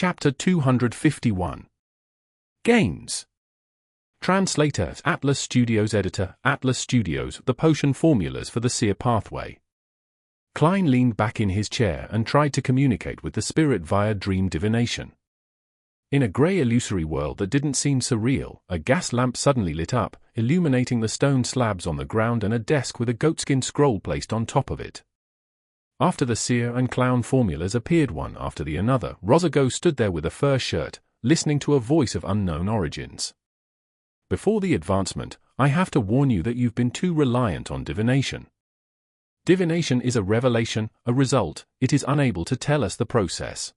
Chapter 251. Games. Translator, Atlas Studios. Editor, Atlas Studios. The potion formulas for the seer pathway. Klein leaned back in his chair and tried to communicate with the spirit via dream divination. In a grey illusory world that didn't seem surreal, a gas lamp suddenly lit up, illuminating the stone slabs on the ground and a desk with a goatskin scroll placed on top of it. After the seer and clown formulas appeared one after the another, Rosago stood there with a fur shirt, listening to a voice of unknown origins. Before the advancement, I have to warn you that you've been too reliant on divination. Divination is a revelation, a result. It is unable to tell us the process.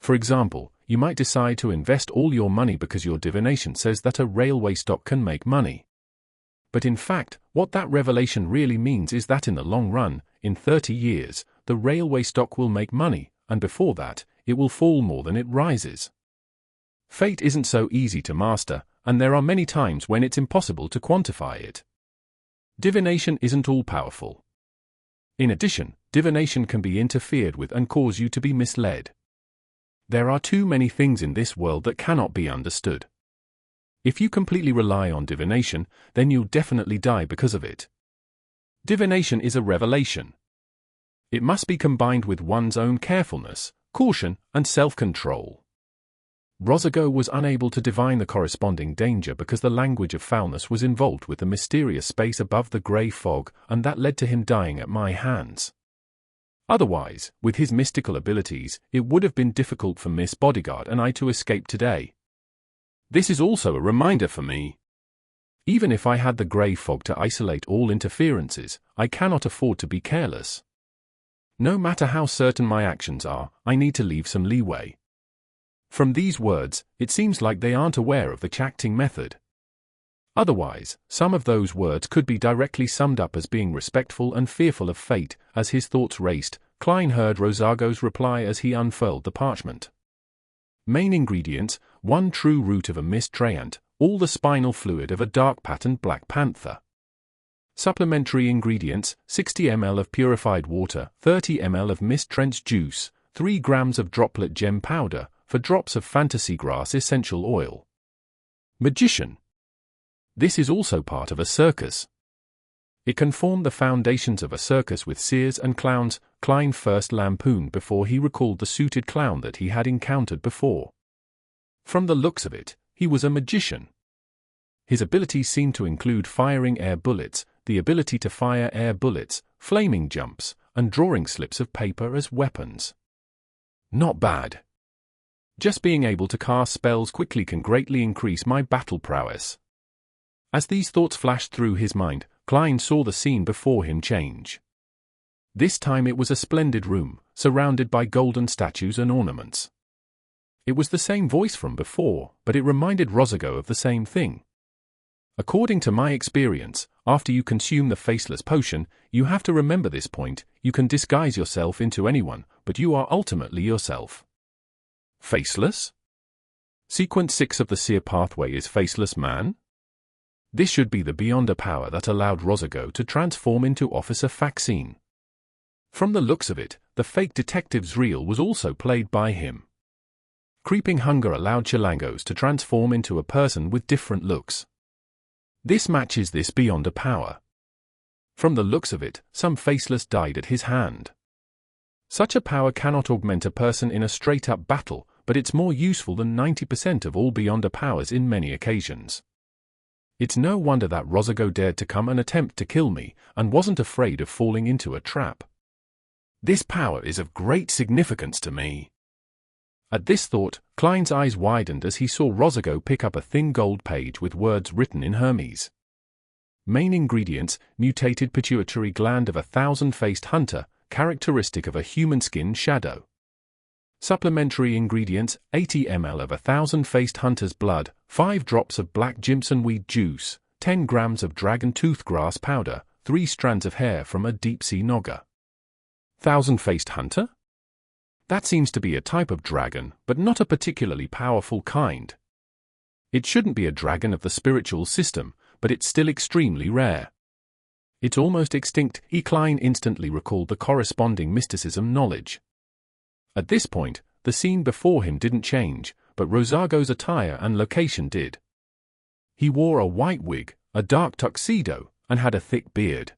For example, you might decide to invest all your money because your divination says that a railway stock can make money. But in fact, what that revelation really means is that in the long run, in 30 years, the railway stock will make money, and before that, it will fall more than it rises. Fate isn't so easy to master, and there are many times when it's impossible to quantify it. Divination isn't all-powerful. In addition, divination can be interfered with and cause you to be misled. There are too many things in this world that cannot be understood. If you completely rely on divination, then you'll definitely die because of it. Divination is a revelation. It must be combined with one's own carefulness, caution, and self-control. Rosago was unable to divine the corresponding danger because the language of foulness was involved with the mysterious space above the grey fog, and that led to him dying at my hands. Otherwise, with his mystical abilities, it would have been difficult for Miss Bodyguard and I to escape today. This is also a reminder for me. Even if I had the grey fog to isolate all interferences, I cannot afford to be careless. No matter how certain my actions are, I need to leave some leeway. From these words, it seems like they aren't aware of the Chacting method. Otherwise, some of those words could be directly summed up as being respectful and fearful of fate. As his thoughts raced, Klein heard Rosago's reply as he unfurled the parchment. Main ingredients: 1 true root of a mist treant, all the spinal fluid of a dark-patterned black panther. Supplementary ingredients: 60 ml of purified water, 30 ml of mist treant juice, 3 grams of droplet gem powder, 4 drops of fantasy grass essential oil. Magician. This is also part of a circus. It can form the foundations of a circus with seers and clowns. Klein first lampooned before he recalled the suited clown that he had encountered before. From the looks of it, he was a magician. His abilities seemed to include firing air bullets, the ability to fire air bullets, flaming jumps, and drawing slips of paper as weapons. Not bad. Just being able to cast spells quickly can greatly increase my battle prowess. As these thoughts flashed through his mind, Klein saw the scene before him change. This time it was a splendid room, surrounded by golden statues and ornaments. It was the same voice from before, but it reminded Rosago of the same thing. According to my experience, after you consume the faceless potion, you have to remember this point: you can disguise yourself into anyone, but you are ultimately yourself. Faceless? Sequence 6 of the seer pathway is Faceless Man? This should be the beyond a power that allowed Rosago to transform into Officer Faxine. From the looks of it, the fake detective's reel was also played by him. Creeping hunger allowed Chilangos to transform into a person with different looks. This matches this beyond a power. From the looks of it, some faceless died at his hand. Such a power cannot augment a person in a straight-up battle, but it's more useful than 90% of all beyond a powers in many occasions. It's no wonder that Rosago dared to come and attempt to kill me, and wasn't afraid of falling into a trap. This power is of great significance to me. At this thought, Klein's eyes widened as he saw Rosago pick up a thin gold page with words written in Hermes. Main ingredients: mutated pituitary gland of a thousand-faced hunter, characteristic of a human skin shadow. Supplementary ingredients: 80 ml of a thousand-faced hunter's blood, 5 drops of black Jimson weed juice, 10 grams of dragon tooth grass powder, 3 strands of hair from a deep-sea nogger. Thousand-faced hunter? That seems to be a type of dragon, but not a particularly powerful kind. It shouldn't be a dragon of the spiritual system, but it's still extremely rare. It's almost extinct. Klein instantly recalled the corresponding mysticism knowledge. At this point, the scene before him didn't change, but Rosago's attire and location did. He wore a white wig, a dark tuxedo, and had a thick beard.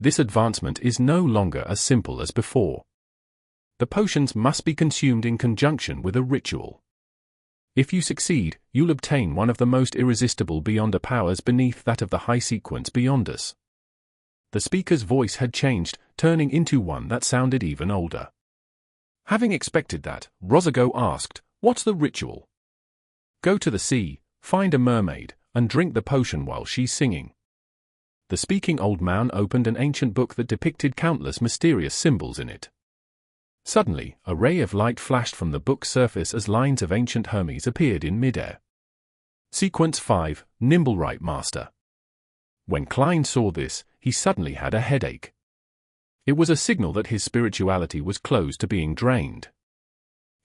This advancement is no longer as simple as before. The potions must be consumed in conjunction with a ritual. If you succeed, you'll obtain one of the most irresistible Beyonder powers beneath that of the high sequence Beyonders. The speaker's voice had changed, turning into one that sounded even older. Having expected that, Rosago asked, "What's the ritual?" "Go to the sea, find a mermaid, and drink the potion while she's singing." The speaking old man opened an ancient book that depicted countless mysterious symbols in it. Suddenly, a ray of light flashed from the book's surface as lines of ancient Hermes appeared in midair. Sequence 5, Nimble Right Master. When Klein saw this, he suddenly had a headache. It was a signal that his spirituality was close to being drained.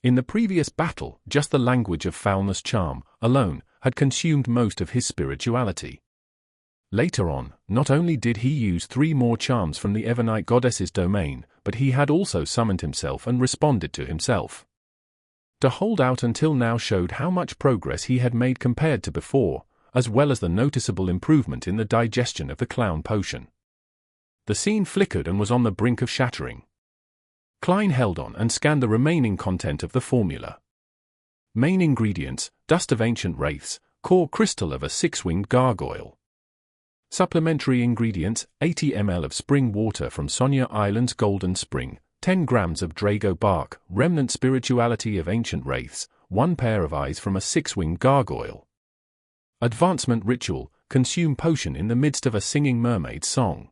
In the previous battle, just the language of foulness charm, alone, had consumed most of his spirituality. Later on, not only did he use 3 more charms from the Evernight Goddess's domain, but he had also summoned himself and responded to himself. To hold out until now showed how much progress he had made compared to before, as well as the noticeable improvement in the digestion of the clown potion. The scene flickered and was on the brink of shattering. Klein held on and scanned the remaining content of the formula. Main ingredients: dust of ancient wraiths, core crystal of a 6-winged gargoyle. Supplementary ingredients: 80 ml of spring water from Sonia Island's Golden Spring, 10 grams of Drago bark, remnant spirituality of ancient wraiths, 1 pair of eyes from a 6-winged gargoyle. Advancement ritual: consume potion in the midst of a singing mermaid song.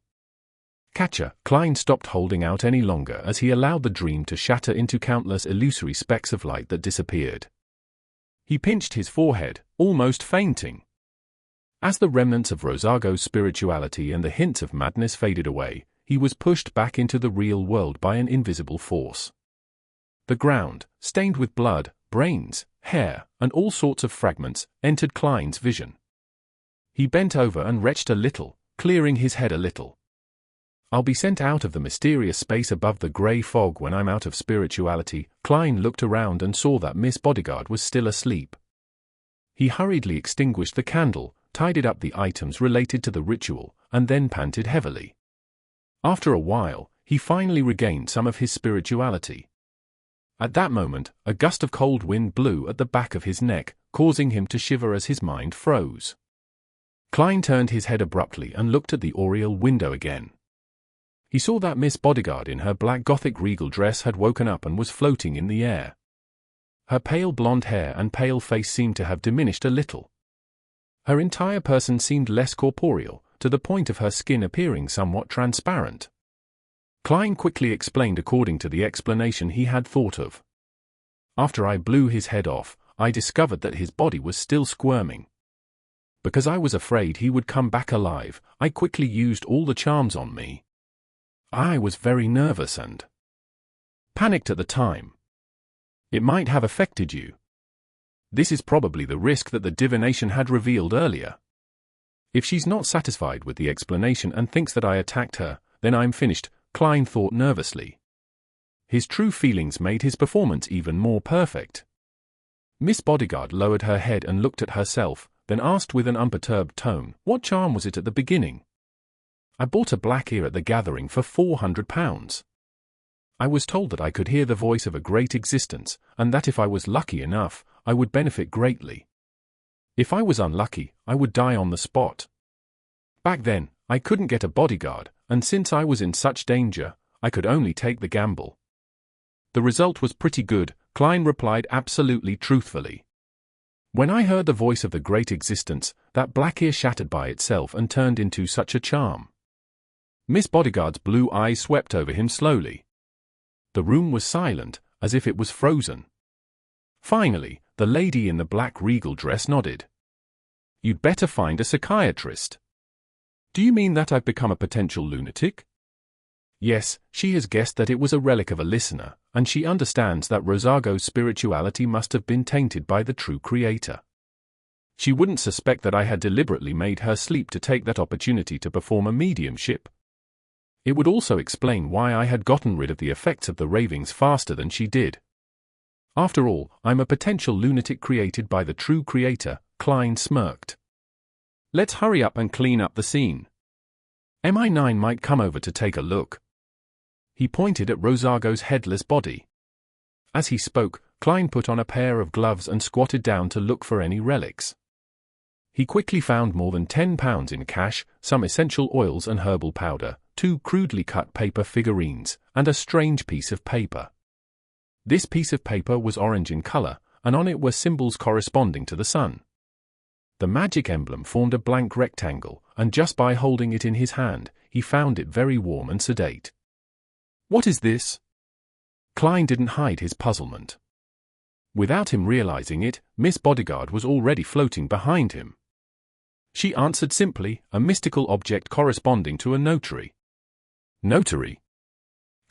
Catcher. Klein stopped holding out any longer as he allowed the dream to shatter into countless illusory specks of light that disappeared. He pinched his forehead, almost fainting. As the remnants of Rosago's spirituality and the hints of madness faded away, he was pushed back into the real world by an invisible force. The ground, stained with blood, brains, hair, and all sorts of fragments, entered Klein's vision. He bent over and retched a little, clearing his head a little. "I'll be sent out of the mysterious space above the grey fog when I'm out of spirituality." Klein looked around and saw that Miss Bodyguard was still asleep. He hurriedly extinguished the candle, tidied up the items related to the ritual, and then panted heavily. After a while, he finally regained some of his spirituality. At that moment, a gust of cold wind blew at the back of his neck, causing him to shiver as his mind froze. Klein turned his head abruptly and looked at the oriel window again. He saw that Miss Bodyguard in her black Gothic regal dress had woken up and was floating in the air. Her pale blonde hair and pale face seemed to have diminished a little. Her entire person seemed less corporeal, to the point of her skin appearing somewhat transparent. Klein quickly explained according to the explanation he had thought of. "After I blew his head off, I discovered that his body was still squirming. Because I was afraid he would come back alive, I quickly used all the charms on me. I was very nervous and panicked at the time. It might have affected you. This is probably the risk that the divination had revealed earlier. If she's not satisfied with the explanation and thinks that I attacked her, then I'm finished," Klein thought nervously. His true feelings made his performance even more perfect. Miss Bodyguard lowered her head and looked at herself, then asked with an unperturbed tone, "What charm was it at the beginning?" "I bought a black ear at the gathering for £400. I was told that I could hear the voice of a great existence, and that if I was lucky enough, I would benefit greatly. If I was unlucky, I would die on the spot. Back then, I couldn't get a bodyguard, and since I was in such danger, I could only take the gamble." "The result was pretty good," Klein replied absolutely truthfully. "When I heard the voice of the great existence, that black ear shattered by itself and turned into such a charm." Miss Bodyguard's blue eyes swept over him slowly. The room was silent, as if it was frozen. Finally, the lady in the black regal dress nodded. "You'd better find a psychiatrist." "Do you mean that I've become a potential lunatic?" "Yes, she has guessed that it was a relic of a listener, and she understands that Rosago's spirituality must have been tainted by the true creator. She wouldn't suspect that I had deliberately made her sleep to take that opportunity to perform a mediumship. It would also explain why I had gotten rid of the effects of the ravings faster than she did." After all, I'm a potential lunatic created by the true creator, Klein smirked. Let's hurry up and clean up the scene. MI9 might come over to take a look. He pointed at Rosago's headless body. As he spoke, Klein put on a pair of gloves and squatted down to look for any relics. He quickly found more than £10 in cash, some essential oils and herbal powder, 2 crudely cut paper figurines, and a strange piece of paper. This piece of paper was orange in color, and on it were symbols corresponding to the sun. The magic emblem formed a blank rectangle, and just by holding it in his hand, he found it very warm and sedate. What is this? Klein didn't hide his puzzlement. Without him realizing it, Miss Bodyguard was already floating behind him. She answered simply, a mystical object corresponding to a notary. Notary?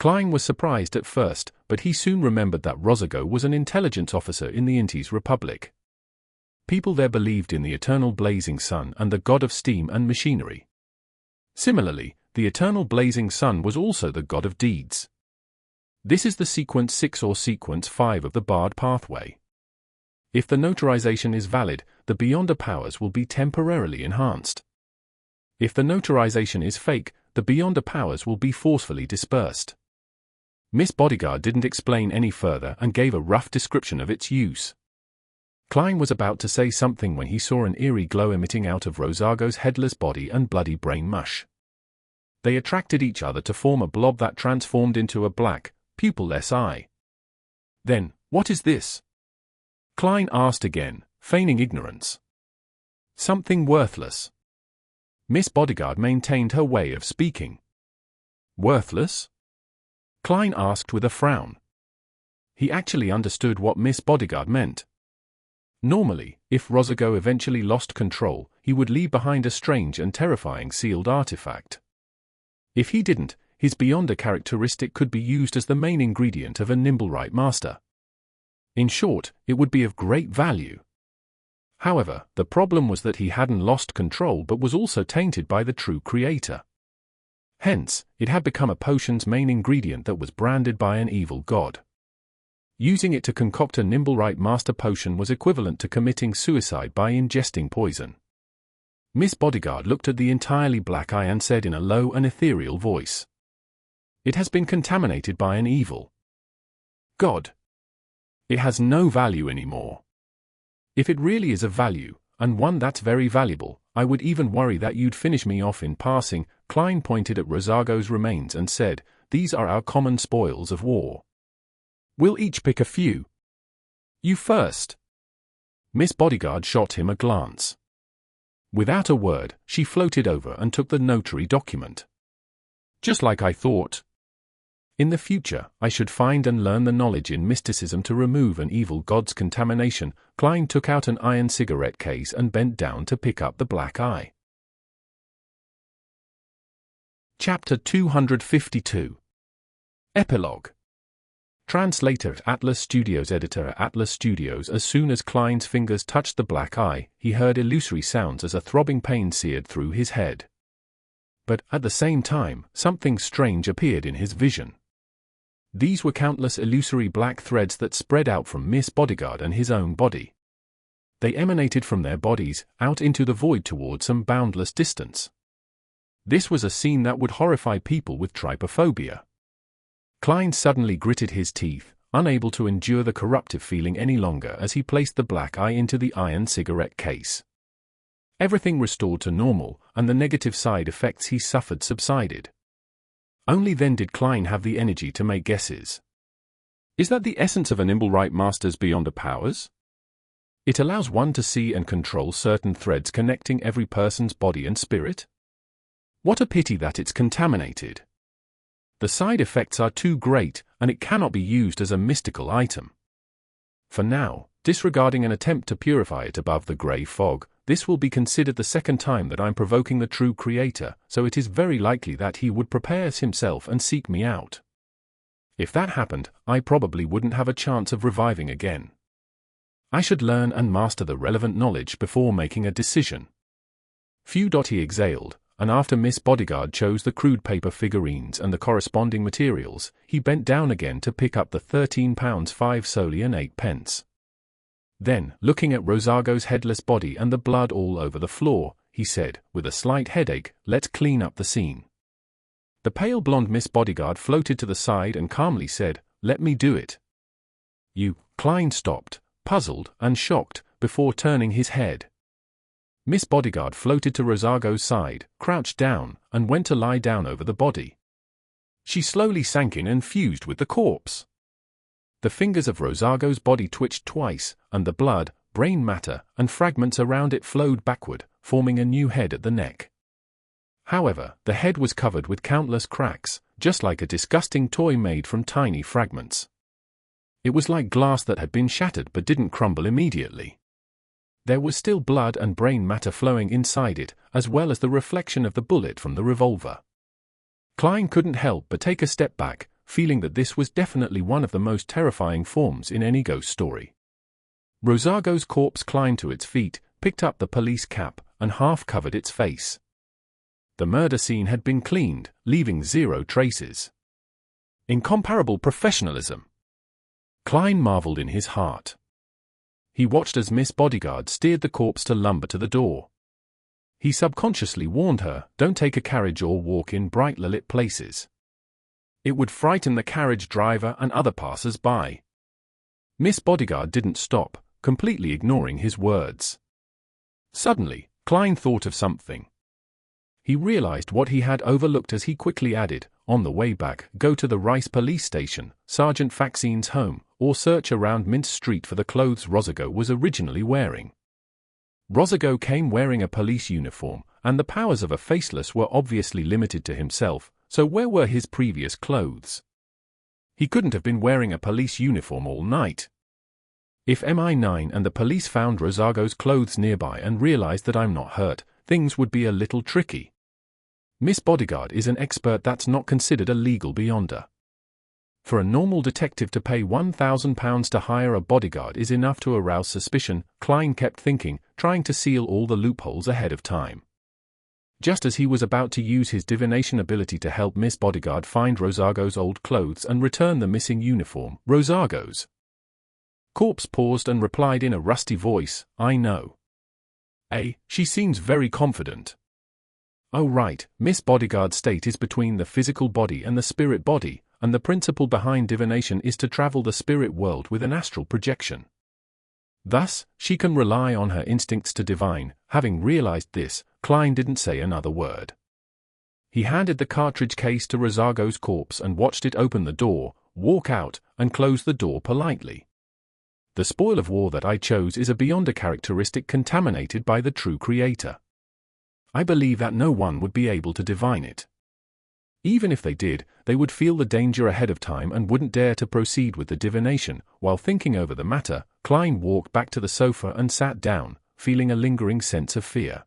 Klein was surprised at first, but he soon remembered that Rosago was an intelligence officer in the Intis Republic. People there believed in the eternal blazing sun and the god of steam and machinery. Similarly, the eternal blazing sun was also the god of deeds. This is the sequence 6 or sequence 5 of the Bard pathway. If the notarization is valid, the Beyonder powers will be temporarily enhanced. If the notarization is fake, the Beyonder powers will be forcefully dispersed. Miss Bodyguard didn't explain any further and gave a rough description of its use. Klein was about to say something when he saw an eerie glow emitting out of Rosago's headless body and bloody brain mush. They attracted each other to form a blob that transformed into a black, pupilless eye. Then, what is this? Klein asked again, feigning ignorance. Something worthless. Miss Bodyguard maintained her way of speaking. Worthless? Klein asked with a frown. He actually understood what Miss Bodyguard meant. Normally, if Rosago eventually lost control, he would leave behind a strange and terrifying sealed artifact. If he didn't, his Beyonder characteristic could be used as the main ingredient of a Nimblewright master. In short, it would be of great value. However, the problem was that he hadn't lost control but was also tainted by the true creator. Hence, it had become a potion's main ingredient that was branded by an evil god. Using it to concoct a Nimblewright master potion was equivalent to committing suicide by ingesting poison. Miss Bodyguard looked at the entirely black eye and said in a low and ethereal voice, "It has been contaminated by an evil god. It has no value anymore. If it really is of value, and one that's very valuable, I would even worry that you'd finish me off in passing." Klein pointed at Rosago's remains and said, "These are our common spoils of war. We'll each pick a few. You first." Miss Bodyguard shot him a glance. Without a word, she floated over and took the notary document. Just like I thought. In the future, I should find and learn the knowledge in mysticism to remove an evil god's contamination. Klein took out an iron cigarette case and bent down to pick up the black eye. Chapter 252. Epilogue. Translator at Atlas Studios. Editor at Atlas Studios. As soon as Klein's fingers touched the black eye, he heard illusory sounds as a throbbing pain seared through his head. But, at the same time, something strange appeared in his vision. These were countless illusory black threads that spread out from Miss Bodyguard and his own body. They emanated from their bodies, out into the void toward some boundless distance. This was a scene that would horrify people with trypophobia. Klein suddenly gritted his teeth, unable to endure the corruptive feeling any longer as he placed the black eye into the iron cigarette case. Everything restored to normal, and the negative side effects he suffered subsided. Only then did Klein have the energy to make guesses. Is that the essence of a Nimblewright master's Beyonder powers? It allows one to see and control certain threads connecting every person's body and spirit? What a pity that it's contaminated. The side effects are too great, and it cannot be used as a mystical item. For now, disregarding an attempt to purify it above the grey fog, this will be considered the second time that I'm provoking the true creator, so it is very likely that he would prepare himself and seek me out. If that happened, I probably wouldn't have a chance of reviving again. I should learn and master the relevant knowledge before making a decision. He exhaled, and after Miss Bodyguard chose the crude paper figurines and the corresponding materials, he bent down again to pick up the £13 5 solely and 8 pence. Then, looking at Rosago's headless body and the blood all over the floor, he said, with a slight headache, "Let's clean up the scene." The pale blonde Miss Bodyguard floated to the side and calmly said, "Let me do it." "You..." Klein stopped, puzzled and shocked, before turning his head. Miss Bodyguard floated to Rosago's side, crouched down, and went to lie down over the body. She slowly sank in and fused with the corpse. The fingers of Rosago's body twitched twice, and the blood, brain matter, and fragments around it flowed backward, forming a new head at the neck. However, the head was covered with countless cracks, just like a disgusting toy made from tiny fragments. It was like glass that had been shattered but didn't crumble immediately. There was still blood and brain matter flowing inside it, as well as the reflection of the bullet from the revolver. Klein couldn't help but take a step back, feeling that this was definitely one of the most terrifying forms in any ghost story. Rosago's corpse climbed to its feet, picked up the police cap, and half covered its face. The murder scene had been cleaned, leaving 0 traces. Incomparable professionalism! Klein marveled in his heart. He watched as Miss Bodyguard steered the corpse to lumber to the door. He subconsciously warned her, "Don't take a carriage or walk in brightly lit places. It would frighten the carriage driver and other passers-by." Miss Bodyguard didn't stop, completely ignoring his words. Suddenly, Klein thought of something. He realized what he had overlooked as he quickly added, "On the way back, go to the Rice police station, Sergeant Faxine's home, or search around Mint Street for the clothes Rosago was originally wearing." Rosago came wearing a police uniform, and the powers of a faceless were obviously limited to himself, so where were his previous clothes? He couldn't have been wearing a police uniform all night. If MI9 and the police found Rosago's clothes nearby and realized that I'm not hurt, things would be a little tricky. Miss Bodyguard is an expert that's not considered a legal beyonder. For a normal detective to pay £1,000 to hire a bodyguard is enough to arouse suspicion, Klein kept thinking, trying to seal all the loopholes ahead of time. Just as he was about to use his divination ability to help Miss Bodyguard find Rosago's old clothes and return the missing uniform, Rosago's corpse paused and replied in a rusty voice, "I know. She seems very confident." "Oh right, Miss Bodyguard's state is between the physical body and the spirit body, and the principle behind divination is to travel the spirit world with an astral projection. Thus, she can rely on her instincts to divine." Having realized this, Klein didn't say another word. He handed the cartridge case to Rosago's corpse and watched it open the door, walk out, and close the door politely. "The spoil of war that I chose is a beyonder characteristic contaminated by the true creator. I believe that no one would be able to divine it. Even if they did, they would feel the danger ahead of time and wouldn't dare to proceed with the divination." While thinking over the matter, Klein walked back to the sofa and sat down, feeling a lingering sense of fear.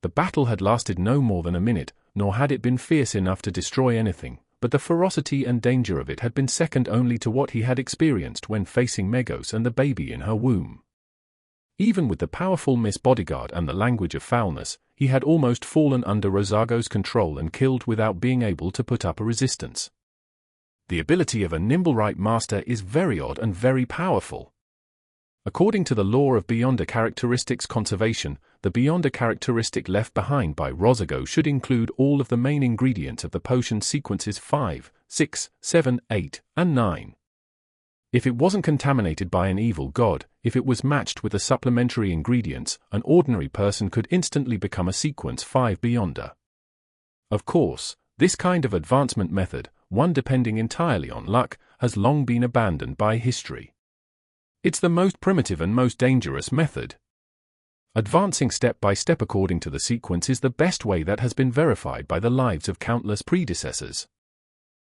The battle had lasted no more than a minute, nor had it been fierce enough to destroy anything, but the ferocity and danger of it had been second only to what he had experienced when facing Megos and the baby in her womb. Even with the powerful Miss Bodyguard and the language of foulness, he had almost fallen under Rosago's control and killed without being able to put up a resistance. The ability of a nimble right master is very odd and very powerful. According to the law of beyonder characteristics conservation, the beyonder characteristic left behind by Rosago should include all of the main ingredients of the potion sequences 5, 6, 7, 8, and 9. If it wasn't contaminated by an evil god, if it was matched with the supplementary ingredients, an ordinary person could instantly become a sequence 5 beyonder. Of course, this kind of advancement method, one depending entirely on luck, has long been abandoned by history. It's the most primitive and most dangerous method. Advancing step by step according to the sequence is the best way that has been verified by the lives of countless predecessors.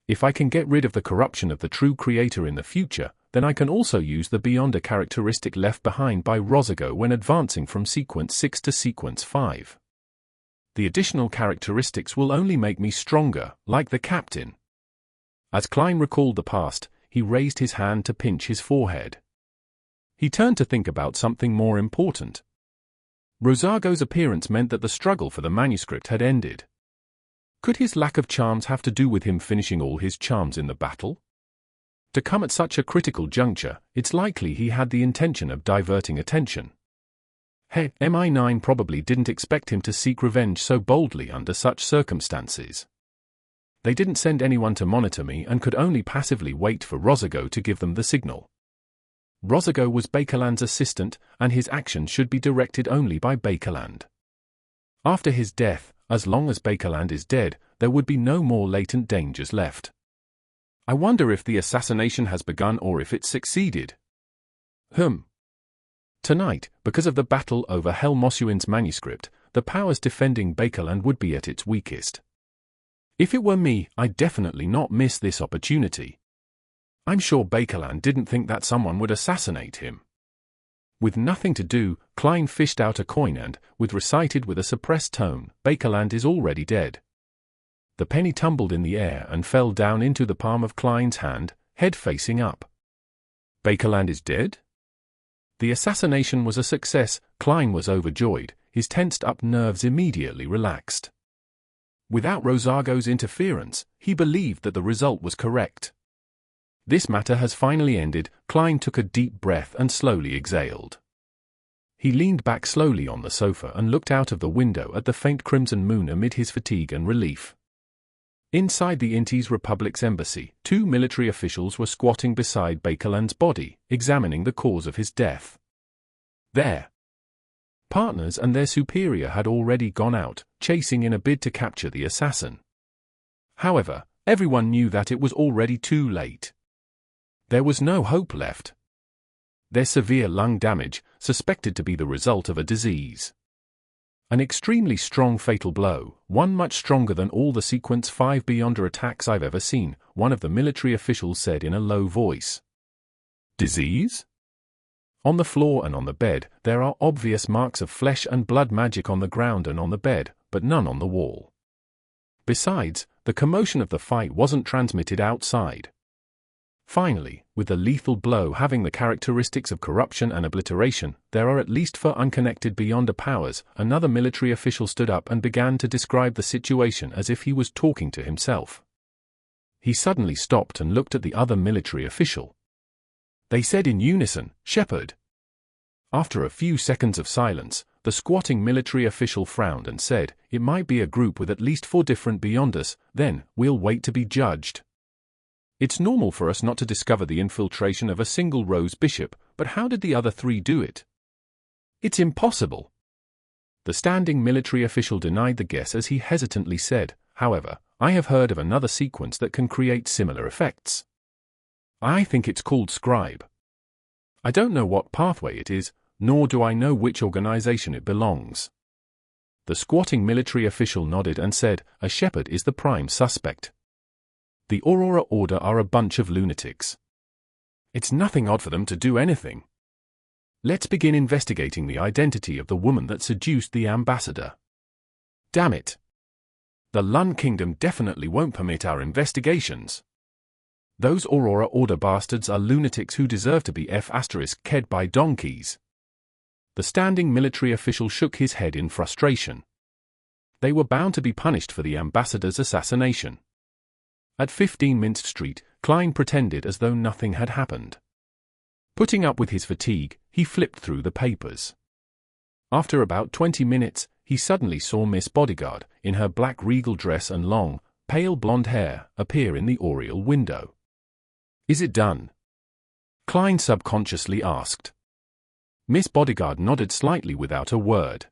If I can get rid of the corruption of the true creator in the future, then I can also use the beyonder characteristic left behind by Rosago when advancing from sequence 6 to sequence 5. The additional characteristics will only make me stronger, like the captain. As Klein recalled the past, he raised his hand to pinch his forehead. He turned to think about something more important. Rosago's appearance meant that the struggle for the manuscript had ended. Could his lack of charms have to do with him finishing all his charms in the battle? To come at such a critical juncture, it's likely he had the intention of diverting attention. MI9 probably didn't expect him to seek revenge so boldly under such circumstances. They didn't send anyone to monitor me and could only passively wait for Rosago to give them the signal. Rosago was Bakerland's assistant, and his actions should be directed only by Bakerland. After his death, as long as Bakerland is dead, there would be no more latent dangers left. I wonder if the assassination has begun or if it's succeeded. Tonight, because of the battle over Helmoshuin's manuscript, the powers defending Bakerland would be at its weakest. If it were me, I'd definitely not miss this opportunity. I'm sure Bakerland didn't think that someone would assassinate him. With nothing to do, Klein fished out a coin and, recited with a suppressed tone, "Bakerland is already dead." The penny tumbled in the air and fell down into the palm of Klein's hand, head facing up. Bakerland is dead? The assassination was a success. Klein was overjoyed, his tensed-up nerves immediately relaxed. Without Rosago's interference, he believed that the result was correct. This matter has finally ended. Klein took a deep breath and slowly exhaled. He leaned back slowly on the sofa and looked out of the window at the faint crimson moon amid his fatigue and relief. Inside the Intis Republic's embassy, 2 military officials were squatting beside Bakerland's body, examining the cause of his death. Their partners and their superior had already gone out, chasing in a bid to capture the assassin. However, everyone knew that it was already too late. There was no hope left. Their severe lung damage, suspected to be the result of a disease. An extremely strong fatal blow, one much stronger than all the Sequence 5 Beyonder attacks I've ever seen, one of the military officials said in a low voice. Disease? On the floor and on the bed, there are obvious marks of flesh and blood magic on the ground and on the bed, but none on the wall. Besides, the commotion of the fight wasn't transmitted outside. Finally, with the lethal blow having the characteristics of corruption and obliteration, there are at least 4 unconnected Beyonder powers. Another military official stood up and began to describe the situation as if he was talking to himself. He suddenly stopped and looked at the other military official. They said in unison, "Shepherd." After a few seconds of silence, the squatting military official frowned and said, "It might be a group with at least 4 different Beyonders, then, we'll wait to be judged. It's normal for us not to discover the infiltration of a single Rose Bishop, but how did the other 3 do it? It's impossible." The standing military official denied the guess as he hesitantly said, "However, I have heard of another sequence that can create similar effects. I think it's called Scribe. I don't know what pathway it is, nor do I know which organization it belongs." The squatting military official nodded and said, "A shepherd is the prime suspect. The Aurora Order are a bunch of lunatics. It's nothing odd for them to do anything. Let's begin investigating the identity of the woman that seduced the ambassador. Damn it. The Lun Kingdom definitely won't permit our investigations. Those Aurora Order bastards are lunatics who deserve to be F***ed by donkeys." The standing military official shook his head in frustration. They were bound to be punished for the ambassador's assassination. At 15 Minsk Street, Klein pretended as though nothing had happened. Putting up with his fatigue, he flipped through the papers. After about 20 minutes, he suddenly saw Miss Bodyguard, in her black regal dress and long, pale blonde hair, appear in the oriel window. "Is it done?" Klein subconsciously asked. Miss Bodyguard nodded slightly without a word.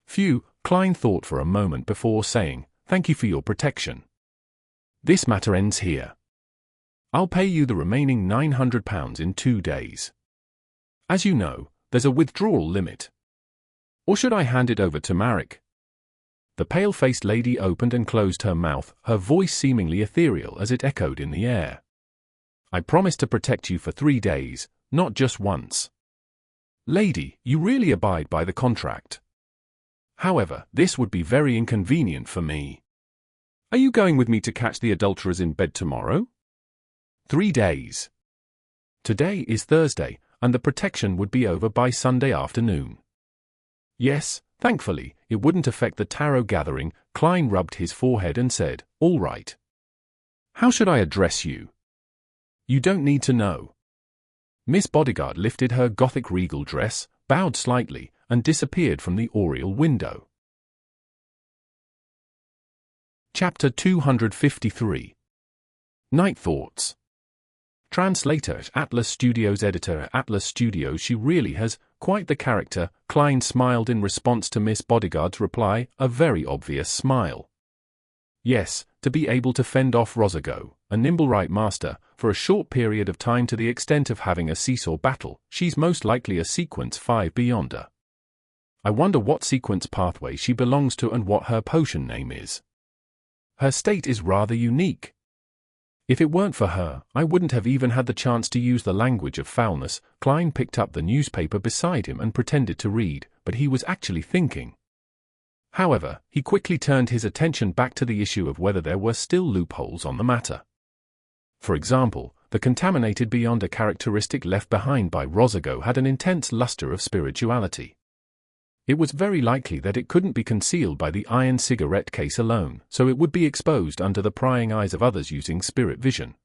"Phew," Klein thought for a moment before saying, "Thank you for your protection. This matter ends here. I'll pay you the remaining £900 in 2 days. As you know, there's a withdrawal limit. Or should I hand it over to Marek?" The pale-faced lady opened and closed her mouth, her voice seemingly ethereal as it echoed in the air. "I promise to protect you for 3 days, not just once. Lady, you really abide by the contract. However, this would be very inconvenient for me. Are you going with me to catch the adulterers in bed tomorrow?" 3 days. Today is Thursday, and the protection would be over by Sunday afternoon. Yes, thankfully, it wouldn't affect the tarot gathering. Klein rubbed his forehead and said, "All right. How should I address you?" "You don't need to know." Miss Bodyguard lifted her Gothic regal dress, bowed slightly, and disappeared from the oriel window. Chapter 253. Night Thoughts. Translator at Atlas Studios. Editor at Atlas Studios. She really has quite the character. Klein smiled in response to Miss Bodyguard's reply, a very obvious smile. Yes, to be able to fend off Rosago, a nimble right master, for a short period of time to the extent of having a seesaw battle, she's most likely a sequence 5 beyonder. I wonder what sequence pathway she belongs to and what her potion name is. Her state is rather unique. If it weren't for her, I wouldn't have even had the chance to use the language of foulness. Klein picked up the newspaper beside him and pretended to read, but he was actually thinking. However, he quickly turned his attention back to the issue of whether there were still loopholes on the matter. For example, the contaminated beyonder characteristic left behind by Rosago had an intense luster of spirituality. It was very likely that it couldn't be concealed by the iron cigarette case alone, so it would be exposed under the prying eyes of others using spirit vision.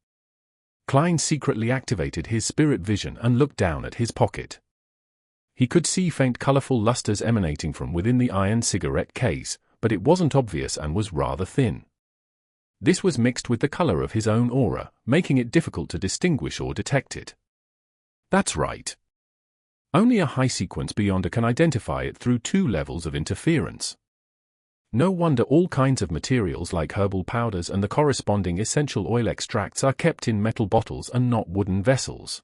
Klein secretly activated his spirit vision and looked down at his pocket. He could see faint colorful lusters emanating from within the iron cigarette case, but it wasn't obvious and was rather thin. This was mixed with the color of his own aura, making it difficult to distinguish or detect it. That's right. Only a high-sequence beyonder can identify it through 2 levels of interference. No wonder all kinds of materials like herbal powders and the corresponding essential oil extracts are kept in metal bottles and not wooden vessels.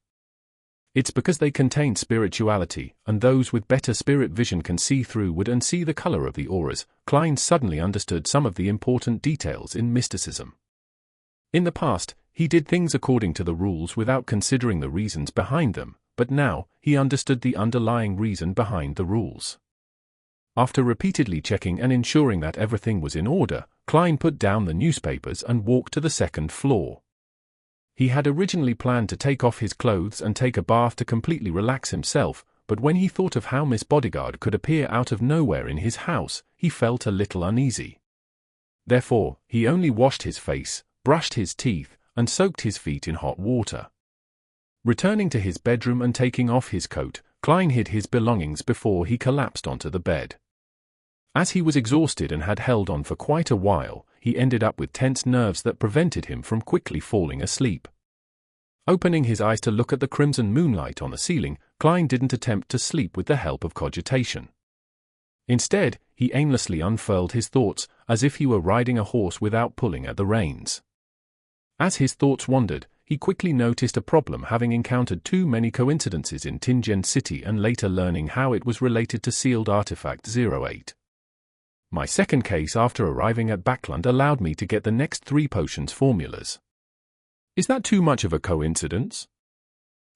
It's because they contain spirituality, and those with better spirit vision can see through wood and see the color of the auras. Klein suddenly understood some of the important details in mysticism. In the past, he did things according to the rules without considering the reasons behind them, but now, he understood the underlying reason behind the rules. After repeatedly checking and ensuring that everything was in order, Klein put down the newspapers and walked to the 2nd floor. He had originally planned to take off his clothes and take a bath to completely relax himself, but when he thought of how Miss Bodyguard could appear out of nowhere in his house, he felt a little uneasy. Therefore, he only washed his face, brushed his teeth, and soaked his feet in hot water. Returning to his bedroom and taking off his coat, Klein hid his belongings before he collapsed onto the bed. As he was exhausted and had held on for quite a while, he ended up with tense nerves that prevented him from quickly falling asleep. Opening his eyes to look at the crimson moonlight on the ceiling, Klein didn't attempt to sleep with the help of cogitation. Instead, he aimlessly unfurled his thoughts, as if he were riding a horse without pulling at the reins. As his thoughts wandered, he quickly noticed a problem, having encountered too many coincidences in Tingen City and later learning how it was related to sealed artifact 08. My second case after arriving at Backland allowed me to get the next 3 potions formulas. Is that too much of a coincidence?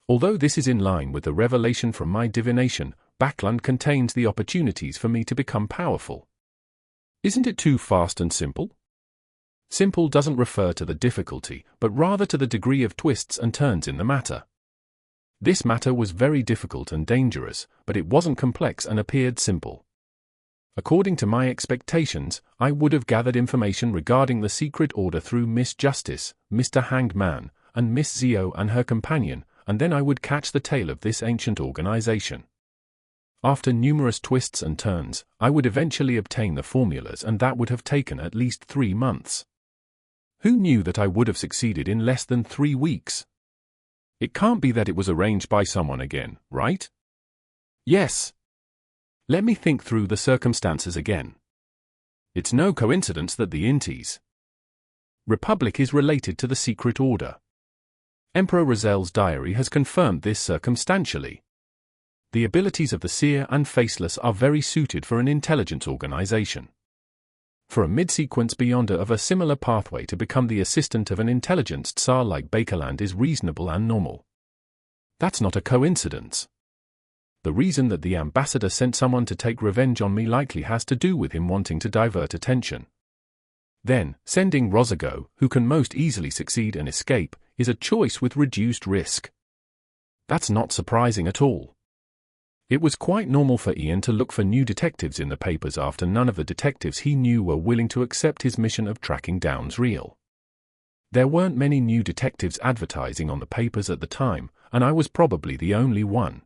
Although this is in line with the revelation from my divination, Backland contains the opportunities for me to become powerful. Isn't it too fast and simple? Simple doesn't refer to the difficulty, but rather to the degree of twists and turns in the matter. This matter was very difficult and dangerous, but it wasn't complex and appeared simple. According to my expectations, I would have gathered information regarding the secret order through Miss Justice, Mr. Hanged Man, and Miss Zio and her companion, and then I would catch the tail of this ancient organization. After numerous twists and turns, I would eventually obtain the formulas, and that would have taken at least 3 months. Who knew that I would have succeeded in less than 3 weeks? It can't be that it was arranged by someone again, right? Yes. Let me think through the circumstances again. It's no coincidence that the Intis Republic is related to the secret order. Emperor Rozel's diary has confirmed this circumstantially. The abilities of the seer and faceless are very suited for an intelligence organization. For a mid-sequence beyonder of a similar pathway to become the assistant of an intelligence tsar like Bakerland is reasonable and normal. That's not a coincidence. The reason that the ambassador sent someone to take revenge on me likely has to do with him wanting to divert attention. Then, sending Rosago, who can most easily succeed and escape, is a choice with reduced risk. That's not surprising at all. It was quite normal for Ian to look for new detectives in the papers after none of the detectives he knew were willing to accept his mission of tracking down's real. There weren't many new detectives advertising on the papers at the time, and I was probably the only one.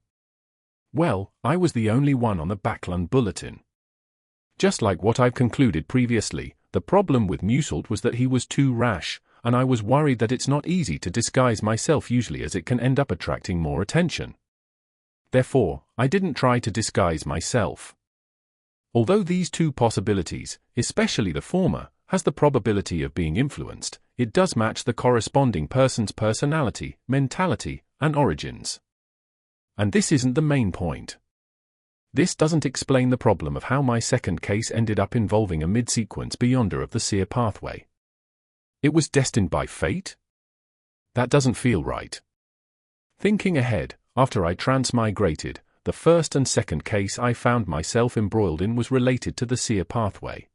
Well, I was the only one on the Backland Bulletin. Just like what I've concluded previously, the problem with Museult was that he was too rash, and I was worried that it's not easy to disguise myself usually, as it can end up attracting more attention. Therefore, I didn't try to disguise myself. Although these two possibilities, especially the former, has the probability of being influenced, it does match the corresponding person's personality, mentality, and origins. And this isn't the main point. This doesn't explain the problem of how my second case ended up involving a mid-sequence beyonder of the seer pathway. It was destined by fate? That doesn't feel right. Thinking ahead, after I transmigrated, the first and second case I found myself embroiled in was related to the seer pathway.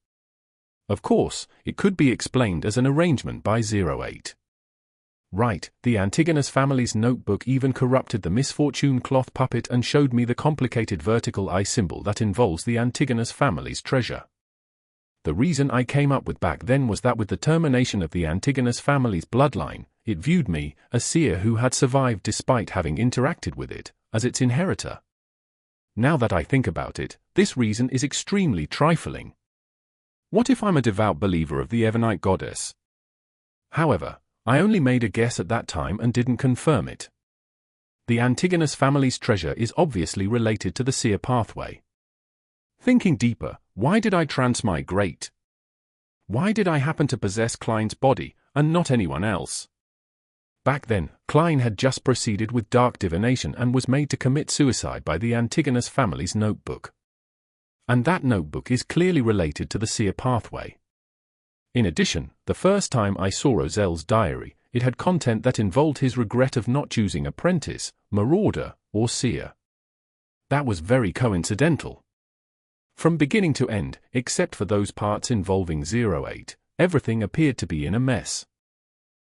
Of course, it could be explained as an arrangement by 08. Right, the Antigonus family's notebook even corrupted the misfortune cloth puppet and showed me the complicated vertical eye symbol that involves the Antigonus family's treasure. The reason I came up with back then was that with the termination of the Antigonus family's bloodline, it viewed me, a seer who had survived despite having interacted with it, as its inheritor. Now that I think about it, this reason is extremely trifling. What if I'm a devout believer of the Evernite goddess? However, I only made a guess at that time and didn't confirm it. The Antigonus family's treasure is obviously related to the seer pathway. Thinking deeper, why did I transmigrate? Why did I happen to possess Klein's body, and not anyone else? Back then, Klein had just proceeded with dark divination and was made to commit suicide by the Antigonus family's notebook. And that notebook is clearly related to the seer pathway. In addition, the first time I saw Rozelle's diary, it had content that involved his regret of not choosing apprentice, marauder, or seer. That was very coincidental. From beginning to end, except for those parts involving 08, everything appeared to be in a mess.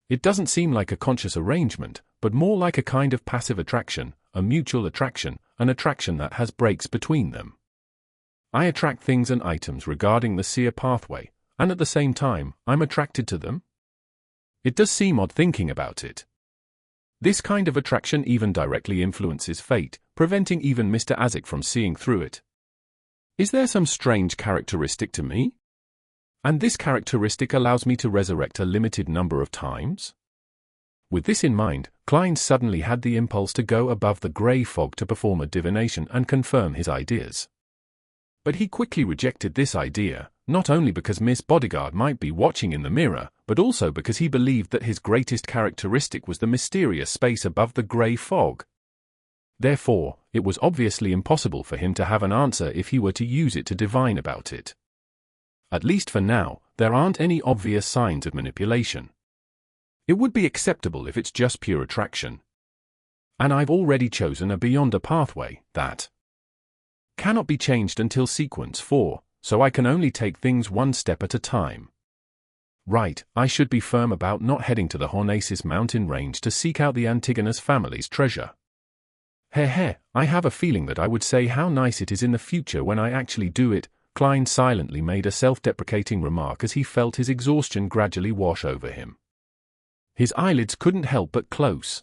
It doesn't seem like a conscious arrangement, but more like a kind of passive attraction, a mutual attraction, an attraction that has breaks between them. I attract things and items regarding the seer pathway, and at the same time, I'm attracted to them? It does seem odd thinking about it. This kind of attraction even directly influences fate, preventing even Mr. Azek from seeing through it. Is there some strange characteristic to me? And this characteristic allows me to resurrect a limited number of times? With this in mind, Klein suddenly had the impulse to go above the grey fog to perform a divination and confirm his ideas. But he quickly rejected this idea, not only because Miss Bodyguard might be watching in the mirror, but also because he believed that his greatest characteristic was the mysterious space above the grey fog. Therefore, it was obviously impossible for him to have an answer if he were to use it to divine about it. At least for now, there aren't any obvious signs of manipulation. It would be acceptable if it's just pure attraction. And I've already chosen a beyonder pathway, that cannot be changed until sequence 4, so I can only take things one step at a time. Right, I should be firm about not heading to the Hornaces mountain range to seek out the Antigonus family's treasure. I have a feeling that I would say how nice it is in the future when I actually do it. Klein silently made a self-deprecating remark as he felt his exhaustion gradually wash over him. His eyelids couldn't help but close.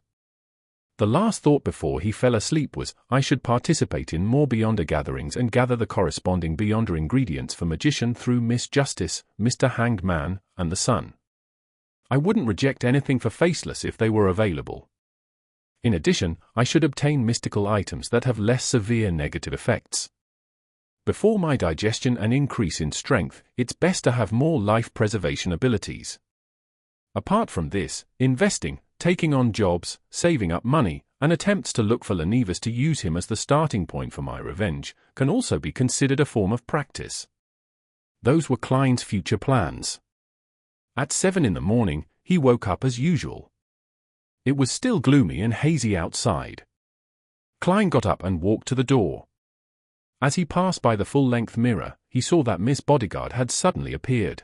The last thought before he fell asleep was, I should participate in more Beyonder gatherings and gather the corresponding Beyonder ingredients for Magician through Miss Justice, Mr. Hanged Man, and the Sun. I wouldn't reject anything for Faceless if they were available. In addition, I should obtain mystical items that have less severe negative effects. Before my digestion and increase in strength, it's best to have more life preservation abilities. Apart from this, investing, taking on jobs, saving up money, and attempts to look for Lenivus to use him as the starting point for my revenge, can also be considered a form of practice. Those were Klein's future plans. At 7 in the morning, he woke up as usual. It was still gloomy and hazy outside. Klein got up and walked to the door. As he passed by the full-length mirror, he saw that Miss Bodyguard had suddenly appeared.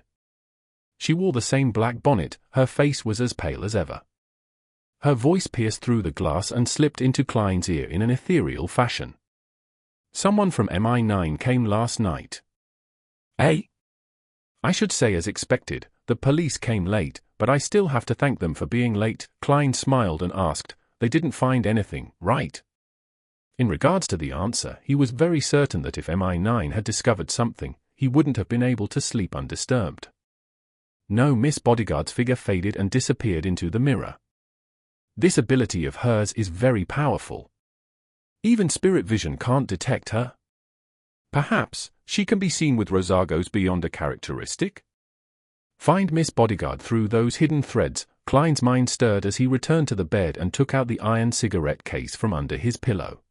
She wore the same black bonnet, her face was as pale as ever. Her voice pierced through the glass and slipped into Klein's ear in an ethereal fashion. Someone from MI9 came last night. Eh? I should say as expected, the police came late, but I still have to thank them for being late. Klein smiled and asked, they didn't find anything, right? In regards to the answer, he was very certain that if MI9 had discovered something, he wouldn't have been able to sleep undisturbed. No, Miss Bodyguard's figure faded and disappeared into the mirror. This ability of hers is very powerful. Even spirit vision can't detect her. Perhaps she can be seen with Rosago's beyond a characteristic? Find Miss Bodyguard through those hidden threads. Klein's mind stirred as he returned to the bed and took out the iron cigarette case from under his pillow.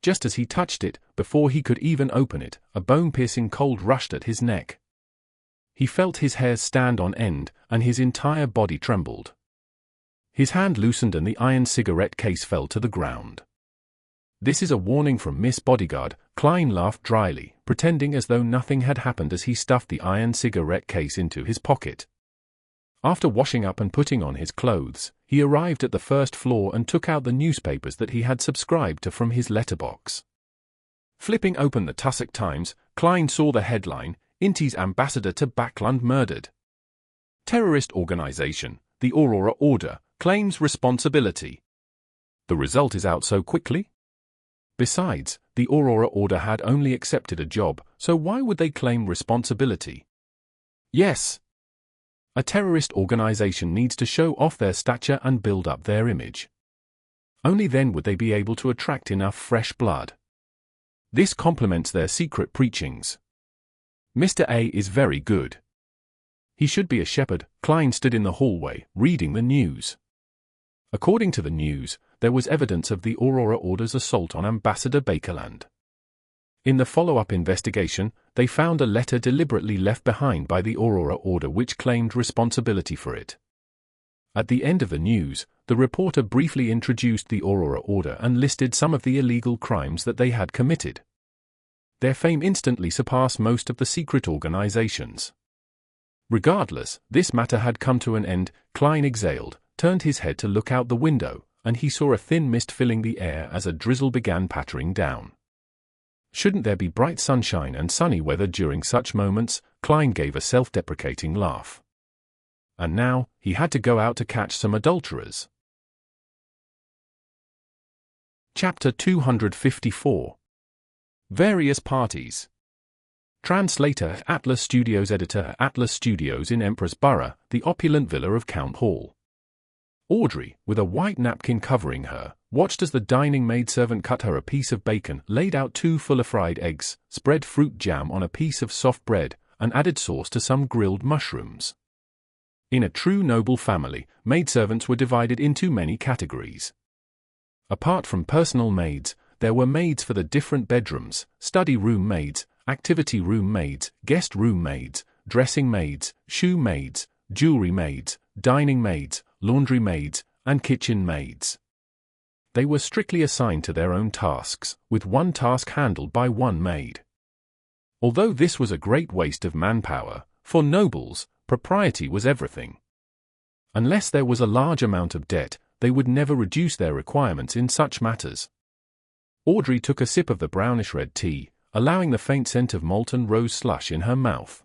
Just as he touched it, before he could even open it, a bone-piercing cold rushed at his neck. He felt his hairs stand on end, and his entire body trembled. His hand loosened and the iron cigarette case fell to the ground. This is a warning from Miss Bodyguard, Klein laughed dryly, pretending as though nothing had happened as he stuffed the iron cigarette case into his pocket. After washing up and putting on his clothes, he arrived at the first floor and took out the newspapers that he had subscribed to from his letterbox. Flipping open the Tussock Times, Klein saw the headline, Inti's ambassador to Backland murdered. Terrorist organization, the Aurora Order, claims responsibility. The result is out so quickly? Besides, the Aurora Order had only accepted a job, so why would they claim responsibility? Yes. A terrorist organization needs to show off their stature and build up their image. Only then would they be able to attract enough fresh blood. This complements their secret preachings. Mr. A is very good. He should be a shepherd. Klein stood in the hallway, reading the news. According to the news, there was evidence of the Aurora Order's assault on Ambassador Bakerland. In the follow-up investigation, they found a letter deliberately left behind by the Aurora Order which claimed responsibility for it. At the end of the news, the reporter briefly introduced the Aurora Order and listed some of the illegal crimes that they had committed. Their fame instantly surpassed most of the secret organizations. Regardless, this matter had come to an end. Klein exhaled, turned his head to look out the window, and he saw a thin mist filling the air as a drizzle began pattering down. Shouldn't there be bright sunshine and sunny weather during such moments? Klein gave a self-deprecating laugh. And now, he had to go out to catch some adulterers. Chapter 254. Various parties. Translator, Atlas Studios. Editor, Atlas Studios in Empress Borough, the opulent villa of Count Hall. Audrey, with a white napkin covering her, watched as the dining maidservant cut her a piece of bacon, laid out 2 full fried eggs, spread fruit jam on a piece of soft bread, and added sauce to some grilled mushrooms. In a true noble family, maidservants were divided into many categories. Apart from personal maids, there were maids for the different bedrooms, study room maids, activity room maids, guest room maids, dressing maids, shoe maids, jewelry maids, dining maids, laundry maids, and kitchen maids. They were strictly assigned to their own tasks, with one task handled by one maid. Although this was a great waste of manpower, for nobles, propriety was everything. Unless there was a large amount of debt, they would never reduce their requirements in such matters. Audrey took a sip of the brownish-red tea, allowing the faint scent of molten rose slush in her mouth.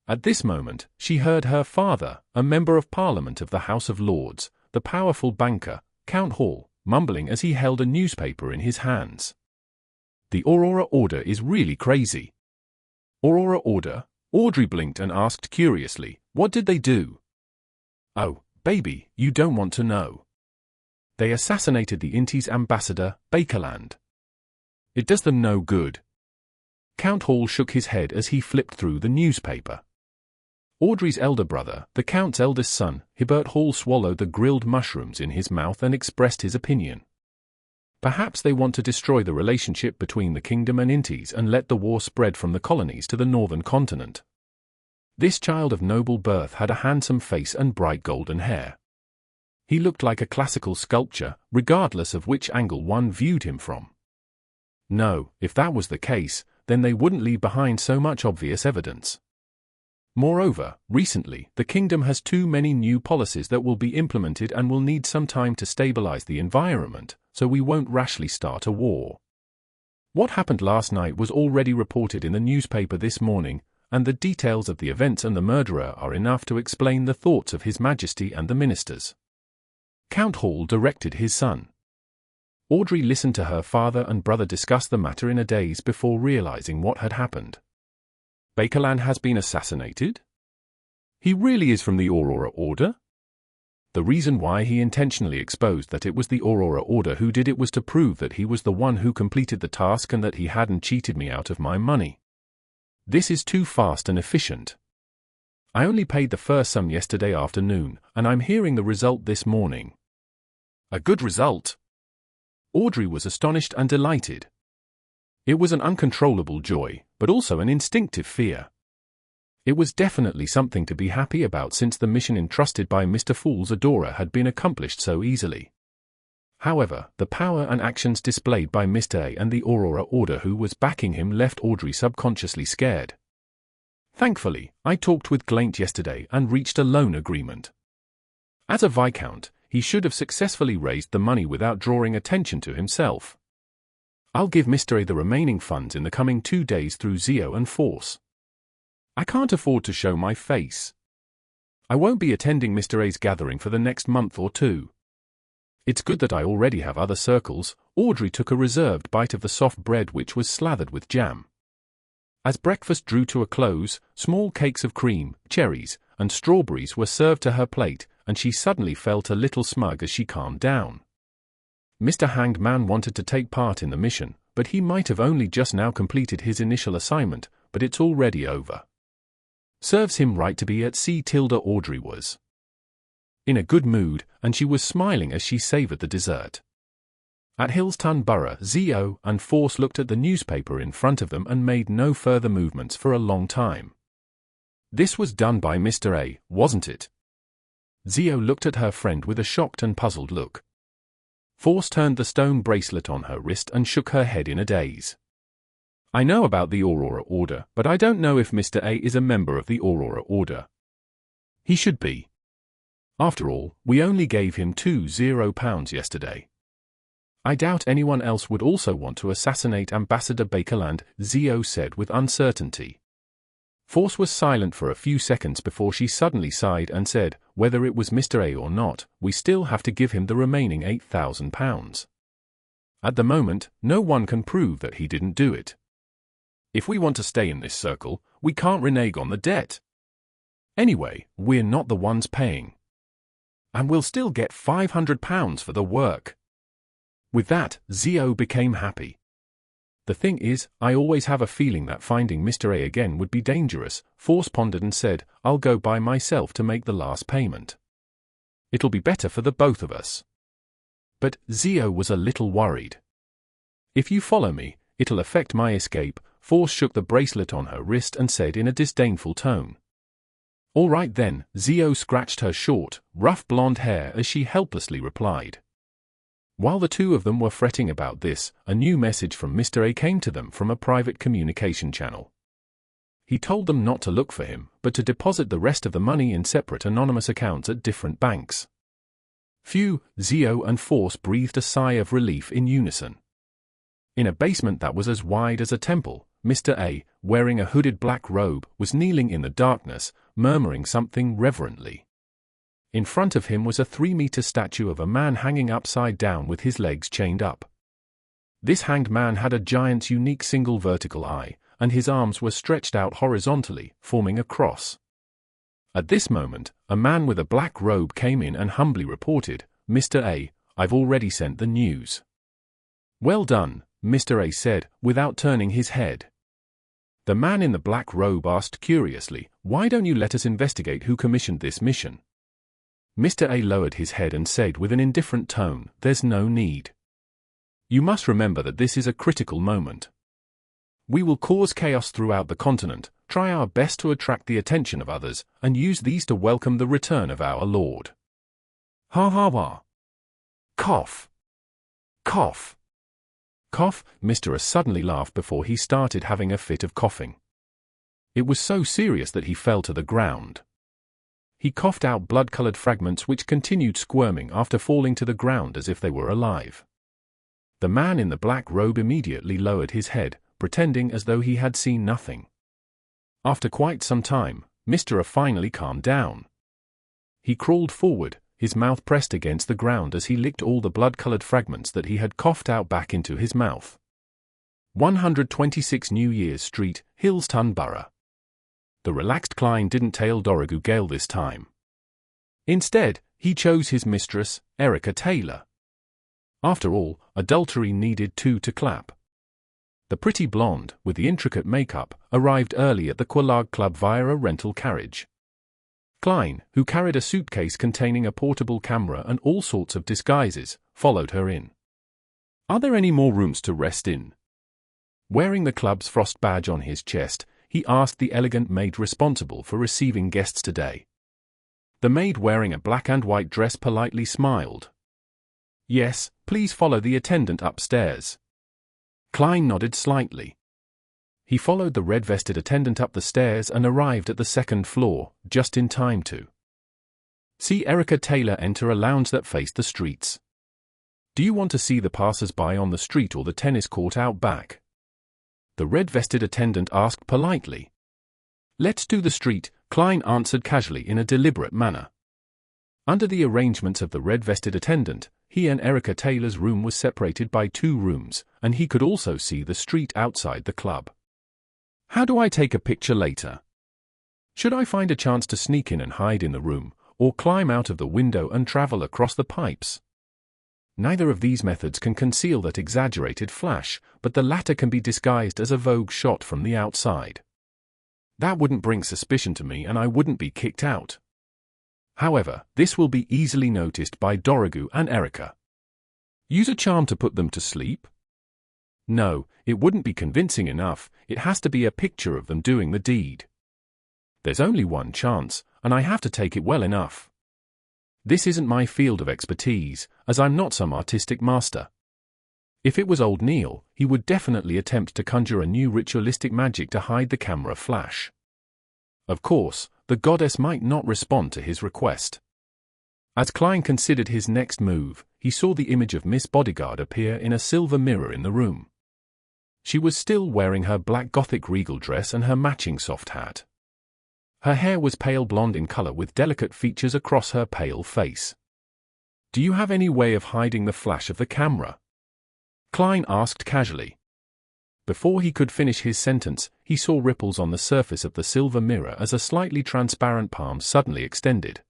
At this moment, she heard her father, a member of Parliament of the House of Lords, the powerful banker, Count Hall, mumbling as he held a newspaper in his hands. The Aurora Order is really crazy. Aurora Order? Audrey blinked and asked curiously, what did they do? Oh, baby, you don't want to know. They assassinated the Inti's ambassador, Bakerland. It does them no good. Count Hall shook his head as he flipped through the newspaper. Audrey's elder brother, the Count's eldest son, Hibbert Hall, swallowed the grilled mushrooms in his mouth and expressed his opinion. Perhaps they want to destroy the relationship between the kingdom and Intis and let the war spread from the colonies to the northern continent. This child of noble birth had a handsome face and bright golden hair. He looked like a classical sculpture, regardless of which angle one viewed him from. No, if that was the case, then they wouldn't leave behind so much obvious evidence. Moreover, recently, the kingdom has too many new policies that will be implemented and will need some time to stabilize the environment, so we won't rashly start a war. What happened last night was already reported in the newspaper this morning, and the details of the events and the murderer are enough to explain the thoughts of His Majesty and the ministers. Count Hall directed his son. Audrey listened to her father and brother discuss the matter in a daze before realizing what had happened. Bakerland has been assassinated? He really is from the Aurora Order? The reason why he intentionally exposed that it was the Aurora Order who did it was to prove that he was the one who completed the task and that he hadn't cheated me out of my money. This is too fast and efficient. I only paid the first sum yesterday afternoon, and I'm hearing the result this morning. A good result? Audrey was astonished and delighted. It was an uncontrollable joy, but also an instinctive fear. It was definitely something to be happy about since the mission entrusted by Mr. Fool's adorer had been accomplished so easily. However, the power and actions displayed by Mr. A and the Aurora Order who was backing him left Audrey subconsciously scared. Thankfully, I talked with Glaint yesterday and reached a loan agreement. As a Viscount, he should have successfully raised the money without drawing attention to himself. I'll give Mr. A the remaining funds in the coming 2 days through Zio and Force. I can't afford to show my face. I won't be attending Mr. A's gathering for the next month or 2. It's good that I already have other circles. Audrey took a reserved bite of the soft bread which was slathered with jam. As breakfast drew to a close, small cakes of cream, cherries, and strawberries were served to her plate, and she suddenly felt a little smug as she calmed down. Mr. Hanged Man wanted to take part in the mission, but he might have only just now completed his initial assignment, but it's already over. Serves him right to be at sea. Audrey was in a good mood, and she was smiling as she savored the dessert. At Hillston Borough, Zio and Force looked at the newspaper in front of them and made no further movements for a long time. This was done by Mr. A, wasn't it? Zio looked at her friend with a shocked and puzzled look. Force turned the stone bracelet on her wrist and shook her head in a daze. I know about the Aurora Order, but I don't know if Mr. A is a member of the Aurora Order. He should be. After all, we only gave him £20 yesterday. I doubt anyone else would also want to assassinate Ambassador Bakerland, Zio said with uncertainty. Force was silent for a few seconds before she suddenly sighed and said, whether it was Mr. A or not, we still have to give him the remaining £8,000. At the moment, no one can prove that he didn't do it. If we want to stay in this circle, we can't renege on the debt. Anyway, we're not the ones paying. And we'll still get £500 for the work. With that, Zio became happy. The thing is, I always have a feeling that finding Mr. A again would be dangerous. Force pondered and said, I'll go by myself to make the last payment. It'll be better for the both of us. But Zio was a little worried. If you follow me, it'll affect my escape. Force shook the bracelet on her wrist and said in a disdainful tone. All right then. Zio scratched her short, rough blonde hair as she helplessly replied. While the two of them were fretting about this, a new message from Mr. A came to them from a private communication channel. He told them not to look for him, but to deposit the rest of the money in separate anonymous accounts at different banks. Phew, Zio and Force breathed a sigh of relief in unison. In a basement that was as wide as a temple, Mr. A, wearing a hooded black robe, was kneeling in the darkness, murmuring something reverently. In front of him was a 3-meter statue of a man hanging upside down with his legs chained up. This hanged man had a giant's unique single vertical eye, and his arms were stretched out horizontally, forming a cross. At this moment, a man with a black robe came in and humbly reported, Mr. A, I've already sent the news. Well done, Mr. A said, without turning his head. The man in the black robe asked curiously, why don't you let us investigate who commissioned this mission? Mr. A lowered his head and said with an indifferent tone, there's no need. You must remember that this is a critical moment. We will cause chaos throughout the continent, try our best to attract the attention of others, and use these to welcome the return of our Lord. Ha ha ha. Cough. Cough. Cough. Mr. A suddenly laughed before he started having a fit of coughing. It was so serious that he fell to the ground. He coughed out blood-colored fragments which continued squirming after falling to the ground as if they were alive. The man in the black robe immediately lowered his head, pretending as though he had seen nothing. After quite some time, Mr. A finally calmed down. He crawled forward, his mouth pressed against the ground as he licked all the blood-colored fragments that he had coughed out back into his mouth. 126 New Year's Street, Hillston Borough. The relaxed Klein didn't tail Dorrigu Gale this time. Instead, he chose his mistress, Erica Taylor. After all, adultery needed two to clap. The pretty blonde, with the intricate makeup, arrived early at the Quelaag Club via a rental carriage. Klein, who carried a suitcase containing a portable camera and all sorts of disguises, followed her in. "Are there any more rooms to rest in?" Wearing the club's frost badge on his chest, he asked the elegant maid responsible for receiving guests today. The maid, wearing a black and white dress, politely smiled. "Yes, please follow the attendant upstairs." Klein nodded slightly. He followed the red-vested attendant up the stairs and arrived at the second floor, just in time to see Erica Taylor enter a lounge that faced the streets. "Do you want to see the passers-by on the street or the tennis court out back?" the red-vested attendant asked politely. "Let's do the street," Klein answered casually in a deliberate manner. Under the arrangements of the red-vested attendant, he and Erica Taylor's room was separated by 2 rooms, and he could also see the street outside the club. "How do I take a picture later? Should I find a chance to sneak in and hide in the room, or climb out of the window and travel across the pipes?" Neither of these methods can conceal that exaggerated flash, but the latter can be disguised as a vogue shot from the outside. "That wouldn't bring suspicion to me and I wouldn't be kicked out. However, this will be easily noticed by Dorrigu and Erica." "Use a charm to put them to sleep?" "No, it wouldn't be convincing enough. It has to be a picture of them doing the deed. There's only one chance, and I have to take it well enough. This isn't my field of expertise, as I'm not some artistic master. If it was old Neil, he would definitely attempt to conjure a new ritualistic magic to hide the camera flash. Of course, the goddess might not respond to his request." As Klein considered his next move, he saw the image of Miss Bodyguard appear in a silver mirror in the room. She was still wearing her black Gothic regal dress and her matching soft hat. Her hair was pale blonde in color with delicate features across her pale face. "Do you have any way of hiding the flash of the camera?" Klein asked casually. Before he could finish his sentence, he saw ripples on the surface of the silver mirror as a slightly transparent palm suddenly extended.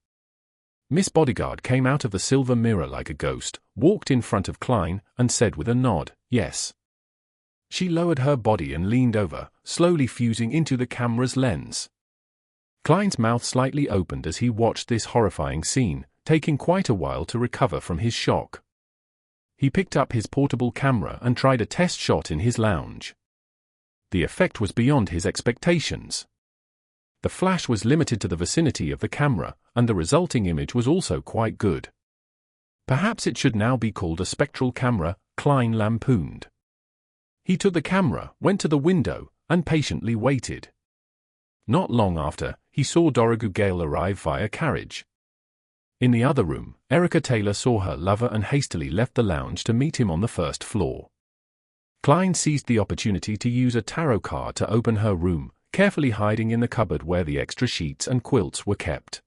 Miss Bodyguard came out of the silver mirror like a ghost, walked in front of Klein, and said with a nod, "Yes." She lowered her body and leaned over, slowly fusing into the camera's lens. Klein's mouth slightly opened as he watched this horrifying scene, taking quite a while to recover from his shock. He picked up his portable camera and tried a test shot in his lounge. The effect was beyond his expectations. The flash was limited to the vicinity of the camera, and the resulting image was also quite good. "Perhaps it should now be called a spectral camera," Klein lampooned. He took the camera, went to the window, and patiently waited. Not long after, he saw Dorrigu Gale arrive via carriage. In the other room, Erica Taylor saw her lover and hastily left the lounge to meet him on the first floor. Klein seized the opportunity to use a tarot card to open her room, carefully hiding in the cupboard where the extra sheets and quilts were kept.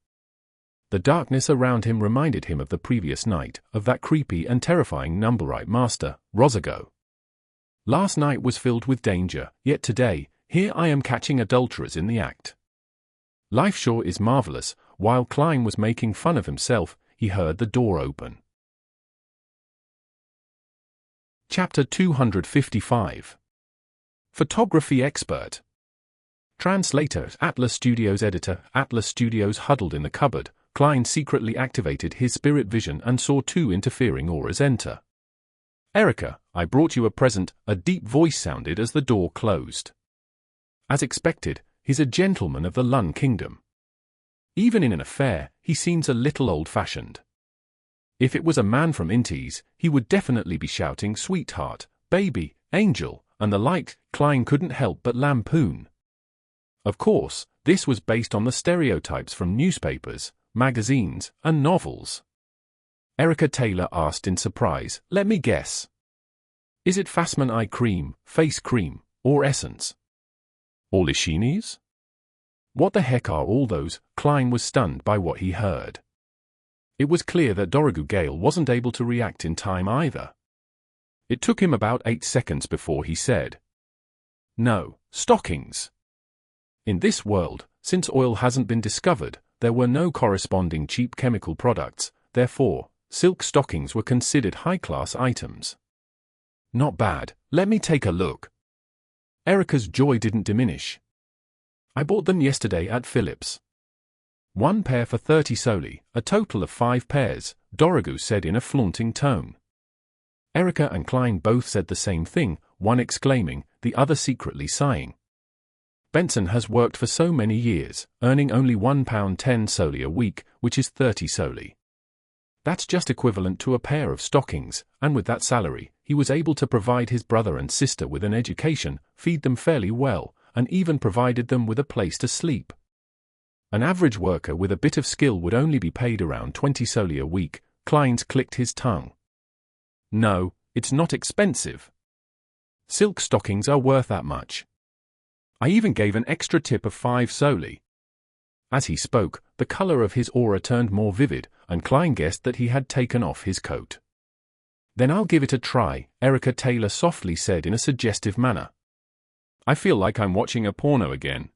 The darkness around him reminded him of the previous night, of that creepy and terrifying numberite master, Rosago. Last night was filled with danger, yet today, here I am catching adulterers in the act. Life sure is marvelous. While Klein was making fun of himself, he heard the door open. Chapter 255. Photography Expert. Translator, Atlas Studios Editor. Atlas Studios huddled in the cupboard. Klein secretly activated his spirit vision and saw 2 interfering auras enter. "Erica, I brought you a present," a deep voice sounded as the door closed. As expected, he's a gentleman of the Lun Kingdom. Even in an affair, he seems a little old-fashioned. If it was a man from Intis, he would definitely be shouting "sweetheart," "baby," "angel," and the like. Klein couldn't help but lampoon. Of course, this was based on the stereotypes from newspapers, magazines, and novels. Erica Taylor asked in surprise, "Let me guess. Is it Fassman eye cream, face cream, or essence? Or Lishini's? What the heck are all those? Klein was stunned by what he heard. It was clear that Dorigu Gale wasn't able to react in time either. It took him about 8 seconds before he said, "No, stockings." In this world, since oil hasn't been discovered, there were no corresponding cheap chemical products, therefore, silk stockings were considered high-class items. Not bad, let me take a look. Erica's joy didn't diminish. I bought them yesterday at Phillips. 1 pair for 30 soli, a total of 5 pairs, Dorigu said in a flaunting tone. Erica and Klein both said the same thing, one exclaiming, the other secretly sighing. Benson has worked for so many years, earning only £1.10 soli a week, which is 30 soli. That's just equivalent to a pair of stockings, and with that salary, he was able to provide his brother and sister with an education, feed them fairly well, and even provided them with a place to sleep. An average worker with a bit of skill would only be paid around 20 soli a week. Kleins clicked his tongue. No, it's not expensive. Silk stockings are worth that much. I even gave an extra tip of 5 soli. As he spoke, the color of his aura turned more vivid, and Klein guessed that he had taken off his coat. Then I'll give it a try, Erica Taylor softly said in a suggestive manner. I feel like I'm watching a porno again.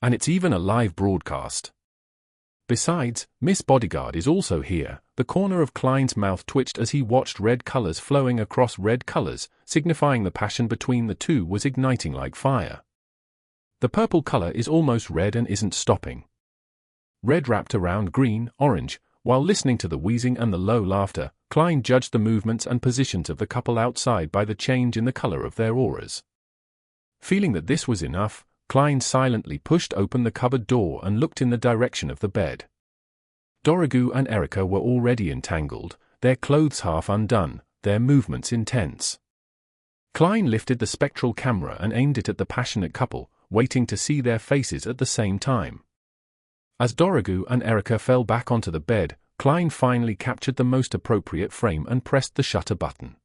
And it's even a live broadcast. Besides, Miss Bodyguard is also here. The corner of Klein's mouth twitched as he watched red colors flowing across red colors, signifying the passion between the two was igniting like fire. The purple color is almost red and isn't stopping. Red wrapped around green, orange. While listening to the wheezing and the low laughter, Klein judged the movements and positions of the couple outside by the change in the color of their auras. Feeling that this was enough, Klein silently pushed open the cupboard door and looked in the direction of the bed. Dorigu and Erica were already entangled, their clothes half undone, their movements intense. Klein lifted the spectral camera and aimed it at the passionate couple, waiting to see their faces at the same time. As Dorigu and Erica fell back onto the bed, Klein finally captured the most appropriate frame and pressed the shutter button.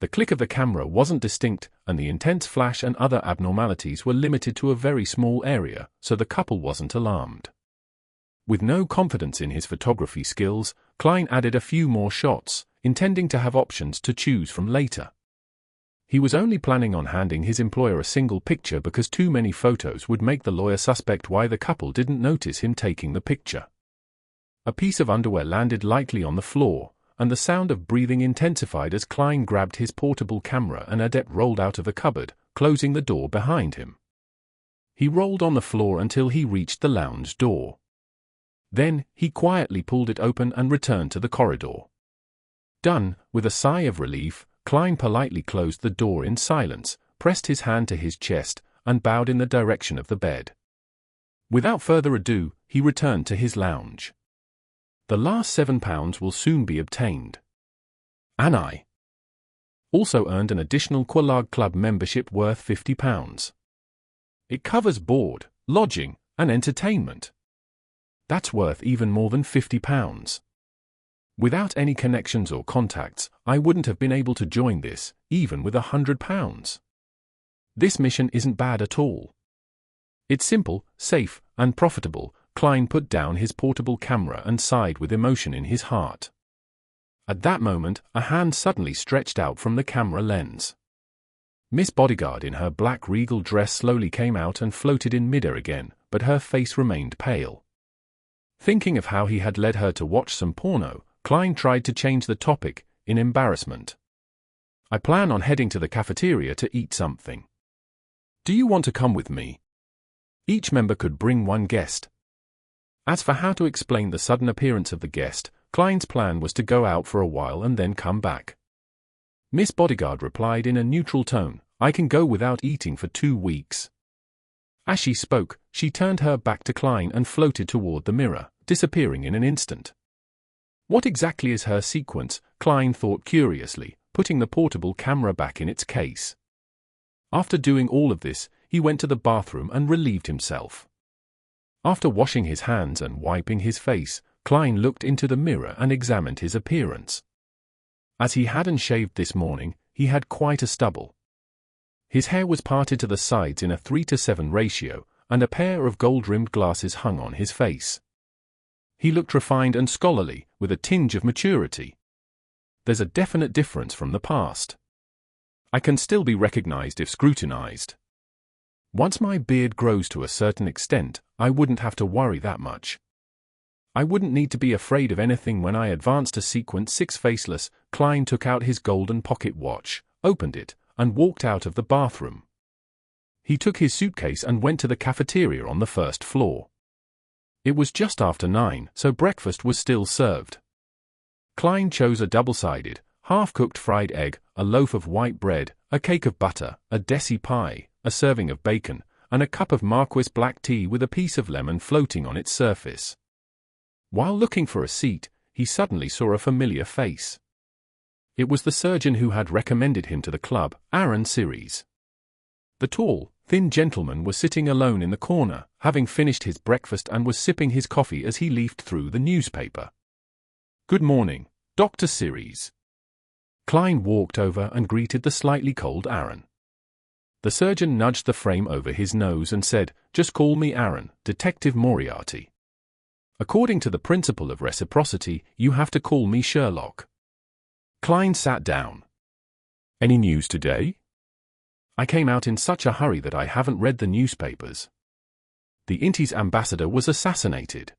The click of the camera wasn't distinct, and the intense flash and other abnormalities were limited to a very small area, so the couple wasn't alarmed. With no confidence in his photography skills, Klein added a few more shots, intending to have options to choose from later. He was only planning on handing his employer a single picture because too many photos would make the lawyer suspect why the couple didn't notice him taking the picture. A piece of underwear landed lightly on the floor, and the sound of breathing intensified as Klein grabbed his portable camera and adept rolled out of the cupboard, closing the door behind him. He rolled on the floor until he reached the lounge door. Then, he quietly pulled it open and returned to the corridor. Done, with a sigh of relief, Klein politely closed the door in silence, pressed his hand to his chest, and bowed in the direction of the bed. Without further ado, he returned to his lounge. The last £7 will soon be obtained. And I also earned an additional Quelaag Club membership worth £50. It covers board, lodging, and entertainment. That's worth even more than £50. Without any connections or contacts, I wouldn't have been able to join this, even with £100. This mission isn't bad at all. It's simple, safe, and profitable. Klein put down his portable camera and sighed with emotion in his heart. At that moment, a hand suddenly stretched out from the camera lens. Miss Bodyguard in her black regal dress slowly came out and floated in midair again, but her face remained pale. Thinking of how he had led her to watch some porno, Klein tried to change the topic, in embarrassment. I plan on heading to the cafeteria to eat something. Do you want to come with me? Each member could bring one guest. As for how to explain the sudden appearance of the guest, Klein's plan was to go out for a while and then come back. Miss Bodyguard replied in a neutral tone, I can go without eating for 2 weeks. As she spoke, she turned her back to Klein and floated toward the mirror, disappearing in an instant. What exactly is her sequence? Klein thought curiously, putting the portable camera back in its case. After doing all of this, he went to the bathroom and relieved himself. After washing his hands and wiping his face, Klein looked into the mirror and examined his appearance. As he hadn't shaved this morning, he had quite a stubble. His hair was parted to the sides in a 3:7 ratio, and a pair of gold-rimmed glasses hung on his face. He looked refined and scholarly, with a tinge of maturity. There's a definite difference from the past. I can still be recognized if scrutinized. Once my beard grows to a certain extent, I wouldn't have to worry that much. I wouldn't need to be afraid of anything. When I advanced to sequence 6 faceless, Klein took out his golden pocket watch, opened it, and walked out of the bathroom. He took his suitcase and went to the cafeteria on the first floor. It was just after 9, so breakfast was still served. Klein chose a double-sided, half-cooked fried egg, a loaf of white bread, a cake of butter, a desi pie, a serving of bacon, and a cup of Marquis black tea with a piece of lemon floating on its surface. While looking for a seat, he suddenly saw a familiar face. It was the surgeon who had recommended him to the club, Aaron Series. The tall, thin gentleman was sitting alone in the corner, having finished his breakfast, and was sipping his coffee as he leafed through the newspaper. "Good morning, Dr. Series." Klein walked over and greeted the slightly cold Aaron. The surgeon nudged the frame over his nose and said, "Just call me Aaron, Detective Moriarty. According to the principle of reciprocity, you have to call me Sherlock." Klein sat down. "Any news today?" "I came out in such a hurry that I haven't read the newspapers. The Inti's ambassador was assassinated.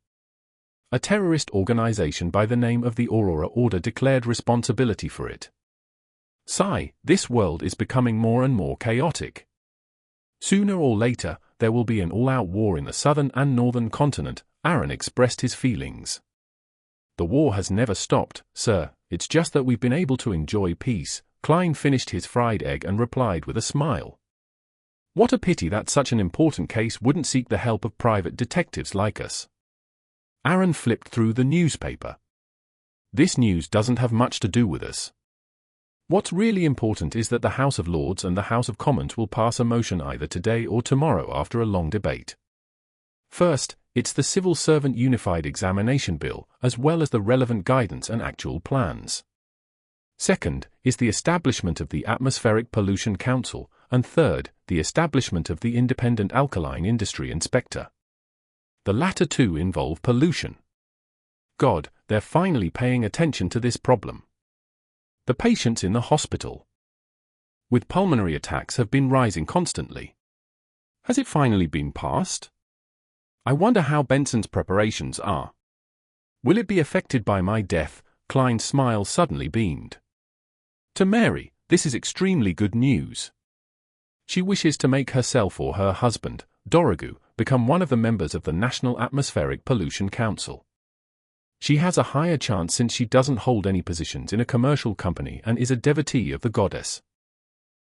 A terrorist organization by the name of the Aurora Order declared responsibility for it. Sigh, this world is becoming more and more chaotic. Sooner or later, there will be an all-out war in the southern and northern continent." Aaron expressed his feelings. "The war has never stopped, sir, it's just that we've been able to enjoy peace." Klein finished his fried egg and replied with a smile. "What a pity that such an important case wouldn't seek the help of private detectives like us." Aaron flipped through the newspaper. "This news doesn't have much to do with us. What's really important is that the House of Lords and the House of Commons will pass a motion either today or tomorrow after a long debate. First, it's the Civil Servant Unified Examination Bill, as well as the relevant guidance and actual plans. Second, is the establishment of the Atmospheric Pollution Council, and third, the establishment of the Independent Alkaline Industry Inspector. The latter two involve pollution. God, they're finally paying attention to this problem. The patients in the hospital with pulmonary attacks have been rising constantly. Has it finally been passed? I wonder how Benson's preparations are. Will it be affected by my death? Klein's smile suddenly beamed. To Mary, this is extremely good news. She wishes to make herself or her husband, Dorogu, become one of the members of the National Atmospheric Pollution Council. She has a higher chance since she doesn't hold any positions in a commercial company and is a devotee of the goddess.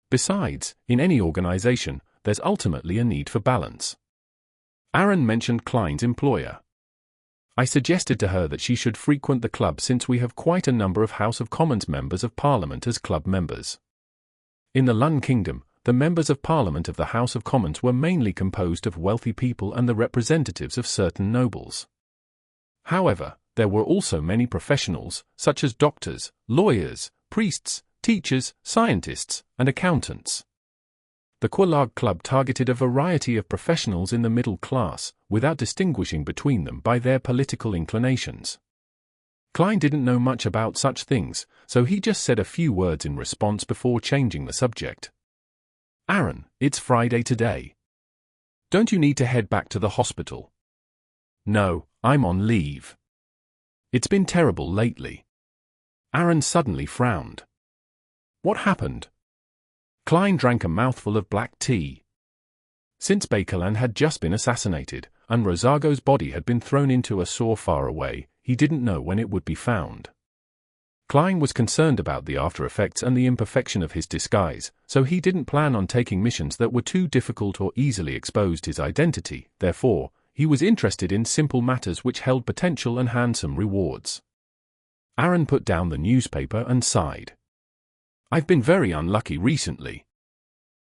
Besides, in any organization, there's ultimately a need for balance. Aaron mentioned Klein's employer. I suggested to her that she should frequent the club since we have quite a number of House of Commons members of Parliament as club members. In the Lun Kingdom, the members of Parliament of the House of Commons were mainly composed of wealthy people and the representatives of certain nobles. However, there were also many professionals, such as doctors, lawyers, priests, teachers, scientists, and accountants. The Quelaag Club targeted a variety of professionals in the middle class, without distinguishing between them by their political inclinations. Klein didn't know much about such things, so he just said a few words in response before changing the subject. Aaron, it's Friday today. Don't you need to head back to the hospital? No, I'm on leave. It's been terrible lately. Aaron suddenly frowned. What happened? Klein drank a mouthful of black tea. Since Bakerland had just been assassinated, and Rosago's body had been thrown into a sewer far away, he didn't know when it would be found. Klein was concerned about the after-effects and the imperfection of his disguise, so he didn't plan on taking missions that were too difficult or easily exposed his identity. Therefore, he was interested in simple matters which held potential and handsome rewards. Aaron put down the newspaper and sighed. I've been very unlucky recently.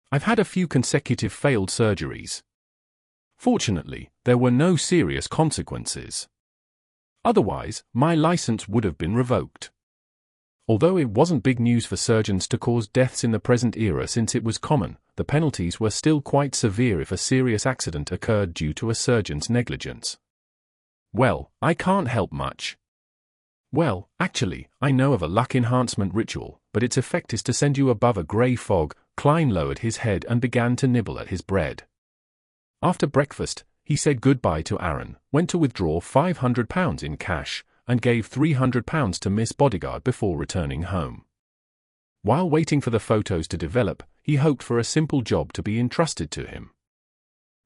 I've had a few consecutive failed surgeries. Fortunately, there were no serious consequences. Otherwise, my license would have been revoked. Although it wasn't big news for surgeons to cause deaths in the present era since it was common, the penalties were still quite severe if a serious accident occurred due to a surgeon's negligence. Well, I can't help much. Well, actually, I know of a luck enhancement ritual, but its effect is to send you above a grey fog. Klein lowered his head and began to nibble at his bread. After breakfast, he said goodbye to Aaron, went to withdraw £500 in cash, and gave £300 to Miss Bodyguard before returning home. While waiting for the photos to develop, he hoped for a simple job to be entrusted to him.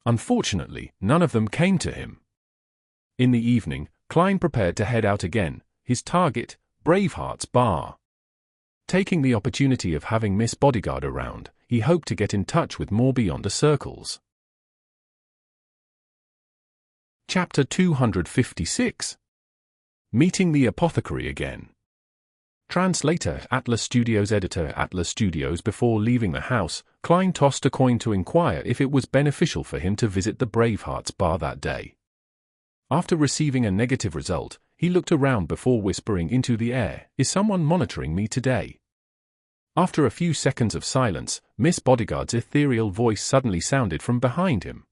Unfortunately, none of them came to him. In the evening, Klein prepared to head out again, his target, Braveheart's bar. Taking the opportunity of having Miss Bodyguard around, he hoped to get in touch with more Beyonder circles. Chapter 256. Meeting the Apothecary again. Translator, Atlas Studios. Editor, Atlas Studios. Before leaving the house, Klein tossed a coin to inquire if it was beneficial for him to visit the Braveheart's bar that day. After receiving a negative result, he looked around before whispering into the air, "Is someone monitoring me today?" After a few seconds of silence, Miss Bodyguard's ethereal voice suddenly sounded from behind him.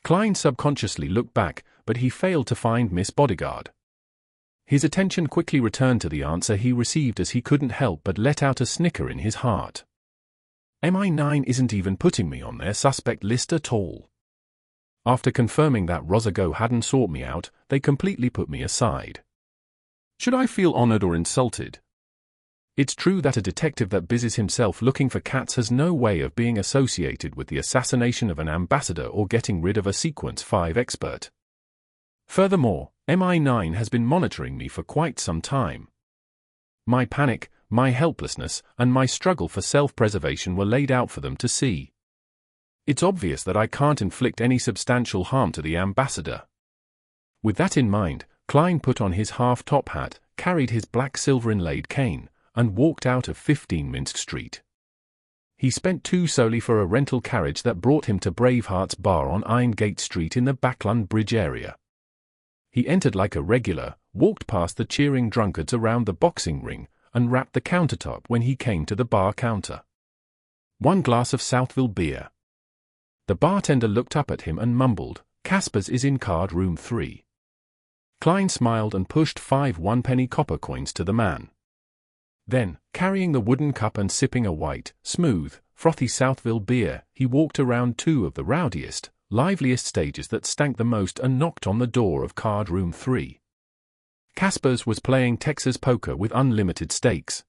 Klein subconsciously looked back, but he failed to find Miss Bodyguard. His attention quickly returned to the answer he received as he couldn't help but let out a snicker in his heart. MI9 isn't even putting me on their suspect list at all. After confirming that Rosago hadn't sought me out, they completely put me aside. Should I feel honored or insulted? It's true that a detective that busies himself looking for cats has no way of being associated with the assassination of an ambassador or getting rid of a Sequence 5 expert. Furthermore, MI9 has been monitoring me for quite some time. My panic, my helplessness, and my struggle for self-preservation were laid out for them to see. It's obvious that I can't inflict any substantial harm to the ambassador. With that in mind, Klein put on his half-top hat, carried his black silver-inlaid cane, and walked out of 15 Minsk Street. He spent $2 solely for a rental carriage that brought him to Braveheart's bar on Irongate Street in the Backlund Bridge area. He entered like a regular, walked past the cheering drunkards around the boxing ring, and rapped the countertop when he came to the bar counter. "1 glass of Southville beer." The bartender looked up at him and mumbled, "Casper's is in card room 3. Klein smiled and pushed 5 one-penny copper coins to the man. Then, carrying the wooden cup and sipping a white, smooth, frothy Southville beer, he walked around 2 of the rowdiest, liveliest stages that stank the most and knocked on the door of card room 3. Casper's was playing Texas poker with unlimited stakes.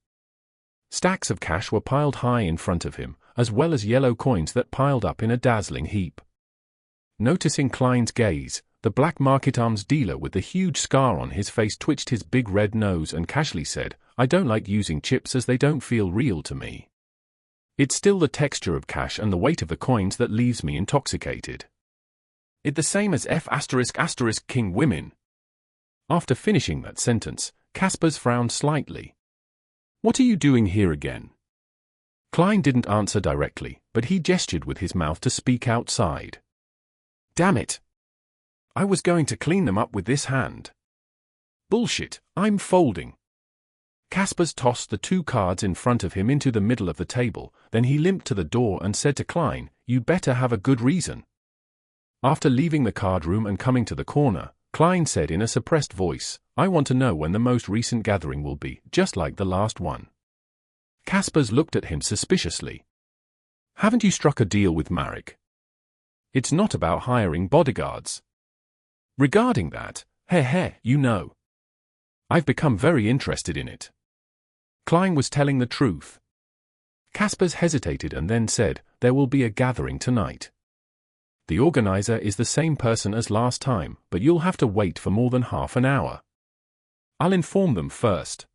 Stacks of cash were piled high in front of him, as well as yellow coins that piled up in a dazzling heap. Noticing Klein's gaze, the black market arms dealer with the huge scar on his face twitched his big red nose and casually said, "I don't like using chips as they don't feel real to me. It's still the texture of cash and the weight of the coins that leaves me intoxicated. It the same as F*** king women." After finishing that sentence, Casper's frowned slightly. "What are you doing here again?" Klein didn't answer directly, but he gestured with his mouth to speak outside. "Damn it! I was going to clean them up with this hand." "Bullshit, I'm folding." Casper's tossed the 2 cards in front of him into the middle of the table, then he limped to the door and said to Klein, "You better have a good reason." After leaving the card room and coming to the corner, Klein said in a suppressed voice, "I want to know when the most recent gathering will be, just like the last one." Casper's looked at him suspiciously. "Haven't you struck a deal with Marek? It's not about hiring bodyguards." "Regarding that, you know. I've become very interested in it." Klein was telling the truth. Casper's hesitated and then said, "There will be a gathering tonight. The organizer is the same person as last time, but you'll have to wait for more than half an hour. I'll inform them first.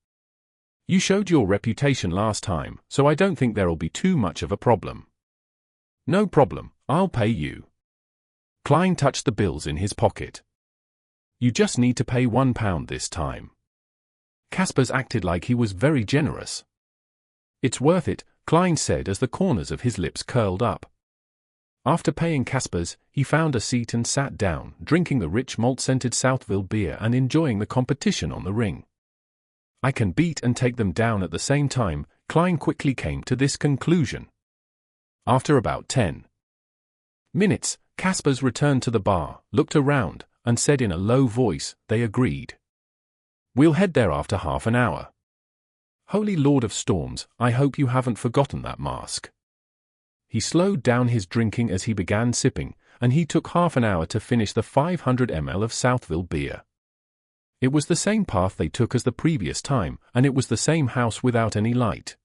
You showed your reputation last time, so I don't think there'll be too much of a problem." "No problem, I'll pay you." Klein touched the bills in his pocket. "You just need to pay £1 this time." Casper's acted like he was very generous. "It's worth it," Klein said as the corners of his lips curled up. After paying Casper's, he found a seat and sat down, drinking the rich malt-scented Southville beer and enjoying the competition on the ring. I can beat and take them down at the same time. Klein quickly came to this conclusion. After about 10 minutes, Caspers returned to the bar, looked around, and said in a low voice, they agreed. We'll head there after half an hour. Holy Lord of Storms, I hope you haven't forgotten that mask. He slowed down his drinking as he began sipping, and he took half an hour to finish the 500 ml of Southville beer. It was the same path they took as the previous time, and it was the same house without any light.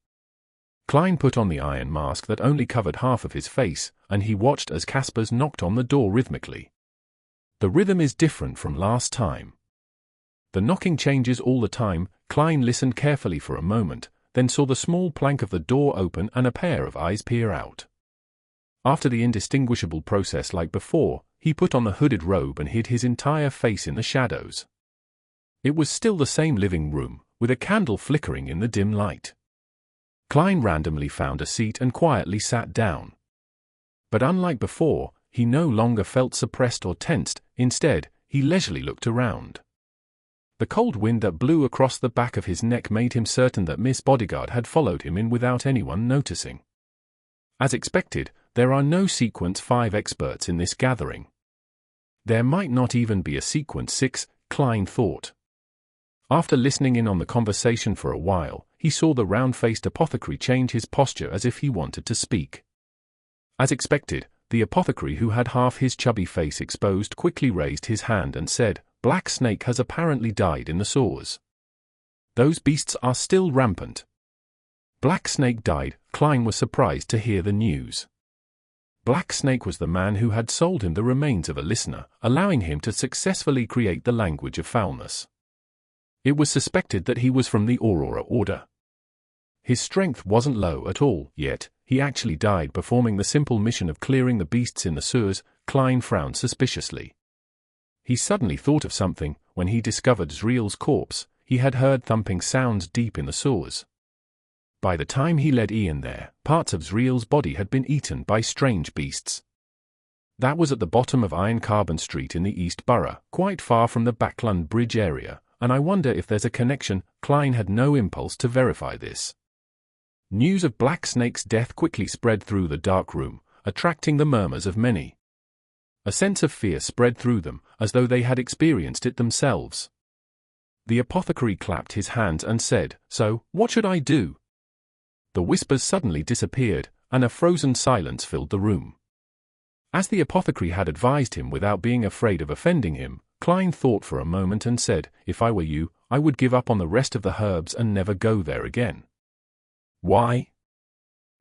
Klein put on the iron mask that only covered half of his face, and he watched as Caspers knocked on the door rhythmically. The rhythm is different from last time. The knocking changes all the time. Klein listened carefully for a moment, then saw the small plank of the door open and a pair of eyes peer out. After the indistinguishable process like before, he put on the hooded robe and hid his entire face in the shadows. It was still the same living room, with a candle flickering in the dim light. Klein randomly found a seat and quietly sat down. But unlike before, he no longer felt suppressed or tensed. Instead, he leisurely looked around. The cold wind that blew across the back of his neck made him certain that Miss Bodyguard had followed him in without anyone noticing. As expected, there are no Sequence 5 experts in this gathering. There might not even be a Sequence 6, Klein thought. After listening in on the conversation for a while, he saw the round-faced apothecary change his posture as if he wanted to speak. As expected, the apothecary, who had half his chubby face exposed, quickly raised his hand and said, Black Snake has apparently died in the sewers. Those beasts are still rampant. Black Snake died. Klein was surprised to hear the news. Black Snake was the man who had sold him the remains of a listener, allowing him to successfully create the language of foulness. It was suspected that he was from the Aurora Order. His strength wasn't low at all, yet he actually died performing the simple mission of clearing the beasts in the sewers. Klein frowned suspiciously. He suddenly thought of something. When he discovered Zreel's corpse, he had heard thumping sounds deep in the sewers. By the time he led Ian there, parts of Zreel's body had been eaten by strange beasts. That was at the bottom of Iron Carbon Street in the East Borough, quite far from the Backland Bridge area, and I wonder if there's a connection. Klein had no impulse to verify this. News of Black Snake's death quickly spread through the dark room, attracting the murmurs of many. A sense of fear spread through them, as though they had experienced it themselves. The apothecary clapped his hands and said, So, what should I do? The whispers suddenly disappeared, and a frozen silence filled the room. As the apothecary had advised him without being afraid of offending him, Klein thought for a moment and said, If I were you, I would give up on the rest of the herbs and never go there again. Why?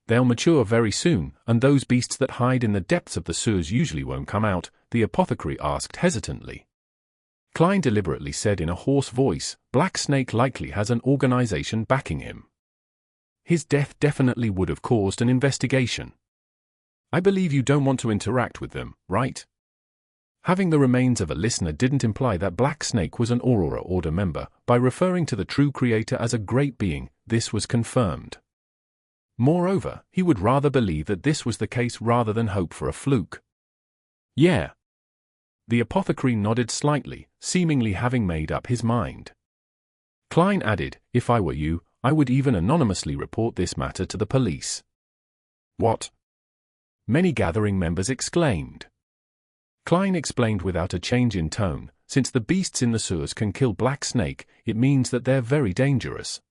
They'll mature very soon, and those beasts that hide in the depths of the sewers usually won't come out, the apothecary asked hesitantly. Klein deliberately said in a hoarse voice, Black Snake likely has an organization backing him. His death definitely would have caused an investigation. I believe you don't want to interact with them, right? Having the remains of a listener didn't imply that Black Snake was an Aurora Order member. By referring to the true creator as a great being, this was confirmed. Moreover, he would rather believe that this was the case rather than hope for a fluke. Yeah. The apothecary nodded slightly, seemingly having made up his mind. Klein added, If I were you, I would even anonymously report this matter to the police. What? Many gathering members exclaimed. Klein explained without a change in tone, Since the beasts in the sewers can kill Black Snake, it means that they're very dangerous.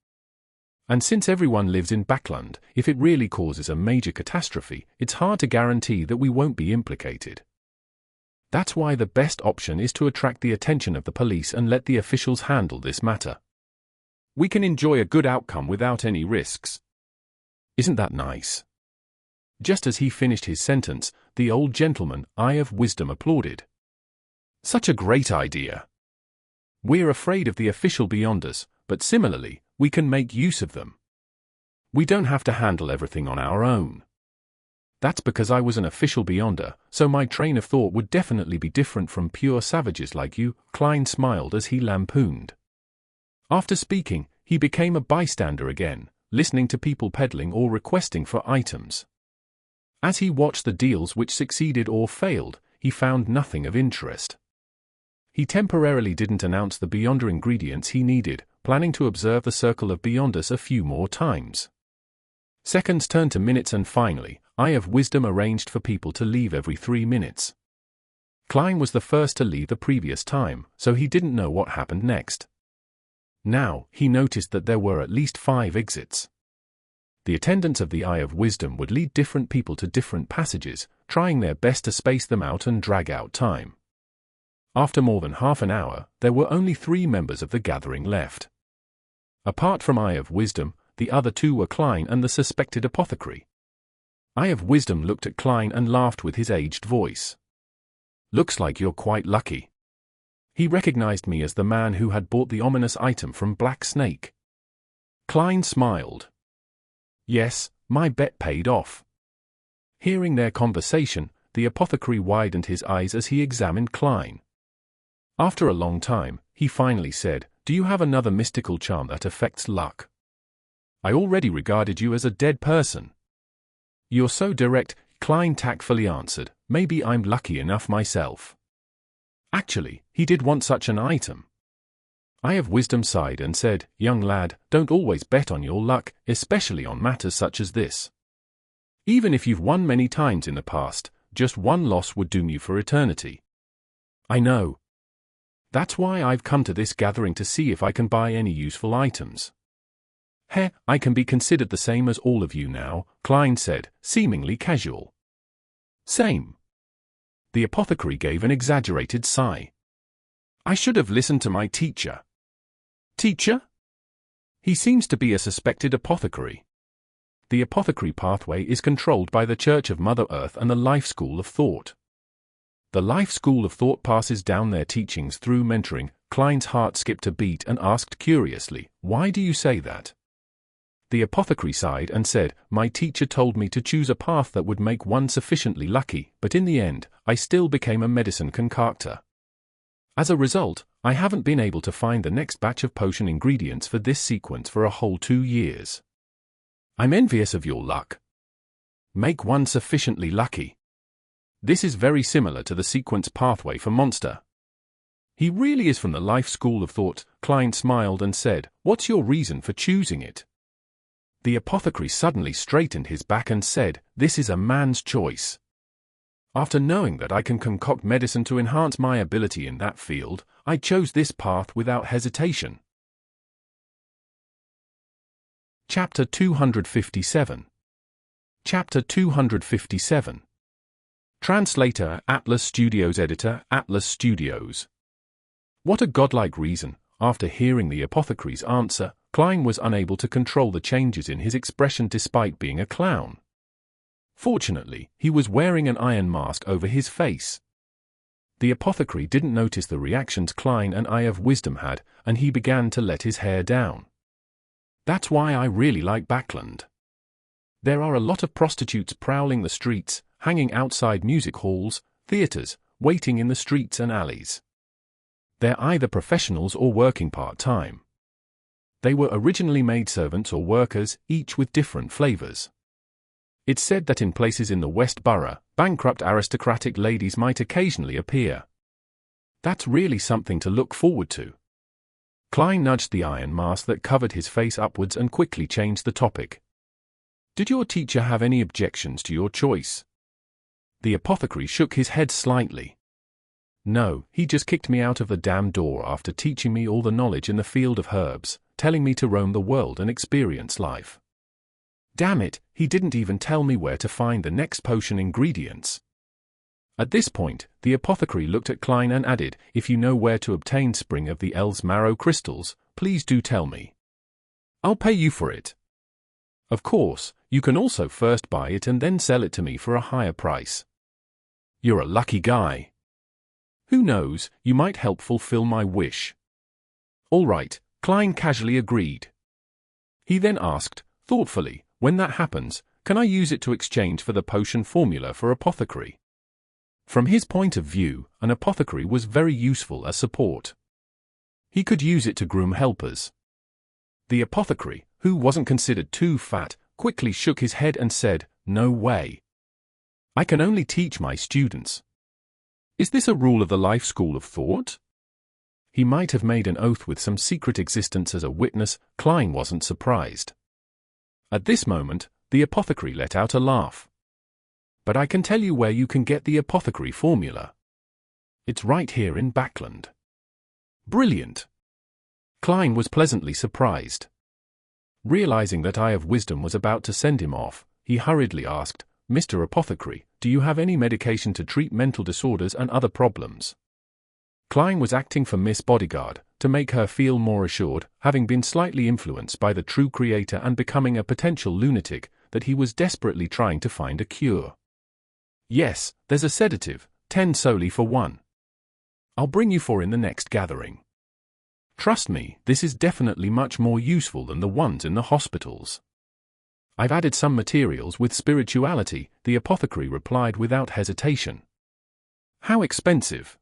And since everyone lives in Backland, if it really causes a major catastrophe, it's hard to guarantee that we won't be implicated. That's why the best option is to attract the attention of the police and let the officials handle this matter. We can enjoy a good outcome without any risks. Isn't that nice? Just as he finished his sentence, the old gentleman, Eye of Wisdom, applauded. Such a great idea. We're afraid of the official beyonders, but similarly, we can make use of them. We don't have to handle everything on our own. That's because I was an official beyonder, so my train of thought would definitely be different from pure savages like you. Klein smiled as he lampooned. After speaking, he became a bystander again, listening to people peddling or requesting for items. As he watched the deals which succeeded or failed, he found nothing of interest. He temporarily didn't announce the beyonder ingredients he needed, planning to observe the circle of beyond us a few more times. Seconds turned to minutes and finally, Eye of Wisdom arranged for people to leave every 3 minutes. Klein was the first to leave the previous time, so he didn't know what happened next. Now, he noticed that there were at least 5 exits. The attendants of the Eye of Wisdom would lead different people to different passages, trying their best to space them out and drag out time. After more than half an hour, there were only 3 members of the gathering left. Apart from Eye of Wisdom, the other 2 were Klein and the suspected apothecary. Eye of Wisdom looked at Klein and laughed with his aged voice. "Looks like you're quite lucky." He recognized me as the man who had bought the ominous item from Black Snake. Klein smiled. "Yes, my bet paid off." Hearing their conversation, the apothecary widened his eyes as he examined Klein. After a long time, he finally said, "Do you have another mystical charm that affects luck?" "I already regarded you as a dead person." "You're so direct," Klein tactfully answered, "maybe I'm lucky enough myself." Actually, he did want such an item. Eye of Wisdom sighed and said, "Young lad, don't always bet on your luck, especially on matters such as this. Even if you've won many times in the past, just one loss would doom you for eternity." "I know. That's why I've come to this gathering to see if I can buy any useful items." I can be considered the same as all of you now," Klein said, seemingly casual. "Same." The apothecary gave an exaggerated sigh. "I should have listened to my teacher." "Teacher?" "He seems to be a suspected apothecary. The apothecary pathway is controlled by the Church of Mother Earth and the Life School of Thought. The Life School of Thought passes down their teachings through mentoring." Klein's heart skipped a beat and asked curiously, "Why do you say that?" The apothecary sighed and said, "My teacher told me to choose a path that would make one sufficiently lucky, but in the end, I still became a medicine concoctor. As a result, I haven't been able to find the next batch of potion ingredients for this sequence for a whole 2 years. I'm envious of your luck. Make one sufficiently lucky. This is very similar to the sequence pathway for Monster." "He really is from the Life School of Thought," Klein smiled and said, "What's your reason for choosing it?" The apothecary suddenly straightened his back and said, "This is a man's choice. After knowing that I can concoct medicine to enhance my ability in that field, I chose this path without hesitation." Chapter 257. Chapter 257. Translator, Atlas Studios. Editor, Atlas Studios. What a godlike reason. After hearing the apothecary's answer, Klein was unable to control the changes in his expression despite being a clown. Fortunately, he was wearing an iron mask over his face. The apothecary didn't notice the reactions Klein and Eye of Wisdom had, and he began to let his hair down. "That's why I really like Backland. There are a lot of prostitutes prowling the streets, hanging outside music halls, theaters, waiting in the streets and alleys. They're either professionals or working part-time. They were originally maidservants or workers, each with different flavors. It's said that in places in the West Borough, bankrupt aristocratic ladies might occasionally appear. That's really something to look forward to." Klein nudged the iron mask that covered his face upwards and quickly changed the topic. "Did your teacher have any objections to your choice?" The apothecary shook his head slightly. "No, he just kicked me out of the damn door after teaching me all the knowledge in the field of herbs, telling me to roam the world and experience life. Damn it, he didn't even tell me where to find the next potion ingredients." At this point, the apothecary looked at Klein and added, "If you know where to obtain Spring of the Elves marrow crystals, please do tell me. I'll pay you for it. Of course, you can also first buy it and then sell it to me for a higher price. You're a lucky guy. Who knows, you might help fulfill my wish." "All right," Klein casually agreed. He then asked, thoughtfully, "When that happens, can I use it to exchange for the potion formula for apothecary?" From his point of view, an apothecary was very useful as support. He could use it to groom helpers. The apothecary, who wasn't considered too fat, quickly shook his head and said, "No way. I can only teach my students." "Is this a rule of the Life School of Thought?" He might have made an oath with some secret existence as a witness. Klein wasn't surprised. At this moment, the apothecary let out a laugh. But I can tell you where you can get the apothecary formula. It's right here in Backland. Brilliant. Klein was pleasantly surprised. Realizing that Eye of Wisdom was about to send him off, he hurriedly asked, Mr. Apothecary, do you have any medication to treat mental disorders and other problems? Klein was acting for Miss Bodyguard, to make her feel more assured, having been slightly influenced by the true creator and becoming a potential lunatic, that he was desperately trying to find a cure. Yes, there's a sedative, 10 soli for one. I'll bring you 4 in the next gathering. Trust me, this is definitely much more useful than the ones in the hospitals. I've added some materials with spirituality, the apothecary replied without hesitation. How expensive?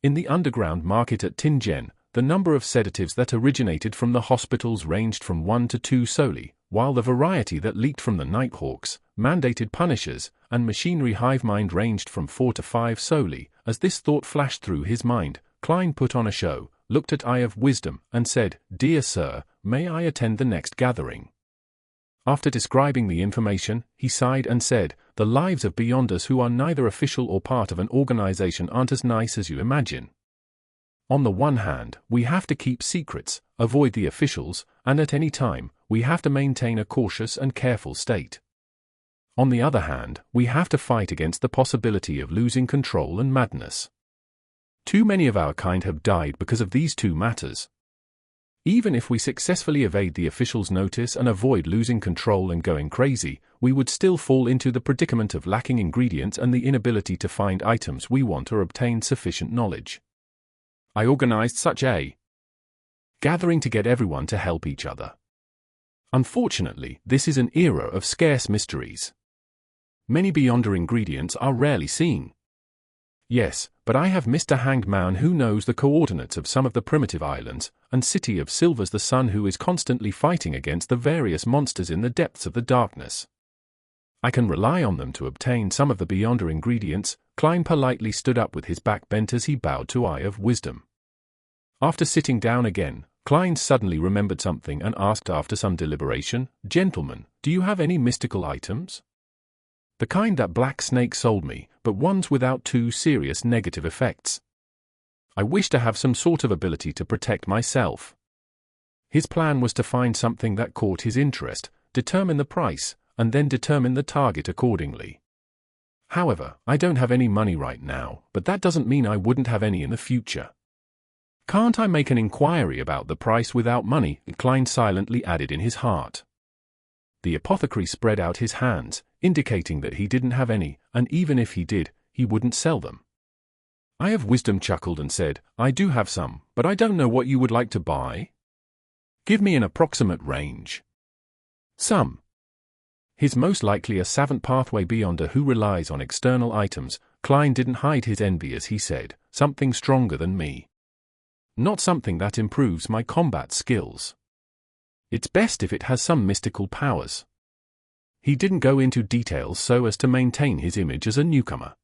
In the underground market at Tingen, the number of sedatives that originated from the hospitals ranged from 1 to 2 soli, while the variety that leaked from the Nighthawks, mandated punishers, and machinery hive mind ranged from 4 to 5 soli. As this thought flashed through his mind, Klein put on a show, looked at Eye of Wisdom, and said, Dear sir, may I attend the next gathering? After describing the information, he sighed and said, the lives of Beyonders who are neither official or part of an organization aren't as nice as you imagine. On the one hand, we have to keep secrets, avoid the officials, and at any time, we have to maintain a cautious and careful state. On the other hand, we have to fight against the possibility of losing control and madness. Too many of our kind have died because of these two matters. Even if we successfully evade the officials' notice and avoid losing control and going crazy, we would still fall into the predicament of lacking ingredients and the inability to find items we want or obtain sufficient knowledge. I organized such a gathering to get everyone to help each other. Unfortunately, this is an era of scarce mysteries. Many Beyonder ingredients are rarely seen. Yes, but I have Mr. Hanged Man who knows the coordinates of some of the primitive islands, and City of Silver's the Sun who is constantly fighting against the various monsters in the depths of the darkness. I can rely on them to obtain some of the Beyonder ingredients. Klein politely stood up with his back bent as he bowed to Eye of Wisdom. After sitting down again, Klein suddenly remembered something and asked after some deliberation, Gentlemen, do you have any mystical items? The kind that Black Snake sold me, but ones without too serious negative effects. I wish to have some sort of ability to protect myself. His plan was to find something that caught his interest, determine the price, and then determine the target accordingly. However, I don't have any money right now, but that doesn't mean I wouldn't have any in the future. Can't I make an inquiry about the price without money? Klein silently added in his heart. The apothecary spread out his hands, indicating that he didn't have any, and even if he did, he wouldn't sell them. Eye of Wisdom chuckled and said, I do have some, but I don't know what you would like to buy. Give me an approximate range. Some. He's most likely a savant pathway Beyonder who relies on external items. Klein didn't hide his envy as he said, something stronger than me. Not something that improves my combat skills. It's best if it has some mystical powers. He didn't go into details so as to maintain his image as a newcomer.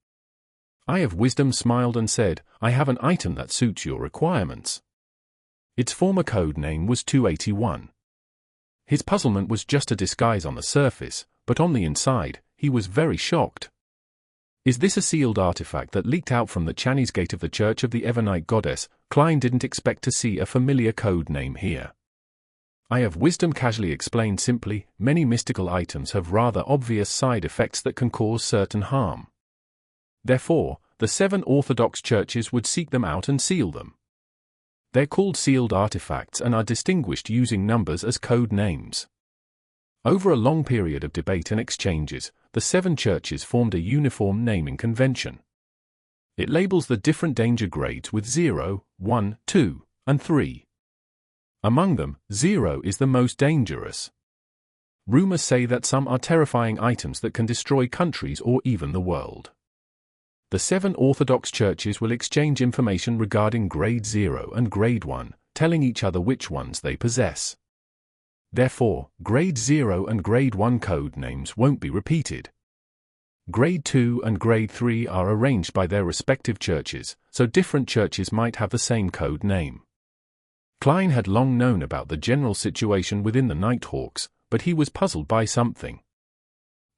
Eye of Wisdom smiled and said, I have an item that suits your requirements. Its former code name was 281. His puzzlement was just a disguise on the surface, but on the inside, he was very shocked. Is this a sealed artifact that leaked out from the Chinese gate of the Church of the Evernight Goddess? Klein didn't expect to see a familiar code name here. Eye of Wisdom casually explained simply, many mystical items have rather obvious side effects that can cause certain harm. Therefore, the 7 Orthodox churches would seek them out and seal them. They're called sealed artifacts and are distinguished using numbers as code names. Over a long period of debate and exchanges, the 7 churches formed a uniform naming convention. It labels the different danger grades with 0, 1, 2, and 3. Among them, 0 is the most dangerous. Rumors say that some are terrifying items that can destroy countries or even the world. The 7 Orthodox churches will exchange information regarding Grade 0 and Grade 1, telling each other which ones they possess. Therefore, Grade 0 and Grade 1 code names won't be repeated. Grade 2 and Grade 3 are arranged by their respective churches, so different churches might have the same code name. Klein had long known about the general situation within the Nighthawks, but he was puzzled by something.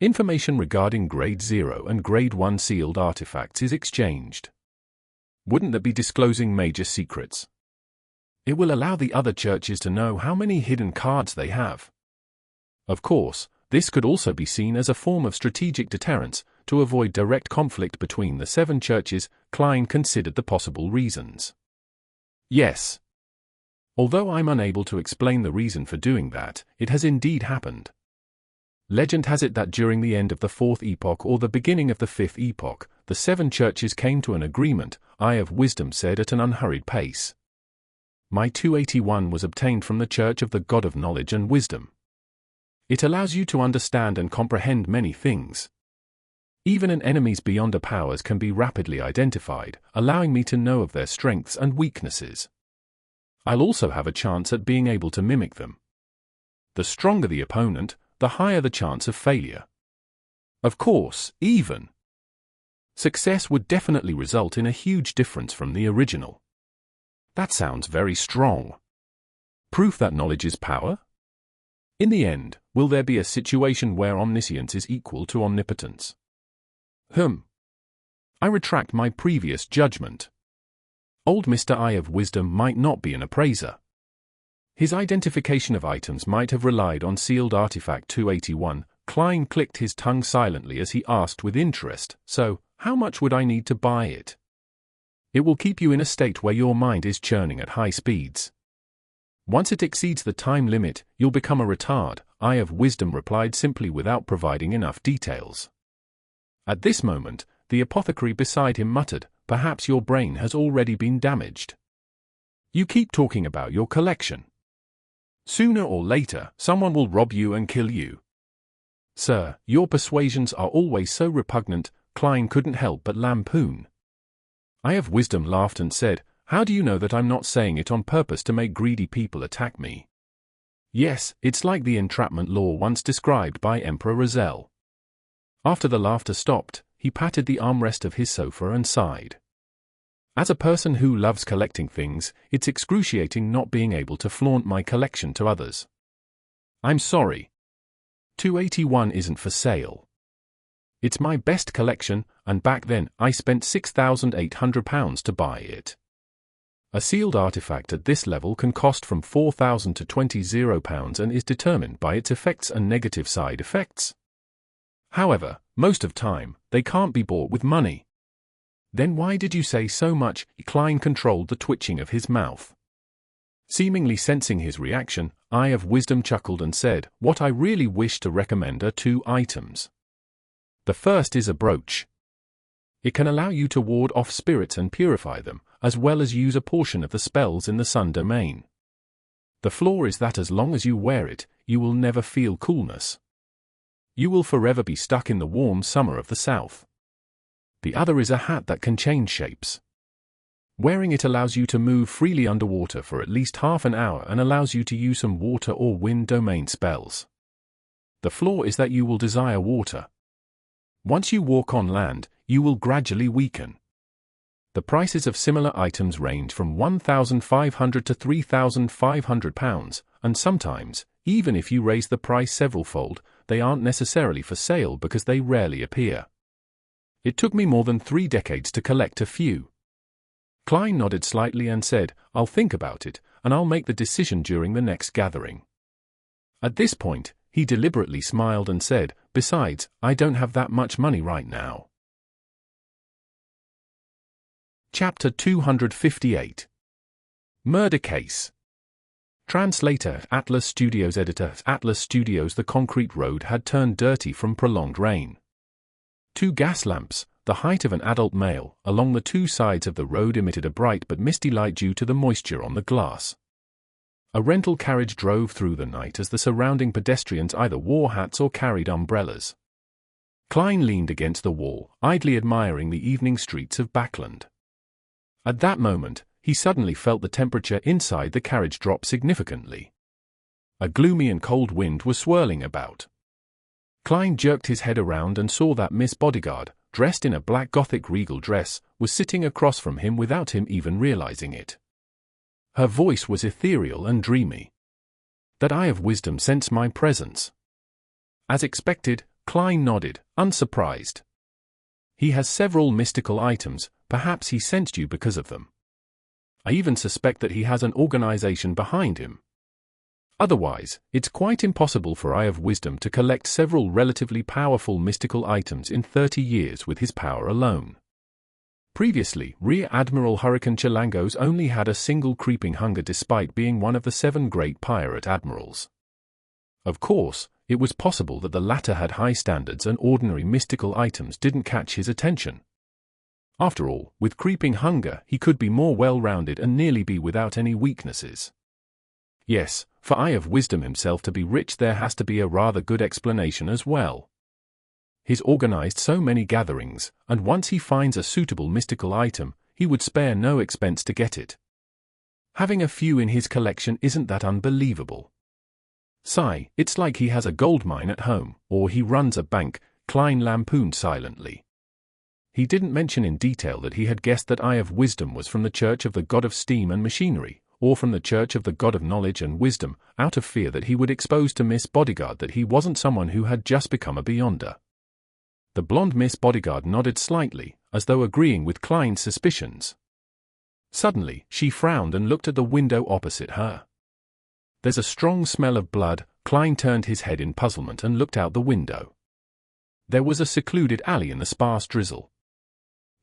Information regarding Grade 0 and Grade 1 sealed artifacts is exchanged. Wouldn't that be disclosing major secrets? It will allow the other churches to know how many hidden cards they have. Of course, this could also be seen as a form of strategic deterrence. To avoid direct conflict between the 7 churches, Klein considered the possible reasons. Yes. Although I'm unable to explain the reason for doing that, it has indeed happened. Legend has it that during the end of the 4th epoch or the beginning of the 5th epoch, the 7 churches came to an agreement, Eye of Wisdom said at an unhurried pace. My 281 was obtained from the Church of the God of Knowledge and Wisdom. It allows you to understand and comprehend many things. Even an enemy's beyonder powers can be rapidly identified, allowing me to know of their strengths and weaknesses. I'll also have a chance at being able to mimic them. The stronger the opponent, the higher the chance of failure. Of course, even success would definitely result in a huge difference from the original. That sounds very strong. Proof that knowledge is power? In the end, will there be a situation where omniscience is equal to omnipotence? I retract my previous judgment. Old Mr. Eye of Wisdom might not be an appraiser. His identification of items might have relied on sealed artifact 281. Klein clicked his tongue silently as he asked with interest, so, how much would I need to buy it? It will keep you in a state where your mind is churning at high speeds. Once it exceeds the time limit, you'll become a retard, Eye of Wisdom replied simply without providing enough details. At this moment, the apothecary beside him muttered, perhaps your brain has already been damaged. You keep talking about your collection. Sooner or later, someone will rob you and kill you. Sir, your persuasions are always so repugnant, Klein couldn't help but lampoon. Eye of Wisdom laughed and said, how do you know that I'm not saying it on purpose to make greedy people attack me? Yes, it's like the entrapment law once described by Emperor Razel. After the laughter stopped, he patted the armrest of his sofa and sighed. As a person who loves collecting things, it's excruciating not being able to flaunt my collection to others. I'm sorry. 281 isn't for sale. It's my best collection, and back then, I spent £6,800 to buy it. A sealed artifact at this level can cost from £4,000 to £20 and is determined by its effects and negative side effects. However, most of time, they can't be bought with money. Then why did you say so much? Klein controlled the twitching of his mouth. Seemingly sensing his reaction, Eye of Wisdom chuckled and said, what I really wish to recommend are 2 items. The first is a brooch. It can allow you to ward off spirits and purify them, as well as use a portion of the spells in the Sun domain. The flaw is that as long as you wear it, you will never feel coolness. You will forever be stuck in the warm summer of the South. The other is a hat that can change shapes. Wearing it allows you to move freely underwater for at least half an hour and allows you to use some water or wind domain spells. The flaw is that you will desire water. Once you walk on land, you will gradually weaken. The prices of similar items range from £1,500 to £3,500, and sometimes, even if you raise the price several-fold, they aren't necessarily for sale because they rarely appear. It took me more than 3 decades to collect a few. Klein nodded slightly and said, I'll think about it, and I'll make the decision during the next gathering. At this point, he deliberately smiled and said, besides, I don't have that much money right now. Chapter 258. Murder Case. Translator, Atlas Studios. Editor, Atlas Studios. The concrete road had turned dirty from prolonged rain. 2 gas lamps, the height of an adult male, along the 2 sides of the road emitted a bright but misty light due to the moisture on the glass. A rental carriage drove through the night as the surrounding pedestrians either wore hats or carried umbrellas. Klein leaned against the wall, idly admiring the evening streets of Backland. At that moment, he suddenly felt the temperature inside the carriage drop significantly. A gloomy and cold wind was swirling about. Klein jerked his head around and saw that Miss Bodyguard, dressed in a black Gothic regal dress, was sitting across from him without him even realizing it. Her voice was ethereal and dreamy. "That eye of wisdom sensed my presence." As expected, Klein nodded, unsurprised. "He has several mystical items, perhaps he sensed you because of them. I even suspect that he has an organization behind him. Otherwise, it's quite impossible for Eye of Wisdom to collect several relatively powerful mystical items in 30 years with his power alone. Previously, Rear Admiral Hurricane Chilangos only had a single creeping hunger despite being one of the 7 great pirate admirals. Of course, it was possible that the latter had high standards and ordinary mystical items didn't catch his attention. After all, with creeping hunger he could be more well-rounded and nearly be without any weaknesses. Yes, for Eye of Wisdom himself to be rich there has to be a rather good explanation as well. He's organized so many gatherings, and once he finds a suitable mystical item, he would spare no expense to get it. Having a few in his collection isn't that unbelievable. Sigh, it's like he has a gold mine at home, or he runs a bank, Klein lampooned silently. He didn't mention in detail that he had guessed that Eye of Wisdom was from the Church of the God of Steam and Machinery, or from the Church of the God of Knowledge and Wisdom, out of fear that he would expose to Miss Bodyguard that he wasn't someone who had just become a Beyonder. The blonde Miss Bodyguard nodded slightly, as though agreeing with Klein's suspicions. Suddenly, she frowned and looked at the window opposite her. "There's a strong smell of blood." Klein turned his head in puzzlement and looked out the window. There was a secluded alley in the sparse drizzle.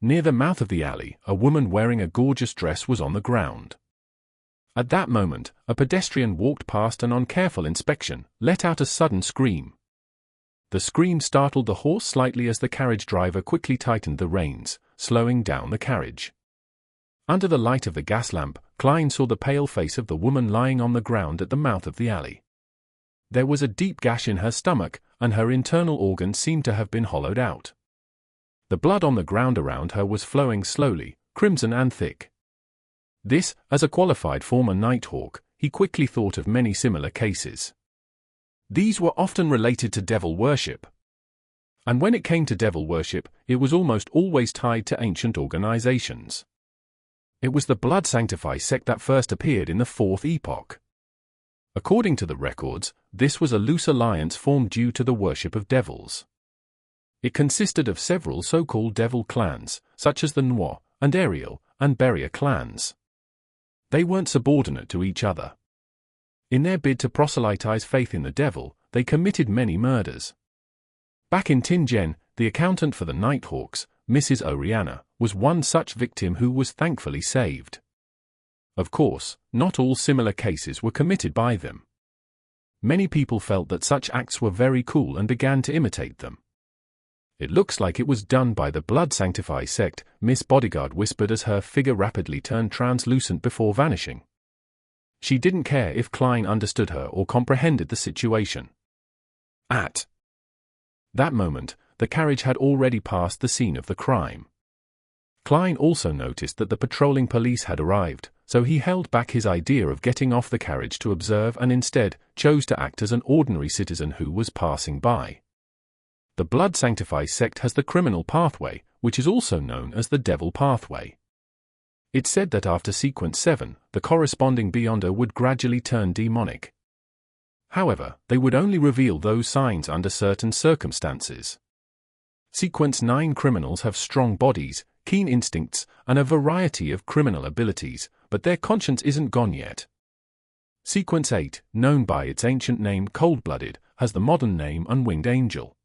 Near the mouth of the alley, a woman wearing a gorgeous dress was on the ground. At that moment, a pedestrian walked past and on careful inspection, let out a sudden scream. The scream startled the horse slightly as the carriage driver quickly tightened the reins, slowing down the carriage. Under the light of the gas lamp, Klein saw the pale face of the woman lying on the ground at the mouth of the alley. There was a deep gash in her stomach, and her internal organs seemed to have been hollowed out. The blood on the ground around her was flowing slowly, crimson and thick. This, as a qualified former Nighthawk, he quickly thought of many similar cases. These were often related to devil worship. And when it came to devil worship, it was almost always tied to ancient organizations. It was the Blood Sanctify sect that first appeared in the 4th Epoch. According to the records, this was a loose alliance formed due to the worship of devils. It consisted of several so-called devil clans, such as the Noir, and Ariel, and Beria clans. They weren't subordinate to each other. In their bid to proselytize faith in the devil, they committed many murders. Back in Tingen, the accountant for the Nighthawks, Mrs. Oriana, was one such victim who was thankfully saved. Of course, not all similar cases were committed by them. Many people felt that such acts were very cool and began to imitate them. "It looks like it was done by the Blood Sanctify sect," Miss Bodyguard whispered as her figure rapidly turned translucent before vanishing. She didn't care if Klein understood her or comprehended the situation. At that moment, the carriage had already passed the scene of the crime. Klein also noticed that the patrolling police had arrived, so he held back his idea of getting off the carriage to observe and instead chose to act as an ordinary citizen who was passing by. The Blood Sanctify sect has the criminal pathway, which is also known as the devil pathway. It's said that after Sequence 7, the corresponding Beyonder would gradually turn demonic. However, they would only reveal those signs under certain circumstances. Sequence 9 criminals have strong bodies, keen instincts, and a variety of criminal abilities, but their conscience isn't gone yet. Sequence 8, known by its ancient name Cold-Blooded, has the modern name Unwinged Angel.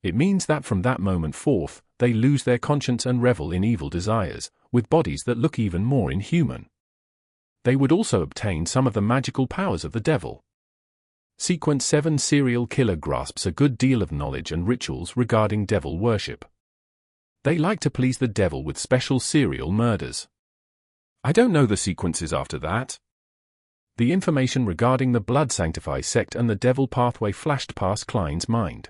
It means that from that moment forth, they lose their conscience and revel in evil desires, with bodies that look even more inhuman. They would also obtain some of the magical powers of the devil. Sequence 7 serial killer grasps a good deal of knowledge and rituals regarding devil worship. They like to please the devil with special serial murders. I don't know the sequences after that. The information regarding the Blood Sanctify sect and the devil pathway flashed past Klein's mind.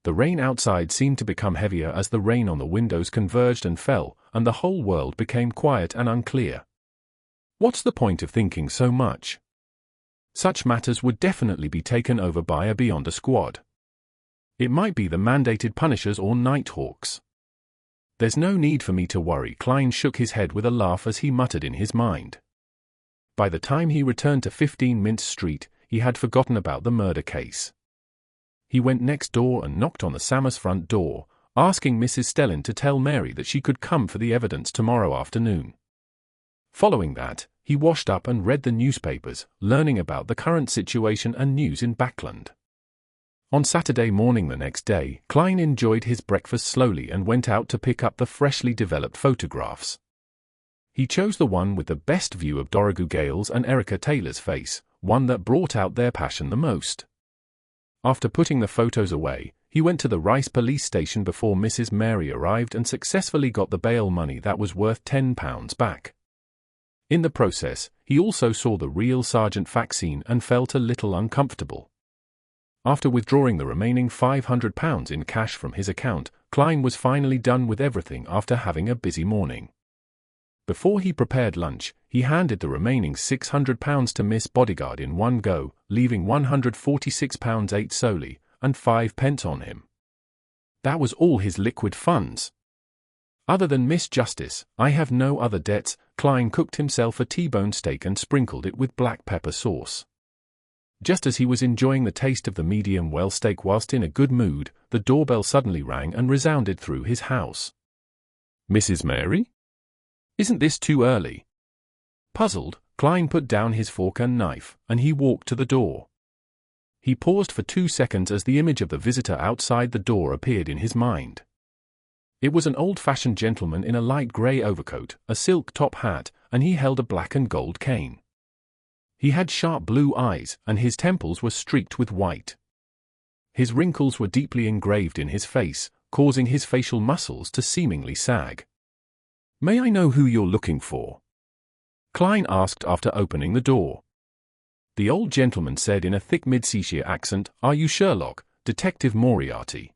The rain outside seemed to become heavier as the rain on the windows converged and fell, and the whole world became quiet and unclear. What's the point of thinking so much? Such matters would definitely be taken over by a Beyonder squad. It might be the mandated punishers or nighthawks. There's no need for me to worry. Klein shook his head with a laugh as he muttered in his mind. By the time he returned to 15 Mint Street, he had forgotten about the murder case. He went next door and knocked on the Sammers' front door, asking Mrs. Stellin to tell Mary that she could come for the evidence tomorrow afternoon. Following that, he washed up and read the newspapers, learning about the current situation and news in Backland. On Saturday morning the next day, Klein enjoyed his breakfast slowly and went out to pick up the freshly developed photographs. He chose the one with the best view of Dorrigo Gales and Erica Taylor's face, one that brought out their passion the most. After putting the photos away, he went to the Rice police station before Mrs. Mary arrived and successfully got the bail money that was worth £10 back. In the process, he also saw the real Sergeant Faxine and felt a little uncomfortable. After withdrawing the remaining £500 in cash from his account, Klein was finally done with everything after having a busy morning. Before he prepared lunch, he handed the remaining £600 to Miss Bodyguard in one go, leaving £146 solely, and 5 pence on him. That was all his liquid funds. Other than Miss Justice, I have no other debts. Klein cooked himself a T-bone steak and sprinkled it with black pepper sauce. Just as he was enjoying the taste of the medium-well steak whilst in a good mood, the doorbell suddenly rang and resounded through his house. Mrs. Mary? Isn't this too early? Puzzled, Klein put down his fork and knife, and he walked to the door. He paused for 2 seconds as the image of the visitor outside the door appeared in his mind. It was an old-fashioned gentleman in a light grey overcoat, a silk top hat, and he held a black and gold cane. He had sharp blue eyes, and his temples were streaked with white. His wrinkles were deeply engraved in his face, causing his facial muscles to seemingly sag. May I know who you're looking for? Klein asked after opening the door. The old gentleman said in a thick mid-Seashire accent, Are you Sherlock, Detective Moriarty?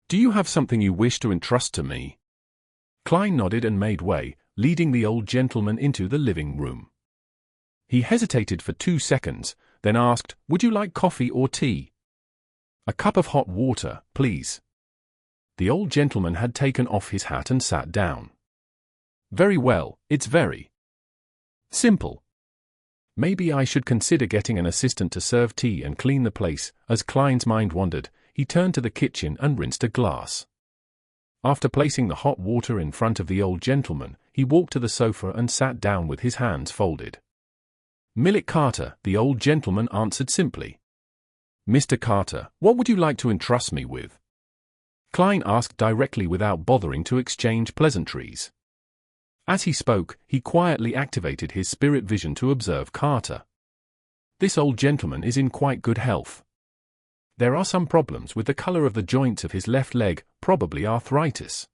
Do you have something you wish to entrust to me? Klein nodded and made way, leading the old gentleman into the living room. He hesitated for 2 seconds, then asked, Would you like coffee or tea? A cup of hot water, please. The old gentleman had taken off his hat and sat down. Very well, it's very simple. Maybe I should consider getting an assistant to serve tea and clean the place. As Klein's mind wandered, he turned to the kitchen and rinsed a glass. After placing the hot water in front of the old gentleman, he walked to the sofa and sat down with his hands folded. Millet Carter, the old gentleman answered simply. Mr. Carter, what would you like to entrust me with? Klein asked directly without bothering to exchange pleasantries. As he spoke, he quietly activated his spirit vision to observe Carter. This old gentleman is in quite good health. There are some problems with the color of the joints of his left leg, probably arthritis.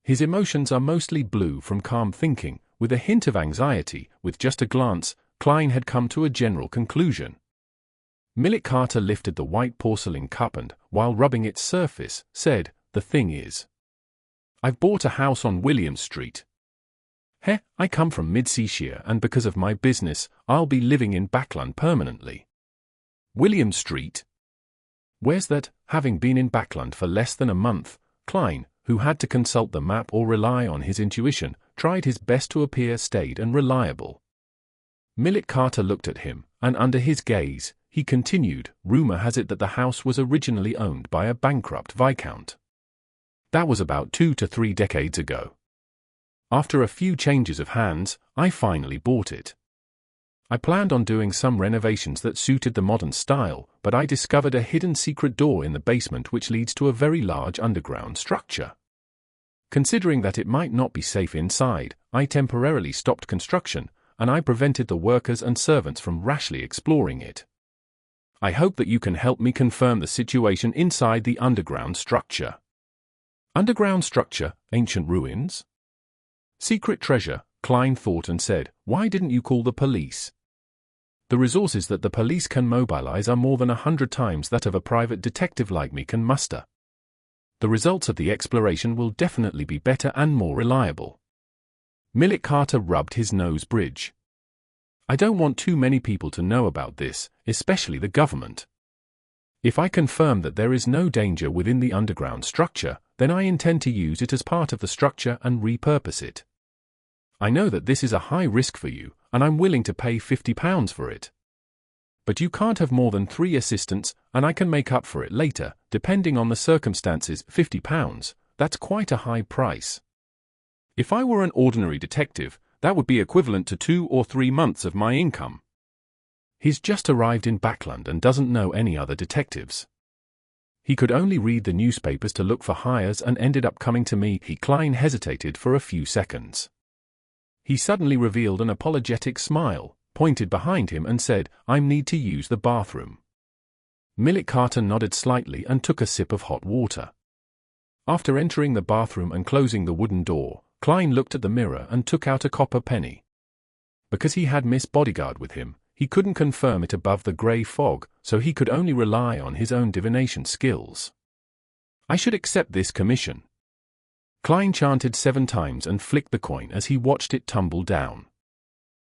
His emotions are mostly blue from calm thinking, with a hint of anxiety. With just a glance, Klein had come to a general conclusion. Millet Carter lifted the white porcelain cup and, while rubbing its surface, said, The thing is, I've bought a house on William Street. I come from mid-Seashire and because of my business, I'll be living in Backland permanently. William Street? Where's that? Having been in Backland for less than a month, Klein, who had to consult the map or rely on his intuition, tried his best to appear staid and reliable. Millet Carter looked at him, and under his gaze, he continued, Rumor has it that the house was originally owned by a bankrupt viscount. That was about 2 to 3 decades ago. After a few changes of hands, I finally bought it. I planned on doing some renovations that suited the modern style, but I discovered a hidden secret door in the basement which leads to a very large underground structure. Considering that it might not be safe inside, I temporarily stopped construction, and I prevented the workers and servants from rashly exploring it. I hope that you can help me confirm the situation inside the underground structure. Underground structure, ancient ruins? Secret treasure, Klein thought and said, Why didn't you call the police? The resources that the police can mobilize are more than 100 times that of a private detective like me can muster. The results of the exploration will definitely be better and more reliable. Millet Carter rubbed his nose bridge. I don't want too many people to know about this, especially the government. If I confirm that there is no danger within the underground structure, then I intend to use it as part of the structure and repurpose it. I know that this is a high risk for you, and I'm willing to pay £50 for it. But you can't have more than 3 assistants, and I can make up for it later, depending on the circumstances. £50, that's quite a high price. If I were an ordinary detective, that would be equivalent to 2 or 3 months of my income. He's just arrived in Backland and doesn't know any other detectives. He could only read the newspapers to look for hires and ended up coming to me. Klein hesitated for a few seconds. He suddenly revealed an apologetic smile, pointed behind him and said, "I need to use the bathroom." Millet Carter nodded slightly and took a sip of hot water. After entering the bathroom and closing the wooden door, Klein looked at the mirror and took out a copper penny. Because he had Miss Bodyguard with him, he couldn't confirm it above the grey fog, so he could only rely on his own divination skills. "I should accept this commission." Klein chanted 7 times and flicked the coin as he watched it tumble down.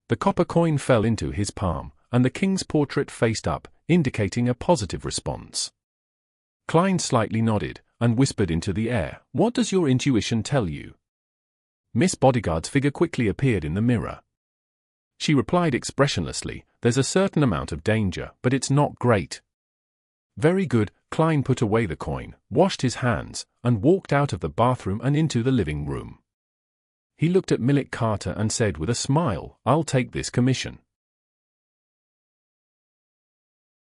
The copper coin fell into his palm, and the king's portrait faced up, indicating a positive response. Klein slightly nodded, and whispered into the air, "What does your intuition tell you?" Miss Bodyguard's figure quickly appeared in the mirror. She replied expressionlessly, "There's a certain amount of danger, but it's not great." "Very good." Klein put away the coin, washed his hands, and walked out of the bathroom and into the living room. He looked at Millet Carter and said with a smile, "I'll take this commission."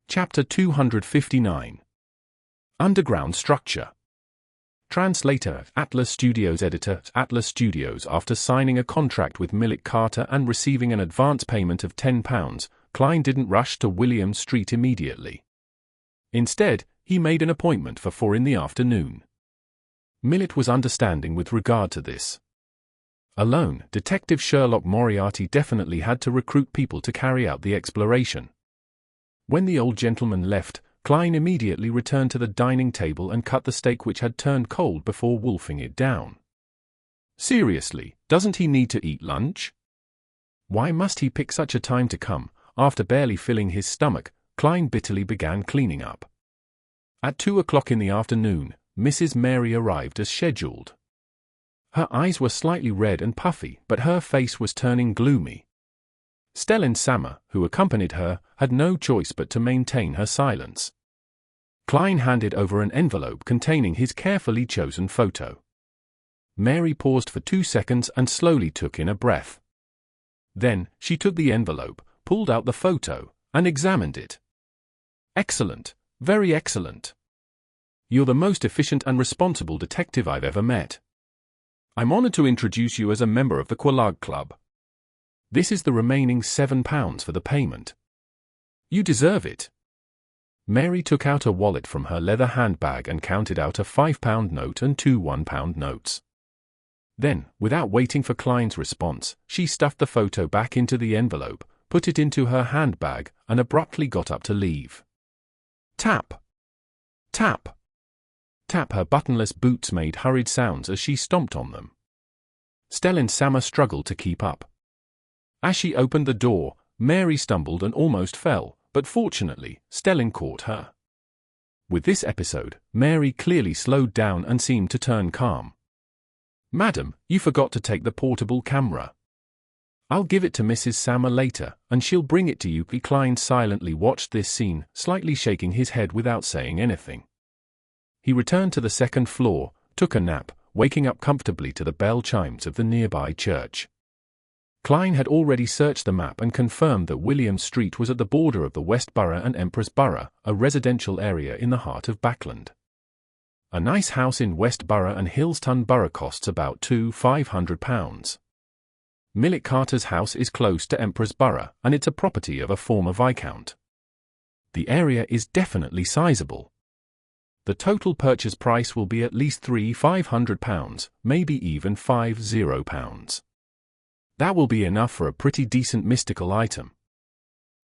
Chapter 259. Underground Structure. Translator, Atlas Studios. Editor, Atlas Studios. After signing a contract with Millet Carter and receiving an advance payment of £10, Klein didn't rush to William Street immediately. Instead, he made an appointment for 4 in the afternoon. Millet was understanding with regard to this. Alone, Detective Sherlock Moriarty definitely had to recruit people to carry out the exploration. When the old gentleman left, Klein immediately returned to the dining table and cut the steak which had turned cold before wolfing it down. Seriously, doesn't he need to eat lunch? Why must he pick such a time to come? After barely filling his stomach, Klein bitterly began cleaning up. At 2 o'clock in the afternoon, Mrs. Mary arrived as scheduled. Her eyes were slightly red and puffy, but her face was turning gloomy. Stellan Sammer, who accompanied her, had no choice but to maintain her silence. Klein handed over an envelope containing his carefully chosen photo. Mary paused for 2 seconds and slowly took in a breath. Then, she took the envelope, pulled out the photo, and examined it. "Excellent, very excellent. You're the most efficient and responsible detective I've ever met. I'm honored to introduce you as a member of the Quelaag Club. This is the remaining £7 for the payment. You deserve it." Mary took out a wallet from her leather handbag and counted out a £5 note and 2 £1 notes. Then, without waiting for Klein's response, she stuffed the photo back into the envelope, put it into her handbag, and abruptly got up to leave. Tap! Tap! Tap! Her buttonless boots made hurried sounds as she stomped on them. Stellan Sammer struggled to keep up. As she opened the door, Mary stumbled and almost fell, but fortunately, Stellan caught her. With this episode, Mary clearly slowed down and seemed to turn calm. "Madam, you forgot to take the portable camera. I'll give it to Mrs. Sammer later, and she'll bring it to you." Klein silently watched this scene, slightly shaking his head without saying anything. He returned to the 2nd floor, took a nap, waking up comfortably to the bell chimes of the nearby church. Klein had already searched the map and confirmed that William Street was at the border of the West Borough and Empress Borough, a residential area in the heart of Backland. A nice house in West Borough and Hillston Borough costs about £500. Millet Carter's house is close to Empress Borough, and it's a property of a former viscount. The area is definitely sizable. The total purchase price will be at least £500, maybe even £50. That will be enough for a pretty decent mystical item.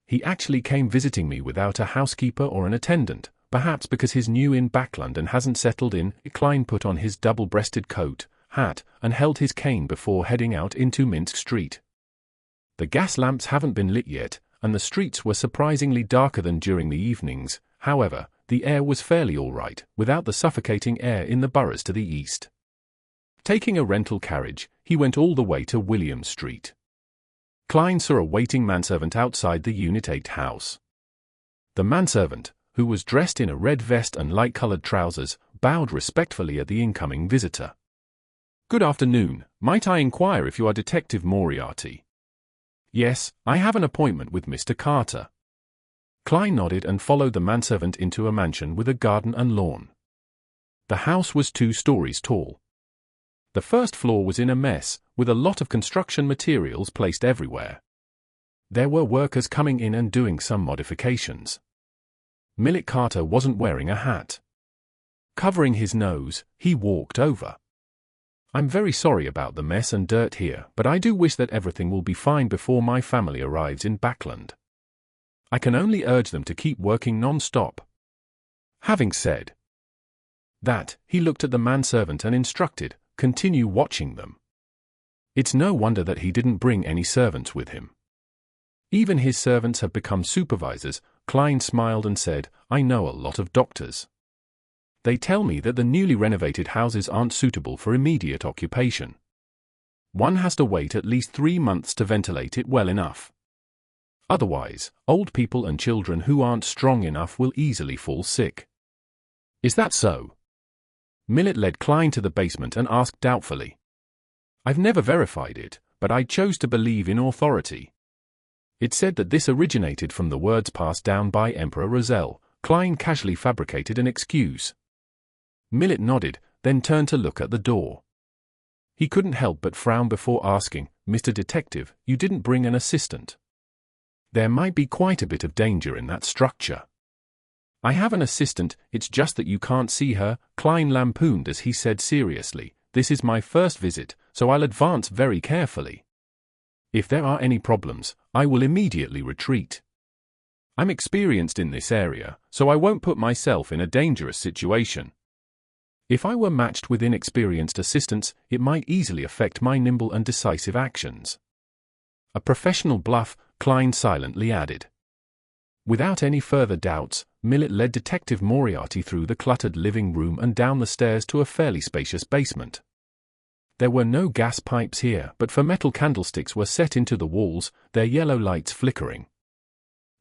He actually came visiting me without a housekeeper or an attendant, perhaps because he's new in Backland and hasn't settled in. Klein put on his double-breasted coat, hat, and held his cane before heading out into Minsk Street. The gas lamps haven't been lit yet, and the streets were surprisingly darker than during the evenings. However, the air was fairly all right, without the suffocating air in the boroughs to the east. Taking a rental carriage, he went all the way to William Street. Klein saw a waiting manservant outside the Unit 8 house. The manservant, who was dressed in a red vest and light-colored trousers, bowed respectfully at the incoming visitor. "Good afternoon. Might I inquire if you are Detective Moriarty?" "Yes, I have an appointment with Mr. Carter." Klein nodded and followed the manservant into a mansion with a garden and lawn. The house was 2 stories tall. The first floor was in a mess, with a lot of construction materials placed everywhere. There were workers coming in and doing some modifications. Millet Carter wasn't wearing a hat. Covering his nose, he walked over. "I'm very sorry about the mess and dirt here, but I do wish that everything will be fine before my family arrives in Backland. I can only urge them to keep working non-stop." Having said that, he looked at the manservant and instructed, "Continue watching them." It's no wonder that he didn't bring any servants with him. Even his servants have become supervisors. Klein smiled and said, "I know a lot of doctors. They tell me that the newly renovated houses aren't suitable for immediate occupation. One has to wait at least 3 months to ventilate it well enough. Otherwise, old people and children who aren't strong enough will easily fall sick." "Is that so?" Millet led Klein to the basement and asked doubtfully. "I've never verified it, but I chose to believe in authority. It said that this originated from the words passed down by Emperor Roselle." Klein casually fabricated an excuse. Millet nodded, then turned to look at the door. He couldn't help but frown before asking, "Mr. Detective, you didn't bring an assistant? There might be quite a bit of danger in that structure." "I have an assistant, it's just that you can't see her," Klein lampooned as he said seriously, "This is my first visit, so I'll advance very carefully. If there are any problems, I will immediately retreat. I'm experienced in this area, so I won't put myself in a dangerous situation. If I were matched with inexperienced assistants, it might easily affect my nimble and decisive actions." "A professional bluff," Klein silently added. Without any further doubts, Millet led Detective Moriarty through the cluttered living room and down the stairs to a fairly spacious basement. There were no gas pipes here, but 4 metal candlesticks were set into the walls, their yellow lights flickering.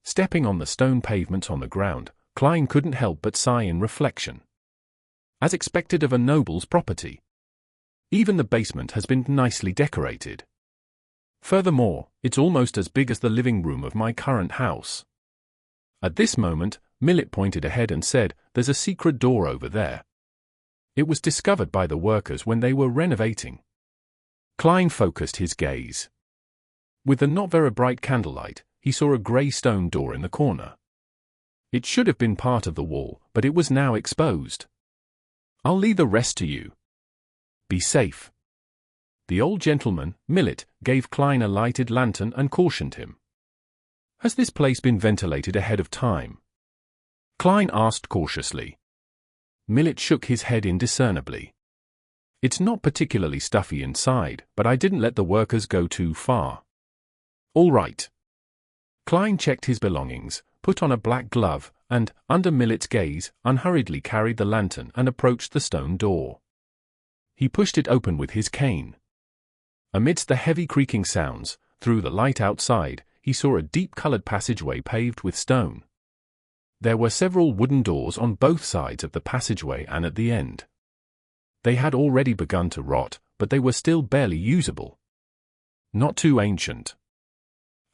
Stepping on the stone pavement on the ground, Klein couldn't help but sigh in reflection. As expected of a noble's property. Even the basement has been nicely decorated. Furthermore, it's almost as big as the living room of my current house. At this moment, Millet pointed ahead and said, "There's a secret door over there. It was discovered by the workers when they were renovating." Klein focused his gaze. With the not very bright candlelight, he saw a grey stone door in the corner. It should have been part of the wall, but it was now exposed. "I'll leave the rest to you. Be safe." The old gentleman, Millet, gave Klein a lighted lantern and cautioned him. "Has this place been ventilated ahead of time?" Klein asked cautiously. Millet shook his head indiscernibly. "It's not particularly stuffy inside, but I didn't let the workers go too far." "All right." Klein checked his belongings, put on a black glove, and, under Millet's gaze, unhurriedly carried the lantern and approached the stone door. He pushed it open with his cane. Amidst the heavy creaking sounds, through the light outside, he saw a deep-colored passageway paved with stone. There were several wooden doors on both sides of the passageway and at the end. They had already begun to rot, but they were still barely usable. Not too ancient.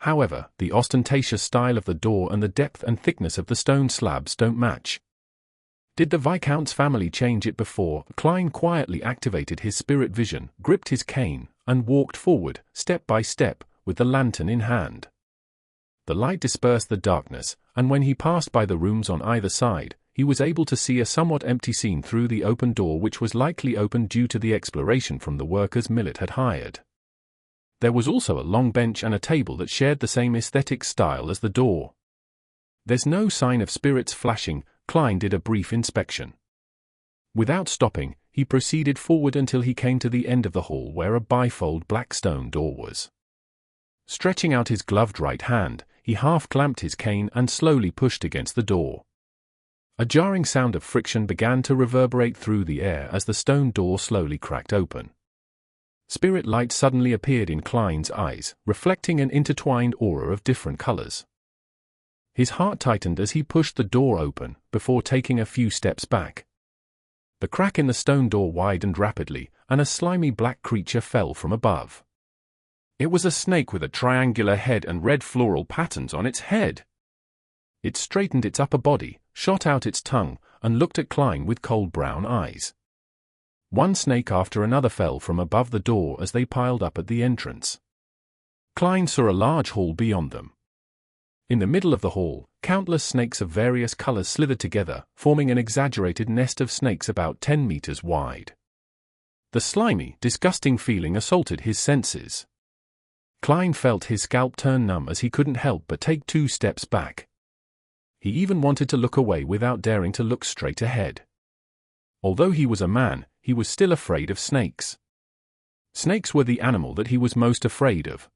However, the ostentatious style of the door and the depth and thickness of the stone slabs don't match. Did the Viscount's family change it before? Klein quietly activated his spirit vision, gripped his cane, and walked forward, step by step, with the lantern in hand. The light dispersed the darkness, and when he passed by the rooms on either side, he was able to see a somewhat empty scene through the open door, which was likely open due to the exploration from the workers Millet had hired. There was also a long bench and a table that shared the same aesthetic style as the door. There's no sign of spirits flashing. Klein did a brief inspection. Without stopping, he proceeded forward until he came to the end of the hall where a bifold black stone door was. Stretching out his gloved right hand, he half clamped his cane and slowly pushed against the door. A jarring sound of friction began to reverberate through the air as the stone door slowly cracked open. Spirit light suddenly appeared in Klein's eyes, reflecting an intertwined aura of different colors. His heart tightened as he pushed the door open, before taking a few steps back. The crack in the stone door widened rapidly, and a slimy black creature fell from above. It was a snake with a triangular head and red floral patterns on its head. It straightened its upper body, shot out its tongue, and looked at Klein with cold brown eyes. One snake after another fell from above the door as they piled up at the entrance. Klein saw a large hall beyond them. In the middle of the hall, countless snakes of various colors slithered together, forming an exaggerated nest of snakes about 10 meters wide. The slimy, disgusting feeling assaulted his senses. Klein felt his scalp turn numb as he couldn't help but take 2 steps back. He even wanted to look away without daring to look straight ahead. Although he was a man, he was still afraid of snakes. Snakes were the animal that he was most afraid of.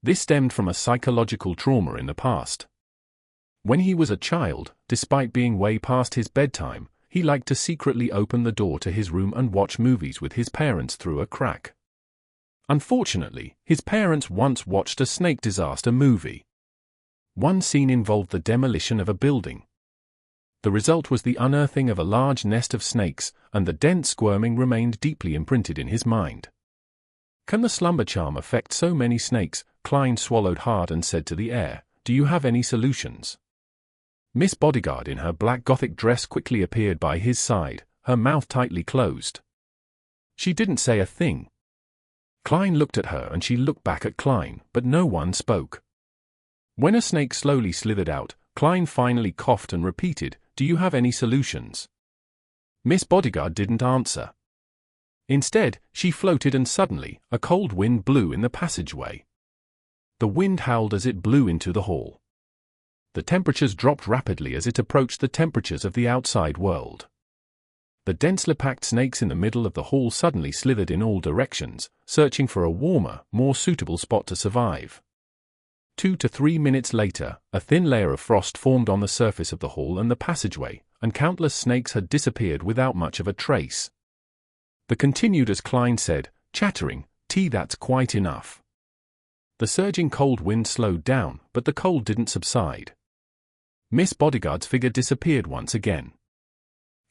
This stemmed from a psychological trauma in the past. When he was a child, despite being way past his bedtime, he liked to secretly open the door to his room and watch movies with his parents through a crack. Unfortunately, his parents once watched a snake disaster movie. One scene involved the demolition of a building. The result was the unearthing of a large nest of snakes, and the dense squirming remained deeply imprinted in his mind. Can the slumber charm affect so many snakes? Klein swallowed hard and said to the air, "Do you have any solutions?" Miss Bodyguard in her black Gothic dress quickly appeared by his side, her mouth tightly closed. She didn't say a thing. Klein looked at her and she looked back at Klein, but no one spoke. When a snake slowly slithered out, Klein finally coughed and repeated, "Do you have any solutions?" Miss Bodyguard didn't answer. Instead, she floated and suddenly, a cold wind blew in the passageway. The wind howled as it blew into the hall. The temperatures dropped rapidly as it approached the temperatures of the outside world. The densely packed snakes in the middle of the hall suddenly slithered in all directions, searching for a warmer, more suitable spot to survive. 2 to 3 minutes later, a thin layer of frost formed on the surface of the hall and the passageway, and countless snakes had disappeared without much of a trace. The continued as Klein said, chattering, That's quite enough." The surging cold wind slowed down, but the cold didn't subside. Miss Bodyguard's figure disappeared once again.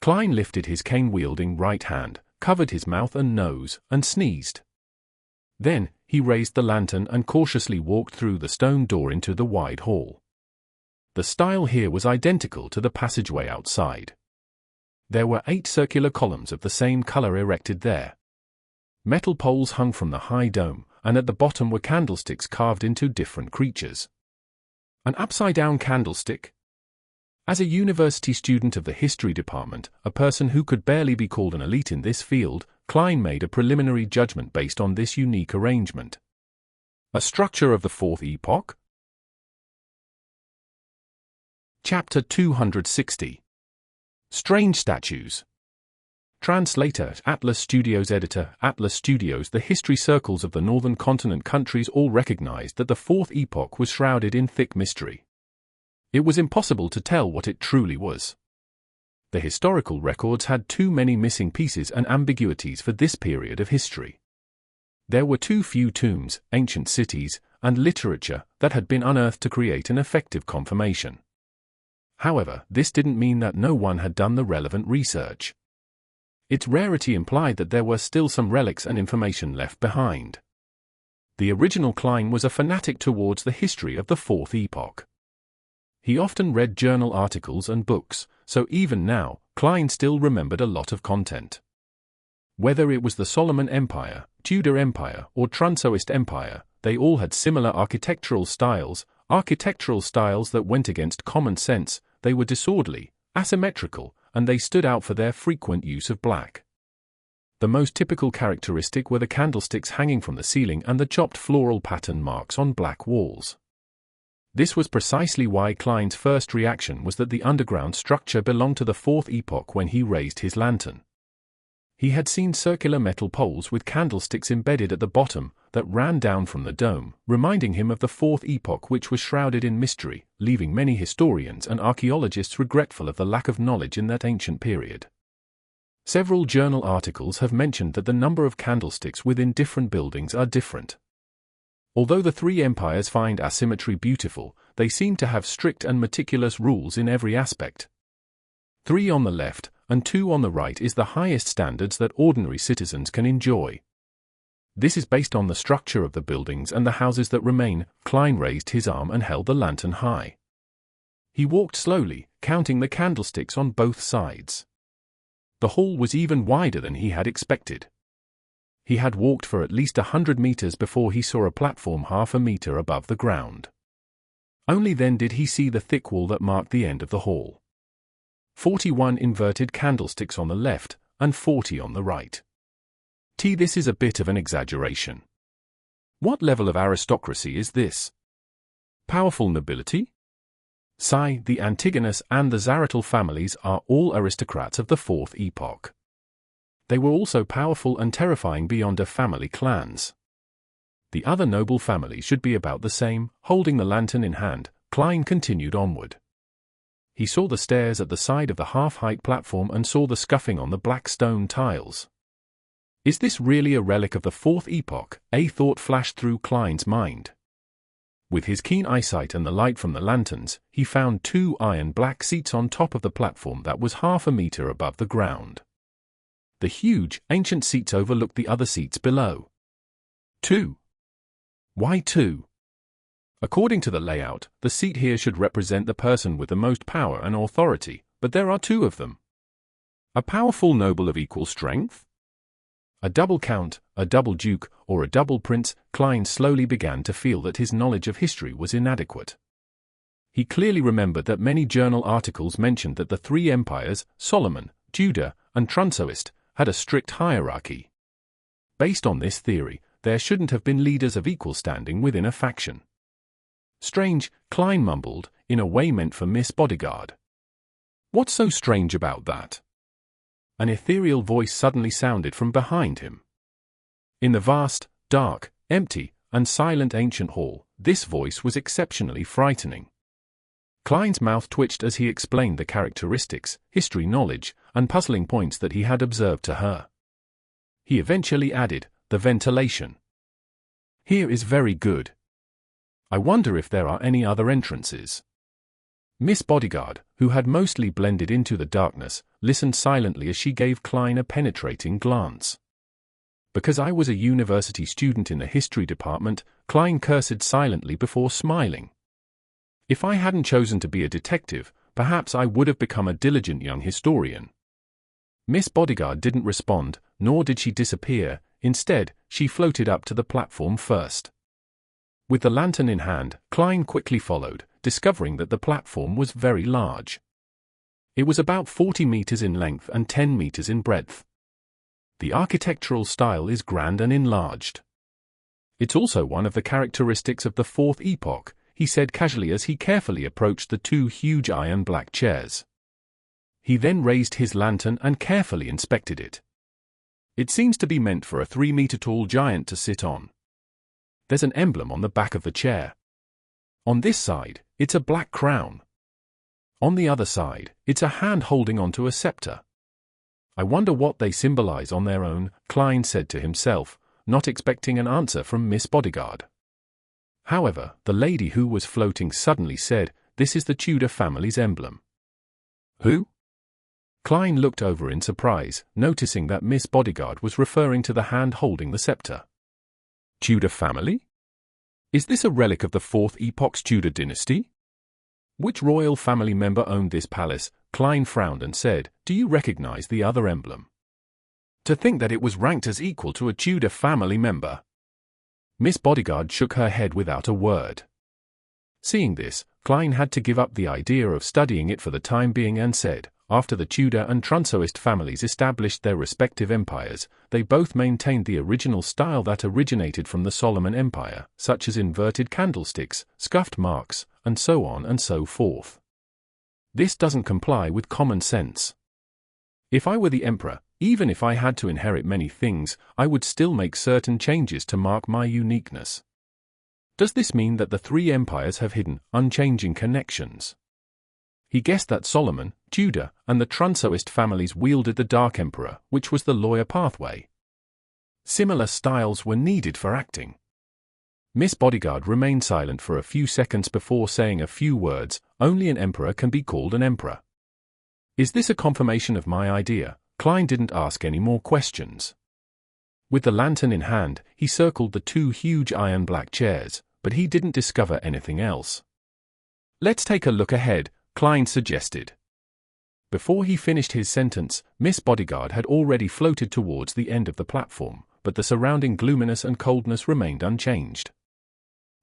Klein lifted his cane-wielding right hand, covered his mouth and nose, and sneezed. Then, he raised the lantern and cautiously walked through the stone door into the wide hall. The style here was identical to the passageway outside. There were 8 circular columns of the same color erected there. Metal poles hung from the high dome, and at the bottom were candlesticks carved into different creatures. An upside-down candlestick? As a university student of the history department, a person who could barely be called an elite in this field, Klein made a preliminary judgment based on this unique arrangement. A structure of the 4th epoch? Chapter 260. Strange Statues. Translator, Atlas Studios. Editor, Atlas Studios. The history circles of the northern continent countries all recognized that the 4th epoch was shrouded in thick mystery. It was impossible to tell what it truly was. The historical records had too many missing pieces and ambiguities for this period of history. There were too few tombs, ancient cities, and literature that had been unearthed to create an effective confirmation. However, this didn't mean that no one had done the relevant research. Its rarity implied that there were still some relics and information left behind. The original Klein was a fanatic towards the history of the 4th epoch. He often read journal articles and books, so even now, Klein still remembered a lot of content. Whether it was the Solomon Empire, Tudor Empire, or Trunsoist Empire, they all had similar architectural styles that went against common sense. They were disorderly, asymmetrical, and they stood out for their frequent use of black. The most typical characteristic were the candlesticks hanging from the ceiling and the chopped floral pattern marks on black walls. This was precisely why Klein's first reaction was that the underground structure belonged to the 4th epoch when he raised his lantern. He had seen circular metal poles with candlesticks embedded at the bottom, that ran down from the dome, reminding him of the Fourth Epoch, which was shrouded in mystery, leaving many historians and archaeologists regretful of the lack of knowledge in that ancient period. Several journal articles have mentioned that the number of candlesticks within different buildings are different. Although the three empires find asymmetry beautiful, they seem to have strict and meticulous rules in every aspect. 3 on the left and 2 on the right is the highest standards that ordinary citizens can enjoy. This is based on the structure of the buildings and the houses that remain. Klein raised his arm and held the lantern high. He walked slowly, counting the candlesticks on both sides. The hall was even wider than he had expected. He had walked for at least 100 meters before he saw a platform half a meter above the ground. Only then did he see the thick wall that marked the end of the hall. 41 inverted candlesticks on the left, and 40 on the right. This is a bit of an exaggeration. What level of aristocracy is this? Powerful nobility? The Antigonus and the Zaratal families are all aristocrats of the Fourth Epoch. They were also powerful and terrifying beyond a family clans. The other noble families should be about the same. Holding the lantern in hand, Klein continued onward. He saw the stairs at the side of the half-height platform and saw the scuffing on the black stone tiles. Is this really a relic of the Fourth Epoch? A thought flashed through Klein's mind. With his keen eyesight and the light from the lanterns, he found 2 iron-black seats on top of the platform that was half a meter above the ground. The huge, ancient seats overlooked the other seats below. 2. Why 2? According to the layout, the seat here should represent the person with the most power and authority, but there are 2 of them. A powerful noble of equal strength? A double count, a double duke, or a double prince? Klein slowly began to feel that his knowledge of history was inadequate. He clearly remembered that many journal articles mentioned that the 3 empires, Solomon, Judah, and Trunsoist, had a strict hierarchy. Based on this theory, there shouldn't have been leaders of equal standing within a faction. Strange, Klein mumbled, in a way meant for Miss Bodyguard. What's so strange about that? An ethereal voice suddenly sounded from behind him. In the vast, dark, empty, and silent ancient hall, this voice was exceptionally frightening. Klein's mouth twitched as he explained the characteristics, history knowledge, and puzzling points that he had observed to her. He eventually added, the ventilation here is very good. I wonder if there are any other entrances. Miss Bodyguard, who had mostly blended into the darkness, listened silently as she gave Klein a penetrating glance. Because I was a university student in the history department, Klein cursed silently before smiling. If I hadn't chosen to be a detective, perhaps I would have become a diligent young historian. Miss Bodyguard didn't respond, nor did she disappear. Instead, she floated up to the platform first. With the lantern in hand, Klein quickly followed, discovering that the platform was very large. It was about 40 meters in length and 10 meters in breadth. The architectural style is grand and enlarged. It's also one of the characteristics of the Fourth Epoch, he said casually as he carefully approached the 2 huge iron-black chairs. He then raised his lantern and carefully inspected it. It seems to be meant for a 3-meter-tall giant to sit on. There's an emblem on the back of the chair. On this side, it's a black crown. On the other side, it's a hand holding onto a scepter. I wonder what they symbolize on their own, Klein said to himself, not expecting an answer from Miss Bodyguard. However, the lady who was floating suddenly said, this is the Tudor family's emblem. Who? Klein looked over in surprise, noticing that Miss Bodyguard was referring to the hand holding the scepter. Tudor family? Is this a relic of the Fourth Epoch's Tudor dynasty? Which royal family member owned this palace? Klein frowned and said, do you recognize the other emblem? To think that it was ranked as equal to a Tudor family member. Miss Bodyguard shook her head without a word. Seeing this, Klein had to give up the idea of studying it for the time being and said, after the Tudor and Trunsoist families established their respective empires, they both maintained the original style that originated from the Solomon Empire, such as inverted candlesticks, scuffed marks, and so on and so forth. This doesn't comply with common sense. If I were the emperor, even if I had to inherit many things, I would still make certain changes to mark my uniqueness. Does this mean that the three empires have hidden, unchanging connections? He guessed that Solomon, Judah, and the Trunsoist families wielded the Dark Emperor, which was the lawyer pathway. Similar styles were needed for acting. Miss Bodyguard remained silent for a few seconds before saying a few words. Only an emperor can be called an emperor. Is this a confirmation of my idea? Klein didn't ask any more questions. With the lantern in hand, he circled the two huge iron-black chairs, but he didn't discover anything else. Let's take a look ahead, Klein suggested. Before he finished his sentence, Miss Bodyguard had already floated towards the end of the platform, but the surrounding gloominess and coldness remained unchanged.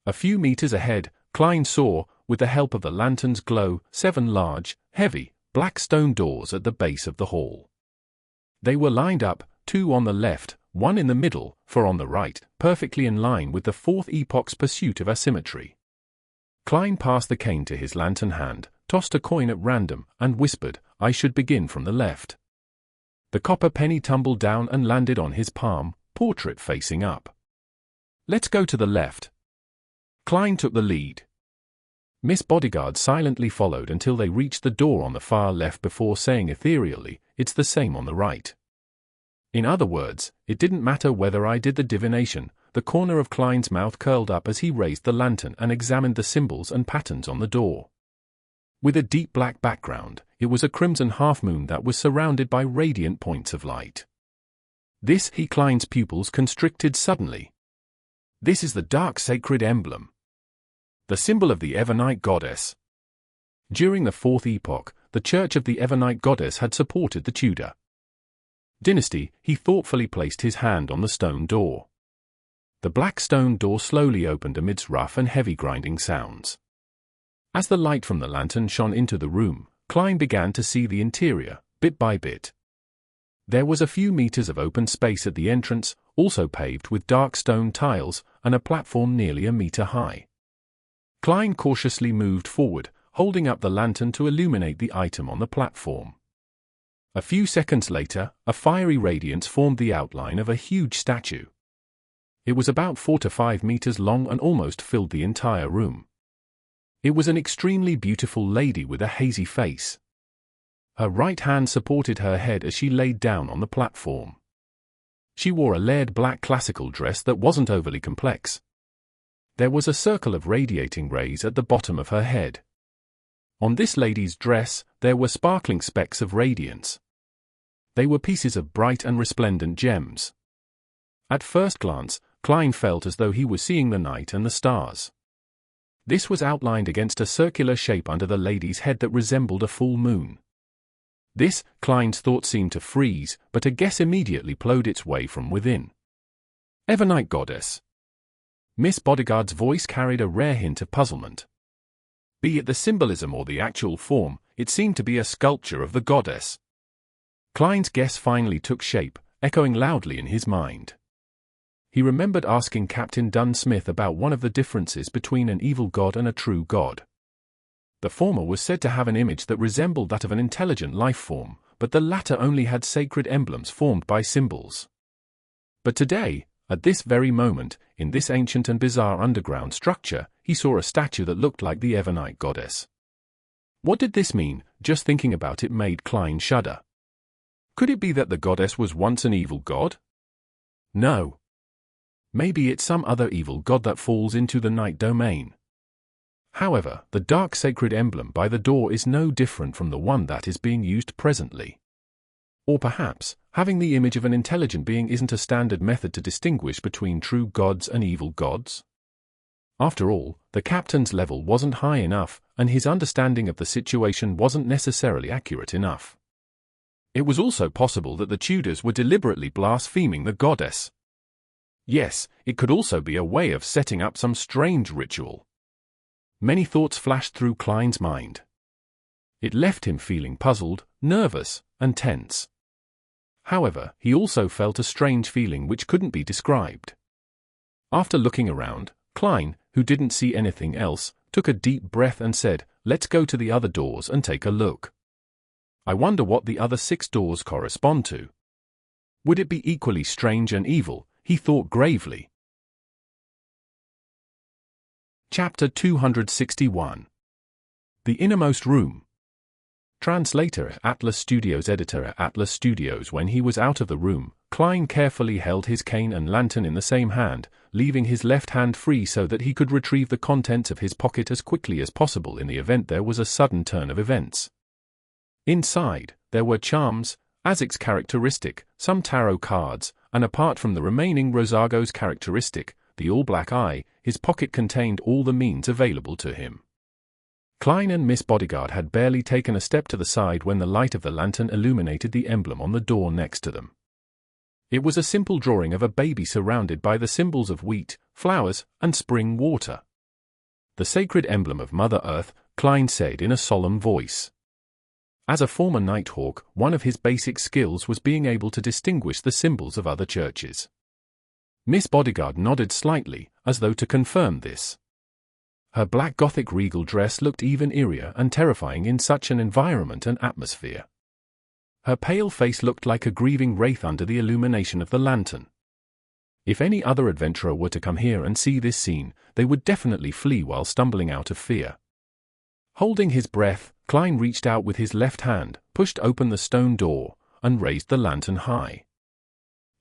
A few meters ahead, Klein saw, with the help of the lantern's glow, 7 large, heavy, black stone doors at the base of the hall. They were lined up, 2 on the left, 1 in the middle, 4 on the right, perfectly in line with the Fourth Epoch's pursuit of asymmetry. Klein passed the cane to his lantern hand, tossed a coin at random, and whispered, "I should begin from the left." The copper penny tumbled down and landed on his palm, portrait facing up. "Let's go to the left." Klein took the lead. Miss Bodyguard silently followed until they reached the door on the far left before saying ethereally, "It's the same on the right." In other words, it didn't matter whether I did the divination. The corner of Klein's mouth curled up as he raised the lantern and examined the symbols and patterns on the door. With a deep black background, it was a crimson half-moon that was surrounded by radiant points of light. This, Klein's pupils constricted suddenly. This is the dark sacred emblem. The symbol of the Evernite goddess. During the Fourth Epoch, the Church of the Evernite goddess had supported the Tudor dynasty. He thoughtfully placed his hand on the stone door. The black stone door slowly opened amidst rough and heavy grinding sounds. As the light from the lantern shone into the room, Klein began to see the interior, bit by bit. There was a few meters of open space at the entrance, also paved with dark stone tiles, and a platform nearly a meter high. Klein cautiously moved forward, holding up the lantern to illuminate the item on the platform. A few seconds later, a fiery radiance formed the outline of a huge statue. It was about 4 to 5 meters long and almost filled the entire room. It was an extremely beautiful lady with a hazy face. Her right hand supported her head as she laid down on the platform. She wore a layered black classical dress that wasn't overly complex. There was a circle of radiating rays at the bottom of her head. On this lady's dress, there were sparkling specks of radiance. They were pieces of bright and resplendent gems. At first glance, Klein felt as though he was seeing the night and the stars. This was outlined against a circular shape under the lady's head that resembled a full moon. This, Klein's thought seemed to freeze, but a guess immediately plowed its way from within. Evernite goddess. Miss Bodyguard's voice carried a rare hint of puzzlement. Be it the symbolism or the actual form, it seemed to be a sculpture of the goddess. Klein's guess finally took shape, echoing loudly in his mind. He remembered asking Captain Dunn Smith about one of the differences between an evil god and a true god. The former was said to have an image that resembled that of an intelligent life form, but the latter only had sacred emblems formed by symbols. But today, at this very moment, in this ancient and bizarre underground structure, he saw a statue that looked like the Evernite goddess. What did this mean? Just thinking about it made Klein shudder. Could it be that the goddess was once an evil god? No. Maybe it's some other evil god that falls into the night domain. However, the dark sacred emblem by the door is no different from the one that is being used presently. Or perhaps, having the image of an intelligent being isn't a standard method to distinguish between true gods and evil gods? After all, the captain's level wasn't high enough, and his understanding of the situation wasn't necessarily accurate enough. It was also possible that the Tudors were deliberately blaspheming the goddess. Yes, it could also be a way of setting up some strange ritual. Many thoughts flashed through Klein's mind. It left him feeling puzzled, nervous, and tense. However, he also felt a strange feeling which couldn't be described. After looking around, Klein, who didn't see anything else, took a deep breath and said, "Let's go to the other doors and take a look. I wonder what the other 6 doors correspond to." Would it be equally strange and evil? He thought gravely. Chapter 261. The Innermost Room. Translator, Atlas Studios. Editor, Atlas Studios. When he was out of the room, Klein carefully held his cane and lantern in the same hand, leaving his left hand free so that he could retrieve the contents of his pocket as quickly as possible in the event there was a sudden turn of events. Inside, there were charms, Azic's characteristic, some tarot cards, and apart from the remaining Rosago's characteristic, the all-black eye, his pocket contained all the means available to him. Klein and Miss Bodyguard had barely taken a step to the side when the light of the lantern illuminated the emblem on the door next to them. It was a simple drawing of a baby surrounded by the symbols of wheat, flowers, and spring water. The sacred emblem of Mother Earth, Klein said in a solemn voice. As a former Nighthawk, one of his basic skills was being able to distinguish the symbols of other churches. Miss Bodyguard nodded slightly, as though to confirm this. Her black Gothic regal dress looked even eerier and terrifying in such an environment and atmosphere. Her pale face looked like a grieving wraith under the illumination of the lantern. If any other adventurer were to come here and see this scene, they would definitely flee while stumbling out of fear. Holding his breath, Klein reached out with his left hand, pushed open the stone door, and raised the lantern high.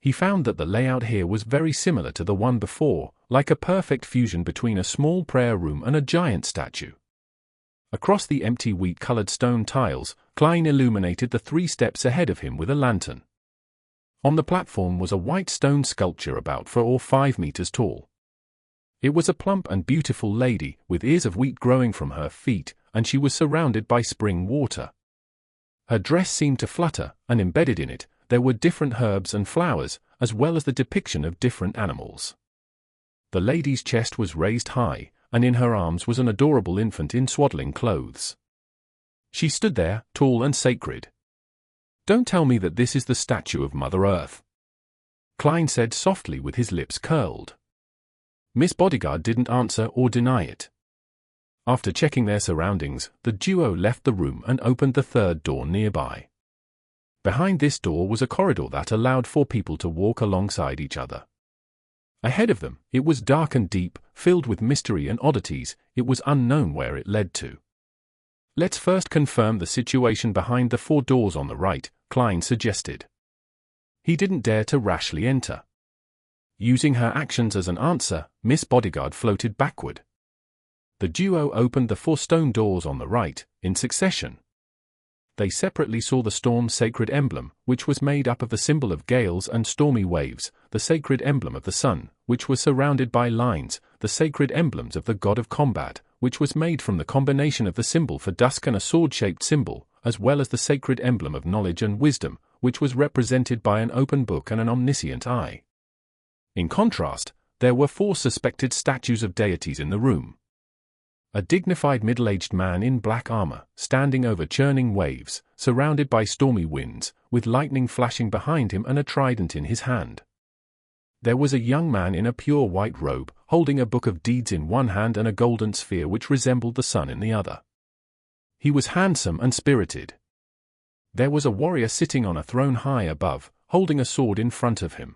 He found that the layout here was very similar to the one before, like a perfect fusion between a small prayer room and a giant statue. Across the empty wheat-colored stone tiles, Klein illuminated the 3 steps ahead of him with a lantern. On the platform was a white stone sculpture about 4 or 5 meters tall. It was a plump and beautiful lady, with ears of wheat growing from her feet, and she was surrounded by spring water. Her dress seemed to flutter, and embedded in it, there were different herbs and flowers, as well as the depiction of different animals. The lady's chest was raised high, and in her arms was an adorable infant in swaddling clothes. She stood there, tall and sacred. "Don't tell me that this is the statue of Mother Earth," Klein said softly with his lips curled. Miss Bodyguard didn't answer or deny it. After checking their surroundings, the duo left the room and opened the 3rd door nearby. Behind this door was a corridor that allowed 4 people to walk alongside each other. Ahead of them, it was dark and deep, filled with mystery and oddities. It was unknown where it led to. "Let's first confirm the situation behind the 4 doors on the right," Klein suggested. He didn't dare to rashly enter. Using her actions as an answer, Miss Bodyguard floated backward. The duo opened the 4 stone doors on the right, in succession. They separately saw the storm's sacred emblem, which was made up of the symbol of gales and stormy waves, the sacred emblem of the sun, which was surrounded by lines, the sacred emblems of the god of combat, which was made from the combination of the symbol for dusk and a sword-shaped symbol, as well as the sacred emblem of knowledge and wisdom, which was represented by an open book and an omniscient eye. In contrast, there were 4 suspected statues of deities in the room. A dignified middle-aged man in black armor, standing over churning waves, surrounded by stormy winds, with lightning flashing behind him and a trident in his hand. There was a young man in a pure white robe, holding a book of deeds in one hand and a golden sphere which resembled the sun in the other. He was handsome and spirited. There was a warrior sitting on a throne high above, holding a sword in front of him.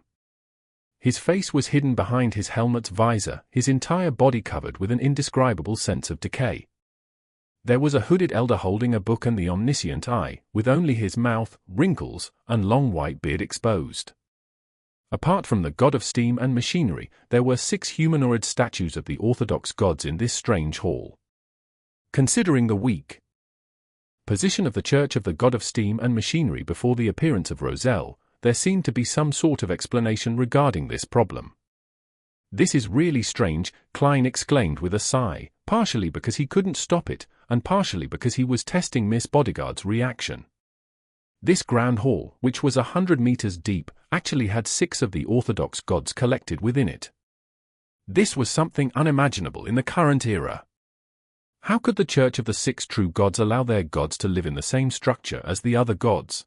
His face was hidden behind his helmet's visor, his entire body covered with an indescribable sense of decay. There was a hooded elder holding a book and the omniscient eye, with only his mouth, wrinkles, and long white beard exposed. Apart from the god of steam and machinery, there were 6 humanoid statues of the orthodox gods in this strange hall. Considering the weak position of the Church of the God of Steam and Machinery before the appearance of Roselle, there seemed to be some sort of explanation regarding this problem. "This is really strange," Klein exclaimed with a sigh, partially because he couldn't stop it, and partially because he was testing Miss Bodyguard's reaction. This grand hall, which was 100 meters deep, actually had 6 of the Orthodox gods collected within it. This was something unimaginable in the current era. How could the Church of the 6 True Gods allow their gods to live in the same structure as the other gods?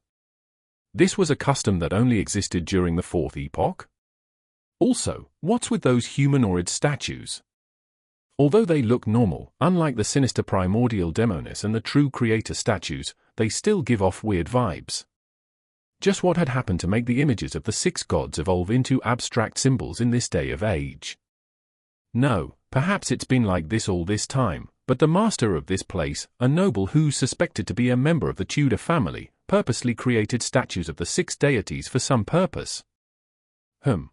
This was a custom that only existed during the 4th epoch? Also, what's with those humanoid statues? Although they look normal, unlike the sinister primordial Demonis and the true creator statues, they still give off weird vibes. Just what had happened to make the images of the 6 gods evolve into abstract symbols in this day of age? No, perhaps it's been like this all this time, but the master of this place, a noble who's suspected to be a member of the Tudor family, purposely created statues of the 6 deities for some purpose.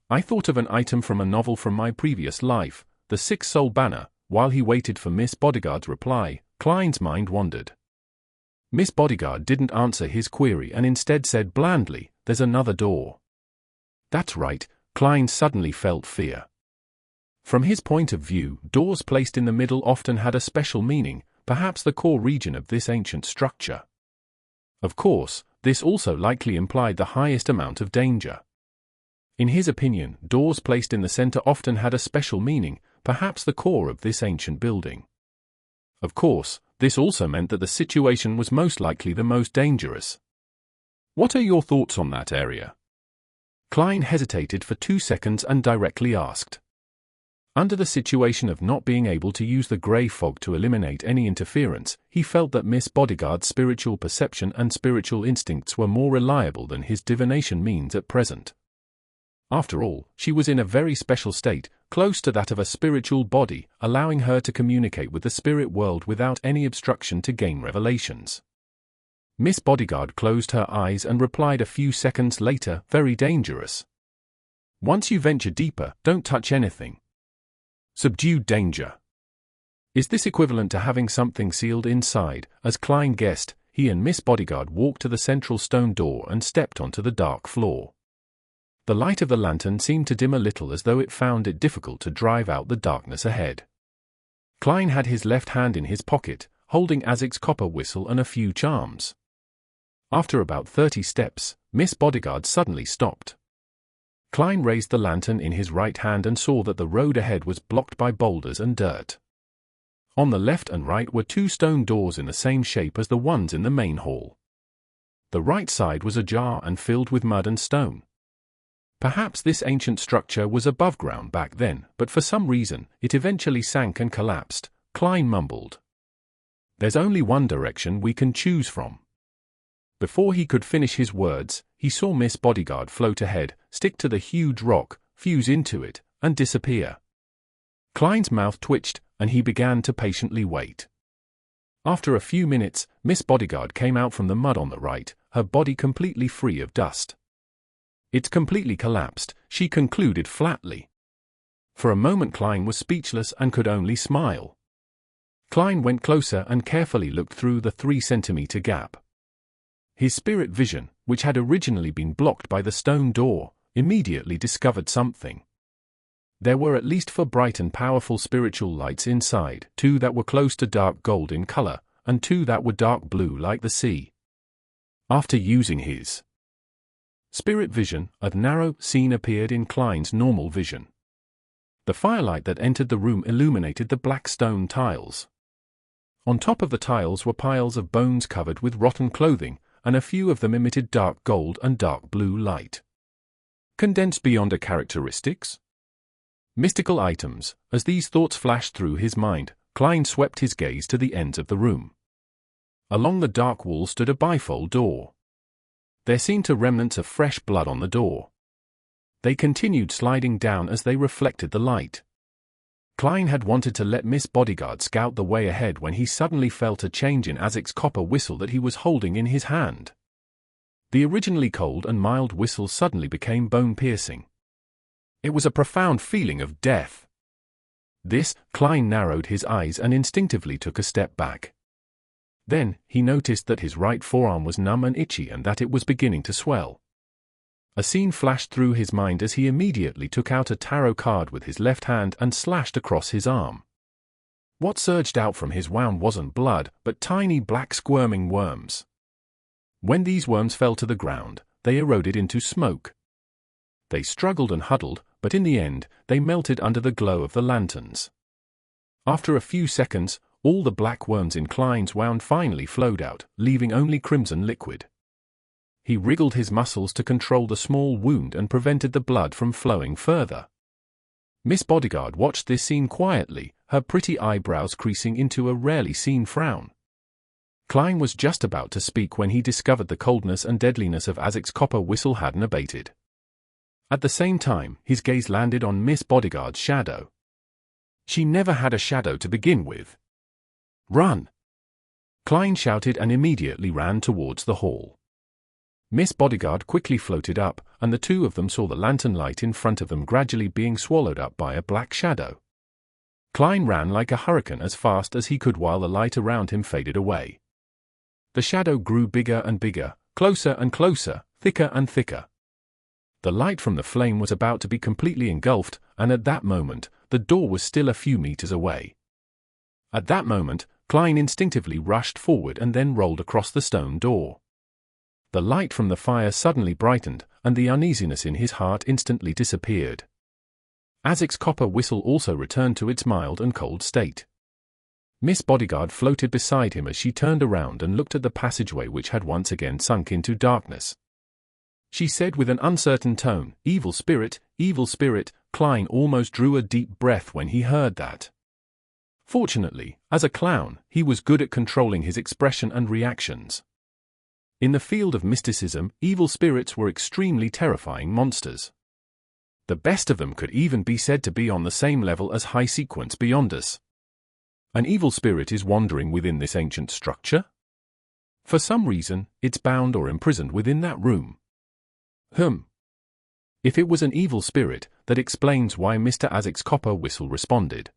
I thought of an item from a novel from my previous life, the 6-soul banner. While he waited for Miss Bodyguard's reply, Klein's mind wandered. Miss Bodyguard didn't answer his query and instead said blandly, "There's another door." That's right, Klein suddenly felt fear. From his point of view, doors placed in the middle often had a special meaning, perhaps the core region of this ancient structure. Of course, this also likely implied the highest amount of danger. In his opinion, doors placed in the center often had a special meaning, perhaps the core of this ancient building. Of course, this also meant that the situation was most likely the most dangerous. What are your thoughts on that area? Klein hesitated for 2 seconds and directly asked. Under the situation of not being able to use the grey fog to eliminate any interference, he felt that Miss Bodyguard's spiritual perception and spiritual instincts were more reliable than his divination means at present. After all, she was in a very special state, close to that of a spiritual body, allowing her to communicate with the spirit world without any obstruction to gain revelations. Miss Bodyguard closed her eyes and replied a few seconds later, "Very dangerous. Once you venture deeper, don't touch anything. Subdued danger." Is this equivalent to having something sealed inside? As Klein guessed, he and Miss Bodyguard walked to the central stone door and stepped onto the dark floor. The light of the lantern seemed to dim a little as though it found it difficult to drive out the darkness ahead. Klein had his left hand in his pocket, holding Azic's copper whistle and a few charms. After about 30 steps, Miss Bodyguard suddenly stopped. Klein raised the lantern in his right hand and saw that the road ahead was blocked by boulders and dirt. On the left and right were 2 stone doors in the same shape as the ones in the main hall. The right side was ajar and filled with mud and stone. Perhaps this ancient structure was above ground back then, but for some reason, it eventually sank and collapsed. Klein mumbled. "There's only one direction we can choose from." Before he could finish his words, he saw Miss Bodyguard float ahead, stick to the huge rock, fuse into it, and disappear. Klein's mouth twitched, and he began to patiently wait. After a few minutes, Miss Bodyguard came out from the mud on the right, her body completely free of dust. "It's completely collapsed," she concluded flatly. For a moment Klein was speechless and could only smile. Klein went closer and carefully looked through the 3-centimeter gap. His spirit vision, which had originally been blocked by the stone door, immediately discovered something. There were at least 4 bright and powerful spiritual lights inside, 2 that were close to dark gold in color, and 2 that were dark blue like the sea. After using his spirit vision, a narrow scene appeared in Klein's normal vision. The firelight that entered the room illuminated the black stone tiles. On top of the tiles were piles of bones covered with rotten clothing, and a few of them emitted dark gold and dark blue light. Condensed beyond a characteristics? Mystical items. As these thoughts flashed through his mind, Klein swept his gaze to the ends of the room. Along the dark wall stood a bifold door. There seemed to remnants of fresh blood on the door. They continued sliding down as they reflected the light. Klein had wanted to let Miss Bodyguard scout the way ahead when he suddenly felt a change in Azic's copper whistle that he was holding in his hand. The originally cold and mild whistle suddenly became bone-piercing. It was a profound feeling of death. Klein narrowed his eyes and instinctively took a step back. Then, he noticed that his right forearm was numb and itchy and that it was beginning to swell. A scene flashed through his mind as he immediately took out a tarot card with his left hand and slashed across his arm. What surged out from his wound wasn't blood, but tiny black squirming worms. When these worms fell to the ground, they eroded into smoke. They struggled and huddled, but in the end, they melted under the glow of the lanterns. After a few seconds, all the black worms in Klein's wound finally flowed out, leaving only crimson liquid. He wriggled his muscles to control the small wound and prevented the blood from flowing further. Miss Bodyguard watched this scene quietly, her pretty eyebrows creasing into a rarely seen frown. Klein was just about to speak when he discovered the coldness and deadliness of Azek's copper whistle hadn't abated. At the same time, his gaze landed on Miss Bodyguard's shadow. She never had a shadow to begin with. "Run!" Klein shouted and immediately ran towards the hall. Miss Bodyguard quickly floated up, and the two of them saw the lantern light in front of them gradually being swallowed up by a black shadow. Klein ran like a hurricane as fast as he could while the light around him faded away. The shadow grew bigger and bigger, closer and closer, thicker and thicker. The light from the flame was about to be completely engulfed, and at that moment, the door was still a few meters away. At that moment, Klein instinctively rushed forward and then rolled across the stone door. The light from the fire suddenly brightened, and the uneasiness in his heart instantly disappeared. Azek's copper whistle also returned to its mild and cold state. Miss Bodyguard floated beside him as she turned around and looked at the passageway which had once again sunk into darkness. She said with an uncertain tone, "Evil spirit, evil spirit." Klein almost drew a deep breath when he heard that. Fortunately, as a clown, he was good at controlling his expression and reactions. In the field of mysticism, evil spirits were extremely terrifying monsters. The best of them could even be said to be on the same level as high sequence beyond us. An evil spirit is wandering within this ancient structure? For some reason, it's bound or imprisoned within that room. If it was an evil spirit, that explains why Mr. Azek's copper whistle responded.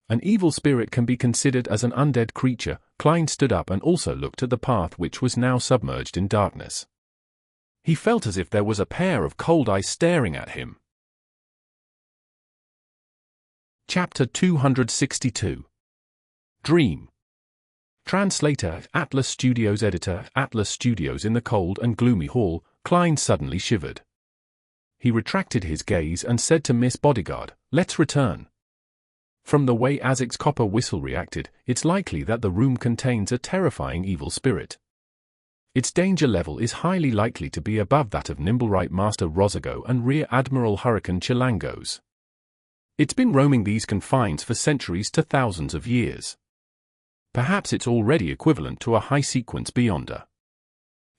An evil spirit can be considered as an undead creature. Klein stood up and also looked at the path which was now submerged in darkness. He felt as if there was a pair of cold eyes staring at him. Chapter 262. Dream. Translator, Atlas Studios. Editor, Atlas Studios. In the cold and gloomy hall, Klein suddenly shivered. He retracted his gaze and said to Miss Bodyguard, "Let's return." From the way Azek's copper whistle reacted, it's likely that the room contains a terrifying evil spirit. Its danger level is highly likely to be above that of Nimblewright Master Rosago and Rear Admiral Hurricane Chilangos. It's been roaming these confines for centuries to thousands of years. Perhaps it's already equivalent to a high-sequence beyonder.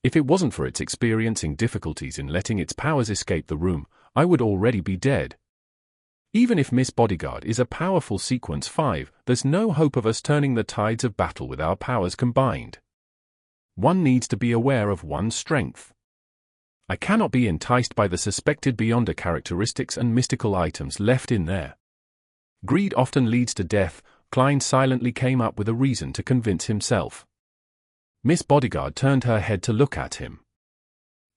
If it wasn't for its experiencing difficulties in letting its powers escape the room, I would already be dead. Even if Miss Bodyguard is a powerful sequence 5, there's no hope of us turning the tides of battle with our powers combined. One needs to be aware of one's strength. I cannot be enticed by the suspected beyonder characteristics and mystical items left in there. Greed often leads to death. Klein silently came up with a reason to convince himself. Miss Bodyguard turned her head to look at him.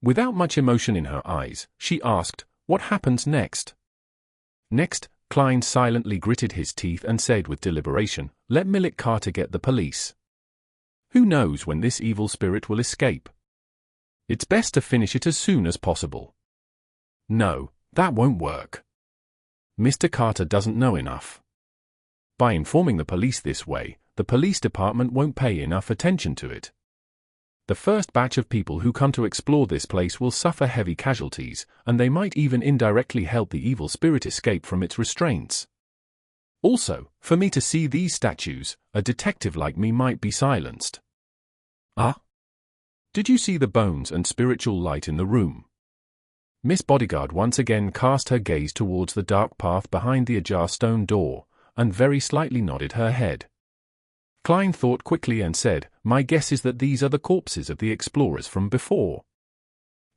Without much emotion in her eyes, she asked, "What happens next?" "Next," Klein silently gritted his teeth and said with deliberation, "let Millet Carter get the police. Who knows when this evil spirit will escape? It's best to finish it as soon as possible." "No, that won't work. Mr. Carter doesn't know enough. By informing the police this way, the police department won't pay enough attention to it. The first batch of people who come to explore this place will suffer heavy casualties, and they might even indirectly help the evil spirit escape from its restraints. Also, for me to see these statues, a detective like me might be silenced." "Ah? Did you see the bones and spiritual light in the room?" Miss Bodyguard once again cast her gaze towards the dark path behind the ajar stone door, and very slightly nodded her head. Klein thought quickly and said, "My guess is that these are the corpses of the explorers from before.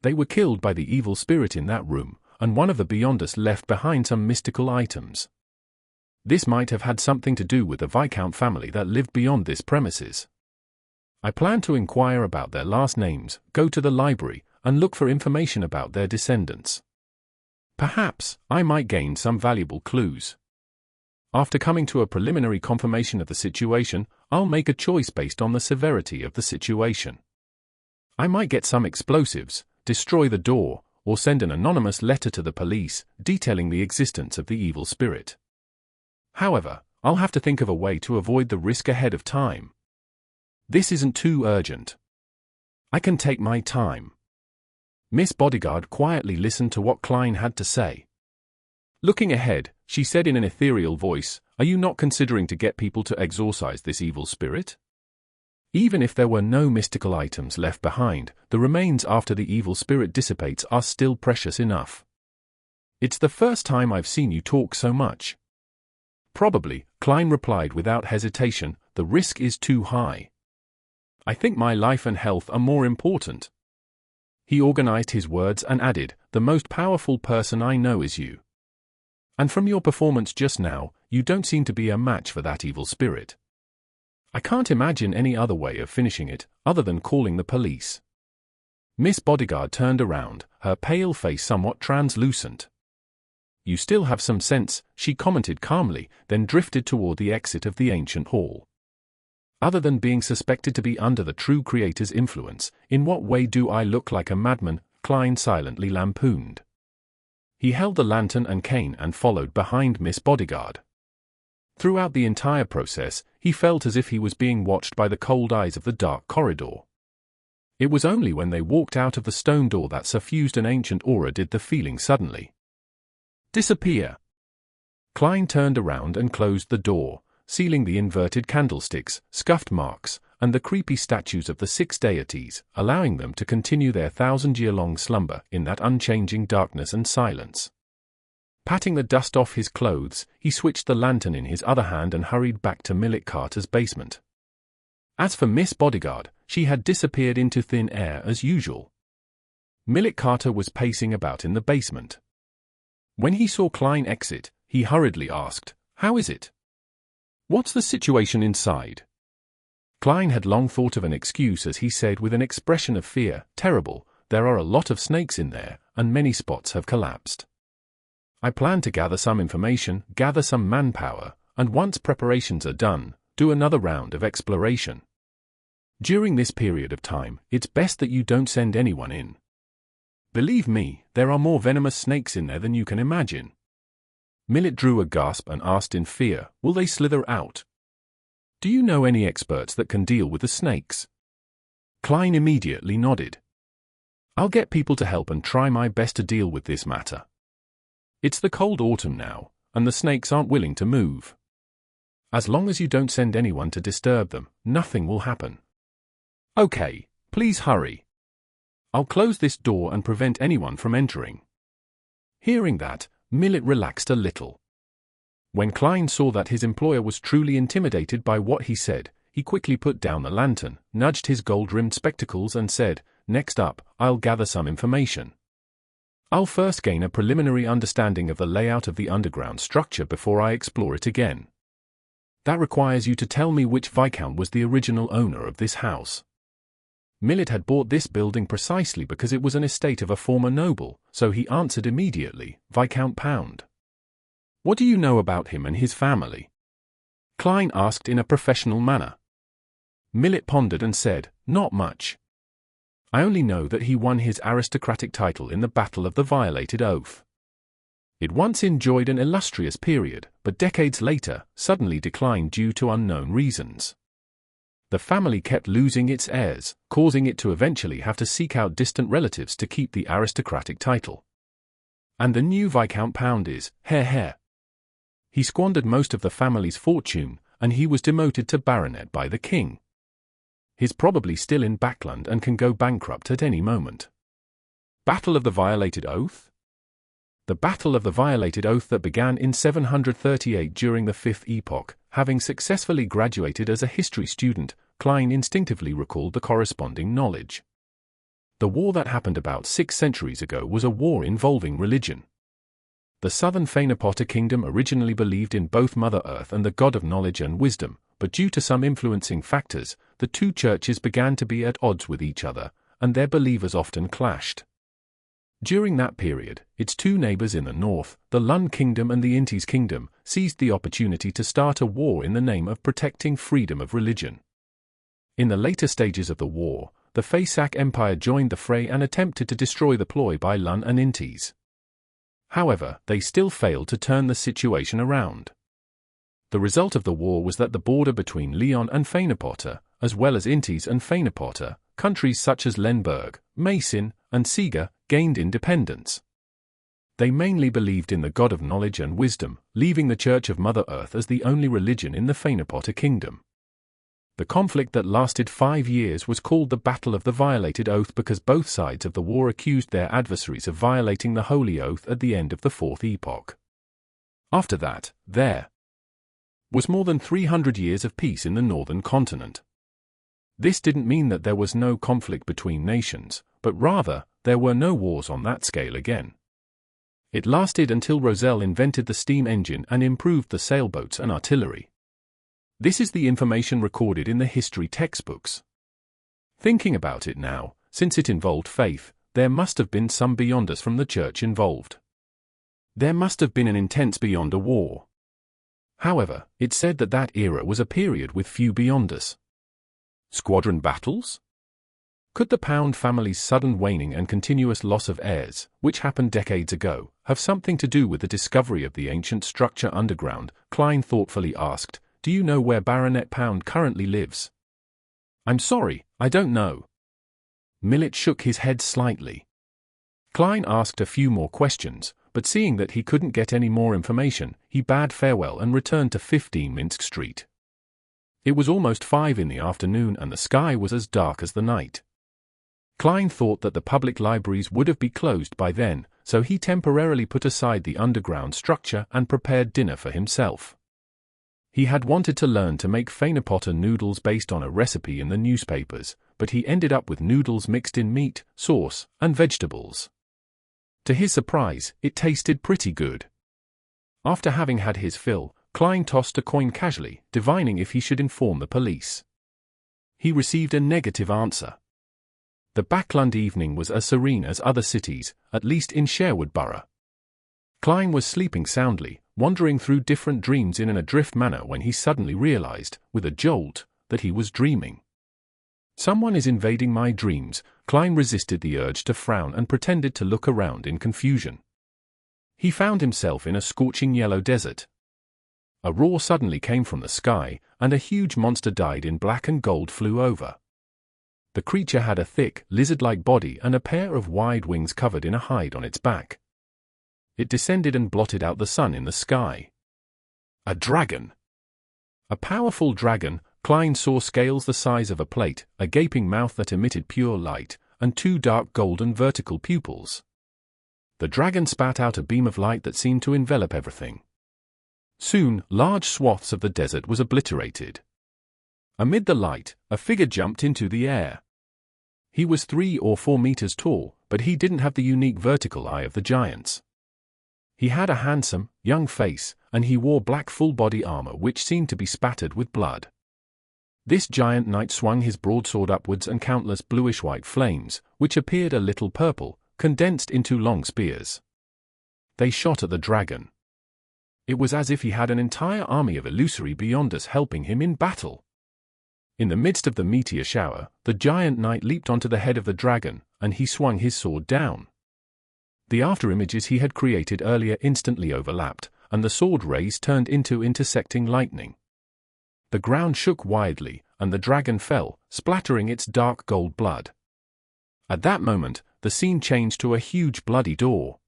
They were killed by the evil spirit in that room, and one of the beyonders left behind some mystical items. This might have had something to do with the Viscount family that lived beyond this premises. I plan to inquire about their last names, go to the library, and look for information about their descendants. Perhaps I might gain some valuable clues. After coming to a preliminary confirmation of the situation, I'll make a choice based on the severity of the situation. I might get some explosives, destroy the door, or send an anonymous letter to the police detailing the existence of the evil spirit. However, I'll have to think of a way to avoid the risk ahead of time. This isn't too urgent. I can take my time." Miss Bodyguard quietly listened to what Klein had to say. Looking ahead, she said in an ethereal voice, "Are you not considering to get people to exorcise this evil spirit? Even if there were no mystical items left behind, the remains after the evil spirit dissipates are still precious enough. It's the first time I've seen you talk so much. Probably, Klein replied without hesitation, the risk is too high. I think my life and health are more important. He organized his words and added, the most powerful person I know is you. And from your performance just now, you don't seem to be a match for that evil spirit. I can't imagine any other way of finishing it, other than calling the police. Miss Bodyguard turned around, her pale face somewhat translucent. You still have some sense, she commented calmly, then drifted toward the exit of the ancient hall. Other than being suspected to be under the true creator's influence, in what way do I look like a madman? Klein silently lampooned. He held the lantern and cane and followed behind Miss Bodyguard. Throughout the entire process, he felt as if he was being watched by the cold eyes of the dark corridor. It was only when they walked out of the stone door that suffused an ancient aura did the feeling suddenly disappear. Klein turned around and closed the door, sealing the inverted candlesticks, scuffed marks, and the creepy statues of the 6 deities, allowing them to continue their 1,000-year-long slumber in that unchanging darkness and silence. Patting the dust off his clothes, he switched the lantern in his other hand and hurried back to Millet Carter's basement. As for Miss Bodyguard, she had disappeared into thin air as usual. Millet Carter was pacing about in the basement. When he saw Klein exit, he hurriedly asked, "How is it? What's the situation inside?" Klein had long thought of an excuse as he said with an expression of fear, "Terrible, there are a lot of snakes in there, and many spots have collapsed. I plan to gather some information, gather some manpower, and once preparations are done, do another round of exploration. During this period of time, it's best that you don't send anyone in. Believe me, there are more venomous snakes in there than you can imagine." Millet drew a gasp and asked in fear, "Will they slither out? Do you know any experts that can deal with the snakes?" Klein immediately nodded. "I'll get people to help and try my best to deal with this matter. It's the cold autumn now, and the snakes aren't willing to move. As long as you don't send anyone to disturb them, nothing will happen." "Okay, please hurry. I'll close this door and prevent anyone from entering." Hearing that, Millet relaxed a little. When Klein saw that his employer was truly intimidated by what he said, he quickly put down the lantern, nudged his gold-rimmed spectacles and said, "Next up, I'll gather some information. I'll first gain a preliminary understanding of the layout of the underground structure before I explore it again. That requires you to tell me which Viscount was the original owner of this house." Millet had bought this building precisely because it was an estate of a former noble, so he answered immediately, "Viscount Pound." "What do you know about him and his family?" Klein asked in a professional manner. Millet pondered and said, "Not much. I only know that he won his aristocratic title in the Battle of the Violated Oath. It once enjoyed an illustrious period, but decades later, suddenly declined due to unknown reasons. The family kept losing its heirs, causing it to eventually have to seek out distant relatives to keep the aristocratic title. And the new Viscount Pound is, heh. He squandered most of the family's fortune, and he was demoted to baronet by the king. He's probably still in Backland and can go bankrupt at any moment." Battle of the Violated Oath? The Battle of the Violated Oath that began in 738 during the Fifth Epoch. Having successfully graduated as a history student, Klein instinctively recalled the corresponding knowledge. The war that happened about 6 centuries ago was a war involving religion. The southern Phainopota kingdom originally believed in both Mother Earth and the god of knowledge and wisdom, but due to some influencing factors, the two churches began to be at odds with each other, and their believers often clashed. During that period, its two neighbors in the north, the Lund Kingdom and the Intis Kingdom, seized the opportunity to start a war in the name of protecting freedom of religion. In the later stages of the war, the Faisak Empire joined the fray and attempted to destroy the ploy by Lund and Intis. However, they still failed to turn the situation around. The result of the war was that the border between Leon and Phainopota, as well as Intis and Phainopota, countries such as Lemberg, Macin, and Siga, gained independence. They mainly believed in the god of knowledge and wisdom, leaving the Church of Mother Earth as the only religion in the Phainopota kingdom. The conflict that lasted 5 years was called the Battle of the Violated Oath because both sides of the war accused their adversaries of violating the Holy Oath at the end of the Fourth Epoch. After that, there was more than 300 years of peace in the northern continent. This didn't mean that there was no conflict between nations, but rather, there were no wars on that scale again. It lasted until Roselle invented the steam engine and improved the sailboats and artillery. This is the information recorded in the history textbooks. Thinking about it now, since it involved faith, there must have been some beyond us from the church involved. There must have been an intense beyond a war. However, it said that that era was a period with few beyond us. Squadron battles? Could the Pound family's sudden waning and continuous loss of heirs, which happened decades ago, have something to do with the discovery of the ancient structure underground? Klein thoughtfully asked, "Do you know where Baronet Pound currently lives?" "I'm sorry, I don't know." Millet shook his head slightly. Klein asked a few more questions, but seeing that he couldn't get any more information, he bade farewell and returned to 15 Minsk Street. It was almost 5 in the afternoon and the sky was as dark as the night. Klein thought that the public libraries would have been closed by then, so he temporarily put aside the underground structure and prepared dinner for himself. He had wanted to learn to make Phanepotter noodles based on a recipe in the newspapers, but he ended up with noodles mixed in meat, sauce, and vegetables. To his surprise, it tasted pretty good. After having had his fill, Klein tossed a coin casually, divining if he should inform the police. He received a negative answer. The Backlund evening was as serene as other cities, at least in Sherwood Borough. Klein was sleeping soundly, wandering through different dreams in an adrift manner when he suddenly realized, with a jolt, that he was dreaming. Someone is invading my dreams. Klein resisted the urge to frown and pretended to look around in confusion. He found himself in a scorching yellow desert. A roar suddenly came from the sky, and a huge monster dyed in black and gold flew over. The creature had a thick, lizard-like body and a pair of wide wings covered in a hide on its back. It descended and blotted out the sun in the sky. A dragon! A powerful dragon. Klein saw scales the size of a plate, a gaping mouth that emitted pure light, and 2 dark golden vertical pupils. The dragon spat out a beam of light that seemed to envelop everything. Soon, large swaths of the desert was obliterated. Amid the light, a figure jumped into the air. He was 3 or 4 meters tall, but he didn't have the unique vertical eye of the giants. He had a handsome, young face, and he wore black full-body armor which seemed to be spattered with blood. This giant knight swung his broadsword upwards and countless bluish-white flames, which appeared a little purple, condensed into long spears. They shot at the dragon. It was as if he had an entire army of illusory beyonders helping him in battle. In the midst of the meteor shower, the giant knight leaped onto the head of the dragon, and he swung his sword down. The after-images he had created earlier instantly overlapped, and the sword rays turned into intersecting lightning. The ground shook wildly, and the dragon fell, splattering its dark gold blood. At that moment, the scene changed to a huge bloody door.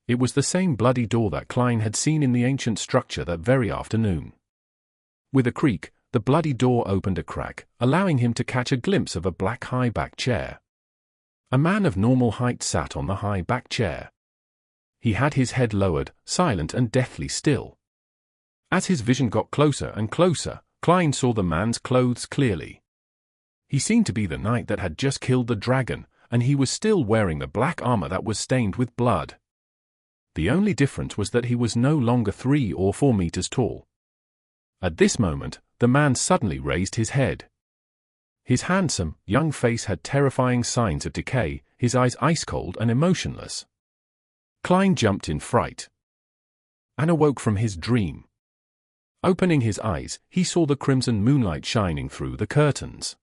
It was the same bloody door that Klein had seen in the ancient structure that very afternoon. With a creak, the bloody door opened a crack, allowing him to catch a glimpse of a black high-back chair. A man of normal height sat on the high-back chair. He had his head lowered, silent and deathly still. As his vision got closer and closer, Klein saw the man's clothes clearly. He seemed to be the knight that had just killed the dragon, and he was still wearing the black armor that was stained with blood. The only difference was that he was no longer 3 or 4 meters tall. At this moment, the man suddenly raised his head. His handsome, young face had terrifying signs of decay, his eyes ice-cold and emotionless. Klein jumped in fright and awoke from his dream. Opening his eyes, he saw the crimson moonlight shining through the curtains.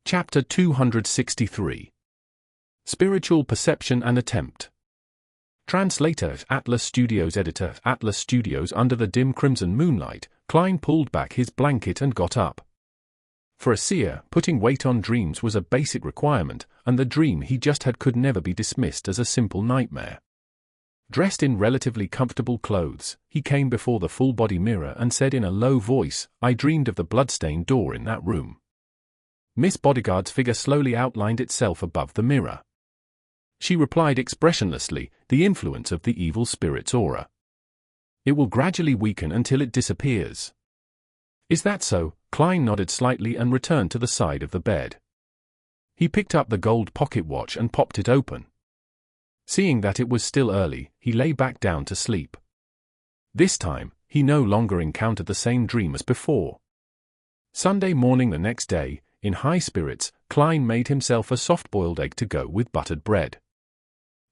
Chapter 263. Spiritual Perception and Attempt. Translator, Atlas Studios. Editor, Atlas Studios. Under the dim crimson moonlight, Klein pulled back his blanket and got up. For a seer, putting weight on dreams was a basic requirement, and the dream he just had could never be dismissed as a simple nightmare. Dressed in relatively comfortable clothes, he came before the full-body mirror and said in a low voice, "I dreamed of the blood-stained door in that room." Miss Bodyguard's figure slowly outlined itself above the mirror. She replied expressionlessly, "The influence of the evil spirit's aura. It will gradually weaken until it disappears." "Is that so?" Klein nodded slightly and returned to the side of the bed. He picked up the gold pocket watch and popped it open. Seeing that it was still early, he lay back down to sleep. This time, he no longer encountered the same dream as before. Sunday morning the next day, in high spirits, Klein made himself a soft-boiled egg to go with buttered bread.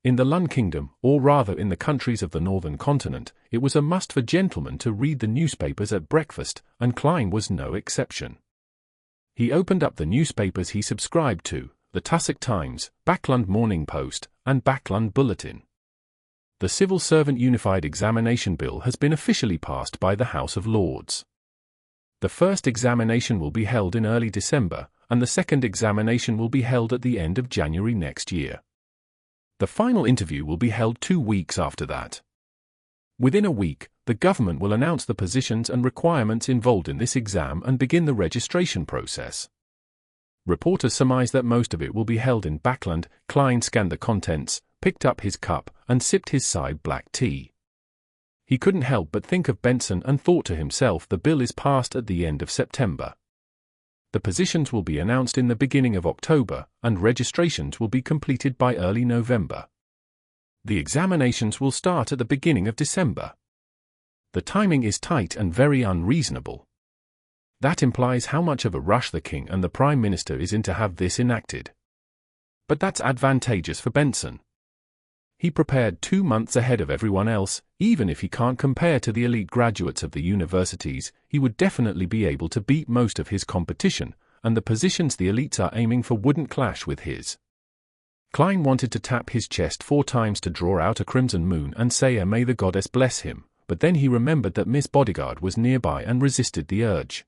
In the Lun Kingdom, or rather in the countries of the northern continent, it was a must for gentlemen to read the newspapers at breakfast, and Klein was no exception. He opened up the newspapers he subscribed to, the Tussock Times, Backlund Morning Post, and Backlund Bulletin. The Civil Servant Unified Examination Bill has been officially passed by the House of Lords. The first examination will be held in early December, and the second examination will be held at the end of January next year. The final interview will be held 2 weeks after that. Within a week, the government will announce the positions and requirements involved in this exam and begin the registration process. Reporters surmise that most of it will be held in Backlund. Klein scanned the contents, picked up his cup, and sipped his side black tea. He couldn't help but think of Benson and thought to himself, the bill is passed at the end of September. The positions will be announced in the beginning of October, and registrations will be completed by early November. The examinations will start at the beginning of December. The timing is tight and very unreasonable. That implies how much of a rush the King and the Prime Minister is in to have this enacted. But that's advantageous for Benson. He prepared 2 months ahead of everyone else. Even if he can't compare to the elite graduates of the universities, he would definitely be able to beat most of his competition, and the positions the elites are aiming for wouldn't clash with his. Klein wanted to tap his chest 4 times to draw out a crimson moon and say a "May the goddess bless him," but then he remembered that Miss Bodyguard was nearby and resisted the urge.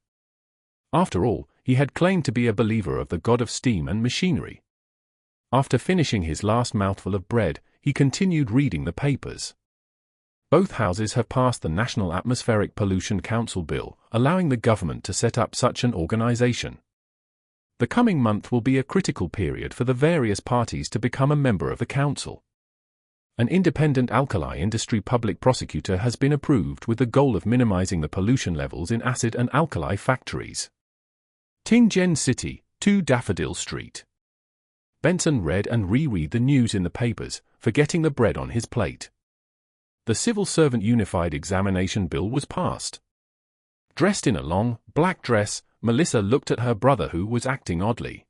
After all, he had claimed to be a believer of the god of steam and machinery. After finishing his last mouthful of bread, he continued reading the papers. Both houses have passed the National Atmospheric Pollution Council bill, allowing the government to set up such an organization. The coming month will be a critical period for the various parties to become a member of the council. An independent alkali industry public prosecutor has been approved with the goal of minimizing the pollution levels in acid and alkali factories. Tingen City, 2 Daffodil Street. Benson read and reread the news in the papers, forgetting the bread on his plate. The Civil Servant Unified Examination Bill was passed. Dressed in a long, black dress, Melissa looked at her brother, who was acting oddly.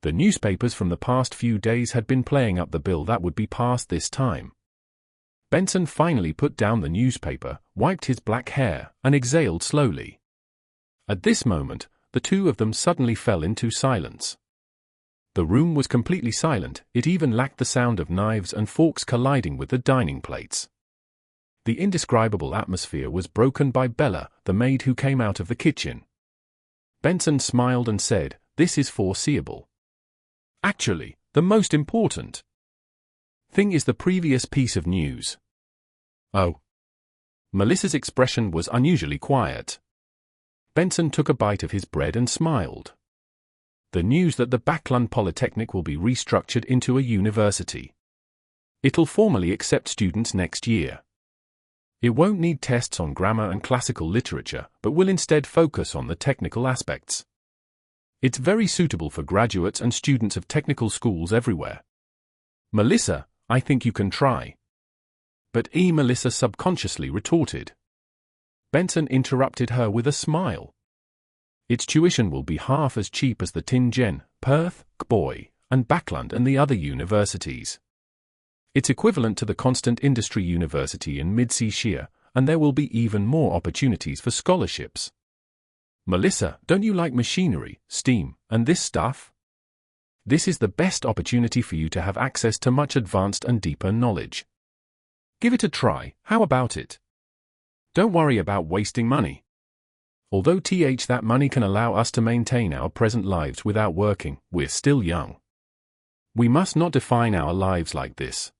The newspapers from the past few days had been playing up the bill that would be passed this time. Benson finally put down the newspaper, wiped his black hair, and exhaled slowly. At this moment, the two of them suddenly fell into silence. The room was completely silent. It even lacked the sound of knives and forks colliding with the dining plates. The indescribable atmosphere was broken by Bella, the maid who came out of the kitchen. Benson smiled and said, "This is foreseeable. Actually, the most important thing is the previous piece of news." "Oh." Melissa's expression was unusually quiet. Benson took a bite of his bread and smiled. The news that the Backlund Polytechnic will be restructured into a university. It'll formally accept students next year. It won't need tests on grammar and classical literature, but will instead focus on the technical aspects. It's very suitable for graduates and students of technical schools everywhere. "Melissa, I think you can try." "But Melissa subconsciously retorted. Benson interrupted her with a smile. "Its tuition will be half as cheap as the Tingen, Perth, Kboy, and Backlund and the other universities. It's equivalent to the Constant Industry University in Mid-Sea Shire, and there will be even more opportunities for scholarships." "Melissa, don't you like machinery, steam, and this stuff? This is the best opportunity for you to have access to much advanced and deeper knowledge. Give it a try. How about it? Don't worry about wasting money. Although that money can allow us to maintain our present lives without working, we're still young. We must not define our lives like this.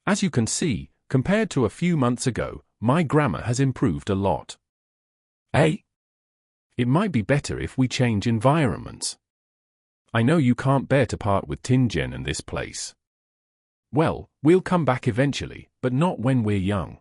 As you can see, compared to a few months ago, my grammar has improved a lot. Eh? It might be better if we change environments. I know you can't bear to part with Tingen and this place. Well, we'll come back eventually, but not when we're young.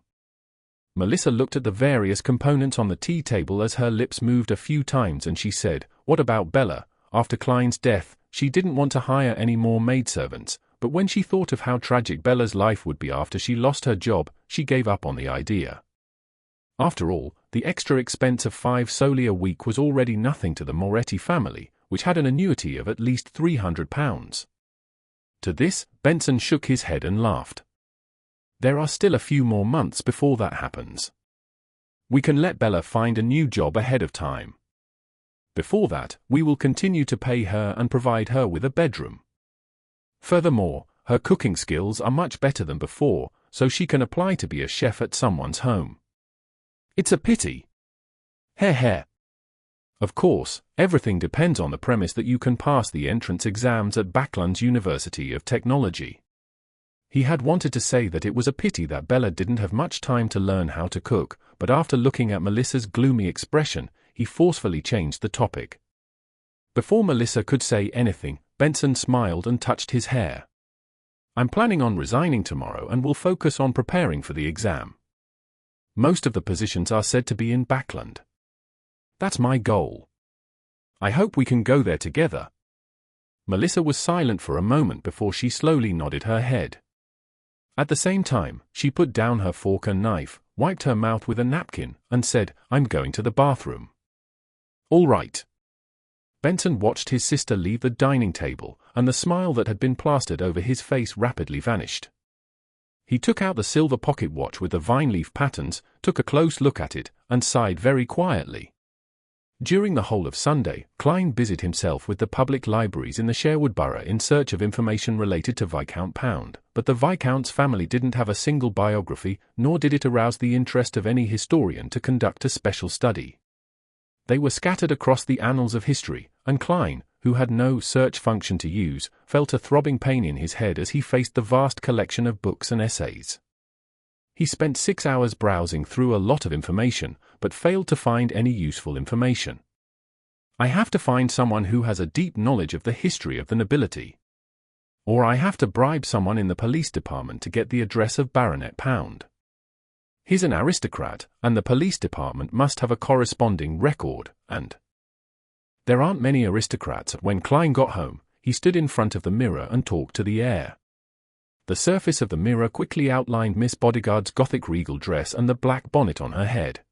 Melissa looked at the various components on the tea table as her lips moved a few times and she said, "What about Bella? After Klein's death, she didn't want to hire any more maidservants, but when she thought of how tragic Bella's life would be after she lost her job, she gave up on the idea. After all, the extra expense of 5 soldi a week was already nothing to the Moretti family, which had an annuity of at least £300. To this, Benson shook his head and laughed. There are still a few more months before that happens. We can let Bella find a new job ahead of time. Before that, we will continue to pay her and provide her with a bedroom. Furthermore, her cooking skills are much better than before, so she can apply to be a chef at someone's home. It's a pity. Heh. Of course, everything depends on the premise that you can pass the entrance exams at Backlund's University of Technology. He had wanted to say that it was a pity that Bella didn't have much time to learn how to cook, but after looking at Melissa's gloomy expression, he forcefully changed the topic. Before Melissa could say anything, Benson smiled and touched his hair. I'm planning on resigning tomorrow and will focus on preparing for the exam. Most of the positions are said to be in Backlund. That's my goal. I hope we can go there together. Melissa was silent for a moment before she slowly nodded her head. At the same time, she put down her fork and knife, wiped her mouth with a napkin, and said, "I'm going to the bathroom." All right. Benson watched his sister leave the dining table, and the smile that had been plastered over his face rapidly vanished. He took out the silver pocket watch with the vine-leaf patterns, took a close look at it, and sighed very quietly. During the whole of Sunday, Klein busied himself with the public libraries in the Sherwood Borough in search of information related to Viscount Pound, but the Viscount's family didn't have a single biography, nor did it arouse the interest of any historian to conduct a special study. They were scattered across the annals of history, and Klein, who had no search function to use, felt a throbbing pain in his head as he faced the vast collection of books and essays. He spent 6 hours browsing through a lot of information, but failed to find any useful information. I have to find someone who has a deep knowledge of the history of the nobility. Or I have to bribe someone in the police department to get the address of Baronet Pound. He's an aristocrat, and the police department must have a corresponding record, and there aren't many aristocrats. When Klein got home, he stood in front of the mirror and talked to the air. The surface of the mirror quickly outlined Miss Bodyguard's Gothic regal dress and the black bonnet on her head.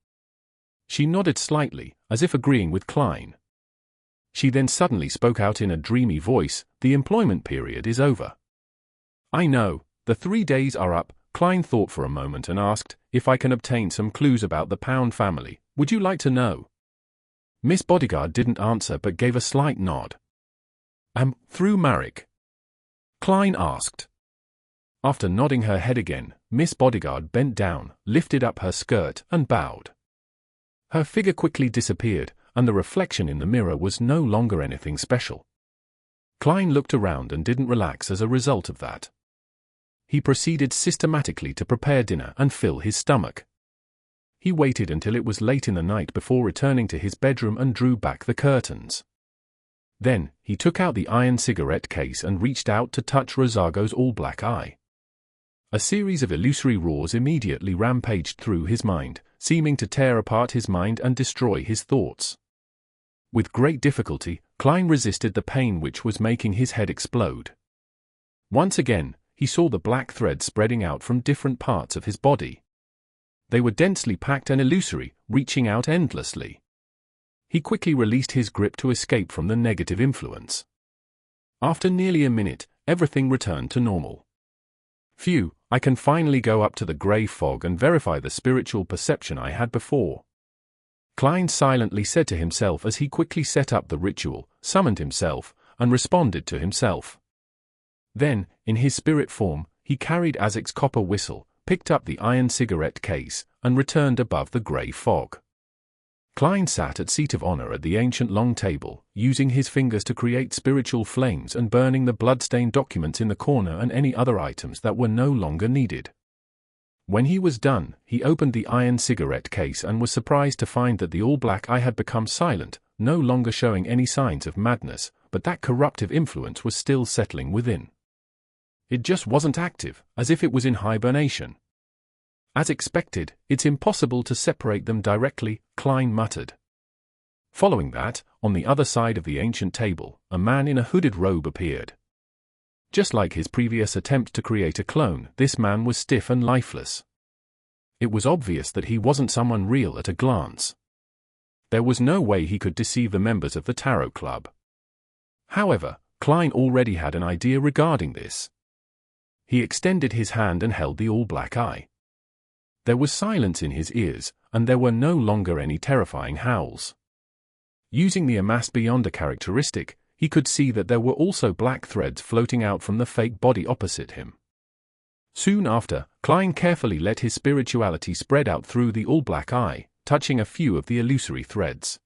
She nodded slightly, as if agreeing with Klein. She then suddenly spoke out in a dreamy voice, "The employment period is over." "I know, the 3 days are up," Klein thought for a moment and asked, "If I can obtain some clues about the Pound family, would you like to know?" Miss Bodyguard didn't answer but gave a slight nod. Through Marek?" Klein asked. After nodding her head again, Miss Bodyguard bent down, lifted up her skirt, and bowed. Her figure quickly disappeared, and the reflection in the mirror was no longer anything special. Klein looked around and didn't relax as a result of that. He proceeded systematically to prepare dinner and fill his stomach. He waited until it was late in the night before returning to his bedroom and drew back the curtains. Then, he took out the iron cigarette case and reached out to touch Rosago's all-black eye. A series of illusory roars immediately rampaged through his mind, seeming to tear apart his mind and destroy his thoughts. With great difficulty, Klein resisted the pain which was making his head explode. Once again, he saw the black threads spreading out from different parts of his body. They were densely packed and illusory, reaching out endlessly. He quickly released his grip to escape from the negative influence. After nearly a minute, everything returned to normal. Phew, I can finally go up to the grey fog and verify the spiritual perception I had before. Klein silently said to himself as he quickly set up the ritual, summoned himself, and responded to himself. Then, in his spirit form, he carried Azek's copper whistle, picked up the iron cigarette case, and returned above the grey fog. Klein sat at seat of honor at the ancient long table, using his fingers to create spiritual flames and burning the blood-stained documents in the corner and any other items that were no longer needed. When he was done, he opened the iron cigarette case and was surprised to find that the all-black eye had become silent, no longer showing any signs of madness, but that corruptive influence was still settling within. It just wasn't active, as if it was in hibernation. As expected, it's impossible to separate them directly, Klein muttered. Following that, on the other side of the ancient table, a man in a hooded robe appeared. Just like his previous attempt to create a clone, this man was stiff and lifeless. It was obvious that he wasn't someone real at a glance. There was no way he could deceive the members of the Tarot Club. However, Klein already had an idea regarding this. He extended his hand and held the all-black eye. There was silence in his ears, and there were no longer any terrifying howls. Using the Amass Beyonder characteristic, he could see that there were also black threads floating out from the fake body opposite him. Soon after, Klein carefully let his spirituality spread out through the all-black eye, touching a few of the illusory threads.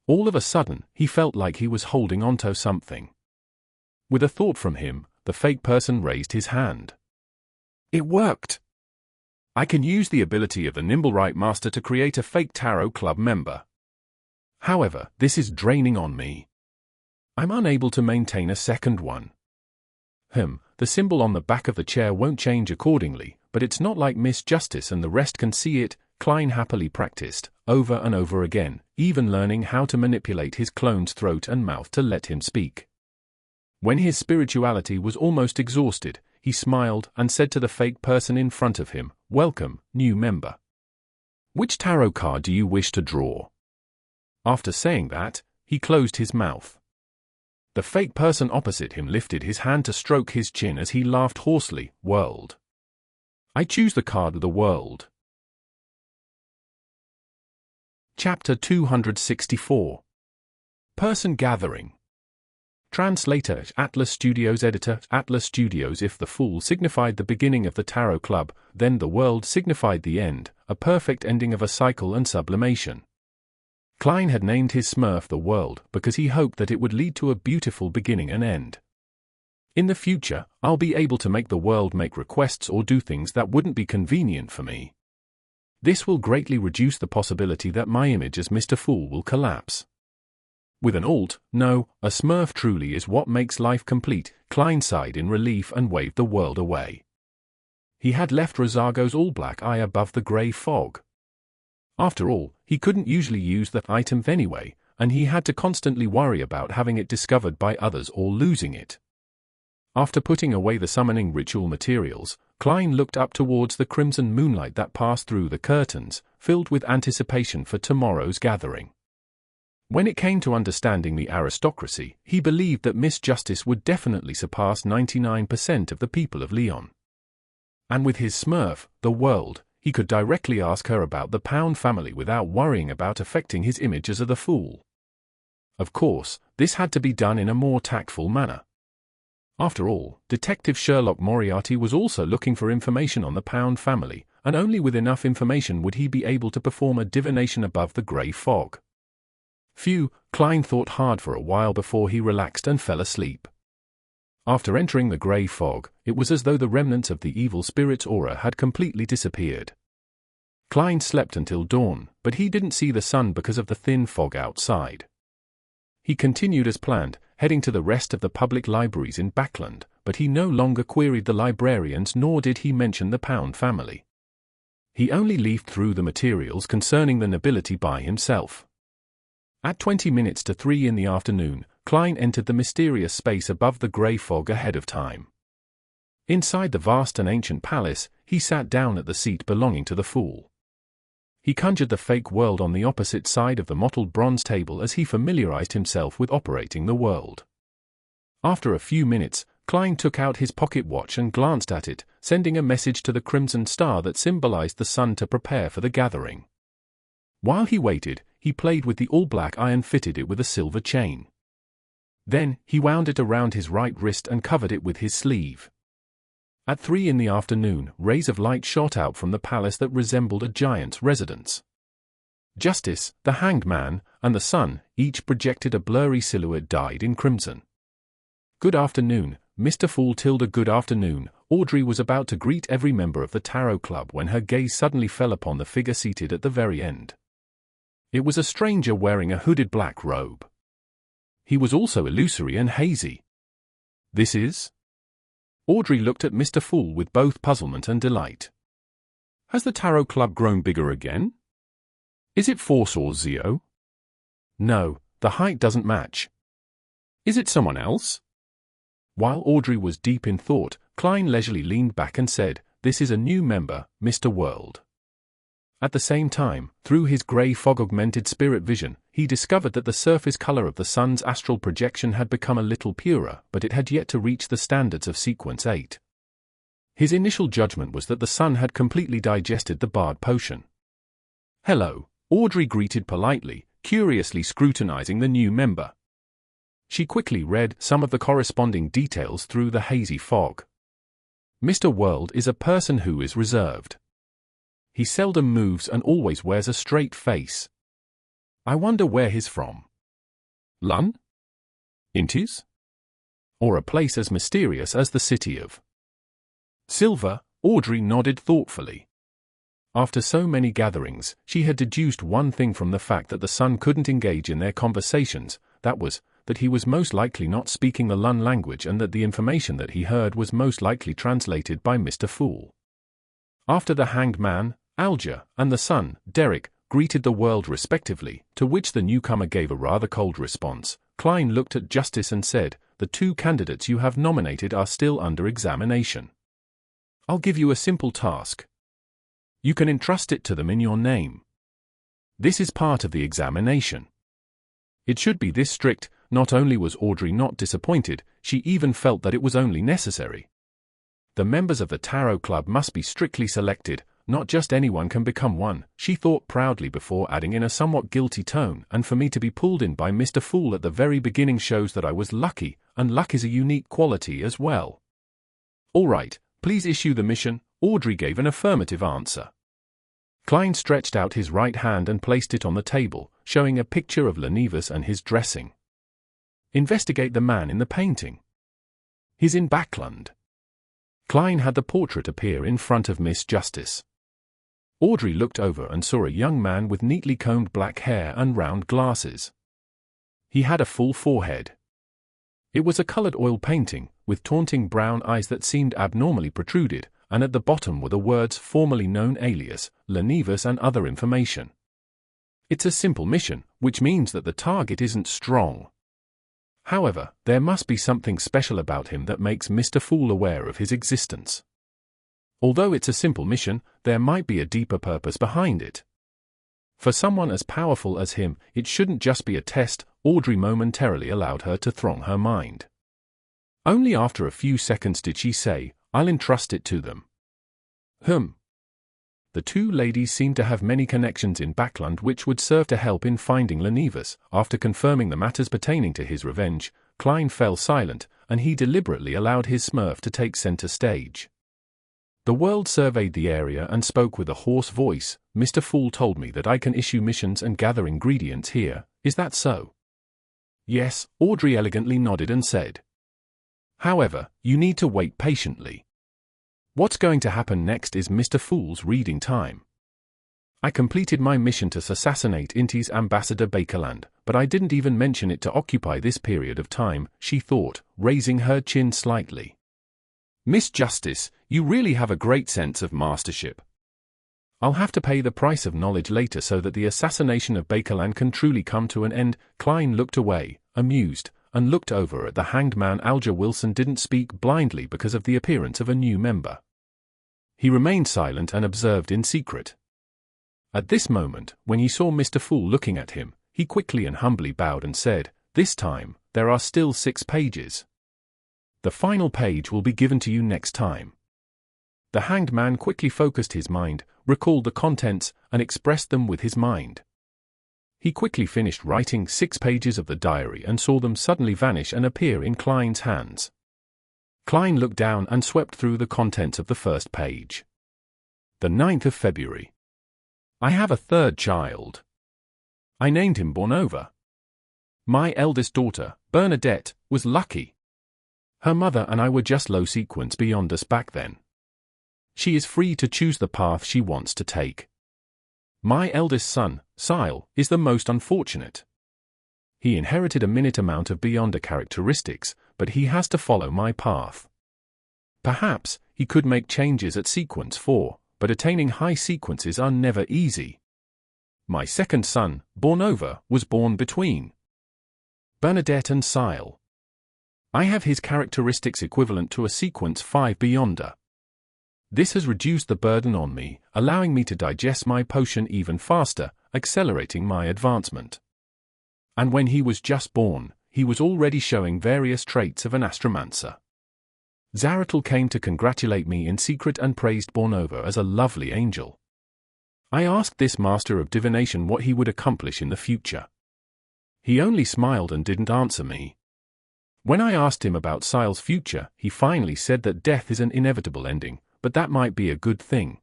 All of a sudden, he felt like he was holding onto something. With a thought from him, the fake person raised his hand. It worked! I can use the ability of the Nimble Right Master to create a fake Tarot Club member. However, this is draining on me. I'm unable to maintain a second one. The symbol on the back of the chair won't change accordingly, but it's not like Miss Justice and the rest can see it, Klein happily practiced, over and over again, even learning how to manipulate his clone's throat and mouth to let him speak. When his spirituality was almost exhausted, he smiled and said to the fake person in front of him, "Welcome, new member. Which tarot card do you wish to draw?" After saying that, he closed his mouth. The fake person opposite him lifted his hand to stroke his chin as he laughed hoarsely, "World. I choose the card of the world." Chapter 264. Person Gathering. Translator, Atlas Studios. Editor, Atlas Studios. If the Fool signified the beginning of the Tarot Club, then the world signified the end, a perfect ending of a cycle and sublimation. Klein had named his Smurf the World because he hoped that it would lead to a beautiful beginning and end. In the future, I'll be able to make the world make requests or do things that wouldn't be convenient for me. This will greatly reduce the possibility that my image as Mr. Fool will collapse. With an alt, no, a Smurf truly is what makes life complete. Klein sighed in relief and waved the world away. He had left Rosago's all-black eye above the grey fog. After all, he couldn't usually use the item anyway, and he had to constantly worry about having it discovered by others or losing it. After putting away the summoning ritual materials, Klein looked up towards the crimson moonlight that passed through the curtains, filled with anticipation for tomorrow's gathering. When it came to understanding the aristocracy, he believed that Miss Justice would definitely surpass 99% of the people of Leon. And with his Smurf, the world, he could directly ask her about the Pound family without worrying about affecting his image as the Fool. Of course, this had to be done in a more tactful manner. After all, Detective Sherlock Moriarty was also looking for information on the Pound family, and only with enough information would he be able to perform a divination above the grey fog. Phew, Klein thought hard for a while before he relaxed and fell asleep. After entering the grey fog, it was as though the remnants of the evil spirit's aura had completely disappeared. Klein slept until dawn, but he didn't see the sun because of the thin fog outside. He continued as planned, heading to the rest of the public libraries in Backland, but he no longer queried the librarians nor did he mention the Pound family. He only leafed through the materials concerning the nobility by himself. At 20 minutes to 3 in the afternoon, Klein entered the mysterious space above the grey fog ahead of time. Inside the vast and ancient palace, he sat down at the seat belonging to the Fool. He conjured the fake world on the opposite side of the mottled bronze table as he familiarized himself with operating the world. After a few minutes, Klein took out his pocket watch and glanced at it, sending a message to the crimson star that symbolized the sun to prepare for the gathering. While he waited, he played with the all-black eye and fitted it with a silver chain. Then, he wound it around his right wrist and covered it with his sleeve. At 3 in the afternoon, rays of light shot out from the palace that resembled a giant's residence. Justice, the Hanged Man, and the Sun each projected a blurry silhouette dyed in crimson. Good afternoon, Mr. Fool. Good afternoon. Audrey was about to greet every member of the Tarot Club when her gaze suddenly fell upon the figure seated at the very end. It was a stranger wearing a hooded black robe. He was also illusory and hazy. This is? Audrey looked at Mr. Fool with both puzzlement and delight. Has the Tarot Club grown bigger again? Is it Force or Zio? No, the height doesn't match. Is it someone else? While Audrey was deep in thought, Klein leisurely leaned back and said, "This is a new member, Mr. World." At the same time, through his grey fog-augmented spirit vision, he discovered that the surface color of the Sun's astral projection had become a little purer, but it had yet to reach the standards of Sequence 8. His initial judgment was that the Sun had completely digested the Bard potion. "Hello," Audrey greeted politely, curiously scrutinizing the new member. She quickly read some of the corresponding details through the hazy fog. Mr. World is a person who is reserved. He seldom moves and always wears a straight face. I wonder where he's from. Lun? Intis? Or a place as mysterious as the city of Silver? Audrey nodded thoughtfully. After so many gatherings, she had deduced one thing from the fact that the Sun couldn't engage in their conversations, that was, that he was most likely not speaking the Lun language and that the information that he heard was most likely translated by Mr. Fool. After the Hanged Man, Alger, and the Sun, Derrick, greeted the World respectively, to which the newcomer gave a rather cold response, Klein looked at Justice and said, "The two candidates you have nominated are still under examination. I'll give you a simple task. You can entrust it to them in your name. This is part of the examination." It should be this strict. Not only was Audrey not disappointed, she even felt that it was only necessary. The members of the Tarot Club must be strictly selected, not just anyone can become one, she thought proudly before adding in a somewhat guilty tone, and for me to be pulled in by Mr. Fool at the very beginning shows that I was lucky, and luck is a unique quality as well. All right, please issue the mission. Audrey gave an affirmative answer. Klein stretched out his right hand and placed it on the table, showing a picture of Lenivus and his dressing. Investigate the man in the painting. He's in Backland. Klein had the portrait appear in front of Miss Justice. Audrey looked over and saw a young man with neatly combed black hair and round glasses. He had a full forehead. It was a colored oil painting, with taunting brown eyes that seemed abnormally protruded, and at the bottom were the words formerly known alias, Lenivus and other information. It's a simple mission, which means that the target isn't strong. However, there must be something special about him that makes Mr. Fool aware of his existence. Although it's a simple mission, there might be a deeper purpose behind it. For someone as powerful as him, it shouldn't just be a test. Audrey momentarily allowed her to throng her mind. Only after a few seconds did she say, "I'll entrust it to them." The two ladies seemed to have many connections in Backland which would serve to help in finding Lenivus. After confirming the matters pertaining to his revenge, Klein fell silent, and he deliberately allowed his Smurf to take center stage. The World surveyed the area and spoke with a hoarse voice. "Mr. Fool told me that I can issue missions and gather ingredients here, is that so?" "Yes," Audrey elegantly nodded and said. "However, you need to wait patiently. What's going to happen next is Mr. Fool's reading time. I completed my mission to assassinate Inti's ambassador Bakerland, but I didn't even mention it to occupy this period of time," she thought, raising her chin slightly. "Miss Justice, you really have a great sense of mastership. I'll have to pay the price of knowledge later so that the assassination of Bakerland can truly come to an end." Klein looked away, amused, and looked over at the Hanged Man. Alger Wilson didn't speak blindly because of the appearance of a new member. He remained silent and observed in secret. At this moment, when he saw Mr. Fool looking at him, he quickly and humbly bowed and said, "This time, there are still 6 pages. The final page will be given to you next time." The Hanged Man quickly focused his mind, recalled the contents, and expressed them with his mind. He quickly finished writing 6 pages of the diary and saw them suddenly vanish and appear in Klein's hands. Klein looked down and swept through the contents of the first page. The 9th of February. I have a third child. I named him Bornova. My eldest daughter, Bernadette, was lucky. Her mother and I were just low sequence beyond us back then. She is free to choose the path she wants to take. My eldest son, Sile, is the most unfortunate. He inherited a minute amount of Beyonder characteristics, but he has to follow my path. Perhaps he could make changes at sequence 4, but attaining high sequences are never easy. My second son, Bornova, was born between Bernadette and Sile. I have his characteristics equivalent to a sequence 5 Beyonder. This has reduced the burden on me, allowing me to digest my potion even faster, accelerating my advancement. And when he was just born, he was already showing various traits of an astromancer. Zaratul came to congratulate me in secret and praised Bornova as a lovely angel. I asked this master of divination what he would accomplish in the future. He only smiled and didn't answer me. When I asked him about Sile's future, he finally said that death is an inevitable ending, but that might be a good thing.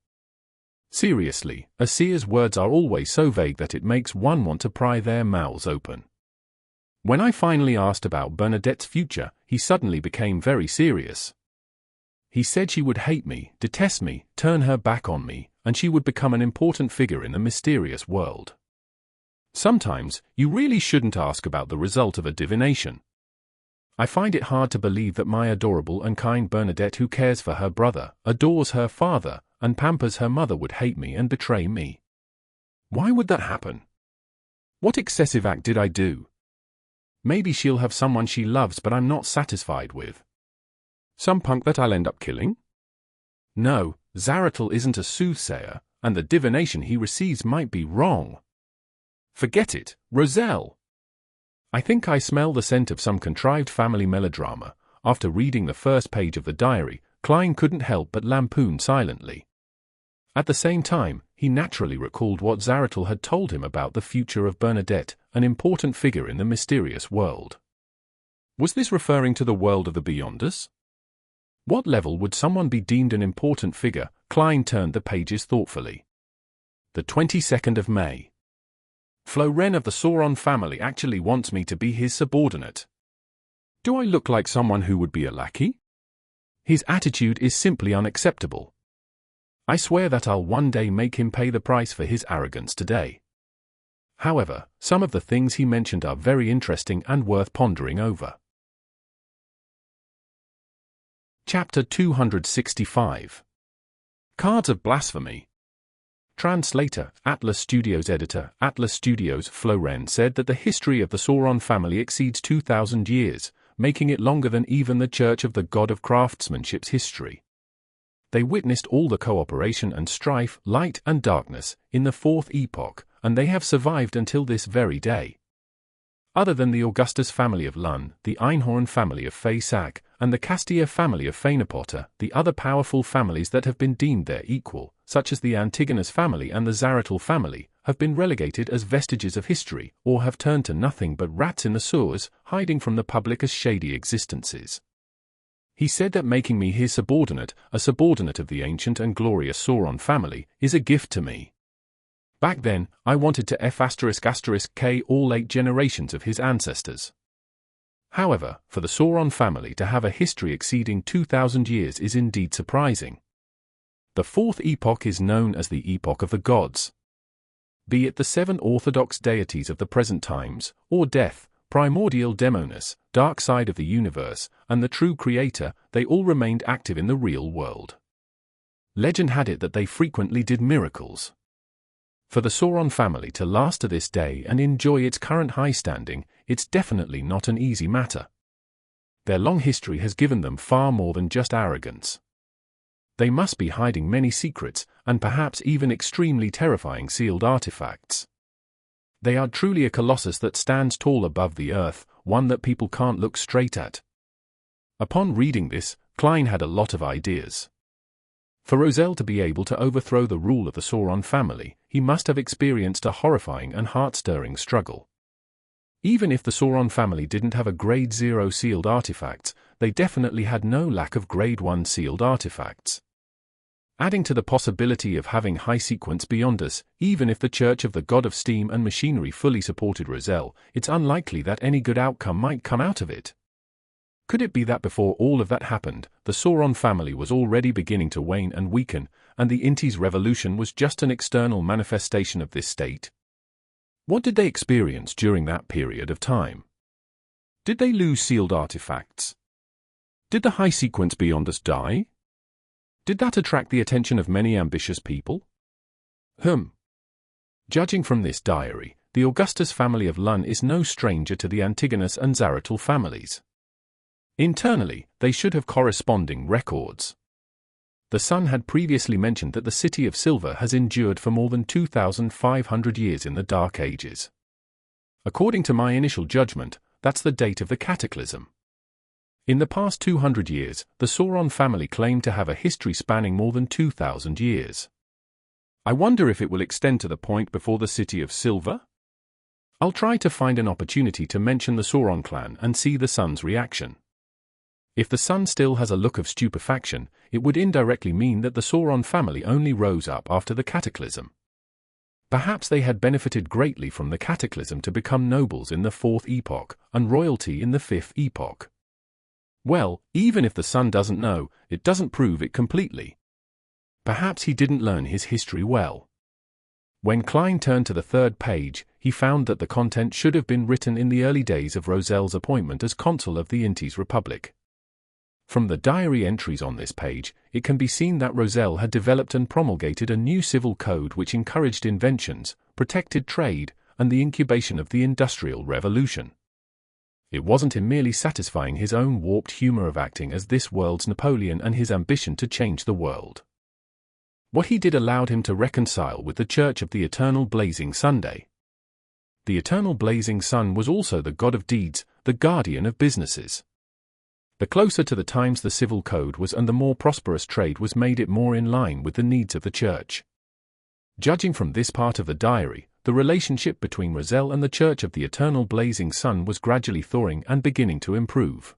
Seriously, a seer's words are always so vague that it makes one want to pry their mouths open. When I finally asked about Bernadette's future, he suddenly became very serious. He said she would hate me, detest me, turn her back on me, and she would become an important figure in the mysterious world. Sometimes, you really shouldn't ask about the result of a divination. I find it hard to believe that my adorable and kind Bernadette, who cares for her brother, adores her father, and pampers her mother, would hate me and betray me. Why would that happen? What excessive act did I do? Maybe she'll have someone she loves but I'm not satisfied with. Some punk that I'll end up killing? No, Zaratul isn't a soothsayer, and the divination he receives might be wrong. Forget it, Roselle. I think I smell the scent of some contrived family melodrama. After reading the first page of the diary, Klein couldn't help but lampoon silently. At the same time, he naturally recalled what Zaratul had told him about the future of Bernadette, an important figure in the mysterious world. Was this referring to the world of the Beyonders? What level would someone be deemed an important figure? Klein turned the pages thoughtfully. The 22nd of May. Floren of the Sauron family actually wants me to be his subordinate. Do I look like someone who would be a lackey? His attitude is simply unacceptable. I swear that I'll one day make him pay the price for his arrogance today. However, some of the things he mentioned are very interesting and worth pondering over. Chapter 265. Cards of Blasphemy. Translator, Atlas Studios. Editor, Atlas Studios. Floren said that the history of the Sauron family exceeds 2,000 years, making it longer than even the Church of the God of Craftsmanship's history. They witnessed all the cooperation and strife, light and darkness, in the Fourth Epoch, and they have survived until this very day. Other than the Augustus family of Lun, the Einhorn family of Feysac, and the Castia family of Fainapotter, the other powerful families that have been deemed their equal, such as the Antigonus family and the Zaratul family, have been relegated as vestiges of history, or have turned to nothing but rats in the sewers, hiding from the public as shady existences. He said that making me his subordinate, a subordinate of the ancient and glorious Sauron family, is a gift to me. Back then, I wanted to F***K all 8 generations of his ancestors. However, for the Sauron family to have a history exceeding 2,000 years is indeed surprising. The Fourth Epoch is known as the Epoch of the Gods. Be it the 7 orthodox deities of the present times, or Death, Primordial Demoness, Dark Side of the Universe, and the True Creator, they all remained active in the real world. Legend had it that they frequently did miracles. For the Sauron family to last to this day and enjoy its current high standing, it's definitely not an easy matter. Their long history has given them far more than just arrogance. They must be hiding many secrets, and perhaps even extremely terrifying sealed artifacts. They are truly a colossus that stands tall above the earth, one that people can't look straight at. Upon reading this, Klein had a lot of ideas. For Roselle to be able to overthrow the rule of the Sauron family, he must have experienced a horrifying and heart-stirring struggle. Even if the Sauron family didn't have a Grade 0 sealed artifacts, they definitely had no lack of Grade 1 sealed artifacts. adding to the possibility of having high-sequence beyond us. Even if the Church of the God of Steam and Machinery fully supported Roselle, it's unlikely that any good outcome might come out of it. Could it be that before all of that happened, the Sauron family was already beginning to wane and weaken, and the Inti's revolution was just an external manifestation of this state? What did they experience during that period of time? Did they lose sealed artifacts? Did the high-sequence beyond us die? Did that attract the attention of many ambitious people? Judging from this diary, the Augustus family of Lun is no stranger to the Antigonus and Zaratul families. Internally, they should have corresponding records. The Sun had previously mentioned that the City of Silver has endured for more than 2,500 years in the Dark Ages. According to my initial judgment, that's the date of the Cataclysm. In the past 200 years, the Sauron family claimed to have a history spanning more than 2,000 years. I wonder if it will extend to the point before the City of Silver? I'll try to find an opportunity to mention the Sauron clan and see the Sun's reaction. If the Sun still has a look of stupefaction, it would indirectly mean that the Sauron family only rose up after the Cataclysm. Perhaps they had benefited greatly from the Cataclysm to become nobles in the Fourth Epoch, and royalty in the Fifth Epoch. Well, even if the Sun doesn't know, it doesn't prove it completely. Perhaps he didn't learn his history well. When Klein turned to the third page, he found that the content should have been written in the early days of Roselle's appointment as consul of the Inti's Republic. From the diary entries on this page, it can be seen that Roselle had developed and promulgated a new civil code which encouraged inventions, protected trade, and the incubation of the Industrial Revolution. It wasn't him merely satisfying his own warped humor of acting as this world's Napoleon and his ambition to change the world. What he did allowed him to reconcile with the Church of the Eternal Blazing Sunday. The Eternal Blazing Sun was also the god of deeds, the guardian of businesses. The closer to the times the civil code was and the more prosperous trade was made it more in line with the needs of the Church. Judging from this part of the diary, the relationship between Roselle and the Church of the Eternal Blazing Sun was gradually thawing and beginning to improve.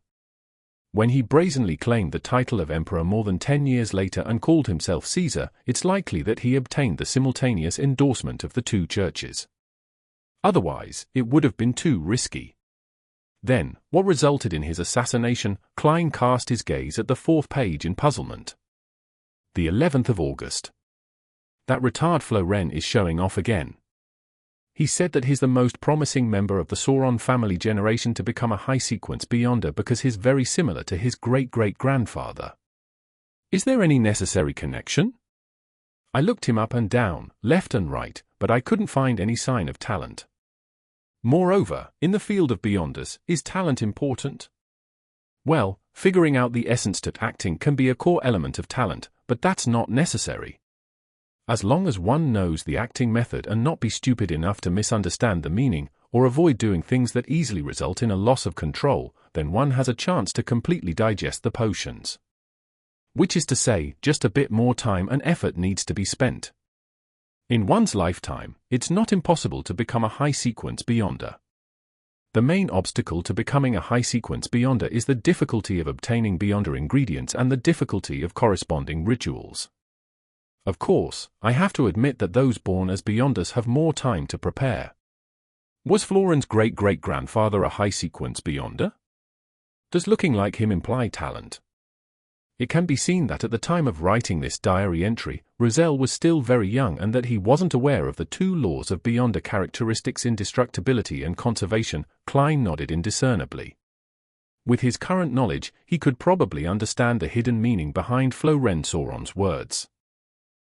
When he brazenly claimed the title of Emperor more than 10 years later and called himself Caesar, it's likely that he obtained the simultaneous endorsement of the two churches. Otherwise, it would have been too risky. Then, what resulted in his assassination? Klein cast his gaze at the fourth page in puzzlement. The 11th of August. That retard Floren is showing off again. He said that he's the most promising member of the Sauron family generation to become a high-sequence beyonder because he's very similar to his great-great-grandfather. Is there any necessary connection? I looked him up and down, left and right, but I couldn't find any sign of talent. Moreover, in the field of beyonders, is talent important? Well, figuring out the essence to acting can be a core element of talent, but that's not necessary. As long as one knows the acting method and not be stupid enough to misunderstand the meaning, or avoid doing things that easily result in a loss of control, then one has a chance to completely digest the potions. Which is to say, just a bit more time and effort needs to be spent. In one's lifetime, it's not impossible to become a high-sequence beyonder. The main obstacle to becoming a high-sequence beyonder is the difficulty of obtaining beyonder ingredients and the difficulty of corresponding rituals. Of course, I have to admit that those born as beyonders have more time to prepare. Was Floren's great-great-grandfather a high-sequence beyonder? Does looking like him imply talent? It can be seen that at the time of writing this diary entry, Roselle was still very young and that he wasn't aware of the two laws of beyonder characteristics: indestructibility and conservation. Klein nodded indiscernibly. With his current knowledge, he could probably understand the hidden meaning behind Floren Sauron's words.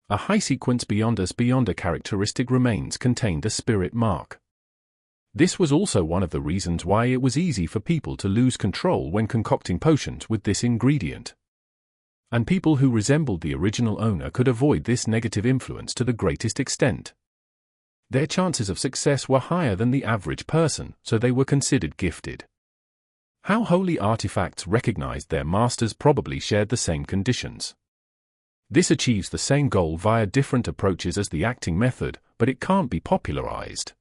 A high-sequence beyonder's beyonder characteristic remains contained a spirit mark. This was also one of the reasons why it was easy for people to lose control when concocting potions with this ingredient. And people who resembled the original owner could avoid this negative influence to the greatest extent. Their chances of success were higher than the average person, so they were considered gifted. How holy artifacts recognized their masters probably shared the same conditions. This achieves the same goal via different approaches as the acting method, but it can't be popularized.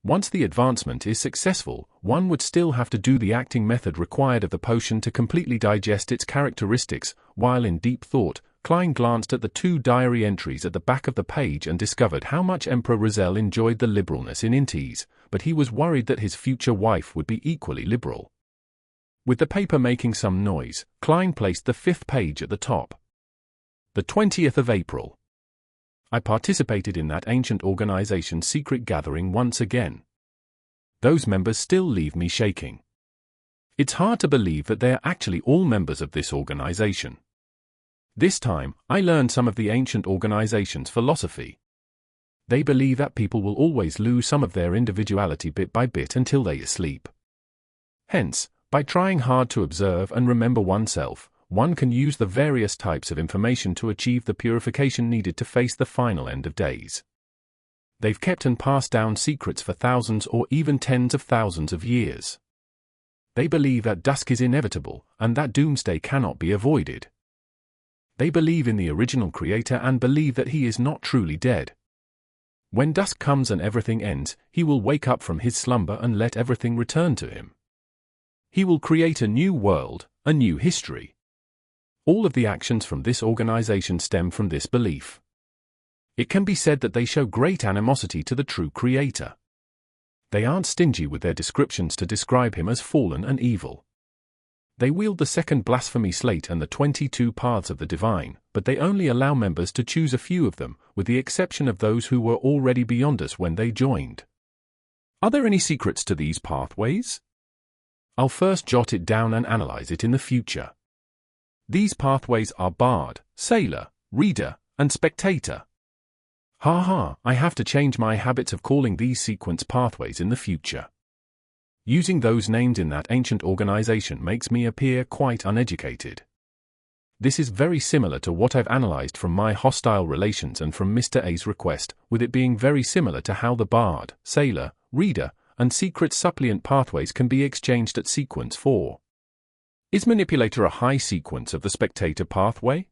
Once the advancement is successful, one would still have to do the acting method required of the potion to completely digest its characteristics. While in deep thought, Klein glanced at the 2 diary entries at the back of the page and discovered how much Emperor Rizal enjoyed the liberalness in Intis, but he was worried that his future wife would be equally liberal. With the paper making some noise, Klein placed the 5th page at the top. The 20th of April. I participated in that ancient organization's secret gathering once again. Those members still leave me shaking. It's hard to believe that they are actually all members of this organization. This time, I learned some of the ancient organization's philosophy. They believe that people will always lose some of their individuality bit by bit until they sleep. Hence, by trying hard to observe and remember oneself, one can use the various types of information to achieve the purification needed to face the final end of days. They've kept and passed down secrets for thousands or even tens of thousands of years. They believe that dusk is inevitable and that doomsday cannot be avoided. They believe in the original creator and believe that he is not truly dead. When dusk comes and everything ends, he will wake up from his slumber and let everything return to him. He will create a new world, a new history. All of the actions from this organization stem from this belief. It can be said that they show great animosity to the true creator. They aren't stingy with their descriptions to describe him as fallen and evil. They wield the second blasphemy slate and the 22 paths of the divine, but they only allow members to choose a few of them, with the exception of those who were already beyond us when they joined. Are there any secrets to these pathways? I'll first jot it down and analyze it in the future. These pathways are Bard, Sailor, Reader, and Spectator. I have to change my habits of calling these sequence pathways in the future. Using those names in that ancient organization makes me appear quite uneducated. This is very similar to what I've analyzed from my hostile relations and from Mr. A's request, with it being very similar to how the Bard, Sailor, Reader, and Secret Suppliant pathways can be exchanged at sequence 4. Is Manipulator a high sequence of the Spectator pathway?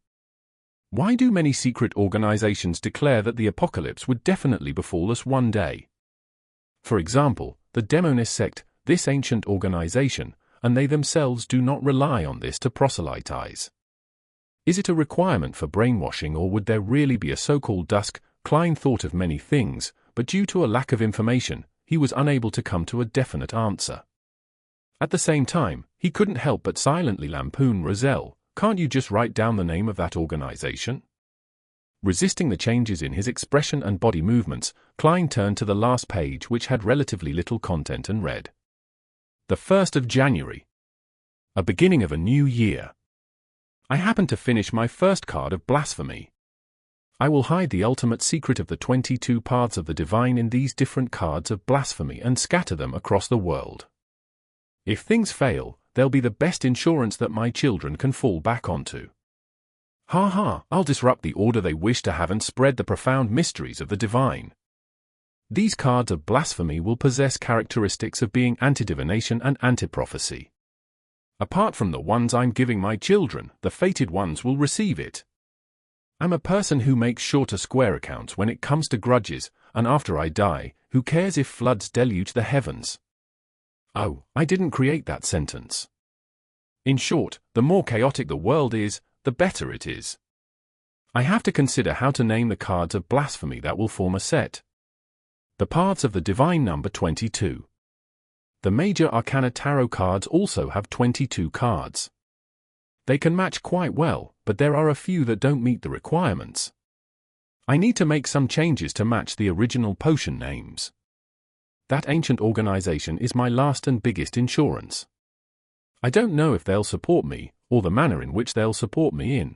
Why do many secret organizations declare that the apocalypse would definitely befall us one day? For example, the Demonist sect, this ancient organization, and they themselves do not rely on this to proselytize. Is it a requirement for brainwashing, or would there really be a so-called dusk? Klein thought of many things, but due to a lack of information, he was unable to come to a definite answer. At the same time, he couldn't help but silently lampoon Rizal. Can't you just write down the name of that organization? Resisting the changes in his expression and body movements, Klein turned to the last page, which had relatively little content, and read. The 1st of January. A beginning of a new year. I happened to finish my first card of Blasphemy. I will hide the ultimate secret of the 22 paths of the divine in these different cards of Blasphemy and scatter them across the world. If things fail, they'll be the best insurance that my children can fall back onto. I'll disrupt the order they wish to have and spread the profound mysteries of the divine. These cards of Blasphemy will possess characteristics of being anti-divination and anti-prophecy. Apart from the ones I'm giving my children, the fated ones will receive it. I'm a person who makes sure to square accounts when it comes to grudges, and after I die, who cares if floods deluge the heavens? Oh, I didn't create that sentence. In short, the more chaotic the world is, the better it is. I have to consider how to name the cards of Blasphemy that will form a set. The Paths of the Divine number 22. The Major Arcana Tarot cards also have 22 cards. They can match quite well, but there are a few that don't meet the requirements. I need to make some changes to match the original potion names. That ancient organization is my last and biggest insurance. I don't know if they'll support me, or the manner in which they'll support me in.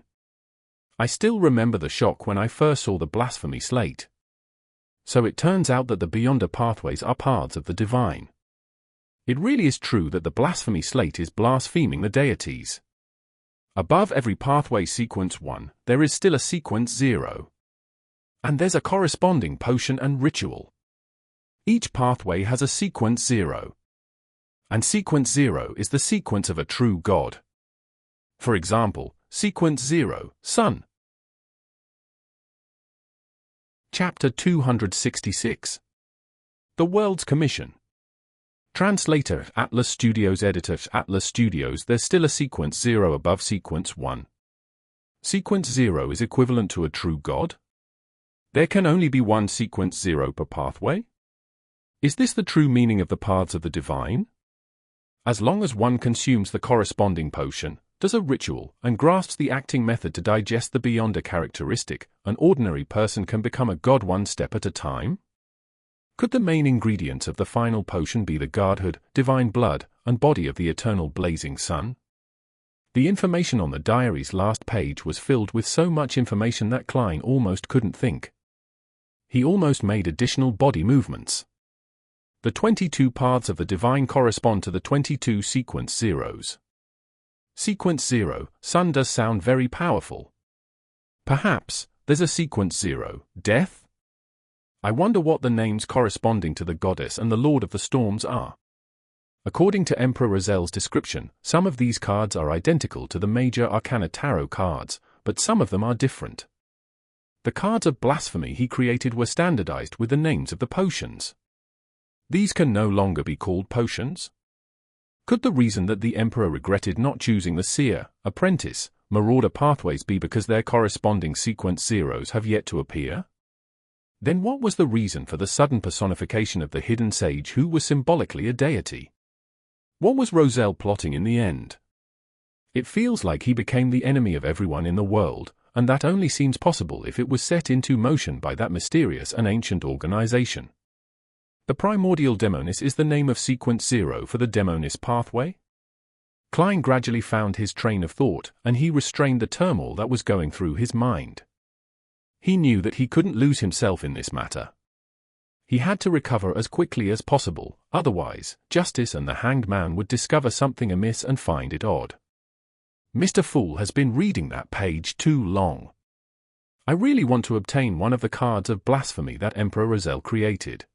I still remember the shock when I first saw the Blasphemy slate. So it turns out that the Beyonder pathways are paths of the divine. It really is true that the Blasphemy slate is blaspheming the deities. Above every pathway sequence 1, there is still a sequence 0. And there's a corresponding potion and ritual. Each pathway has a sequence 0. And sequence 0 is the sequence of a true God. For example, sequence 0, Sun. Chapter 266. The World's Commission. Translator Atlas Studios. Editor Atlas Studios. There's still a sequence 0 above sequence 1. Sequence 0 is equivalent to a true God? There can only be one sequence 0 per pathway? Is this the true meaning of the paths of the divine? As long as one consumes the corresponding potion, does a ritual, and grasps the acting method to digest the beyond a characteristic, an ordinary person can become a god one step at a time? Could the main ingredients of the final potion be the godhood, divine blood, and body of the eternal blazing sun? The information on the diary's last page was filled with so much information that Klein almost couldn't think. He almost made additional body movements. The 22 paths of the divine correspond to the 22 sequence zeros. Sequence 0, sun does sound very powerful. Perhaps there's a sequence 0, death? I wonder what the names corresponding to the goddess and the lord of the storms are. According to Emperor Razel's description, some of these cards are identical to the major arcana tarot cards, but some of them are different. The cards of blasphemy he created were standardized with the names of the potions. These can no longer be called potions? Could the reason that the Emperor regretted not choosing the seer, apprentice, marauder pathways be because their corresponding sequence zeros have yet to appear? Then what was the reason for the sudden personification of the hidden sage who was symbolically a deity? What was Razel plotting in the end? It feels like he became the enemy of everyone in the world, and that only seems possible if it was set into motion by that mysterious and ancient organization. The primordial demonis is the name of sequence 0 for the demonis pathway? Klein gradually found his train of thought, and he restrained the turmoil that was going through his mind. He knew that he couldn't lose himself in this matter. He had to recover as quickly as possible, otherwise, Justice and the Hanged Man would discover something amiss and find it odd. Mr. Fool has been reading that page too long. I really want to obtain one of the cards of blasphemy that Emperor Razel created.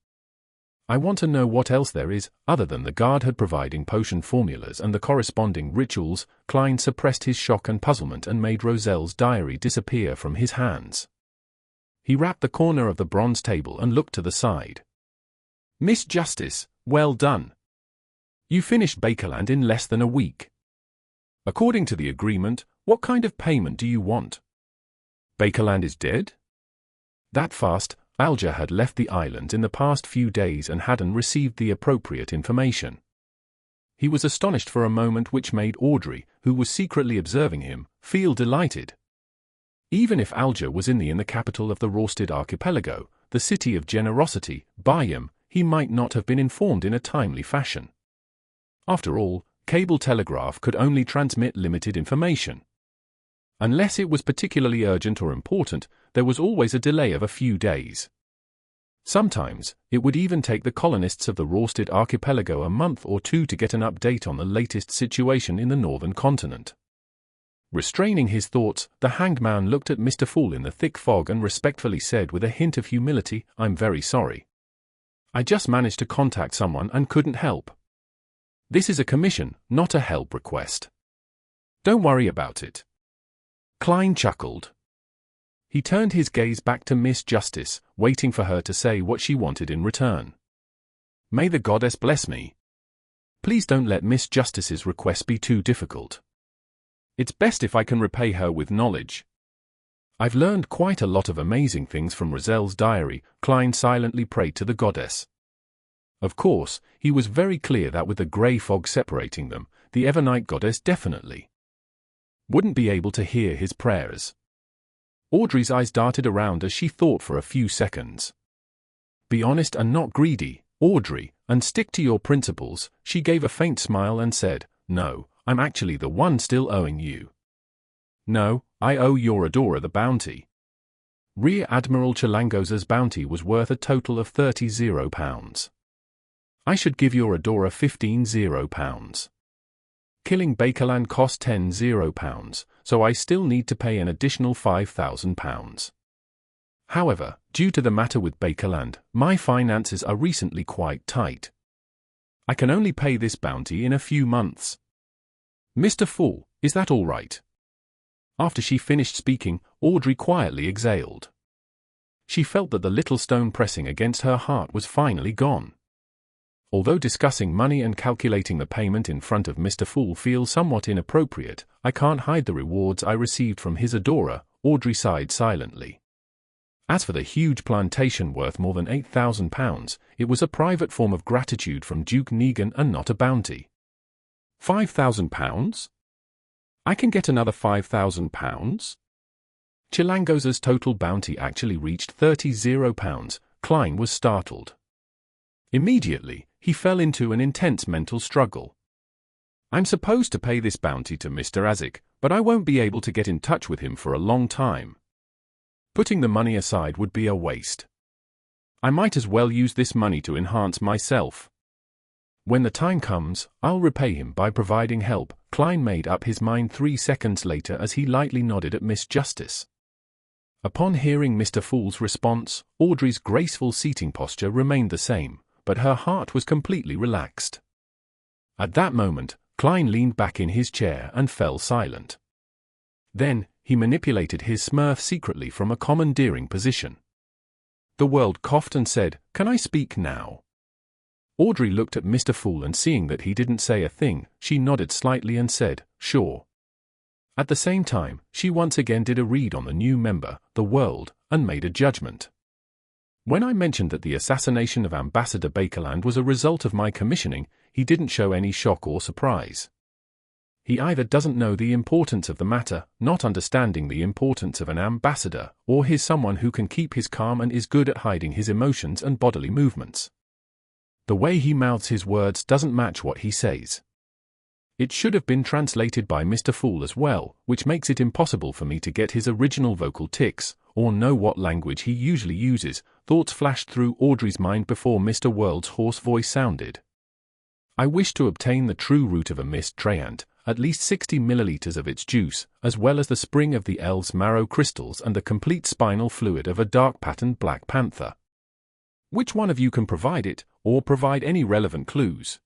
I want to know what else there is, other than the godhood providing potion formulas and the corresponding rituals. Klein suppressed his shock and puzzlement and made Razel's diary disappear from his hands. He rapped the corner of the bronze table and looked to the side. Miss Justice, well done. You finished Bakerland in less than a week. According to the agreement, what kind of payment do you want? Bakerland is dead? That fast? Alger had left the islands in the past few days and hadn't received the appropriate information. He was astonished for a moment, which made Audrey, who was secretly observing him, feel delighted. Even if Alger was in the capital of the Rafter archipelago, the city of generosity, by him, he might not have been informed in a timely fashion. After all, cable telegraph could only transmit limited information. Unless it was particularly urgent or important, there was always a delay of a few days. Sometimes, it would even take the colonists of the Rafter archipelago a month or two to get an update on the latest situation in the northern continent. Restraining his thoughts, the Hanged Man looked at Mr. Fool in the thick fog and respectfully said with a hint of humility, "I'm very sorry. I just managed to contact someone and couldn't help. This is a commission, not a help request. Don't worry about it." Klein chuckled. He turned his gaze back to Miss Justice, waiting for her to say what she wanted in return. May the goddess bless me. Please don't let Miss Justice's request be too difficult. It's best if I can repay her with knowledge. I've learned quite a lot of amazing things from Razel's diary. Klein silently prayed to the goddess. Of course, he was very clear that with the grey fog separating them, the Evernight goddess definitely wouldn't be able to hear his prayers. Audrey's eyes darted around as she thought for a few seconds. Be honest and not greedy, Audrey, and stick to your principles. She gave a faint smile and said, "No, I'm actually the one still owing you." "No, I owe your adorer the bounty." Rear Admiral Chilangoza's bounty was worth a total of £30. I should give your adorer £15. Killing Bakerland cost £10, so I still need to pay an additional £5,000. However, due to the matter with Bakerland, my finances are recently quite tight. I can only pay this bounty in a few months. Mr. Fool, is that all right? After she finished speaking, Audrey quietly exhaled. She felt that the little stone pressing against her heart was finally gone. Although discussing money and calculating the payment in front of Mr. Fool feels somewhat inappropriate, I can't hide the rewards I received from his adorer. Audrey sighed silently. As for the huge plantation worth more than £8,000, it was a private form of gratitude from Duke Negan and not a bounty. £5,000? I can get another £5,000? Chilango's total bounty actually reached £30,000. Klein was startled. Immediately, he fell into an intense mental struggle. I'm supposed to pay this bounty to Mr. Azik, but I won't be able to get in touch with him for a long time. Putting the money aside would be a waste. I might as well use this money to enhance myself. When the time comes, I'll repay him by providing help. Klein made up his mind 3 seconds later as he lightly nodded at Miss Justice. Upon hearing Mr. Fool's response, Audrey's graceful seating posture remained the same, but her heart was completely relaxed. At that moment, Klein leaned back in his chair and fell silent. Then, he manipulated his Smurf secretly from a commandeering position. The world coughed and said, "Can I speak now?" Audrey looked at Mr. Fool and seeing that he didn't say a thing, she nodded slightly and said, "Sure." At the same time, she once again did a read on the new member, the world, and made a judgment. When I mentioned that the assassination of Ambassador Bakerland was a result of my commissioning, he didn't show any shock or surprise. He either doesn't know the importance of the matter, not understanding the importance of an ambassador, or he's someone who can keep his calm and is good at hiding his emotions and bodily movements. The way he mouths his words doesn't match what he says. It should have been translated by Mr. Fool as well, which makes it impossible for me to get his original vocal tics, or know what language he usually uses. Thoughts flashed through Audrey's mind before Mr. World's hoarse voice sounded. I wish to obtain the true root of a mist treant, at least 60 milliliters of its juice, as well as the spring of the elves' marrow crystals and the complete spinal fluid of a dark-patterned black panther. Which one of you can provide it, or provide any relevant clues?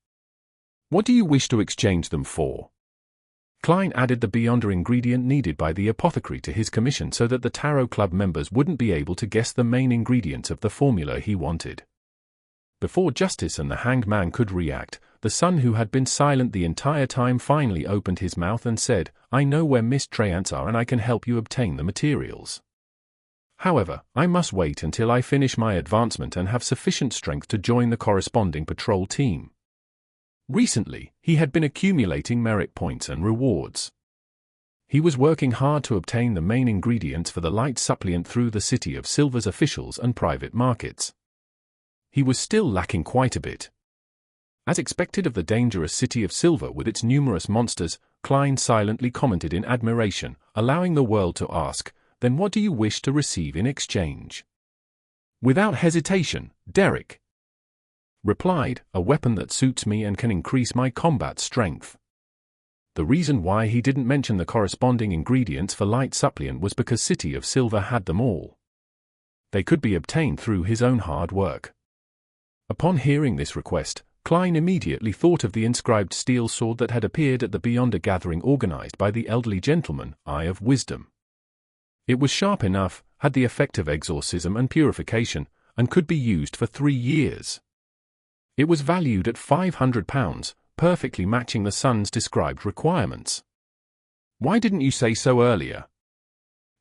What do you wish to exchange them for? Klein added the beyonder ingredient needed by the apothecary to his commission so that the Tarot Club members wouldn't be able to guess the main ingredients of the formula he wanted. Before Justice and the Hanged Man could react, the son who had been silent the entire time finally opened his mouth and said, "I know where mist treants are and I can help you obtain the materials. However, I must wait until I finish my advancement and have sufficient strength to join the corresponding patrol team." Recently, he had been accumulating merit points and rewards. He was working hard to obtain the main ingredients for the light supplement through the City of Silver's officials and private markets. He was still lacking quite a bit. As expected of the dangerous City of Silver with its numerous monsters, Klein silently commented in admiration, allowing the world to ask, "Then what do you wish to receive in exchange?" Without hesitation, Derrick replied, "A weapon that suits me and can increase my combat strength." The reason why he didn't mention the corresponding ingredients for light supplement was because City of Silver had them all. They could be obtained through his own hard work. Upon hearing this request, Klein immediately thought of the inscribed steel sword that had appeared at the Beyonder gathering organized by the elderly gentleman, Eye of Wisdom. It was sharp enough, had the effect of exorcism and purification, and could be used for 3 years. It was valued at £500, perfectly matching the son's described requirements. "Why didn't you say so earlier?"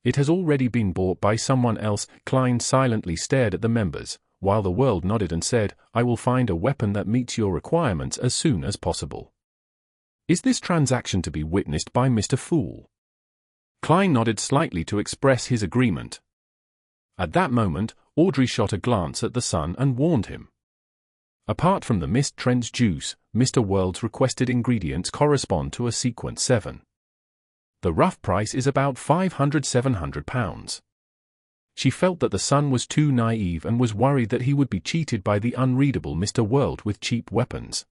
"It has already been bought by someone else." Klein silently stared at the members, while the world nodded and said, "I will find a weapon that meets your requirements as soon as possible." "Is this transaction to be witnessed by Mr. Fool?" Klein nodded slightly to express his agreement. At that moment, Audrey shot a glance at the son and warned him. Apart from the mist treant's juice, Mr. World's requested ingredients correspond to a sequence 7. The rough price is about £500–700. She felt that the son was too naive and was worried that he would be cheated by the unreadable Mr. World with cheap weapons.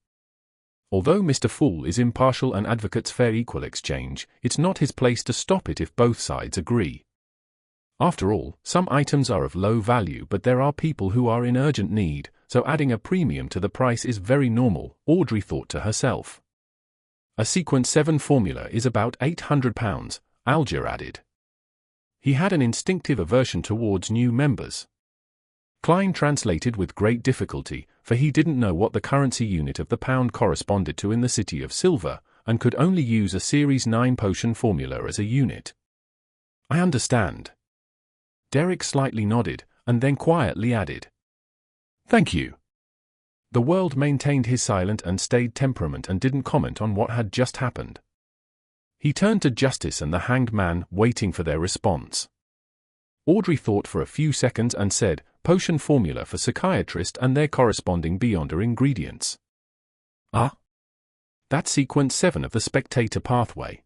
Although Mr. Fool is impartial and advocates fair equal exchange, it's not his place to stop it if both sides agree. After all, some items are of low value but there are people who are in urgent need, so adding a premium to the price is very normal, Audrey thought to herself. A sequence 7 formula is about £800, Alger added. He had an instinctive aversion towards new members. Klein translated with great difficulty, for he didn't know what the currency unit of the pound corresponded to in the City of Silver, and could only use a Series 9 potion formula as a unit. I understand. Derricks slightly nodded, and then quietly added, "Thank you." The world maintained his silent and staid temperament and didn't comment on what had just happened. He turned to Justice and the Hanged Man, waiting for their response. Audrey thought for a few seconds and said, "Potion formula for psychiatrist and their corresponding Beyonder ingredients." "Ah? That's sequence 7 of the Spectator pathway.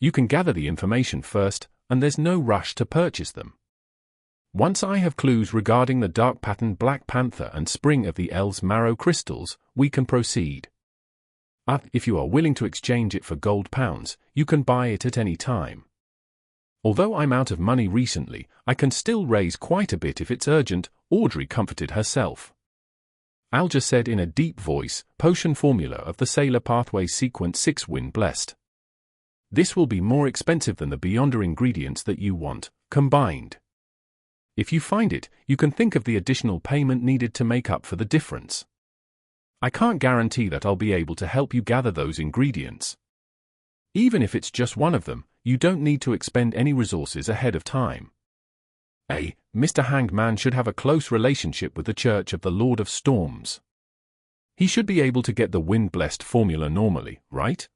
You can gather the information first, and there's no rush to purchase them. Once I have clues regarding the Dark Pattern Black Panther and Spring of the Elves Marrow crystals, we can proceed. If you are willing to exchange it for gold pounds, you can buy it at any time. Although I'm out of money recently, I can still raise quite a bit if it's urgent," Audrey comforted herself. Alja said in a deep voice, "Potion formula of the Sailor Pathway Sequence 6 Wind Blessed. This will be more expensive than the Beyonder ingredients that you want, combined. If you find it, you can think of the additional payment needed to make up for the difference. I can't guarantee that I'll be able to help you gather those ingredients. Even if it's just one of them, you don't need to expend any resources ahead of time. Mr. Hanged Man should have a close relationship with the Church of the Lord of Storms. He should be able to get the Wind-Blessed formula normally, right?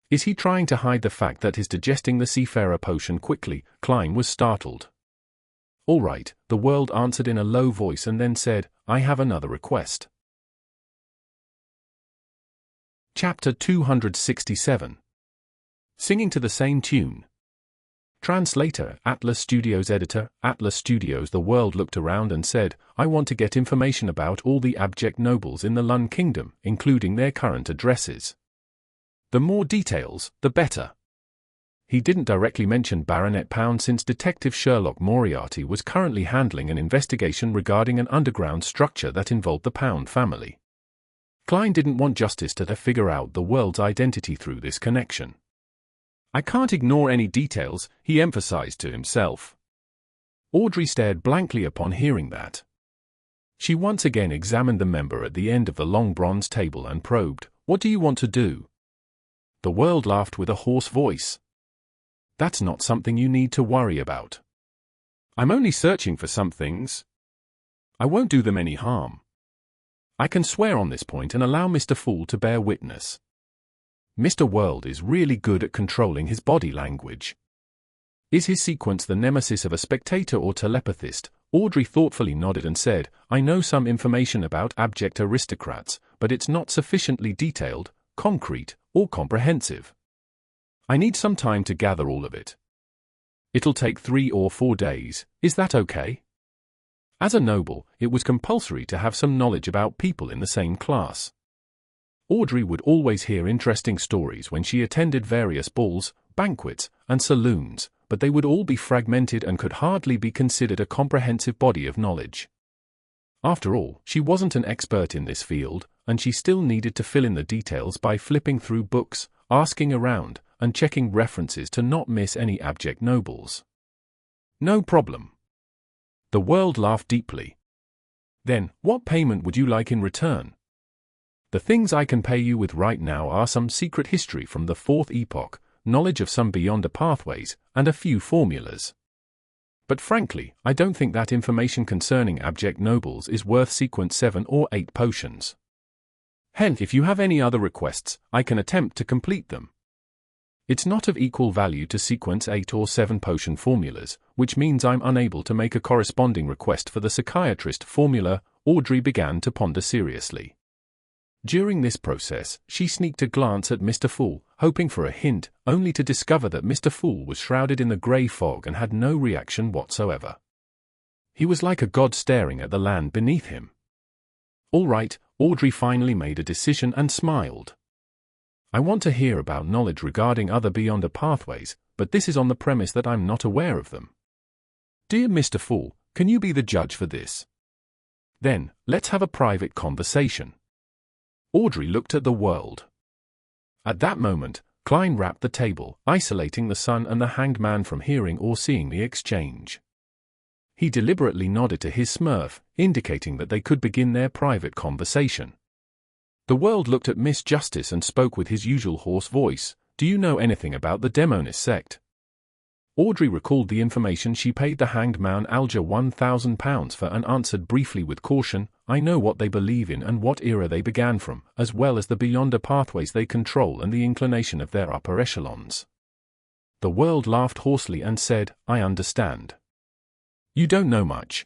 Is he trying to hide the fact that he's digesting the Seafarer potion quickly?" Klein was startled. "All right," the world answered in a low voice and then said, "I have another request." Chapter 267. Singing to the Same Tune. Translator, Atlas Studios. Editor, Atlas Studios. The world looked around and said, "I want to get information about all the abject nobles in the Lun Kingdom, including their current addresses. The more details, the better." He didn't directly mention Baronet Pound since Detective Sherlock Moriarty was currently handling an investigation regarding an underground structure that involved the Pound family. Klein didn't want Justice to figure out the world's identity through this connection. "I can't ignore any details," he emphasized to himself. Audrey stared blankly upon hearing that. She once again examined the member at the end of the long bronze table and probed, "What do you want to do?" The world laughed with a hoarse voice. "That's not something you need to worry about. I'm only searching for some things. I won't do them any harm. I can swear on this point and allow Mr. Fool to bear witness. Mr. World is really good at controlling his body language. Is his sequence the nemesis of a spectator or telepathist?" Audrey thoughtfully nodded and said, "I know some information about abject aristocrats, but it's not sufficiently detailed, concrete, or comprehensive. I need some time to gather all of it. It'll take 3 or 4 days, is that okay?" As a noble, it was compulsory to have some knowledge about people in the same class. Audrey would always hear interesting stories when she attended various balls, banquets, and saloons, but they would all be fragmented and could hardly be considered a comprehensive body of knowledge. After all, she wasn't an expert in this field, and she still needed to fill in the details by flipping through books, asking around, and checking references to not miss any abject nobles. "No problem." The world laughed deeply. "Then, what payment would you like in return?" "The things I can pay you with right now are some secret history from the 4th epoch, knowledge of some Beyonder pathways, and a few formulas. But frankly, I don't think that information concerning abject nobles is worth sequence 7 or 8 potions. Hence, if you have any other requests, I can attempt to complete them. It's not of equal value to sequence 8 or 7 potion formulas, which means I'm unable to make a corresponding request for the psychiatrist formula." Audrey began to ponder seriously. During this process, she sneaked a glance at Mr. Fool, hoping for a hint, only to discover that Mr. Fool was shrouded in the grey fog and had no reaction whatsoever. He was like a god staring at the land beneath him. "All right," Audrey finally made a decision and smiled. "I want to hear about knowledge regarding other Beyonder pathways, but this is on the premise that I'm not aware of them. Dear Mr. Fool, can you be the judge for this? Then, let's have a private conversation." Audrey looked at the world. At that moment, Klein rapped the table, isolating the Sun and the Hanged Man from hearing or seeing the exchange. He deliberately nodded to his smurf, indicating that they could begin their private conversation. The world looked at Miss Justice and spoke with his usual hoarse voice. Do you know anything about the Demonist sect? Audrey recalled the information she paid the hanged man Alger £1,000 for and answered briefly with caution, I know what they believe in and what era they began from, as well as the beyonder pathways they control and the inclination of their upper echelons. The world laughed hoarsely and said, I understand. You don't know much.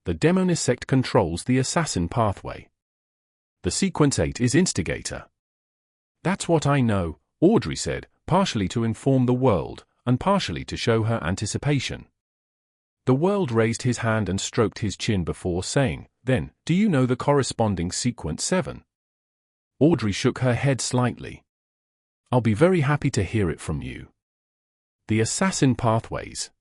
The Demonist sect controls the assassin pathway. The sequence 8 is Instigator. That's what I know, Audrey said, partially to inform the world, and partially to show her anticipation. The world raised his hand and stroked his chin before saying, then, do you know the corresponding sequence 7? Audrey shook her head slightly. I'll be very happy to hear it from you. The assassin pathways.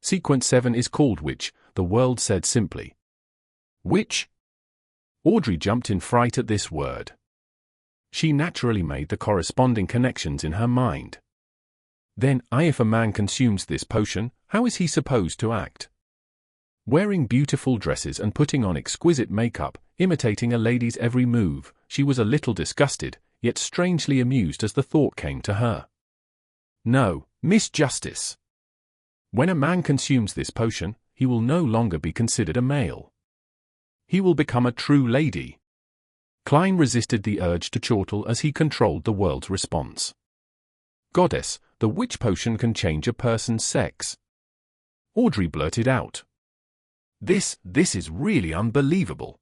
Sequence 7 is called Witch, the world said simply. Witch? Audrey jumped in fright at this word. She naturally made the corresponding connections in her mind. Then, if a man consumes this potion, how is he supposed to act? Wearing beautiful dresses and putting on exquisite makeup, imitating a lady's every move, she was a little disgusted, yet strangely amused as the thought came to her. No, Miss Justice. When a man consumes this potion, he will no longer be considered a male. He will become a true lady. Klein resisted the urge to chortle as he controlled the world's response. Goddess, the witch potion can change a person's sex. Audrey blurted out. This is really unbelievable.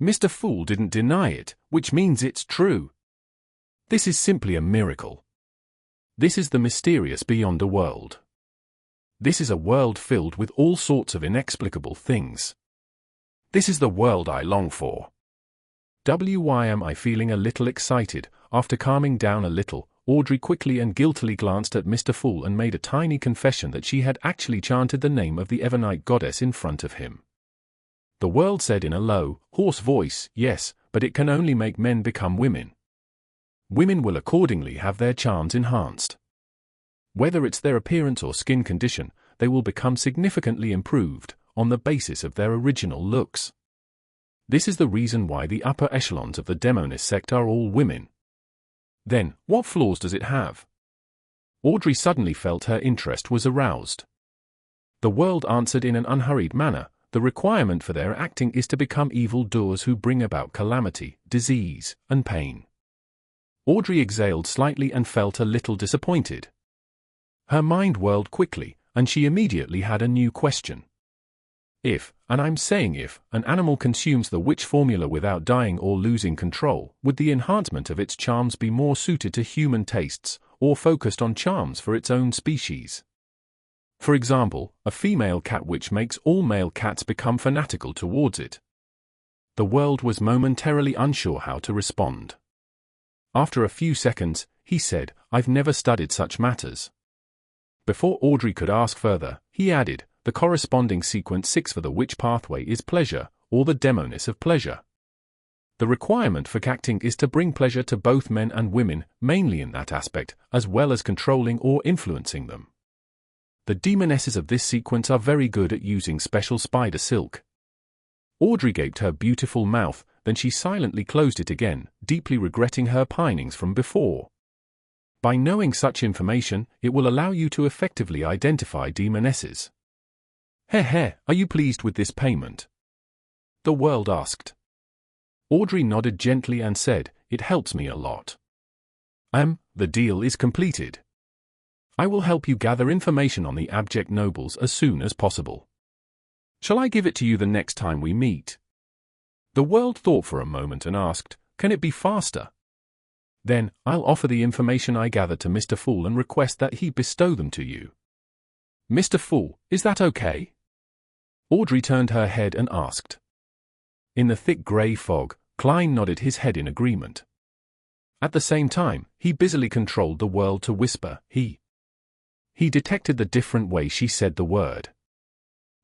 Mr. Fool didn't deny it, which means it's true. This is simply a miracle. This is the mysterious beyond a world. This is a world filled with all sorts of inexplicable things. This is the world I long for. Why am I feeling a little excited? After calming down a little, Audrey quickly and guiltily glanced at Mr. Fool and made a tiny confession that she had actually chanted the name of the Evernite goddess in front of him. The world said in a low, hoarse voice, yes, but it can only make men become women. Women will accordingly have their charms enhanced. Whether it's their appearance or skin condition, they will become significantly improved, on the basis of their original looks. This is the reason why the upper echelons of the Demonist sect are all women. Then, what flaws does it have? Audrey suddenly felt her interest was aroused. The world answered in an unhurried manner, the requirement for their acting is to become evil-doers who bring about calamity, disease, and pain. Audrey exhaled slightly and felt a little disappointed. Her mind whirled quickly, and she immediately had a new question. If, and I'm saying if, an animal consumes the witch formula without dying or losing control, would the enhancement of its charms be more suited to human tastes, or focused on charms for its own species? For example, a female cat witch makes all male cats become fanatical towards it. The world was momentarily unsure how to respond. After a few seconds, he said, I've never studied such matters. Before Audrey could ask further, he added, the corresponding sequence 6 for the witch pathway is pleasure, or the demoness of pleasure. The requirement for acting is to bring pleasure to both men and women, mainly in that aspect, as well as controlling or influencing them. The demonesses of this sequence are very good at using special spider silk. Audrey gaped her beautiful mouth, then she silently closed it again, deeply regretting her pinings from before. By knowing such information, it will allow you to effectively identify demonesses. Are you pleased with this payment? The world asked. Audrey nodded gently and said, it helps me a lot. The deal is completed. I will help you gather information on the abject nobles as soon as possible. Shall I give it to you the next time we meet? The world thought for a moment and asked, can it be faster? Then, I'll offer the information I gathered to Mr. Fool and request that he bestow them to you. Mr. Fool, is that okay? Audrey turned her head and asked. In the thick grey fog, Klein nodded his head in agreement. At the same time, he busily controlled the world to whisper, he detected the different way she said the word.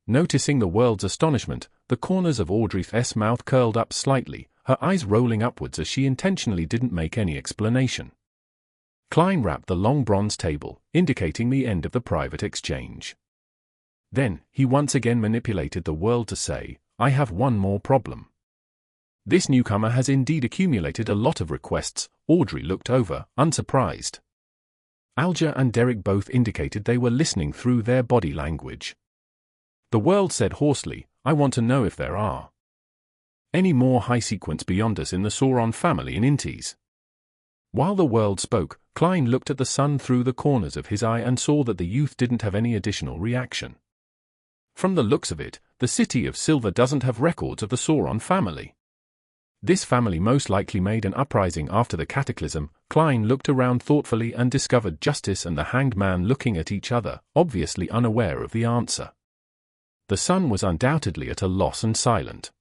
Noticing the world's astonishment, the corners of Audrey's mouth curled up slightly, her eyes rolling upwards as she intentionally didn't make any explanation. Klein rapped the long bronze table, indicating the end of the private exchange. Then, he once again manipulated the world to say, I have one more problem. This newcomer has indeed accumulated a lot of requests. Audrey looked over, unsurprised. Alger and Derrick both indicated they were listening through their body language. The world said hoarsely, I want to know if there are any more high sequence beyond us in the Sauron family in Intis. While the world spoke, Klein looked at the sun through the corners of his eye and saw that the youth didn't have any additional reaction. From the looks of it, the City of Silver doesn't have records of the Sauron family. This family most likely made an uprising after the cataclysm. Klein looked around thoughtfully and discovered Justice and the Hanged Man looking at each other, obviously unaware of the answer. The sun was undoubtedly at a loss and silent.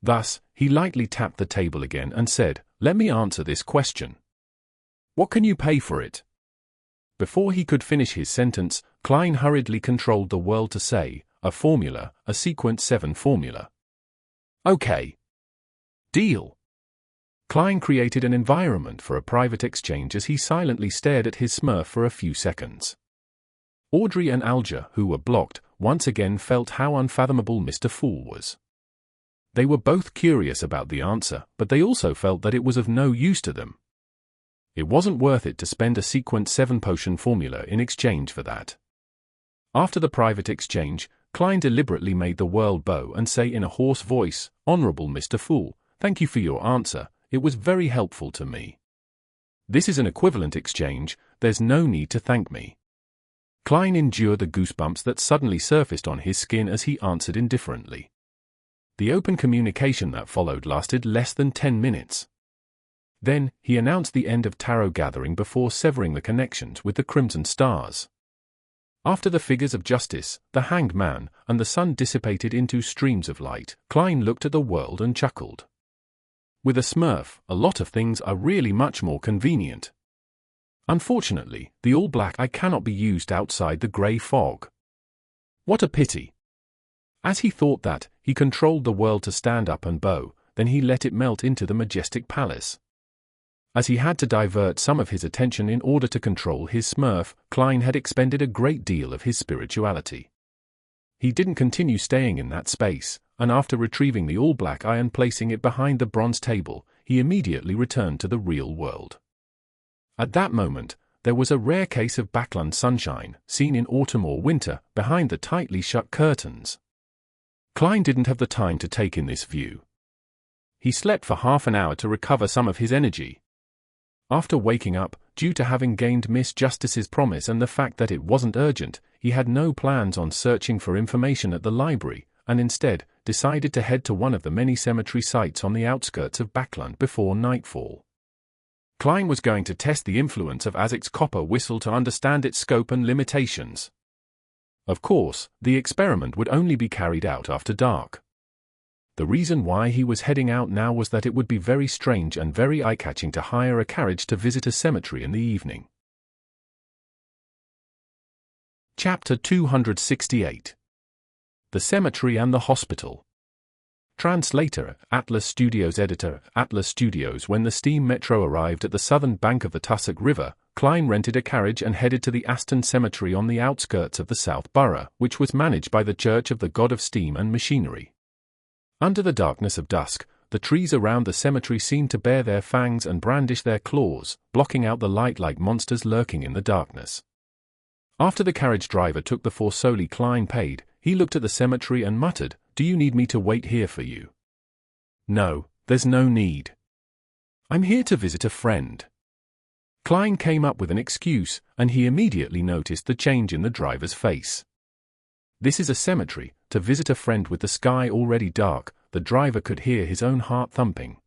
Thus, he lightly tapped the table again and said, let me answer this question. What can you pay for it? Before he could finish his sentence, Klein hurriedly controlled the world to say, a formula, a sequence 7 formula. Okay. Deal. Klein created an environment for a private exchange as he silently stared at his smurf for a few seconds. Audrey and Alger, who were blocked, once again felt how unfathomable Mr. Fool was. They were both curious about the answer, but they also felt that it was of no use to them. It wasn't worth it to spend a sequence 7 potion formula in exchange for that. After the private exchange, Klein deliberately made the world bow and say in a hoarse voice, Honorable Mr. Fool, thank you for your answer, it was very helpful to me. This is an equivalent exchange, there's no need to thank me. Klein endured the goosebumps that suddenly surfaced on his skin as he answered indifferently. The open communication that followed lasted less than 10 minutes. Then, he announced the end of tarot gathering before severing the connections with the Crimson Stars. After the figures of Justice, the Hanged Man, and the sun dissipated into streams of light, Klein looked at the world and chuckled. With a smurf, a lot of things are really much more convenient. Unfortunately, the all-black eye cannot be used outside the grey fog. What a pity. As he thought that, he controlled the world to stand up and bow, then he let it melt into the majestic palace. As he had to divert some of his attention in order to control his smurf, Klein had expended a great deal of his spirituality. He didn't continue staying in that space, and after retrieving the all-black eye and placing it behind the bronze table, he immediately returned to the real world. At that moment, there was a rare case of backland sunshine, seen in autumn or winter, behind the tightly shut curtains. Klein didn't have the time to take in this view. He slept for half an hour to recover some of his energy. After waking up, due to having gained Miss Justice's promise and the fact that it wasn't urgent, he had no plans on searching for information at the library, and instead, decided to head to one of the many cemetery sites on the outskirts of Backland before nightfall. Klein was going to test the influence of Azic's copper whistle to understand its scope and limitations. Of course, the experiment would only be carried out after dark. The reason why he was heading out now was that it would be very strange and very eye-catching to hire a carriage to visit a cemetery in the evening. Chapter 268. The Cemetery and the Hospital. Translator, Atlas Studios. Editor, Atlas Studios. When the steam metro arrived at the southern bank of the Tussock River, Klein rented a carriage and headed to the Aston Cemetery on the outskirts of the South Borough, which was managed by the Church of the God of Steam and Machinery. Under the darkness of dusk, the trees around the cemetery seemed to bare their fangs and brandish their claws, blocking out the light like monsters lurking in the darkness. After the carriage driver took the 4 soldi Klein paid, he looked at the cemetery and muttered, "Do you need me to wait here for you?" "No, there's no need. I'm here to visit a friend." Klein came up with an excuse, and he immediately noticed the change in the driver's face. This is a cemetery, to visit a friend. With the sky already dark, the driver could hear his own heart thumping.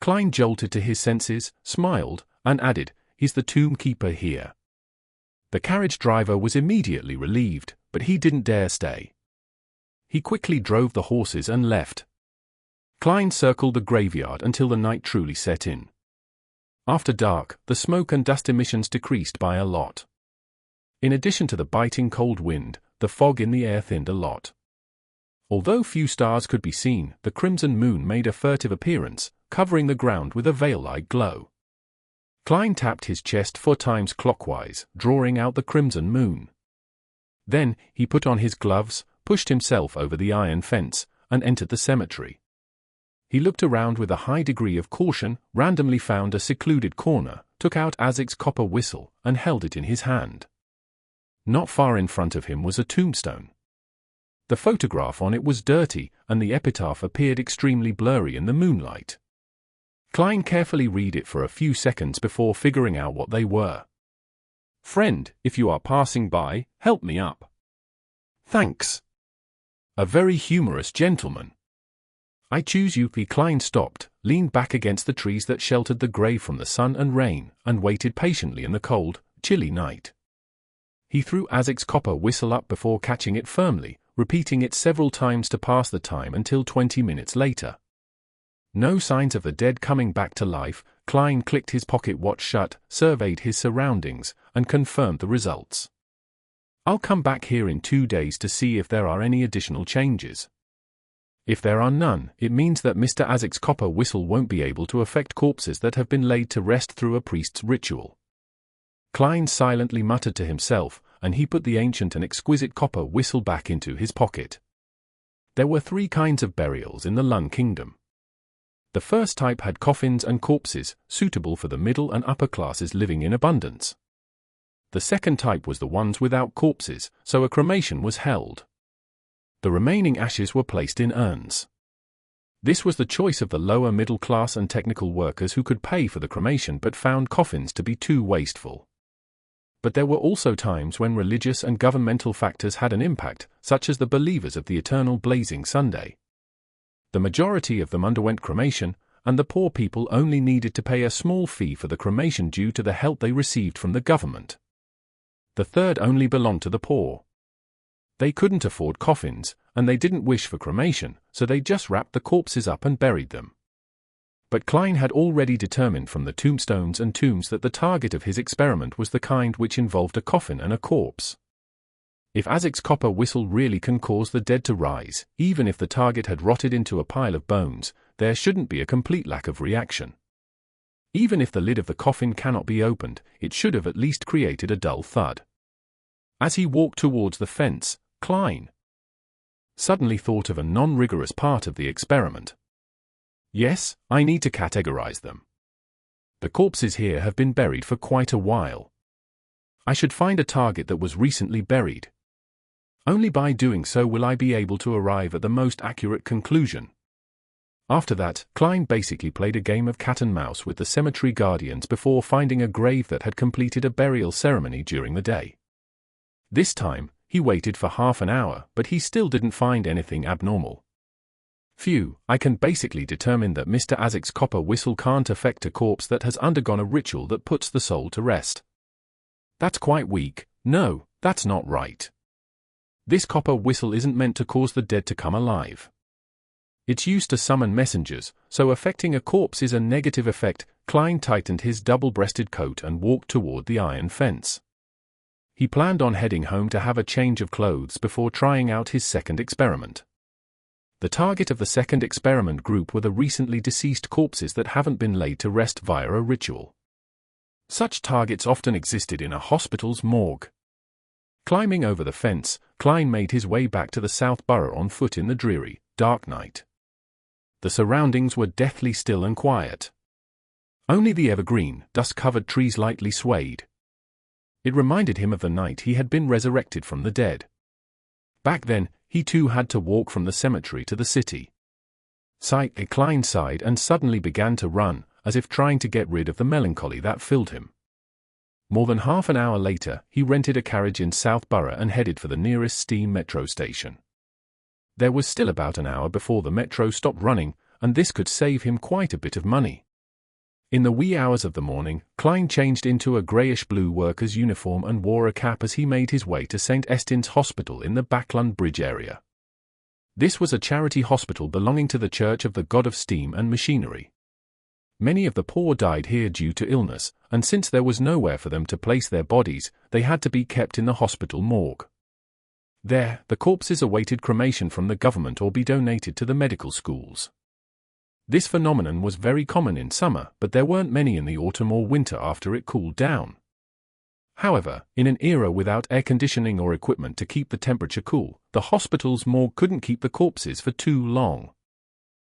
Klein jolted to his senses, smiled, and added, "He's the tomb keeper here." The carriage driver was immediately relieved, but he didn't dare stay. He quickly drove the horses and left. Klein circled the graveyard until the night truly set in. After dark, the smoke and dust emissions decreased by a lot. In addition to the biting cold wind, the fog in the air thinned a lot. Although few stars could be seen, the crimson moon made a furtive appearance, covering the ground with a veil-like glow. Klein tapped his chest 4 times clockwise, drawing out the crimson moon. Then, he put on his gloves, pushed himself over the iron fence, and entered the cemetery. He looked around with a high degree of caution, randomly found a secluded corner, took out Azek's copper whistle, and held it in his hand. Not far in front of him was a tombstone. The photograph on it was dirty, and the epitaph appeared extremely blurry in the moonlight. Klein carefully read it for a few seconds before figuring out what they were. "Friend, if you are passing by, help me up." "Thanks." "A very humorous gentleman." "I choose you." Klein stopped, leaned back against the trees that sheltered the grave from the sun and rain, and waited patiently in the cold, chilly night. He threw Azek's copper whistle up before catching it firmly, repeating it several times to pass the time until 20 minutes later. No signs of the dead coming back to life. Klein clicked his pocket watch shut, surveyed his surroundings, and confirmed the results. "I'll come back here in 2 days to see if there are any additional changes. If there are none, it means that Mr. Azek's copper whistle won't be able to affect corpses that have been laid to rest through a priest's ritual." Klein silently muttered to himself, and he put the ancient and exquisite copper whistle back into his pocket. There were 3 kinds of burials in the Lun Kingdom. The first type had coffins and corpses, suitable for the middle and upper classes living in abundance. The second type was the ones without corpses, so a cremation was held. The remaining ashes were placed in urns. This was the choice of the lower middle class and technical workers who could pay for the cremation but found coffins to be too wasteful. But there were also times when religious and governmental factors had an impact, such as the believers of the eternal blazing Sunday. The majority of them underwent cremation, and the poor people only needed to pay a small fee for the cremation due to the help they received from the government. The third only belonged to the poor. They couldn't afford coffins, and they didn't wish for cremation, so they just wrapped the corpses up and buried them. But Klein had already determined from the tombstones and tombs that the target of his experiment was the kind which involved a coffin and a corpse. If Azek's copper whistle really can cause the dead to rise, even if the target had rotted into a pile of bones, there shouldn't be a complete lack of reaction. Even if the lid of the coffin cannot be opened, it should have at least created a dull thud. As he walked towards the fence, Klein suddenly thought of a non-rigorous part of the experiment. "Yes, I need to categorize them. The corpses here have been buried for quite a while. I should find a target that was recently buried. Only by doing so will I be able to arrive at the most accurate conclusion." After that, Klein basically played a game of cat and mouse with the cemetery guardians before finding a grave that had completed a burial ceremony during the day. This time, he waited for half an hour, but he still didn't find anything abnormal. "Phew, I can basically determine that Mr. Azek's copper whistle can't affect a corpse that has undergone a ritual that puts the soul to rest. That's quite weak. No, that's not right. This copper whistle isn't meant to cause the dead to come alive. It's used to summon messengers, so affecting a corpse is a negative effect." Klein tightened his double-breasted coat and walked toward the iron fence. He planned on heading home to have a change of clothes before trying out his second experiment. The target of the second experiment group were the recently deceased corpses that haven't been laid to rest via a ritual. Such targets often existed in a hospital's morgue. Climbing over the fence, Klein made his way back to the South Borough on foot in the dreary, dark night. The surroundings were deathly still and quiet. Only the evergreen, dust-covered trees lightly swayed. It reminded him of the night he had been resurrected from the dead. Back then, he too had to walk from the cemetery to the city. Klein sighed and suddenly began to run, as if trying to get rid of the melancholy that filled him. More than half an hour later, he rented a carriage in South Borough and headed for the nearest steam metro station. There was still about an hour before the metro stopped running, and this could save him quite a bit of money. In the wee hours of the morning, Klein changed into a greyish-blue worker's uniform and wore a cap as he made his way to St. Estin's Hospital in the Backlund Bridge area. This was a charity hospital belonging to the Church of the God of Steam and Machinery. Many of the poor died here due to illness, and since there was nowhere for them to place their bodies, they had to be kept in the hospital morgue. There, the corpses awaited cremation from the government or be donated to the medical schools. This phenomenon was very common in summer, but there weren't many in the autumn or winter after it cooled down. However, in an era without air conditioning or equipment to keep the temperature cool, the hospital's morgue couldn't keep the corpses for too long.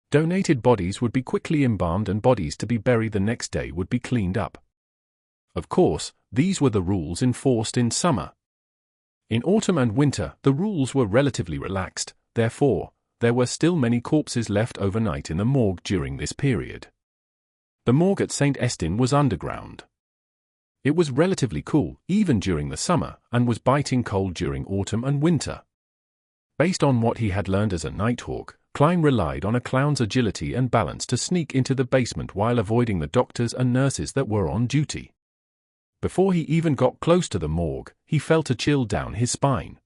Donated bodies would be quickly embalmed and bodies to be buried the next day would be cleaned up. Of course, these were the rules enforced in summer. In autumn and winter, the rules were relatively relaxed, therefore, there were still many corpses left overnight in the morgue during this period. The morgue at St. Estin was underground. It was relatively cool, even during the summer, and was biting cold during autumn and winter. Based on what he had learned as a nighthawk, Klein relied on a clown's agility and balance to sneak into the basement while avoiding the doctors and nurses that were on duty. Before he even got close to the morgue, he felt a chill down his spine.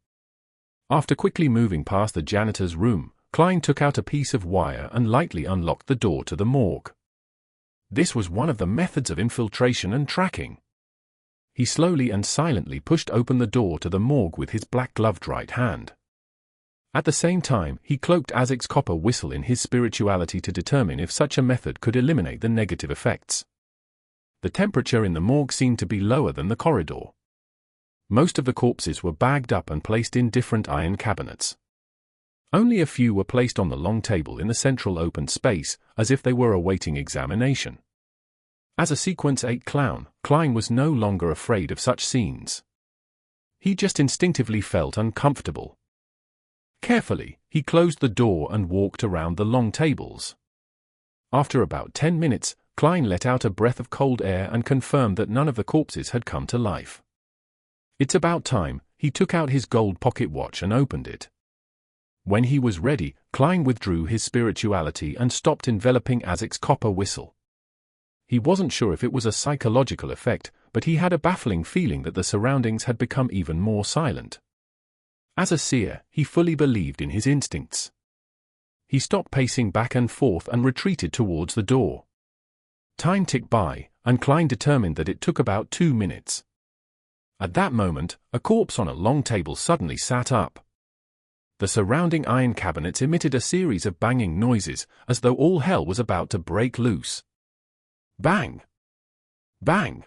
After quickly moving past the janitor's room, Klein took out a piece of wire and lightly unlocked the door to the morgue. This was one of the methods of infiltration and tracking. He slowly and silently pushed open the door to the morgue with his black-gloved right hand. At the same time, he cloaked Azic's copper whistle in his spirituality to determine if such a method could eliminate the negative effects. The temperature in the morgue seemed to be lower than the corridor. Most of the corpses were bagged up and placed in different iron cabinets. Only a few were placed on the long table in the central open space, as if they were awaiting examination. As a Sequence 8 clown, Klein was no longer afraid of such scenes. He just instinctively felt uncomfortable. Carefully, he closed the door and walked around the long tables. After about 10 minutes, Klein let out a breath of cold air and confirmed that none of the corpses had come to life. It's about time. He took out his gold pocket watch and opened it. When he was ready, Klein withdrew his spirituality and stopped enveloping Azic's copper whistle. He wasn't sure if it was a psychological effect, but he had a baffling feeling that the surroundings had become even more silent. As a seer, he fully believed in his instincts. He stopped pacing back and forth and retreated towards the door. Time ticked by, and Klein determined that it took about 2 minutes. At that moment, a corpse on a long table suddenly sat up. The surrounding iron cabinets emitted a series of banging noises, as though all hell was about to break loose. Bang! Bang!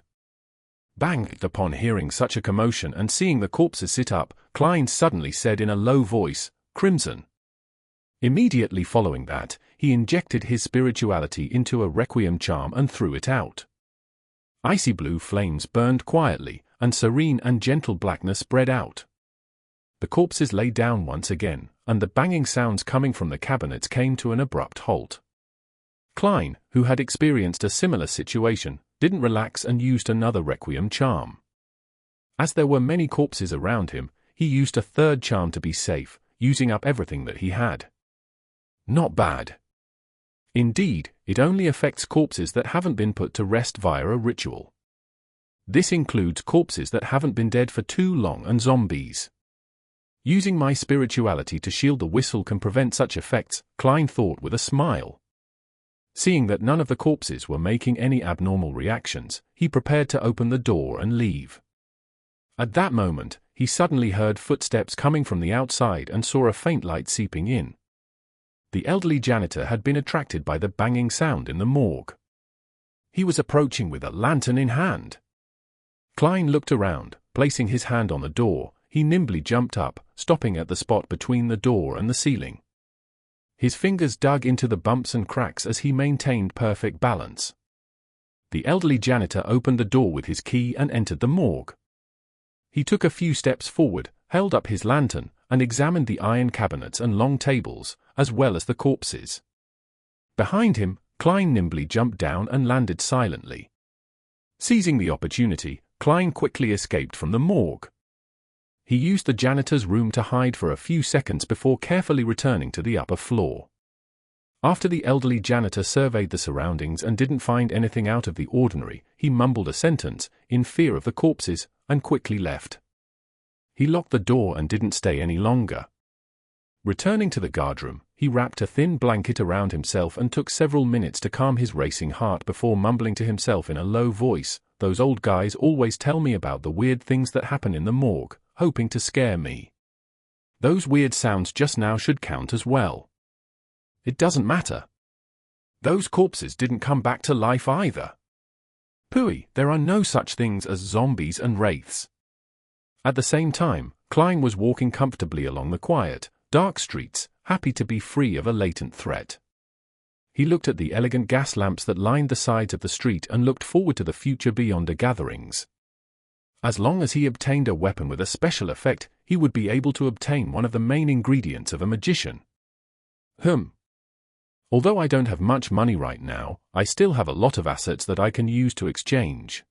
Bang! Upon hearing such a commotion and seeing the corpses sit up, Klein suddenly said in a low voice, "Crimson." Immediately following that, he injected his spirituality into a requiem charm and threw it out. Icy blue flames burned quietly, and serene and gentle blackness spread out. The corpses lay down once again, and the banging sounds coming from the cabinets came to an abrupt halt. Klein, who had experienced a similar situation, didn't relax and used another requiem charm. As there were many corpses around him, he used a third charm to be safe, using up everything that he had. Not bad. Indeed, it only affects corpses that haven't been put to rest via a ritual. This includes corpses that haven't been dead for too long and zombies. Using my spirituality to shield the whistle can prevent such effects, Klein thought with a smile. Seeing that none of the corpses were making any abnormal reactions, he prepared to open the door and leave. At that moment, he suddenly heard footsteps coming from the outside and saw a faint light seeping in. The elderly janitor had been attracted by the banging sound in the morgue. He was approaching with a lantern in hand. Klein looked around, placing his hand on the door. He nimbly jumped up, stopping at the spot between the door and the ceiling. His fingers dug into the bumps and cracks as he maintained perfect balance. The elderly janitor opened the door with his key and entered the morgue. He took a few steps forward, held up his lantern, and examined the iron cabinets and long tables, as well as the corpses. Behind him, Klein nimbly jumped down and landed silently. Seizing the opportunity, Klein quickly escaped from the morgue. He used the janitor's room to hide for a few seconds before carefully returning to the upper floor. After the elderly janitor surveyed the surroundings and didn't find anything out of the ordinary, he mumbled a sentence, in fear of the corpses, and quickly left. He locked the door and didn't stay any longer. Returning to the guardroom, he wrapped a thin blanket around himself and took several minutes to calm his racing heart before mumbling to himself in a low voice, "Those old guys always tell me about the weird things that happen in the morgue, hoping to scare me. Those weird sounds just now should count as well. It doesn't matter. Those corpses didn't come back to life either. Pooey, there are no such things as zombies and wraiths. At the same time, Klein was walking comfortably along the quiet, dark streets, happy to be free of a latent threat. He looked at the elegant gas lamps that lined the sides of the street and looked forward to the future beyond the gatherings. As long as he obtained a weapon with a special effect, he would be able to obtain one of the main ingredients of a magician. Although I don't have much money right now, I still have a lot of assets that I can use to exchange.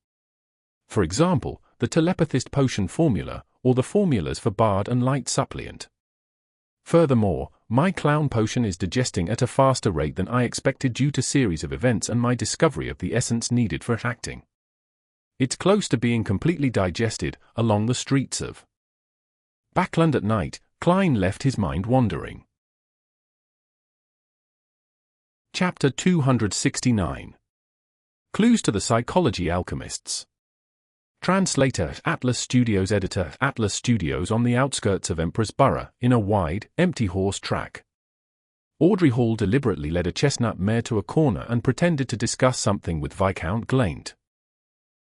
For example, the telepathist potion formula, or the formulas for bard and light suppliant. Furthermore, my clown potion is digesting at a faster rate than I expected due to series of events and my discovery of the essence needed for acting. It's close to being completely digested, along the streets of Backland at night. Klein left his mind wandering. Chapter 269. Clues to the Psychology Alchemists. Translator, Atlas Studios. Editor, Atlas Studios. On the outskirts of Empress Borough, in a wide, empty horse track. Audrey Hall deliberately led a chestnut mare to a corner and pretended to discuss something with Viscount Glaint.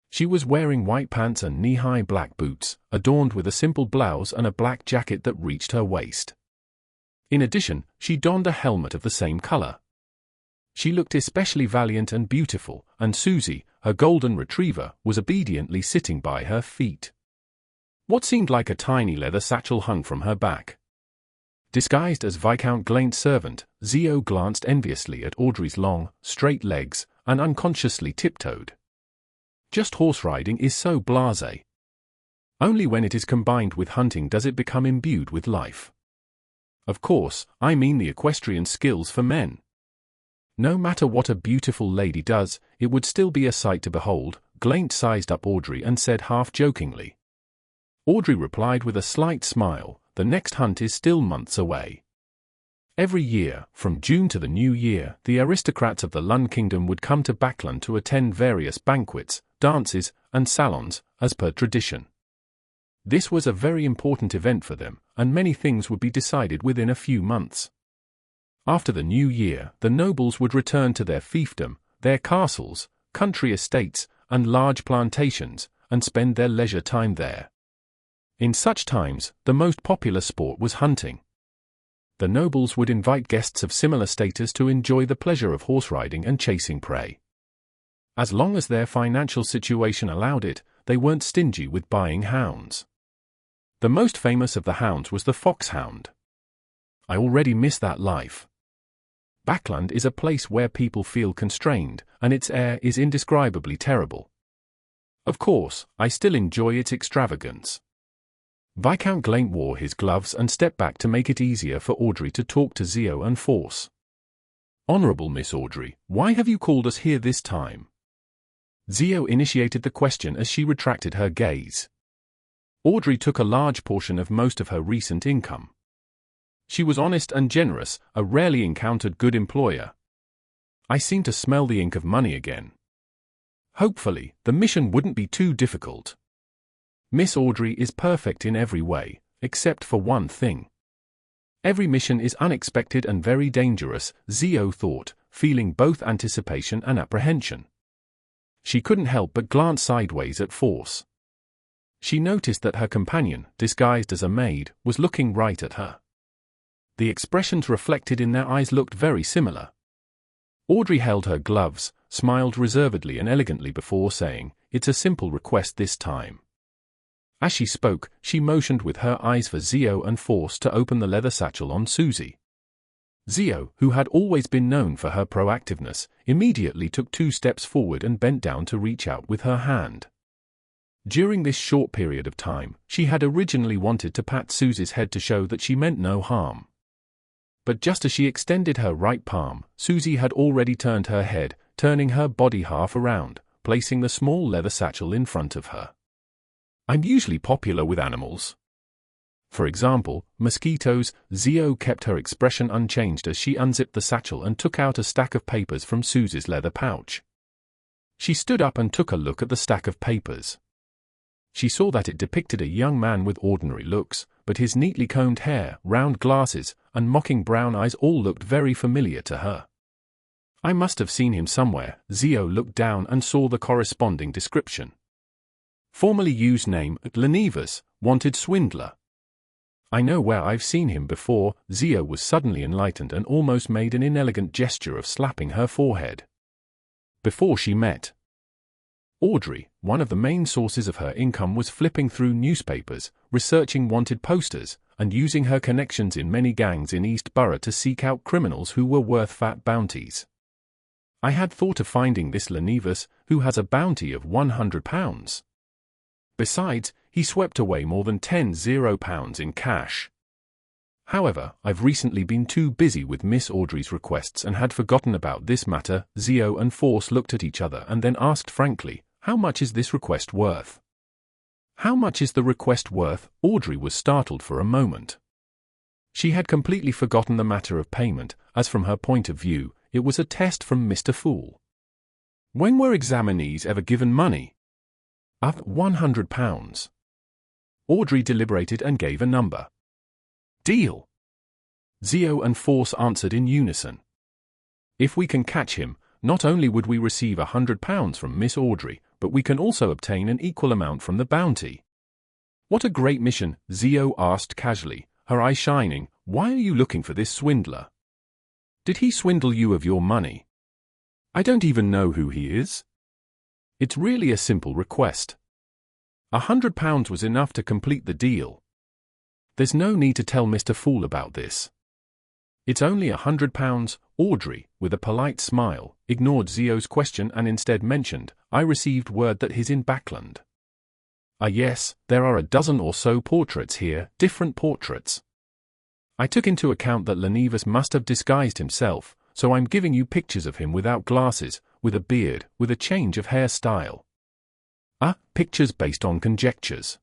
She was wearing white pants and knee-high black boots, adorned with a simple blouse and a black jacket that reached her waist. In addition, she donned a helmet of the same color. She looked especially valiant and beautiful, and Susie, her golden retriever, was obediently sitting by her feet. What seemed like a tiny leather satchel hung from her back. Disguised as Viscount Glaint's servant, Zio glanced enviously at Audrey's long, straight legs, and unconsciously tiptoed. Just horse riding is so blasé. Only when it is combined with hunting does it become imbued with life. Of course, I mean the equestrian skills for men. No matter what a beautiful lady does, it would still be a sight to behold. Glaint sized up Audrey and said half-jokingly. Audrey replied with a slight smile, the next hunt is still months away. Every year, from June to the New Year, the aristocrats of the Lund Kingdom would come to Backland to attend various banquets, dances, and salons, as per tradition. This was a very important event for them, and many things would be decided within a few months. After the New Year, the nobles would return to their fiefdom, their castles, country estates, and large plantations, and spend their leisure time there. In such times, the most popular sport was hunting. The nobles would invite guests of similar status to enjoy the pleasure of horse riding and chasing prey. As long as their financial situation allowed it, they weren't stingy with buying hounds. The most famous of the hounds was the foxhound. I already miss that life. Backland is a place where people feel constrained, and its air is indescribably terrible. Of course, I still enjoy its extravagance. Viscount Glaint wore his gloves and stepped back to make it easier for Audrey to talk to Zio and Force. Honorable Miss Audrey, why have you called us here this time? Zio initiated the question as she retracted her gaze. Audrey took a large portion of most of her recent income. She was honest and generous, a rarely encountered good employer. I seem to smell the ink of money again. Hopefully, the mission wouldn't be too difficult. Miss Audrey is perfect in every way, except for one thing. Every mission is unexpected and very dangerous, Zio thought, feeling both anticipation and apprehension. She couldn't help but glance sideways at Force. She noticed that her companion, disguised as a maid, was looking right at her. The expressions reflected in their eyes looked very similar. Audrey held her gloves, smiled reservedly and elegantly before saying, "It's a simple request this time." As she spoke, she motioned with her eyes for Zio and Force to open the leather satchel on Susie. Zio, who had always been known for her proactiveness, immediately took 2 steps forward and bent down to reach out with her hand. During this short period of time, she had originally wanted to pat Susie's head to show that she meant no harm. But just as she extended her right palm, Susie had already turned her head, turning her body half around, placing the small leather satchel in front of her. I'm usually popular with animals. For example, mosquitoes. Zio kept her expression unchanged as she unzipped the satchel and took out a stack of papers from Susie's leather pouch. She stood up and took a look at the stack of papers. She saw that it depicted a young man with ordinary looks, but his neatly combed hair, round glasses, and mocking brown eyes all looked very familiar to her. I must have seen him somewhere. Zio looked down and saw the corresponding description. Formerly used name, Lenivas, wanted swindler. I know where I've seen him before. Zio was suddenly enlightened and almost made an inelegant gesture of slapping her forehead. Before she met Audrey, one of the main sources of her income was flipping through newspapers, researching wanted posters, and using her connections in many gangs in East Borough to seek out criminals who were worth fat bounties. I had thought of finding this Lenivas, who has a bounty of £100. Besides, he swept away more than £10,000 in cash. However, I've recently been too busy with Miss Audrey's requests and had forgotten about this matter. Zio and Force looked at each other and then asked frankly, how much is this request worth? How much is the request worth? Audrey was startled for a moment. She had completely forgotten the matter of payment, as from her point of view, it was a test from Mr. Fool. When were examinees ever given money? £100. Audrey deliberated and gave a number. Deal. Zio and Force answered in unison. If we can catch him, not only would we receive £100 from Miss Audrey, but we can also obtain an equal amount from the bounty. What a great mission, Zio asked casually, her eye shining. Why are you looking for this swindler? Did he swindle you of your money? I don't even know who he is. It's really a simple request. £100 was enough to complete the deal. There's no need to tell Mr. Fool about this. It's only £100. Audrey, with a polite smile, ignored Zio's question and instead mentioned, I received word that he's in Backland. Yes, there are a dozen or so portraits here, different portraits. I took into account that Lenivas must have disguised himself, so I'm giving you pictures of him without glasses, with a beard, with a change of hairstyle. Pictures based on conjectures.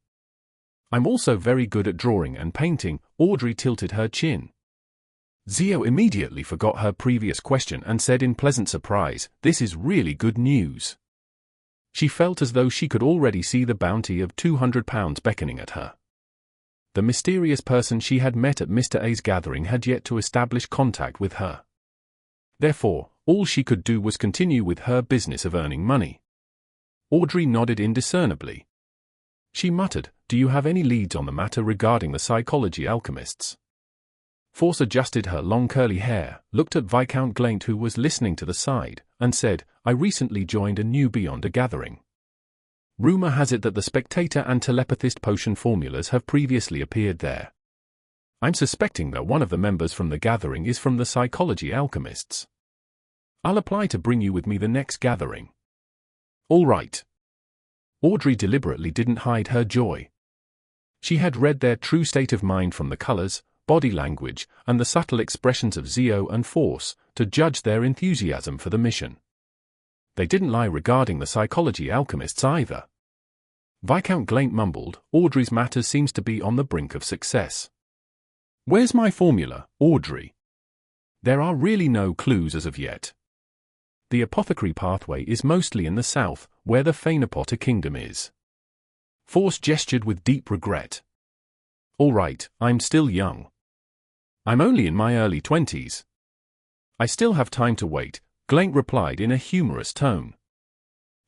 I'm also very good at drawing and painting. Audrey tilted her chin. Zio immediately forgot her previous question and said in pleasant surprise, this is really good news. She felt as though she could already see the bounty of £200 beckoning at her. The mysterious person she had met at Mr. A's gathering had yet to establish contact with her. Therefore, all she could do was continue with her business of earning money. Audrey nodded indiscernibly. She muttered, do you have any leads on the matter regarding the psychology alchemists? Force adjusted her long curly hair, looked at Viscount Glaint who was listening to the side, and said, I recently joined a new Beyond a gathering. Rumor has it that the Spectator and Telepathist potion formulas have previously appeared there. I'm suspecting that one of the members from the gathering is from the psychology alchemists. I'll apply to bring you with me the next gathering. All right. Audrey deliberately didn't hide her joy. She had read their true state of mind from the colors, body language, and the subtle expressions of Zio and Force, to judge their enthusiasm for the mission. They didn't lie regarding the psychology alchemists either. Viscount Glaint mumbled, Audrey's matter seems to be on the brink of success. Where's my formula, Audrey? There are really no clues as of yet. The Apothecary pathway is mostly in the south, where the Phainopota kingdom is. Force gestured with deep regret. All right, I'm still young. I'm only in my early 20s. I still have time to wait, Glaint replied in a humorous tone.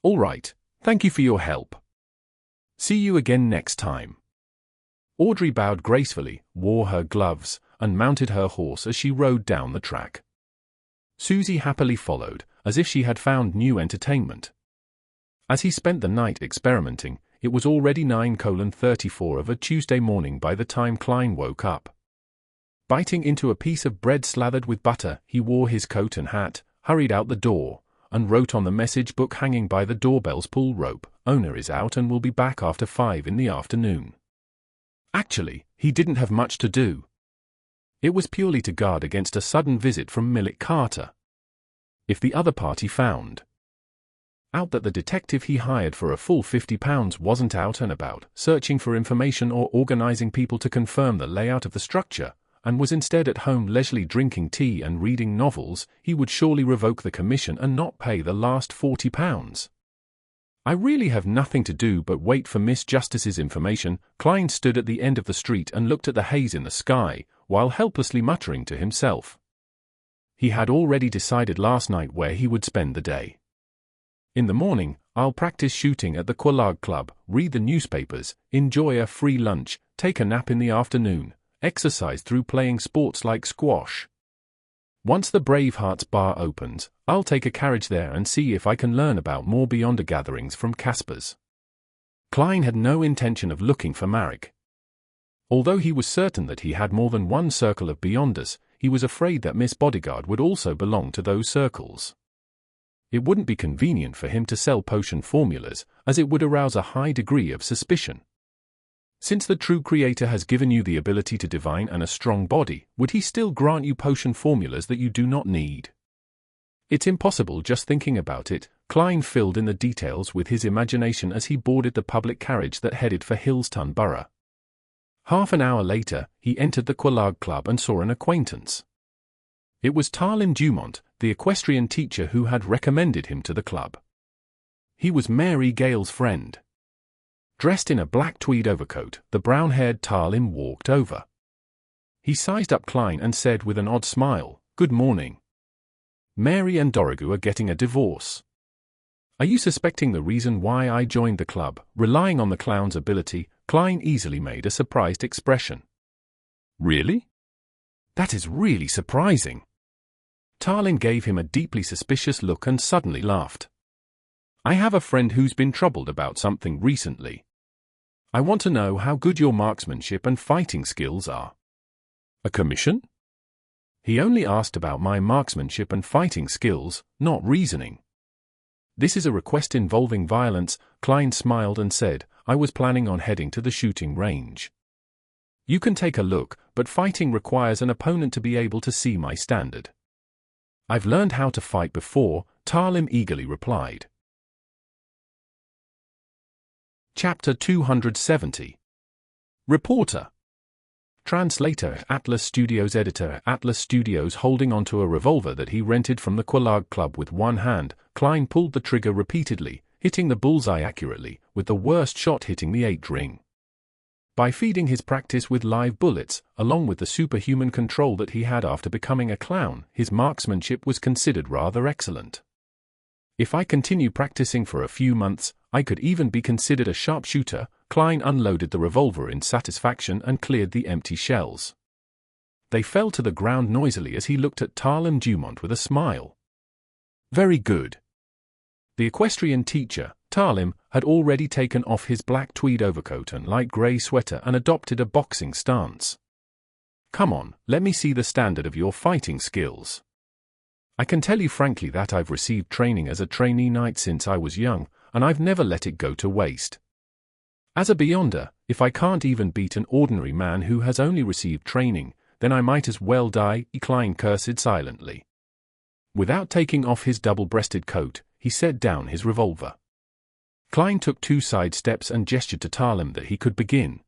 All right, thank you for your help. See you again next time. Audrey bowed gracefully, wore her gloves, and mounted her horse as she rode down the track. Susie happily followed, as if she had found new entertainment. As he spent the night experimenting, it was already 9:34 of a Tuesday morning by the time Klein woke up. Biting into a piece of bread slathered with butter, he wore his coat and hat, hurried out the door, and wrote on the message book hanging by the doorbell's pull rope, Owner is out and will be back after 5 in the afternoon. Actually, he didn't have much to do. It was purely to guard against a sudden visit from Millet Carter. If the other party found out that the detective he hired for a full £50 wasn't out and about, searching for information or organizing people to confirm the layout of the structure, and was instead at home leisurely drinking tea and reading novels, he would surely revoke the commission and not pay the last £40. I really have nothing to do but wait for Miss Justice's information. Klein stood at the end of the street and looked at the haze in the sky, while helplessly muttering to himself. He had already decided last night where he would spend the day. In the morning, I'll practice shooting at the Epilogue Club, read the newspapers, enjoy a free lunch, take a nap in the afternoon, exercise through playing sports like squash. Once the Bravehearts bar opens, I'll take a carriage there and see if I can learn about more Beyonder gatherings from Casper's. Klein had no intention of looking for Marek. Although he was certain that he had more than one circle of Beyonders, he was afraid that Miss Bodyguard would also belong to those circles. It wouldn't be convenient for him to sell potion formulas, as it would arouse a high degree of suspicion. Since the true creator has given you the ability to divine and a strong body, would he still grant you potion formulas that you do not need? It's impossible just thinking about it. Klein filled in the details with his imagination as he boarded the public carriage that headed for Hillston Borough. Half an hour later, he entered the Epilogue Club and saw an acquaintance. It was Tarlim Dumont, the equestrian teacher who had recommended him to the club. He was Mary Gale's friend. Dressed in a black tweed overcoat, the brown-haired Tarlim walked over. He sized up Klein and said with an odd smile, "Good morning. Mary and Dorigu are getting a divorce. Are you suspecting the reason why I joined the club?" Relying on the clown's ability, Klein easily made a surprised expression. "Really? That is really surprising." Tarlim gave him a deeply suspicious look and suddenly laughed. "I have a friend who's been troubled about something recently. I want to know how good your marksmanship and fighting skills are." "A commission?" He only asked about my marksmanship and fighting skills, not reasoning. "This is a request involving violence," Klein smiled and said. "I was planning on heading to the shooting range. You can take a look, but fighting requires an opponent to be able to see my standard." "I've learned how to fight before," Tarlim eagerly replied. Chapter 270. Reporter. Translator, Atlas Studios. Editor, Atlas Studios. Holding onto a revolver that he rented from the Epilogue Club with one hand, Klein pulled the trigger repeatedly, hitting the bullseye accurately, with the worst shot hitting the 8 ring. By feeding his practice with live bullets, along with the superhuman control that he had after becoming a clown, his marksmanship was considered rather excellent. "If I continue practicing for a few months, I could even be considered a sharpshooter." Klein unloaded the revolver in satisfaction and cleared the empty shells. They fell to the ground noisily as he looked at Tarlim Dumont with a smile. "Very good." The equestrian teacher, Tarlim, had already taken off his black tweed overcoat and light grey sweater and adopted a boxing stance. "Come on, let me see the standard of your fighting skills. I can tell you frankly that I've received training as a trainee knight since I was young, and I've never let it go to waste. As a Beyonder, if I can't even beat an ordinary man who has only received training, then I might as well die," Klein cursed silently. Without taking off his double-breasted coat, he set down his revolver. Klein took 2 side steps and gestured to Tarlim that he could begin.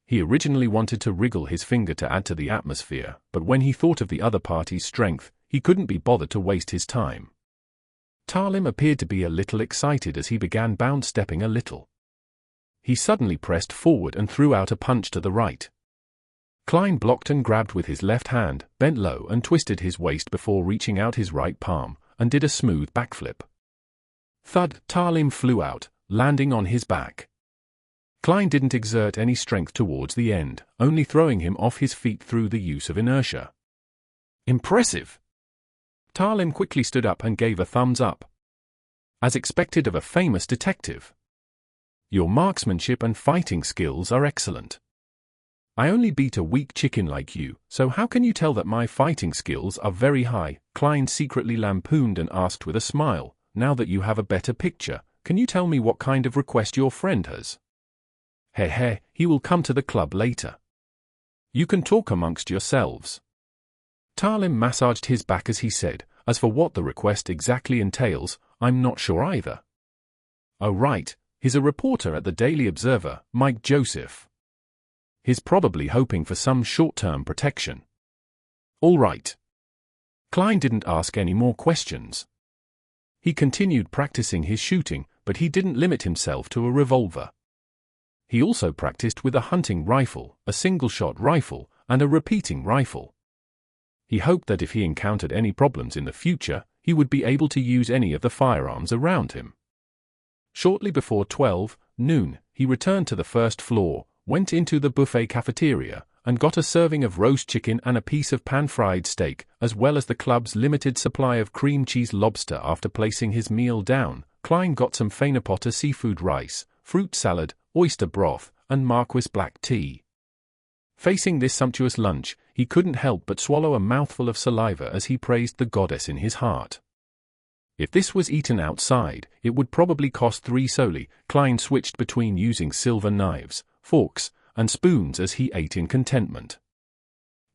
He originally wanted to wriggle his finger to add to the atmosphere, but when he thought of the other party's strength, he couldn't be bothered to waste his time. Tarlim appeared to be a little excited as he began bound-stepping a little. He suddenly pressed forward and threw out a punch to the right. Klein blocked and grabbed with his left hand, bent low and twisted his waist before reaching out his right palm, and did a smooth backflip. Thud! Tarlim flew out, landing on his back. Klein didn't exert any strength towards the end, only throwing him off his feet through the use of inertia. "Impressive!" Tarlim quickly stood up and gave a thumbs up. "As expected of a famous detective. Your marksmanship and fighting skills are excellent. I only beat a weak chicken like you, so how can you tell that my fighting skills are very high?" Klein secretly lampooned and asked with a smile, "Now that you have a better picture, can you tell me what kind of request your friend has?" "Heh, he will come to the club later. You can talk amongst yourselves." Tarlim massaged his back as he said, "As for what the request exactly entails, I'm not sure either." "Oh right, he's a reporter at the Daily Observer, Mike Joseph. He's probably hoping for some short-term protection." "All right." Klein didn't ask any more questions. He continued practicing his shooting, but he didn't limit himself to a revolver. He also practiced with a hunting rifle, a single-shot rifle, and a repeating rifle. He hoped that if he encountered any problems in the future, he would be able to use any of the firearms around him. Shortly before 12 noon, he returned to the first floor, went into the buffet cafeteria, and got a serving of roast chicken and a piece of pan-fried steak, as well as the club's limited supply of cream cheese lobster. After placing his meal down, Klein got some Feine Potter seafood rice, fruit salad, oyster broth, and Marquis black tea. Facing this sumptuous lunch, he couldn't help but swallow a mouthful of saliva as he praised the goddess in his heart. If this was eaten outside, it would probably cost 3 soldi. Klein switched between using silver knives, forks, and spoons as he ate in contentment.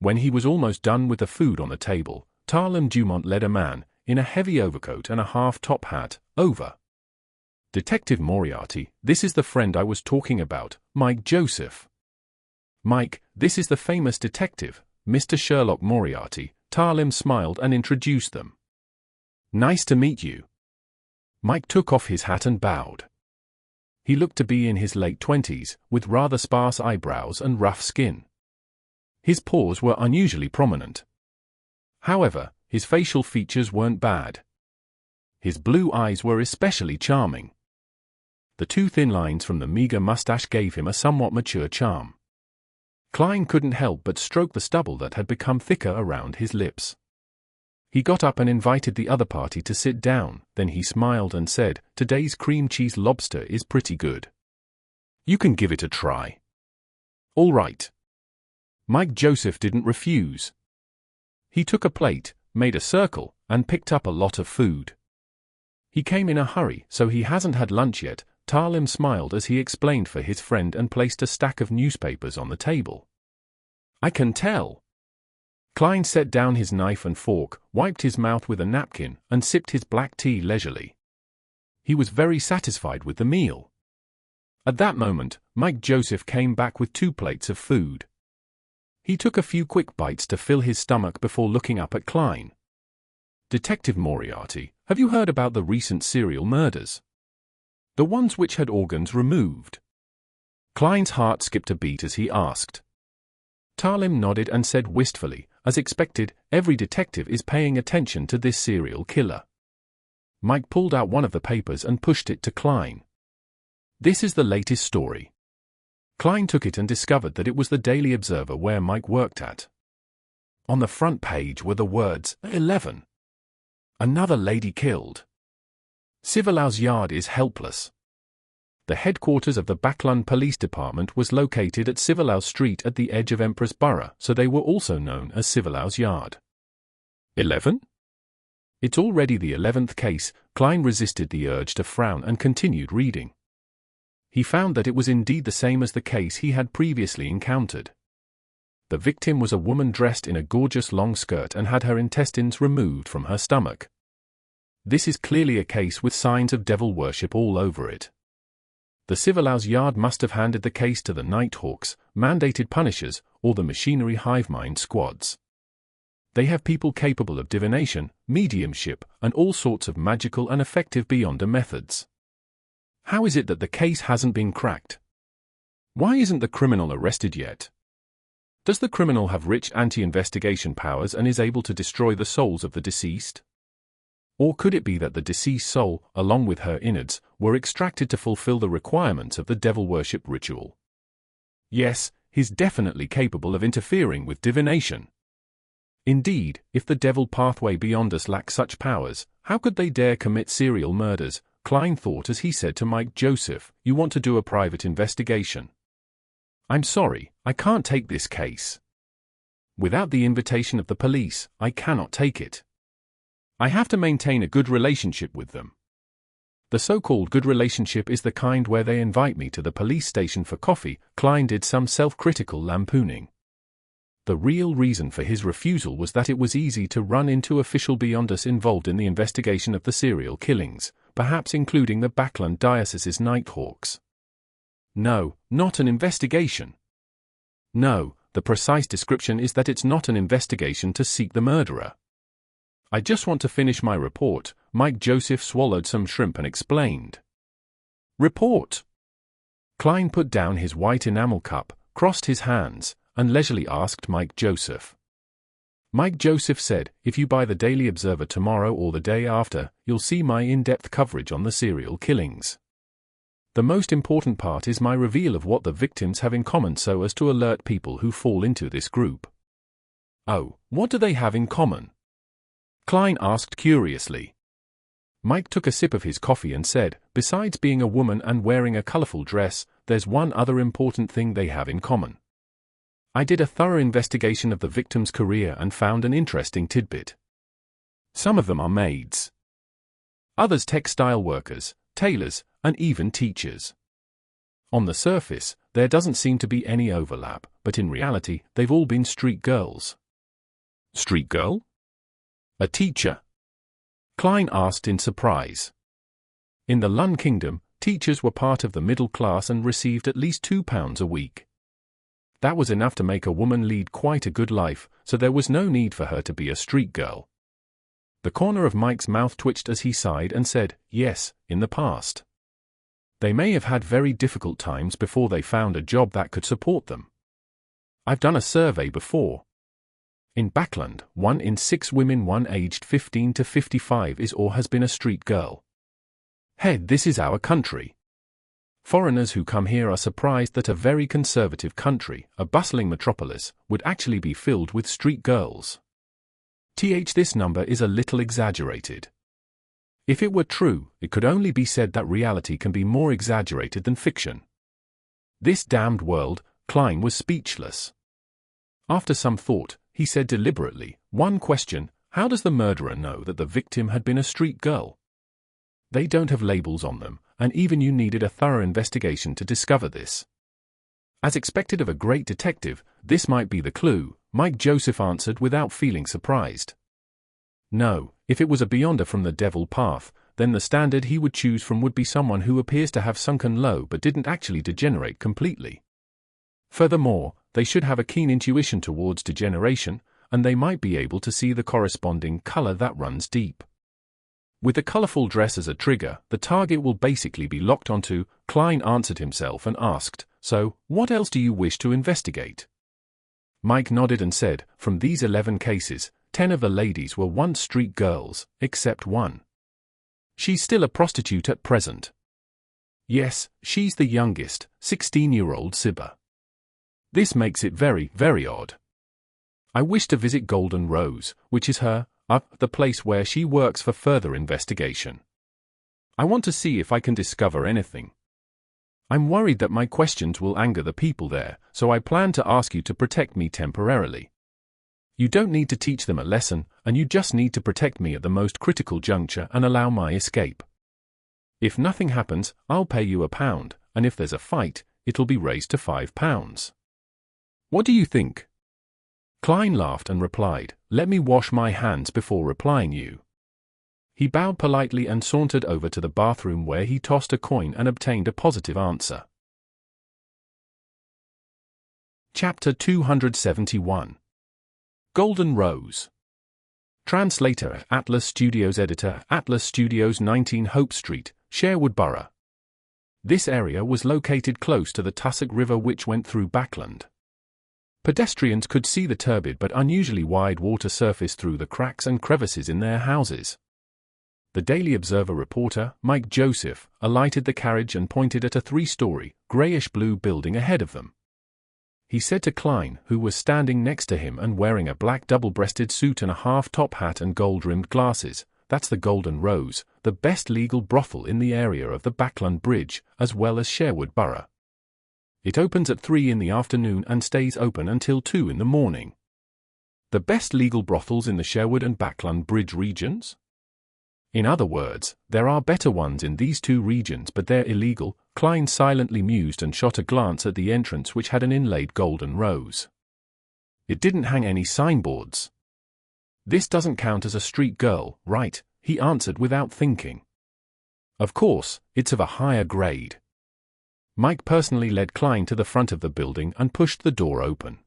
When he was almost done with the food on the table, Tarlem Dumont led a man, in a heavy overcoat and a half-top hat, over. "Detective Moriarty, this is the friend I was talking about, Mike Joseph." "Mike, this is the famous detective, Mr. Sherlock Moriarty." Tarlem smiled and introduced them. "Nice to meet you." Mike took off his hat and bowed. He looked to be in his late 20s, with rather sparse eyebrows and rough skin. His paws were unusually prominent. However, his facial features weren't bad. His blue eyes were especially charming. The 2 thin lines from the meager mustache gave him a somewhat mature charm. Klein couldn't help but stroke the stubble that had become thicker around his lips. He got up and invited the other party to sit down, then he smiled and said, "Today's cream cheese lobster is pretty good. You can give it a try." "All right." Mike Joseph didn't refuse. He took a plate, made a circle, and picked up a lot of food. "He came in a hurry, so he hasn't had lunch yet." Tarlem smiled as he explained for his friend and placed a stack of newspapers on the table. "I can tell." Klein set down his knife and fork, wiped his mouth with a napkin, and sipped his black tea leisurely. He was very satisfied with the meal. At that moment, Mike Joseph came back with 2 plates of food. He took a few quick bites to fill his stomach before looking up at Klein. "Detective Moriarty, have you heard about the recent serial murders? The ones which had organs removed?" Klein's heart skipped a beat as he asked. Tarlem nodded and said wistfully, "As expected, every detective is paying attention to this serial killer." Mike pulled out one of the papers and pushed it to Klein. "This is the latest story." Klein took it and discovered that it was the Daily Observer where Mike worked at. On the front page were the words, 11. Another lady killed. Civilau's yard is helpless. The headquarters of the Backlund Police Department was located at Civilau Street at the edge of Empress Borough, so they were also known as Civilau's Yard. 11? It's already the 11th case. Klein resisted the urge to frown and continued reading. He found that it was indeed the same as the case he had previously encountered. The victim was a woman dressed in a gorgeous long skirt and had her intestines removed from her stomach. This is clearly a case with signs of devil worship all over it. The Civilau's Yard must have handed the case to the Nighthawks, mandated punishers, or the machinery hive mind squads. They have people capable of divination, mediumship, and all sorts of magical and effective beyonder methods. How is it that the case hasn't been cracked? Why isn't the criminal arrested yet? Does the criminal have rich anti-investigation powers and is able to destroy the souls of the deceased? Or could it be that the deceased soul, along with her innards, were extracted to fulfill the requirements of the devil worship ritual? Yes, he's definitely capable of interfering with divination. Indeed, if the devil pathway beyond us lack such powers, how could they dare commit serial murders? Klein thought as he said to Mike Joseph, "You want to do a private investigation?" "I'm sorry, I can't take this case. Without the invitation of the police, I cannot take it. I have to maintain a good relationship with them. The so-called good relationship is the kind where they invite me to the police station for coffee." Klein did some self-critical lampooning. The real reason for his refusal was that it was easy to run into official beyonders involved in the investigation of the serial killings, perhaps including the Backlund Diocese's Nighthawks. No, not an investigation. No, the precise description is that it's not an investigation to seek the murderer. I just want to finish my report. Mike Joseph swallowed some shrimp and explained. Report. Klein put down his white enamel cup, crossed his hands, and leisurely asked Mike Joseph. Mike Joseph said, if you buy the Daily Observer tomorrow or the day after, you'll see my in-depth coverage on the serial killings. The most important part is my reveal of what the victims have in common so as to alert people who fall into this group. Oh, what do they have in common? Klein asked curiously. Mike took a sip of his coffee and said, besides being a woman and wearing a colorful dress, there's one other important thing they have in common. I did a thorough investigation of the victim's career and found an interesting tidbit. Some of them are maids. Others textile workers, tailors, and even teachers. On the surface, there doesn't seem to be any overlap, but in reality, they've all been street girls. Street girl? A teacher? Klein asked in surprise. In the Lun Kingdom, teachers were part of the middle class and received at least £2 a week. That was enough to make a woman lead quite a good life, so there was no need for her to be a street girl. The corner of Mike's mouth twitched as he sighed and said, yes, in the past. They may have had very difficult times before they found a job that could support them. I've done a survey before. In Backland, 1 in 6 women aged 15 to 55 is or has been a street girl. Head, this is our country. Foreigners who come here are surprised that a very conservative country, a bustling metropolis, would actually be filled with street girls. This number is a little exaggerated. If it were true, it could only be said that reality can be more exaggerated than fiction. This damned world, Klein was speechless. After some thought, he said deliberately, one question, how does the murderer know that the victim had been a street girl? They don't have labels on them, and even you needed a thorough investigation to discover this. As expected of a great detective, this might be the clue, Mike Joseph answered without feeling surprised. No, if it was a beyonder from the devil path, then the standard he would choose from would be someone who appears to have sunken low but didn't actually degenerate completely. Furthermore, they should have a keen intuition towards degeneration, and they might be able to see the corresponding color that runs deep. With the colorful dress as a trigger, the target will basically be locked onto. Klein answered himself and asked, so, what else do you wish to investigate? Mike nodded and said, from these 11 cases, 10 of the ladies were once street girls, except one. She's still a prostitute at present. Yes, she's the youngest, 16-year-old Sibba. This makes it very, very odd. I wish to visit Golden Rose, which is the place where she works for further investigation. I want to see if I can discover anything. I'm worried that my questions will anger the people there, so I plan to ask you to protect me temporarily. You don't need to teach them a lesson, and you just need to protect me at the most critical juncture and allow my escape. If nothing happens, I'll pay you £1, and if there's a fight, it'll be raised to £5. What do you think? Klein laughed and replied, let me wash my hands before replying you. He bowed politely and sauntered over to the bathroom where he tossed a coin and obtained a positive answer. Chapter 271. Golden Rose. Translator, Atlas Studios. Editor, Atlas Studios, 19 Hope Street, Sherwood Borough. This area was located close to the Tussock River which went through Backland. Pedestrians could see the turbid but unusually wide water surface through the cracks and crevices in their houses. The Daily Observer reporter, Mike Joseph, alighted the carriage and pointed at a 3-story, greyish-blue building ahead of them. He said to Klein, who was standing next to him and wearing a black double-breasted suit and a half-top hat and gold-rimmed glasses, that's the Golden Rose, the best legal brothel in the area of the Backland Bridge, as well as Sherwood Borough. It opens at 3 in the afternoon and stays open until 2 in the morning. The best legal brothels in the Sherwood and Backland Bridge regions? In other words, there are better ones in these 2 regions but they're illegal. Klein silently mused and shot a glance at the entrance which had an inlaid golden rose. It didn't hang any signboards. This doesn't count as a street girl, right? He answered without thinking. Of course, it's of a higher grade. Mike personally led Klein to the front of the building and pushed the door open.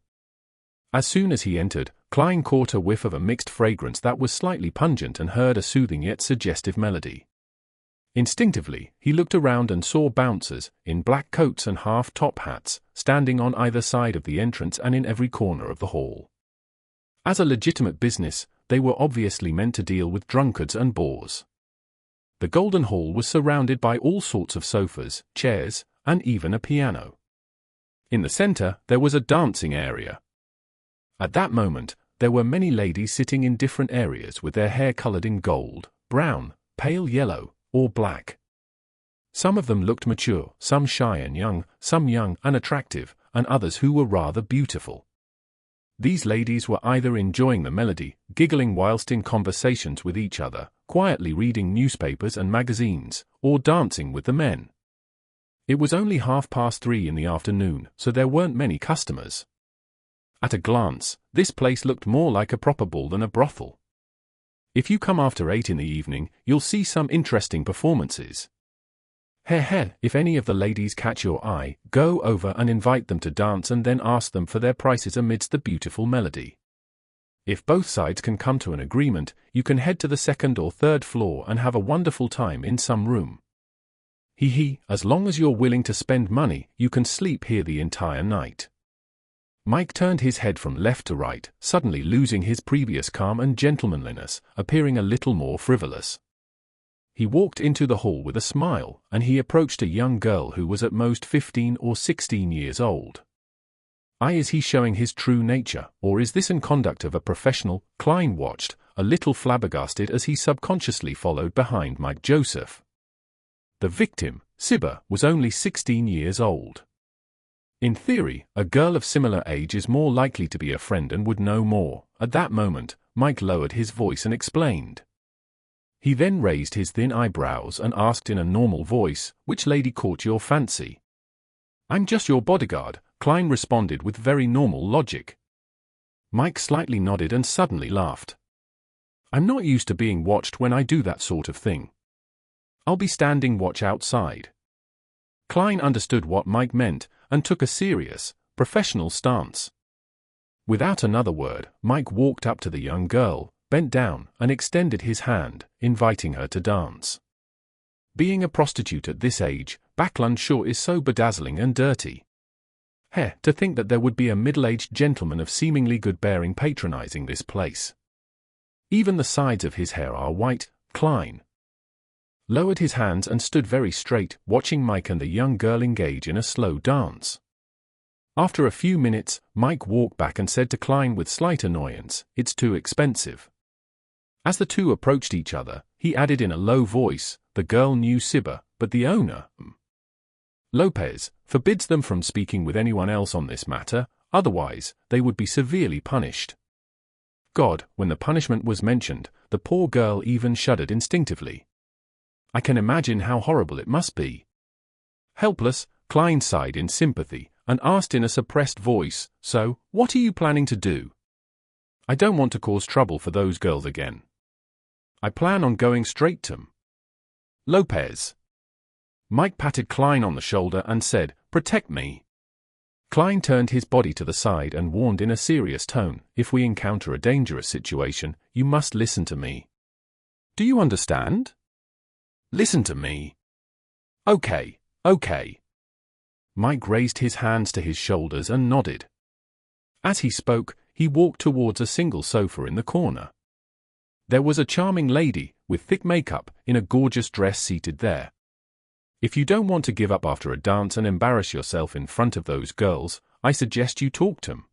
As soon as he entered, Klein caught a whiff of a mixed fragrance that was slightly pungent and heard a soothing yet suggestive melody. Instinctively, he looked around and saw bouncers, in black coats and half-top hats, standing on either side of the entrance and in every corner of the hall. As a legitimate business, they were obviously meant to deal with drunkards and bores. The Golden Hall was surrounded by all sorts of sofas, chairs, and even a piano. In the center, there was a dancing area. At that moment, there were many ladies sitting in different areas with their hair colored in gold, brown, pale yellow, or black. Some of them looked mature, some shy and young, some young and attractive, and others who were rather beautiful. These ladies were either enjoying the melody, giggling whilst in conversations with each other, quietly reading newspapers and magazines, or dancing with the men. It was only 3:30 in the afternoon, so there weren't many customers. At a glance, this place looked more like a proper ball than a brothel. If you come after 8 in the evening, you'll see some interesting performances. If any of the ladies catch your eye, go over and invite them to dance and then ask them for their prices amidst the beautiful melody. If both sides can come to an agreement, you can head to the 2nd or 3rd floor and have a wonderful time in some room. As long as you're willing to spend money, you can sleep here the entire night. Mike turned his head from left to right, suddenly losing his previous calm and gentlemanliness, appearing a little more frivolous. He walked into the hall with a smile, and he approached a young girl who was at most 15 or 16 years old. Is he showing his true nature, or is this in conduct of a professional? Klein watched, a little flabbergasted as he subconsciously followed behind Mike Joseph. The victim, Sibba, was only 16 years old. In theory, a girl of similar age is more likely to be a friend and would know more. At that moment, Mike lowered his voice and explained. He then raised his thin eyebrows and asked in a normal voice, "Which lady caught your fancy?" "I'm just your bodyguard," Klein responded with very normal logic. Mike slightly nodded and suddenly laughed. "I'm not used to being watched when I do that sort of thing. I'll be standing watch outside." Klein understood what Mike meant and took a serious, professional stance. Without another word, Mike walked up to the young girl, bent down, and extended his hand, inviting her to dance. Being a prostitute at this age, Backlund sure is so bedazzling and dirty. To think that there would be a middle-aged gentleman of seemingly good bearing patronizing this place. Even the sides of his hair are white. Klein lowered his hands and stood very straight, watching Mike and the young girl engage in a slow dance. After a few minutes, Mike walked back and said to Klein with slight annoyance, "It's too expensive." As the two approached each other, he added in a low voice, "The girl knew Sibba, but the owner, Lopez, forbids them from speaking with anyone else on this matter, otherwise, they would be severely punished." God, when the punishment was mentioned, the poor girl even shuddered instinctively. I can imagine how horrible it must be. Helpless, Klein sighed in sympathy, and asked in a suppressed voice, "So, what are you planning to do?" "I don't want to cause trouble for those girls again. I plan on going straight to Lopez." Mike patted Klein on the shoulder and said, "Protect me." Klein turned his body to the side and warned in a serious tone, "If we encounter a dangerous situation, you must listen to me. Do you understand? Listen to me." Okay. Mike raised his hands to his shoulders and nodded. As he spoke, he walked towards a single sofa in the corner. There was a charming lady, with thick makeup, in a gorgeous dress seated there. "If you don't want to give up after a dance and embarrass yourself in front of those girls, I suggest you talk to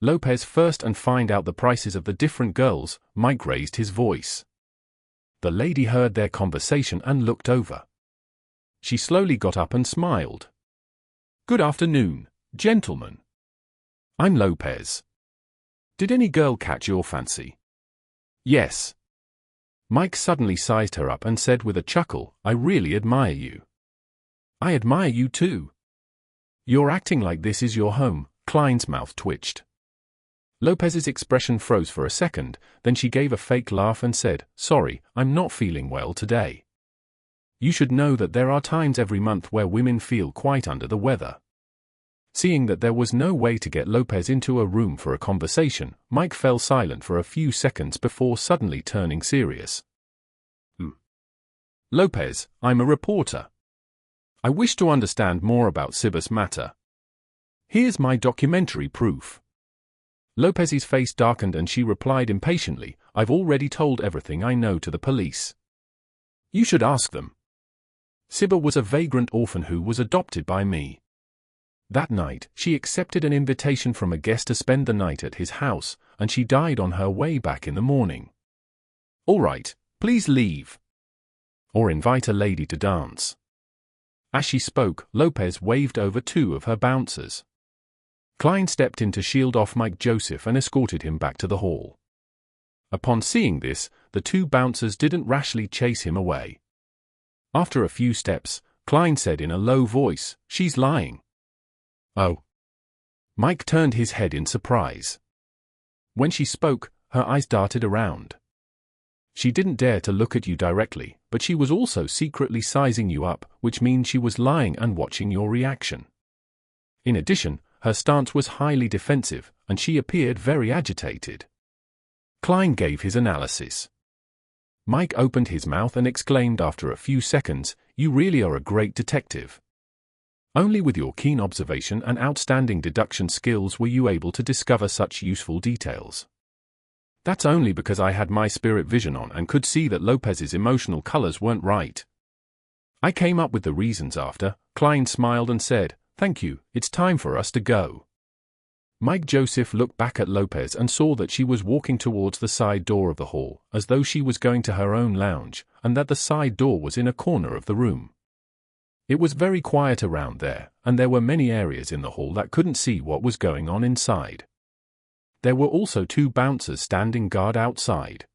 Lopez first and find out the prices of the different girls." Mike raised his voice. The lady heard their conversation and looked over. She slowly got up and smiled. "Good afternoon, gentlemen. I'm Lopez. Did any girl catch your fancy?" "Yes." Mike suddenly sized her up and said with a chuckle, "I really admire you." "I admire you too. You're acting like this is your home." Klein's mouth twitched. Lopez's expression froze for a second, then she gave a fake laugh and said, "Sorry, I'm not feeling well today. You should know that there are times every month where women feel quite under the weather." Seeing that there was no way to get Lopez into a room for a conversation, Mike fell silent for a few seconds before suddenly turning serious. "Lopez, I'm a reporter. I wish to understand more about Sibba's matter. Here's my documentary proof." Lopez's face darkened and she replied impatiently, "I've already told everything I know to the police. You should ask them. Sybil was a vagrant orphan who was adopted by me. That night, she accepted an invitation from a guest to spend the night at his house, and she died on her way back in the morning. All right, please leave. Or invite a lady to dance." As she spoke, Lopez waved over 2 of her bouncers. Klein stepped in to shield off Mike Joseph and escorted him back to the hall. Upon seeing this, the 2 bouncers didn't rashly chase him away. After a few steps, Klein said in a low voice, "She's lying." "Oh." Mike turned his head in surprise. When she spoke, her eyes darted around. She didn't dare to look at you directly, but she was also secretly sizing you up, which means she was lying and watching your reaction. In addition, her stance was highly defensive, and she appeared very agitated. Klein gave his analysis. Mike opened his mouth and exclaimed after a few seconds, "You really are a great detective. Only with your keen observation and outstanding deduction skills were you able to discover such useful details." "That's only because I had my spirit vision on and could see that Lopez's emotional colors weren't right. I came up with the reasons after." Klein smiled and said, "Thank you, it's time for us to go." Mike Joseph looked back at Lopez and saw that she was walking towards the side door of the hall, as though she was going to her own lounge, and that the side door was in a corner of the room. It was very quiet around there, and there were many areas in the hall that couldn't see what was going on inside. There were also 2 bouncers standing guard outside.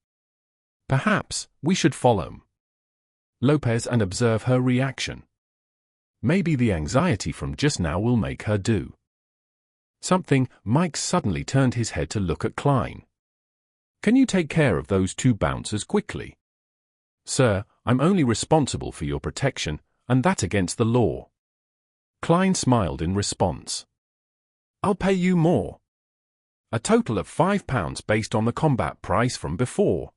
"Perhaps we should follow Lopez and observe her reaction. Maybe the anxiety from just now will make her do something." Mike suddenly turned his head to look at Klein. "Can you take care of those 2 bouncers quickly?" "Sir, I'm only responsible for your protection, and that's against the law." Klein smiled in response. "I'll pay you more. A total of £5 based on the combat price from before.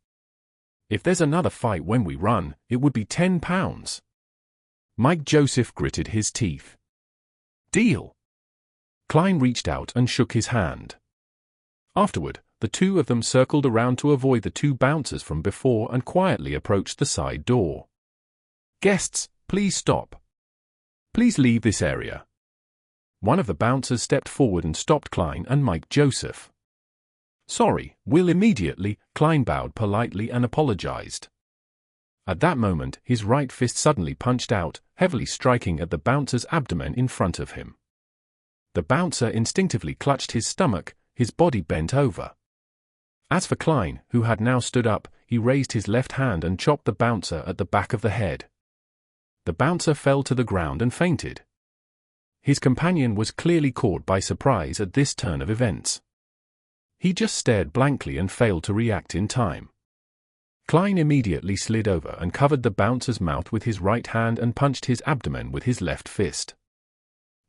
If there's another fight when we run, it would be £10. Mike Joseph gritted his teeth. "Deal." Klein reached out and shook his hand. Afterward, the 2 of them circled around to avoid the 2 bouncers from before and quietly approached the side door. "Guests, please stop. Please leave this area." One of the bouncers stepped forward and stopped Klein and Mike Joseph. "Sorry, we'll immediately." Klein bowed politely and apologized. At that moment, his right fist suddenly punched out, heavily striking at the bouncer's abdomen in front of him. The bouncer instinctively clutched his stomach, his body bent over. As for Klein, who had now stood up, he raised his left hand and chopped the bouncer at the back of the head. The bouncer fell to the ground and fainted. His companion was clearly caught by surprise at this turn of events. He just stared blankly and failed to react in time. Klein immediately slid over and covered the bouncer's mouth with his right hand and punched his abdomen with his left fist.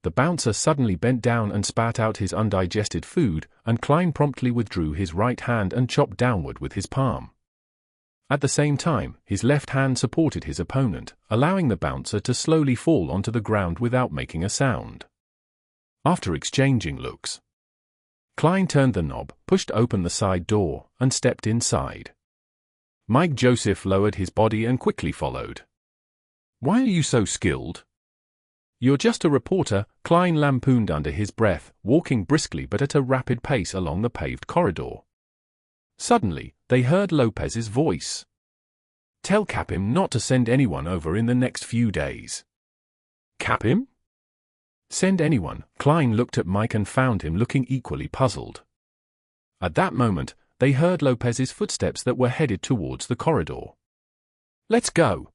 The bouncer suddenly bent down and spat out his undigested food, and Klein promptly withdrew his right hand and chopped downward with his palm. At the same time, his left hand supported his opponent, allowing the bouncer to slowly fall onto the ground without making a sound. After exchanging looks, Klein turned the knob, pushed open the side door, and stepped inside. Mike Joseph lowered his body and quickly followed. "Why are you so skilled?" "You're just a reporter," Klein lampooned under his breath, walking briskly but at a rapid pace along the paved corridor. Suddenly, they heard Lopez's voice. "Tell Capim not to send anyone over in the next few days." "Capim?" "Send anyone." Klein looked at Mike and found him looking equally puzzled. At that moment, they heard Lopez's footsteps that were headed towards the corridor. "Let's go."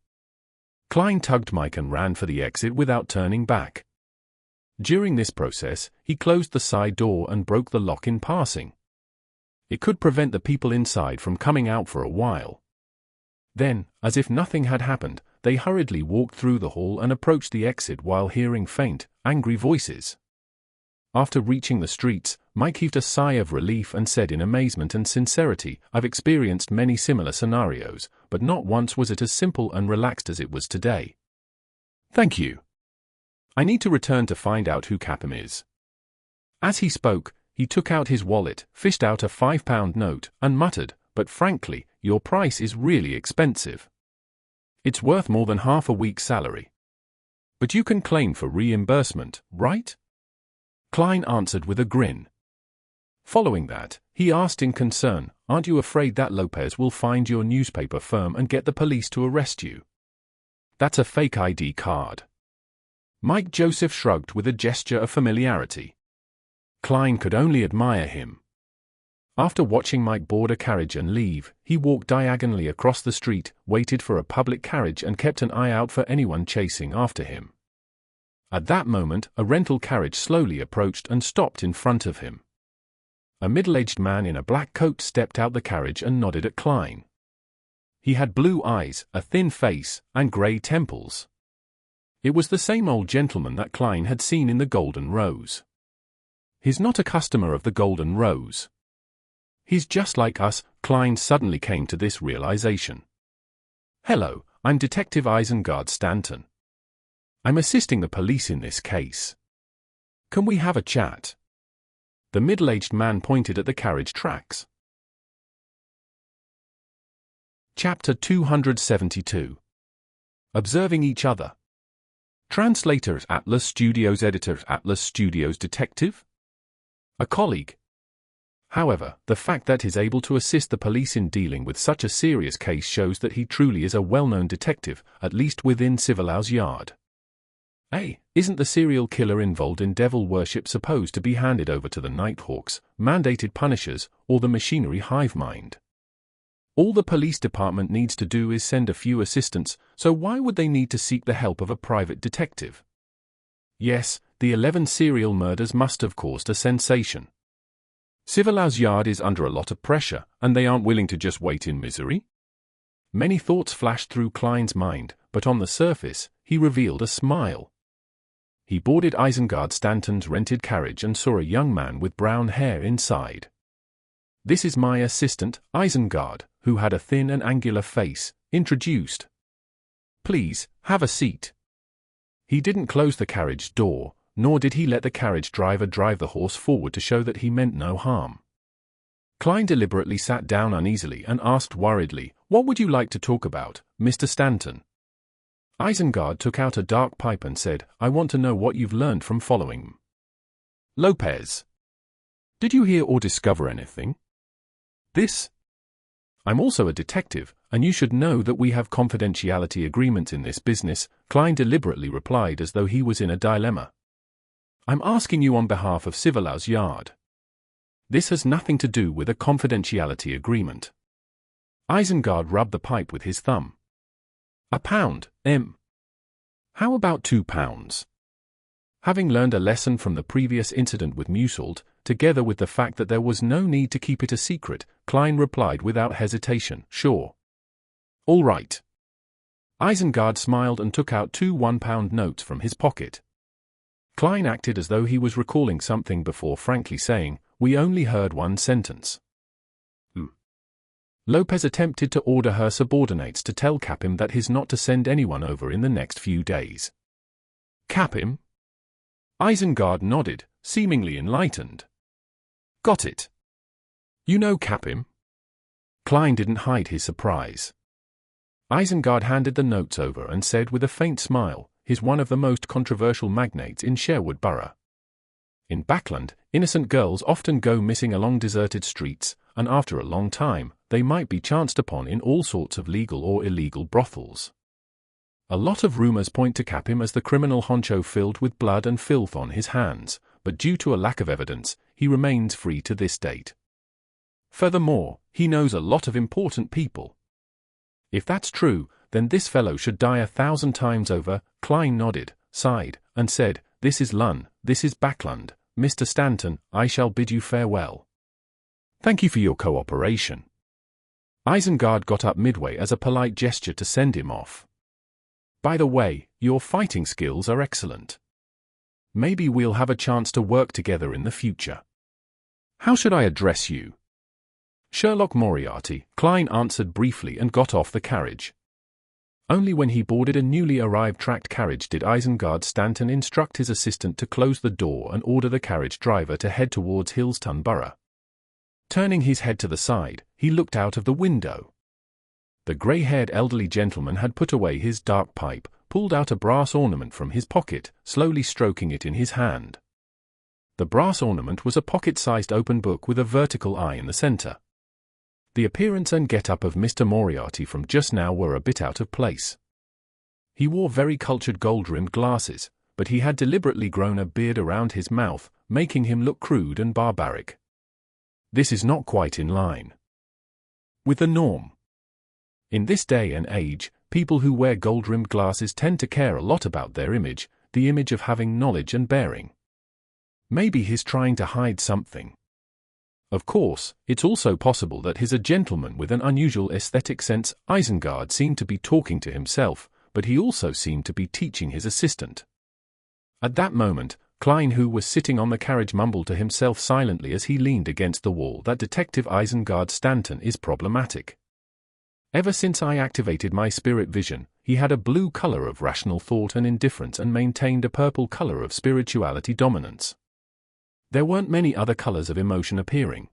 Klein tugged Mike and ran for the exit without turning back. During this process, he closed the side door and broke the lock in passing. It could prevent the people inside from coming out for a while. Then, as if nothing had happened, they hurriedly walked through the hall and approached the exit while hearing faint, angry voices. After reaching the streets, Mike heaved a sigh of relief and said in amazement and sincerity, "I've experienced many similar scenarios, but not once was it as simple and relaxed as it was today. Thank you. I need to return to find out who Capim is." As he spoke, he took out his wallet, fished out a £5 note, and muttered, "But frankly, your price is really expensive. It's worth more than half a week's salary. But you can claim for reimbursement, right?" Klein answered with a grin. Following that, he asked in concern, "Aren't you afraid that Lopez will find your newspaper firm and get the police to arrest you?" "That's a fake ID card." Mike Joseph shrugged with a gesture of familiarity. Klein could only admire him. After watching Mike board a carriage and leave, he walked diagonally across the street, waited for a public carriage and kept an eye out for anyone chasing after him. At that moment, a rental carriage slowly approached and stopped in front of him. A middle-aged man in a black coat stepped out the carriage and nodded at Klein. He had blue eyes, a thin face, and grey temples. It was the same old gentleman that Klein had seen in the Golden Rose. "He's not a customer of the Golden Rose. He's just like us," Klein suddenly came to this realization. "Hello, I'm Detective Isengard Stanton. I'm assisting the police in this case. Can we have a chat?" The middle-aged man pointed at the carriage tracks. Chapter 272. Observing each other. Translator at Atlas Studios, editor at Atlas Studios, detective? A colleague. However, the fact that he's able to assist the police in dealing with such a serious case shows that he truly is a well-known detective, at least within Civilhouse Yard. Isn't the serial killer involved in devil worship supposed to be handed over to the Nighthawks, mandated punishers, or the machinery hive mind? All the police department needs to do is send a few assistants, so why would they need to seek the help of a private detective? Yes, the 11 serial murders must have caused a sensation. Civilhouse Yard is under a lot of pressure, and they aren't willing to just wait in misery? Many thoughts flashed through Klein's mind, but on the surface, he revealed a smile. He boarded Isengard Stanton's rented carriage and saw a young man with brown hair inside. "This is my assistant, Isengard," who had a thin and angular face, introduced. "Please, have a seat." He didn't close the carriage door, nor did he let the carriage driver drive the horse forward to show that he meant no harm. Klein deliberately sat down uneasily and asked worriedly, "What would you like to talk about, Mr. Stanton?" Isengard took out a dark pipe and said, "I want to know what you've learned from following Lopez. Did you hear or discover anything? This? I'm also a detective, and you should know that we have confidentiality agreements in this business," Klein deliberately replied as though he was in a dilemma. "I'm asking you on behalf of Civilhouse Yard. This has nothing to do with a confidentiality agreement." Isengard rubbed the pipe with his thumb. £1, How about £2? Having learned a lesson from the previous incident with Museald, together with the fact that there was no need to keep it a secret, Klein replied without hesitation, "Sure." "All right." Isengard smiled and took out 2 £1 notes from his pocket. Klein acted as though he was recalling something before frankly saying, "We only heard one sentence." Lopez attempted to order her subordinates to tell Capim that he's not to send anyone over in the next few days. "Capim?" Isengard nodded, seemingly enlightened. "Got it. You know Capim?" Klein didn't hide his surprise. Isengard handed the notes over and said with a faint smile, "He's one of the most controversial magnates in Sherwood Borough. In Backland, innocent girls often go missing along deserted streets, and after a long time, they might be chanced upon in all sorts of legal or illegal brothels. A lot of rumors point to Capim as the criminal honcho filled with blood and filth on his hands, but due to a lack of evidence, he remains free to this date. Furthermore, he knows a lot of important people. If that's true, then this fellow should die 1,000 times over." Klein nodded, sighed, and said, "This is Lun, this is Backland. Mr. Stanton, I shall bid you farewell. Thank you for your cooperation." Isengard got up midway as a polite gesture to send him off. "By the way, your fighting skills are excellent. Maybe we'll have a chance to work together in the future. How should I address you?" "Sherlock Moriarty," Klein answered briefly and got off the carriage. Only when he boarded a newly arrived tracked carriage did Isengard Stanton instruct his assistant to close the door and order the carriage driver to head towards Hillston Borough. Turning his head to the side, he looked out of the window. The grey-haired elderly gentleman had put away his dark pipe, pulled out a brass ornament from his pocket, slowly stroking it in his hand. The brass ornament was a pocket-sized open book with a vertical eye in the center. The appearance and get-up of Mr. Moriarty from just now were a bit out of place. He wore very cultured gold-rimmed glasses, but he had deliberately grown a beard around his mouth, making him look crude and barbaric. This is not quite in line with the norm. In this day and age, people who wear gold-rimmed glasses tend to care a lot about their image, the image of having knowledge and bearing. Maybe he's trying to hide something. Of course, it's also possible that he's a gentleman with an unusual aesthetic sense. Isengard seemed to be talking to himself, but he also seemed to be teaching his assistant. At that moment, Klein, who was sitting on the carriage, mumbled to himself silently as he leaned against the wall that Detective Isengard Stanton is problematic. Ever since I activated my spirit vision, he had a blue color of rational thought and indifference and maintained a purple color of spirituality dominance. There weren't many other colors of emotion appearing.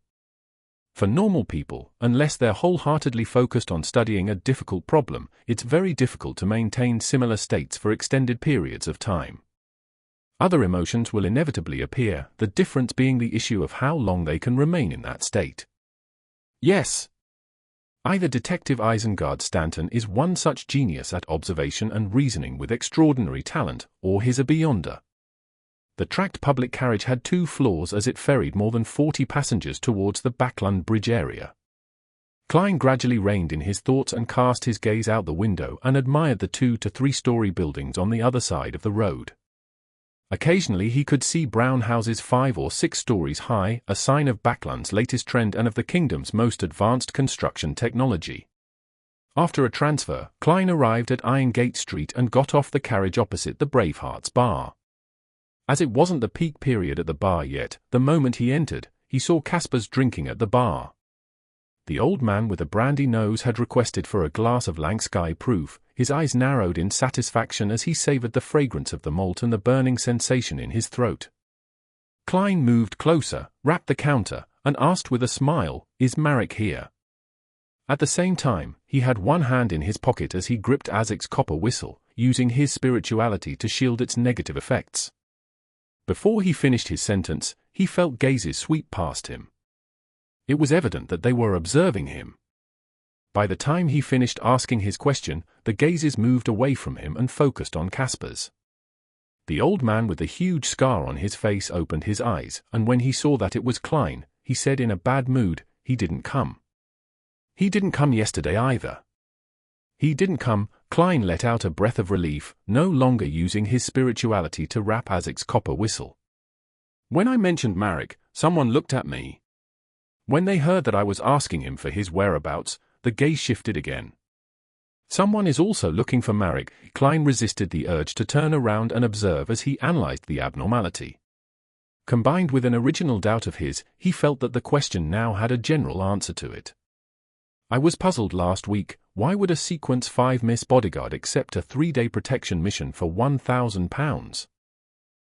For normal people, unless they're wholeheartedly focused on studying a difficult problem, it's very difficult to maintain similar states for extended periods of time. Other emotions will inevitably appear, the difference being the issue of how long they can remain in that state. Yes. Either Detective Isengard Stanton is one such genius at observation and reasoning with extraordinary talent, or he's a beyonder. The tracked public carriage had 2 floors as it ferried more than 40 passengers towards the Backland Bridge area. Klein gradually reined in his thoughts and cast his gaze out the window and admired the 2 to 3-story buildings on the other side of the road. Occasionally he could see brown houses 5 or 6 stories high, a sign of Backland's latest trend and of the kingdom's most advanced construction technology. After a transfer, Klein arrived at Irongate Street and got off the carriage opposite the Bravehearts Bar. As it wasn't the peak period at the bar yet, the moment he entered, he saw Caspers drinking at the bar. The old man with a brandy nose had requested for a glass of Langsky Proof. His eyes narrowed in satisfaction as he savored the fragrance of the malt and the burning sensation in his throat. Klein moved closer, rapped the counter, and asked with a smile, "Is Marek here?" At the same time, he had one hand in his pocket as he gripped Azek's copper whistle, using his spirituality to shield its negative effects. Before he finished his sentence, he felt gazes sweep past him. It was evident that they were observing him. By the time he finished asking his question, the gazes moved away from him and focused on Caspers. The old man with the huge scar on his face opened his eyes, and when he saw that it was Klein, he said in a bad mood, "He didn't come. He didn't come yesterday either." "He didn't come." Klein let out a breath of relief, no longer using his spirituality to rap Azek's copper whistle. "When I mentioned Marek, someone looked at me. When they heard that I was asking him for his whereabouts, the gaze shifted again. Someone is also looking for Marek." Klein resisted the urge to turn around and observe as he analyzed the abnormality. Combined with an original doubt of his, he felt that the question now had a general answer to it. "I was puzzled last week. Why would a Sequence 5 Miss Bodyguard accept a 3-day protection mission for £1,000?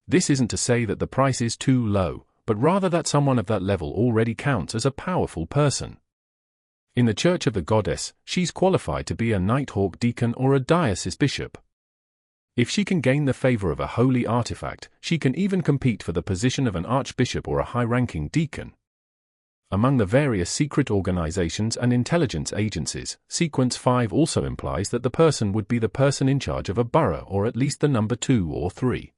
This isn't to say that the price is too low, but rather that someone of that level already counts as a powerful person. In the Church of the Goddess, she's qualified to be a Nighthawk deacon or a diocese bishop. If she can gain the favor of a holy artifact, she can even compete for the position of an archbishop or a high-ranking deacon. Among the various secret organizations and intelligence agencies, Sequence 5 also implies that the person would be the person in charge of a borough or at least the number 2 or 3.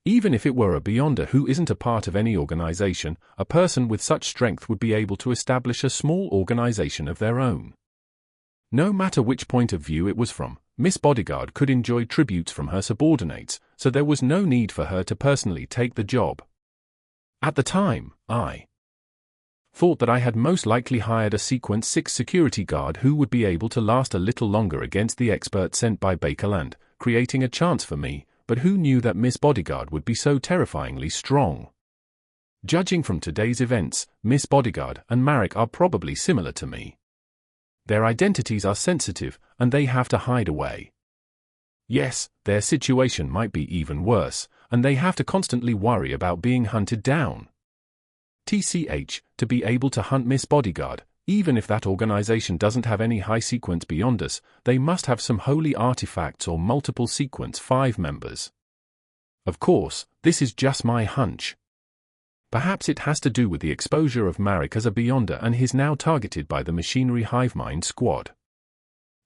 Even if it were a beyonder who isn't a part of any organization, a person with such strength would be able to establish a small organization of their own. No matter which point of view it was from, Miss Bodyguard could enjoy tributes from her subordinates, so there was no need for her to personally take the job. At the time, I thought that I had most likely hired a Sequence 6 security guard who would be able to last a little longer against the expert sent by Bakerland, creating a chance for me, but who knew that Miss Bodyguard would be so terrifyingly strong? Judging from today's events, Miss Bodyguard and Marek are probably similar to me. Their identities are sensitive, and they have to hide away. Yes, their situation might be even worse, and they have to constantly worry about being hunted down. TCH, to be able to hunt Miss Bodyguard, even if that organization doesn't have any high sequence beyond us, they must have some holy artifacts or multiple sequence 5 members. Of course, this is just my hunch. Perhaps it has to do with the exposure of Marek as a Beyonder and he's now targeted by the Machinery Hivemind squad.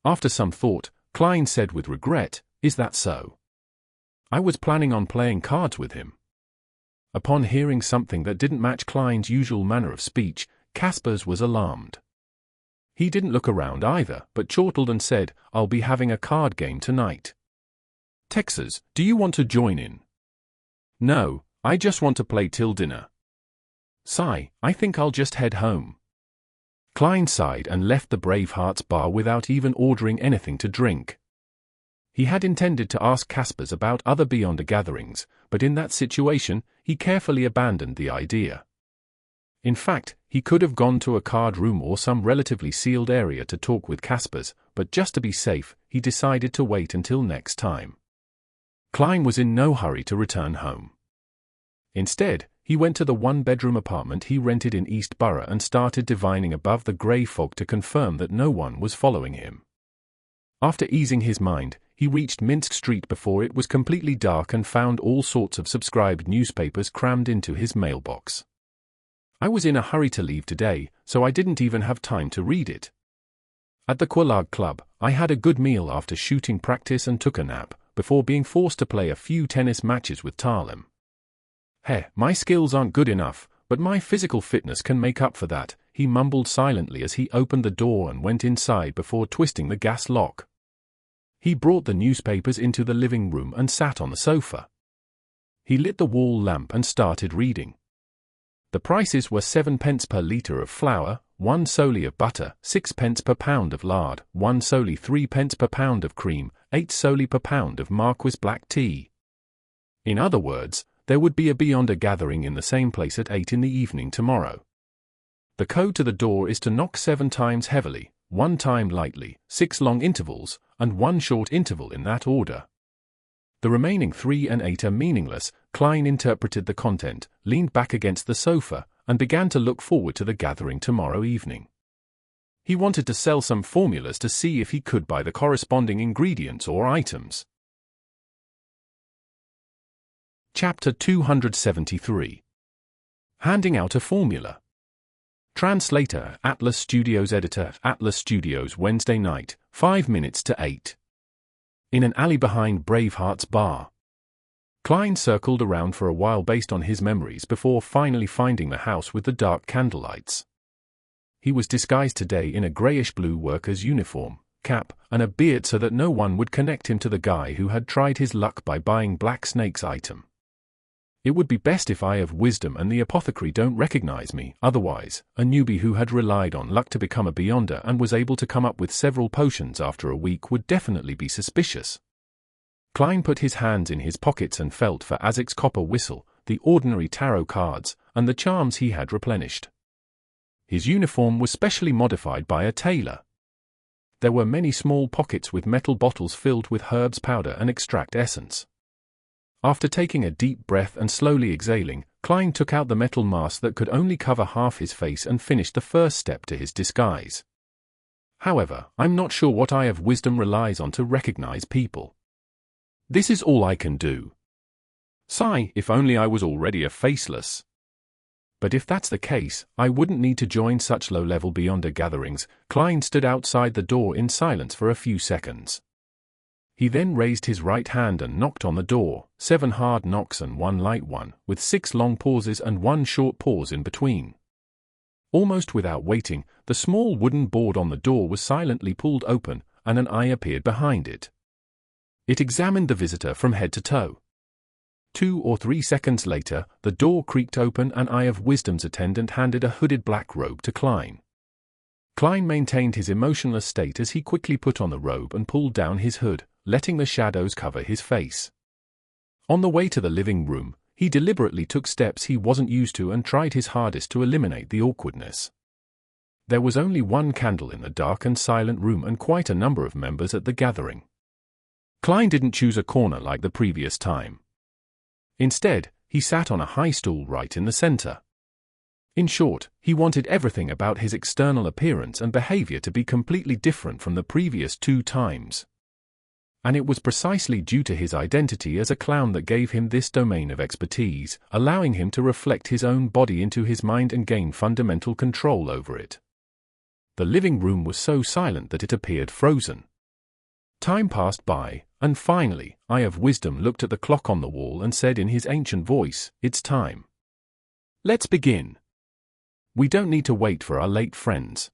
After some thought, Klein said with regret, "Is that so? I was planning on playing cards with him." Upon hearing something that didn't match Klein's usual manner of speech, Kaspers was alarmed. He didn't look around either, but chortled and said, "I'll be having a card game tonight. Texas, do you want to join in?" "No, I just want to play till dinner." "Sigh, I think I'll just head home." Klein sighed and left the Bravehearts bar without even ordering anything to drink. He had intended to ask Kaspers about other Beyonder gatherings, but in that situation, he carefully abandoned the idea. In fact, he could have gone to a card room or some relatively sealed area to talk with Kaspers, but just to be safe, he decided to wait until next time. Klein was in no hurry to return home. Instead, he went to the one-bedroom apartment he rented in East Borough and started divining above the grey fog to confirm that no one was following him. After easing his mind, he reached Minsk Street before it was completely dark and found all sorts of subscribed newspapers crammed into his mailbox. "I was in a hurry to leave today, so I didn't even have time to read it. At the Quelaag Club, I had a good meal after shooting practice and took a nap, before being forced to play a few tennis matches with Tarlem. My skills aren't good enough, but my physical fitness can make up for that," he mumbled silently as he opened the door and went inside before twisting the gas lock. He brought the newspapers into the living room and sat on the sofa. He lit the wall lamp and started reading. The prices were 7 pence per litre of flour, 1 solely of butter, 6 pence per pound of lard, 1 solely 3 pence per pound of cream, 8 solely per pound of Marquis black tea. In other words, there would be a Beyonder gathering in the same place at 8 in the evening tomorrow. The code to the door is to knock 7 times heavily, 1 time lightly, 6 long intervals, and 1 short interval in that order. The remaining 3 and 8 are meaningless. Klein interpreted the content, leaned back against the sofa, and began to look forward to the gathering tomorrow evening. He wanted to sell some formulas to see if he could buy the corresponding ingredients or items. Chapter 273. Handing out a formula. Translator, Atlas Studios. Editor, Atlas Studios. Wednesday night, 5 minutes to 8. In an alley behind Braveheart's bar. Klein circled around for a while based on his memories before finally finding the house with the dark candlelights. He was disguised today in a greyish-blue worker's uniform, cap, and a beard so that no one would connect him to the guy who had tried his luck by buying Black Snake's item. "It would be best if I have wisdom and the apothecary don't recognize me, otherwise," a newbie who had relied on luck to become a Beyonder and was able to come up with several potions after a week would definitely be suspicious. Klein put his hands in his pockets and felt for Azek's copper whistle, the ordinary tarot cards, and the charms he had replenished. His uniform was specially modified by a tailor. There were many small pockets with metal bottles filled with herbs powder and extract essence. After taking a deep breath and slowly exhaling, Klein took out the metal mask that could only cover half his face and finished the first step to his disguise. "However, I'm not sure what eye of wisdom relies on to recognize people. This is all I can do. Sigh, if only I was already a faceless. But if that's the case, I wouldn't need to join such low-level Beyonder gatherings." Klein stood outside the door in silence for a few seconds. He then raised his right hand and knocked on the door, 7 hard knocks and 1 light one, with 6 long pauses and 1 short pause in between. Almost without waiting, the small wooden board on the door was silently pulled open, and an eye appeared behind it. It examined the visitor from head to toe. 2 or 3 seconds later, the door creaked open and Eye of Wisdom's attendant handed a hooded black robe to Klein. Klein maintained his emotionless state as he quickly put on the robe and pulled down his hood, letting the shadows cover his face. On the way to the living room, he deliberately took steps he wasn't used to and tried his hardest to eliminate the awkwardness. There was only one candle in the dark and silent room and quite a number of members at the gathering. Klein didn't choose a corner like the previous time. Instead, he sat on a high stool right in the center. In short, he wanted everything about his external appearance and behavior to be completely different from the previous 2 times. And it was precisely due to his identity as a clown that gave him this domain of expertise, allowing him to reflect his own body into his mind and gain fundamental control over it. The living room was so silent that it appeared frozen. Time passed by, and finally, Eye of Wisdom looked at the clock on the wall and said in his ancient voice, "It's time. Let's begin. We don't need to wait for our late friends."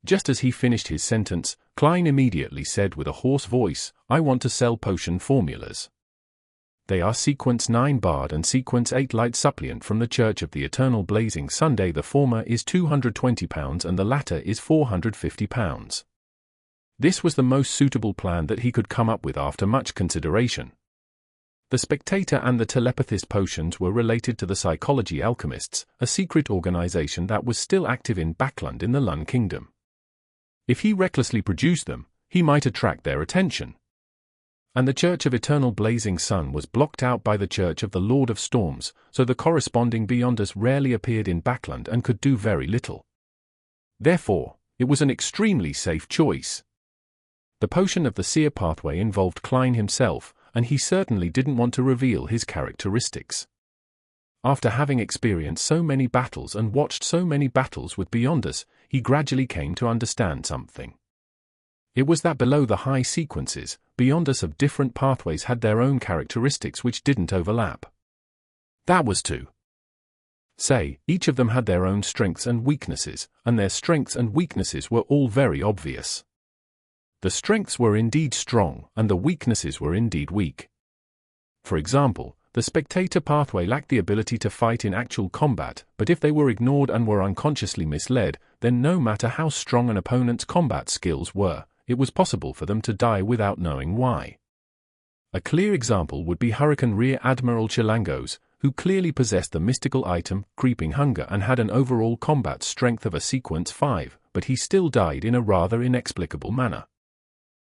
Just as he finished his sentence, Klein immediately said with a hoarse voice, "I want to sell potion formulas. They are Sequence 9 Bard and Sequence 8 Light Suppliant from the Church of the Eternal Blazing Sunday. The former is £220 and the latter is £450. This was the most suitable plan that he could come up with after much consideration. The Spectator and the Telepathist potions were related to the Psychology Alchemists, a secret organization that was still active in Backland in the Lun Kingdom. If he recklessly produced them, he might attract their attention. And the Church of Eternal Blazing Sun was blocked out by the Church of the Lord of Storms, so the corresponding Beyonders rarely appeared in Backland and could do very little. Therefore, it was an extremely safe choice. The potion of the Seer pathway involved Klein himself, and he certainly didn't want to reveal his characteristics. After having experienced so many battles and watched so many battles with Beyonders, he gradually came to understand something. It was that below the high sequences, Beyonders of different pathways had their own characteristics which didn't overlap. That was to say, each of them had their own strengths and weaknesses, and their strengths and weaknesses were all very obvious. The strengths were indeed strong, and the weaknesses were indeed weak. For example, the Spectator pathway lacked the ability to fight in actual combat, but if they were ignored and were unconsciously misled, then no matter how strong an opponent's combat skills were, it was possible for them to die without knowing why. A clear example would be Hurricane Rear Admiral Chilangos, who clearly possessed the mystical item, Creeping Hunger, and had an overall combat strength of a Sequence 5, but he still died in a rather inexplicable manner.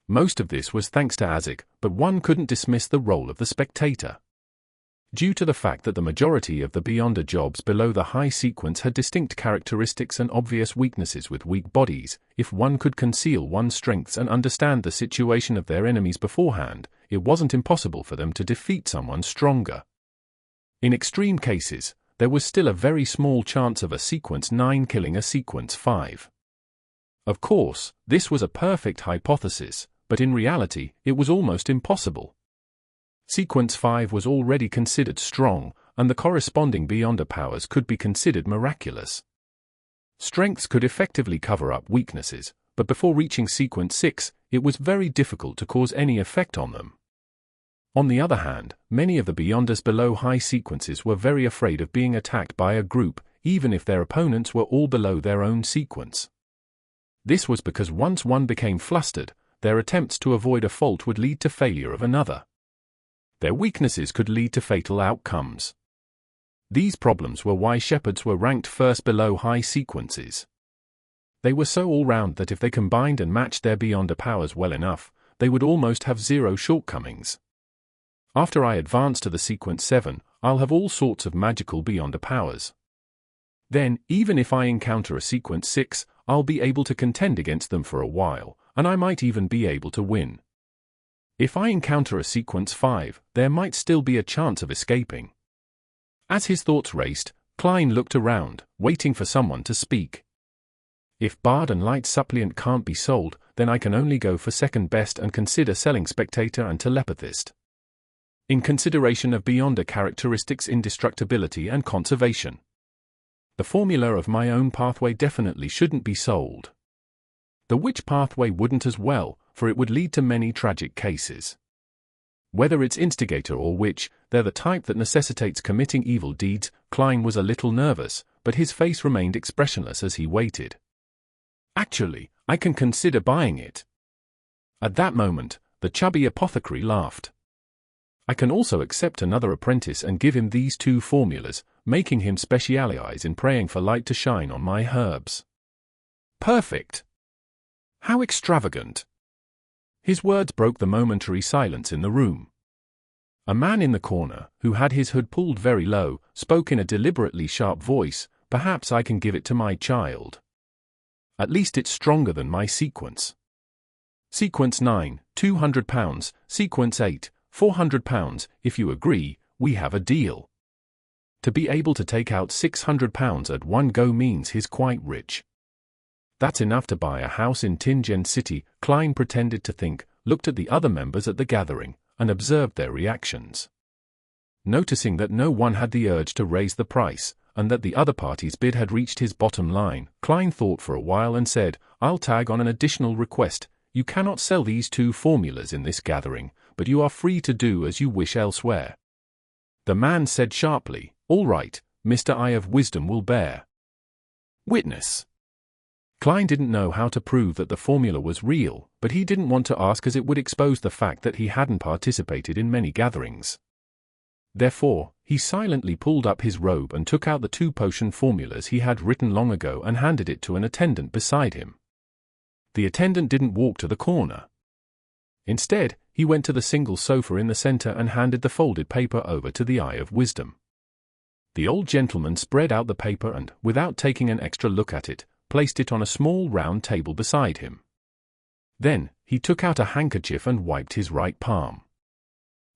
Most of this was thanks to Azek, but one couldn't dismiss the role of the Spectator. Due to the fact that the majority of the Beyonder jobs below the high sequence had distinct characteristics and obvious weaknesses with weak bodies, if one could conceal one's strengths and understand the situation of their enemies beforehand, it wasn't impossible for them to defeat someone stronger. In extreme cases, there was still a very small chance of a Sequence 9 killing a Sequence 5. Of course, this was a perfect hypothesis, but in reality, it was almost impossible. Sequence 5 was already considered strong, and the corresponding Beyonder powers could be considered miraculous. Strengths could effectively cover up weaknesses, but before reaching Sequence 6, it was very difficult to cause any effect on them. On the other hand, many of the Beyonders below high sequences were very afraid of being attacked by a group, even if their opponents were all below their own sequence. This was because once one became flustered, their attempts to avoid a fault would lead to failure of another. Their weaknesses could lead to fatal outcomes. These problems were why shepherds were ranked first below high sequences. They were so all-round that if they combined and matched their Beyonder powers well enough, they would almost have zero shortcomings. After I advance to the Sequence 7, I'll have all sorts of magical Beyonder powers. Then, even if I encounter a Sequence 6, I'll be able to contend against them for a while, and I might even be able to win. If I encounter a Sequence 5, there might still be a chance of escaping. As his thoughts raced, Klein looked around, waiting for someone to speak. If Bard and Light Suppliant can't be sold, then I can only go for second best and consider selling Spectator and Telepathist. In consideration of Beyonder characteristics, indestructibility and conservation. The formula of my own pathway definitely shouldn't be sold. The witch pathway wouldn't as well, for it would lead to many tragic cases. Whether it's instigator or witch, they're the type that necessitates committing evil deeds. Klein was a little nervous, but his face remained expressionless as he waited. Actually, I can consider buying it. At that moment, the chubby apothecary laughed. I can also accept another apprentice and give him these 2 formulas, making him specialize in praying for light to shine on my herbs. Perfect. How extravagant. His words broke the momentary silence in the room. A man in the corner, who had his hood pulled very low, spoke in a deliberately sharp voice, "Perhaps I can give it to my child. At least it's stronger than my sequence. Sequence 9, £200, sequence 8, £400, if you agree, we have a deal." To be able to take out £600 at one go means he's quite rich. That's enough to buy a house in Tingen City, Klein pretended to think, looked at the other members at the gathering, and observed their reactions. Noticing that no one had the urge to raise the price, and that the other party's bid had reached his bottom line, Klein thought for a while and said, "I'll tag on an additional request. You cannot sell these two formulas in this gathering, but you are free to do as you wish elsewhere." The man said sharply, "All right, Mr. Eye of Wisdom will bear witness." Klein didn't know how to prove that the formula was real, but he didn't want to ask as it would expose the fact that he hadn't participated in many gatherings. Therefore, he silently pulled up his robe and took out the two potion formulas he had written long ago and handed it to an attendant beside him. The attendant didn't walk to the corner. Instead, he went to the single sofa in the center and handed the folded paper over to the Eye of Wisdom. The old gentleman spread out the paper and, without taking an extra look at it, placed it on a small round table beside him. Then, he took out a handkerchief and wiped his right palm.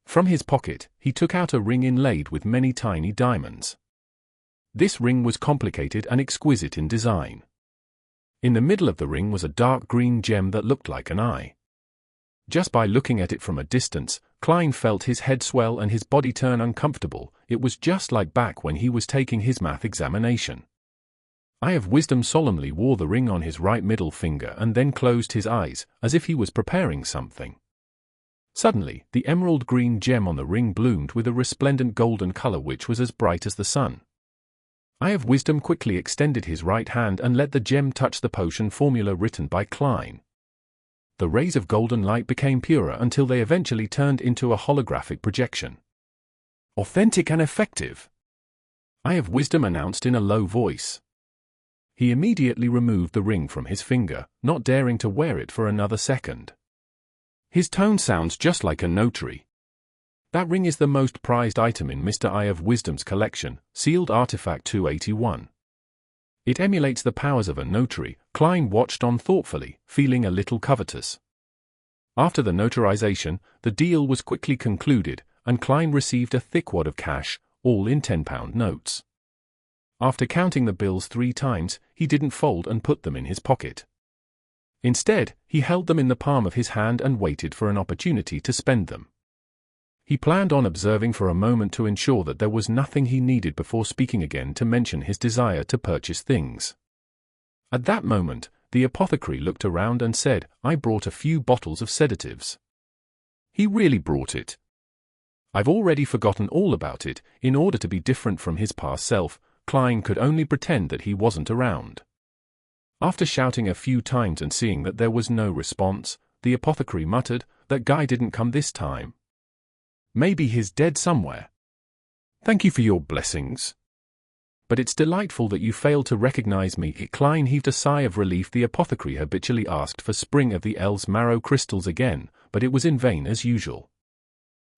From his pocket, he took out a ring inlaid with many tiny diamonds. This ring was complicated and exquisite in design. In the middle of the ring was a dark green gem that looked like an eye. Just by looking at it from a distance, Klein felt his head swell and his body turn uncomfortable. It was just like back when he was taking his math examination. Eye of Wisdom solemnly wore the ring on his right middle finger and then closed his eyes, as if he was preparing something. Suddenly, the emerald green gem on the ring bloomed with a resplendent golden color which was as bright as the sun. Eye of Wisdom quickly extended his right hand and let the gem touch the potion formula written by Klein. The rays of golden light became purer until they eventually turned into a holographic projection. "Authentic and effective," Eye of Wisdom announced in a low voice. He immediately removed the ring from his finger, not daring to wear it for another second. His tone sounds just like a notary. "That ring is the most prized item in Mr. Eye of Wisdom's collection, sealed artifact 281. It emulates the powers of a notary." Klein watched on thoughtfully, feeling a little covetous. After the notarization, the deal was quickly concluded, and Klein received a thick wad of cash, all in £10 notes. After counting the bills 3 times, he didn't fold and put them in his pocket. Instead, he held them in the palm of his hand and waited for an opportunity to spend them. He planned on observing for a moment to ensure that there was nothing he needed before speaking again to mention his desire to purchase things. At that moment, the apothecary looked around and said, "I brought a few bottles of sedatives." He really brought it. I've already forgotten all about it. In order to be different from his past self, Klein could only pretend that he wasn't around. After shouting a few times and seeing that there was no response, the apothecary muttered, "That guy didn't come this time. Maybe he's dead somewhere. Thank you for your blessings. But it's delightful that you failed to recognize me." Klein heaved a sigh of relief. The apothecary habitually asked for Spring of the Elves marrow crystals again, but it was in vain as usual.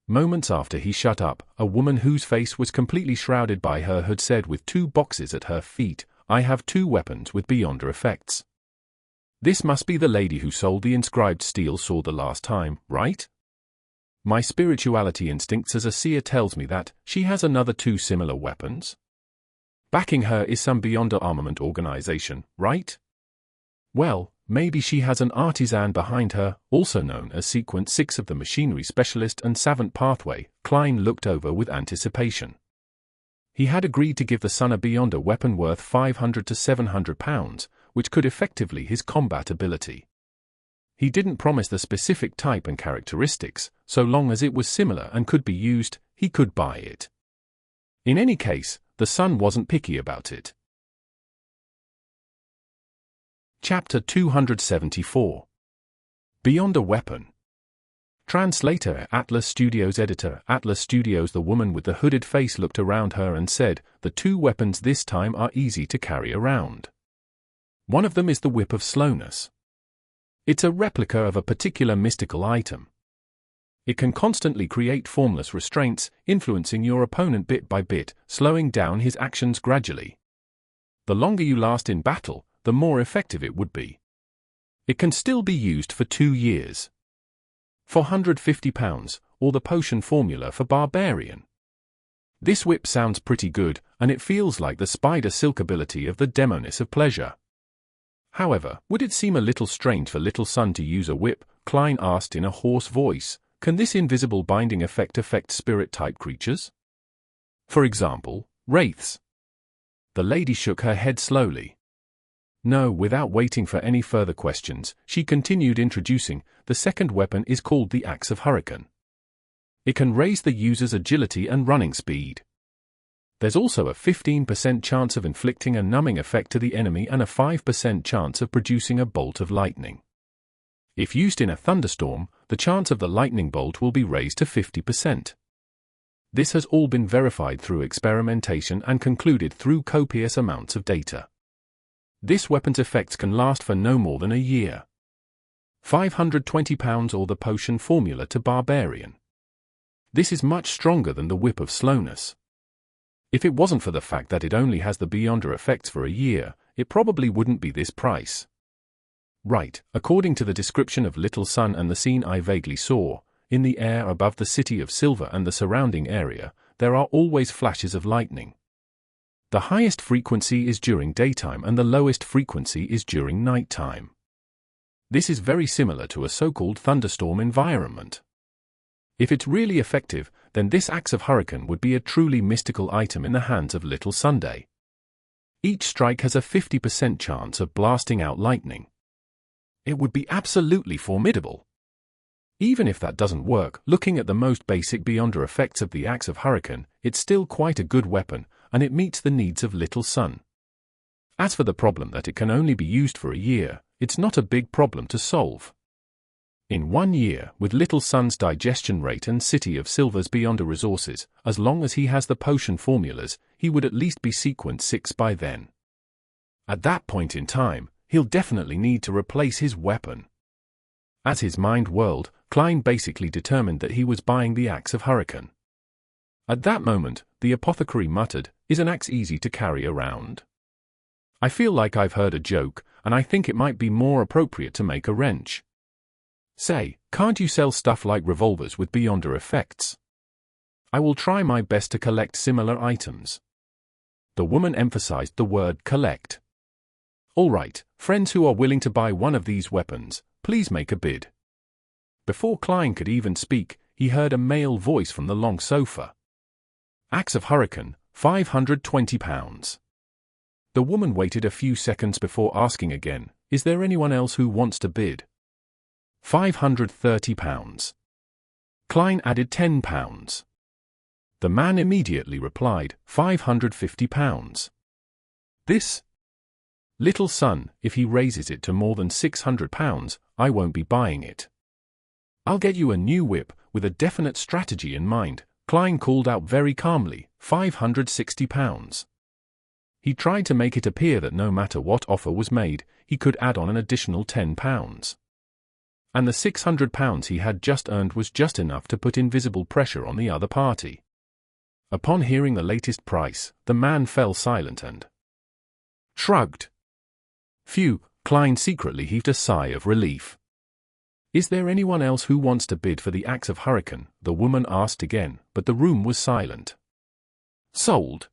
Moments after he shut up, a woman whose face was completely shrouded by her hood said with 2 boxes at her feet, "I have 2 weapons with Beyonder effects. This must be the lady who sold the inscribed steel sword the last time, right? My spirituality instincts as a seer tells me that she has another 2 similar weapons. Backing her is some Beyonder armament organization, right? Well, maybe she has an artisan behind her, also known as Sequence 6 of the Machinery Specialist and Savant Pathway." Klein looked over with anticipation. He had agreed to give the son a Beyonder weapon worth £500 to £700, which could effectively his combat ability. He didn't promise the specific type and characteristics. So long as it was similar and could be used, he could buy it. In any case, the son wasn't picky about it. Chapter 274. Beyonder Weapon. Translator Atlas Studios. Editor Atlas Studios. The woman with the hooded face looked around her and said, "The 2 weapons this time are easy to carry around. One of them is the Whip of Slowness. It's a replica of a particular mystical item. It can constantly create formless restraints, influencing your opponent bit by bit, slowing down his actions gradually. The longer you last in battle, the more effective it would be. It can still be used for 2 years. £450, or the potion formula for Barbarian. This whip sounds pretty good, and it feels like the spider silk ability of the Demoness of Pleasure. However, would it seem a little strange for Little Sun to use a whip? Klein asked in a hoarse voice. Can this invisible binding effect affect spirit-type creatures? For example, wraiths? The lady shook her head slowly. No, without waiting for any further questions, she continued introducing, the second weapon is called the Axe of Hurricane. It can raise the user's agility and running speed. There's also a 15% chance of inflicting a numbing effect to the enemy and a 5% chance of producing a bolt of lightning. If used in a thunderstorm, the chance of the lightning bolt will be raised to 50%. This has all been verified through experimentation and concluded through copious amounts of data. This weapon's effects can last for no more than a year. £520 or the potion formula to Barbarian. This is much stronger than the Whip of Slowness. If it wasn't for the fact that it only has the Beyonder effects for a year, it probably wouldn't be this price. Right, according to the description of Little Sun and the scene I vaguely saw, in the air above the city of Silver and the surrounding area, there are always flashes of lightning. The highest frequency is during daytime and the lowest frequency is during nighttime. This is very similar to a so-called thunderstorm environment. If it's really effective, then this Axe of Hurricane would be a truly mystical item in the hands of Little Sunday. Each strike has a 50% chance of blasting out lightning. It would be absolutely formidable. Even if that doesn't work, looking at the most basic Beyonder effects of the Axe of Hurricane, it's still quite a good weapon, and it meets the needs of Little Sun. As for the problem that it can only be used for a year, it's not a big problem to solve. In 1 year, with Little Sun's digestion rate and City of Silver's Beyonder resources, as long as he has the potion formulas, he would at least be sequence 6 by then. At that point in time, he'll definitely need to replace his weapon. As his mind whirled, Klein basically determined that he was buying the Axe of Hurricane. At that moment, the apothecary muttered, "Is an axe easy to carry around? I feel like I've heard a joke, and I think it might be more appropriate to make a wrench. Say, can't you sell stuff like revolvers with Beyonder effects? I will try my best to collect similar items." The woman emphasized the word collect. "All right, friends who are willing to buy one of these weapons, please make a bid." Before Klein could even speak, he heard a male voice from the long sofa. "Axe of Hurricane, £520. The woman waited a few seconds before asking again, "Is there anyone else who wants to bid?" £530. Klein added £10. The man immediately replied, £550. This? Little Sun, if he raises it to more than £600, I won't be buying it. I'll get you a new whip, with a definite strategy in mind, Klein called out very calmly, £560. He tried to make it appear that no matter what offer was made, he could add on an additional £10. And the £600 he had just earned was just enough to put invisible pressure on the other party. Upon hearing the latest price, the man fell silent and shrugged. Phew, Klein secretly heaved a sigh of relief. "Is there anyone else who wants to bid for the Axe of Hurricane?" the woman asked again, but the room was silent. "Sold."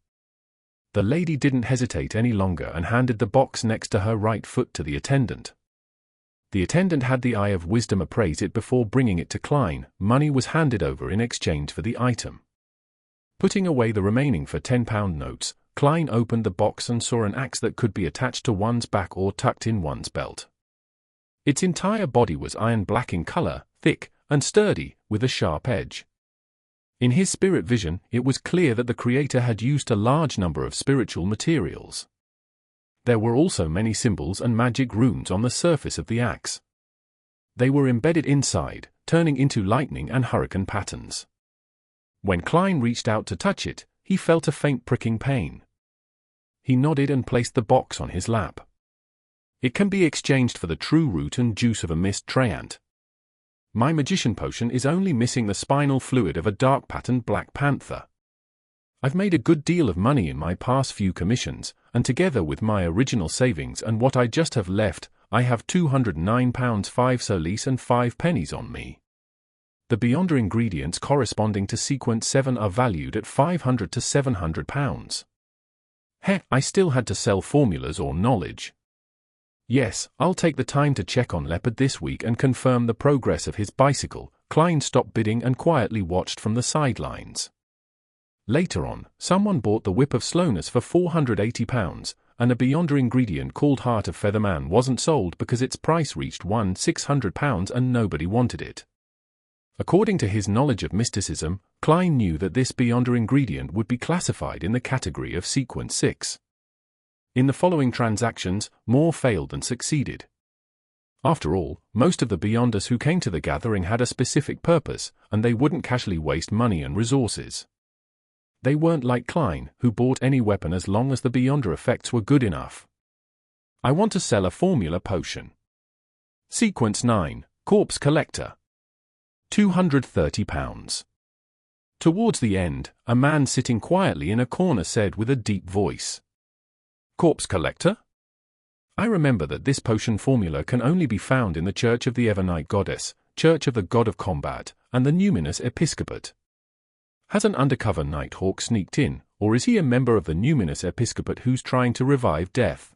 The lady didn't hesitate any longer and handed the box next to her right foot to the attendant. The attendant had the eye of wisdom appraise it before bringing it to Klein. Money was handed over in exchange for the item. Putting away the remaining for £10 notes, Klein opened the box and saw an axe that could be attached to one's back or tucked in one's belt. Its entire body was iron-black in color, thick and sturdy, with a sharp edge. In his spirit vision, it was clear that the creator had used a large number of spiritual materials. There were also many symbols and magic runes on the surface of the axe. They were embedded inside, turning into lightning and hurricane patterns. When Klein reached out to touch it, he felt a faint pricking pain. He nodded and placed the box on his lap. It can be exchanged for the true root and juice of a mist treant. My magician potion is only missing the spinal fluid of a dark-patterned black panther. I've made a good deal of money in my past few commissions, and together with my original savings and what I just have left, I have £209 5 solis and 5 pennies on me. The Beyonder ingredients corresponding to sequence 7 are valued at £500 to £700. Heh, I still had to sell formulas or knowledge. Yes, I'll take the time to check on Leopard this week and confirm the progress of his bicycle. Klein stopped bidding and quietly watched from the sidelines. Later on, someone bought the Whip of Slowness for £480, and a Beyonder ingredient called Heart of Featherman wasn't sold because its price reached £600 and nobody wanted it. According to his knowledge of mysticism, Klein knew that this Beyonder ingredient would be classified in the category of sequence 6. In the following transactions, more failed than succeeded. After all, most of the Beyonders who came to the gathering had a specific purpose, and they wouldn't casually waste money and resources. They weren't like Klein, who bought any weapon as long as the Beyonder effects were good enough. I want to sell a formula potion. Sequence 9, Corpse Collector. £230. Towards the end, a man sitting quietly in a corner said with a deep voice, "Corpse Collector? I remember that this potion formula can only be found in the Church of the Evernight Goddess, Church of the God of Combat, and the Numinous Episcopate. Has an undercover Nighthawk sneaked in, or is he a member of the Numinous Episcopate who's trying to revive death?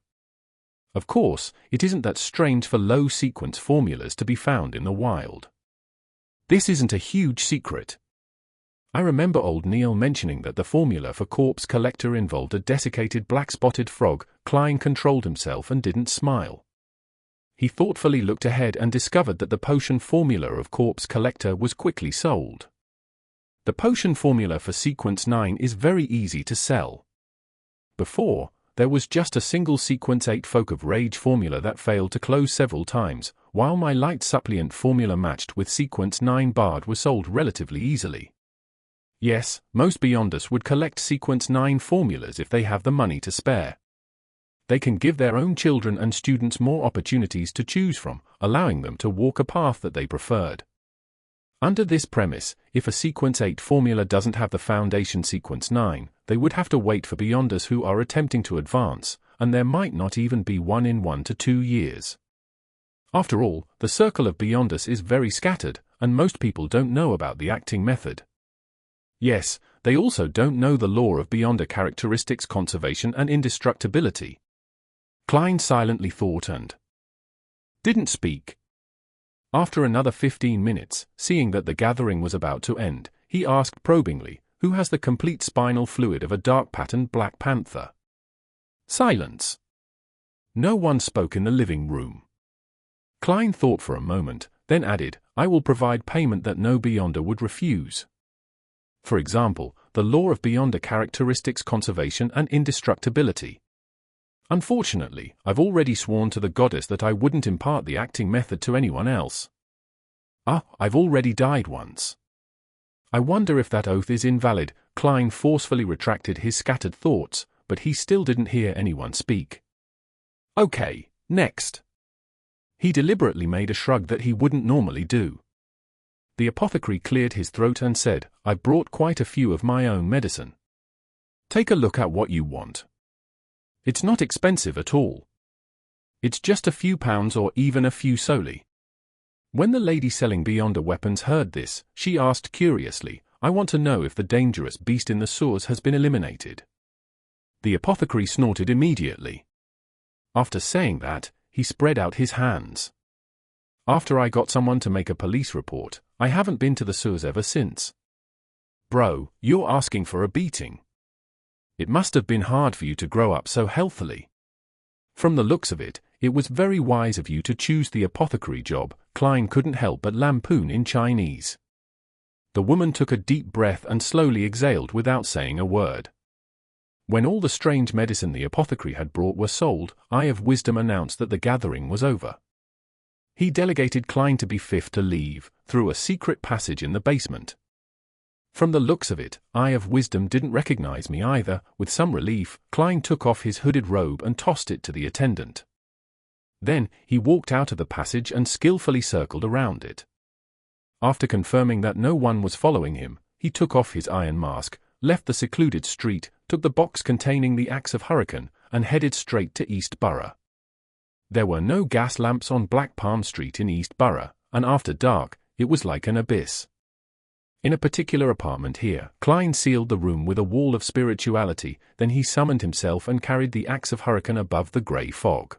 Of course, it isn't that strange for low-sequence formulas to be found in the wild. This isn't a huge secret. I remember old Neil mentioning that the formula for Corpse Collector involved a desiccated black-spotted frog. Klein controlled himself and didn't smile. He thoughtfully looked ahead and discovered that the potion formula of Corpse Collector was quickly sold. The potion formula for Sequence 9 is very easy to sell. Before, there was just a single Sequence 8 Folk of Rage formula that failed to close several times, while my light suppliant formula matched with Sequence 9 Bard was sold relatively easily. Yes, most Beyonders would collect Sequence 9 formulas if they have the money to spare. They can give their own children and students more opportunities to choose from, allowing them to walk a path that they preferred. Under this premise, if a Sequence 8 formula doesn't have the foundation Sequence 9, they would have to wait for Beyonders who are attempting to advance, and there might not even be one in 1 to 2 years. After all, the circle of Beyonders is very scattered, and most people don't know about the acting method. Yes, they also don't know the law of Beyonder characteristics conservation and indestructibility. Klein silently thought and didn't speak. After another 15 minutes, seeing that the gathering was about to end, he asked probingly, "Who has the complete spinal fluid of a dark-patterned black panther?" Silence. No one spoke in the living room. Klein thought for a moment, then added, "I will provide payment that no Beyonder would refuse. For example, the law of Beyonder characteristics conservation and indestructibility. Unfortunately, I've already sworn to the goddess that I wouldn't impart the acting method to anyone else. I've already died once. I wonder if that oath is invalid." Klein forcefully retracted his scattered thoughts, but he still didn't hear anyone speak. "Okay, next." He deliberately made a shrug that he wouldn't normally do. The apothecary cleared his throat and said, "I brought quite a few of my own medicine. Take a look at what you want. It's not expensive at all. It's just a few pounds or even a few soli." When the lady selling Beyonder weapons heard this, she asked curiously, "I want to know if the dangerous beast in the sewers has been eliminated." The apothecary snorted immediately. After saying that, he spread out his hands. "After I got someone to make a police report, I haven't been to the sewers ever since. Bro, you're asking for a beating. It must have been hard for you to grow up so healthily. From the looks of it, it was very wise of you to choose the apothecary job." Klein couldn't help but lampoon in Chinese. The woman took a deep breath and slowly exhaled without saying a word. When all the strange medicine the apothecary had brought were sold, Eye of Wisdom announced that the gathering was over. He delegated Klein to be fifth to leave, through a secret passage in the basement. From the looks of it, Eye of Wisdom didn't recognize me either. With some relief, Klein took off his hooded robe and tossed it to the attendant. Then, he walked out of the passage and skillfully circled around it. After confirming that no one was following him, he took off his iron mask, left the secluded street, took the box containing the Axe of Hurricane, and headed straight to East Borough. There were no gas lamps on Black Palm Street in East Borough, and after dark, it was like an abyss. In a particular apartment here, Klein sealed the room with a wall of spirituality, then he summoned himself and carried the Axe of Hurricane above the grey fog.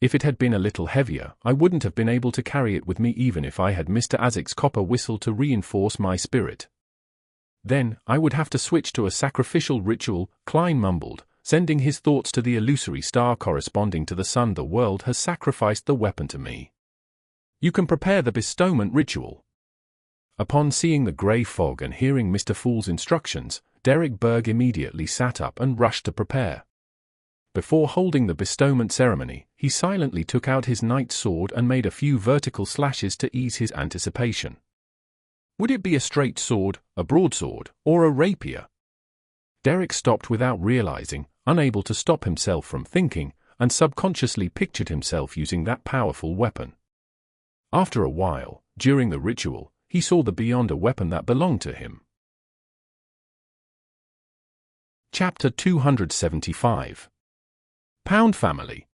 If it had been a little heavier, I wouldn't have been able to carry it with me even if I had Mr. Azek's copper whistle to reinforce my spirit. Then, I would have to switch to a sacrificial ritual, Klein mumbled, sending his thoughts to the illusory star corresponding to the sun. The world has sacrificed the weapon to me. You can prepare the bestowment ritual. Upon seeing the grey fog and hearing Mr. Fool's instructions, Derrick Berg immediately sat up and rushed to prepare. Before holding the bestowment ceremony, he silently took out his knight's sword and made a few vertical slashes to ease his anticipation. Would it be a straight sword, a broadsword, or a rapier? Derrick stopped without realizing, unable to stop himself from thinking, and subconsciously pictured himself using that powerful weapon. After a while, during the ritual, he saw the beyond a weapon that belonged to him. Chapter 275. Pound Family.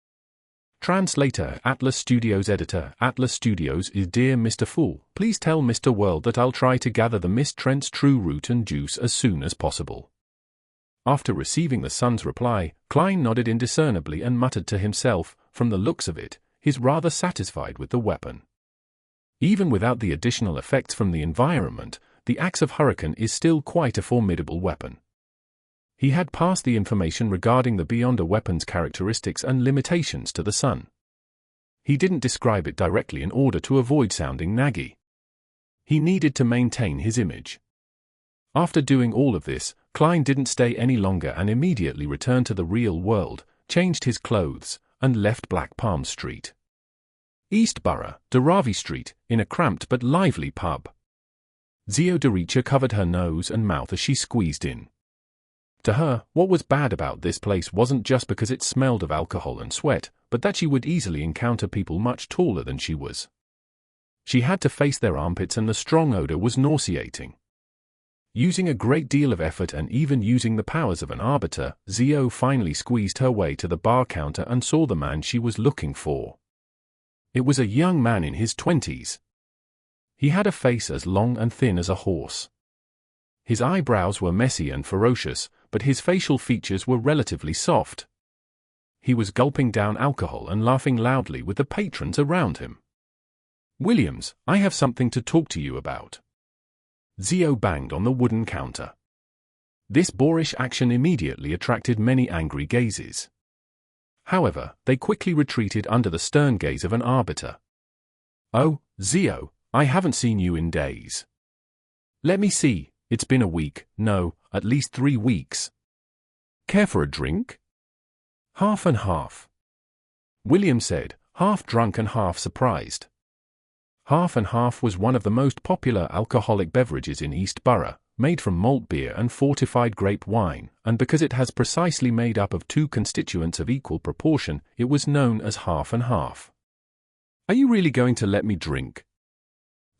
Translator, Atlas Studios. Editor, Atlas Studios. Dear Mr. Fool, please tell Mr. World that I'll try to gather the Miss Trent's true root and juice as soon as possible. After receiving the son's reply, Klein nodded indiscernibly and muttered to himself, from the looks of it, he's rather satisfied with the weapon. Even without the additional effects from the environment, the Axe of Hurricane is still quite a formidable weapon. He had passed the information regarding the beyond a weapon's characteristics and limitations to the son. He didn't describe it directly in order to avoid sounding naggy. He needed to maintain his image. After doing all of this, Klein didn't stay any longer and immediately returned to the real world, changed his clothes, and left Black Palm Street. East Borough, Derricks Street, in a cramped but lively pub. Derricks covered her nose and mouth as she squeezed in. To her, what was bad about this place wasn't just because it smelled of alcohol and sweat, but that she would easily encounter people much taller than she was. She had to face their armpits and the strong odor was nauseating. Using a great deal of effort and even using the powers of an arbiter, Zio finally squeezed her way to the bar counter and saw the man she was looking for. It was a young man in his 20s. He had a face as long and thin as a horse. His eyebrows were messy and ferocious, but his facial features were relatively soft. He was gulping down alcohol and laughing loudly with the patrons around him. "Williams, I have something to talk to you about." Zio banged on the wooden counter. This boorish action immediately attracted many angry gazes. However, they quickly retreated under the stern gaze of an arbiter. "Oh, Zio, I haven't seen you in days." "Let me see, it's been a week, no, at least 3 weeks. Care for a drink?" "Half and half," William said, half drunk and half surprised. Half and half was one of the most popular alcoholic beverages in East Borough, made from malt beer and fortified grape wine, and because it has precisely made up of 2 constituents of equal proportion, it was known as half and half. "Are you really going to let me drink?"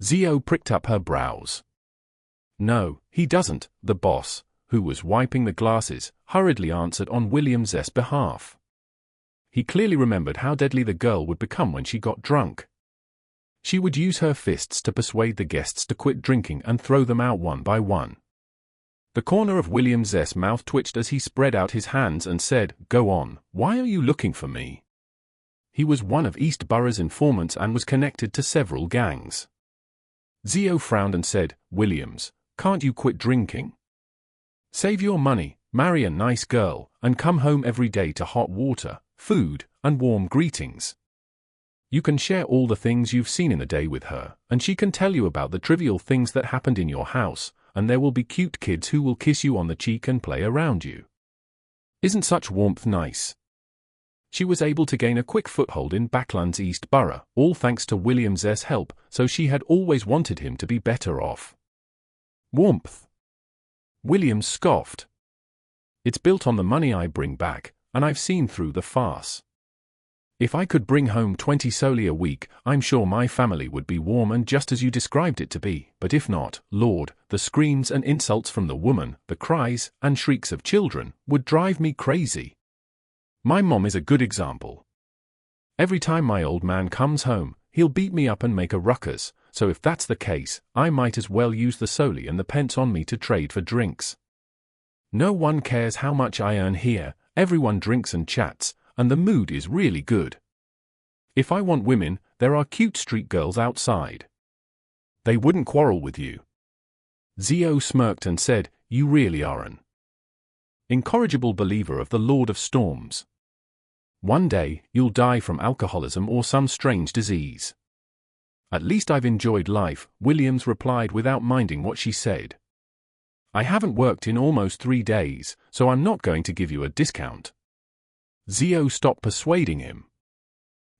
Zio pricked up her brows. "No, he doesn't," the boss, who was wiping the glasses, hurriedly answered on William's behalf. He clearly remembered how deadly the girl would become when she got drunk. She would use her fists to persuade the guests to quit drinking and throw them out one by one. The corner of William's mouth twitched as he spread out his hands and said, "Go on, why are you looking for me?" He was one of East Borough's informants and was connected to several gangs. Zio frowned and said, "Williams, can't you quit drinking? Save your money, marry a nice girl, and come home every day to hot water, food, and warm greetings. You can share all the things you've seen in the day with her, and she can tell you about the trivial things that happened in your house, and there will be cute kids who will kiss you on the cheek and play around you. Isn't such warmth nice?" She was able to gain a quick foothold in Backlands East Borough, all thanks to William's help, so she had always wanted him to be better off. "Warmth?" Williams scoffed. "It's built on the money I bring back, and I've seen through the farce. If I could bring home 20 solely a week, I'm sure my family would be warm and just as you described it to be, but if not, Lord, the screams and insults from the woman, the cries and shrieks of children, would drive me crazy. My mom is a good example. Every time my old man comes home, he'll beat me up and make a ruckus, so if that's the case, I might as well use the solely and the pence on me to trade for drinks. No one cares how much I earn here, everyone drinks and chats, and the mood is really good. If I want women, there are cute street girls outside. They wouldn't quarrel with you. Zio smirked and said, you really are an incorrigible believer of the Lord of Storms. One day, you'll die from alcoholism or some strange disease. At least I've enjoyed life, Williams replied without minding what she said. I haven't worked in almost 3 days, so I'm not going to give you a discount. Zio stopped persuading him.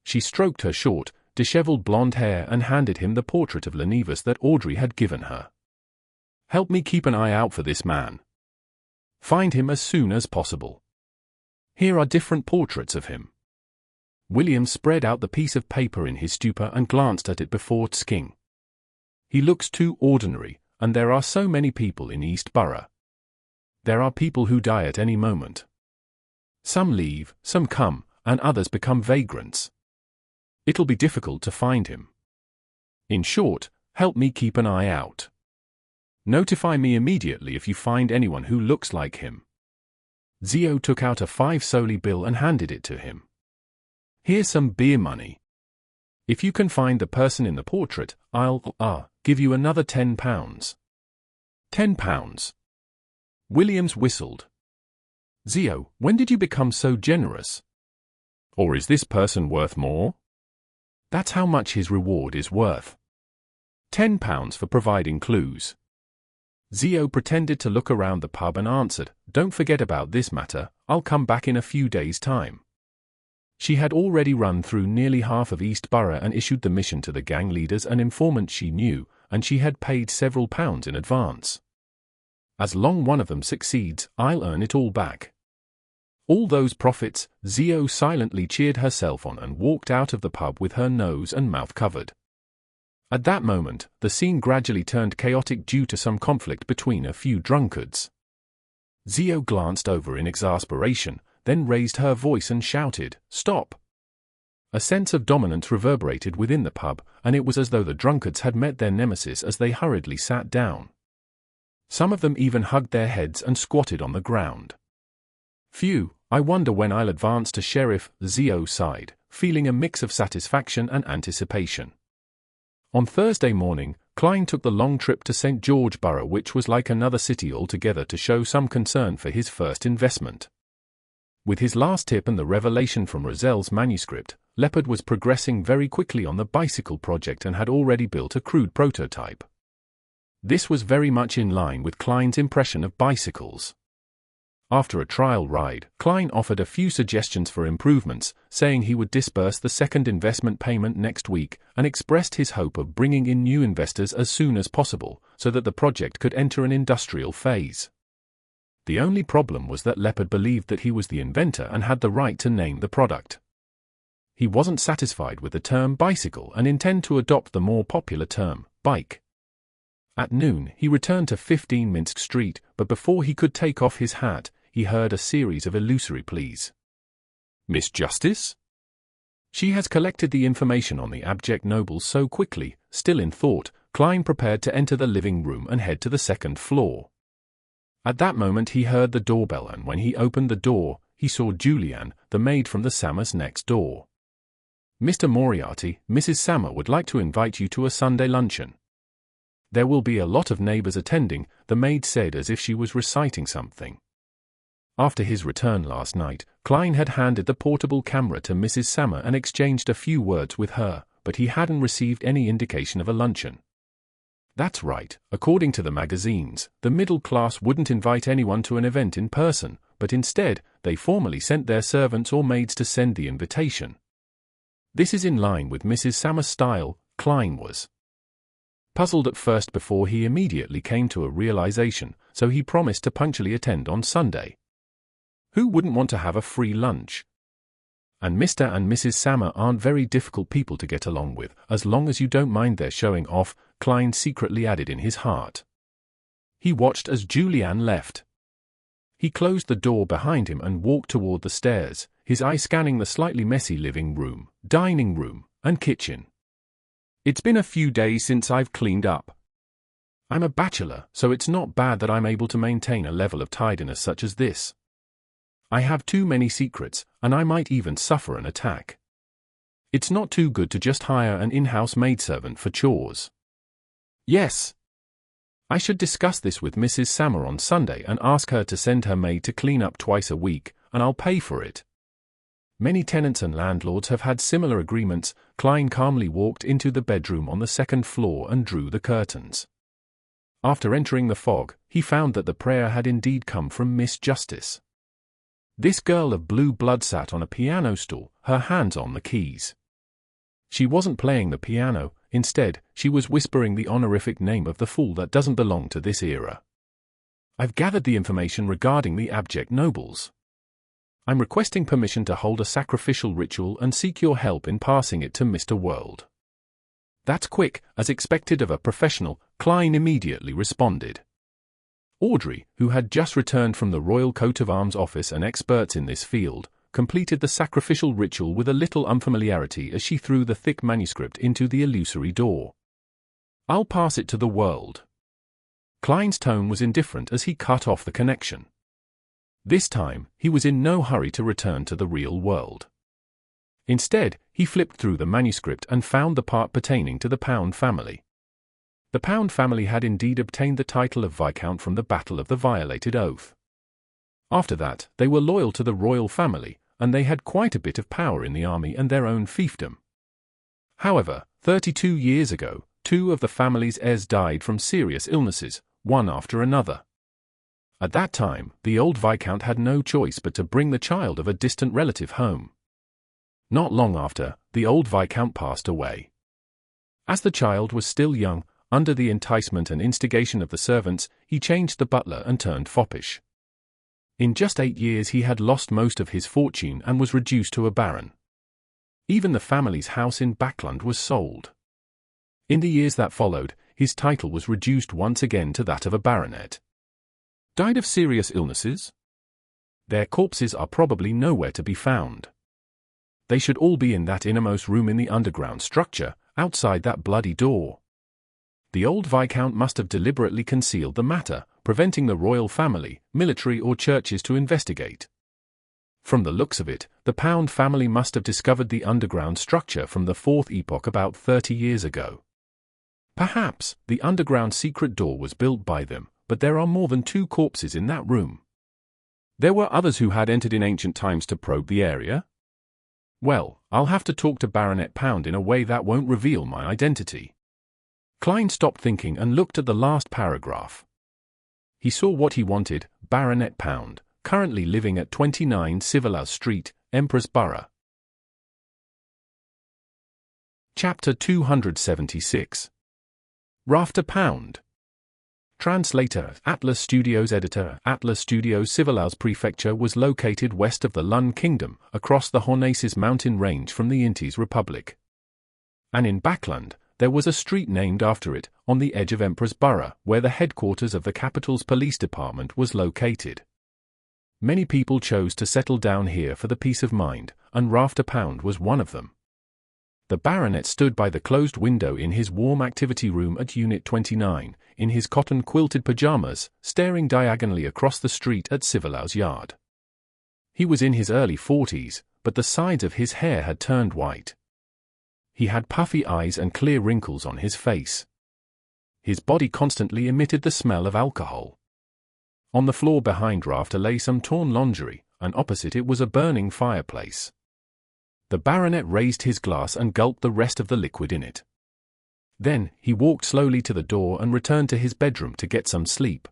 She stroked her short, disheveled blonde hair and handed him the portrait of Lenivus that Audrey had given her. Help me keep an eye out for this man. Find him as soon as possible. Here are different portraits of him. William spread out the piece of paper in his stupor and glanced at it before tsking. He looks too ordinary, and there are so many people in East Borough. There are people who die at any moment. Some leave, some come, and others become vagrants. It'll be difficult to find him. In short, help me keep an eye out. Notify me immediately if you find anyone who looks like him. Zio took out a 5 solely bill and handed it to him. Here's some beer money. If you can find the person in the portrait, I'll give you another £10. £10. Williams whistled. Zio, when did you become so generous? Or is this person worth more? That's how much his reward is worth. £10 for providing clues. Zio pretended to look around the pub and answered, don't forget about this matter, I'll come back in a few days' time. She had already run through nearly half of East Borough and issued the mission to the gang leaders and informants she knew, and she had paid several pounds in advance. As long one of them succeeds, I'll earn it all back. All those profits, Zio silently cheered herself on and walked out of the pub with her nose and mouth covered. At that moment, the scene gradually turned chaotic due to some conflict between a few drunkards. Zio glanced over in exasperation, then raised her voice and shouted, "Stop!" A sense of dominance reverberated within the pub, and it was as though the drunkards had met their nemesis as they hurriedly sat down. Some of them even hugged their heads and squatted on the ground. Phew, I wonder when I'll advance to sheriff, Zio sighed, feeling a mix of satisfaction and anticipation. On Thursday morning, Klein took the long trip to St. George Borough, which was like another city altogether, to show some concern for his first investment. With his last tip and the revelation from Rozelle's manuscript, Leopard was progressing very quickly on the bicycle project and had already built a crude prototype. This was very much in line with Klein's impression of bicycles. After a trial ride, Klein offered a few suggestions for improvements, saying he would disburse the second investment payment next week, and expressed his hope of bringing in new investors as soon as possible, so that the project could enter an industrial phase. The only problem was that Leopard believed that he was the inventor and had the right to name the product. He wasn't satisfied with the term bicycle and intended to adopt the more popular term, bike. At noon, he returned to 15 Minsk Street, but before he could take off his hat, he heard a series of illusory pleas. "Miss Justice?" She has collected the information on the abject nobles so quickly. Still in thought, Klein prepared to enter the living room and head to the second floor. At that moment he heard the doorbell, and when he opened the door, he saw Julianne, the maid from the Sammers next door. "Mr. Moriarty, Mrs. Sammer would like to invite you to a Sunday luncheon. There will be a lot of neighbors attending," the maid said as if she was reciting something. After his return last night, Klein had handed the portable camera to Mrs. Sammer and exchanged a few words with her, but he hadn't received any indication of a luncheon. That's right, according to the magazines, the middle class wouldn't invite anyone to an event in person, but instead, they formally sent their servants or maids to send the invitation. This is in line with Mrs. Sammer's style. Klein was puzzled at first before he immediately came to a realization, so he promised to punctually attend on Sunday. Who wouldn't want to have a free lunch? And Mr. and Mrs. Sammer aren't very difficult people to get along with, as long as you don't mind their showing off, Klein secretly added in his heart. He watched as Julianne left. He closed the door behind him and walked toward the stairs, his eye scanning the slightly messy living room, dining room, and kitchen. It's been a few days since I've cleaned up. I'm a bachelor, so it's not bad that I'm able to maintain a level of tidiness such as this. I have too many secrets, and I might even suffer an attack. It's not too good to just hire an in-house maidservant for chores. Yes. I should discuss this with Mrs. Sammer on Sunday and ask her to send her maid to clean up twice a week, and I'll pay for it. Many tenants and landlords have had similar agreements. Klein calmly walked into the bedroom on the second floor and drew the curtains. After entering the fog, he found that the prayer had indeed come from Miss Justice. This girl of blue blood sat on a piano stool, her hands on the keys. She wasn't playing the piano, instead, she was whispering the honorific name of the fool that doesn't belong to this era. I've gathered the information regarding the abject nobles. I'm requesting permission to hold a sacrificial ritual and seek your help in passing it to Mr. World. That's quick, as expected of a professional, Klein immediately responded. Audrey, who had just returned from the Royal Coat of Arms office and experts in this field, completed the sacrificial ritual with a little unfamiliarity as she threw the thick manuscript into the illusory door. I'll pass it to the World. Klein's tone was indifferent as he cut off the connection. This time, he was in no hurry to return to the real world. Instead, he flipped through the manuscript and found the part pertaining to the Pound family. The Pound family had indeed obtained the title of Viscount from the Battle of the Violated Oath. After that, they were loyal to the royal family, and they had quite a bit of power in the army and their own fiefdom. However, 32 years ago, two of the family's heirs died from serious illnesses, one after another. At that time, the old Viscount had no choice but to bring the child of a distant relative home. Not long after, the old Viscount passed away. As the child was still young, under the enticement and instigation of the servants, he changed the butler and turned foppish. In just 8 years he had lost most of his fortune and was reduced to a baron. Even the family's house in Backland was sold. In the years that followed, his title was reduced once again to that of a baronet. Died of serious illnesses? Their corpses are probably nowhere to be found. They should all be in that innermost room in the underground structure, outside that bloody door. The old Viscount must have deliberately concealed the matter, preventing the royal family, military or churches to investigate. From the looks of it, the Pound family must have discovered the underground structure from the Fourth Epoch about 30 years ago. Perhaps, the underground secret door was built by them, but there are more than 2 corpses in that room. There were others who had entered in ancient times to probe the area? Well, I'll have to talk to Baronet Pound in a way that won't reveal my identity. Klein stopped thinking and looked at the last paragraph. He saw what he wanted: Baronet Pound, currently living at 29 Civilas Street, Empress Borough. Chapter 276. Rafter Pound. Translator, Atlas Studios Editor. Atlas Studios Civilas Prefecture was located west of the Lun Kingdom, across the Hornaces mountain range from the Intis Republic. And in Backland, there was a street named after it, on the edge of Empress Borough, where the headquarters of the capital's police department was located. Many people chose to settle down here for the peace of mind, and Rafter Pound was one of them. The baronet stood by the closed window in his warm activity room at Unit 29, in his cotton-quilted pajamas, staring diagonally across the street at Civilas Yard. He was in his early 40s, but the sides of his hair had turned white. He had puffy eyes and clear wrinkles on his face. His body constantly emitted the smell of alcohol. On the floor behind Rafter lay some torn lingerie, and opposite it was a burning fireplace. The baronet raised his glass and gulped the rest of the liquid in it. Then, he walked slowly to the door and returned to his bedroom to get some sleep.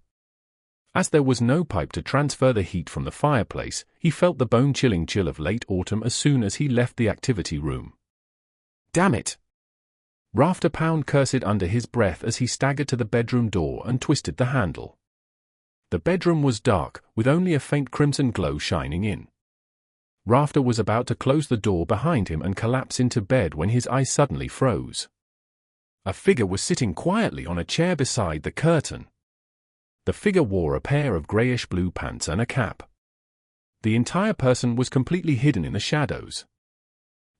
As there was no pipe to transfer the heat from the fireplace, he felt the bone-chilling chill of late autumn as soon as he left the activity room. Damn it! Rafter Pound cursed under his breath as he staggered to the bedroom door and twisted the handle. The bedroom was dark, with only a faint crimson glow shining in. Rafter was about to close the door behind him and collapse into bed when his eyes suddenly froze. A figure was sitting quietly on a chair beside the curtain. The figure wore a pair of greyish-blue pants and a cap. The entire person was completely hidden in the shadows.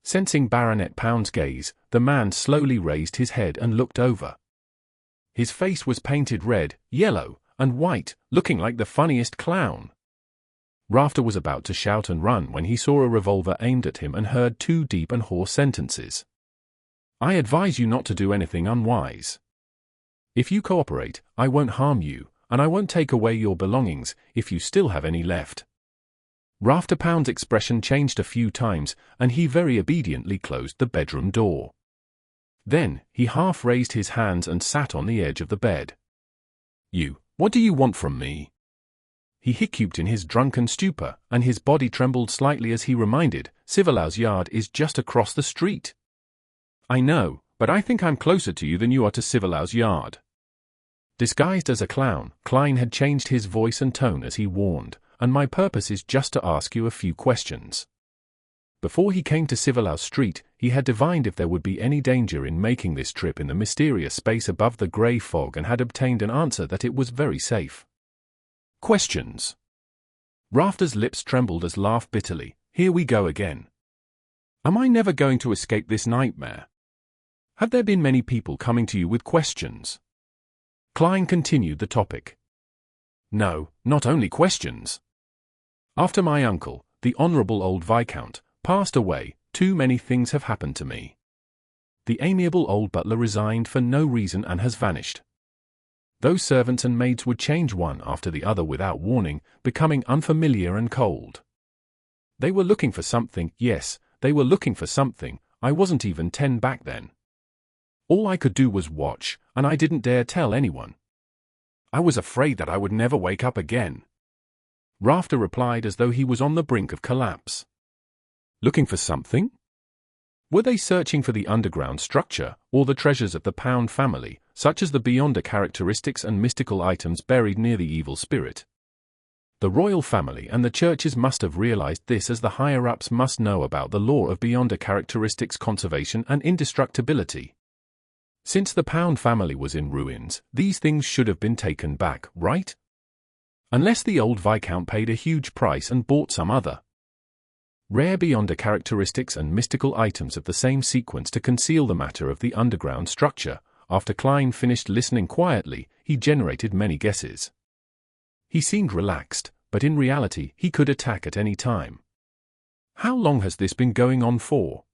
Sensing Baronet Pound's gaze, the man slowly raised his head and looked over. His face was painted red, yellow, and white, looking like the funniest clown. Rafter was about to shout and run when he saw a revolver aimed at him and heard two deep and hoarse sentences. "I advise you not to do anything unwise. If you cooperate, I won't harm you, and I won't take away your belongings, if you still have any left." Rafter Pound's expression changed a few times, and he very obediently closed the bedroom door. Then, he half raised his hands and sat on the edge of the bed. What do you want from me?" He hiccuped in his drunken stupor, and his body trembled slightly as he reminded, "Civilau's yard is just across the street." "I know, but I think I'm closer to you than you are to Civilau's yard." Disguised as a clown, Klein had changed his voice and tone as he warned, "And my purpose is just to ask you a few questions." Before he came to Civilau's street, he had divined if there would be any danger in making this trip in the mysterious space above the grey fog and had obtained an answer that it was very safe. "Questions?" Rafter's lips trembled as laughed bitterly. "Here we go again. Am I never going to escape this nightmare? Have there been many people coming to you with questions?" Klein continued the topic. "No, not only questions. After my uncle, the Honourable Old Viscount, passed away, too many things have happened to me. The amiable old butler resigned for no reason and has vanished. Those servants and maids would change one after the other without warning, becoming unfamiliar and cold. They were looking for something, yes, they were looking for something. I wasn't even 10 back then. All I could do was watch, and I didn't dare tell anyone. I was afraid that I would never wake up again." Rafter replied as though he was on the brink of collapse. "Looking for something? Were they searching for the underground structure, or the treasures of the Pound family, such as the Beyonder characteristics and mystical items buried near the evil spirit? The royal family and the churches must have realized this, as the higher-ups must know about the law of Beyonder characteristics conservation and indestructibility. Since the Pound family was in ruins, these things should have been taken back, right? Unless the old Viscount paid a huge price and bought some other rare Beyonder characteristics and mystical items of the same sequence to conceal the matter of the underground structure." After Klein finished listening quietly, he generated many guesses. He seemed relaxed, but in reality he could attack at any time. "How long has this been going on for?"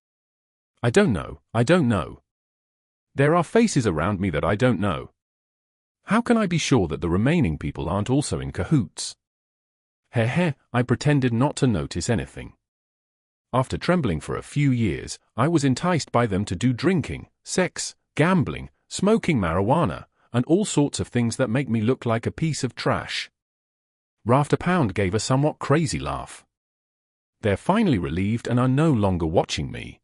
I don't know. There are faces around me that I don't know. How can I be sure that the remaining people aren't also in cahoots?" I pretended not to notice anything. After trembling for a few years, I was enticed by them to do drinking, sex, gambling, smoking marijuana, and all sorts of things that make me look like a piece of trash." Rafter Pound gave a somewhat crazy laugh. "They're finally relieved and are no longer watching me.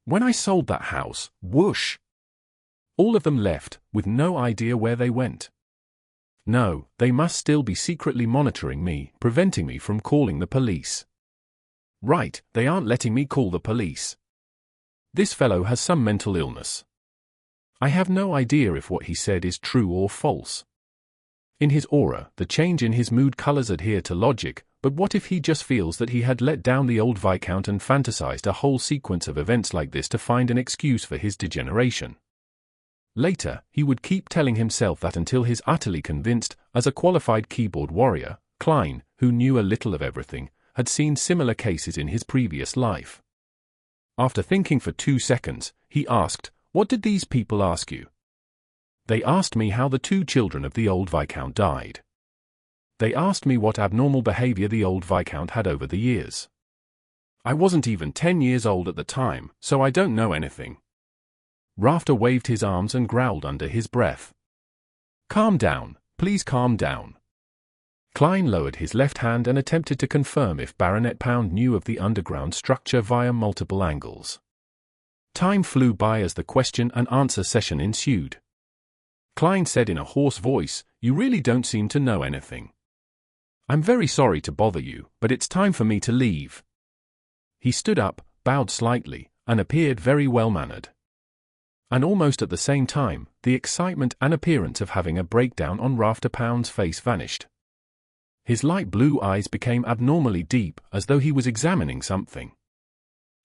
When I sold that house, whoosh! All of them left, with no idea where they went. No, they must still be secretly monitoring me, preventing me from calling the police. Right, they aren't letting me call the police. This fellow has some mental illness. I have no idea if what he said is true or false. In his aura, the change in his mood colors adhere to logic, but what if he just feels that he had let down the old Viscount and fantasized a whole sequence of events like this to find an excuse for his degeneration? Later, he would keep telling himself that until he's utterly convinced, as a qualified keyboard warrior, Klein, who knew a little of everything, had seen similar cases in his previous life. After thinking for 2 seconds, he asked, "What did these people ask you?" "They asked me how the 2 children of the old Viscount died. They asked me what abnormal behavior the old Viscount had over the years. I wasn't even 10 years old at the time, so I don't know anything." Rafter waved his arms and growled under his breath. "Calm down, please calm down." Klein lowered his left hand and attempted to confirm if Baronet Pound knew of the underground structure via multiple angles. Time flew by as the question and answer session ensued. Klein said in a hoarse voice, "You really don't seem to know anything. I'm very sorry to bother you, but it's time for me to leave. He stood up, bowed slightly, and appeared very well-mannered. And almost at the same time, the excitement and appearance of having a breakdown on Rafter Pound's face vanished. His light blue eyes became abnormally deep, as though he was examining something.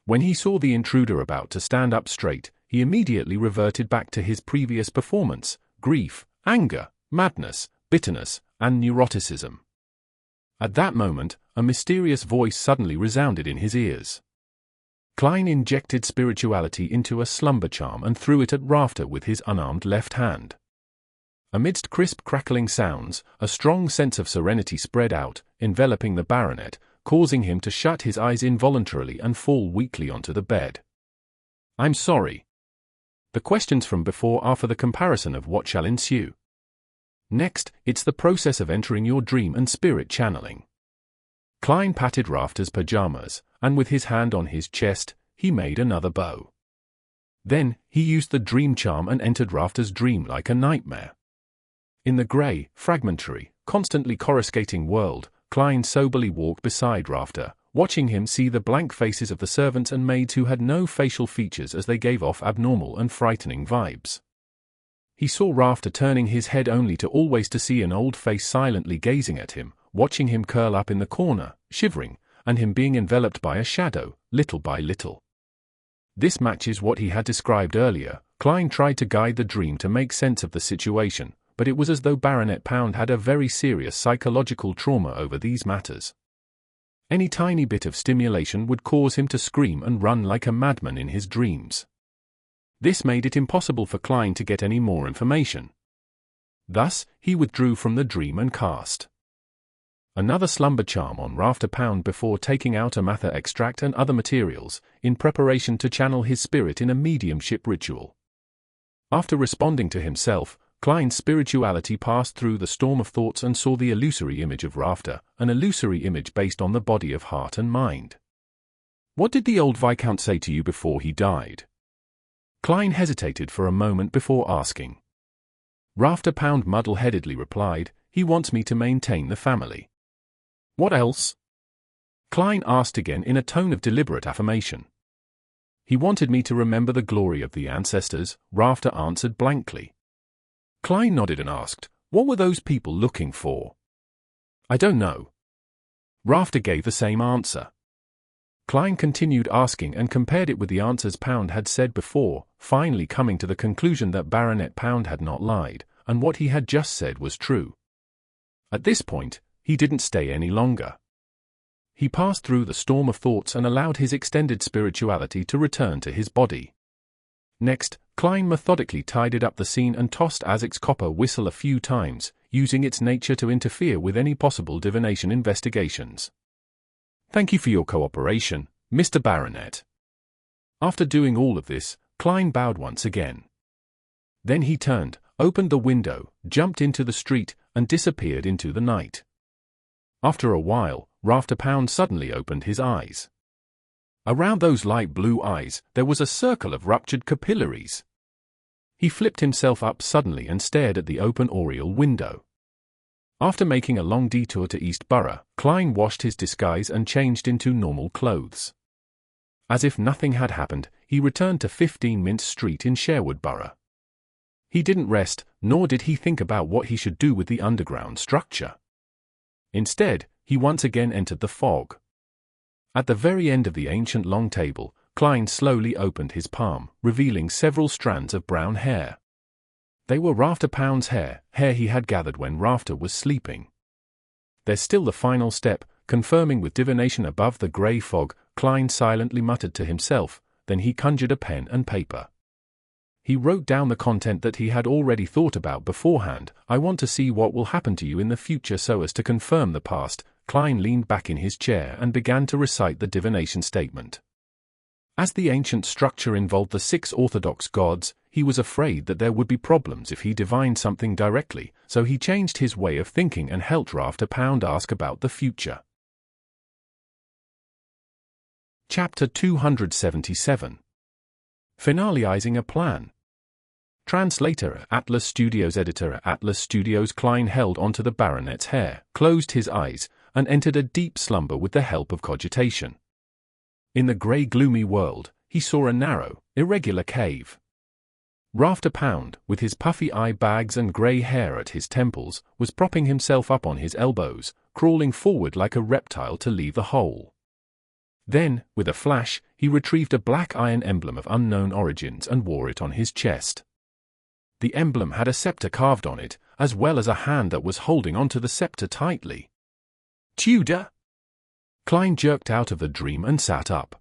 When he saw the intruder about to stand up straight, he immediately reverted back to his previous performance: grief, anger, madness, bitterness, and neuroticism. At that moment, a mysterious voice suddenly resounded in his ears. Klein injected spirituality into a slumber charm and threw it at Rafter with his unarmed left hand. Amidst crisp crackling sounds, a strong sense of serenity spread out, enveloping the baronet, causing him to shut his eyes involuntarily and fall weakly onto the bed. "I'm sorry. The questions from before are for the comparison of what shall ensue. Next, it's the process of entering your dream and spirit channeling." Klein patted Rafter's pajamas, and with his hand on his chest, he made another bow. Then, he used the dream charm and entered Rafter's dream like a nightmare. In the grey, fragmentary, constantly coruscating world, Klein soberly walked beside Rafter, watching him see the blank faces of the servants and maids who had no facial features as they gave off abnormal and frightening vibes. He saw Rafter turning his head only to always to see an old face silently gazing at him, watching him curl up in the corner, shivering, and him being enveloped by a shadow, little by little. This matches what he had described earlier. Klein tried to guide the dream to make sense of the situation, but it was as though Baronet Pound had a very serious psychological trauma over these matters. Any tiny bit of stimulation would cause him to scream and run like a madman in his dreams. This made it impossible for Klein to get any more information. Thus, he withdrew from the dream and cast another slumber charm on Rafter Pound before taking out a mather extract and other materials, in preparation to channel his spirit in a mediumship ritual. After responding to himself, Klein's spirituality passed through the storm of thoughts and saw the illusory image of Rafter, an illusory image based on the body of heart and mind. "What did the old Viscount say to you before he died?" Klein hesitated for a moment before asking. Rafter Pound muddle-headedly replied, "He wants me to maintain the family." "What else?" Klein asked again in a tone of deliberate affirmation. "He wanted me to remember the glory of the ancestors," Rafter answered blankly. Klein nodded and asked, "What were those people looking for?" "I don't know." Rafter gave the same answer. Klein continued asking and compared it with the answers Pound had said before, finally coming to the conclusion that Baronet Pound had not lied, and what he had just said was true. At this point, he didn't stay any longer. He passed through the storm of thoughts and allowed his extended spirituality to return to his body. Next, Klein methodically tidied up the scene and tossed Azic's copper whistle a few times, using its nature to interfere with any possible divination investigations. "Thank you for your cooperation, Mr. Baronet." After doing all of this, Klein bowed once again. Then he turned, opened the window, jumped into the street, and disappeared into the night. After a while, Rafter Pound suddenly opened his eyes. Around those light blue eyes, there was a circle of ruptured capillaries. He flipped himself up suddenly and stared at the open oriel window. After making a long detour to East Borough, Klein washed his disguise and changed into normal clothes. As if nothing had happened, he returned to 15 Mint Street in Sherwood Borough. He didn't rest, nor did he think about what he should do with the underground structure. Instead, he once again entered the fog. At the very end of the ancient long table, Klein slowly opened his palm, revealing several strands of brown hair. They were Rafter Pound's hair he had gathered when Rafter was sleeping. There's still the final step, confirming with divination above the grey fog, Klein silently muttered to himself, then he conjured a pen and paper. He wrote down the content that he had already thought about beforehand. "I want to see what will happen to you in the future so as to confirm the past." Klein leaned back in his chair and began to recite the divination statement. As the ancient structure involved the 6 orthodox gods, he was afraid that there would be problems if he divined something directly, so he changed his way of thinking and helped Rafter Pound ask about the future. Chapter 277. Finalizing a plan. Translator, Atlas Studios. Editor, Atlas Studios. Klein held onto the baronet's hair, closed his eyes, and entered a deep slumber with the help of cogitation. In the grey gloomy world, he saw a narrow, irregular cave. Rafter Pound, with his puffy eye bags and grey hair at his temples, was propping himself up on his elbows, crawling forward like a reptile to leave the hole. Then, with a flash, he retrieved a black iron emblem of unknown origins and wore it on his chest. The emblem had a scepter carved on it, as well as a hand that was holding onto the scepter tightly. Tudor? Klein jerked out of the dream and sat up.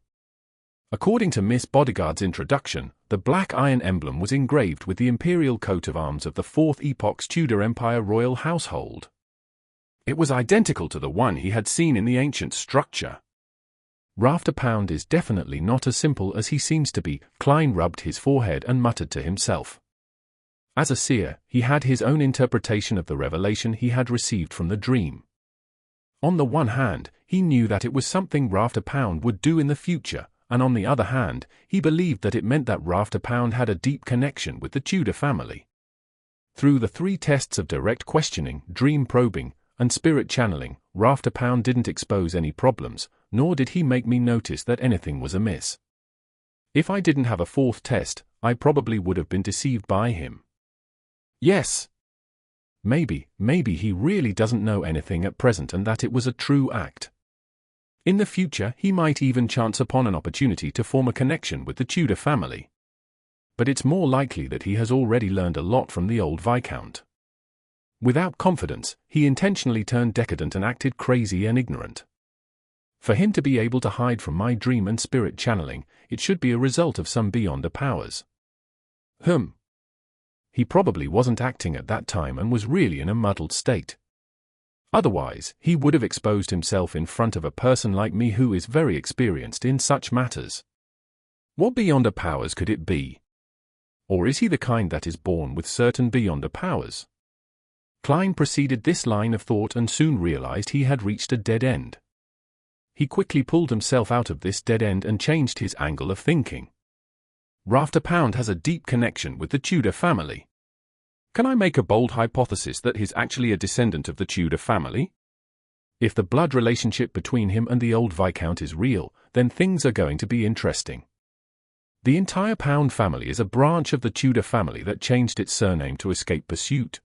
According to Miss Bodyguard's introduction, the black iron emblem was engraved with the imperial coat of arms of the Fourth Epoch's Tudor Empire royal household. It was identical to the one he had seen in the ancient structure. Rafter Pound is definitely not as simple as he seems to be. Klein rubbed his forehead and muttered to himself. As a seer, he had his own interpretation of the revelation he had received from the dream. On the one hand, he knew that it was something Rafter Pound would do in the future, and on the other hand, he believed that it meant that Rafter Pound had a deep connection with the Tudor family. Through the 3 tests of direct questioning, dream probing, and spirit channeling, Rafter Pound didn't expose any problems, nor did he make me notice that anything was amiss. If I didn't have a 4th test, I probably would have been deceived by him. Yes. Maybe he really doesn't know anything at present and that it was a true act. In the future, he might even chance upon an opportunity to form a connection with the Tudor family. But it's more likely that he has already learned a lot from the old Viscount. Without confidence, he intentionally turned decadent and acted crazy and ignorant. For him to be able to hide from my dream and spirit channeling, it should be a result of some beyonder powers. He probably wasn't acting at that time and was really in a muddled state. Otherwise, he would have exposed himself in front of a person like me who is very experienced in such matters. What beyonder powers could it be? Or is he the kind that is born with certain beyonder powers? Klein proceeded this line of thought and soon realized he had reached a dead end. He quickly pulled himself out of this dead end and changed his angle of thinking. Rafter Pound has a deep connection with the Tudor family. Can I make a bold hypothesis that he's actually a descendant of the Tudor family? If the blood relationship between him and the old Viscount is real, then things are going to be interesting. The entire Pound family is a branch of the Tudor family that changed its surname to escape pursuit.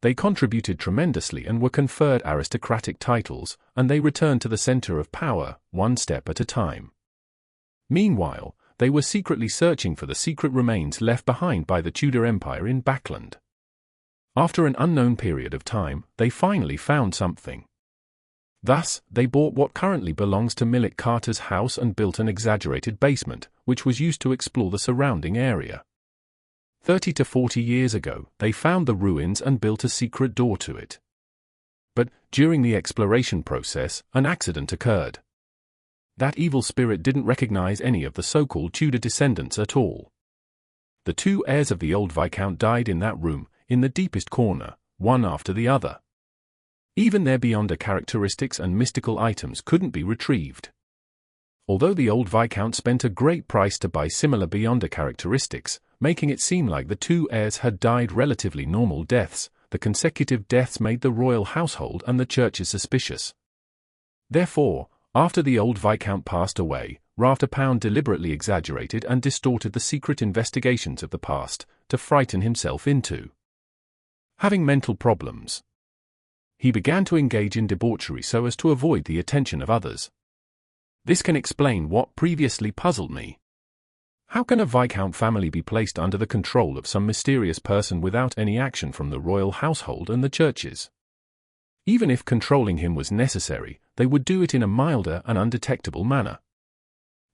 They contributed tremendously and were conferred aristocratic titles, and they returned to the center of power, one step at a time. Meanwhile, they were secretly searching for the secret remains left behind by the Tudor Empire in Backland. After an unknown period of time, they finally found something. Thus, they bought what currently belongs to Millet Carter's house and built an exaggerated basement, which was used to explore the surrounding area. 30 to 40 years ago, they found the ruins and built a secret door to it. But, during the exploration process, an accident occurred. That evil spirit didn't recognize any of the so-called Tudor descendants at all. The 2 heirs of the old Viscount died in that room, in the deepest corner, one after the other. Even their beyonder characteristics and mystical items couldn't be retrieved. Although the old Viscount spent a great price to buy similar beyonder characteristics, making it seem like the 2 heirs had died relatively normal deaths, the consecutive deaths made the royal household and the churches suspicious. Therefore, after the old Viscount passed away, Rafter Pound deliberately exaggerated and distorted the secret investigations of the past, to frighten himself into having mental problems. He began to engage in debauchery so as to avoid the attention of others. This can explain what previously puzzled me. How can a Viscount family be placed under the control of some mysterious person without any action from the royal household and the churches? Even if controlling him was necessary, they would do it in a milder and undetectable manner.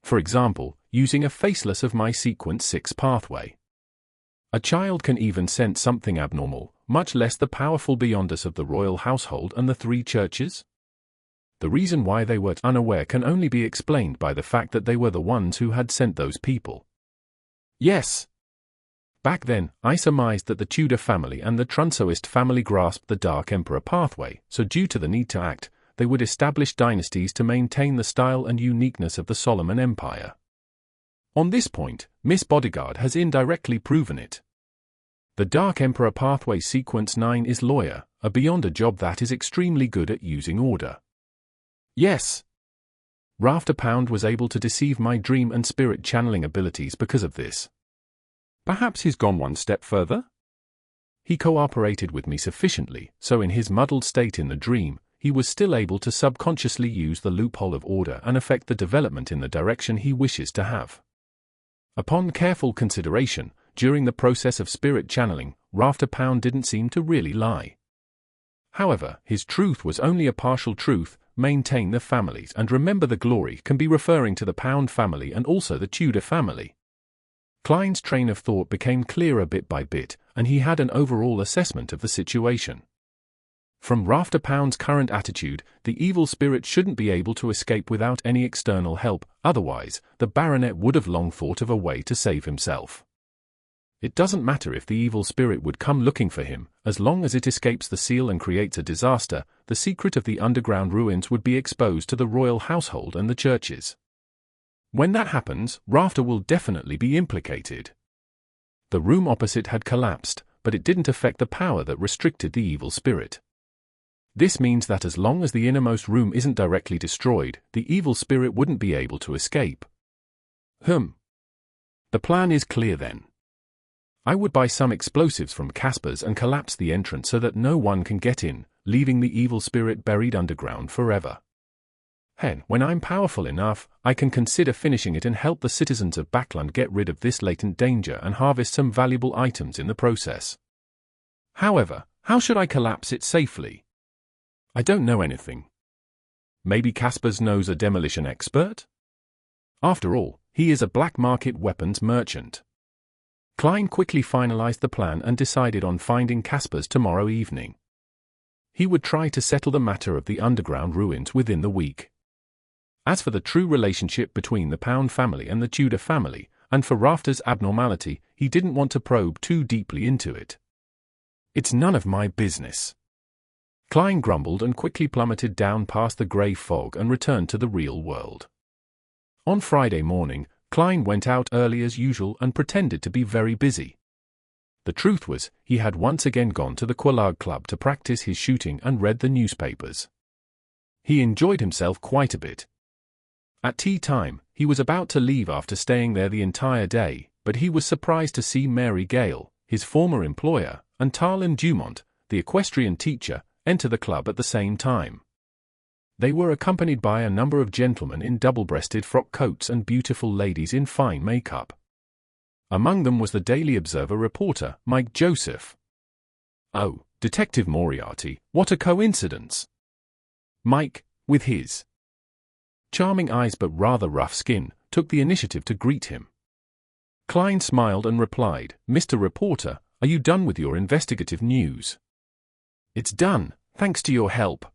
For example, using a faceless of my sequence 6 pathway. A child can even sense something abnormal, much less the powerful beyonders of the royal household and the 3 churches. The reason why they were unaware can only be explained by the fact that they were the ones who had sent those people. Yes. Back then, I surmised that the Tudor family and the Trunsoist family grasped the Dark Emperor pathway, so due to the need to act, they would establish dynasties to maintain the style and uniqueness of the Solomon Empire. On this point, Miss Bodyguard has indirectly proven it. The Dark Emperor pathway sequence 9 is lawyer, a beyonder job that is extremely good at using order. Yes. Rafter Pound was able to deceive my dream and spirit channeling abilities because of this. Perhaps he's gone one step further? He cooperated with me sufficiently, so in his muddled state in the dream, he was still able to subconsciously use the loophole of order and affect the development in the direction he wishes to have. Upon careful consideration, during the process of spirit channeling, Rafter Pound didn't seem to really lie. However, his truth was only a partial truth. Maintain the families and remember the glory can be referring to the Pound family and also the Tudor family. Klein's train of thought became clearer bit by bit, and he had an overall assessment of the situation. From Rafter Pound's current attitude, the evil spirit shouldn't be able to escape without any external help, otherwise, the baronet would have long thought of a way to save himself. It doesn't matter if the evil spirit would come looking for him, as long as it escapes the seal and creates a disaster, the secret of the underground ruins would be exposed to the royal household and the churches. When that happens, Rafter will definitely be implicated. The room opposite had collapsed, but it didn't affect the power that restricted the evil spirit. This means that as long as the innermost room isn't directly destroyed, the evil spirit wouldn't be able to escape. The plan is clear then. I would buy some explosives from Casper's and collapse the entrance so that no one can get in, leaving the evil spirit buried underground forever. When I'm powerful enough, I can consider finishing it and help the citizens of Backland get rid of this latent danger and harvest some valuable items in the process. However, how should I collapse it safely? I don't know anything. Maybe Casper's knows a demolition expert? After all, he is a black market weapons merchant. Klein quickly finalized the plan and decided on finding Casper's tomorrow evening. He would try to settle the matter of the underground ruins within the week. As for the true relationship between the Pound family and the Tudor family, and for Rafter's abnormality, he didn't want to probe too deeply into it. It's none of my business. Klein grumbled and quickly plummeted down past the grey fog and returned to the real world. On Friday morning, Klein went out early as usual and pretended to be very busy. The truth was, he had once again gone to the Quelaag Club to practice his shooting and read the newspapers. He enjoyed himself quite a bit. At tea time, he was about to leave after staying there the entire day, but he was surprised to see Mary Gale, his former employer, and Tarlin Dumont, the equestrian teacher, enter the club at the same time. They were accompanied by a number of gentlemen in double-breasted frock coats and beautiful ladies in fine makeup. Among them was the Daily Observer reporter, Mike Joseph. Oh, Detective Moriarty, what a coincidence! Mike, with his charming eyes but rather rough skin, took the initiative to greet him. Klein smiled and replied, "Mr. Reporter, are you done with your investigative news?" "It's done, thanks to your help.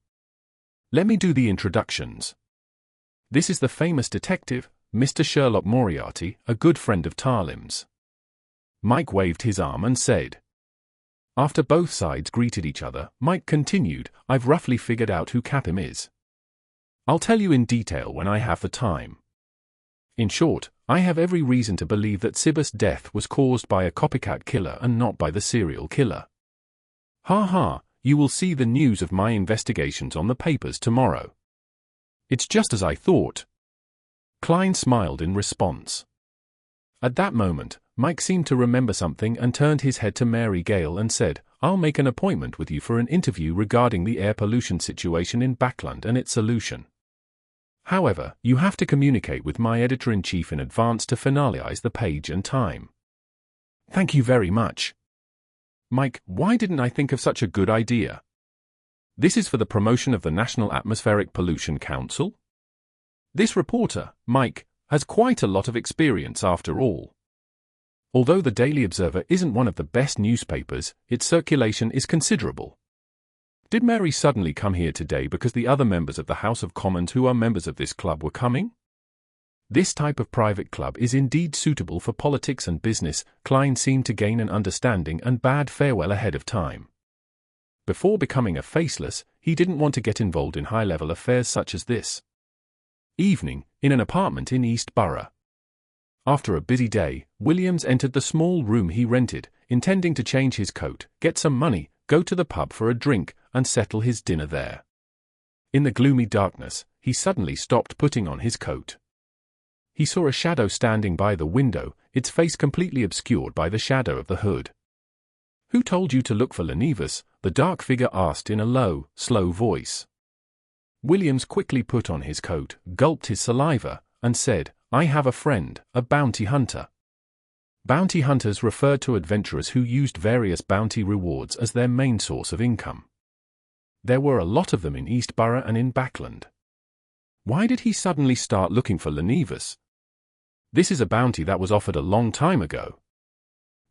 Let me do the introductions. This is the famous detective, Mr. Sherlock Moriarty, a good friend of Tarlim's." Mike waved his arm and said. After both sides greeted each other, Mike continued, "I've roughly figured out who Capim is. I'll tell you in detail when I have the time. In short, I have every reason to believe that Sibus' death was caused by a copycat killer and not by the serial killer. Ha ha, you will see the news of my investigations on the papers tomorrow. It's just as I thought." Klein smiled in response. At that moment, Mike seemed to remember something and turned his head to Mary Gale and said, "I'll make an appointment with you for an interview regarding the air pollution situation in Backland and its solution. However, you have to communicate with my editor-in-chief in advance to finalize the page and time." "Thank you very much." "Mike, why didn't I think of such a good idea? This is for the promotion of the National Atmospheric Pollution Council. This reporter, Mike, has quite a lot of experience after all. Although the Daily Observer isn't one of the best newspapers, its circulation is considerable. Did Mary suddenly come here today because the other members of the House of Commons who are members of this club were coming? This type of private club is indeed suitable for politics and business." Klein seemed to gain an understanding and bade farewell ahead of time. Before becoming a faceless, he didn't want to get involved in high-level affairs such as this. Evening, in an apartment in East Borough. After a busy day, Williams entered the small room he rented, intending to change his coat, get some money, go to the pub for a drink, and settle his dinner there. In the gloomy darkness, he suddenly stopped putting on his coat. He saw a shadow standing by the window, its face completely obscured by the shadow of the hood. "Who told you to look for Lenivus?" the dark figure asked in a low, slow voice. Williams quickly put on his coat, gulped his saliva, and said, "I have a friend, a bounty hunter." Bounty hunters referred to adventurers who used various bounty rewards as their main source of income. There were a lot of them in East Borough and in Backland. Why did he suddenly start looking for Lenivus? This is a bounty that was offered a long time ago.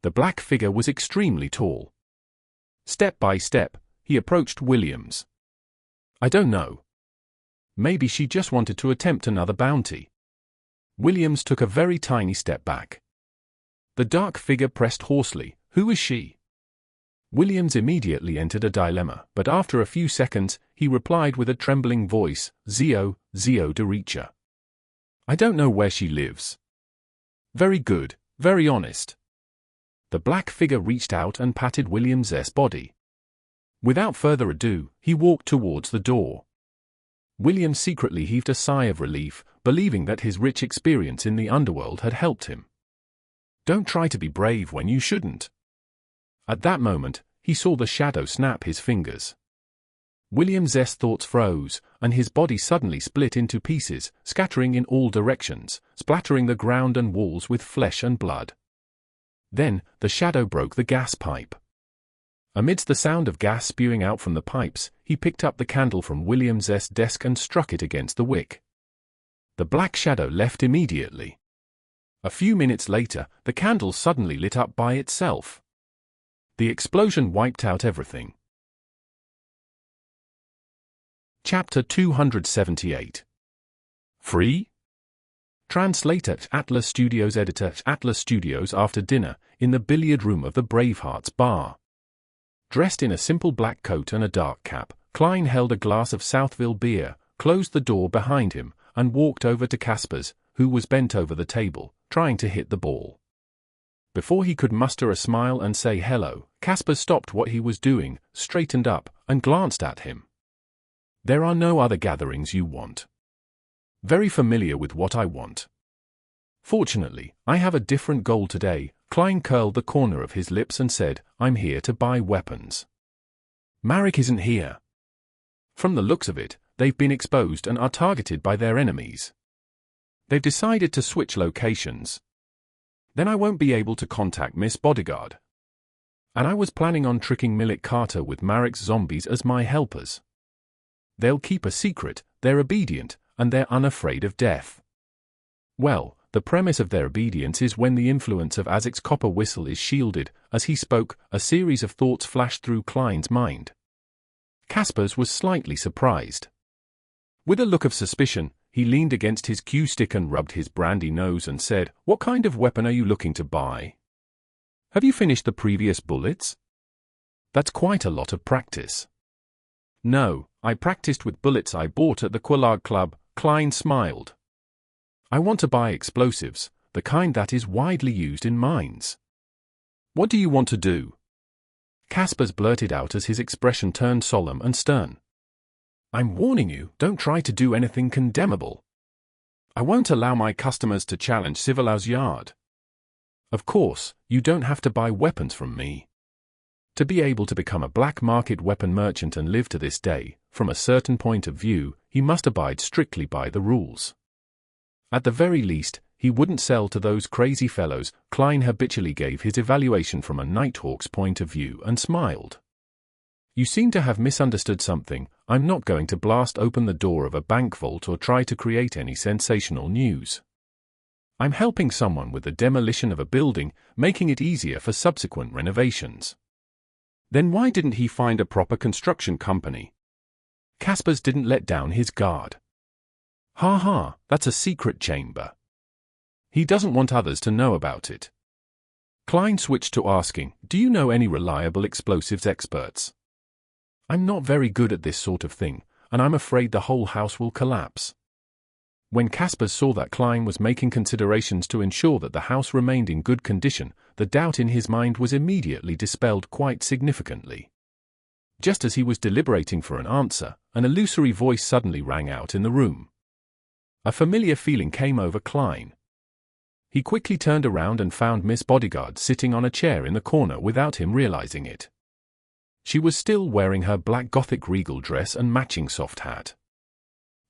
The black figure was extremely tall. Step by step, he approached Williams. "I don't know. Maybe she just wanted to attempt another bounty." Williams took a very tiny step back. The dark figure pressed hoarsely, "Who is she?" Williams immediately entered a dilemma, but after a few seconds, he replied with a trembling voice, "Zio Derricks. I don't know where she lives." "Very good, very honest." The black figure reached out and patted Williams's body. Without further ado, he walked towards the door. William secretly heaved a sigh of relief, believing that his rich experience in the underworld had helped him. Don't try to be brave when you shouldn't. At that moment, he saw the shadow snap his fingers. William's thoughts froze, and his body suddenly split into pieces, scattering in all directions, splattering the ground and walls with flesh and blood. Then, the shadow broke the gas pipe. Amidst the sound of gas spewing out from the pipes, he picked up the candle from Williams's desk and struck it against the wick. The black shadow left immediately. A few minutes later, the candle suddenly lit up by itself. The explosion wiped out everything. Chapter 278. Free? Translator Atlas Studios. Editor Atlas Studios. After dinner, in the billiard room of the Bravehearts bar. Dressed in a simple black coat and a dark cap, Klein held a glass of Southville beer, closed the door behind him, and walked over to Casper's, who was bent over the table, trying to hit the ball. Before he could muster a smile and say hello, Casper stopped what he was doing, straightened up, and glanced at him. "There are no other gatherings you want." "Very familiar with what I want." "Fortunately, I have a different goal today." Klein curled the corner of his lips and said, "I'm here to buy weapons." "Marek isn't here." "From the looks of it, they've been exposed and are targeted by their enemies. They've decided to switch locations. Then I won't be able to contact Miss Bodyguard. And I was planning on tricking Millet Carter with Marek's zombies as my helpers. They'll keep a secret, they're obedient, and they're unafraid of death. Well, the premise of their obedience is when the influence of Azek's copper whistle is shielded." As he spoke, a series of thoughts flashed through Klein's mind. Casper's was slightly surprised. With a look of suspicion, he leaned against his cue stick and rubbed his brandy nose and said, "What kind of weapon are you looking to buy? Have you finished the previous bullets? That's quite a lot of practice." "No, I practiced with bullets I bought at the Quillard Club." Klein smiled. "I want to buy explosives, the kind that is widely used in mines." "What do you want to do?" Casper's blurted out as his expression turned solemn and stern. "I'm warning you, don't try to do anything condemnable. I won't allow my customers to challenge civilization. Of course, you don't have to buy weapons from me. To be able to become a black market weapon merchant and live to this day, from a certain point of view, he must abide strictly by the rules. At the very least, he wouldn't sell to those crazy fellows." Klein habitually gave his evaluation from a Nighthawk's point of view and smiled. "You seem to have misunderstood something. I'm not going to blast open the door of a bank vault or try to create any sensational news. I'm helping someone with the demolition of a building, making it easier for subsequent renovations." "Then why didn't he find a proper construction company?" Casper's didn't let down his guard. "Ha ha, that's a secret chamber. He doesn't want others to know about it." Klein switched to asking, "Do you know any reliable explosives experts?" "I'm not very good at this sort of thing, and I'm afraid the whole house will collapse." When Casper saw that Klein was making considerations to ensure that the house remained in good condition, the doubt in his mind was immediately dispelled quite significantly. Just as he was deliberating for an answer, an illusory voice suddenly rang out in the room. A familiar feeling came over Klein. He quickly turned around and found Miss Bodyguard sitting on a chair in the corner without him realizing it. She was still wearing her black Gothic regal dress and matching soft hat.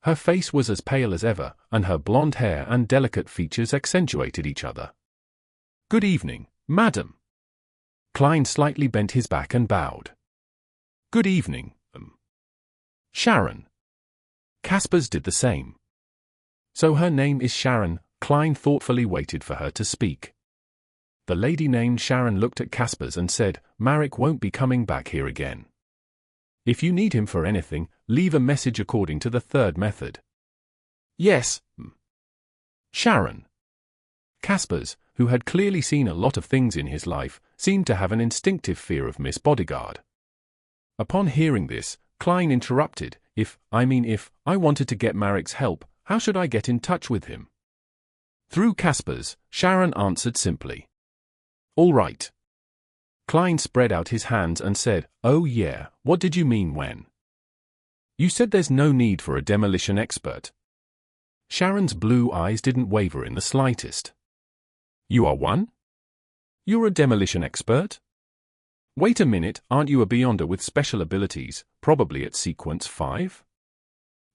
Her face was as pale as ever, and her blonde hair and delicate features accentuated each other. "Good evening, madam." Klein slightly bent his back and bowed. "Good evening, Sharon." Caspers did the same. So her name is Sharon. Klein thoughtfully waited for her to speak. The lady named Sharon looked at Caspers and said, "Marek won't be coming back here again. If you need him for anything, leave a message according to the third method." "Yes, Sharon." Caspers, who had clearly seen a lot of things in his life, seemed to have an instinctive fear of Miss Bodyguard. Upon hearing this, Klein interrupted, If I wanted to get Marek's help, how should I get in touch with him?" Through Caspers, Sharon answered simply. "All right." Klein spread out his hands and said, "Oh yeah, what did you mean when you said there's no need for a demolition expert?" Sharon's blue eyes didn't waver in the slightest. "You are one? You're a demolition expert? Wait a minute, aren't you a Beyonder with special abilities, probably at sequence 5?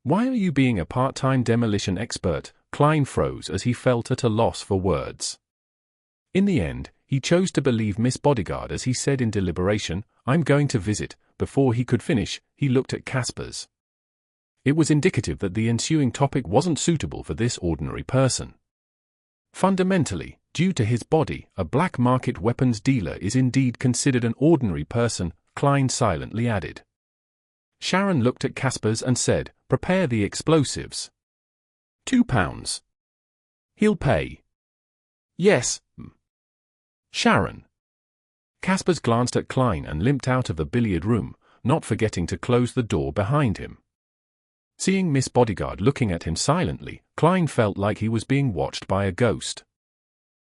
Why are you being a part-time demolition expert?" Klein froze as he felt at a loss for words. In the end, he chose to believe Miss Bodyguard as he said in deliberation, "I'm going to visit." Before he could finish, he looked at Caspers. It was indicative that the ensuing topic wasn't suitable for this ordinary person. Fundamentally, due to his body, a black market weapons dealer is indeed considered an ordinary person, Klein silently added. Sharon looked at Caspers and said, "Prepare the explosives. £2. He'll pay." "Yes, Sharon." Caspers glanced at Klein and limped out of the billiard room, not forgetting to close the door behind him. Seeing Miss Bodyguard looking at him silently, Klein felt like he was being watched by a ghost.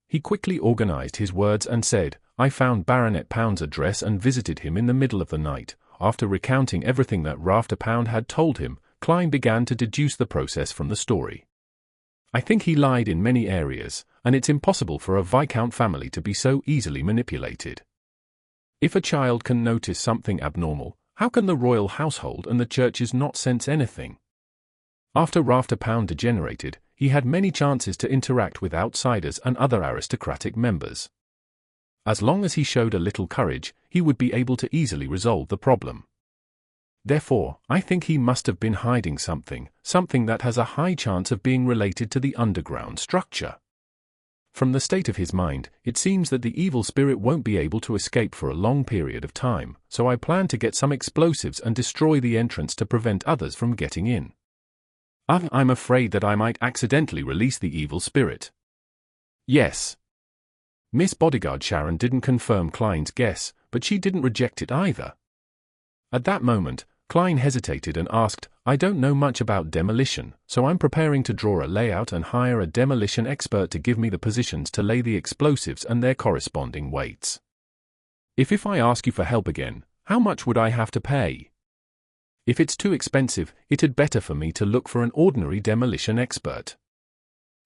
He quickly organized his words and said, "I found Baronet Pound's address and visited him in the middle of the night." After recounting everything that Rafter Pound had told him, Klein began to deduce the process from the story. "I think he lied in many areas, and it's impossible for a Viscount family to be so easily manipulated. If a child can notice something abnormal, how can the royal household and the churches not sense anything?" After Rafter Pound degenerated, he had many chances to interact with outsiders and other aristocratic members. As long as he showed a little courage, he would be able to easily resolve the problem. Therefore, I think he must have been hiding something that has a high chance of being related to the underground structure. From the state of his mind, it seems that the evil spirit won't be able to escape for a long period of time, so I plan to get some explosives and destroy the entrance to prevent others from getting in. I'm afraid that I might accidentally release the evil spirit." "Yes." Miss Bodyguard Sharon didn't confirm Klein's guess, but she didn't reject it either. At that moment, Klein hesitated and asked, "I don't know much about demolition, so I'm preparing to draw a layout and hire a demolition expert to give me the positions to lay the explosives and their corresponding weights. If I ask you for help again, how much would I have to pay? If it's too expensive, it'd better for me to look for an ordinary demolition expert.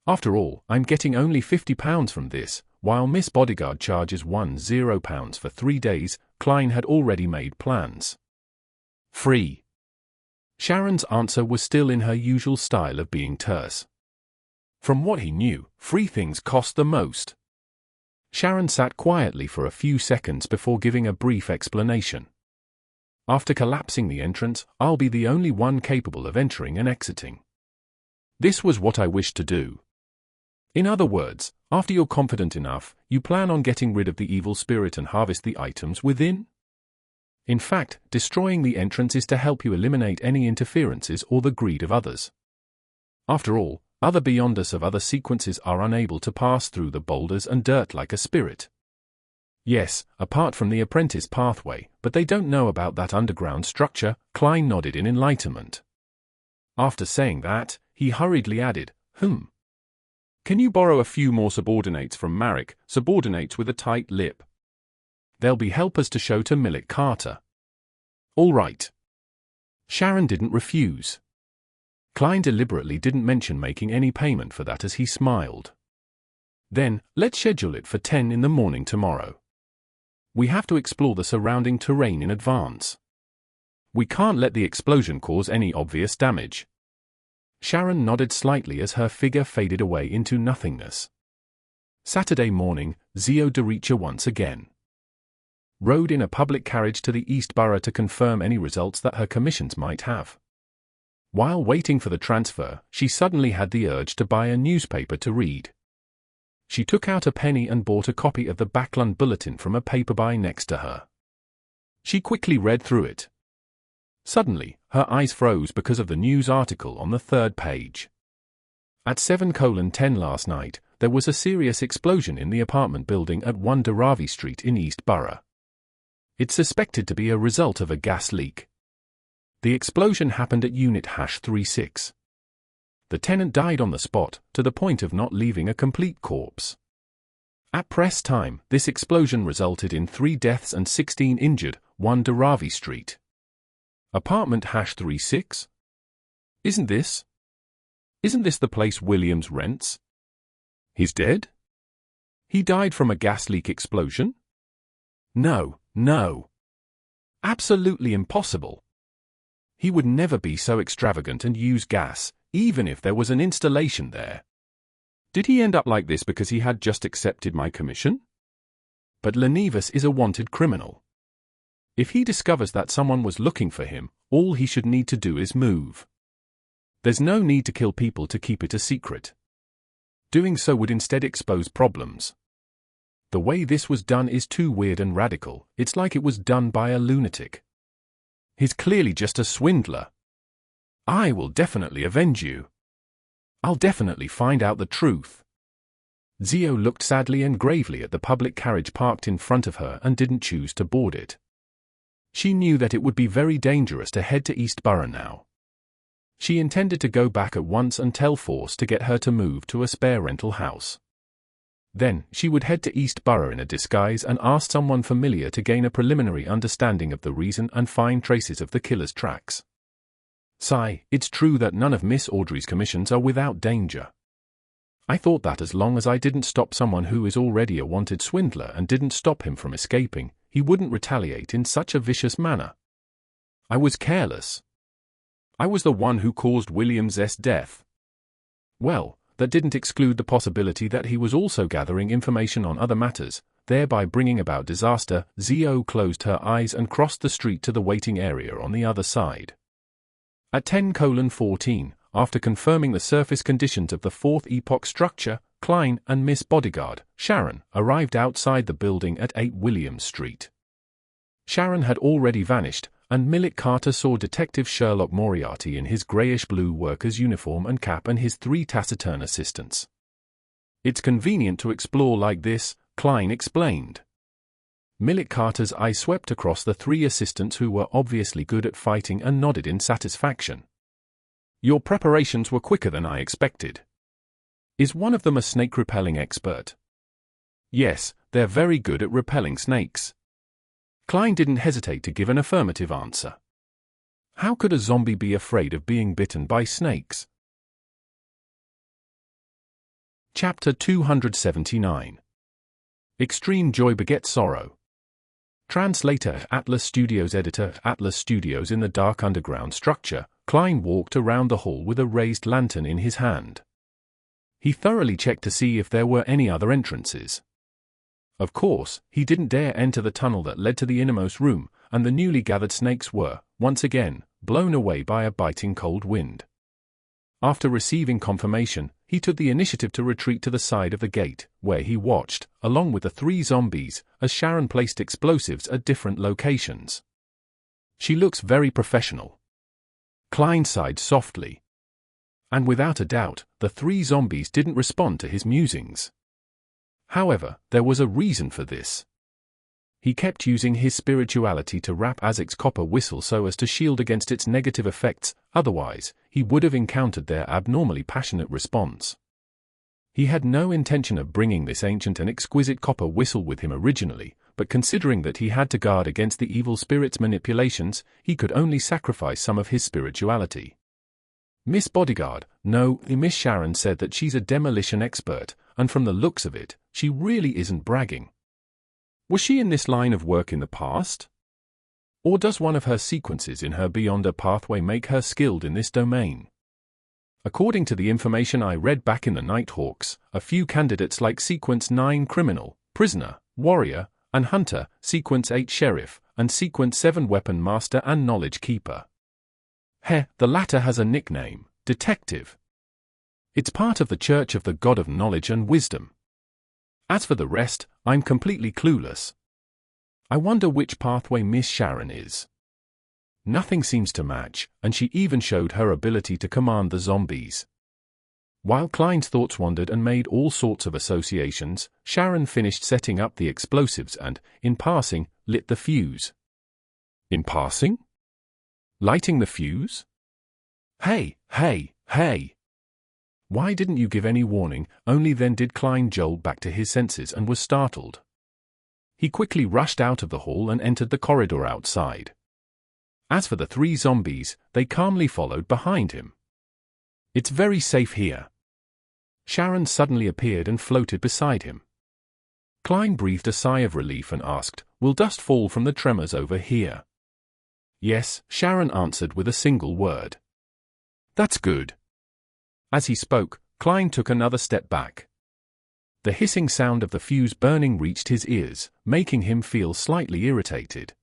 After all, I'm getting only £50 from this, while Miss Bodyguard charges £10 for 3 days." Klein had already made plans. "Free." Sharon's answer was still in her usual style of being terse. From what he knew, free things cost the most. Sharon sat quietly for a few seconds before giving a brief explanation. "After collapsing the entrance, I'll be the only one capable of entering and exiting. This was what I wished to do. In other words, after you're confident enough, you plan on getting rid of the evil spirit and harvest the items within? In fact, destroying the entrance is to help you eliminate any interferences or the greed of others. After all, other Beyonders of other sequences are unable to pass through the boulders and dirt like a spirit. Yes, apart from the apprentice pathway, but they don't know about that underground structure." Klein nodded in enlightenment. After saying that, he hurriedly added, Can you borrow a few more subordinates from Marek, subordinates with a tight lip? They'll be helpers to show to Millet Carter." All right. Sharon didn't refuse. Klein deliberately didn't mention making any payment for that as he smiled. Then, let's schedule it for 10 in the morning tomorrow. We have to explore the surrounding terrain in advance. We can't let the explosion cause any obvious damage. Sharon nodded slightly as her figure faded away into nothingness. Saturday morning, Zio Derricks once again rode in a public carriage to the East Borough to confirm any results that her commissions might have. While waiting for the transfer, she suddenly had the urge to buy a newspaper to read. She took out a penny and bought a copy of the Backlund Bulletin from a paperbuy next to her. She quickly read through it. Suddenly, her eyes froze because of the news article on the third page. At 7:10 last night, there was a serious explosion in the apartment building at 1 Raving Street in East Borough. It's suspected to be a result of a gas leak. The explosion happened at Unit #36. The tenant died on the spot, to the point of not leaving a complete corpse. At press time, this explosion resulted in 3 deaths and 16 injured, 1 Raving Street. Apartment #36? Isn't this the place Williams rents? He's dead? He died from a gas leak explosion? No. Absolutely impossible. He would never be so extravagant and use gas, even if there was an installation there. Did he end up like this because he had just accepted my commission? But Lenivas is a wanted criminal. If he discovers that someone was looking for him, all he should need to do is move. There's no need to kill people to keep it a secret. Doing so would instead expose problems. The way this was done is too weird and radical. It's like it was done by a lunatic. He's clearly just a swindler. I will definitely avenge you. I'll definitely find out the truth. Zio looked sadly and gravely at the public carriage parked in front of her and didn't choose to board it. She knew that it would be very dangerous to head to East Borough now. She intended to go back at once and tell Force to get her to move to a spare rental house. Then, she would head to East Borough in a disguise and ask someone familiar to gain a preliminary understanding of the reason and find traces of the killer's tracks. Sigh, it's true that none of Miss Audrey's commissions are without danger. I thought that as long as I didn't stop someone who is already a wanted swindler and didn't stop him from escaping, he wouldn't retaliate in such a vicious manner. I was careless. I was the one who caused William's death. Well, that didn't exclude the possibility that he was also gathering information on other matters, thereby bringing about disaster. Zio closed her eyes and crossed the street to the waiting area on the other side. At 10:14, after confirming the surface conditions of the fourth epoch structure, Klein and Miss Bodyguard, Sharon, arrived outside the building at 8 Williams Street. Sharon had already vanished, and Millet Carter saw Detective Sherlock Moriarty in his greyish-blue worker's uniform and cap and his 3 taciturn assistants. It's convenient to explore like this, Klein explained. Millet Carter's eye swept across the 3 assistants who were obviously good at fighting and nodded in satisfaction. Your preparations were quicker than I expected. Is one of them a snake-repelling expert? Yes, they're very good at repelling snakes. Klein didn't hesitate to give an affirmative answer. How could a zombie be afraid of being bitten by snakes? Chapter 279. Extreme Joy Begets Sorrow. Translator, Atlas Studios. Editor, Atlas Studios. In the dark underground structure, Klein walked around the hall with a raised lantern in his hand. He thoroughly checked to see if there were any other entrances. Of course, he didn't dare enter the tunnel that led to the innermost room, and the newly gathered snakes were, once again, blown away by a biting cold wind. After receiving confirmation, he took the initiative to retreat to the side of the gate, where he watched, along with the 3 zombies, as Sharon placed explosives at different locations. She looks very professional. Klein sighed softly. And without a doubt, the 3 zombies didn't respond to his musings. However, there was a reason for this. He kept using his spirituality to wrap Azek's copper whistle so as to shield against its negative effects, otherwise, he would have encountered their abnormally passionate response. He had no intention of bringing this ancient and exquisite copper whistle with him originally, but considering that he had to guard against the evil spirit's manipulations, he could only sacrifice some of his spirituality. Miss Bodyguard, no, Miss Sharon said that she's a demolition expert, and from the looks of it, she really isn't bragging. Was she in this line of work in the past? Or does one of her sequences in her Beyonder pathway make her skilled in this domain? According to the information I read back in the Nighthawks, a few candidates like Sequence 9 Criminal, Prisoner, Warrior, and Hunter, Sequence 8 Sheriff, and Sequence 7 Weapon Master and Knowledge Keeper. The latter has a nickname, Detective. It's part of the Church of the God of Knowledge and Wisdom. As for the rest, I'm completely clueless. I wonder which pathway Miss Sharon is. Nothing seems to match, and she even showed her ability to command the zombies. While Klein's thoughts wandered and made all sorts of associations, Sharon finished setting up the explosives and, in passing, lit the fuse. In passing? Lighting the fuse? Hey! Why didn't you give any warning? Only then did Klein jolt back to his senses and was startled. He quickly rushed out of the hall and entered the corridor outside. As for the three zombies, they calmly followed behind him. It's very safe here. Sharon suddenly appeared and floated beside him. Klein breathed a sigh of relief and asked, "Will dust fall from the tremors over here?" "Yes," Sharon answered with a single word. "That's good." As he spoke, Klein took another step back. The hissing sound of the fuse burning reached his ears, making him feel slightly irritated.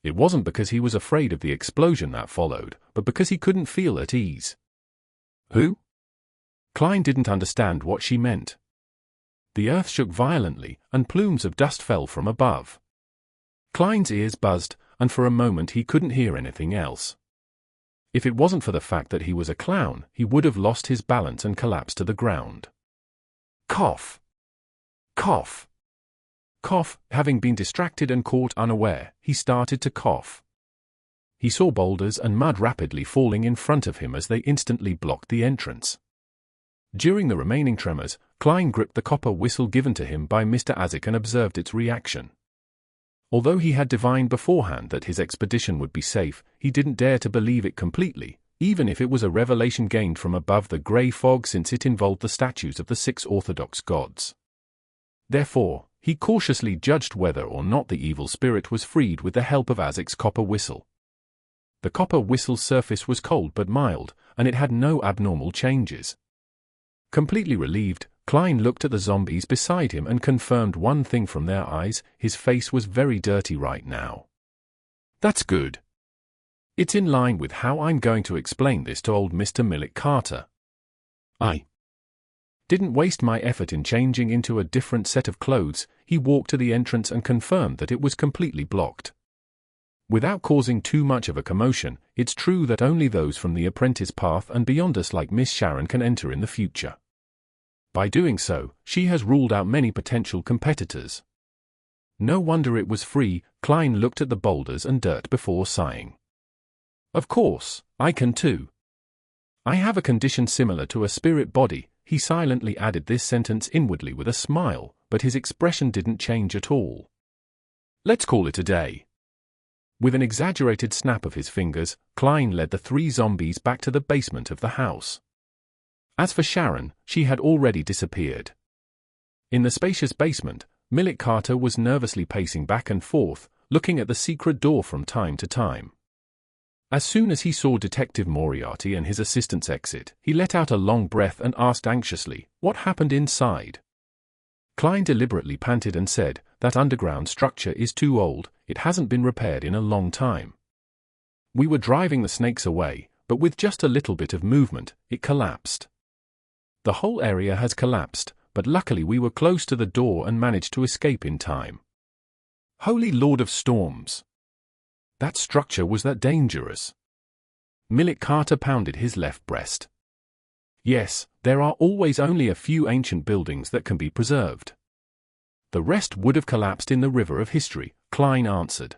It wasn't because he was afraid of the explosion that followed, but because he couldn't feel at ease. Who? Klein didn't understand what she meant. The earth shook violently, and plumes of dust fell from above. Klein's ears buzzed, and for a moment he couldn't hear anything else. If it wasn't for the fact that he was a clown, he would have lost his balance and collapsed to the ground. Cough. Cough. Cough. Having been distracted and caught unaware, he started to cough. He saw boulders and mud rapidly falling in front of him as they instantly blocked the entrance. During the remaining tremors, Klein gripped the copper whistle given to him by Mr. Azik and observed its reaction. Although he had divined beforehand that his expedition would be safe, he didn't dare to believe it completely, even if it was a revelation gained from above the grey fog, since it involved the statues of the 6 Orthodox gods. Therefore, he cautiously judged whether or not the evil spirit was freed with the help of Azik's copper whistle. The copper whistle's surface was cold but mild, and it had no abnormal changes. Completely relieved, Klein looked at the zombies beside him and confirmed one thing from their eyes: his face was very dirty right now. That's good. It's in line with how I'm going to explain this to old Mr. Millet Carter. I didn't waste my effort in changing into a different set of clothes. He walked to the entrance and confirmed that it was completely blocked. Without causing too much of a commotion, it's true that only those from the apprentice path and beyond us like Miss Sharon can enter in the future. By doing so, she has ruled out many potential competitors. No wonder it was free. Klein looked at the boulders and dirt before sighing. Of course, I can too. I have a condition similar to a spirit body. He silently added this sentence inwardly with a smile, but his expression didn't change at all. Let's call it a day. With an exaggerated snap of his fingers, Klein led the 3 zombies back to the basement of the house. As for Sharon, she had already disappeared. In the spacious basement, Millet Carter was nervously pacing back and forth, looking at the secret door from time to time. As soon as he saw Detective Moriarty and his assistants exit, he let out a long breath and asked anxiously, "What happened inside?" Klein deliberately panted and said, "That underground structure is too old, it hasn't been repaired in a long time. We were driving the snakes away, but with just a little bit of movement, it collapsed. The whole area has collapsed, but luckily we were close to the door and managed to escape in time." Holy Lord of Storms! That structure was that dangerous? Millet Carter pounded his left breast. Yes, there are always only a few ancient buildings that can be preserved. The rest would have collapsed in the river of history, Klein answered.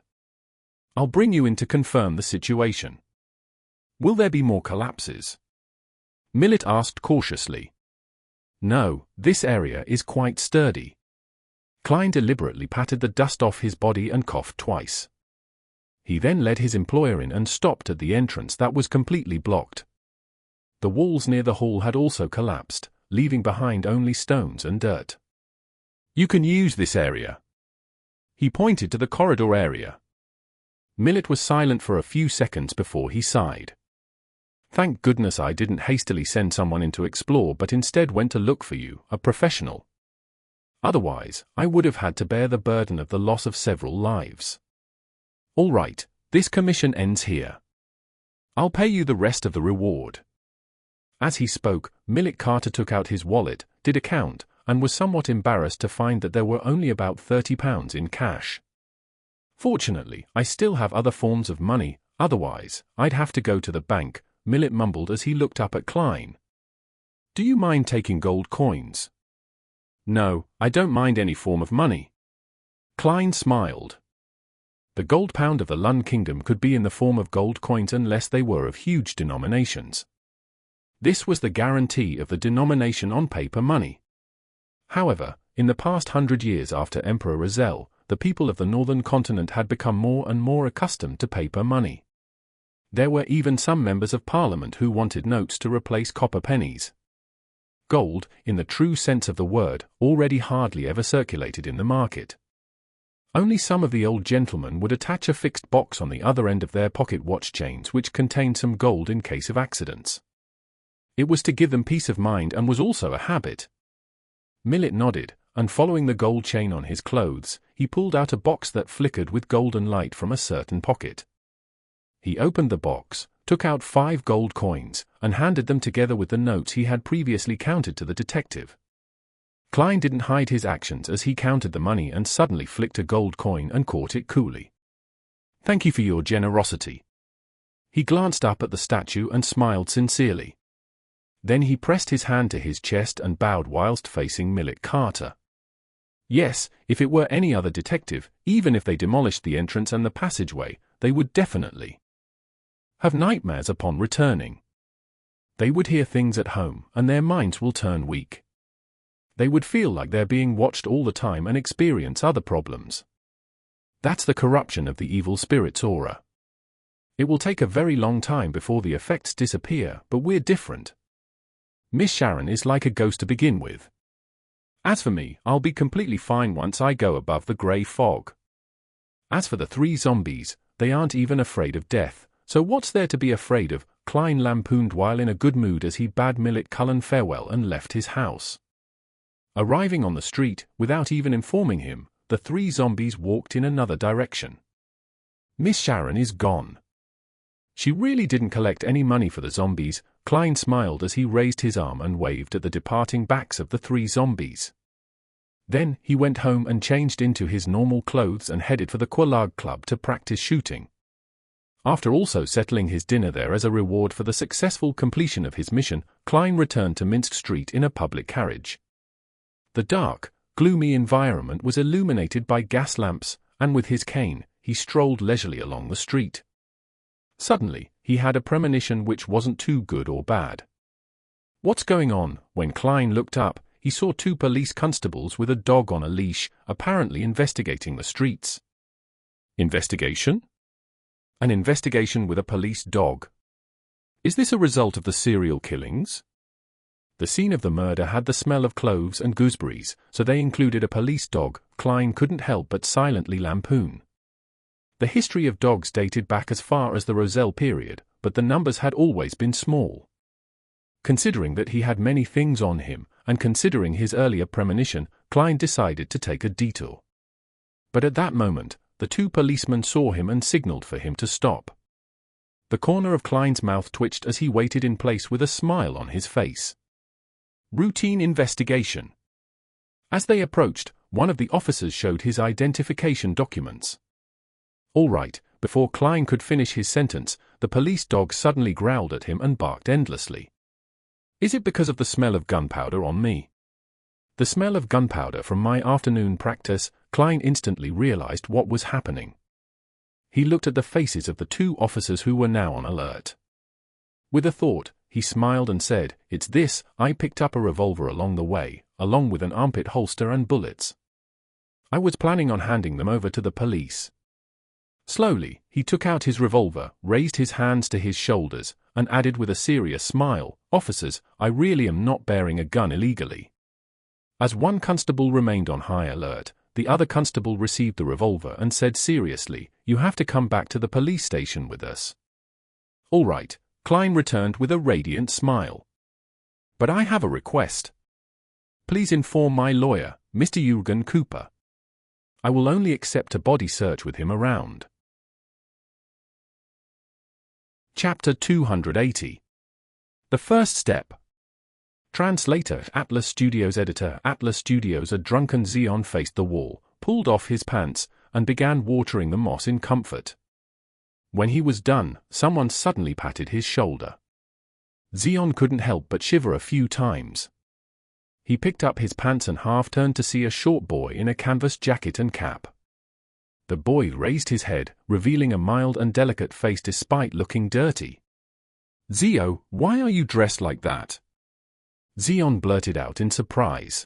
I'll bring you in to confirm the situation. Will there be more collapses? Millet asked cautiously. No, this area is quite sturdy. Klein deliberately patted the dust off his body and coughed twice. He then led his employer in and stopped at the entrance that was completely blocked. The walls near the hall had also collapsed, leaving behind only stones and dirt. "You can use this area." He pointed to the corridor area. Millet was silent for a few seconds before he sighed. "Thank goodness I didn't hastily send someone in to explore but instead went to look for you, a professional. Otherwise, I would have had to bear the burden of the loss of several lives. All right, this commission ends here. I'll pay you the rest of the reward." As he spoke, Millet Carter took out his wallet, did a count, and was somewhat embarrassed to find that there were only about £30 in cash. "Fortunately, I still have other forms of money, otherwise, I'd have to go to the bank," Millet mumbled as he looked up at Klein. "Do you mind taking gold coins?" "No, I don't mind any form of money." Klein smiled. The gold pound of the Lund Kingdom could be in the form of gold coins unless they were of huge denominations. This was the guarantee of the denomination on paper money. However, in the past 100 years after Emperor Razel, the people of the northern continent had become more and more accustomed to paper money. There were even some members of parliament who wanted notes to replace copper pennies. Gold, in the true sense of the word, already hardly ever circulated in the market. Only some of the old gentlemen would attach a fixed box on the other end of their pocket watch chains which contained some gold in case of accidents. It was to give them peace of mind and was also a habit. Millet nodded, and following the gold chain on his clothes, he pulled out a box that flickered with golden light from a certain pocket. He opened the box, took out 5 gold coins, and handed them together with the notes he had previously counted to the detective. Klein didn't hide his actions as he counted the money and suddenly flicked a gold coin and caught it coolly. "Thank you for your generosity." He glanced up at the statue and smiled sincerely. Then he pressed his hand to his chest and bowed whilst facing Millet Carter. Yes, if it were any other detective, even if they demolished the entrance and the passageway, they would definitely have nightmares upon returning. They would hear things at home, and their minds will turn weak. They would feel like they're being watched all the time and experience other problems. That's the corruption of the evil spirit's aura. It will take a very long time before the effects disappear, but we're different. Miss Sharon is like a ghost to begin with. As for me, I'll be completely fine once I go above the grey fog. As for the 3 zombies, they aren't even afraid of death, so what's there to be afraid of? Klein lampooned while in a good mood as he bade Millet Cullen farewell and left his house. Arriving on the street, without even informing him, the 3 zombies walked in another direction. Miss Sharon is gone. She really didn't collect any money for the zombies. Klein smiled as he raised his arm and waved at the departing backs of the 3 zombies. Then, he went home and changed into his normal clothes and headed for the Quelaag Club to practice shooting. After also settling his dinner there as a reward for the successful completion of his mission, Klein returned to Minsk Street in a public carriage. The dark, gloomy environment was illuminated by gas lamps, and with his cane, he strolled leisurely along the street. Suddenly, he had a premonition which wasn't too good or bad. What's going on? When Klein looked up, he saw 2 police constables with a dog on a leash, apparently investigating the streets. Investigation? An investigation with a police dog. Is this a result of the serial killings? The scene of the murder had the smell of cloves and gooseberries, so they included a police dog. Klein couldn't help but silently lampoon. The history of dogs dated back as far as the Roselle period, but the numbers had always been small. Considering that he had many things on him, and considering his earlier premonition, Klein decided to take a detour. But at that moment, the 2 policemen saw him and signaled for him to stop. The corner of Klein's mouth twitched as he waited in place with a smile on his face. Routine investigation. As they approached, one of the officers showed his identification documents. All right, before Klein could finish his sentence, the police dog suddenly growled at him and barked endlessly. Is it because of the smell of gunpowder on me? The smell of gunpowder from my afternoon practice. Klein instantly realized what was happening. He looked at the faces of the 2 officers who were now on alert. With a thought, he smiled and said, "It's this, I picked up a revolver along the way, along with an armpit holster and bullets." I was planning on handing them over to the police. Slowly, he took out his revolver, raised his hands to his shoulders, and added with a serious smile, "Officers, I really am not bearing a gun illegally." As one constable remained on high alert, the other constable received the revolver and said seriously, "You have to come back to the police station with us." "All right," Klein returned with a radiant smile. "But I have a request. Please inform my lawyer, Mr. Jürgen Cooper. I will only accept a body search with him around." Chapter 280. The First Step. Translator, Atlas Studios editor, Atlas Studios. A drunken Xeon faced the wall, pulled off his pants, and began watering the moss in comfort. When he was done, someone suddenly patted his shoulder. Xeon couldn't help but shiver a few times. He picked up his pants and half-turned to see a short boy in a canvas jacket and cap. The boy raised his head, revealing a mild and delicate face despite looking dirty. "Zio, why are you dressed like that?" Xeon blurted out in surprise.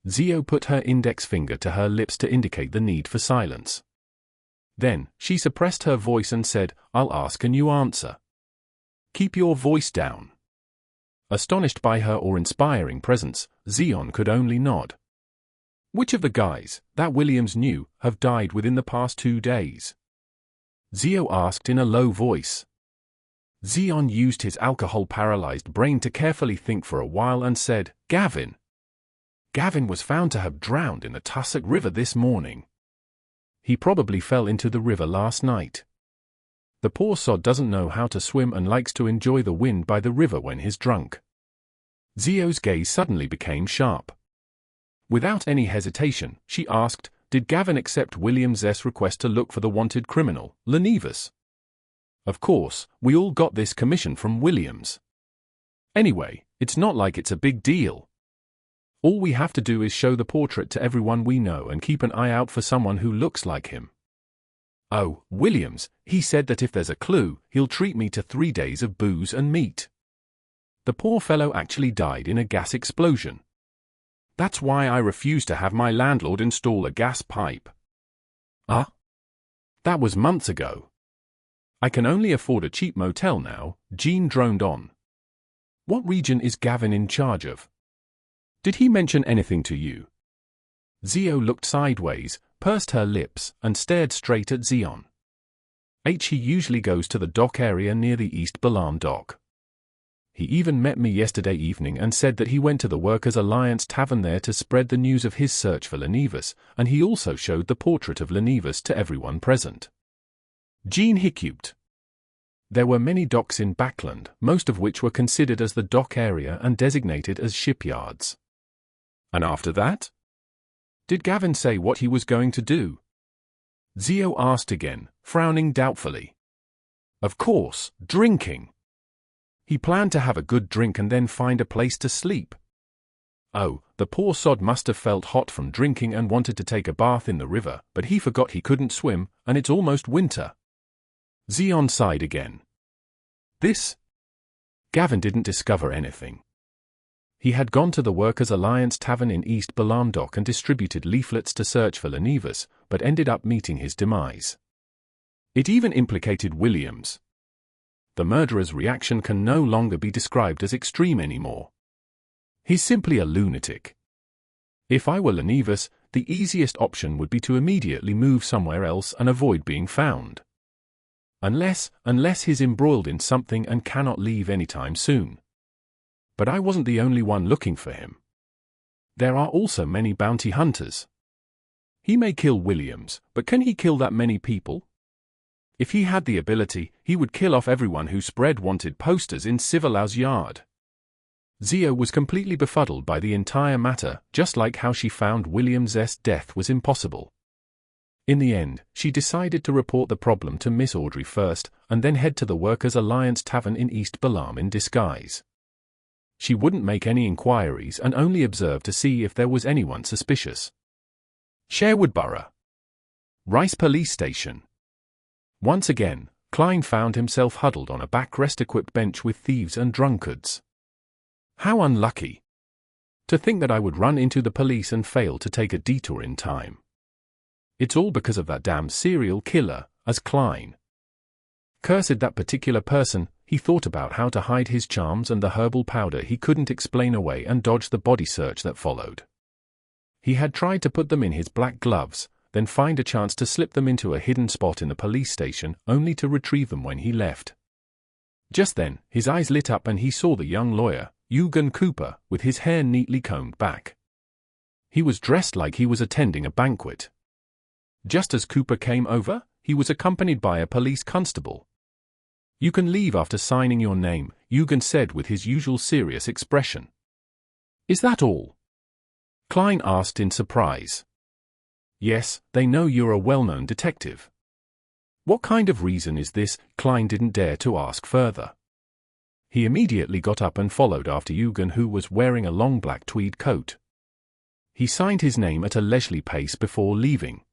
Zio put her index finger to her lips to indicate the need for silence. Then, she suppressed her voice and said, "I'll ask and you answer. Keep your voice down." Astonished by her awe-inspiring presence, Xeon could only nod. "Which of the guys that Williams knew have died within the past 2 days?" Zio asked in a low voice. Xeon used his alcohol-paralyzed brain to carefully think for a while and said, "Gavin. Gavin was found to have drowned in the Tussock River this morning. He probably fell into the river last night. The poor sod doesn't know how to swim and likes to enjoy the wind by the river when he's drunk." Zio's gaze suddenly became sharp. Without any hesitation, she asked, "Did Gavin accept Williams' request to look for the wanted criminal, Lenivas?" "Of course, we all got this commission from Williams. Anyway, it's not like it's a big deal. All we have to do is show the portrait to everyone we know and keep an eye out for someone who looks like him." "Oh, Williams, he said that if there's a clue, he'll treat me to 3 days of booze and meat. The poor fellow actually died in a gas explosion. That's why I refuse to have my landlord install a gas pipe." "Ah? That was months ago. I can only afford a cheap motel now," Jean droned on. "What region is Gavin in charge of? Did he mention anything to you?" Zio looked sideways, pursed her lips, and stared straight at Xeon. He usually goes to the dock area near the East Balam dock. He even met me yesterday evening and said that he went to the Workers' Alliance tavern there to spread the news of his search for Lenivas, and he also showed the portrait of Lenivas to everyone present. Jean hiccuped. There were many docks in Backland, most of which were considered as the dock area and designated as shipyards. "And after that? Did Gavin say what he was going to do?" Zio asked again, frowning doubtfully. "Of course, drinking. He planned to have a good drink and then find a place to sleep. Oh, the poor sod must have felt hot from drinking and wanted to take a bath in the river, but he forgot he couldn't swim, and it's almost winter." Xeon sighed again. Gavin didn't discover anything. He had gone to the Workers' Alliance tavern in East Balam dock and distributed leaflets to search for Lenivas, but ended up meeting his demise. It even implicated Williams. The murderer's reaction can no longer be described as extreme anymore. He's simply a lunatic. If I were Lenivas, the easiest option would be to immediately move somewhere else and avoid being found. Unless he's embroiled in something and cannot leave anytime soon. But I wasn't the only one looking for him. There are also many bounty hunters. He may kill Williams, but can he kill that many people? If he had the ability, he would kill off everyone who spread wanted posters in Civilau's yard. Zio was completely befuddled by the entire matter, just like how she found Williams' death was impossible. In the end, she decided to report the problem to Miss Audrey first, and then head to the Workers' Alliance tavern in East Balam in disguise. She wouldn't make any inquiries and only observe to see if there was anyone suspicious. Sherwood Borough. Rice Police Station. Once again, Klein found himself huddled on a backrest-equipped bench with thieves and drunkards. How unlucky. To think that I would run into the police and fail to take a detour in time. It's all because of that damn serial killer, as Klein cursed that particular person. He thought about how to hide his charms and the herbal powder he couldn't explain away and dodge the body search that followed. He had tried to put them in his black gloves, then find a chance to slip them into a hidden spot in the police station, only to retrieve them when he left. Just then, his eyes lit up and he saw the young lawyer, Eugen Cooper, with his hair neatly combed back. He was dressed like he was attending a banquet. Just as Cooper came over, he was accompanied by a police constable. "You can leave after signing your name," Eugen said with his usual serious expression. "Is that all?" Klein asked in surprise. "Yes, they know you're a well-known detective." "What kind of reason is this?" Klein didn't dare to ask further. He immediately got up and followed after Eugen, who was wearing a long black tweed coat. He signed his name at a leisurely pace before leaving.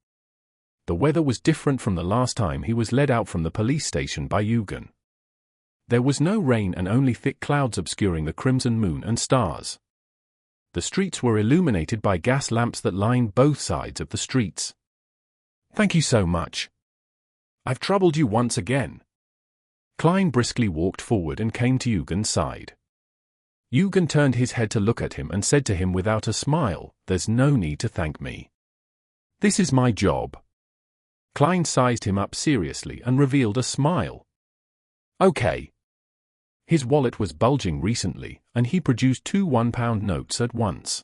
The weather was different from the last time he was led out from the police station by Eugen. There was no rain and only thick clouds obscuring the crimson moon and stars. The streets were illuminated by gas lamps that lined both sides of the streets. "Thank you so much. I've troubled you once again." Klein briskly walked forward and came to Eugen's side. Eugen turned his head to look at him and said to him without a smile, "There's no need to thank me. This is my job." Klein sized him up seriously and revealed a smile. "Okay." His wallet was bulging recently, and he produced 2 one-pound notes at once.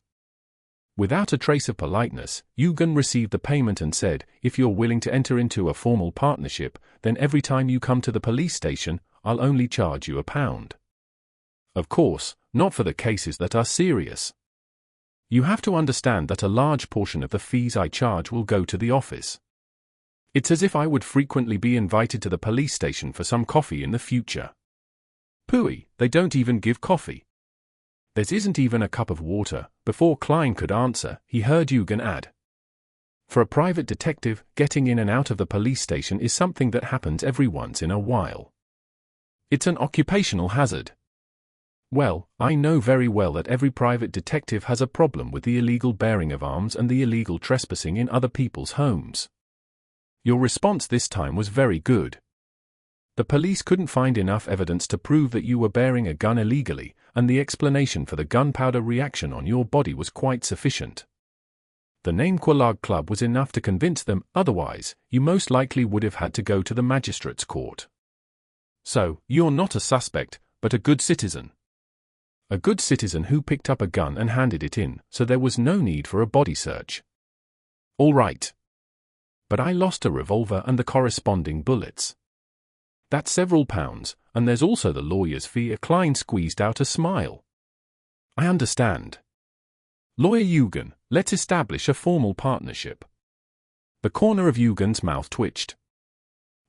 Without a trace of politeness, Eugen received the payment and said, "If you're willing to enter into a formal partnership, then every time you come to the police station, I'll only charge you £1. Of course, not for the cases that are serious. You have to understand that a large portion of the fees I charge will go to the office. It's as if I would frequently be invited to the police station for some coffee in the future. Pooey, they don't even give coffee. There isn't even a cup of water." Before Klein could answer, he heard Eugen add, "For a private detective, getting in and out of the police station is something that happens every once in a while. It's an occupational hazard." "Well, I know very well that every private detective has a problem with the illegal bearing of arms and the illegal trespassing in other people's homes. Your response this time was very good. The police couldn't find enough evidence to prove that you were bearing a gun illegally, and the explanation for the gunpowder reaction on your body was quite sufficient. The name Epilogue Club was enough to convince them, otherwise, you most likely would have had to go to the magistrate's court. So, you're not a suspect, but a good citizen. A good citizen who picked up a gun and handed it in, so there was no need for a body search." "All right. But I lost a revolver and the corresponding bullets. That's several pounds, and there's also the lawyer's fee." Klein squeezed out a smile. "I understand. Lawyer Eugen, let's establish a formal partnership." The corner of Eugen's mouth twitched.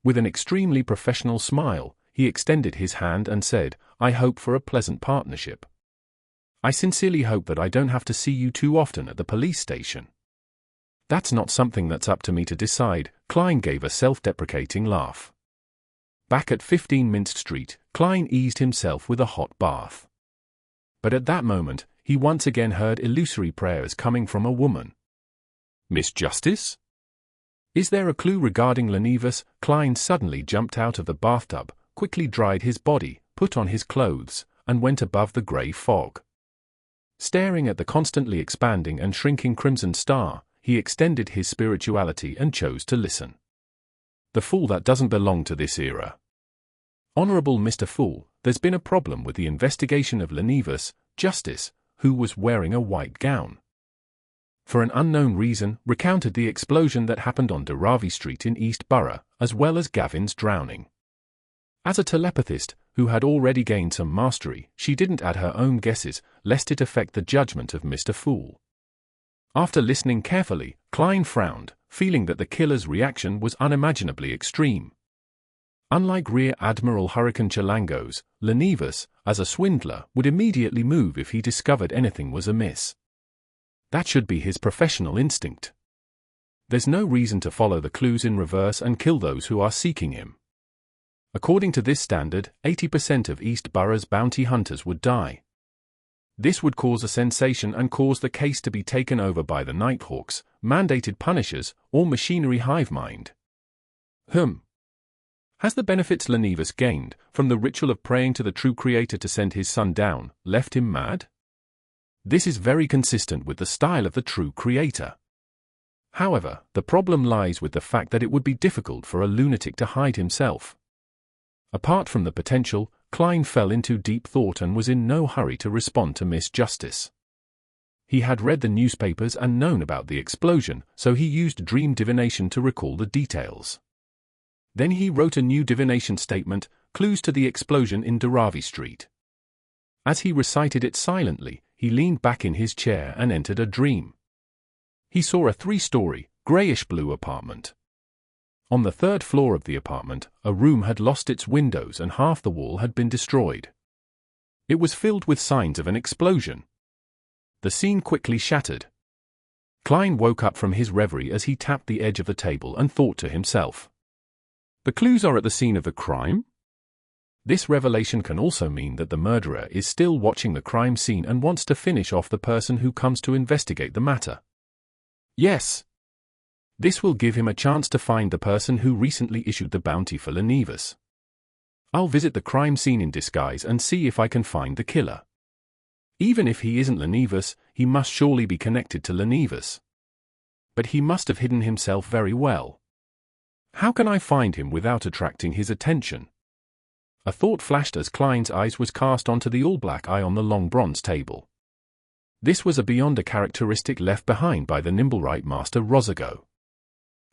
With an extremely professional smile, he extended his hand and said, "I hope for a pleasant partnership. I sincerely hope that I don't have to see you too often at the police station." "That's not something that's up to me to decide." Klein gave a self-deprecating laugh. Back at 15 Minsk Street, Klein eased himself with a hot bath. But at that moment, he once again heard illusory prayers coming from a woman. "Miss Justice? Is there a clue regarding Lenivus?" Klein suddenly jumped out of the bathtub, quickly dried his body, put on his clothes, and went above the grey fog. Staring at the constantly expanding and shrinking crimson star, he extended his spirituality and chose to listen. The fool that doesn't belong to this era. "Honorable Mr. Fool, there's been a problem with the investigation of Lenivus, Justice, who was wearing a white gown. For an unknown reason, recounted the explosion that happened on Derricks Street in East Borough, as well as Gavin's drowning. As a telepathist, who had already gained some mastery, she didn't add her own guesses, lest it affect the judgment of Mr. Fool." After listening carefully, Klein frowned, feeling that the killer's reaction was unimaginably extreme. Unlike Rear Admiral Hurricane Chalangos, Lenivus, as a swindler, would immediately move if he discovered anything was amiss. That should be his professional instinct. There's no reason to follow the clues in reverse and kill those who are seeking him. According to this standard, 80% of East Borough's bounty hunters would die. This would cause a sensation and cause the case to be taken over by the Nighthawks, mandated punishers, or machinery hive mind. Has the benefits Lenivus gained from the ritual of praying to the true creator to send his son down left him mad? This is very consistent with the style of the true creator. However, the problem lies with the fact that it would be difficult for a lunatic to hide himself. Apart from the potential, Klein fell into deep thought and was in no hurry to respond to Miss Justice. He had read the newspapers and known about the explosion, so he used dream divination to recall the details. Then he wrote a new divination statement, clues to the explosion in Daravi Street. As he recited it silently, he leaned back in his chair and entered a dream. He saw a 3-story, grayish-blue apartment. On the 3rd floor of the apartment, a room had lost its windows and half the wall had been destroyed. It was filled with signs of an explosion. The scene quickly shattered. Klein woke up from his reverie as he tapped the edge of the table and thought to himself, "The clues are at the scene of the crime?" This revelation can also mean that the murderer is still watching the crime scene and wants to finish off the person who comes to investigate the matter. Yes. This will give him a chance to find the person who recently issued the bounty for Lenivus. I'll visit the crime scene in disguise and see if I can find the killer. Even if he isn't Lenivus, he must surely be connected to Lenivus. But he must have hidden himself very well. How can I find him without attracting his attention? A thought flashed as Klein's eyes was cast onto the all-black eye on the long bronze table. This was a beyond a characteristic left behind by the Nimblewright master Rozigo.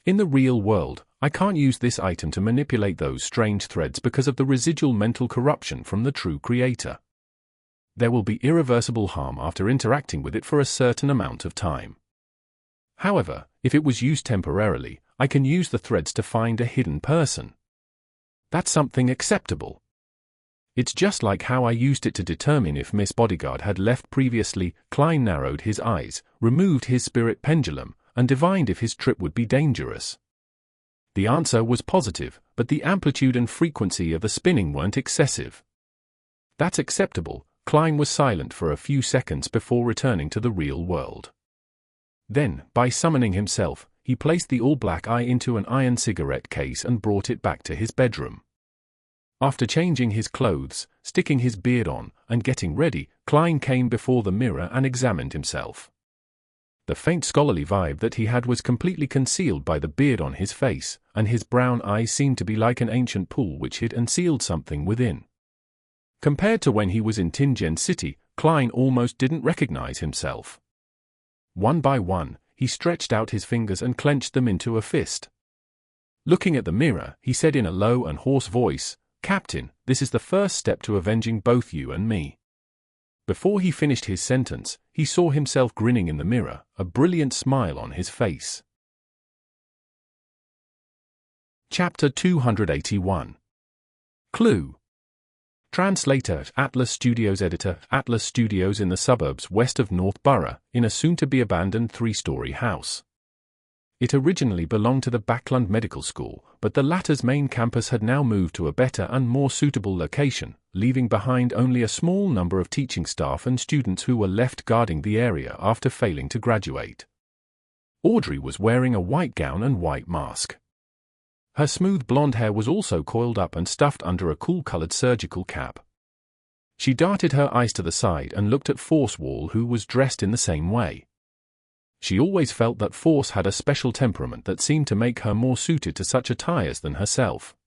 In the real world, I can't use this item to manipulate those strange threads because of the residual mental corruption from the true creator. There will be irreversible harm after interacting with it for a certain amount of time. However, if it was used temporarily, I can use the threads to find a hidden person. That's something acceptable. It's just like how I used it to determine if Miss Bodyguard had left previously. Klein narrowed his eyes, removed his spirit pendulum, and divined if his trip would be dangerous. The answer was positive, but the amplitude and frequency of the spinning weren't excessive. That's acceptable. Klein was silent for a few seconds before returning to the real world. Then, by summoning himself, he placed the all-black eye into an iron cigarette case and brought it back to his bedroom. After changing his clothes, sticking his beard on, and getting ready, Klein came before the mirror and examined himself. The faint scholarly vibe that he had was completely concealed by the beard on his face, and his brown eyes seemed to be like an ancient pool which hid and sealed something within. Compared to when he was in Tingen City, Klein almost didn't recognize himself. One by one, he stretched out his fingers and clenched them into a fist. Looking at the mirror, he said in a low and hoarse voice, "Captain, this is the first step to avenging both you and me." Before he finished his sentence, he saw himself grinning in the mirror, a brilliant smile on his face. Chapter 281. Clue. Translator, Atlas Studios. Editor, Atlas Studios in the suburbs west of North Borough, in a soon-to-be-abandoned 3-story house. It originally belonged to the Backlund Medical School, but the latter's main campus had now moved to a better and more suitable location, leaving behind only a small number of teaching staff and students who were left guarding the area after failing to graduate. Audrey was wearing a white gown and white mask. Her smooth blonde hair was also coiled up and stuffed under a cool-colored surgical cap. She darted her eyes to the side and looked at Force Wall, who was dressed in the same way. She always felt that Force had a special temperament that seemed to make her more suited to such attires than herself.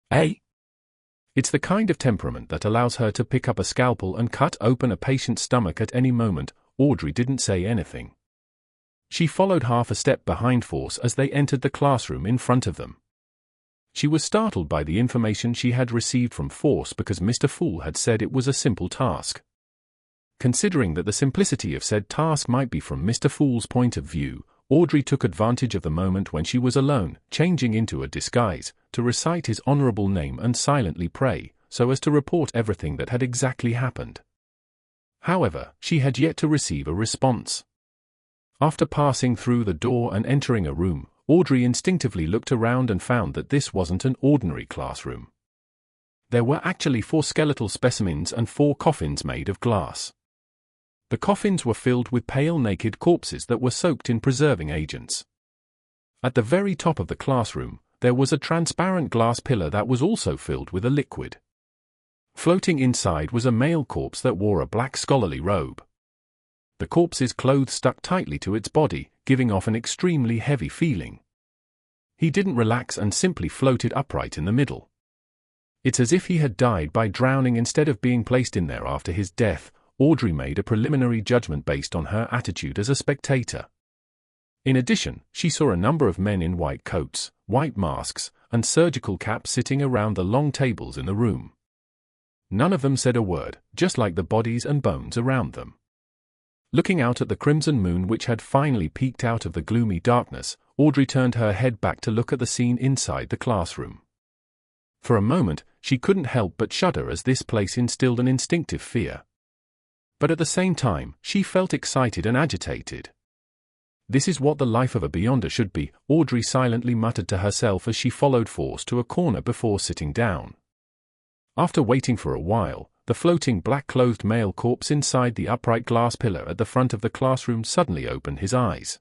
It's the kind of temperament that allows her to pick up a scalpel and cut open a patient's stomach at any moment. Audrey didn't say anything. She followed half a step behind Force as they entered the classroom in front of them. She was startled by the information she had received from Force because Mr. Fool had said it was a simple task. Considering that the simplicity of said task might be from Mr. Fool's point of view, Audrey took advantage of the moment when she was alone, changing into a disguise, to recite his honorable name and silently pray, so as to report everything that had exactly happened. However, she had yet to receive a response. After passing through the door and entering a room, Audrey instinctively looked around and found that this wasn't an ordinary classroom. There were actually 4 skeletal specimens and 4 coffins made of glass. The coffins were filled with pale naked corpses that were soaked in preserving agents. At the very top of the classroom, there was a transparent glass pillar that was also filled with a liquid. Floating inside was a male corpse that wore a black scholarly robe. The corpse's clothes stuck tightly to its body, giving off an extremely heavy feeling. He didn't relax and simply floated upright in the middle. It's as if he had died by drowning instead of being placed in there after his death. Audrey made a preliminary judgment based on her attitude as a spectator. In addition, she saw a number of men in white coats, white masks, and surgical caps sitting around the long tables in the room. None of them said a word, just like the bodies and bones around them. Looking out at the crimson moon which had finally peeked out of the gloomy darkness, Audrey turned her head back to look at the scene inside the classroom. For a moment, she couldn't help but shudder as this place instilled an instinctive fear. But at the same time, she felt excited and agitated. This is what the life of a Beyonder should be, Audrey silently muttered to herself as she followed Force to a corner before sitting down. After waiting for a while, the floating black-clothed male corpse inside the upright glass pillar at the front of the classroom suddenly opened his eyes.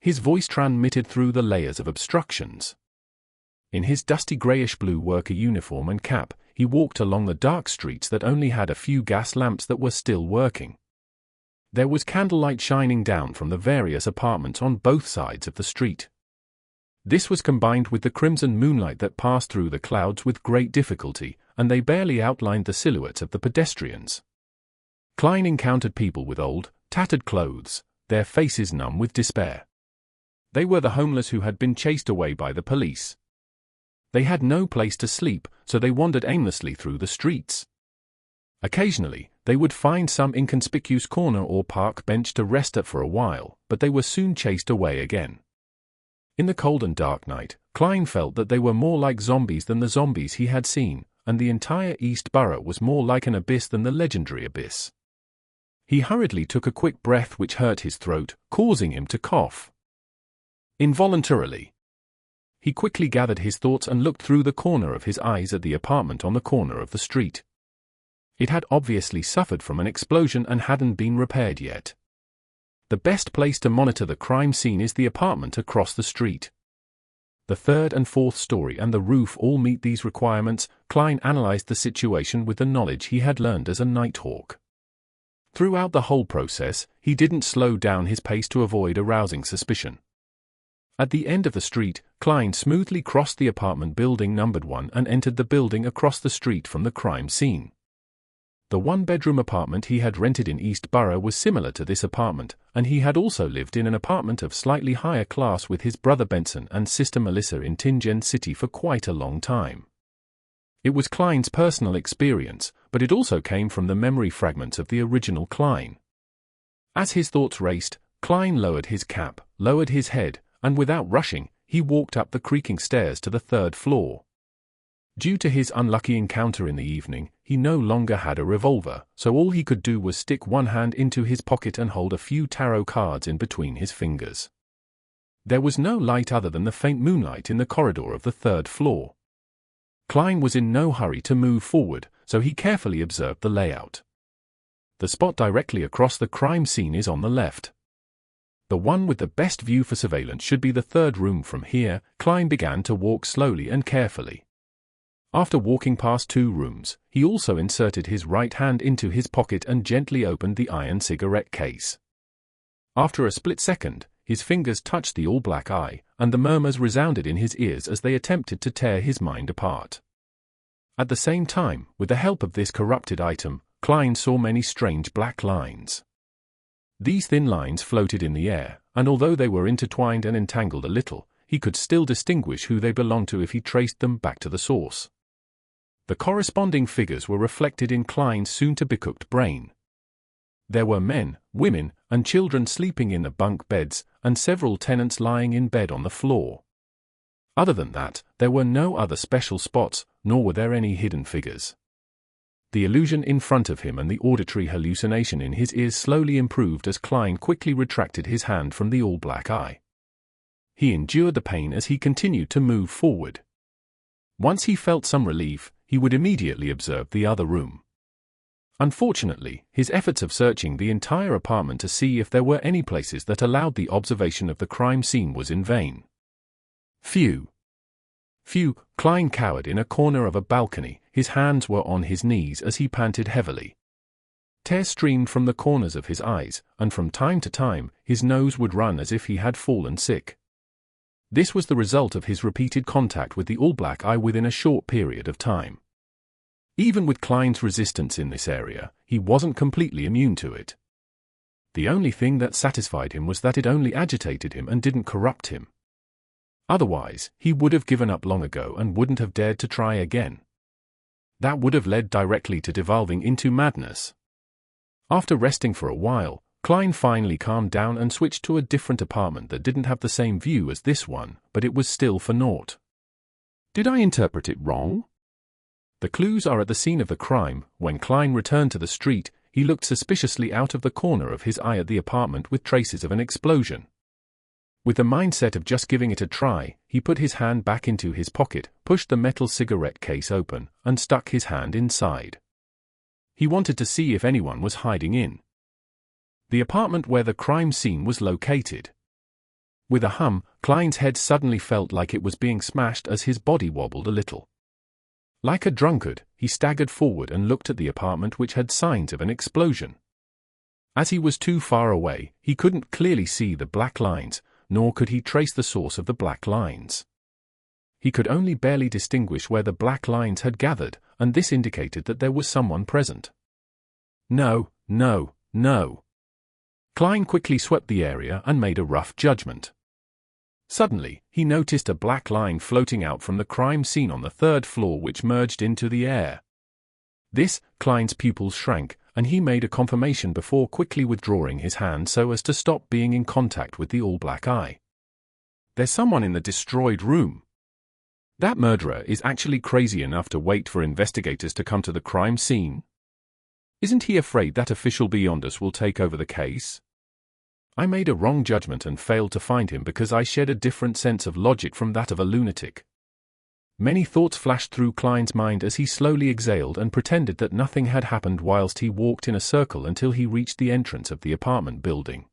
His voice transmitted through the layers of obstructions. In his dusty grayish-blue worker uniform and cap, he walked along the dark streets that only had a few gas lamps that were still working. There was candlelight shining down from the various apartments on both sides of the street. This was combined with the crimson moonlight that passed through the clouds with great difficulty, and they barely outlined the silhouettes of the pedestrians. Klein encountered people with old, tattered clothes, their faces numb with despair. They were the homeless who had been chased away by the police. They had no place to sleep, so they wandered aimlessly through the streets. Occasionally, they would find some inconspicuous corner or park bench to rest at for a while, but they were soon chased away again. In the cold and dark night, Klein felt that they were more like zombies than the zombies he had seen, and the entire East Borough was more like an abyss than the legendary abyss. He hurriedly took a quick breath which hurt his throat, causing him to cough. Involuntarily, he quickly gathered his thoughts and looked through the corner of his eyes at the apartment on the corner of the street. It had obviously suffered from an explosion and hadn't been repaired yet. The best place to monitor the crime scene is the apartment across the street. The third and fourth story and the roof all meet these requirements. Klein analyzed the situation with the knowledge he had learned as a nighthawk. Throughout the whole process, he didn't slow down his pace to avoid arousing suspicion. At the end of the street, Klein smoothly crossed the apartment building numbered 1 and entered the building across the street from the crime scene. The one-bedroom apartment he had rented in East Borough was similar to this apartment, and he had also lived in an apartment of slightly higher class with his brother Benson and sister Melissa in Tingen City for quite a long time. It was Klein's personal experience, but it also came from the memory fragments of the original Klein. As his thoughts raced, Klein lowered his cap, lowered his head, and without rushing, he walked up the creaking stairs to the 3rd floor. Due to his unlucky encounter in the evening, he no longer had a revolver, so all he could do was stick one hand into his pocket and hold a few tarot cards in between his fingers. There was no light other than the faint moonlight in the corridor of the 3rd floor. Klein was in no hurry to move forward, so he carefully observed the layout. The spot directly across the crime scene is on the left. The one with the best view for surveillance should be the 3rd room from here. Klein began to walk slowly and carefully. After walking past 2 rooms, he also inserted his right hand into his pocket and gently opened the iron cigarette case. After a split second, his fingers touched the all-black eye, and the murmurs resounded in his ears as they attempted to tear his mind apart. At the same time, with the help of this corrupted item, Klein saw many strange black lines. These thin lines floated in the air, and although they were intertwined and entangled a little, he could still distinguish who they belonged to if he traced them back to the source. The corresponding figures were reflected in Klein's soon-to-be-cooked brain. There were men, women, and children sleeping in the bunk beds, and several tenants lying in bed on the floor. Other than that, there were no other special spots, nor were there any hidden figures. The illusion in front of him and the auditory hallucination in his ears slowly improved as Klein quickly retracted his hand from the all-black eye. He endured the pain as he continued to move forward. Once he felt some relief, he would immediately observe the other room. Unfortunately, his efforts of searching the entire apartment to see if there were any places that allowed the observation of the crime scene was in vain. Phew. Klein cowered in a corner of a balcony, his hands were on his knees as he panted heavily. Tears streamed from the corners of his eyes, and from time to time, his nose would run as if he had fallen sick. This was the result of his repeated contact with the all-black eye within a short period of time. Even with Klein's resistance in this area, he wasn't completely immune to it. The only thing that satisfied him was that it only agitated him and didn't corrupt him. Otherwise, he would have given up long ago and wouldn't have dared to try again. That would have led directly to devolving into madness. After resting for a while, Klein finally calmed down and switched to a different apartment that didn't have the same view as this one, but it was still for naught. Did I interpret it wrong? The clues are at the scene of the crime. When Klein returned to the street, he looked suspiciously out of the corner of his eye at the apartment with traces of an explosion. With the mindset of just giving it a try, he put his hand back into his pocket, pushed the metal cigarette case open, and stuck his hand inside. He wanted to see if anyone was hiding in the apartment where the crime scene was located. With a hum, Klein's head suddenly felt like it was being smashed as his body wobbled a little. Like a drunkard, he staggered forward and looked at the apartment which had signs of an explosion. As he was too far away, he couldn't clearly see the black lines, nor could he trace the source of the black lines. He could only barely distinguish where the black lines had gathered, and this indicated that there was someone present. No. Klein quickly swept the area and made a rough judgment. Suddenly, he noticed a black line floating out from the crime scene on the third floor which merged into the air. Klein's pupils shrank, and he made a confirmation before quickly withdrawing his hand so as to stop being in contact with the all-black eye. There's someone in the destroyed room. That murderer is actually crazy enough to wait for investigators to come to the crime scene. Isn't he afraid that official beyond us will take over the case? I made a wrong judgment and failed to find him because I shared a different sense of logic from that of a lunatic. Many thoughts flashed through Klein's mind as he slowly exhaled and pretended that nothing had happened whilst he walked in a circle until he reached the entrance of the apartment building.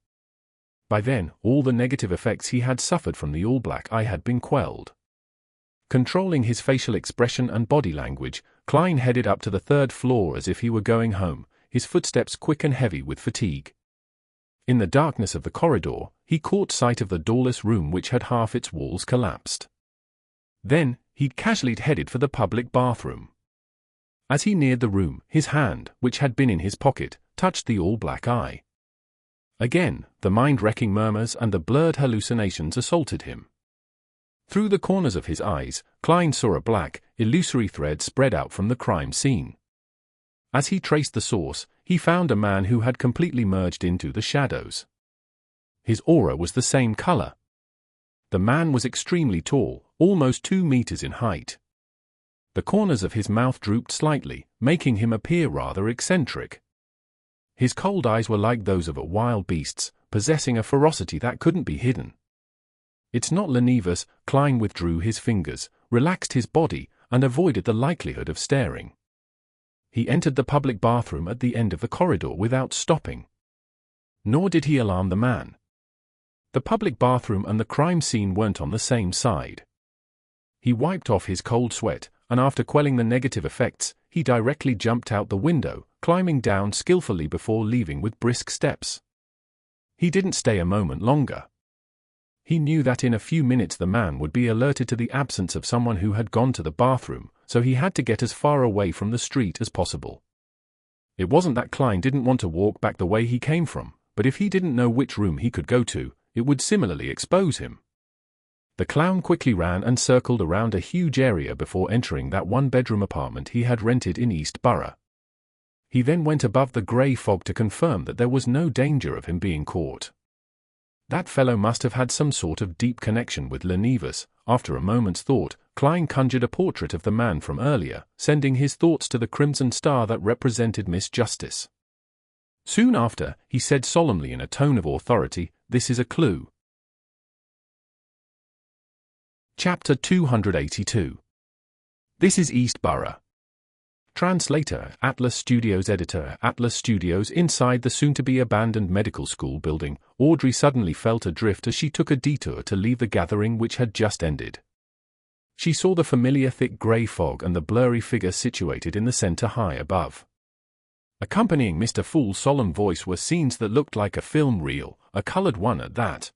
By then, all the negative effects he had suffered from the all-black eye had been quelled. Controlling his facial expression and body language, Klein headed up to the third floor as if he were going home, his footsteps quick and heavy with fatigue. In the darkness of the corridor, he caught sight of the doorless room which had half its walls collapsed. Then, he casually headed for the public bathroom. As he neared the room, his hand, which had been in his pocket, touched the all-black eye. Again, the mind-wrecking murmurs and the blurred hallucinations assaulted him. Through the corners of his eyes, Klein saw a black, illusory thread spread out from the crime scene. As he traced the source, he found a man who had completely merged into the shadows. His aura was the same color. The man was extremely tall, almost 2 meters in height. The corners of his mouth drooped slightly, making him appear rather eccentric. His cold eyes were like those of a wild beast's, possessing a ferocity that couldn't be hidden. It's not Lenivus. Klein withdrew his fingers, relaxed his body, and avoided the likelihood of staring. He entered the public bathroom at the end of the corridor without stopping. Nor did he alarm the man. The public bathroom and the crime scene weren't on the same side. He wiped off his cold sweat, and after quelling the negative effects, he directly jumped out the window, climbing down skillfully before leaving with brisk steps. He didn't stay a moment longer. He knew that in a few minutes the man would be alerted to the absence of someone who had gone to the bathroom, so he had to get as far away from the street as possible. It wasn't that Klein didn't want to walk back the way he came from, but if he didn't know which room he could go to, it would similarly expose him. The clown quickly ran and circled around a huge area before entering that one-bedroom apartment he had rented in East Borough. He then went above the grey fog to confirm that there was no danger of him being caught. That fellow must have had some sort of deep connection with Lenivus. After a moment's thought, Klein conjured a portrait of the man from earlier, sending his thoughts to the crimson star that represented Miss Justice. Soon after, he said solemnly in a tone of authority, "This is a clue." Chapter 282. This is East Borough. Translator, Atlas Studios Editor, Atlas Studios. Inside the soon-to-be abandoned medical school building, Audrey suddenly felt adrift as she took a detour to leave the gathering which had just ended. She saw the familiar thick grey fog and the blurry figure situated in the centre high above. Accompanying Mr. Fool's solemn voice were scenes that looked like a film reel, a coloured one at that.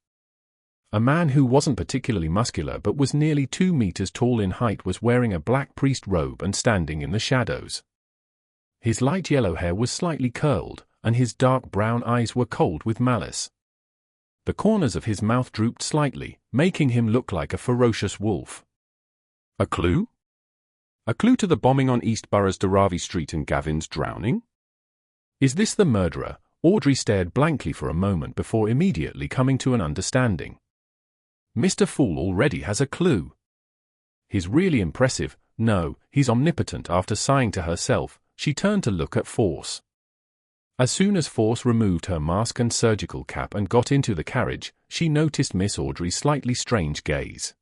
A man who wasn't particularly muscular but was nearly 2 meters tall in height was wearing a black priest robe and standing in the shadows. His light yellow hair was slightly curled, and his dark brown eyes were cold with malice. The corners of his mouth drooped slightly, making him look like a ferocious wolf. A clue? A clue to the bombing on East Borough's Derricks Street and Gavin's drowning? Is this the murderer? Audrey stared blankly for a moment before immediately coming to an understanding. Mr. Fool already has a clue. He's really impressive. No, he's omnipotent. After sighing to herself, she turned to look at Force. As soon as Force removed her mask and surgical cap and got into the carriage, she noticed Miss Audrey's slightly strange gaze.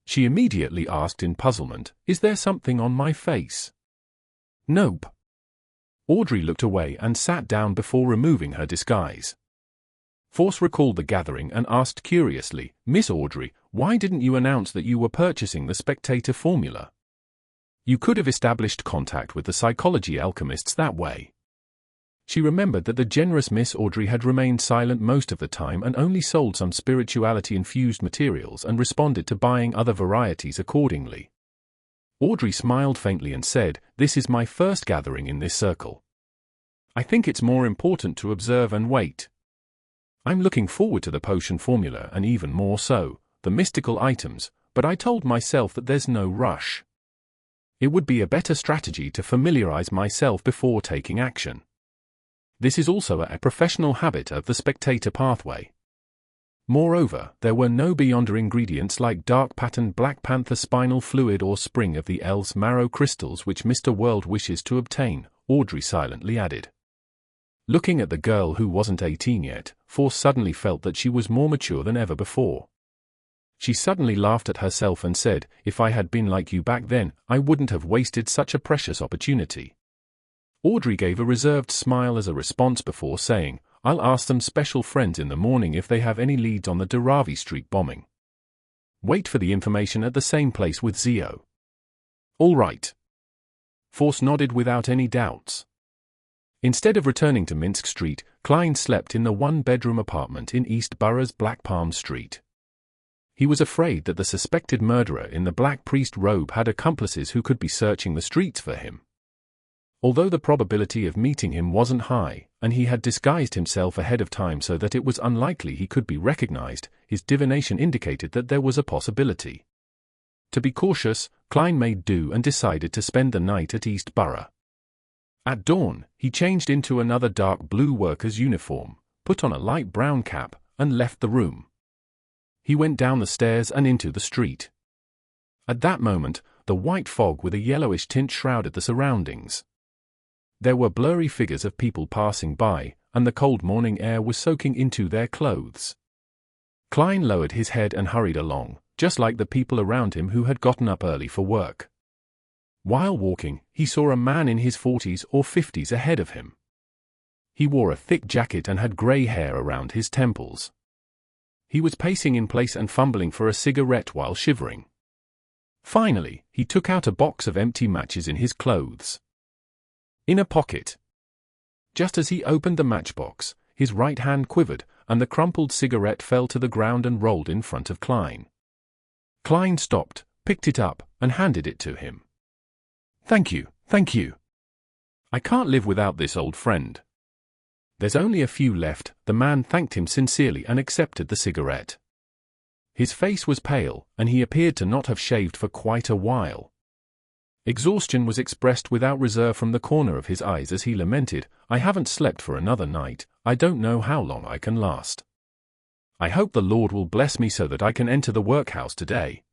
She immediately asked in puzzlement, "Is there something on my face?" "Nope." Audrey looked away and sat down before removing her disguise. Force recalled the gathering and asked curiously, "Miss Audrey, why didn't you announce that you were purchasing the Spectator formula? You could have established contact with the psychology alchemists that way." She remembered that the generous Miss Audrey had remained silent most of the time and only sold some spirituality-infused materials and responded to buying other varieties accordingly. Audrey smiled faintly and said, "This is my first gathering in this circle. I think it's more important to observe and wait. I'm looking forward to the potion formula and even more so, the mystical items, but I told myself that there's no rush. It would be a better strategy to familiarize myself before taking action. This is also a professional habit of the Spectator pathway. Moreover, there were no beyonder ingredients like dark-patterned Black Panther spinal fluid or spring of the Elves marrow crystals which Mr. World wishes to obtain," Audrey silently added. Looking at the girl who wasn't 18 yet, Force suddenly felt that she was more mature than ever before. She suddenly laughed at herself and said, "If I had been like you back then, I wouldn't have wasted such a precious opportunity." Audrey gave a reserved smile as a response before saying, "I'll ask some special friends in the morning if they have any leads on the Derricks Street bombing. Wait for the information at the same place with Zio." "All right." Force nodded without any doubts. Instead of returning to Minsk Street, Klein slept in the one-bedroom apartment in East Borough's Black Palm Street. He was afraid that the suspected murderer in the black priest robe had accomplices who could be searching the streets for him. Although the probability of meeting him wasn't high, and he had disguised himself ahead of time so that it was unlikely he could be recognized, his divination indicated that there was a possibility. To be cautious, Klein made do and decided to spend the night at East Borough. At dawn, he changed into another dark blue worker's uniform, put on a light brown cap, and left the room. He went down the stairs and into the street. At that moment, the white fog with a yellowish tint shrouded the surroundings. There were blurry figures of people passing by, and the cold morning air was soaking into their clothes. Klein lowered his head and hurried along, just like the people around him who had gotten up early for work. While walking, he saw a man in his 40s or 50s ahead of him. He wore a thick jacket and had grey hair around his temples. He was pacing in place and fumbling for a cigarette while shivering. Finally, he took out a box of empty matches in his clothes. In a pocket. Just as he opened the matchbox, his right hand quivered, and the crumpled cigarette fell to the ground and rolled in front of Klein. Klein stopped, picked it up, and handed it to him. Thank you. I can't live without this old friend." "There's only a few left." The man thanked him sincerely and accepted the cigarette. His face was pale, and he appeared to not have shaved for quite a while. Exhaustion was expressed without reserve from the corner of his eyes as he lamented, "I haven't slept for another night. I don't know how long I can last. I hope the Lord will bless me so that I can enter the workhouse today."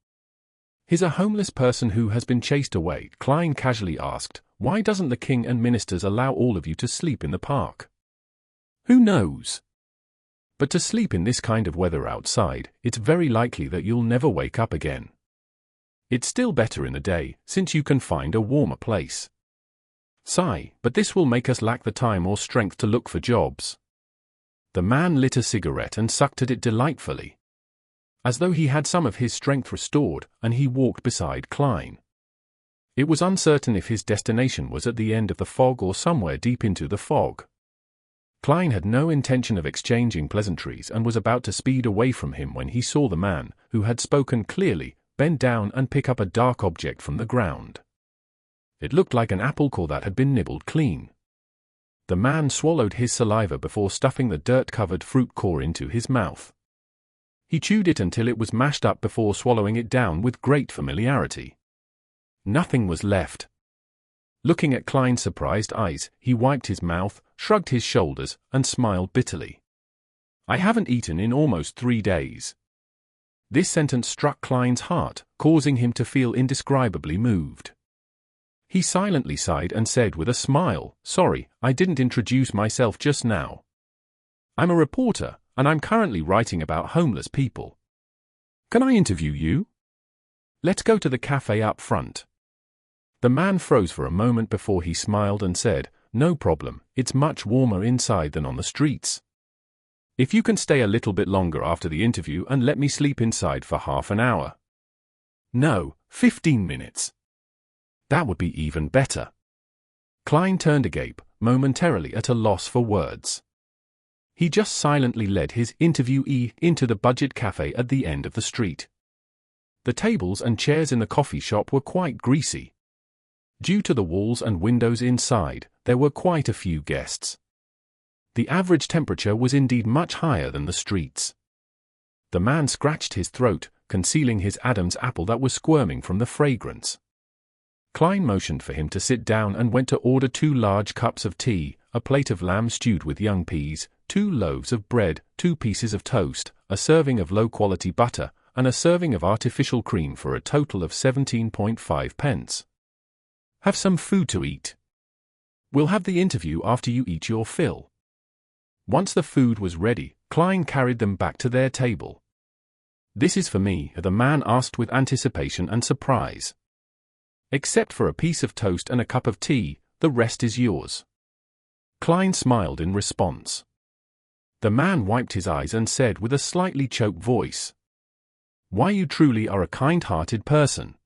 "He's a homeless person who has been chased away," Klein casually asked. "Why doesn't the king and ministers allow all of you to sleep in the park?" "Who knows? But to sleep in this kind of weather outside, it's very likely that you'll never wake up again. It's still better in the day, since you can find a warmer place." Sigh, but this will make us lack the time or strength to look for jobs. The man lit a cigarette and sucked at it delightfully, as though he had some of his strength restored, and he walked beside Klein. It was uncertain if his destination was at the end of the fog or somewhere deep into the fog. Klein had no intention of exchanging pleasantries and was about to speed away from him when he saw the man, who had spoken clearly, bend down and pick up a dark object from the ground. It looked like an apple core that had been nibbled clean. The man swallowed his saliva before stuffing the dirt-covered fruit core into his mouth. He chewed it until it was mashed up before swallowing it down with great familiarity. Nothing was left. Looking at Klein's surprised eyes, he wiped his mouth, shrugged his shoulders, and smiled bitterly. I haven't eaten in almost 3 days. This sentence struck Klein's heart, causing him to feel indescribably moved. He silently sighed and said with a smile, "Sorry, I didn't introduce myself just now. I'm a reporter, and I'm currently writing about homeless people. Can I interview you? Let's go to the cafe up front." The man froze for a moment before he smiled and said, "No problem, it's much warmer inside than on the streets. If you can stay a little bit longer after the interview and let me sleep inside for half an hour. No, 15 minutes. That would be even better." Klein turned agape, momentarily at a loss for words. He just silently led his interviewee into the budget cafe at the end of the street. The tables and chairs in the coffee shop were quite greasy. Due to the walls and windows inside, there were quite a few guests. The average temperature was indeed much higher than the streets. The man scratched his throat, concealing his Adam's apple that was squirming from the fragrance. Klein motioned for him to sit down and went to order 2 large cups of tea, a plate of lamb stewed with young peas, 2 loaves of bread, 2 pieces of toast, a serving of low-quality butter, and a serving of artificial cream for a total of 17.5 pence. "Have some food to eat. We'll have the interview after you eat your fill." Once the food was ready, Klein carried them back to their table. "This is for me," the man asked with anticipation and surprise. "Except for a piece of toast and a cup of tea, the rest is yours." Klein smiled in response. The man wiped his eyes and said with a slightly choked voice, "Why, you truly are a kind-hearted person.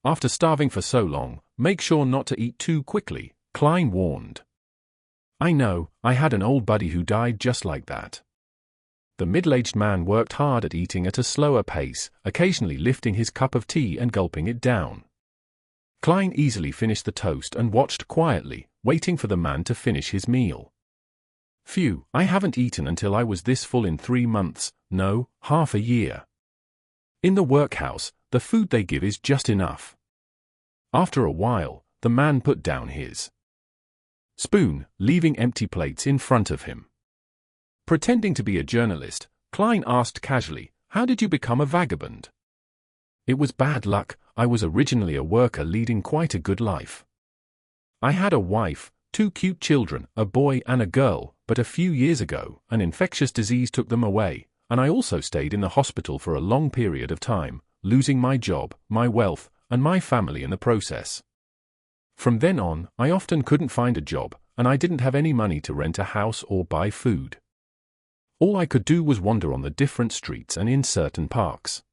After starving for so long, make sure not to eat too quickly," Klein warned. "I know, I had an old buddy who died just like that." The middle-aged man worked hard at eating at a slower pace, occasionally lifting his cup of tea and gulping it down. Klein easily finished the toast and watched quietly, waiting for the man to finish his meal. "Phew, I haven't eaten until I was this full in 3 months, no, half a year. In the workhouse, the food they give is just enough." After a while, the man put down his spoon, leaving empty plates in front of him. Pretending to be a journalist, Klein asked casually, "How did you become a vagabond?" "It was bad luck. I was originally a worker leading quite a good life. I had a wife, 2 cute children, a boy and a girl, but a few years ago, an infectious disease took them away, and I also stayed in the hospital for a long period of time, losing my job, my wealth, and my family in the process. From then on, I often couldn't find a job, and I didn't have any money to rent a house or buy food. All I could do was wander on the different streets and in certain parks.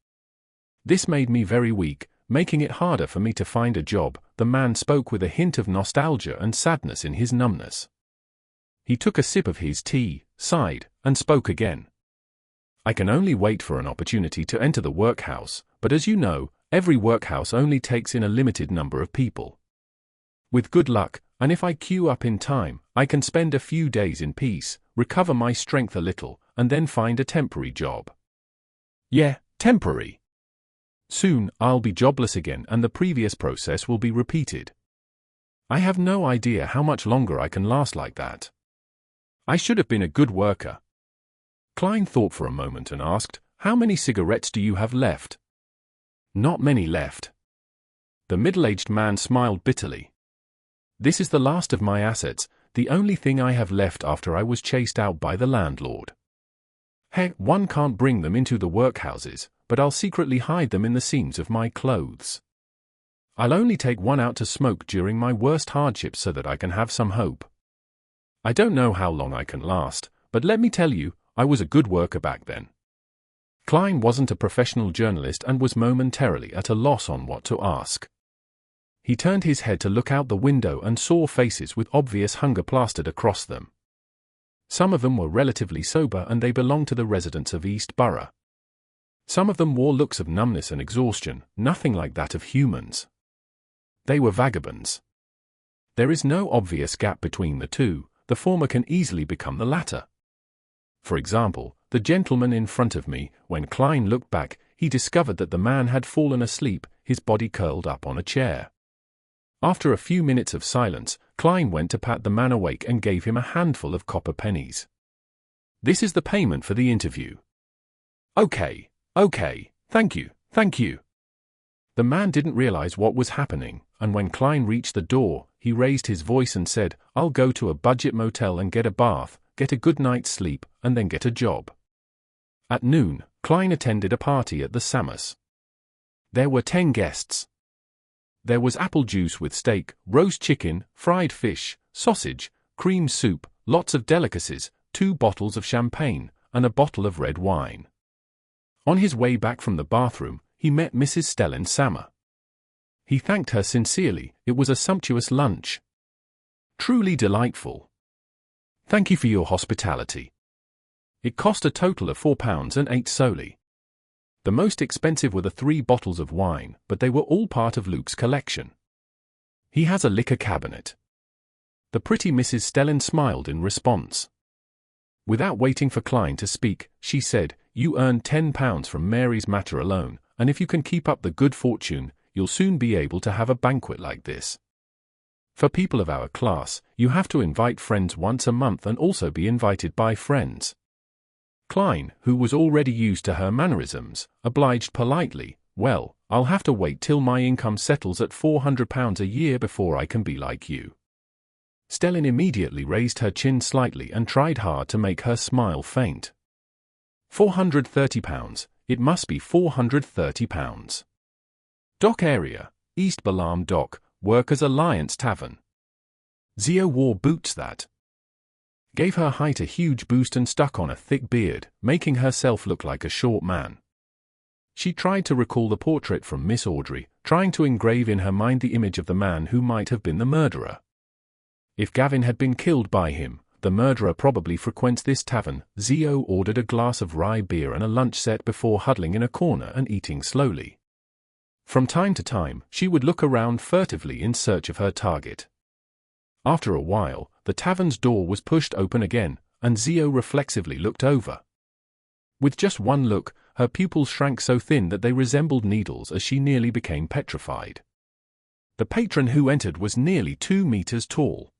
This made me very weak, making it harder for me to find a job." The man spoke with a hint of nostalgia and sadness in his numbness. He took a sip of his tea, sighed, and spoke again. "I can only wait for an opportunity to enter the workhouse, but as you know, every workhouse only takes in a limited number of people. With good luck, and if I queue up in time, I can spend a few days in peace, recover my strength a little, and then find a temporary job." "Yeah, temporary. Soon, I'll be jobless again and the previous process will be repeated. I have no idea how much longer I can last like that. I should have been a good worker." Klein thought for a moment and asked, "How many cigarettes do you have left?" "Not many left." The middle-aged man smiled bitterly. "This is the last of my assets, the only thing I have left after I was chased out by the landlord. Heck, one can't bring them into the workhouses, but I'll secretly hide them in the seams of my clothes. I'll only take one out to smoke during my worst hardships so that I can have some hope. I don't know how long I can last, but let me tell you, I was a good worker back then. Klein wasn't a professional journalist and was momentarily at a loss on what to ask. He turned his head to look out the window and saw faces with obvious hunger plastered across them. Some of them were relatively sober and they belonged to the residents of East Borough. Some of them wore looks of numbness and exhaustion, nothing like that of humans. They were vagabonds. There is no obvious gap between the two, the former can easily become the latter. For example, the gentleman in front of me, when Klein looked back, he discovered that the man had fallen asleep, his body curled up on a chair. After a few minutes of silence, Klein went to pat the man awake and gave him a handful of copper pennies. "This is the payment for the interview." Okay, thank you. The man didn't realize what was happening, and when Klein reached the door, he raised his voice and said, "I'll go to a budget motel and get a bath, get a good night's sleep, and then get a job." At noon, Klein attended a party at the Samus. There were 10 guests. There was apple juice with steak, roast chicken, fried fish, sausage, cream soup, lots of delicacies, 2 bottles of champagne, and a bottle of red wine. On his way back from the bathroom, he met Mrs. Stellan Sammer. He thanked her sincerely, it was a sumptuous lunch. Truly delightful. Thank you for your hospitality. It cost a total of £4.08 solely. The most expensive were the 3 bottles of wine, but they were all part of Luke's collection. He has a liquor cabinet. The pretty Mrs. Stellan smiled in response. Without waiting for Klein to speak, she said, "You earned £10 from Mary's matter alone, and if you can keep up the good fortune, you'll soon be able to have a banquet like this. For people of our class, you have to invite friends once a month and also be invited by friends." Klein, who was already used to her mannerisms, obliged politely, "Well, I'll have to wait till my income settles at £400 a year before I can be like you." Stellan immediately raised her chin slightly and tried hard to make her smile faint. £430, it must be £430. Dock area, East Borough Dock, Workers' Alliance Tavern. Zio wore boots that gave her height a huge boost and stuck on a thick beard, making herself look like a short man. She tried to recall the portrait from Miss Audrey, trying to engrave in her mind the image of the man who might have been the murderer. If Gavin had been killed by him, the murderer probably frequents this tavern. Zio ordered a glass of rye beer and a lunch set before huddling in a corner and eating slowly. From time to time, she would look around furtively in search of her target. After a while, the tavern's door was pushed open again, and Zio reflexively looked over. With just one look, her pupils shrank so thin that they resembled needles as she nearly became petrified. The patron who entered was nearly 2 meters tall.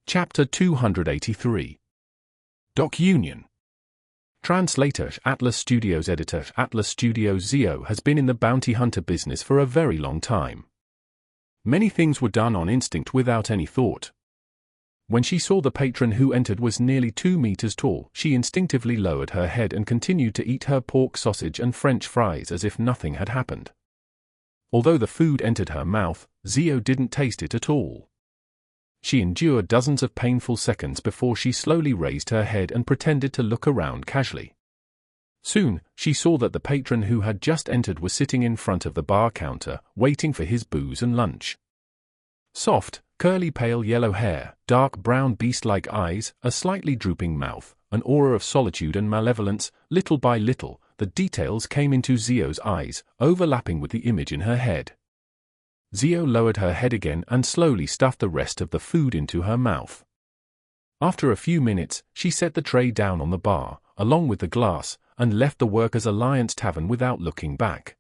Chapter 283. Dock Union. Translator Atlas Studios. Editor Atlas Studios. Zio has been in the bounty hunter business for a very long time. Many things were done on instinct without any thought. When she saw the patron who entered was nearly 2 meters tall, she instinctively lowered her head and continued to eat her pork sausage and French fries as if nothing had happened. Although the food entered her mouth, Zio didn't taste it at all. She endured dozens of painful seconds before she slowly raised her head and pretended to look around casually. Soon, she saw that the patron who had just entered was sitting in front of the bar counter, waiting for his booze and lunch. Soft, curly pale yellow hair, dark brown beast-like eyes, a slightly drooping mouth, an aura of solitude and malevolence. Little by little, the details came into Zio's eyes, overlapping with the image in her head. Zio lowered her head again and slowly stuffed the rest of the food into her mouth. After a few minutes, she set the tray down on the bar, along with the glass, and left the Workers' Alliance Tavern without looking back.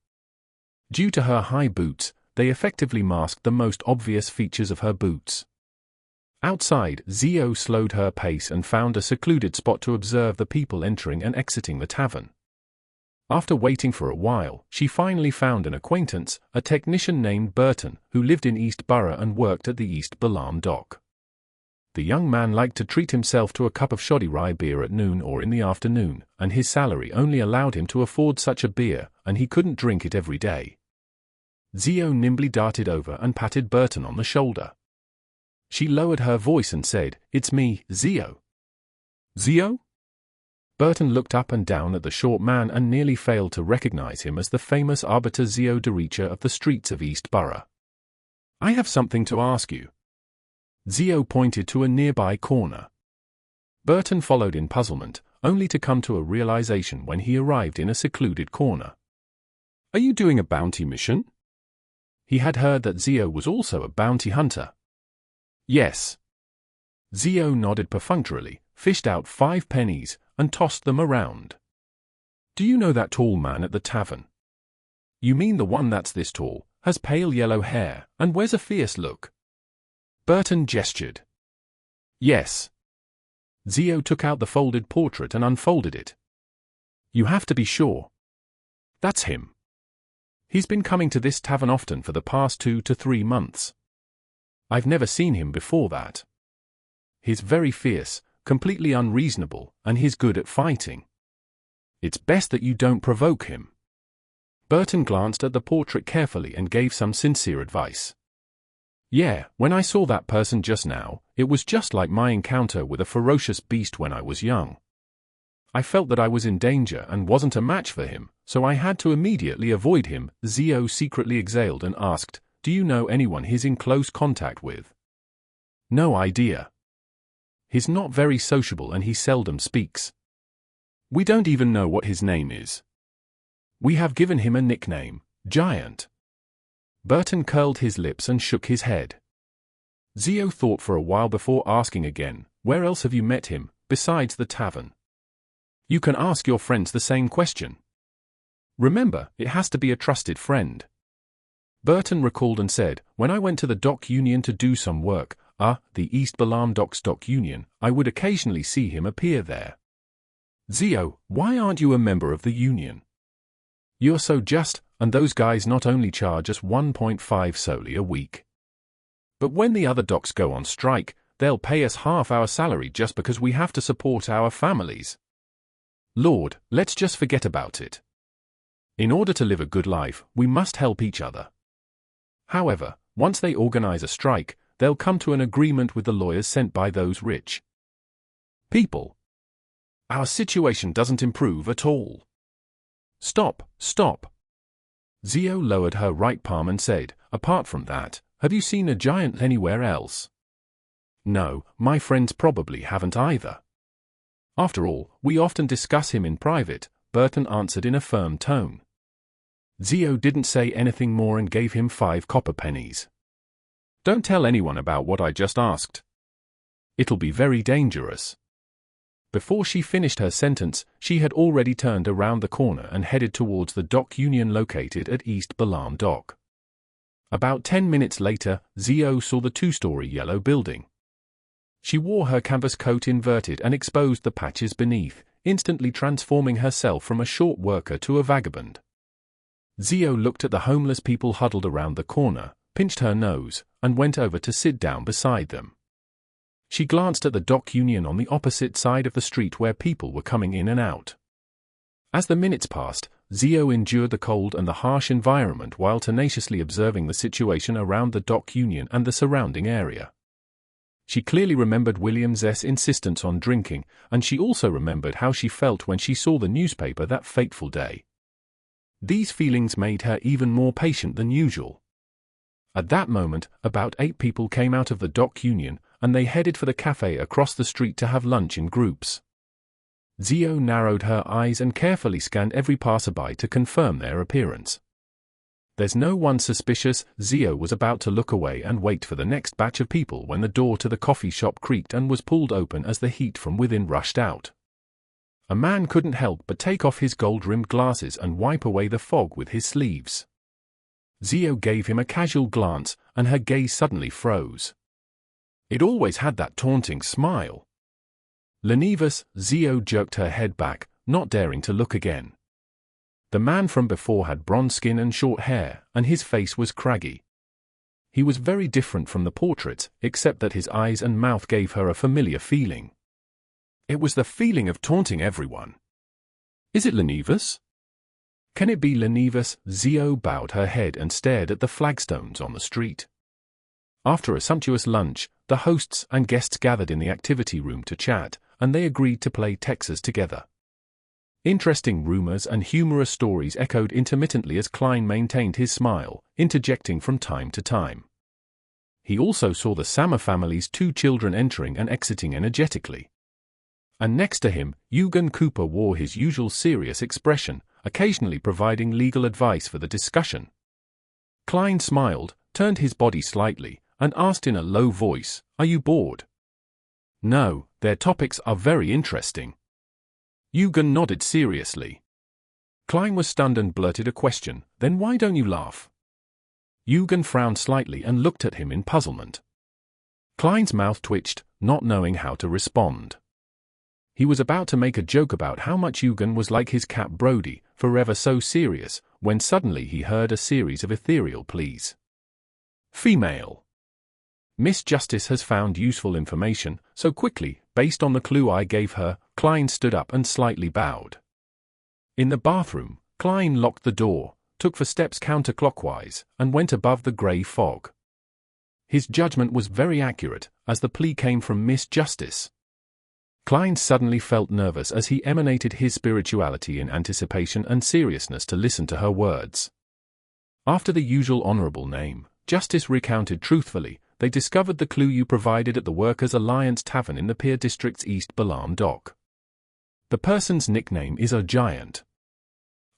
Due to her high boots, they effectively masked the most obvious features of her boots. Outside, Zio slowed her pace and found a secluded spot to observe the people entering and exiting the tavern. After waiting for a while, she finally found an acquaintance, a technician named Burton, who lived in East Borough and worked at the East Borough dock. The young man liked to treat himself to a cup of shoddy rye beer at noon or in the afternoon, and his salary only allowed him to afford such a beer, and he couldn't drink it every day. Zio nimbly darted over and patted Burton on the shoulder. She lowered her voice and said, "It's me, Zio." "Zio?" Burton looked up and down at the short man and nearly failed to recognize him as the famous arbiter Zio Derricks of the streets of East Borough. "I have something to ask you." Zio pointed to a nearby corner. Burton followed in puzzlement, only to come to a realization when he arrived in a secluded corner. "Are you doing a bounty mission?" He had heard that Zio was also a bounty hunter. "Yes." Zio nodded perfunctorily, fished out 5 pennies, and tossed them around. "Do you know that tall man at the tavern?" "You mean the one that's this tall, has pale yellow hair, and wears a fierce look?" Burton gestured. "Yes." Zio took out the folded portrait and unfolded it. "You have to be sure. That's him. He's been coming to this tavern often for the past 2 to 3 months. I've never seen him before that. He's very fierce, completely unreasonable, and he's good at fighting. It's best that you don't provoke him." Burton glanced at the portrait carefully and gave some sincere advice. "Yeah, when I saw that person just now, it was just like my encounter with a ferocious beast when I was young. I felt that I was in danger and wasn't a match for him, so I had to immediately avoid him." Zio secretly exhaled and asked, "Do you know anyone he's in close contact with?" "No idea. He's not very sociable and he seldom speaks. We don't even know what his name is. We have given him a nickname, Giant." Burton curled his lips and shook his head. Zio thought for a while before asking again, "Where else have you met him, besides the tavern?" "You can ask your friends the same question. Remember, it has to be a trusted friend." Burton recalled and said, "When I went to the dock union to do some work, the East Borough Docks Dock Union, I would occasionally see him appear there." "Zio, why aren't you a member of the union? You're so just, and those guys not only charge us 1.5 solely a week. But when the other docks go on strike, they'll pay us half our salary just because we have to support our families. Lord, let's just forget about it. In order to live a good life, we must help each other. However, once they organize a strike, they'll come to an agreement with the lawyers sent by those rich people. Our situation doesn't improve at all." "Stop, stop." Zio lowered her right palm and said, "Apart from that, have you seen a giant anywhere else?" "No, my friends probably haven't either. After all, we often discuss him in private," Burton answered in a firm tone. Zio didn't say anything more and gave him 5 copper pennies. "Don't tell anyone about what I just asked. It'll be very dangerous." Before she finished her sentence, she had already turned around the corner and headed towards the dock union located at East Borough Dock. About 10 minutes later, Zio saw the 2-story yellow building. She wore her canvas coat inverted and exposed the patches beneath, instantly transforming herself from a short worker to a vagabond. Zio looked at the homeless people huddled around the corner, pinched her nose, and went over to sit down beside them. She glanced at the dock union on the opposite side of the street where people were coming in and out. As the minutes passed, Zio endured the cold and the harsh environment while tenaciously observing the situation around the dock union and the surrounding area. She clearly remembered William's insistence on drinking, and she also remembered how she felt when she saw the newspaper that fateful day. These feelings made her even more patient than usual. At that moment, about 8 people came out of the dock union, and they headed for the cafe across the street to have lunch in groups. Zio narrowed her eyes and carefully scanned every passerby to confirm their appearance. "There's no one suspicious." Zio was about to look away and wait for the next batch of people when the door to the coffee shop creaked and was pulled open as the heat from within rushed out. A man couldn't help but take off his gold-rimmed glasses and wipe away the fog with his sleeves. Zio gave him a casual glance, and her gaze suddenly froze. It always had that taunting smile. "Lenivus," Zio jerked her head back, not daring to look again. The man from before had bronze skin and short hair, and his face was craggy. He was very different from the portraits, except that his eyes and mouth gave her a familiar feeling. It was the feeling of taunting everyone. Is it Lenivus? Can it be Lenivus? Zio bowed her head and stared at the flagstones on the street. After a sumptuous lunch, the hosts and guests gathered in the activity room to chat, and they agreed to play Texas together. Interesting rumors and humorous stories echoed intermittently as Klein maintained his smile, interjecting from time to time. He also saw the Sammer family's 2 children entering and exiting energetically. And next to him, Eugen Cooper wore his usual serious expression, occasionally providing legal advice for the discussion. Klein smiled, turned his body slightly, and asked in a low voice, "Are you bored?" "No, their topics are very interesting." Eugen nodded seriously. Klein was stunned and blurted a question, "Then why don't you laugh?" Eugen frowned slightly and looked at him in puzzlement. Klein's mouth twitched, not knowing how to respond. He was about to make a joke about how much Eugen was like his cat Brody, forever so serious, when suddenly he heard a series of ethereal pleas. Female. Miss Justice has found useful information, so quickly, based on the clue I gave her, Klein stood up and slightly bowed. In the bathroom, Klein locked the door, took 4 steps counterclockwise, and went above the grey fog. His judgment was very accurate, as the plea came from Miss Justice. Klein suddenly felt nervous as he emanated his spirituality in anticipation and seriousness to listen to her words. After the usual honorable name, Justice recounted truthfully, "They discovered the clue you provided at the Workers' Alliance Tavern in the Pier District's East Balam dock. The person's nickname is a giant.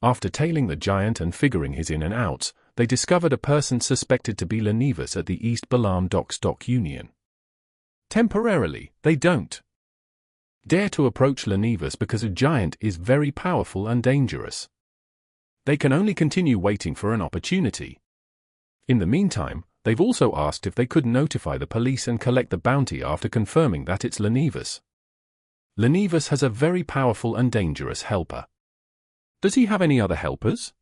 After tailing the giant and figuring his in and outs, they discovered a person suspected to be Lenivus at the East Balam dock's dock union. Temporarily, they don't dare to approach Lenivus because a giant is very powerful and dangerous. They can only continue waiting for an opportunity. In the meantime, they've also asked if they could notify the police and collect the bounty after confirming that it's Lenivus. Lenivus has a very powerful and dangerous helper. Does he have any other helpers?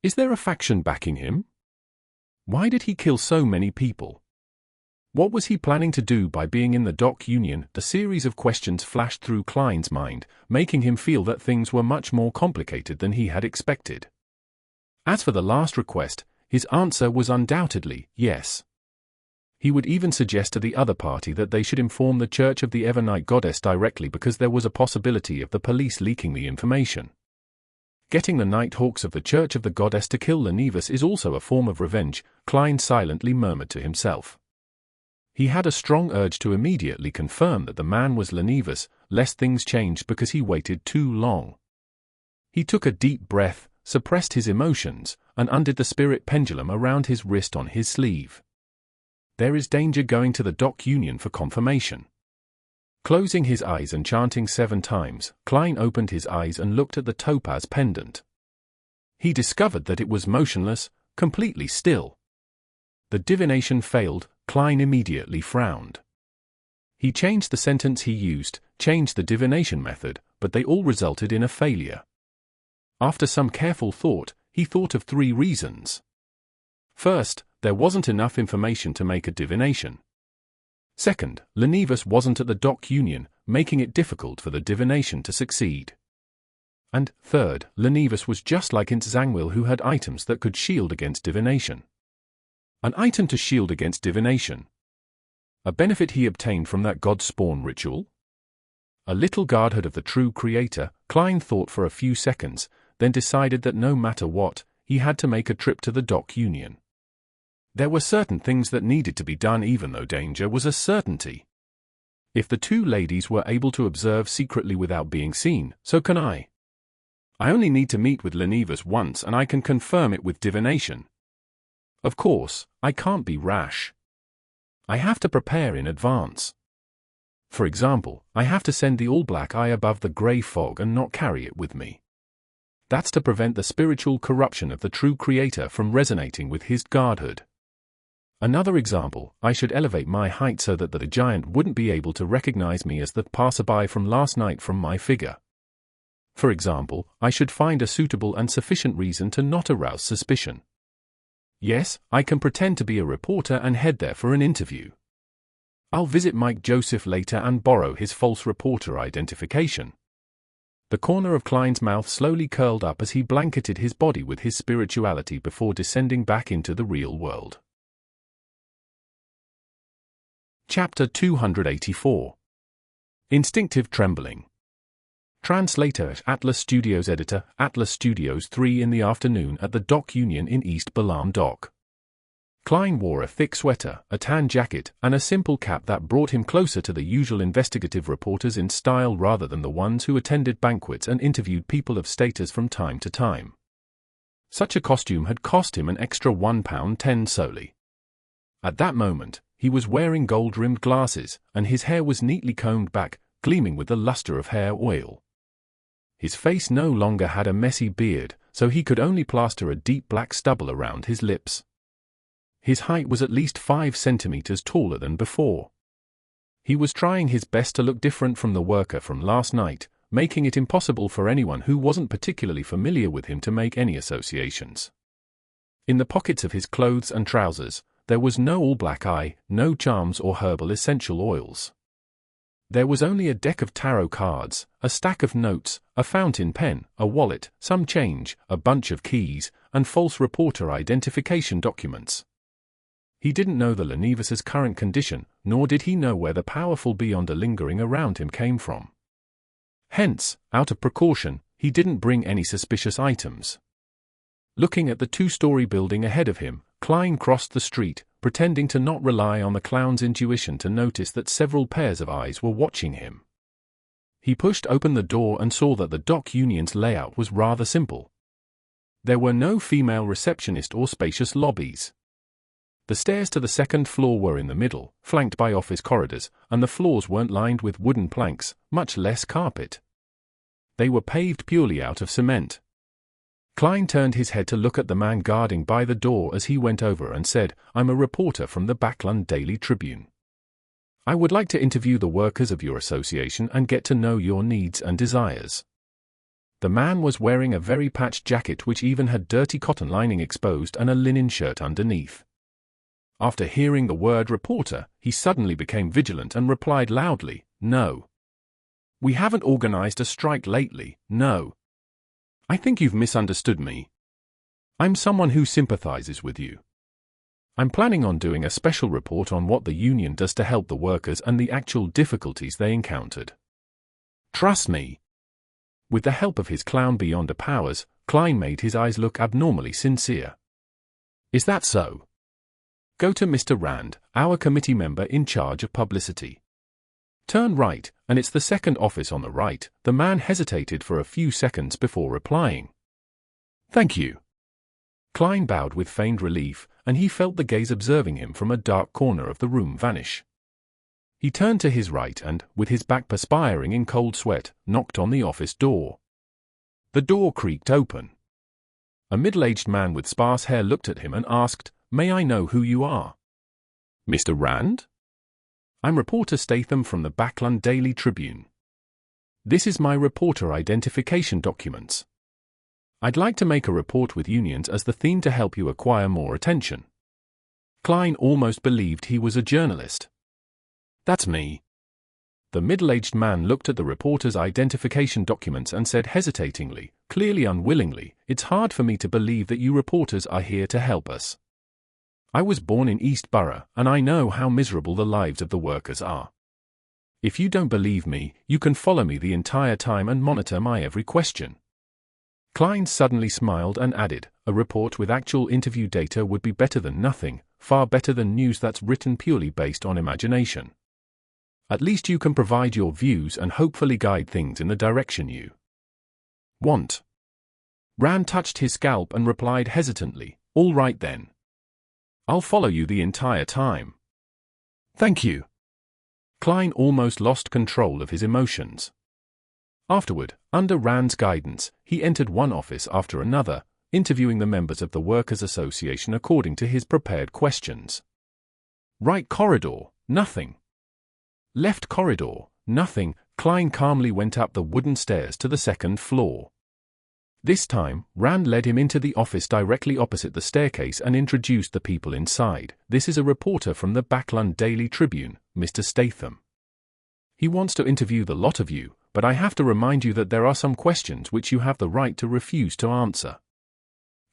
Is there a faction backing him? Why did he kill so many people? What was he planning to do by being in the dock union?" A series of questions flashed through Klein's mind, making him feel that things were much more complicated than he had expected. As for the last request, his answer was undoubtedly yes. He would even suggest to the other party that they should inform the Church of the Evernight Goddess directly because there was a possibility of the police leaking the information. Getting the Nighthawks of the Church of the Goddess to kill Lenivus is also a form of revenge, Klein silently murmured to himself. He had a strong urge to immediately confirm that the man was Lenivus, lest things changed because he waited too long. He took a deep breath, suppressed his emotions, and undid the spirit pendulum around his wrist on his sleeve. There is danger going to the dock union for confirmation. Closing his eyes and chanting 7 times, Klein opened his eyes and looked at the topaz pendant. He discovered that it was motionless, completely still. The divination failed. Klein immediately frowned. He changed the sentence he used, changed the divination method, but they all resulted in a failure. After some careful thought, he thought of 3 reasons. First, there wasn't enough information to make a divination. Second, Lenivus wasn't at the dock union, making it difficult for the divination to succeed. And third, Lenivus was just like Zangwill, who had items that could shield against divination. An item to shield against divination. A benefit he obtained from that god spawn ritual? A little godhood of the true creator, Klein thought for a few seconds, then decided that no matter what, he had to make a trip to the dock union. There were certain things that needed to be done even though danger was a certainty. If the 2 ladies were able to observe secretly without being seen, so can I. I only need to meet with Lenivus once and I can confirm it with divination. Of course, I can't be rash. I have to prepare in advance. For example, I have to send the all-black eye above the grey fog and not carry it with me. That's to prevent the spiritual corruption of the true creator from resonating with his godhood. Another example, I should elevate my height so that the giant wouldn't be able to recognize me as the passerby from last night from my figure. For example, I should find a suitable and sufficient reason to not arouse suspicion. Yes, I can pretend to be a reporter and head there for an interview. I'll visit Mike Joseph later and borrow his false reporter identification. The corner of Klein's mouth slowly curled up as he blanketed his body with his spirituality before descending back into the real world. Chapter 284. Instinctive Trembling. Translator at Atlas Studios. Editor, Atlas Studios. 3 in the afternoon at the Dock Union in East Balam Dock. Klein wore a thick sweater, a tan jacket, and a simple cap that brought him closer to the usual investigative reporters in style rather than the ones who attended banquets and interviewed people of status from time to time. Such a costume had cost him an extra £1.10 solely. At that moment, he was wearing gold-rimmed glasses, and his hair was neatly combed back, gleaming with the luster of hair oil. His face no longer had a messy beard, so he could only plaster a deep black stubble around his lips. His height was at least 5 centimeters taller than before. He was trying his best to look different from the worker from last night, making it impossible for anyone who wasn't particularly familiar with him to make any associations. In the pockets of his clothes and trousers, there was no all-black eye, no charms or herbal essential oils. There was only a deck of tarot cards, a stack of notes, a fountain pen, a wallet, some change, a bunch of keys, and false reporter identification documents. He didn't know the Lenivus's current condition, nor did he know where the powerful beyonder lingering around him came from. Hence, out of precaution, he didn't bring any suspicious items. Looking at the 2-story building ahead of him, Klein crossed the street, pretending to not rely on the clown's intuition to notice that several pairs of eyes were watching him. He pushed open the door and saw that the Dock Union's layout was rather simple. There were no female receptionist or spacious lobbies. The stairs to the second floor were in the middle, flanked by office corridors, and the floors weren't lined with wooden planks, much less carpet. They were paved purely out of cement. Klein turned his head to look at the man guarding by the door as he went over and said, "I'm a reporter from the Backland Daily Tribune. I would like to interview the workers of your association and get to know your needs and desires." The man was wearing a very patched jacket which even had dirty cotton lining exposed and a linen shirt underneath. After hearing the word reporter, he suddenly became vigilant and replied loudly, "No. We haven't organized a strike lately, no. I think you've misunderstood me. I'm someone who sympathizes with you. I'm planning on doing a special report on what the union does to help the workers and the actual difficulties they encountered. Trust me." With the help of his clown beyonder powers, Klein made his eyes look abnormally sincere. "Is that so? Go to Mr. Rand, our committee member in charge of publicity. Turn right, and it's the second office on the right." The man hesitated for a few seconds before replying. "Thank you." Klein bowed with feigned relief, and he felt the gaze observing him from a dark corner of the room vanish. He turned to his right and, with his back perspiring in cold sweat, knocked on the office door. The door creaked open. A middle-aged man with sparse hair looked at him and asked, "May I know who you are?" "Mr. Rand?" "I'm reporter Statham from the Backland Daily Tribune. This is my reporter identification documents. I'd like to make a report with unions as the theme to help you acquire more attention." Klein almost believed he was a journalist. "That's me." The middle-aged man looked at the reporter's identification documents and said hesitatingly, clearly unwillingly, "It's hard for me to believe that you reporters are here to help us. I was born in East Borough, and I know how miserable the lives of the workers are. If you don't believe me, you can follow me the entire time and monitor my every question." Klein suddenly smiled and added, "A report with actual interview data would be better than nothing, far better than news that's written purely based on imagination. At least you can provide your views and hopefully guide things in the direction you want." Rand touched his scalp and replied hesitantly, "All right then. I'll follow you the entire time." "Thank you." Klein almost lost control of his emotions. Afterward, under Rand's guidance, he entered one office after another, interviewing the members of the Workers' Association according to his prepared questions. Right corridor, nothing. Left corridor, nothing. Klein calmly went up the wooden stairs to the second floor. This time, Rand led him into the office directly opposite the staircase and introduced the people inside. This is a reporter from the Backland Daily Tribune, Mr. Statham. He wants to interview the lot of you, but I have to remind you that there are some questions which you have the right to refuse to answer.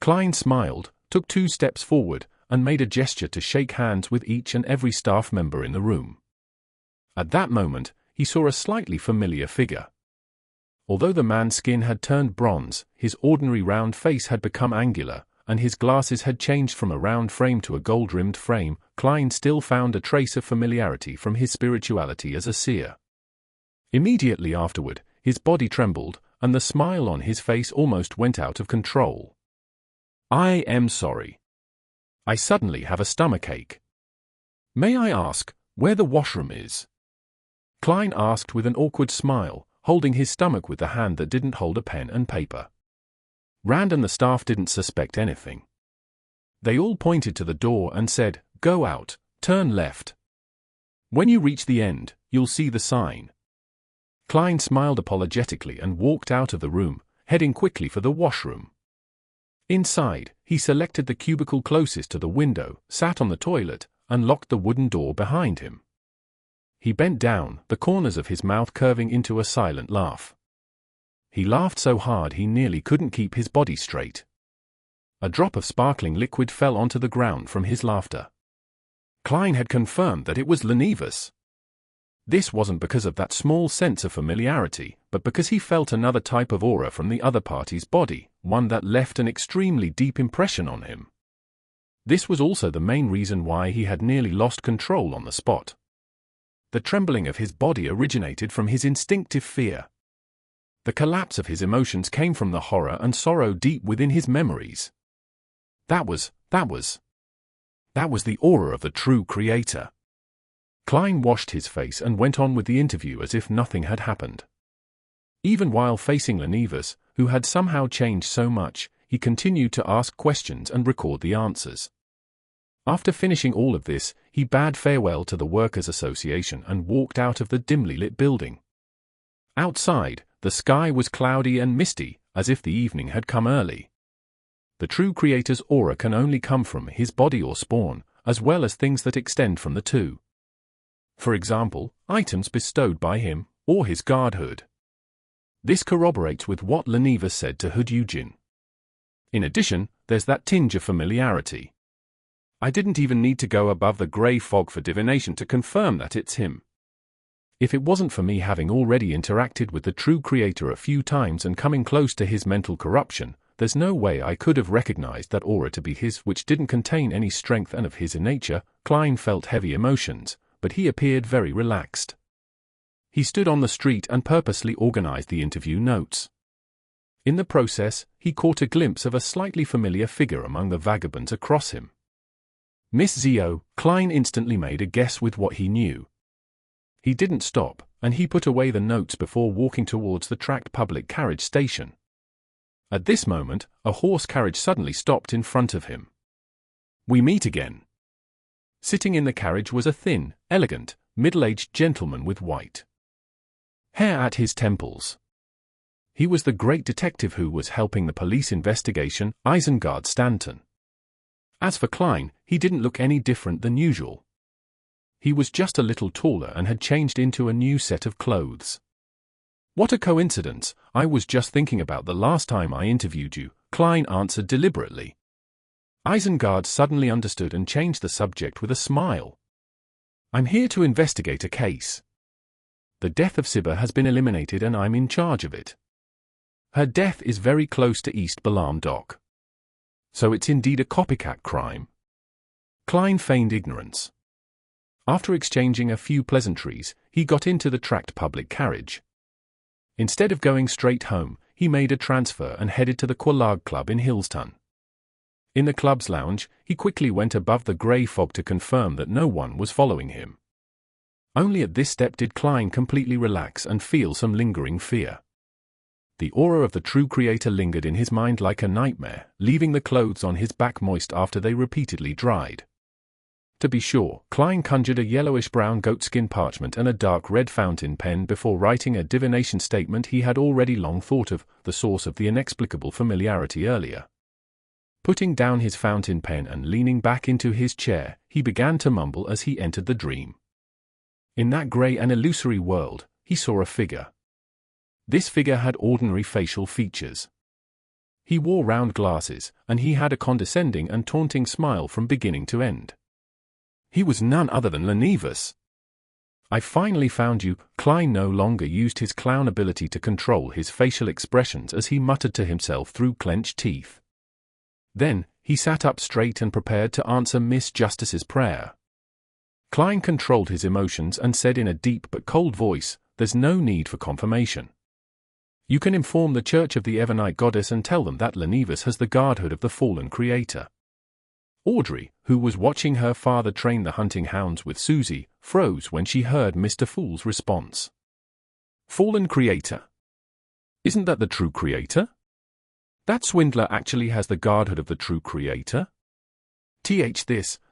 Klein smiled, took 2 steps forward, and made a gesture to shake hands with each and every staff member in the room. At that moment, he saw a slightly familiar figure. Although the man's skin had turned bronze, his ordinary round face had become angular, and his glasses had changed from a round frame to a gold-rimmed frame. Klein still found a trace of familiarity from his spirituality as a seer. Immediately afterward, his body trembled, and the smile on his face almost went out of control. "I am sorry. I suddenly have a stomachache. May I ask where the washroom is?" Klein asked with an awkward smile, holding his stomach with the hand that didn't hold a pen and paper. Rand and the staff didn't suspect anything. They all pointed to the door and said, "Go out, turn left. When you reach the end, you'll see the sign." Klein smiled apologetically and walked out of the room, heading quickly for the washroom. Inside, he selected the cubicle closest to the window, sat on the toilet, and locked the wooden door behind him. He bent down, the corners of his mouth curving into a silent laugh. He laughed so hard he nearly couldn't keep his body straight. A drop of sparkling liquid fell onto the ground from his laughter. Klein had confirmed that it was Lenivus. This wasn't because of that small sense of familiarity, but because he felt another type of aura from the other party's body, one that left an extremely deep impression on him. This was also the main reason why he had nearly lost control on the spot. The trembling of his body originated from his instinctive fear. The collapse of his emotions came from the horror and sorrow deep within his memories. That was the aura of the true creator. Klein washed his face and went on with the interview as if nothing had happened. Even while facing Lenivus, who had somehow changed so much, he continued to ask questions and record the answers. After finishing all of this, he bade farewell to the Workers' Association and walked out of the dimly lit building. Outside, the sky was cloudy and misty, as if the evening had come early. The true creator's aura can only come from his body or spawn, as well as things that extend from the two. For example, items bestowed by him, or his guardhood. This corroborates with what Lenivus said to Hood Eugene. In addition, there's that tinge of familiarity. I didn't even need to go above the grey fog for divination to confirm that it's him. If it wasn't for me having already interacted with the true creator a few times and coming close to his mental corruption, there's no way I could have recognized that aura to be his, which didn't contain any strength and of his nature. Klein felt heavy emotions, but he appeared very relaxed. He stood on the street and purposely organized the interview notes. In the process, he caught a glimpse of a slightly familiar figure among the vagabonds across him. Miss Zio. Klein instantly made a guess with what he knew. He didn't stop, and he put away the notes before walking towards the tracked public carriage station. At this moment, a horse carriage suddenly stopped in front of him. "We meet again." Sitting in the carriage was a thin, elegant, middle-aged gentleman with white hair at his temples. He was the great detective who was helping the police investigation, Isengard Stanton. As for Klein, he didn't look any different than usual. He was just a little taller and had changed into a new set of clothes. "What a coincidence, I was just thinking about the last time I interviewed you," Klein answered deliberately. Isengard suddenly understood and changed the subject with a smile. "I'm here to investigate a case. The death of Sibba has been eliminated and I'm in charge of it. Her death is very close to East Balam Dock. So it's indeed a copycat crime." Klein feigned ignorance. After exchanging a few pleasantries, he got into the tracked public carriage. Instead of going straight home, he made a transfer and headed to the Quelaag Club in Hillston. In the club's lounge, he quickly went above the grey fog to confirm that no one was following him. Only at this step did Klein completely relax and feel some lingering fear. The aura of the true creator lingered in his mind like a nightmare, leaving the clothes on his back moist after they repeatedly dried. To be sure, Klein conjured a yellowish-brown goatskin parchment and a dark red fountain pen before writing a divination statement he had already long thought of, the source of the inexplicable familiarity earlier. Putting down his fountain pen and leaning back into his chair, he began to mumble as he entered the dream. In that grey and illusory world, he saw a figure. This figure had ordinary facial features. He wore round glasses, and he had a condescending and taunting smile from beginning to end. He was none other than Lenivus. "I finally found you." Klein no longer used his clown ability to control his facial expressions as he muttered to himself through clenched teeth. Then, he sat up straight and prepared to answer Miss Justice's prayer. Klein controlled his emotions and said in a deep but cold voice, "There's no need for confirmation. You can inform the Church of the Evernite Goddess and tell them that Lenivus has the godhood of the fallen creator." Audrey, who was watching her father train the hunting hounds with Susie, froze when she heard Mr. Fool's response. "Fallen creator? Isn't that the true creator? That swindler actually has the godhood of the true creator?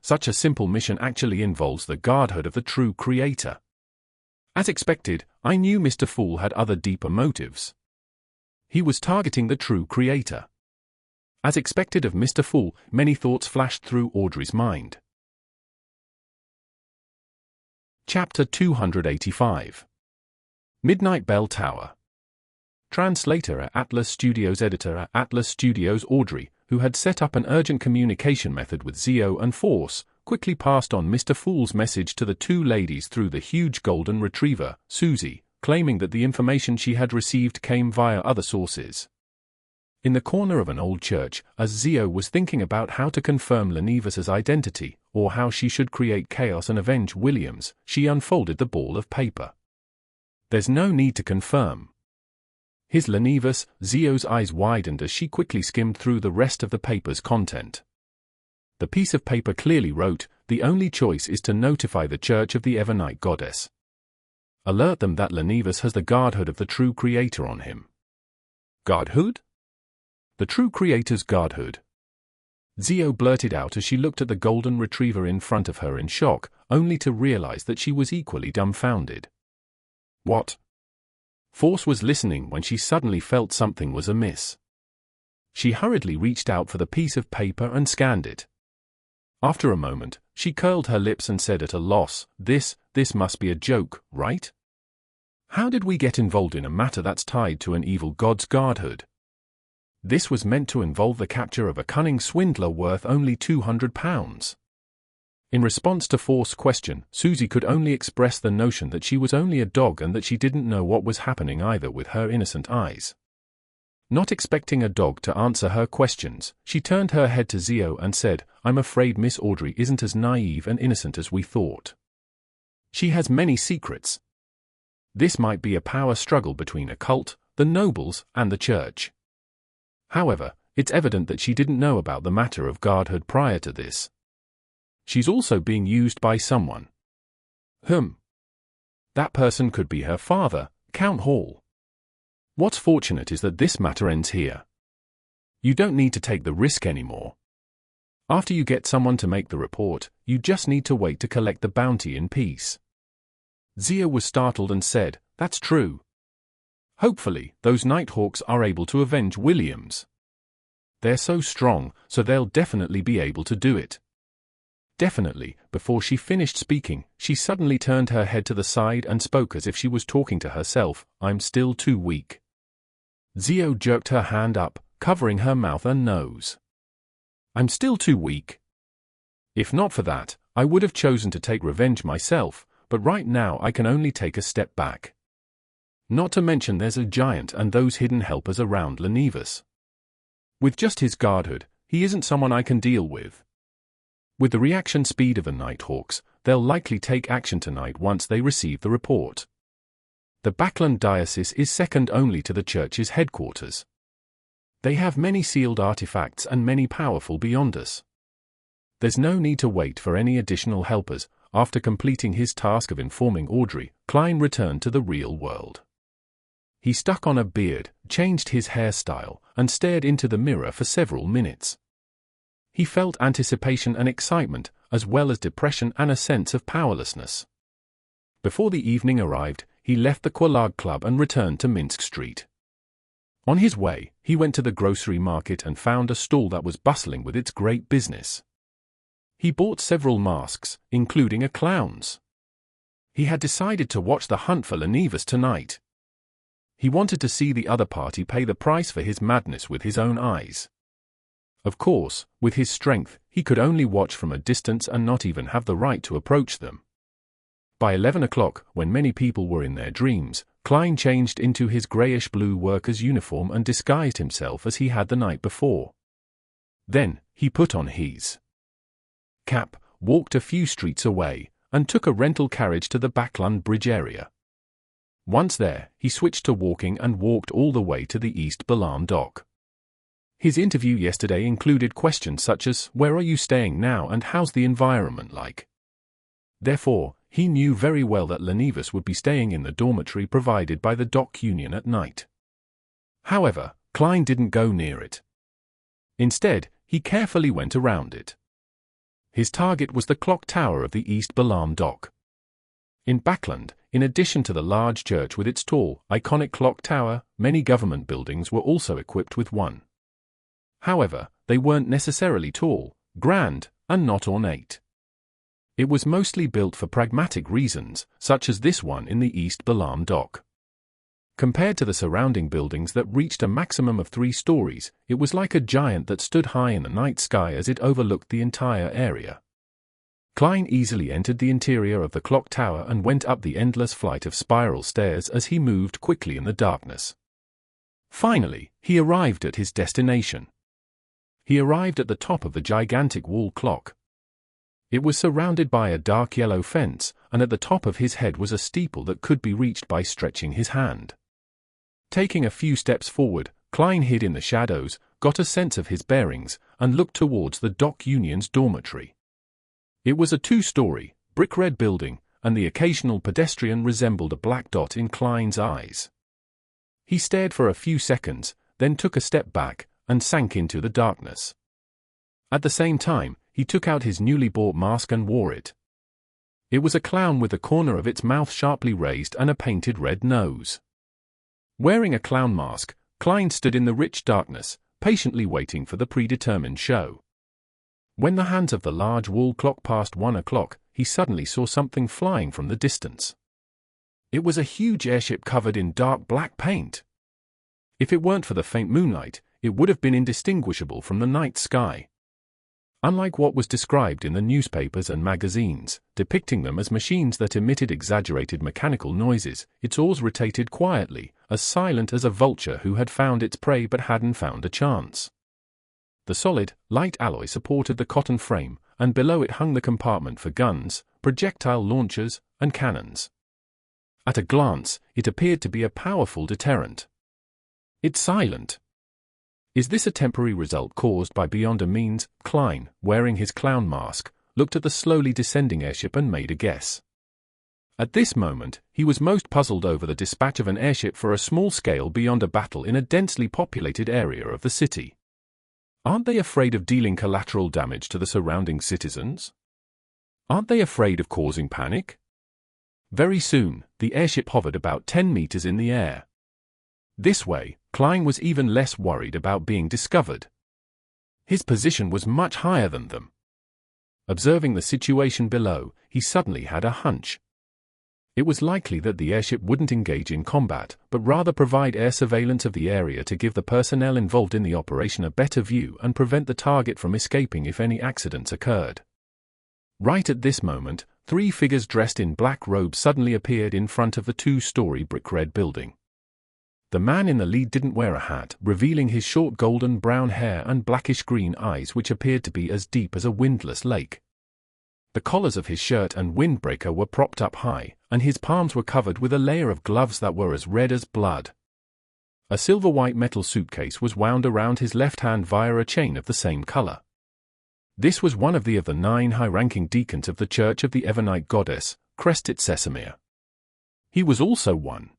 Such a simple mission actually involves the godhood of the true creator." As expected, I knew Mr. Fool had other deeper motives. He was targeting the true creator. As expected of Mr. Fool, many thoughts flashed through Audrey's mind. Chapter 285. Midnight Bell Tower. Translator at Atlas Studios. Editor at Atlas Studios. Audrey, who had set up an urgent communication method with Zio and Force, quickly passed on Mr. Fool's message to the two ladies through the huge golden retriever, Susie, claiming that the information she had received came via other sources. In the corner of an old church, as Zio was thinking about how to confirm Lenivus's identity, or how she should create chaos and avenge Williams, she unfolded the ball of paper. "There's no need to confirm." His Lenivus, Zio's eyes widened as she quickly skimmed through the rest of the paper's content. The piece of paper clearly wrote, "The only choice is to notify the Church of the Evernite Goddess. Alert them that Lenivus has the godhood of the true creator on him." Godhood? The true creator's godhood. Zio blurted out as she looked at the golden retriever in front of her in shock, only to realize that she was equally dumbfounded. What? Force was listening when she suddenly felt something was amiss. She hurriedly reached out for the piece of paper and scanned it. After a moment, she curled her lips and said at a loss, This must be a joke, right? How did we get involved in a matter that's tied to an evil god's godhood? This was meant to involve the capture of a cunning swindler worth only £200. In response to Force's question, Susie could only express the notion that she was only a dog and that she didn't know what was happening either with her innocent eyes. Not expecting a dog to answer her questions, she turned her head to Zio and said, I'm afraid Miss Audrey isn't as naive and innocent as we thought. She has many secrets. This might be a power struggle between a cult, the nobles, and the church. However, it's evident that she didn't know about the matter of godhood prior to this. She's also being used by someone. That person could be her father, Count Hall. What's fortunate is that this matter ends here. You don't need to take the risk anymore. After you get someone to make the report, you just need to wait to collect the bounty in peace. Zia was startled and said, That's true. Hopefully, those Nighthawks are able to avenge Williams. They're so strong, so they'll definitely be able to do it. Definitely. Before she finished speaking, she suddenly turned her head to the side and spoke as if she was talking to herself, I'm still too weak. Zio jerked her hand up, covering her mouth and nose. I'm still too weak. If not for that, I would have chosen to take revenge myself, but right now I can only take a step back. Not to mention there's a giant and those hidden helpers around Lenivus. With just his godhood, he isn't someone I can deal with. With the reaction speed of the Nighthawks, they'll likely take action tonight once they receive the report. The Backland Diocese is second only to the church's headquarters. They have many sealed artifacts and many powerful beyond us. There's no need to wait for any additional helpers. After completing his task of informing Audrey, Klein returned to the real world. He stuck on a beard, changed his hairstyle, and stared into the mirror for several minutes. He felt anticipation and excitement, as well as depression and a sense of powerlessness. Before the evening arrived, he left the Epilogue Club and returned to Minsk Street. On his way, he went to the grocery market and found a stall that was bustling with its great business. He bought several masks, including a clown's. He had decided to watch the hunt for Lenivas tonight. He wanted to see the other party pay the price for his madness with his own eyes. Of course, with his strength, he could only watch from a distance and not even have the right to approach them. By 11 o'clock, when many people were in their dreams, Klein changed into his grayish-blue worker's uniform and disguised himself as he had the night before. Then, he put on his cap, walked a few streets away, and took a rental carriage to the Backlund Bridge area. Once there, he switched to walking and walked all the way to the East Balam dock. His interview yesterday included questions such as, "Where are you staying now and how's the environment like?" Therefore, he knew very well that Lenivas would be staying in the dormitory provided by the dock union at night. However, Klein didn't go near it. Instead, he carefully went around it. His target was the clock tower of the East Balam dock. In Backlund, in addition to the large church with its tall, iconic clock tower, many government buildings were also equipped with one. However, they weren't necessarily tall, grand, and not ornate. It was mostly built for pragmatic reasons, such as this one in the East Balam dock. Compared to the surrounding buildings that reached a maximum of 3 stories, it was like a giant that stood high in the night sky as it overlooked the entire area. Klein easily entered the interior of the clock tower and went up the endless flight of spiral stairs as he moved quickly in the darkness. Finally, he arrived at his destination. He arrived at the top of the gigantic wall clock. It was surrounded by a dark yellow fence, and at the top of his head was a steeple that could be reached by stretching his hand. Taking a few steps forward, Klein hid in the shadows, got a sense of his bearings, and looked towards the dock union's dormitory. It was a 2-story, brick-red building, and the occasional pedestrian resembled a black dot in Klein's eyes. He stared for a few seconds, then took a step back, and sank into the darkness. At the same time, he took out his newly bought mask and wore it. It was a clown with the corner of its mouth sharply raised and a painted red nose. Wearing a clown mask, Klein stood in the rich darkness, patiently waiting for the predetermined show. When the hands of the large wall clock passed 1 o'clock, he suddenly saw something flying from the distance. It was a huge airship covered in dark black paint. If it weren't for the faint moonlight, it would have been indistinguishable from the night sky. Unlike what was described in the newspapers and magazines, depicting them as machines that emitted exaggerated mechanical noises, its oars rotated quietly, as silent as a vulture who had found its prey but hadn't found a chance. The solid, light alloy supported the cotton frame, and below it hung the compartment for guns, projectile launchers, and cannons. At a glance, it appeared to be a powerful deterrent. It's silent. Is this a temporary result caused by beyond a means? Klein, wearing his clown mask, looked at the slowly descending airship and made a guess. At this moment, he was most puzzled over the dispatch of an airship for a small scale beyond a battle in a densely populated area of the city. Aren't they afraid of dealing collateral damage to the surrounding citizens? Aren't they afraid of causing panic? Very soon, the airship hovered about 10 meters in the air. This way, Klein was even less worried about being discovered. His position was much higher than them. Observing the situation below, he suddenly had a hunch. It was likely that the airship wouldn't engage in combat, but rather provide air surveillance of the area to give the personnel involved in the operation a better view and prevent the target from escaping if any accidents occurred. Right at this moment, 3 figures dressed in black robes suddenly appeared in front of the 2-story brick-red building. The man in the lead didn't wear a hat, revealing his short golden-brown hair and blackish-green eyes which appeared to be as deep as a windless lake. The collars of his shirt and windbreaker were propped up high, and his palms were covered with a layer of gloves that were as red as blood. A silver-white metal suitcase was wound around his left hand via a chain of the same color. This was one of the 9 high-ranking deacons of the Church of the Evernite Goddess, Crestit Sesamir. He was also one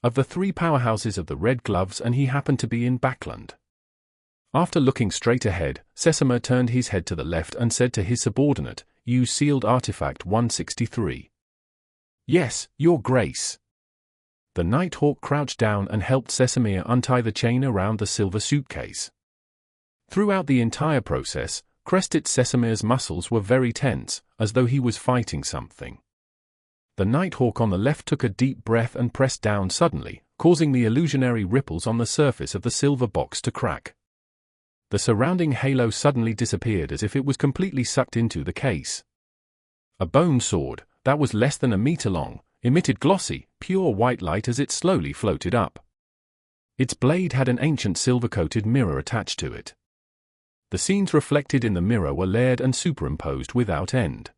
of the 3 powerhouses of the Red Gloves, and he happened to be in Backlund. After looking straight ahead, Sesamer turned his head to the left and said to his subordinate, "Use sealed artifact 163. Yes, Your Grace." The Nighthawk crouched down and helped Sesamer untie the chain around the silver suitcase. Throughout the entire process, Crested Sesamer's muscles were very tense, as though he was fighting something. The Nighthawk on the left took a deep breath and pressed down suddenly, causing the illusionary ripples on the surface of the silver box to crack. The surrounding halo suddenly disappeared as if it was completely sucked into the case. A bone sword, that was less than a meter long, emitted glossy, pure white light as it slowly floated up. Its blade had an ancient silver-coated mirror attached to it. The scenes reflected in the mirror were layered and superimposed without end.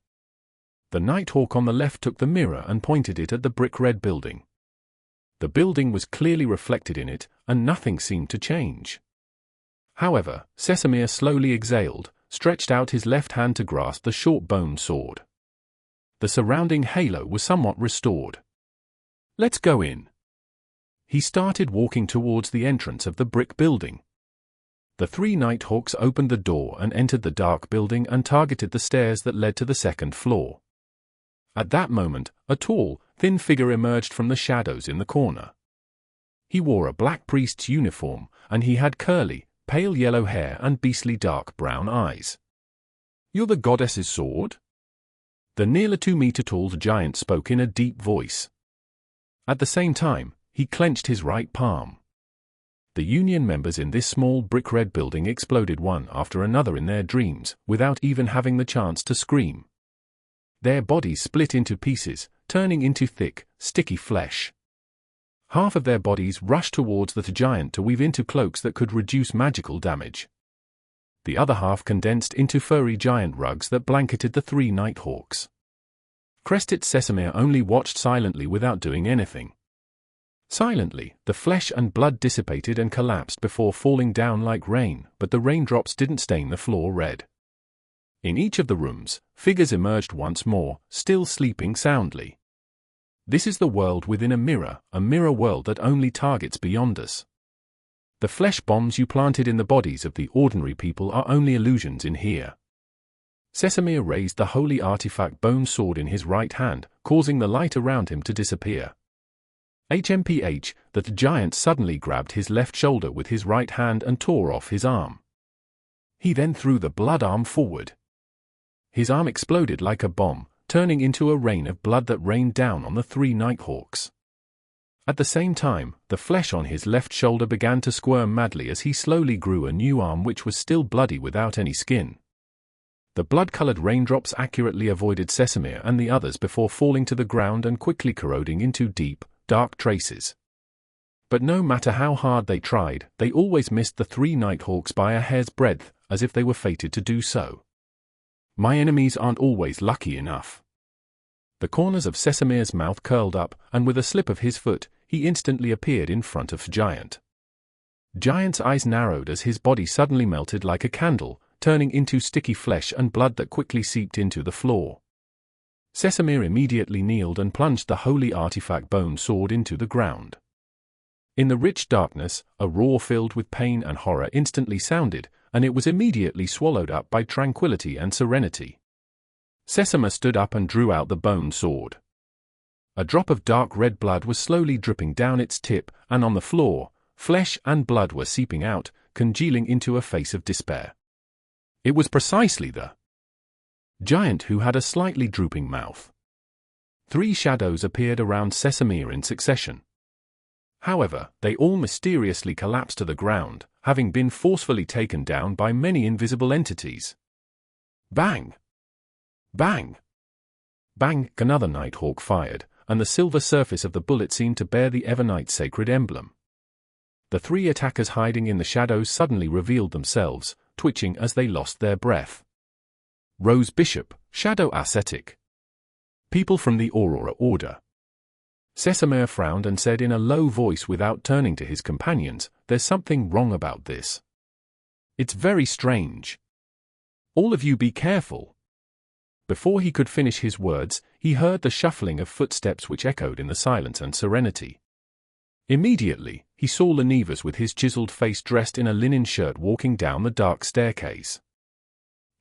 The Nighthawk on the left took the mirror and pointed it at the brick-red building. The building was clearly reflected in it, and nothing seemed to change. However, Sesamer slowly exhaled, stretched out his left hand to grasp the short bone sword. The surrounding halo was somewhat restored. "Let's go in." He started walking towards the entrance of the brick building. The three Nighthawks opened the door and entered the dark building and targeted the stairs that led to the second floor. At that moment, a tall, thin figure emerged from the shadows in the corner. He wore a black priest's uniform, and he had curly, pale yellow hair and beastly dark brown eyes. "You're the goddess's sword?" The nearly 2-meter-tall giant spoke in a deep voice. At the same time, he clenched his right palm. The Union members in this small brick-red building exploded one after another in their dreams, without even having the chance to scream. Their bodies split into pieces, turning into thick, sticky flesh. Half of their bodies rushed towards the giant to weave into cloaks that could reduce magical damage. The other half condensed into furry giant rugs that blanketed the three Nighthawks. Crested Sesamer only watched silently without doing anything. Silently, the flesh and blood dissipated and collapsed before falling down like rain, but the raindrops didn't stain the floor red. In each of the rooms, figures emerged once more, still sleeping soundly. This is the world within a mirror world that only targets beyond us. The flesh bombs you planted in the bodies of the ordinary people are only illusions in here. Sesamer raised the holy artifact bone sword in his right hand, causing the light around him to disappear. HMPH, the giant suddenly grabbed his left shoulder with his right hand and tore off his arm. He then threw the blood arm forward. His arm exploded like a bomb, turning into a rain of blood that rained down on the three Nighthawks. At the same time, the flesh on his left shoulder began to squirm madly as he slowly grew a new arm which was still bloody without any skin. The blood-colored raindrops accurately avoided Sesamer and the others before falling to the ground and quickly corroding into deep, dark traces. But no matter how hard they tried, they always missed the three Nighthawks by a hair's breadth, as if they were fated to do so. My enemies aren't always lucky enough. The corners of Sesamer's mouth curled up, and with a slip of his foot, he instantly appeared in front of Giant. Giant's eyes narrowed as his body suddenly melted like a candle, turning into sticky flesh and blood that quickly seeped into the floor. Sesamer immediately kneeled and plunged the holy artifact bone sword into the ground. In the rich darkness, a roar filled with pain and horror instantly sounded, and it was immediately swallowed up by tranquility and serenity. Sesamer stood up and drew out the bone sword. A drop of dark red blood was slowly dripping down its tip, and on the floor, flesh and blood were seeping out, congealing into a face of despair. It was precisely the giant who had a slightly drooping mouth. 3 shadows appeared around Sesamer in succession. However, they all mysteriously collapsed to the ground, having been forcefully taken down by many invisible entities. Bang! Bang! Bang! Another Nighthawk fired, and the silver surface of the bullet seemed to bear the Evernight sacred emblem. The 3 attackers hiding in the shadows suddenly revealed themselves, twitching as they lost their breath. Rose Bishop, Shadow Ascetic. People from the Aurora Order. Sesamer frowned and said in a low voice without turning to his companions, "There's something wrong about this. It's very strange. All of you be careful." Before he could finish his words, he heard the shuffling of footsteps which echoed in the silence and serenity. Immediately, he saw Lenivus with his chiseled face dressed in a linen shirt walking down the dark staircase.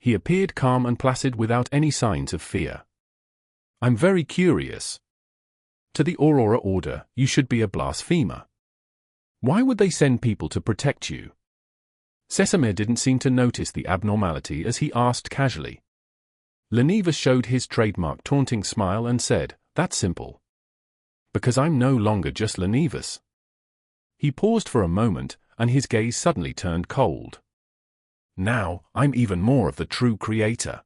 He appeared calm and placid without any signs of fear. "I'm very curious. To the Aurora Order, you should be a blasphemer. Why would they send people to protect you?" Sesamir didn't seem to notice the abnormality as he asked casually. Lenivus showed his trademark taunting smile and said, "That's simple. Because I'm no longer just Lenivus." He paused for a moment, and his gaze suddenly turned cold. "Now, I'm even more of the true creator."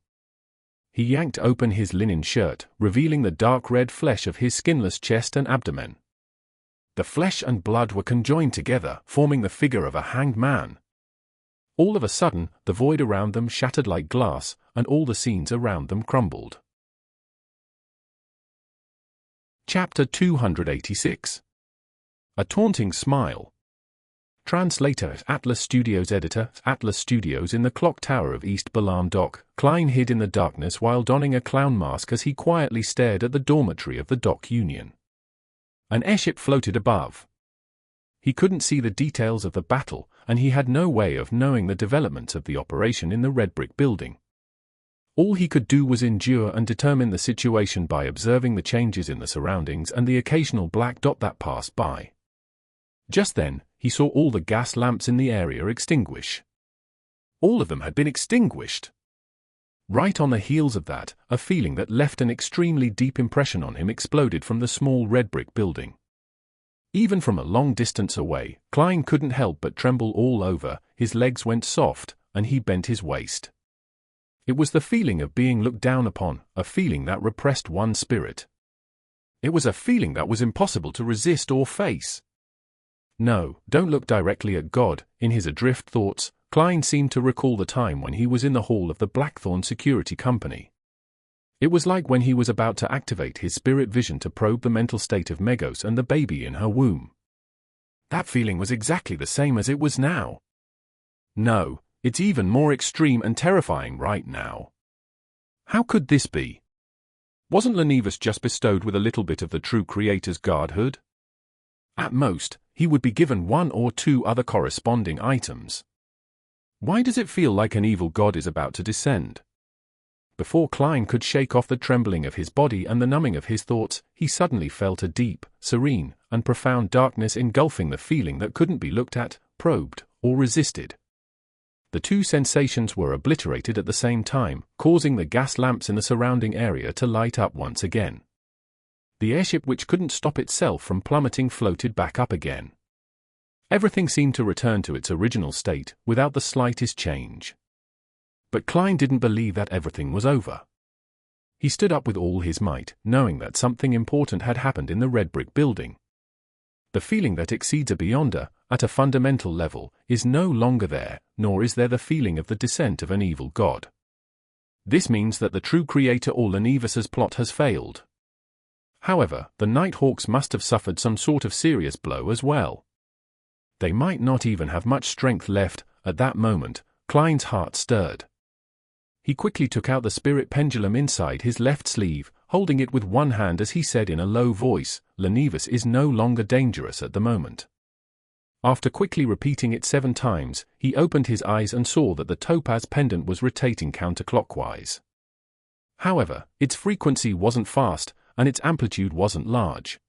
He yanked open his linen shirt, revealing the dark red flesh of his skinless chest and abdomen. The flesh and blood were conjoined together, forming the figure of a hanged man. All of a sudden, the void around them shattered like glass, and all the scenes around them crumbled. Chapter 286. A Taunting Smile. Translator at Atlas Studios. Editor at Atlas Studios. In the clock tower of East Balam Dock, Klein hid in the darkness while donning a clown mask as he quietly stared at the dormitory of the dock union. An airship floated above. He couldn't see the details of the battle, and he had no way of knowing the developments of the operation in the red brick building. All he could do was endure and determine the situation by observing the changes in the surroundings and the occasional black dot that passed by. Just then, he saw all the gas lamps in the area extinguish. All of them had been extinguished. Right on the heels of that, a feeling that left an extremely deep impression on him exploded from the small red brick building. Even from a long distance away, Klein couldn't help but tremble all over, his legs went soft, and he bent his waist. It was the feeling of being looked down upon, a feeling that repressed one's spirit. It was a feeling that was impossible to resist or face. No, don't look directly at God. In his adrift thoughts, Klein seemed to recall the time when he was in the hall of the Blackthorn Security Company. It was like when he was about to activate his spirit vision to probe the mental state of Megos and the baby in her womb. That feeling was exactly the same as it was now. No, it's even more extreme and terrifying right now. How could this be? Wasn't Lenivus just bestowed with a little bit of the true creator's godhood? At most, he would be given one or two other corresponding items. Why does it feel like an evil god is about to descend? Before Klein could shake off the trembling of his body and the numbing of his thoughts, he suddenly felt a deep, serene, and profound darkness engulfing the feeling that couldn't be looked at, probed, or resisted. The two sensations were obliterated at the same time, causing the gas lamps in the surrounding area to light up once again. The airship, which couldn't stop itself from plummeting, floated back up again. Everything seemed to return to its original state, without the slightest change. But Klein didn't believe that everything was over. He stood up with all his might, knowing that something important had happened in the red brick building. The feeling that exceeds a beyonder, at a fundamental level, is no longer there, nor is there the feeling of the descent of an evil god. This means that the true creator or Lenivus's plot has failed. However, the Nighthawks must have suffered some sort of serious blow as well. They might not even have much strength left. At that moment, Klein's heart stirred. He quickly took out the spirit pendulum inside his left sleeve, holding it with one hand as he said in a low voice, "Lenivus is no longer dangerous at the moment." After quickly repeating it 7 times, he opened his eyes and saw that the topaz pendant was rotating counterclockwise. However, its frequency wasn't fast, and its amplitude wasn't large.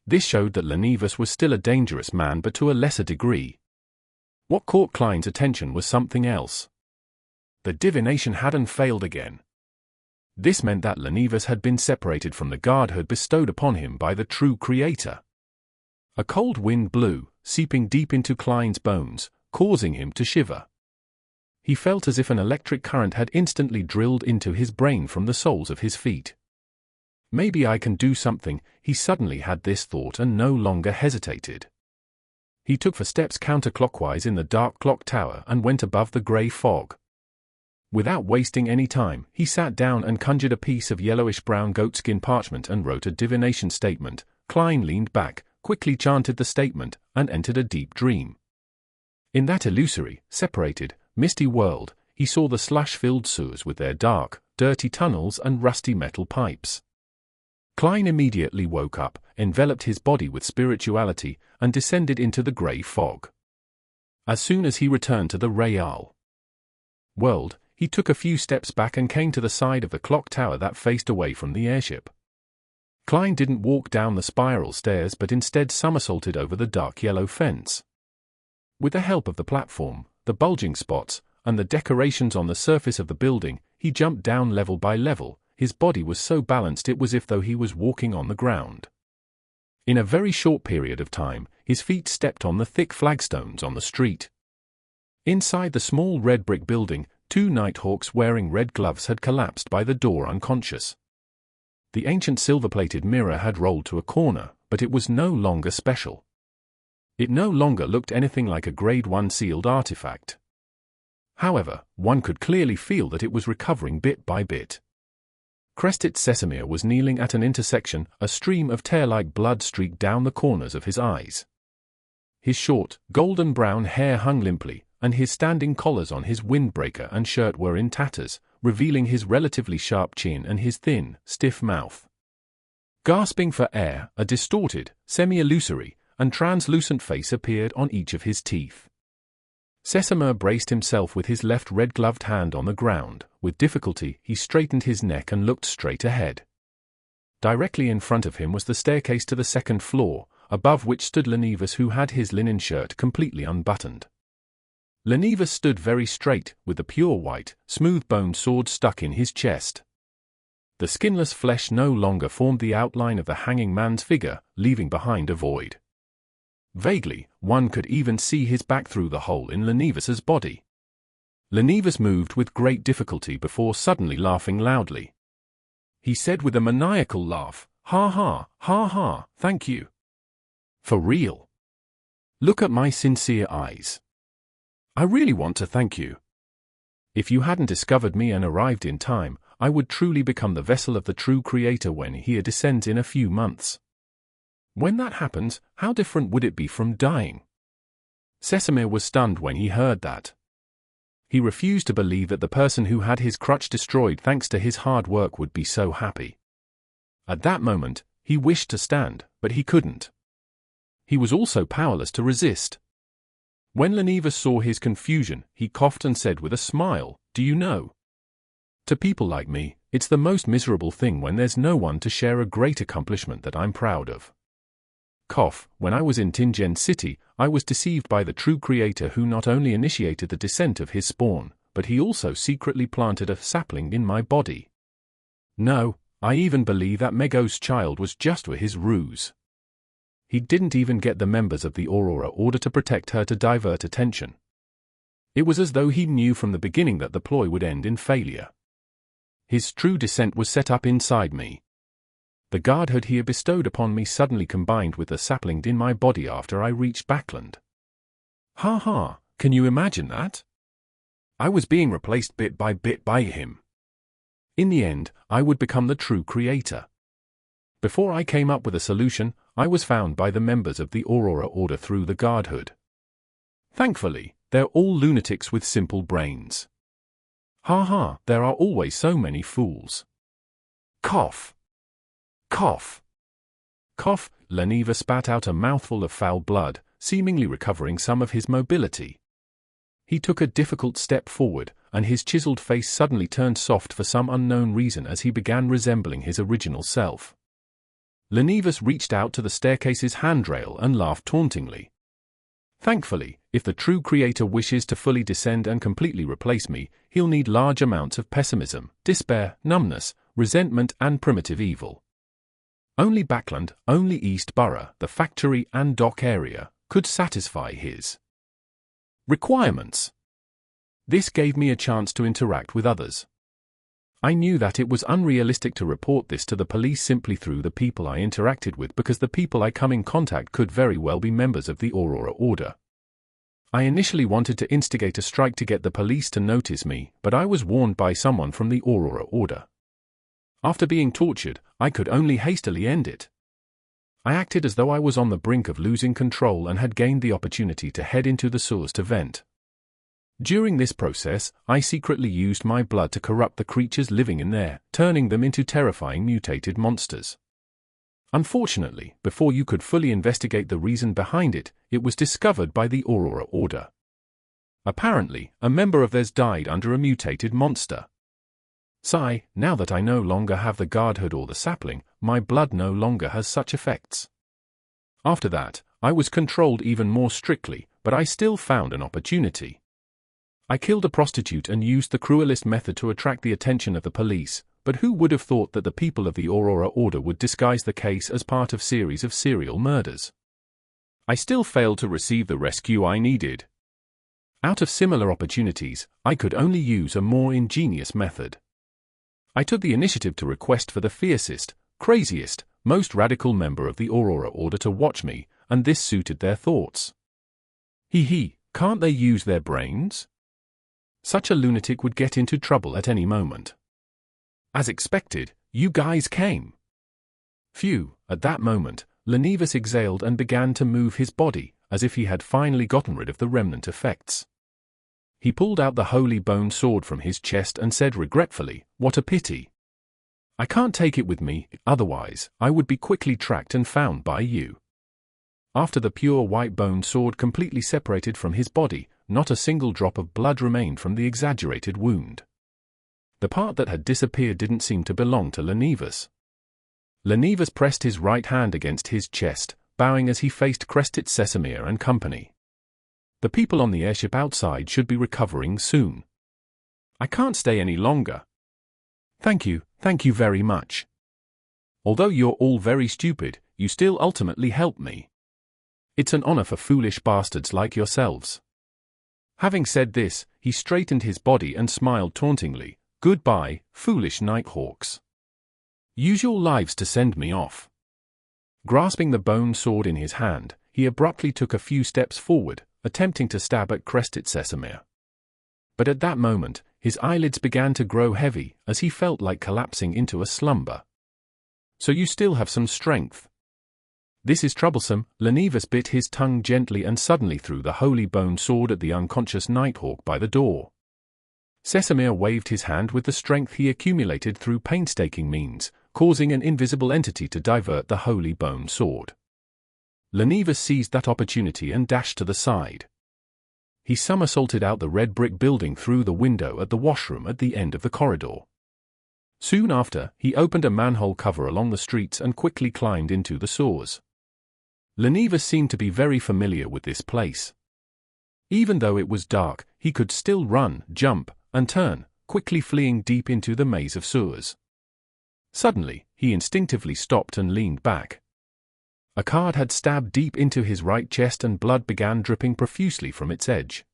This showed that Lenivus was still a dangerous man, but to a lesser degree. What caught Klein's attention was something else. The divination hadn't failed again. This meant that Lenivus had been separated from the godhood bestowed upon him by the true creator. A cold wind blew, seeping deep into Klein's bones, causing him to shiver. He felt as if an electric current had instantly drilled into his brain from the soles of his feet. Maybe I can do something, he suddenly had this thought and no longer hesitated. He took 4 steps counterclockwise in the dark clock tower and went above the grey fog. Without wasting any time, he sat down and conjured a piece of yellowish-brown goatskin parchment and wrote a divination statement. Klein leaned back, quickly chanted the statement, and entered a deep dream. In that illusory, separated, misty world, he saw the slush-filled sewers with their dark, dirty tunnels and rusty metal pipes. Klein immediately woke up, enveloped his body with spirituality, and descended into the grey fog. As soon as he returned to the real world, he took a few steps back and came to the side of the clock tower that faced away from the airship. Klein didn't walk down the spiral stairs but instead somersaulted over the dark yellow fence. With the help of the platform, the bulging spots, and the decorations on the surface of the building, he jumped down level by level. His body was so balanced it was as though he was walking on the ground. In a very short period of time, his feet stepped on the thick flagstones on the street. Inside the small red brick building, 2 nighthawks wearing red gloves had collapsed by the door unconscious. The ancient silver-plated mirror had rolled to a corner, but it was no longer special. It no longer looked anything like a Grade 1 sealed artifact. However, one could clearly feel that it was recovering bit by bit. Crested Sesamir was kneeling at an intersection, a stream of tear-like blood streaked down the corners of his eyes. His short, golden-brown hair hung limply, and his standing collars on his windbreaker and shirt were in tatters, revealing his relatively sharp chin and his thin, stiff mouth. Gasping for air, a distorted, semi-illusory, and translucent face appeared on each of his teeth. Sesamir braced himself with his left red-gloved hand on the ground. With difficulty, he straightened his neck and looked straight ahead. Directly in front of him was the staircase to the second floor, above which stood Lenivus, who had his linen shirt completely unbuttoned. Lenivus stood very straight, with the pure white, smooth-boned sword stuck in his chest. The skinless flesh no longer formed the outline of the hanging man's figure, leaving behind a void. Vaguely, one could even see his back through the hole in Lenivus's body. Lenivus moved with great difficulty before suddenly laughing loudly. He said with a maniacal laugh, "Ha ha, ha ha, thank you. For real. Look at my sincere eyes. I really want to thank you. If you hadn't discovered me and arrived in time, I would truly become the vessel of the true Creator when he descends in a few months. When that happens, how different would it be from dying?" Sesamir was stunned when he heard that. He refused to believe that the person who had his crutch destroyed thanks to his hard work would be so happy. At that moment, he wished to stand, but he couldn't. He was also powerless to resist. When Lenivus saw his confusion, he coughed and said with a smile, "Do you know? To people like me, it's the most miserable thing when there's no one to share a great accomplishment that I'm proud of. When I was in Tingen City, I was deceived by the true Creator, who not only initiated the descent of his spawn, but he also secretly planted a sapling in my body. No, I even believe that Megos child was just for his ruse. He didn't even get the members of the Aurora Order to protect her to divert attention. It was as though he knew from the beginning that the ploy would end in failure. His true descent was set up inside me. The godhood he had bestowed upon me suddenly combined with the sapling in my body after I reached Backland. Ha ha, can you imagine that? I was being replaced bit by him. In the end, I would become the true Creator. Before I came up with a solution, I was found by the members of the Aurora Order through the godhood. Thankfully, they're all lunatics with simple brains. Ha ha, there are always so many fools. Cough. Cough. Cough. Lenivus spat out a mouthful of foul blood, seemingly recovering some of his mobility. He took a difficult step forward, and his chiseled face suddenly turned soft for some unknown reason as he began resembling his original self. Lenivus reached out to the staircase's handrail and laughed tauntingly. Thankfully, if the true Creator wishes to fully descend and completely replace me, he'll need large amounts of pessimism, despair, numbness, resentment, and primitive evil. Only Backland, only East Borough, the factory and dock area, could satisfy his requirements. This gave me a chance to interact with others. I knew that it was unrealistic to report this to the police simply through the people I interacted with, because the people I come in contact could very well be members of the Aurora Order. I initially wanted to instigate a strike to get the police to notice me, but I was warned by someone from the Aurora Order. After being tortured, I could only hastily end it. I acted as though I was on the brink of losing control and had gained the opportunity to head into the sewers to vent. During this process, I secretly used my blood to corrupt the creatures living in there, turning them into terrifying mutated monsters. Unfortunately, before you could fully investigate the reason behind it, it was discovered by the Aurora Order. Apparently, a member of theirs died under a mutated monster. Sigh, now that I no longer have the guardhood or the sapling, my blood no longer has such effects. After that, I was controlled even more strictly, but I still found an opportunity. I killed a prostitute and used the cruelest method to attract the attention of the police, but who would have thought that the people of the Aurora Order would disguise the case as part of a series of serial murders? I still failed to receive the rescue I needed. Out of similar opportunities, I could only use a more ingenious method. I took the initiative to request for the fiercest, craziest, most radical member of the Aurora Order to watch me, and this suited their thoughts. Can't they use their brains? Such a lunatic would get into trouble at any moment. As expected, you guys came. Phew, at that moment, Lenivus exhaled and began to move his body, as if he had finally gotten rid of the remnant effects. He pulled out the holy bone sword from his chest and said regretfully, "What a pity. I can't take it with me, otherwise, I would be quickly tracked and found by you." After the pure white bone sword completely separated from his body, not a single drop of blood remained from the exaggerated wound. The part that had disappeared didn't seem to belong to Lenivus. Lenivus pressed his right hand against his chest, bowing as he faced Crested Sesamir and company. The people on the airship outside should be recovering soon. I can't stay any longer. Thank you very much. Although you're all very stupid, you still ultimately helped me. It's an honor for foolish bastards like yourselves. Having said this, he straightened his body and smiled tauntingly. Goodbye, foolish Nighthawks. Use your lives to send me off. Grasping the bone sword in his hand, he abruptly took a few steps forward, attempting to stab at Crested Sesamir. But at that moment, his eyelids began to grow heavy, as he felt like collapsing into a slumber. So you still have some strength. This is troublesome. Lenivus bit his tongue gently and suddenly threw the holy bone sword at the unconscious Nighthawk by the door. Sesamir waved his hand with the strength he accumulated through painstaking means, causing an invisible entity to divert the holy bone sword. Lenivus seized that opportunity and dashed to the side. He somersaulted out the red brick building through the window at the washroom at the end of the corridor. Soon after, he opened a manhole cover along the streets and quickly climbed into the sewers. Lenivus seemed to be very familiar with this place. Even though it was dark, he could still run, jump, and turn, quickly fleeing deep into the maze of sewers. Suddenly, he instinctively stopped and leaned back. A card had stabbed deep into his right chest and blood began dripping profusely from its edge.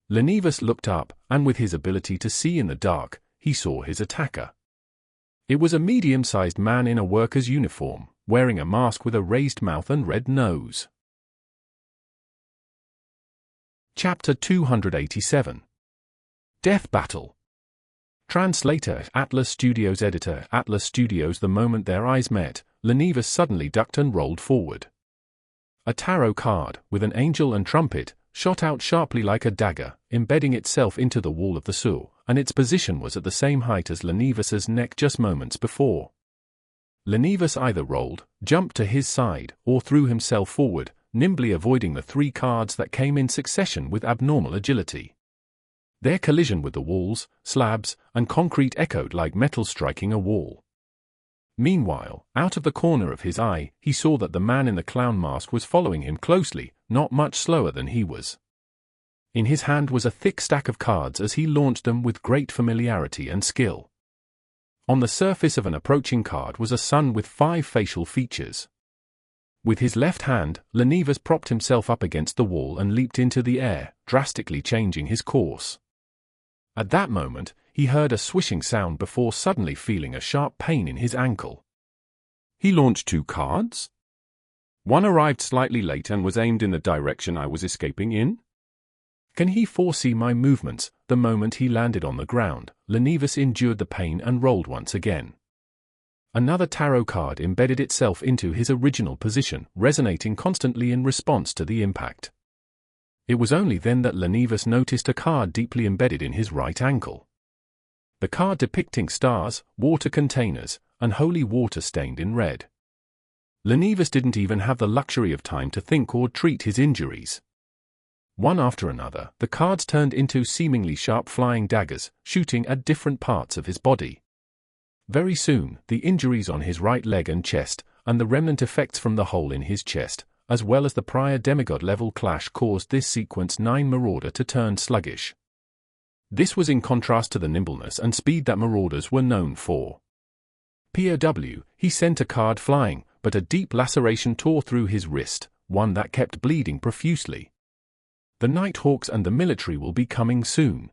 Lenivus looked up, and with his ability to see in the dark, he saw his attacker. It was a medium-sized man in a worker's uniform, wearing a mask with a raised mouth and red nose. Chapter 287. Death Battle. Translator, Atlas Studios. Editor, Atlas Studios. The moment their eyes met, Lenivus suddenly ducked and rolled forward. A tarot card, with an angel and trumpet, shot out sharply like a dagger, embedding itself into the wall of the sewer, and its position was at the same height as Lenivus's neck just moments before. Lenivus either rolled, jumped to his side, or threw himself forward, nimbly avoiding the three cards that came in succession with abnormal agility. Their collision with the walls, slabs, and concrete echoed like metal striking a wall. Meanwhile, out of the corner of his eye, he saw that the man in the clown mask was following him closely, not much slower than he was. In his hand was a thick stack of cards as he launched them with great familiarity and skill. On the surface of an approaching card was a sun with 5 facial features. With his left hand, Lenivus propped himself up against the wall and leaped into the air, drastically changing his course. At that moment, he heard a swishing sound before suddenly feeling a sharp pain in his ankle. He launched 2 cards? One arrived slightly late and was aimed in the direction I was escaping in? Can he foresee my movements? The moment he landed on the ground, Lenivus endured the pain and rolled once again. Another tarot card embedded itself into his original position, resonating constantly in response to the impact. It was only then that Lenivus noticed a card deeply embedded in his right ankle. The card depicting stars, water containers, and holy water stained in red. Lenivus didn't even have the luxury of time to think or treat his injuries. One after another, the cards turned into seemingly sharp flying daggers, shooting at different parts of his body. Very soon, the injuries on his right leg and chest, and the remnant effects from the hole in his chest, as well as the prior demigod-level clash, caused this Sequence 9 Marauder to turn sluggish. This was in contrast to the nimbleness and speed that Marauders were known for. POW, he sent a card flying, but a deep laceration tore through his wrist, one that kept bleeding profusely. The Nighthawks and the military will be coming soon.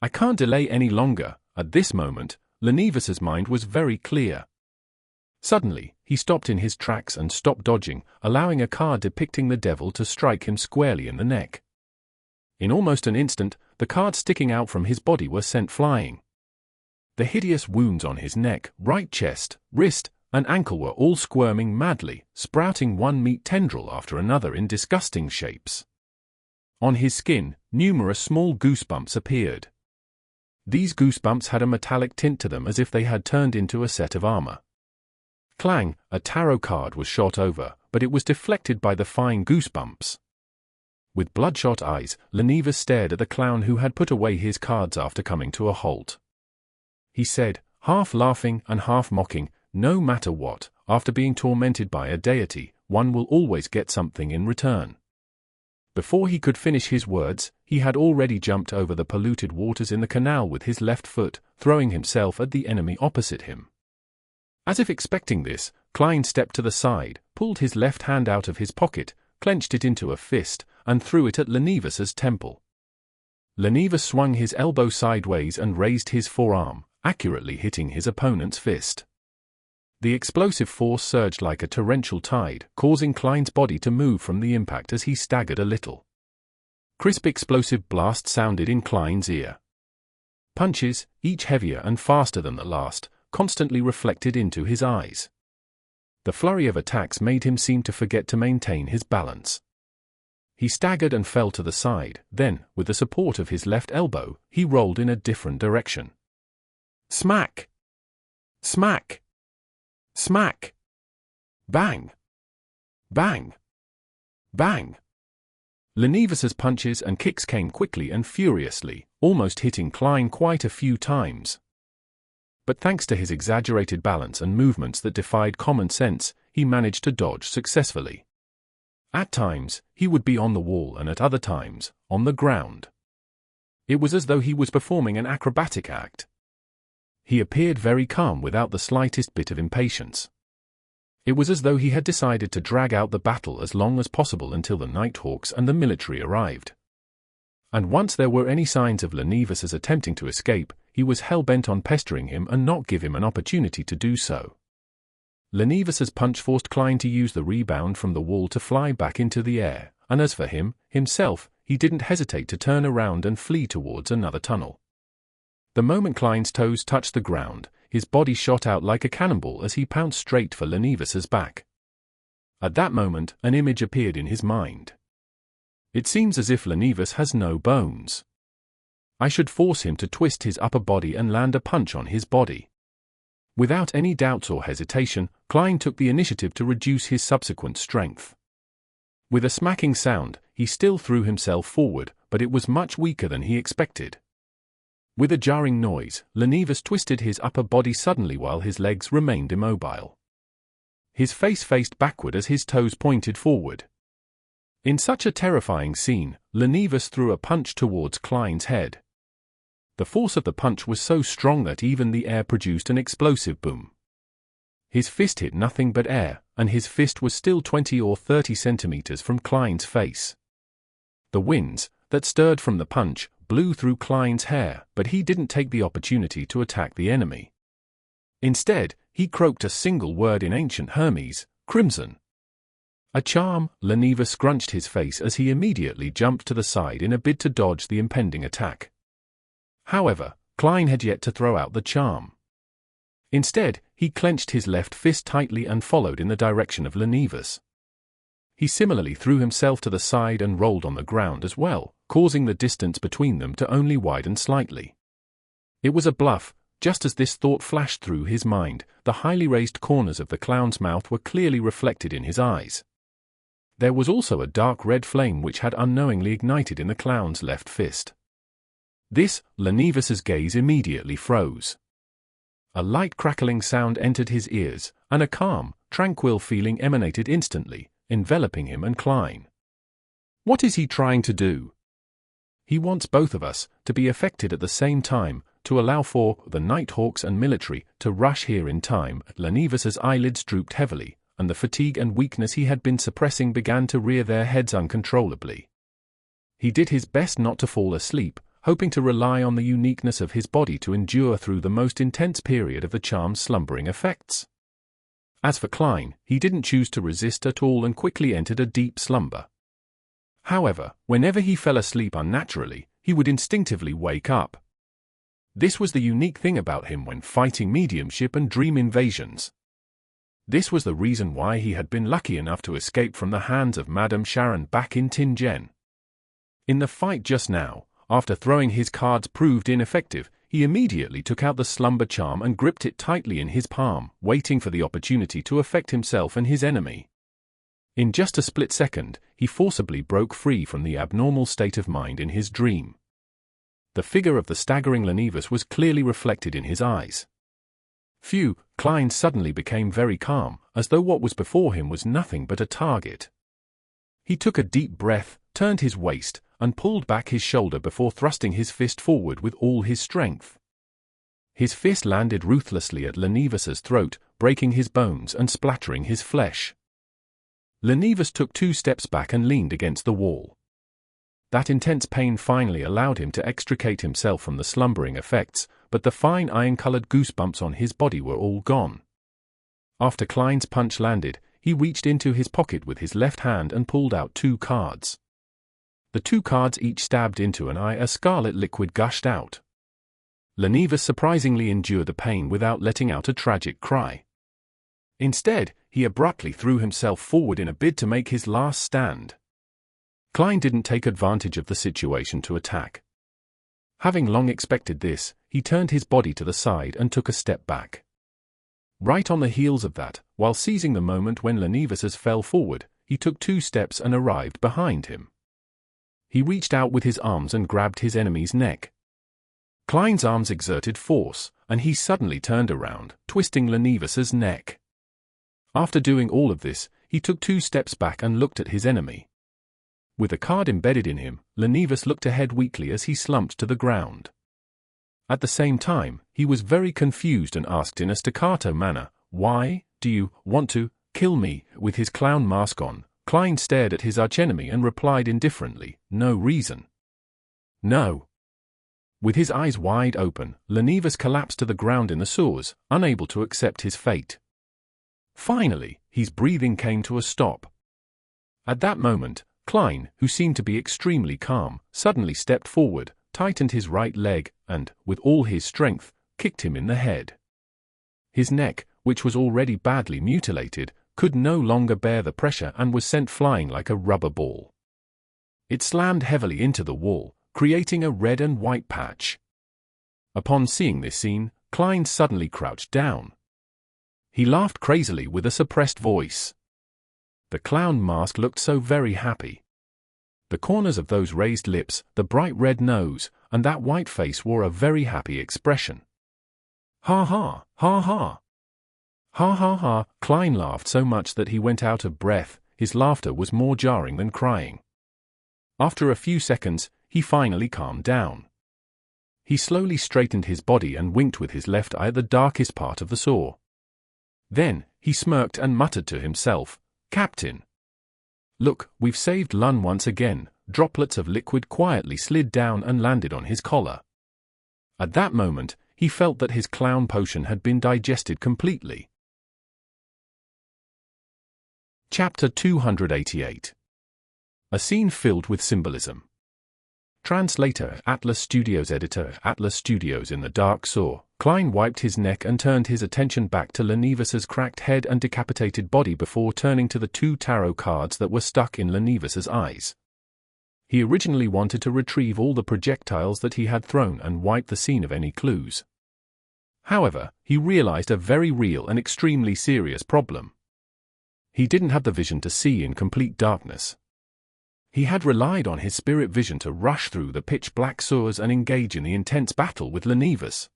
I can't delay any longer. At this moment, Lenivus's mind was very clear. Suddenly, he stopped in his tracks and stopped dodging, allowing a card depicting the devil to strike him squarely in the neck. In almost an instant, the cards sticking out from his body were sent flying. The hideous wounds on his neck, right chest, wrist, and ankle were all squirming madly, sprouting one meat tendril after another in disgusting shapes. On his skin, numerous small goosebumps appeared. These goosebumps had a metallic tint to them, as if they had turned into a set of armor. Clang, a tarot card was shot over, but it was deflected by the fine goosebumps. With bloodshot eyes, Lenivus stared at the clown who had put away his cards after coming to a halt. He said, half laughing and half mocking, "No matter what, after being tormented by a deity, one will always get something in return." Before he could finish his words, he had already jumped over the polluted waters in the canal with his left foot, throwing himself at the enemy opposite him. As if expecting this, Klein stepped to the side, pulled his left hand out of his pocket, clenched it into a fist, and threw it at Lenivus's temple. Lenivus swung his elbow sideways and raised his forearm, accurately hitting his opponent's fist. The explosive force surged like a torrential tide, causing Klein's body to move from the impact as he staggered a little. Crisp explosive blasts sounded in Klein's ear. Punches, each heavier and faster than the last, constantly reflected into his eyes. The flurry of attacks made him seem to forget to maintain his balance. He staggered and fell to the side, then, with the support of his left elbow, he rolled in a different direction. Smack! Smack! Smack! Bang! Bang! Bang! Lenivus's punches and kicks came quickly and furiously, almost hitting Klein quite a few times. But thanks to his exaggerated balance and movements that defied common sense, he managed to dodge successfully. At times, he would be on the wall, and at other times, on the ground. It was as though he was performing an acrobatic act. He appeared very calm, without the slightest bit of impatience. It was as though he had decided to drag out the battle as long as possible until the Nighthawks and the military arrived. And once there were any signs of Lenivus's attempting to escape, he was hell-bent on pestering him and not give him an opportunity to do so. Lenivus's punch forced Klein to use the rebound from the wall to fly back into the air, and as for himself, he didn't hesitate to turn around and flee towards another tunnel. The moment Klein's toes touched the ground, his body shot out like a cannonball as he pounced straight for Lenivus's back. At that moment, an image appeared in his mind. It seems as if Lenivus has no bones. I should force him to twist his upper body and land a punch on his body. Without any doubts or hesitation, Klein took the initiative to reduce his subsequent strength. With a smacking sound, he still threw himself forward, but it was much weaker than he expected. With a jarring noise, Lenivus twisted his upper body suddenly while his legs remained immobile. His face faced backward as his toes pointed forward. In such a terrifying scene, Lenivus threw a punch towards Klein's head. The force of the punch was so strong that even the air produced an explosive boom. His fist hit nothing but air, and his fist was still 20 or 30 centimeters from Klein's face. The winds, that stirred from the punch, blew through Klein's hair, but he didn't take the opportunity to attack the enemy. Instead, he croaked a single word in ancient Hermes, crimson. A charm. Lenivus scrunched his face as he immediately jumped to the side in a bid to dodge the impending attack. However, Klein had yet to throw out the charm. Instead, he clenched his left fist tightly and followed in the direction of Lenivus. He similarly threw himself to the side and rolled on the ground as well, causing the distance between them to only widen slightly. It was a bluff, Just as this thought flashed through his mind, the highly raised corners of the clown's mouth were clearly reflected in his eyes. There was also a dark red flame which had unknowingly ignited in the clown's left fist. This, Lenivus's gaze immediately froze. A light crackling sound entered his ears, and a calm, tranquil feeling emanated instantly, enveloping him and Klein. What is he trying to do? He wants both of us to be affected at the same time, to allow for the Nighthawks and military to rush here in time. Lenivus's eyelids drooped heavily, and the fatigue and weakness he had been suppressing began to rear their heads uncontrollably. He did his best not to fall asleep, hoping to rely on the uniqueness of his body to endure through the most intense period of the charm's slumbering effects. As for Klein, he didn't choose to resist at all and quickly entered a deep slumber. However, whenever he fell asleep unnaturally, he would instinctively wake up. This was the unique thing about him when fighting mediumship and dream invasions. This was the reason why he had been lucky enough to escape from the hands of Madame Sharon back in Tingen. In the fight just now, after throwing his cards proved ineffective, he immediately took out the slumber charm and gripped it tightly in his palm, waiting for the opportunity to affect himself and his enemy. In just a split second, he forcibly broke free from the abnormal state of mind in his dream. The figure of the staggering Lenivus was clearly reflected in his eyes. Phew, Klein suddenly became very calm, as though what was before him was nothing but a target. He took a deep breath, turned his waist, and pulled back his shoulder before thrusting his fist forward with all his strength. His fist landed ruthlessly at Lenivus's throat, breaking his bones and splattering his flesh. Lenivus took 2 steps back and leaned against the wall. That intense pain finally allowed him to extricate himself from the slumbering effects, but the fine iron-colored goosebumps on his body were all gone. After Klein's punch landed, he reached into his pocket with his left hand and pulled out 2 cards. The 2 cards each stabbed into an eye. A scarlet liquid gushed out. Lenivus surprisingly endured the pain without letting out a tragic cry. Instead, he abruptly threw himself forward in a bid to make his last stand. Klein didn't take advantage of the situation to attack. Having long expected this, he turned his body to the side and took a step back. Right on the heels of that, while seizing the moment when Lenivus fell forward, he took 2 steps and arrived behind him. He reached out with his arms and grabbed his enemy's neck. Klein's arms exerted force, and he suddenly turned around, twisting Lenivus's neck. After doing all of this, he took 2 steps back and looked at his enemy. With a card embedded in him, Lenivus looked ahead weakly as he slumped to the ground. At the same time, he was very confused and asked in a staccato manner, "Why do you want to kill me?" With his clown mask on, Klein stared at his archenemy and replied indifferently, "No reason." "No." With his eyes wide open, Lenivus collapsed to the ground in the sewers, unable to accept his fate. Finally, his breathing came to a stop. At that moment, Klein, who seemed to be extremely calm, suddenly stepped forward, tightened his right leg, and, with all his strength, kicked him in the head. His neck, which was already badly mutilated, could no longer bear the pressure and was sent flying like a rubber ball. It slammed heavily into the wall, creating a red and white patch. Upon seeing this scene, Klein suddenly crouched down. He laughed crazily with a suppressed voice. The clown mask looked so very happy. The corners of those raised lips, the bright red nose, and that white face wore a very happy expression. "Ha ha, ha ha. Ha ha ha." Klein laughed so much that he went out of breath. His laughter was more jarring than crying. After a few seconds, he finally calmed down. He slowly straightened his body and winked with his left eye at the darkest part of the saw. Then, he smirked and muttered to himself, "Captain. Look, we've saved Lun once again." Droplets of liquid quietly slid down and landed on his collar. At that moment, he felt that his clown potion had been digested completely. Chapter 288. A scene filled with symbolism. Translator, Atlas Studios. Editor, Atlas Studios. In the dark saw, Klein wiped his neck and turned his attention back to Lenivus's cracked head and decapitated body before turning to the 2 tarot cards that were stuck in Lenivus's eyes. He originally wanted to retrieve all the projectiles that he had thrown and wipe the scene of any clues. However, he realized a very real and extremely serious problem. He didn't have the vision to see in complete darkness. He had relied on his spirit vision to rush through the pitch-black sewers and engage in the intense battle with Lenivus.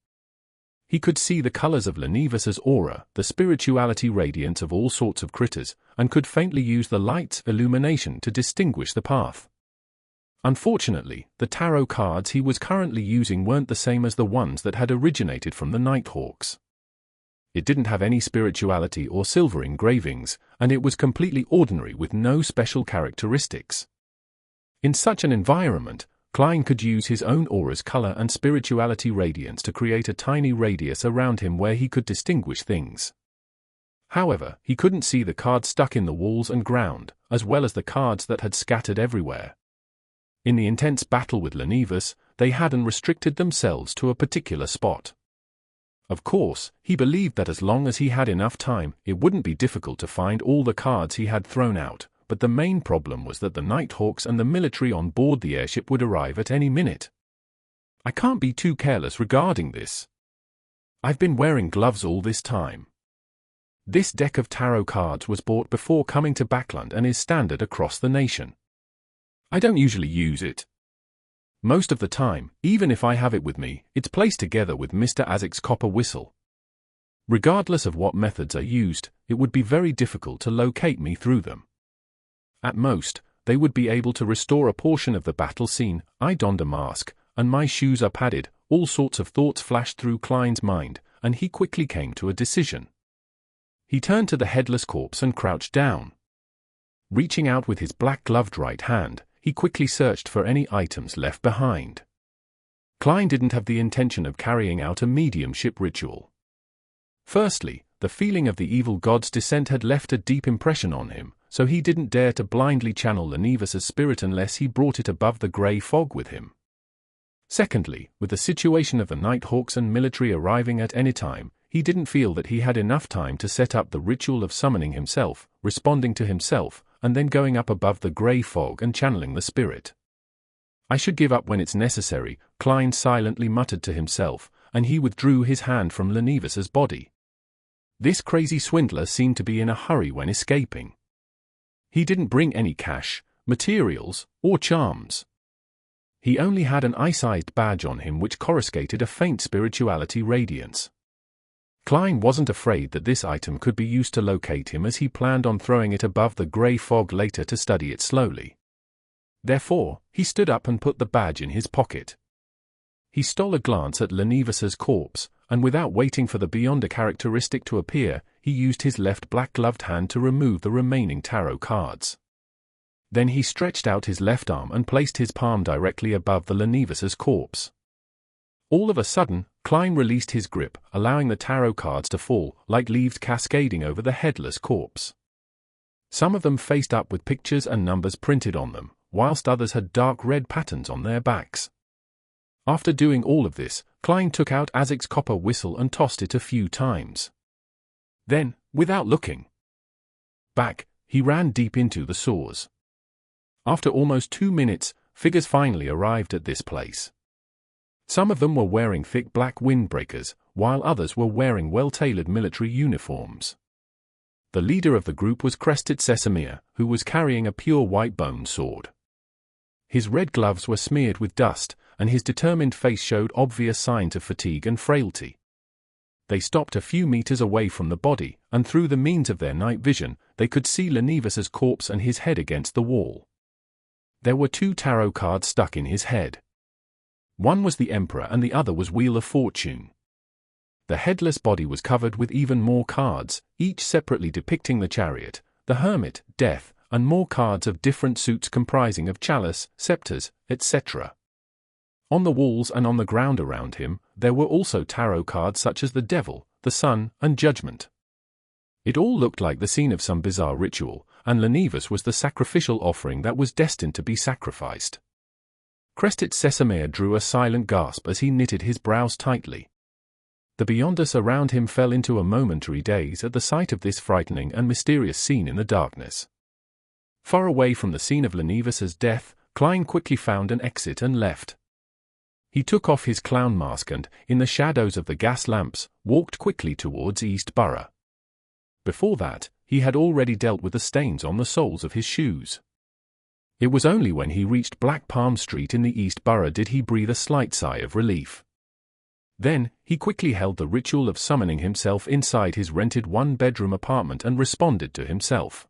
He could see the colors of Lenivus's aura, the spirituality radiance of all sorts of critters, and could faintly use the light's illumination to distinguish the path. Unfortunately, the tarot cards he was currently using weren't the same as the ones that had originated from the Nighthawks. It didn't have any spirituality or silver engravings, and it was completely ordinary with no special characteristics. In such an environment, Klein could use his own aura's color and spirituality radiance to create a tiny radius around him where he could distinguish things. However, he couldn't see the cards stuck in the walls and ground, as well as the cards that had scattered everywhere. In the intense battle with Lenivus, they hadn't restricted themselves to a particular spot. Of course, he believed that as long as he had enough time, it wouldn't be difficult to find all the cards he had thrown out, but the main problem was that the Nighthawks and the military on board the airship would arrive at any minute. I can't be too careless regarding this. I've been wearing gloves all this time. This deck of tarot cards was bought before coming to Backland and is standard across the nation. I don't usually use it. Most of the time, even if I have it with me, it's placed together with Mr. Azek's copper whistle. Regardless of what methods are used, it would be very difficult to locate me through them. At most, they would be able to restore a portion of the battle scene. I donned a mask, and my shoes are padded. All sorts of thoughts flashed through Klein's mind, and he quickly came to a decision. He turned to the headless corpse and crouched down. Reaching out with his black-gloved right hand, he quickly searched for any items left behind. Klein didn't have the intention of carrying out a mediumship ritual. Firstly, the feeling of the evil god's descent had left a deep impression on him, so he didn't dare to blindly channel Lenivus's spirit unless he brought it above the grey fog with him. Secondly, with the situation of the Nighthawks and military arriving at any time, he didn't feel that he had enough time to set up the ritual of summoning himself, responding to himself, and then going up above the grey fog and channeling the spirit. I should give up when it's necessary, Klein silently muttered to himself, and he withdrew his hand from Lenivus's body. This crazy swindler seemed to be in a hurry when escaping. He didn't bring any cash, materials, or charms. He only had an ice-sized badge on him which coruscated a faint spirituality radiance. Klein wasn't afraid that this item could be used to locate him, as he planned on throwing it above the grey fog later to study it slowly. Therefore, he stood up and put the badge in his pocket. He stole a glance at Lenivus's corpse, and without waiting for the Beyonder characteristic to appear, he used his left black-gloved hand to remove the remaining tarot cards. Then he stretched out his left arm and placed his palm directly above the Lenivus's corpse. All of a sudden, Klein released his grip, allowing the tarot cards to fall, like leaves cascading over the headless corpse. Some of them faced up with pictures and numbers printed on them, whilst others had dark red patterns on their backs. After doing all of this, Klein took out Azek's copper whistle and tossed it a few times. Then, without looking back, he ran deep into the sewers. After almost 2 minutes, figures finally arrived at this place. Some of them were wearing thick black windbreakers, while others were wearing well-tailored military uniforms. The leader of the group was Crested Sesamir, who was carrying a pure white bone sword. His red gloves were smeared with dust, and his determined face showed obvious signs of fatigue and frailty. They stopped a few meters away from the body, and through the means of their night vision, they could see Lenivus's corpse and his head against the wall. There were 2 tarot cards stuck in his head. One was the Emperor and the other was Wheel of Fortune. The headless body was covered with even more cards, each separately depicting the Chariot, the Hermit, Death, and more cards of different suits comprising of chalice, scepters, etc. On the walls and on the ground around him, there were also tarot cards such as the Devil, the Sun, and Judgment. It all looked like the scene of some bizarre ritual, and Lenivus was the sacrificial offering that was destined to be sacrificed. Crested Sesamir drew a silent gasp as he knitted his brows tightly. The Beyonders around him fell into a momentary daze at the sight of this frightening and mysterious scene in the darkness. Far away from the scene of Lenivus's death, Klein quickly found an exit and left. He took off his clown mask and, in the shadows of the gas lamps, walked quickly towards East Borough. Before that, he had already dealt with the stains on the soles of his shoes. It was only when he reached Black Palm Street in the East Borough did he breathe a slight sigh of relief. Then, he quickly held the ritual of summoning himself inside his rented one-bedroom apartment and responded to himself.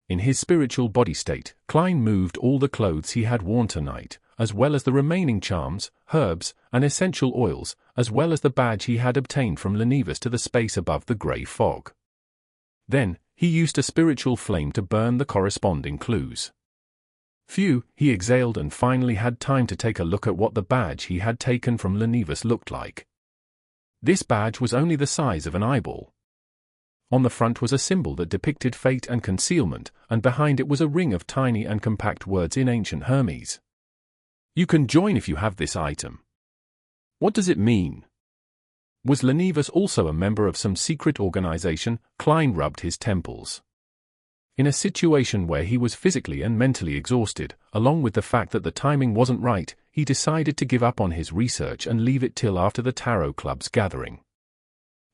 In his spiritual body state, Klein moved all the clothes he had worn tonight, as well as the remaining charms, herbs, and essential oils, as well as the badge he had obtained from Lenivus to the space above the grey fog. Then, he used a spiritual flame to burn the corresponding clues. Phew, he exhaled and finally had time to take a look at what the badge he had taken from Lenivus looked like. This badge was only the size of an eyeball. On the front was a symbol that depicted fate and concealment, and behind it was a ring of tiny and compact words in ancient Hermes. You can join if you have this item. What does it mean? Was Lenivus also a member of some secret organization? Klein rubbed his temples. In a situation where he was physically and mentally exhausted, along with the fact that the timing wasn't right, he decided to give up on his research and leave it till after the Tarot Club's gathering.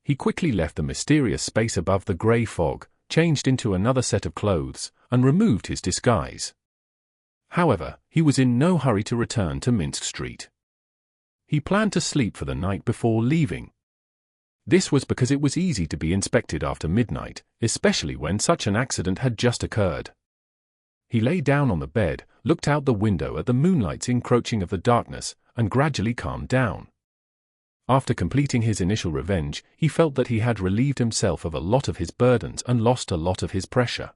He quickly left the mysterious space above the grey fog, changed into another set of clothes, and removed his disguise. However, he was in no hurry to return to Minsk Street. He planned to sleep for the night before leaving. This was because it was easy to be inspected after midnight, especially when such an accident had just occurred. He lay down on the bed, looked out the window at the moonlight's encroaching of the darkness, and gradually calmed down. After completing his initial revenge, he felt that he had relieved himself of a lot of his burdens and lost a lot of his pressure.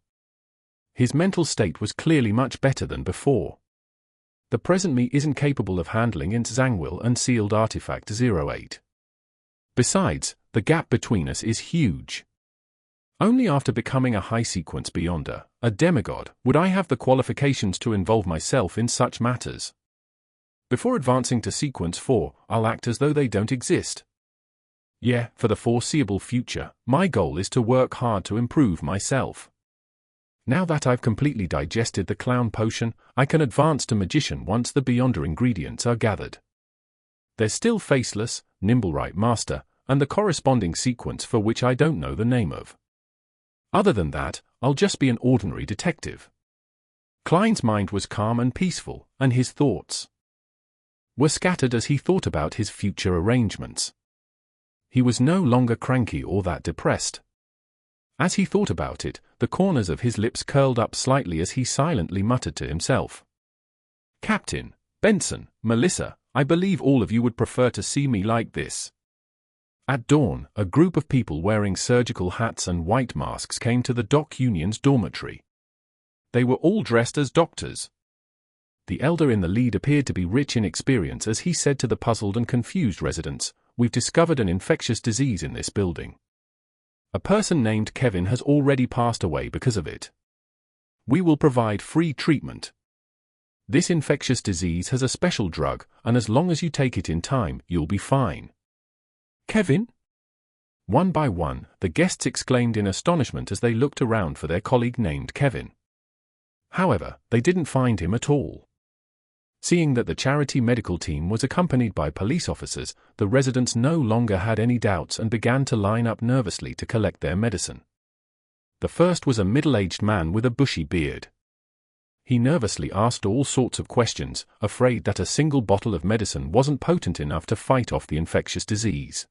His mental state was clearly much better than before. The present me isn't capable of handling its Zangwill and sealed artifact 08. Besides, the gap between us is huge. Only after becoming a high-sequence beyonder, a demigod, would I have the qualifications to involve myself in such matters. Before advancing to Sequence 4, I'll act as though they don't exist. Yeah, for the foreseeable future, my goal is to work hard to improve myself. Now that I've completely digested the clown potion, I can advance to magician once the beyonder ingredients are gathered. There's still Faceless, Nimblewright Master, and the corresponding sequence for which I don't know the name of. Other than that, I'll just be an ordinary detective. Klein's mind was calm and peaceful, and his thoughts were scattered as he thought about his future arrangements. He was no longer cranky or that depressed. As he thought about it, the corners of his lips curled up slightly as he silently muttered to himself. Captain, Benson, Melissa, I believe all of you would prefer to see me like this. At dawn, a group of people wearing surgical hats and white masks came to the Dock Union's dormitory. They were all dressed as doctors. The elder in the lead appeared to be rich in experience as he said to the puzzled and confused residents, "We've discovered an infectious disease in this building. A person named Kevin has already passed away because of it. We will provide free treatment. This infectious disease has a special drug, and as long as you take it in time, you'll be fine." Kevin? One by one, the guests exclaimed in astonishment as they looked around for their colleague named Kevin. However, they didn't find him at all. Seeing that the charity medical team was accompanied by police officers, the residents no longer had any doubts and began to line up nervously to collect their medicine. The first was a middle-aged man with a bushy beard. He nervously asked all sorts of questions, afraid that a single bottle of medicine wasn't potent enough to fight off the infectious disease.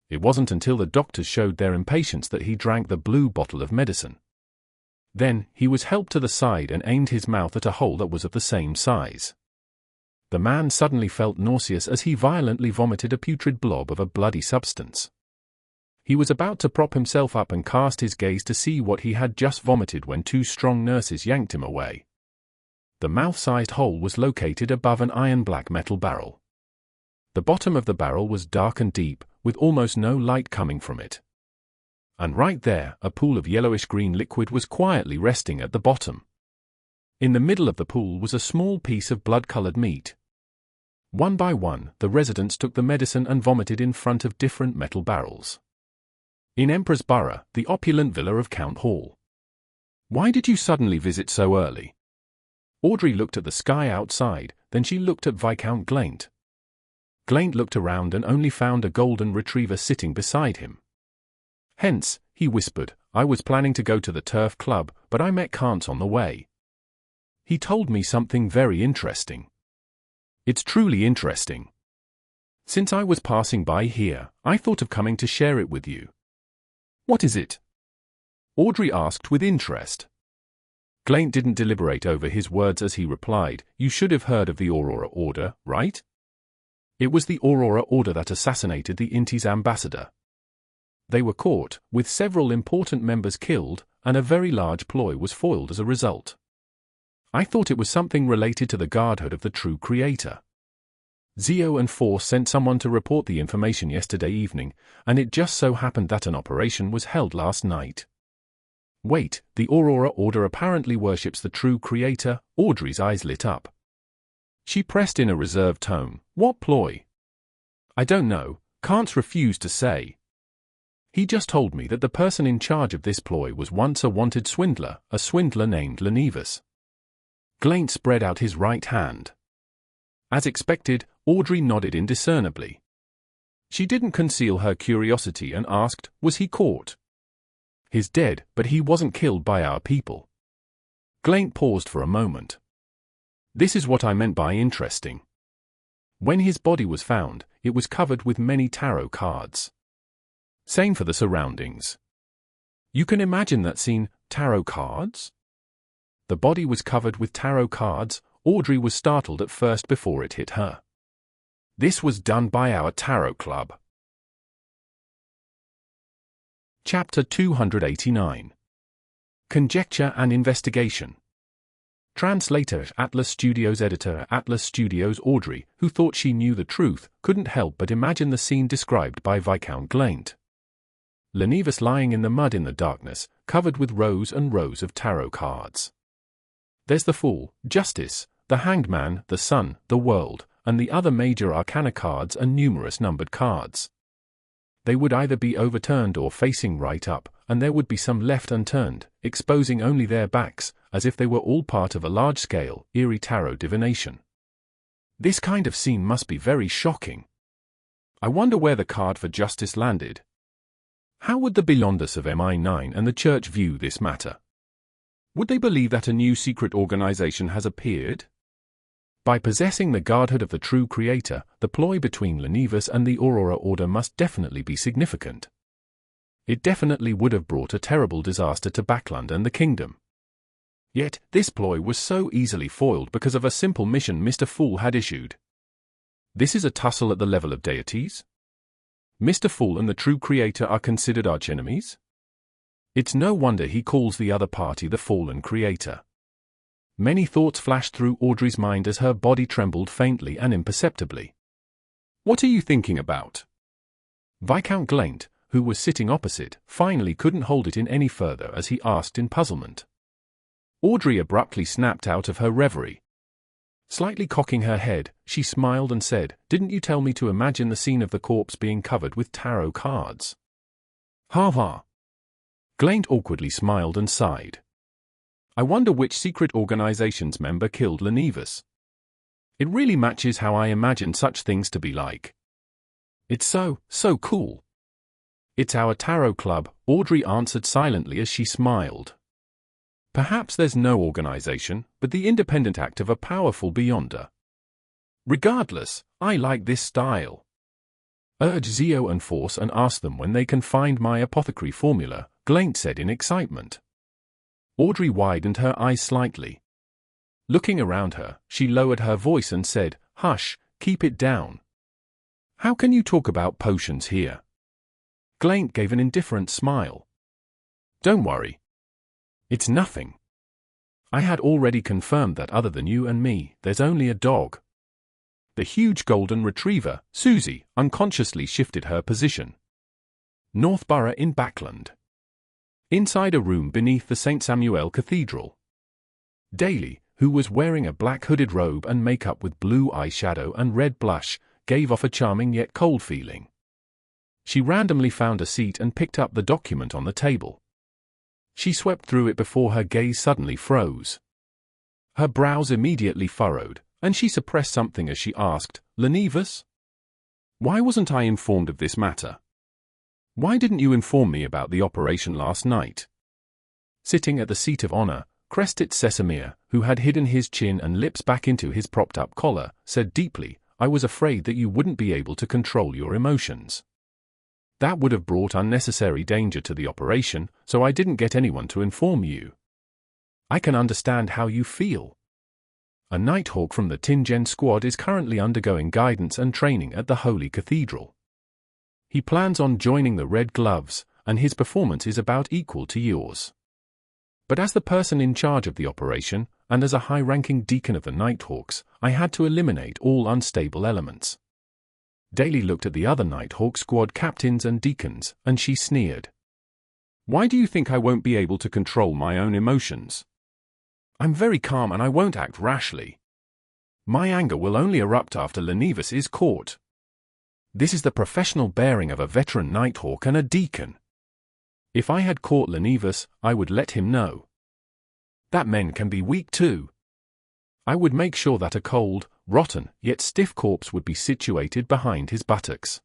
It wasn't until the doctors showed their impatience that he drank the blue bottle of medicine. Then, he was helped to the side and aimed his mouth at a hole that was of the same size. The man suddenly felt nauseous as he violently vomited a putrid blob of a bloody substance. He was about to prop himself up and cast his gaze to see what he had just vomited when two strong nurses yanked him away. The mouth-sized hole was located above an iron-black metal barrel. The bottom of the barrel was dark and deep, with almost no light coming from it. And right there, a pool of yellowish-green liquid was quietly resting at the bottom. In the middle of the pool was a small piece of blood-colored meat. One by one, the residents took the medicine and vomited in front of different metal barrels. In Emperor's Borough, the opulent villa of Count Hall. "Why did you suddenly visit so early?" Audrey looked at the sky outside, then she looked at Viscount Glaint. Glaint looked around and only found a golden retriever sitting beside him. "Hence," he whispered, "I was planning to go to the turf club, but I met Kant on the way. He told me something very interesting. It's truly interesting. Since I was passing by here, I thought of coming to share it with you." "What is it?" Audrey asked with interest. Glaint didn't deliberate over his words as he replied, "You should have heard of the Aurora Order, right? It was the Aurora Order that assassinated the Inti's ambassador. They were caught, with several important members killed, and a very large ploy was foiled as a result. I thought it was something related to the Guardhood of the true Creator. Zio and Force sent someone to report the information yesterday evening, and it just so happened that an operation was held last night." "Wait, the Aurora Order apparently worships the true Creator?" Audrey's eyes lit up. She pressed in a reserved tone, "What ploy?" "I don't know, Kant refused to say. He just told me that the person in charge of this ploy was once a wanted swindler, a swindler named Lenivus." Glaint spread out his right hand. As expected, Audrey nodded indiscernibly. She didn't conceal her curiosity and asked, "Was he caught?" "He's dead, but he wasn't killed by our people." Glaint paused for a moment. "This is what I meant by interesting. When his body was found, it was covered with many tarot cards. Same for the surroundings. You can imagine that scene, tarot cards? The body was covered with tarot cards. Audrey was startled at first before it hit her. This was done by our tarot club. Chapter 289. Conjecture and Investigation. Translator, Atlas Studios. Editor, Atlas Studios. Audrey, who thought she knew the truth, couldn't help but imagine the scene described by Viscount Glaint. Lenivus lying in the mud in the darkness, covered with rows and rows of tarot cards. There's the Fool, Justice, the Hanged Man, the Sun, the World, and the other major arcana cards and numerous numbered cards. They would either be overturned or facing right up, and there would be some left unturned, exposing only their backs, as if they were all part of a large-scale, eerie tarot divination. This kind of scene must be very shocking. I wonder where the card for Justice landed. How would the Belondus of MI9 and the Church view this matter? Would they believe that a new secret organization has appeared? By possessing the Guardhood of the true Creator, the ploy between Lenivus and the Aurora Order must definitely be significant. It definitely would have brought a terrible disaster to Backland and the Kingdom. Yet, this ploy was so easily foiled because of a simple mission Mr. Fool had issued. This is a tussle at the level of deities? Mr. Fool and the true Creator are considered archenemies? It's no wonder he calls the other party the fallen Creator. Many thoughts flashed through Audrey's mind as her body trembled faintly and imperceptibly. "What are you thinking about?" Viscount Glaint, who was sitting opposite, finally couldn't hold it in any further as he asked in puzzlement. Audrey abruptly snapped out of her reverie. Slightly cocking her head, she smiled and said, "Didn't you tell me to imagine the scene of the corpse being covered with tarot cards?" "Ha ha." Glaint awkwardly smiled and sighed. "I wonder which secret organization's member killed Lenivus. It really matches how I imagine such things to be like. It's so cool." "It's our tarot club," Audrey answered silently as she smiled. "Perhaps there's no organization, but the independent act of a powerful beyonder. Regardless, I like this style. Urge Zio and Force and ask them when they can find my apothecary formula," Glaint said in excitement. Audrey widened her eyes slightly. Looking around her, she lowered her voice and said, "Hush, keep it down. How can you talk about potions here?" Glaint gave an indifferent smile. "Don't worry. It's nothing. I had already confirmed that other than you and me, there's only a dog." The huge golden retriever, Susie, unconsciously shifted her position. North Borough in Backland. Inside a room beneath the St. Samuel Cathedral. Daly, who was wearing a black hooded robe and makeup with blue eyeshadow and red blush, gave off a charming yet cold feeling. She randomly found a seat and picked up the document on the table. She swept through it before her gaze suddenly froze. Her brows immediately furrowed, and she suppressed something as she asked, "Lenivus?" Why wasn't I informed of this matter? Why didn't you inform me about the operation last night? Sitting at the seat of honor, crested Sesamir, who had hidden his chin and lips back into his propped-up collar, said deeply, I was afraid that you wouldn't be able to control your emotions. That would have brought unnecessary danger to the operation, so I didn't get anyone to inform you. I can understand how you feel. A Nighthawk from the Tingen squad is currently undergoing guidance and training at the Holy Cathedral. He plans on joining the Red Gloves, and his performance is about equal to yours. But as the person in charge of the operation, and as a high-ranking deacon of the Nighthawks, I had to eliminate all unstable elements. Daly looked at the other Nighthawk squad captains and deacons, and she sneered. Why do you think I won't be able to control my own emotions? I'm very calm and I won't act rashly. My anger will only erupt after Lenivus is caught. This is the professional bearing of a veteran Nighthawk and a deacon. If I had caught Lenivus, I would let him know. That men can be weak too. I would make sure that a cold, rotten, yet stiff corpse would be situated behind his buttocks.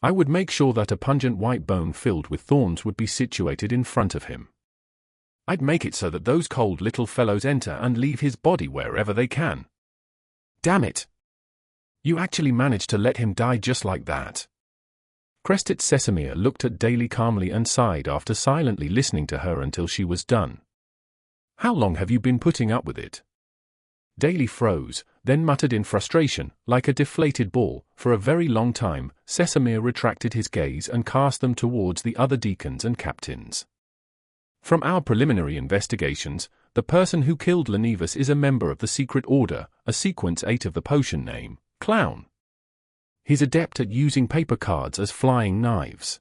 I would make sure that a pungent white bone filled with thorns would be situated in front of him. I'd make it so that those cold little fellows enter and leave his body wherever they can. Damn it! You actually managed to let him die just like that. Crested Sesamir looked at Daly calmly and sighed after silently listening to her until she was done. How long have you been putting up with it? Daly froze, then muttered in frustration, like a deflated ball. For a very long time, Sesamir retracted his gaze and cast them towards the other deacons and captains. From our preliminary investigations, the person who killed Lenivus is a member of the Secret Order, a Sequence 8 of the potion name, Clown. He's adept at using paper cards as flying knives.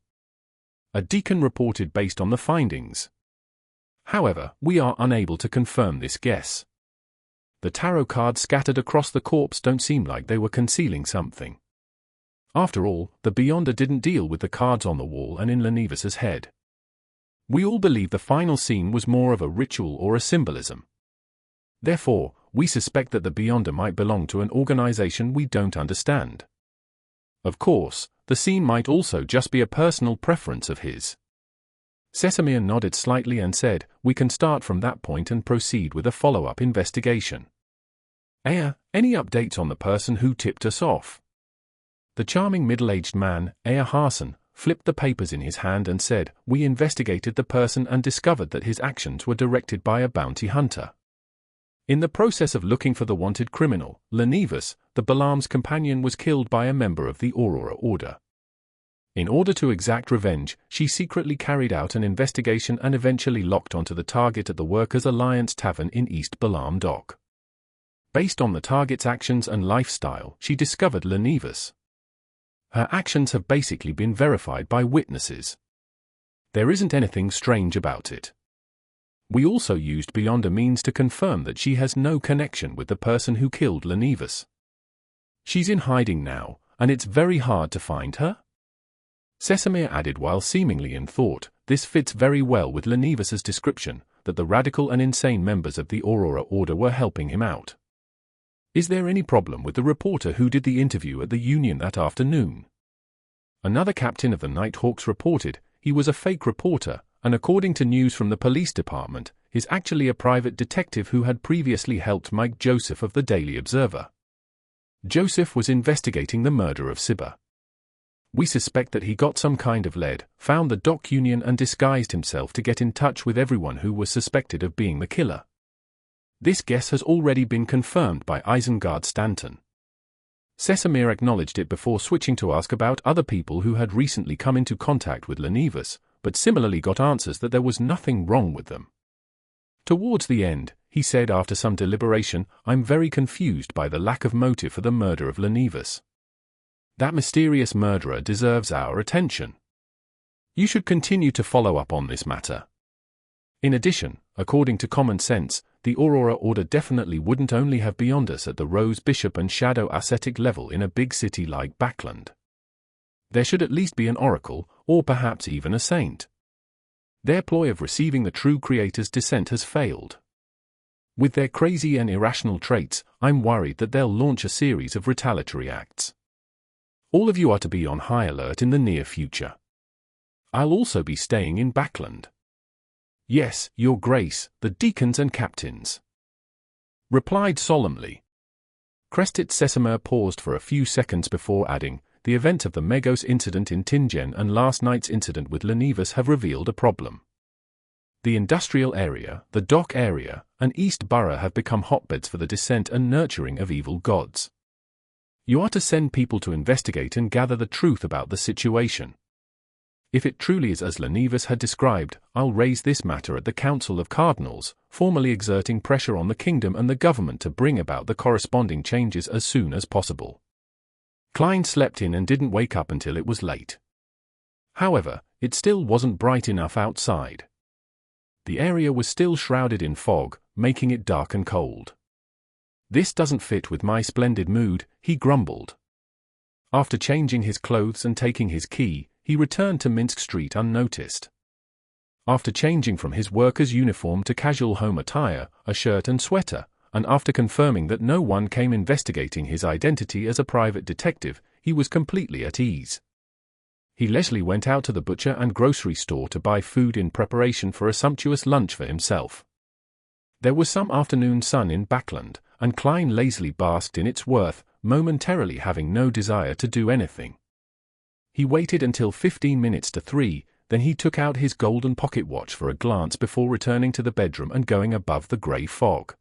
A deacon reported based on the findings. However, we are unable to confirm this guess. The tarot cards scattered across the corpse don't seem like they were concealing something. After all, the Beyonder didn't deal with the cards on the wall and in Lenivus's head. We all believe the final scene was more of a ritual or a symbolism. Therefore, we suspect that the Beyonder might belong to an organization we don't understand. Of course, the scene might also just be a personal preference of his. Sesamir nodded slightly and said, we can start from that point and proceed with a follow-up investigation. Any updates on the person who tipped us off? The charming middle-aged man, Hassan, flipped the papers in his hand and said, we investigated the person and discovered that his actions were directed by a bounty hunter. In the process of looking for the wanted criminal, Lenivus, the Balaam's companion, was killed by a member of the Aurora Order. In order to exact revenge, she secretly carried out an investigation and eventually locked onto the target at the Workers' Alliance Tavern in East Balaam Dock. Based on the target's actions and lifestyle, she discovered Lenivus. Her actions have basically been verified by witnesses. There isn't anything strange about it. We also used Beyonder means to confirm that she has no connection with the person who killed Lenivus. She's in hiding now, and it's very hard to find her? Sesamir added while seemingly in thought, this fits very well with Lenivus's description, that the radical and insane members of the Aurora Order were helping him out. Is there any problem with the reporter who did the interview at the Union that afternoon? Another captain of the Nighthawks reported, he was a fake reporter, and according to news from the police department, is actually a private detective who had previously helped Mike Joseph of the Daily Observer. Joseph was investigating the murder of Sibba. We suspect that he got some kind of lead, found the dock union and disguised himself to get in touch with everyone who was suspected of being the killer. This guess has already been confirmed by Isengard Stanton. Sesamir acknowledged it before switching to ask about other people who had recently come into contact with Lenivus, but similarly got answers that there was nothing wrong with them. Towards the end, he said after some deliberation, I'm very confused by the lack of motive for the murder of Lenivus. That mysterious murderer deserves our attention. You should continue to follow up on this matter. In addition, according to common sense, the Aurora Order definitely wouldn't only have beyond us at the Rose Bishop and Shadow Ascetic level in a big city like Backland. There should at least be an oracle, or perhaps even a saint. Their ploy of receiving the true Creator's descent has failed. With their crazy and irrational traits, I'm worried that they'll launch a series of retaliatory acts. All of you are to be on high alert in the near future. I'll also be staying in Backland. Yes, Your Grace, the deacons and captains replied solemnly. Crested Sesamer paused for a few seconds before adding, the event of the Megos incident in Tingen and last night's incident with Lenivus have revealed a problem. The industrial area, the dock area, and East Borough have become hotbeds for the descent and nurturing of evil gods. You are to send people to investigate and gather the truth about the situation. If it truly is as Lenivus had described, I'll raise this matter at the Council of Cardinals, formally exerting pressure on the kingdom and the government to bring about the corresponding changes as soon as possible. Klein slept in and didn't wake up until it was late. However, it still wasn't bright enough outside. The area was still shrouded in fog, making it dark and cold. This doesn't fit with my splendid mood, he grumbled. After changing his clothes and taking his key, he returned to Minsk Street unnoticed. After changing from his worker's uniform to casual home attire, a shirt and sweater, and after confirming that no one came investigating his identity as a private detective, he was completely at ease. He leisurely went out to the butcher and grocery store to buy food in preparation for a sumptuous lunch for himself. There was some afternoon sun in Backland, and Klein lazily basked in its worth, momentarily having no desire to do anything. He waited until 15 minutes to 3, then he took out his golden pocket watch for a glance before returning to the bedroom and going above the grey fog.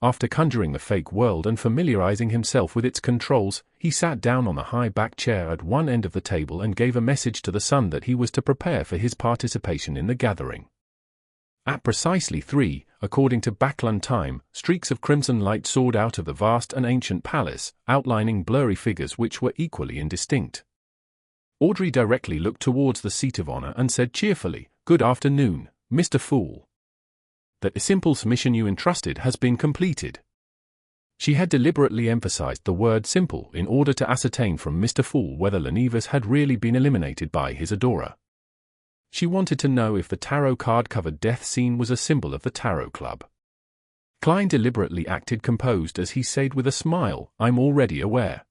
After conjuring the fake world and familiarizing himself with its controls, he sat down on the high-back chair at one end of the table and gave a message to the sun that he was to prepare for his participation in the gathering. At precisely 3, according to Backland time, streaks of crimson light soared out of the vast and ancient palace, outlining blurry figures which were equally indistinct. Audrey directly looked towards the seat of honor and said cheerfully, "Good afternoon, Mr. Fool. That simple mission you entrusted has been completed." She had deliberately emphasized the word simple in order to ascertain from Mr. Fool whether Lenivus had really been eliminated by his adorer. She wanted to know if the tarot card-covered death scene was a symbol of the Tarot Club. Klein deliberately acted composed as he said with a smile, "I'm already aware.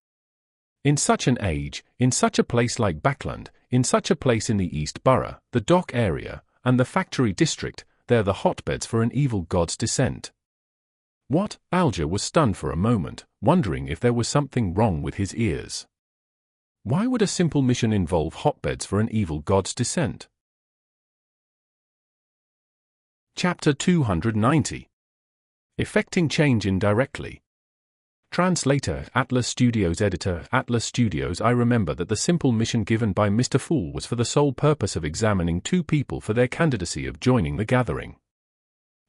In such an age, in such a place like Backland, in such a place in the East Borough, the dock area, and the factory district, they're the hotbeds for an evil god's descent." What? Alger was stunned for a moment, wondering if there was something wrong with his ears. Why would a simple mission involve hotbeds for an evil god's descent? Chapter 290. Effecting change indirectly. Translator, Atlas Studios. Editor, Atlas Studios. I remember that the simple mission given by Mr. Fool was for the sole purpose of examining 2 people for their candidacy of joining the gathering.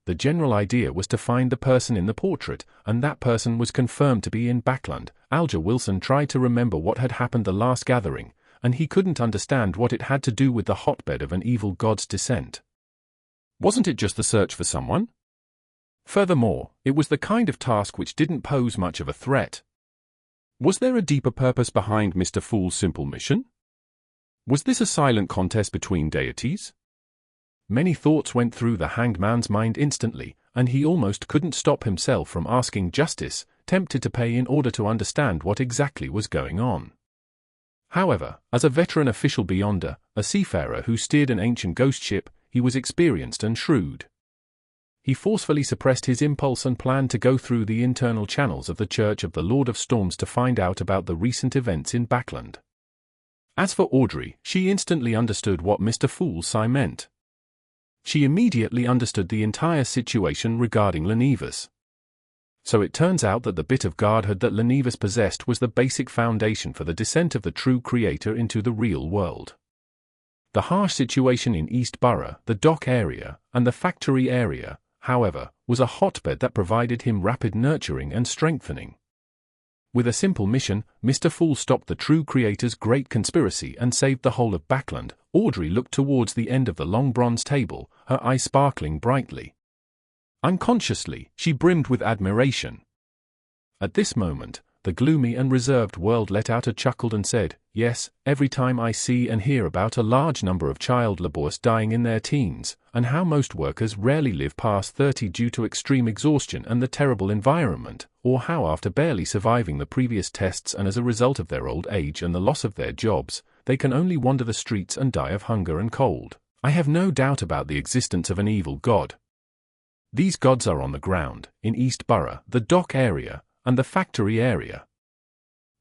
The general idea was to find the person in the portrait, and that person was confirmed to be in Backland. Alger Wilson tried to remember what had happened the last gathering, and he couldn't understand what it had to do with the hotbed of an evil god's descent. Wasn't it just the search for someone? Furthermore, it was the kind of task which didn't pose much of a threat. Was there a deeper purpose behind Mr. Fool's simple mission? Was this a silent contest between deities? Many thoughts went through the hanged man's mind instantly, and he almost couldn't stop himself from asking justice, tempted to pay in order to understand what exactly was going on. However, as a veteran official beyonder, a seafarer who steered an ancient ghost ship, he was experienced and shrewd. He forcefully suppressed his impulse and planned to go through the internal channels of the Church of the Lord of Storms to find out about the recent events in Backland. As for Audrey, she instantly understood what Mr. Fool's meant. She immediately understood the entire situation regarding Lenivus. So it turns out that the bit of godhood that Lenivus possessed was the basic foundation for the descent of the true creator into the real world. The harsh situation in East Borough, the dock area, and the factory area, however, was a hotbed that provided him rapid nurturing and strengthening. With a simple mission, Mr. Fool stopped the true creator's great conspiracy and saved the whole of Backland. Audrey looked towards the end of the long bronze table, her eyes sparkling brightly. Unconsciously, she brimmed with admiration. At this moment, the gloomy and reserved world let out a chuckle and said, "Yes, every time I see and hear about a large number of child laborers dying in their teens, and how most workers rarely live past 30 due to extreme exhaustion and the terrible environment, or how after barely surviving the previous tests and as a result of their old age and the loss of their jobs, they can only wander the streets and die of hunger and cold, I have no doubt about the existence of an evil god. These gods are on the ground, in East Borough, the dock area, and the factory area.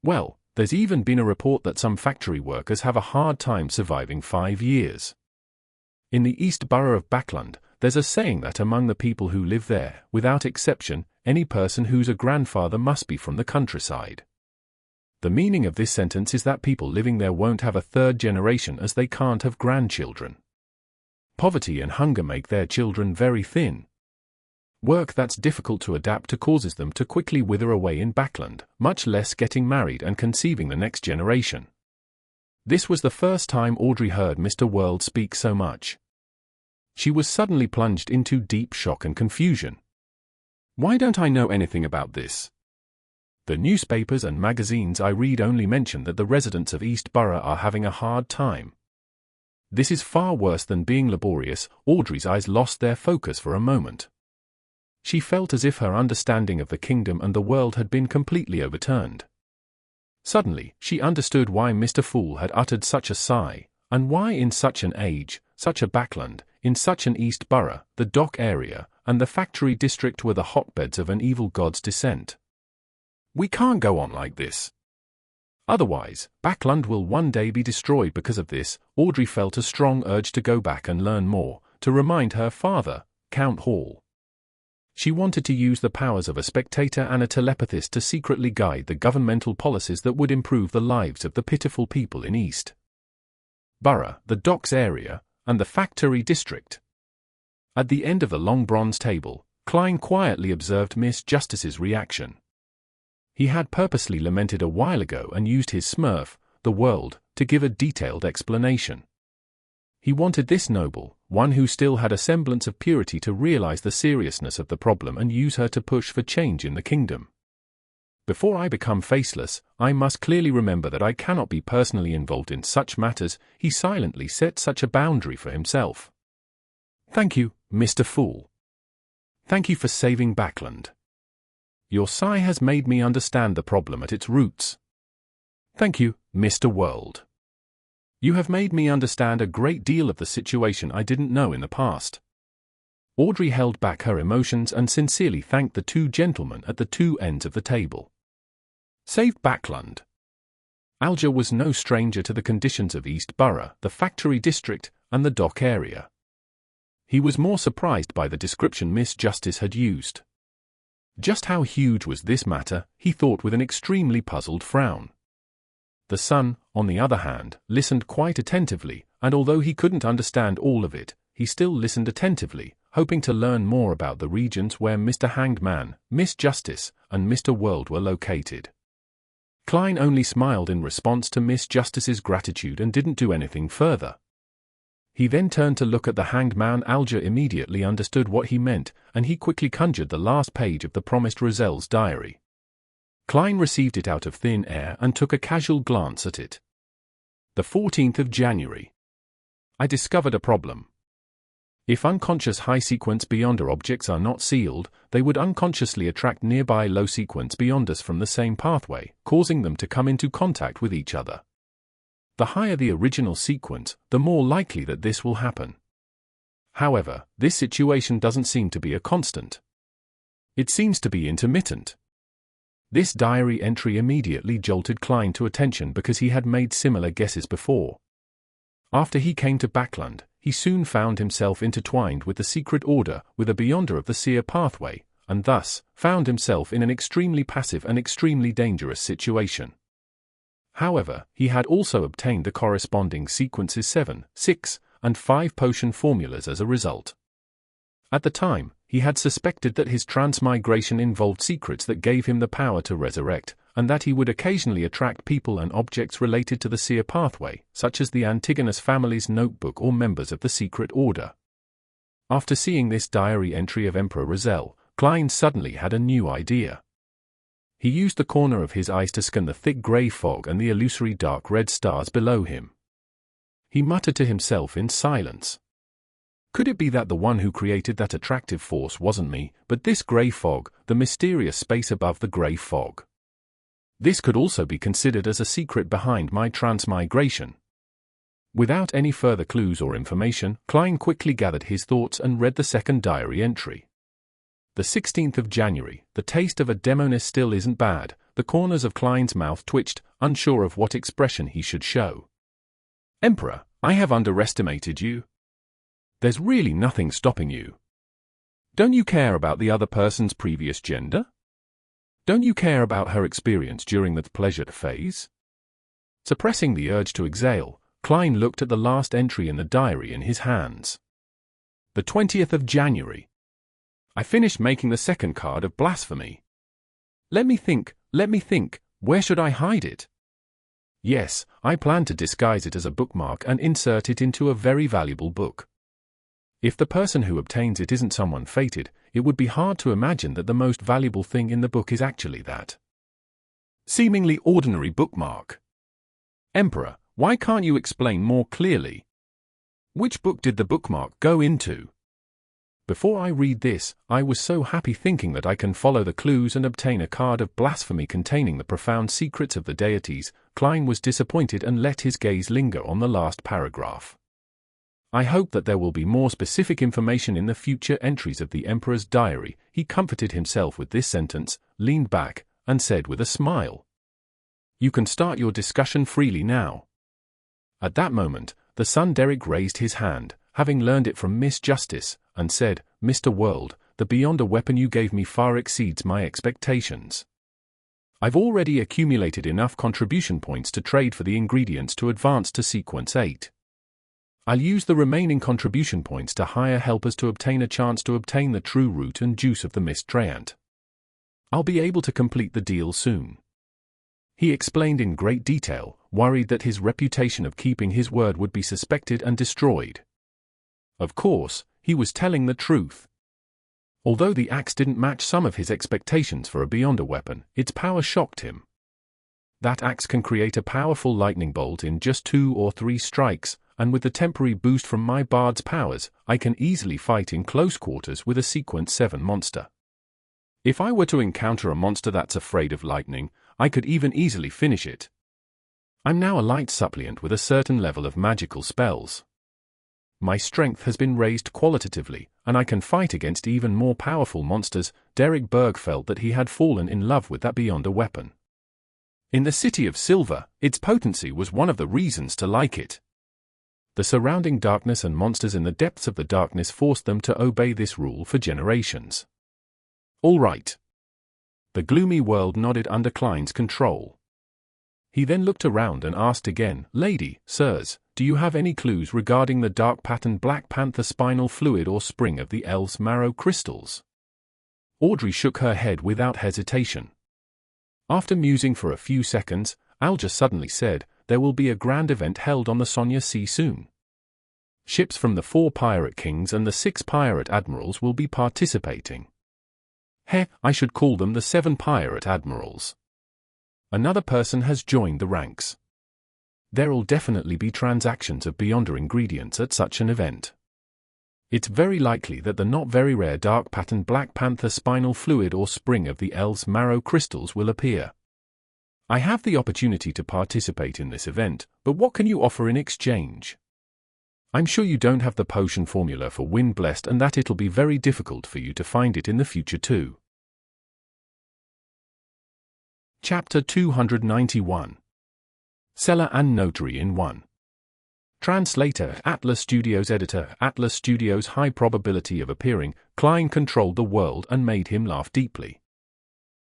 Well, there's even been a report that some factory workers have a hard time surviving 5 years. In the East Borough of Backland, there's a saying that among the people who live there, without exception, any person who's a grandfather must be from the countryside. The meaning of this sentence is that people living there won't have a third generation as they can't have grandchildren. Poverty and hunger make their children very thin. Work that's difficult to adapt to causes them to quickly wither away in Backland, much less getting married and conceiving the next generation. This was the first time Audrey heard Mr. World speak so much. She was suddenly plunged into deep shock and confusion. Why don't I know anything about this? The newspapers and magazines I read only mention that the residents of East Borough are having a hard time. This is far worse than being laborious. Audrey's eyes lost their focus for a moment. She felt as if her understanding of the kingdom and the world had been completely overturned. Suddenly, she understood why Mr. Fool had uttered such a sigh, and why in such an age, such a Backland, in such an East Borough, the dock area, and the factory district were the hotbeds of an evil god's descent. We can't go on like this. Otherwise, Backland will one day be destroyed because of this. Audrey felt a strong urge to go back and learn more, to remind her father, Count Hall. She wanted to use the powers of a spectator and a telepathist to secretly guide the governmental policies that would improve the lives of the pitiful people in East Borough, the docks area, and the factory district. At the end of the long bronze table, Klein quietly observed Miss Justice's reaction. He had purposely lamented a while ago and used his smurf, the world, to give a detailed explanation. He wanted this noble, one who still had a semblance of purity, to realize the seriousness of the problem and use her to push for change in the kingdom. Before I become faceless, I must clearly remember that I cannot be personally involved in such matters. He silently set such a boundary for himself. Thank you, Mr. Fool. Thank you for saving Backland. Your sigh has made me understand the problem at its roots. Thank you, Mr. World. You have made me understand a great deal of the situation I didn't know in the past. Audrey held back her emotions and sincerely thanked the two gentlemen at the two ends of the table. Saved Backland. Alger was no stranger to the conditions of East Borough, the factory district, and the dock area. He was more surprised by the description Miss Justice had used. Just how huge was this matter, he thought with an extremely puzzled frown. The son, on the other hand, listened quite attentively, and although he couldn't understand all of it, he still listened attentively, hoping to learn more about the regions where Mr. Hanged Man, Miss Justice, and Mr. World were located. Klein only smiled in response to Miss Justice's gratitude and didn't do anything further. He then turned to look at the Hanged Man. Alger immediately understood what he meant, and he quickly conjured the last page of the promised Rozelle's diary. Klein received it out of thin air and took a casual glance at it. The 14th of January. I discovered a problem. If unconscious high-sequence beyonder objects are not sealed, they would unconsciously attract nearby low-sequence beyonders from the same pathway, causing them to come into contact with each other. The higher the original sequence, the more likely that this will happen. However, this situation doesn't seem to be a constant. It seems to be intermittent. This diary entry immediately jolted Klein to attention because he had made similar guesses before. After he came to Backland, he soon found himself intertwined with the secret order, with a beyonder of the seer pathway, and thus found himself in an extremely passive and extremely dangerous situation. However, he had also obtained the corresponding sequences 7, 6, and 5 potion formulas as a result. At the time, he had suspected that his transmigration involved secrets that gave him the power to resurrect, and that he would occasionally attract people and objects related to the seer pathway, such as the Antigonus family's notebook or members of the secret order. After seeing this diary entry of Emperor Rozelle, Klein suddenly had a new idea. He used the corner of his eyes to scan the thick grey fog and the illusory dark red stars below him. He muttered to himself in silence. Could it be that the one who created that attractive force wasn't me, but this grey fog, the mysterious space above the grey fog? This could also be considered as a secret behind my transmigration. Without any further clues or information, Klein quickly gathered his thoughts and read the second diary entry. The 16th of January, the taste of a demoness still isn't bad. The corners of Klein's mouth twitched, unsure of what expression he should show. Emperor, I have underestimated you. There's really nothing stopping you. Don't you care about the other person's previous gender? Don't you care about her experience during the pleasure phase? Suppressing the urge to exhale, Klein looked at the last entry in the diary in his hands. The 20th of January. I finished making the second card of Blasphemy. Let me think, where should I hide it? Yes, I plan to disguise it as a bookmark and insert it into a very valuable book. If the person who obtains it isn't someone fated, it would be hard to imagine that the most valuable thing in the book is actually that seemingly ordinary bookmark. Emperor, why can't you explain more clearly? Which book did the bookmark go into? Before I read this, I was so happy thinking that I can follow the clues and obtain a card of Blasphemy containing the profound secrets of the deities. Klein was disappointed and let his gaze linger on the last paragraph. I hope that there will be more specific information in the future entries of the Emperor's diary. He comforted himself with this sentence, leaned back, and said with a smile, "You can start your discussion freely now." At that moment, the son Derrick raised his hand, having learned it from Miss Justice, and said, "Mr. World, the beyond a weapon you gave me far exceeds my expectations. I've already accumulated enough contribution points to trade for the ingredients to advance to Sequence 8. I'll use the remaining contribution points to hire helpers to obtain a chance to obtain the true root and juice of the Mist Treant. I'll be able to complete the deal soon." He explained in great detail, worried that his reputation of keeping his word would be suspected and destroyed. Of course, he was telling the truth. Although the axe didn't match some of his expectations for a beyonder weapon, its power shocked him. That axe can create a powerful lightning bolt in just 2 or 3 strikes, and with the temporary boost from my bard's powers, I can easily fight in close quarters with a Sequence 7 monster. If I were to encounter a monster that's afraid of lightning, I could even easily finish it. I'm now a light suppliant with a certain level of magical spells. My strength has been raised qualitatively, and I can fight against even more powerful monsters. Derrick Berg felt that he had fallen in love with that beyonder weapon. In the City of Silver, its potency was one of the reasons to like it. The surrounding darkness and monsters in the depths of the darkness forced them to obey this rule for generations. All right. The gloomy world nodded under Klein's control. He then looked around and asked again, "Lady, sirs, do you have any clues regarding the dark patterned Black Panther spinal fluid or spring of the Elf's marrow crystals?" Audrey shook her head without hesitation. After musing for a few seconds, Alja suddenly said, "There will be a grand event held on the Sonia Sea soon. Ships from the 4 pirate kings and the 6 pirate admirals will be participating. I should call them the 7 pirate admirals. Another person has joined the ranks. There'll definitely be transactions of beyonder ingredients at such an event. It's very likely that the not very rare dark patterned Black Panther spinal fluid or spring of the Elf's marrow crystals will appear. I have the opportunity to participate in this event, but what can you offer in exchange? I'm sure you don't have the potion formula for Wind Blessed and that it'll be very difficult for you to find it in the future too." Chapter 291. Seller and Notary in One. Translator, Atlas Studios. Editor, Atlas Studios. High probability of appearing. Klein controlled the world and made him laugh deeply.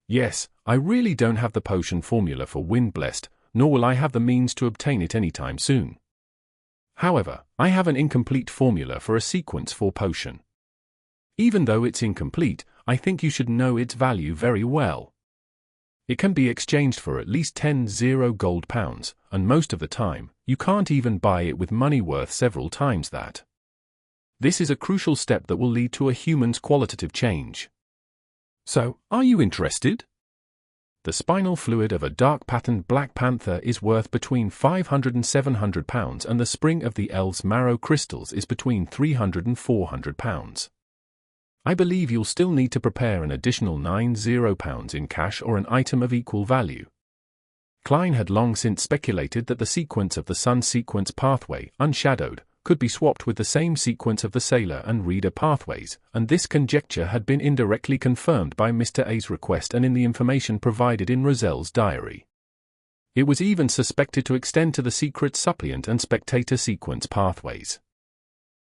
Yes, I really don't have the potion formula for Wind Blessed, nor will I have the means to obtain it anytime soon. However, I have an incomplete formula for a Sequence 4 potion. Even though it's incomplete, I think you should know its value very well. It can be exchanged for at least 10 gold pounds, and most of the time, you can't even buy it with money worth several times that. This is a crucial step that will lead to a human's qualitative change. So, are you interested? The spinal fluid of a dark-patterned black panther is worth between £500 and £700, and the spring of the elves' marrow crystals is between £300 and £400. I believe you'll still need to prepare an additional £90 in cash or an item of equal value. Klein had long since speculated that the sequence of the Sun sequence pathway, unshadowed, could be swapped with the same sequence of the Sailor and Reader pathways, and this conjecture had been indirectly confirmed by Mr. A's request and in the information provided in Rozelle's diary. It was even suspected to extend to the secret suppliant and spectator sequence pathways.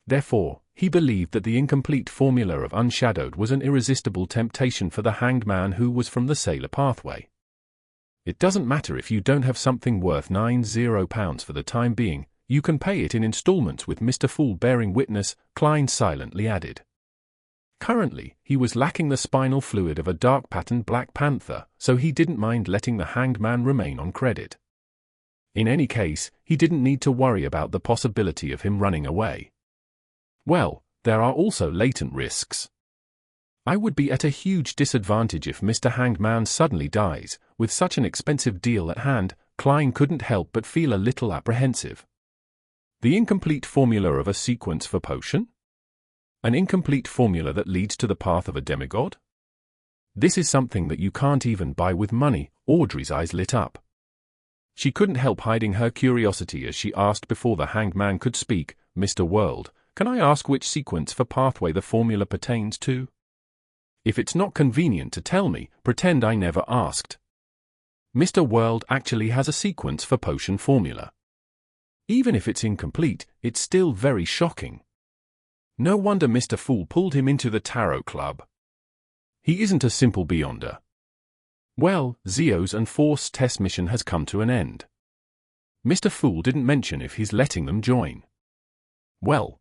Therefore, he believed that the incomplete formula of unshadowed was an irresistible temptation for the hanged man who was from the Sailor pathway. It doesn't matter if you don't have something worth £90 for the time being, you can pay it in installments with Mr. Fool bearing witness, Klein silently added. Currently, he was lacking the spinal fluid of a dark-patterned Black Panther, so he didn't mind letting the hanged man remain on credit. In any case, he didn't need to worry about the possibility of him running away. Well, there are also latent risks. I would be at a huge disadvantage if Mr. Hanged Man suddenly dies. With such an expensive deal at hand, Klein couldn't help but feel a little apprehensive. The incomplete formula of a sequence for potion? An incomplete formula that leads to the path of a demigod? This is something that you can't even buy with money. Audrey's eyes lit up. She couldn't help hiding her curiosity as she asked before the hanged man could speak, Mr. World, can I ask which sequence for pathway the formula pertains to? If it's not convenient to tell me, pretend I never asked. Mr. World actually has a sequence for potion formula. Even if it's incomplete, it's still very shocking. No wonder Mr. Fool pulled him into the Tarot Club. He isn't a simple beyonder. Well, Zio's enforced test mission has come to an end. Mr. Fool didn't mention if he's letting them join. Well,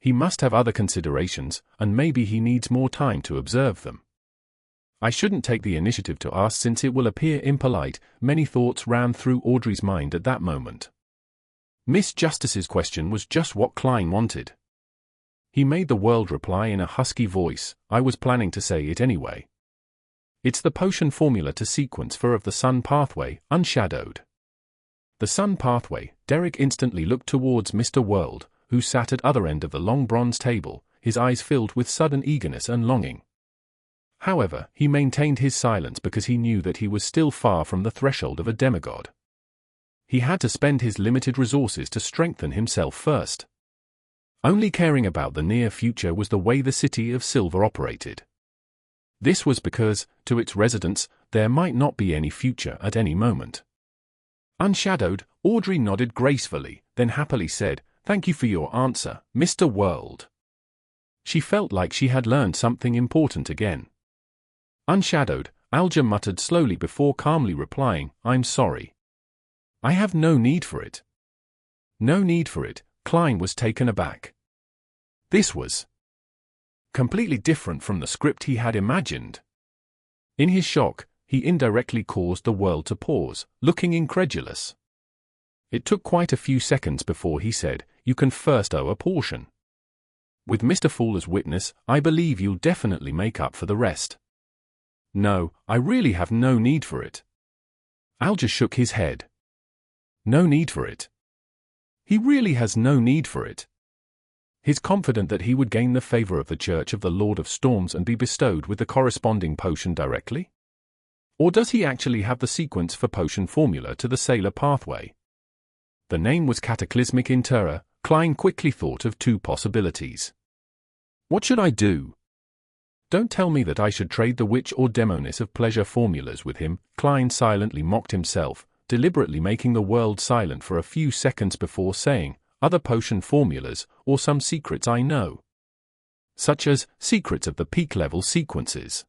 he must have other considerations, and maybe he needs more time to observe them. I shouldn't take the initiative to ask since it will appear impolite. Many thoughts ran through Audrey's mind at that moment. Miss Justice's question was just what Klein wanted. He made the World reply in a husky voice, I was planning to say it anyway. It's the potion formula to sequence for of the Sun pathway, unshadowed. The Sun pathway. Derrick instantly looked towards Mr. World, who sat at other end of the long bronze table, his eyes filled with sudden eagerness and longing. However, he maintained his silence because he knew that he was still far from the threshold of a demigod. He had to spend his limited resources to strengthen himself first. Only caring about the near future was the way the City of Silver operated. This was because, to its residents, there might not be any future at any moment. Unshadowed, Audrey nodded gracefully, then happily said, Thank you for your answer, Mr. World. She felt like she had learned something important again. Unshadowed, Alger muttered slowly before calmly replying, I'm sorry. I have no need for it. No need for it, Klein was taken aback. This was completely different from the script he had imagined. In his shock, he indirectly caused the world to pause, looking incredulous. It took quite a few seconds before he said, You can first owe a portion. With Mr. Fool as witness, I believe you'll definitely make up for the rest. No, I really have no need for it. Alger shook his head. No need for it. He really has no need for it. He's confident that he would gain the favor of the Church of the Lord of Storms and be bestowed with the corresponding potion directly? Or does he actually have the sequence for potion formula to the Sailor pathway? The name was cataclysmic in terror. Klein quickly thought of two possibilities. What should I do? Don't tell me that I should trade the witch or demoness of pleasure formulas with him. Klein silently mocked himself, deliberately making the world silent for a few seconds before saying, other potion formulas, or some secrets I know. Such as, secrets of the peak-level sequences.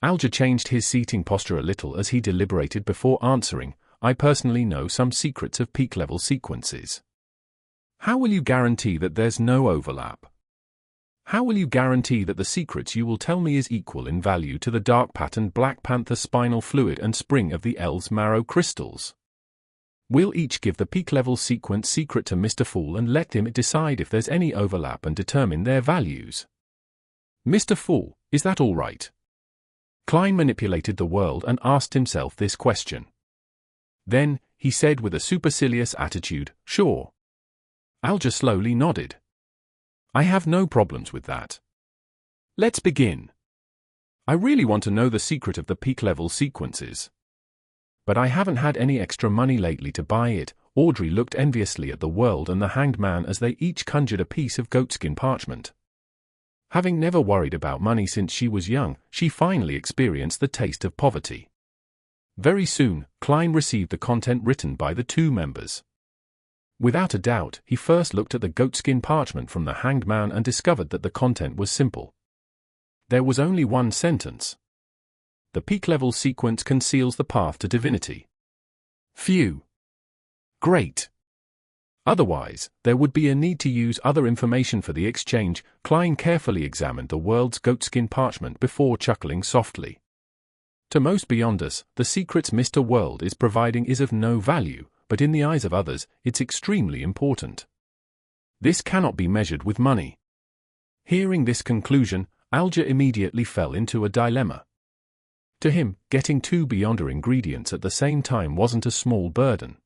Alger changed his seating posture a little as he deliberated before answering, I personally know some secrets of peak-level sequences. How will you guarantee that there's no overlap? How will you guarantee that the secrets you will tell me is equal in value to the dark-patterned Black Panther spinal fluid and spring of the Elves' marrow crystals? We'll each give the peak-level sequence secret to Mr. Fool and let him decide if there's any overlap and determine their values. Mr. Fool, is that all right? Klein manipulated the world and asked himself this question. Then, he said with a supercilious attitude, "Sure." Alger slowly nodded. "I have no problems with that. Let's begin. I really want to know the secret of the peak-level sequences. But I haven't had any extra money lately to buy it." Audrey looked enviously at the world and the hanged man as they each conjured a piece of goatskin parchment. Having never worried about money since she was young, she finally experienced the taste of poverty. Very soon, Klein received the content written by the two members. Without a doubt, he first looked at the goatskin parchment from the hanged man and discovered that the content was simple. There was only one sentence. The peak-level sequence conceals the path to divinity. Phew. Great. Otherwise, there would be a need to use other information for the exchange. Klein carefully examined the world's goatskin parchment before chuckling softly. To most beyond us, the secrets Mr. World is providing is of no value, but in the eyes of others, it's extremely important. This cannot be measured with money. Hearing this conclusion, Alger immediately fell into a dilemma. To him, getting two Beyonder ingredients at the same time wasn't a small burden.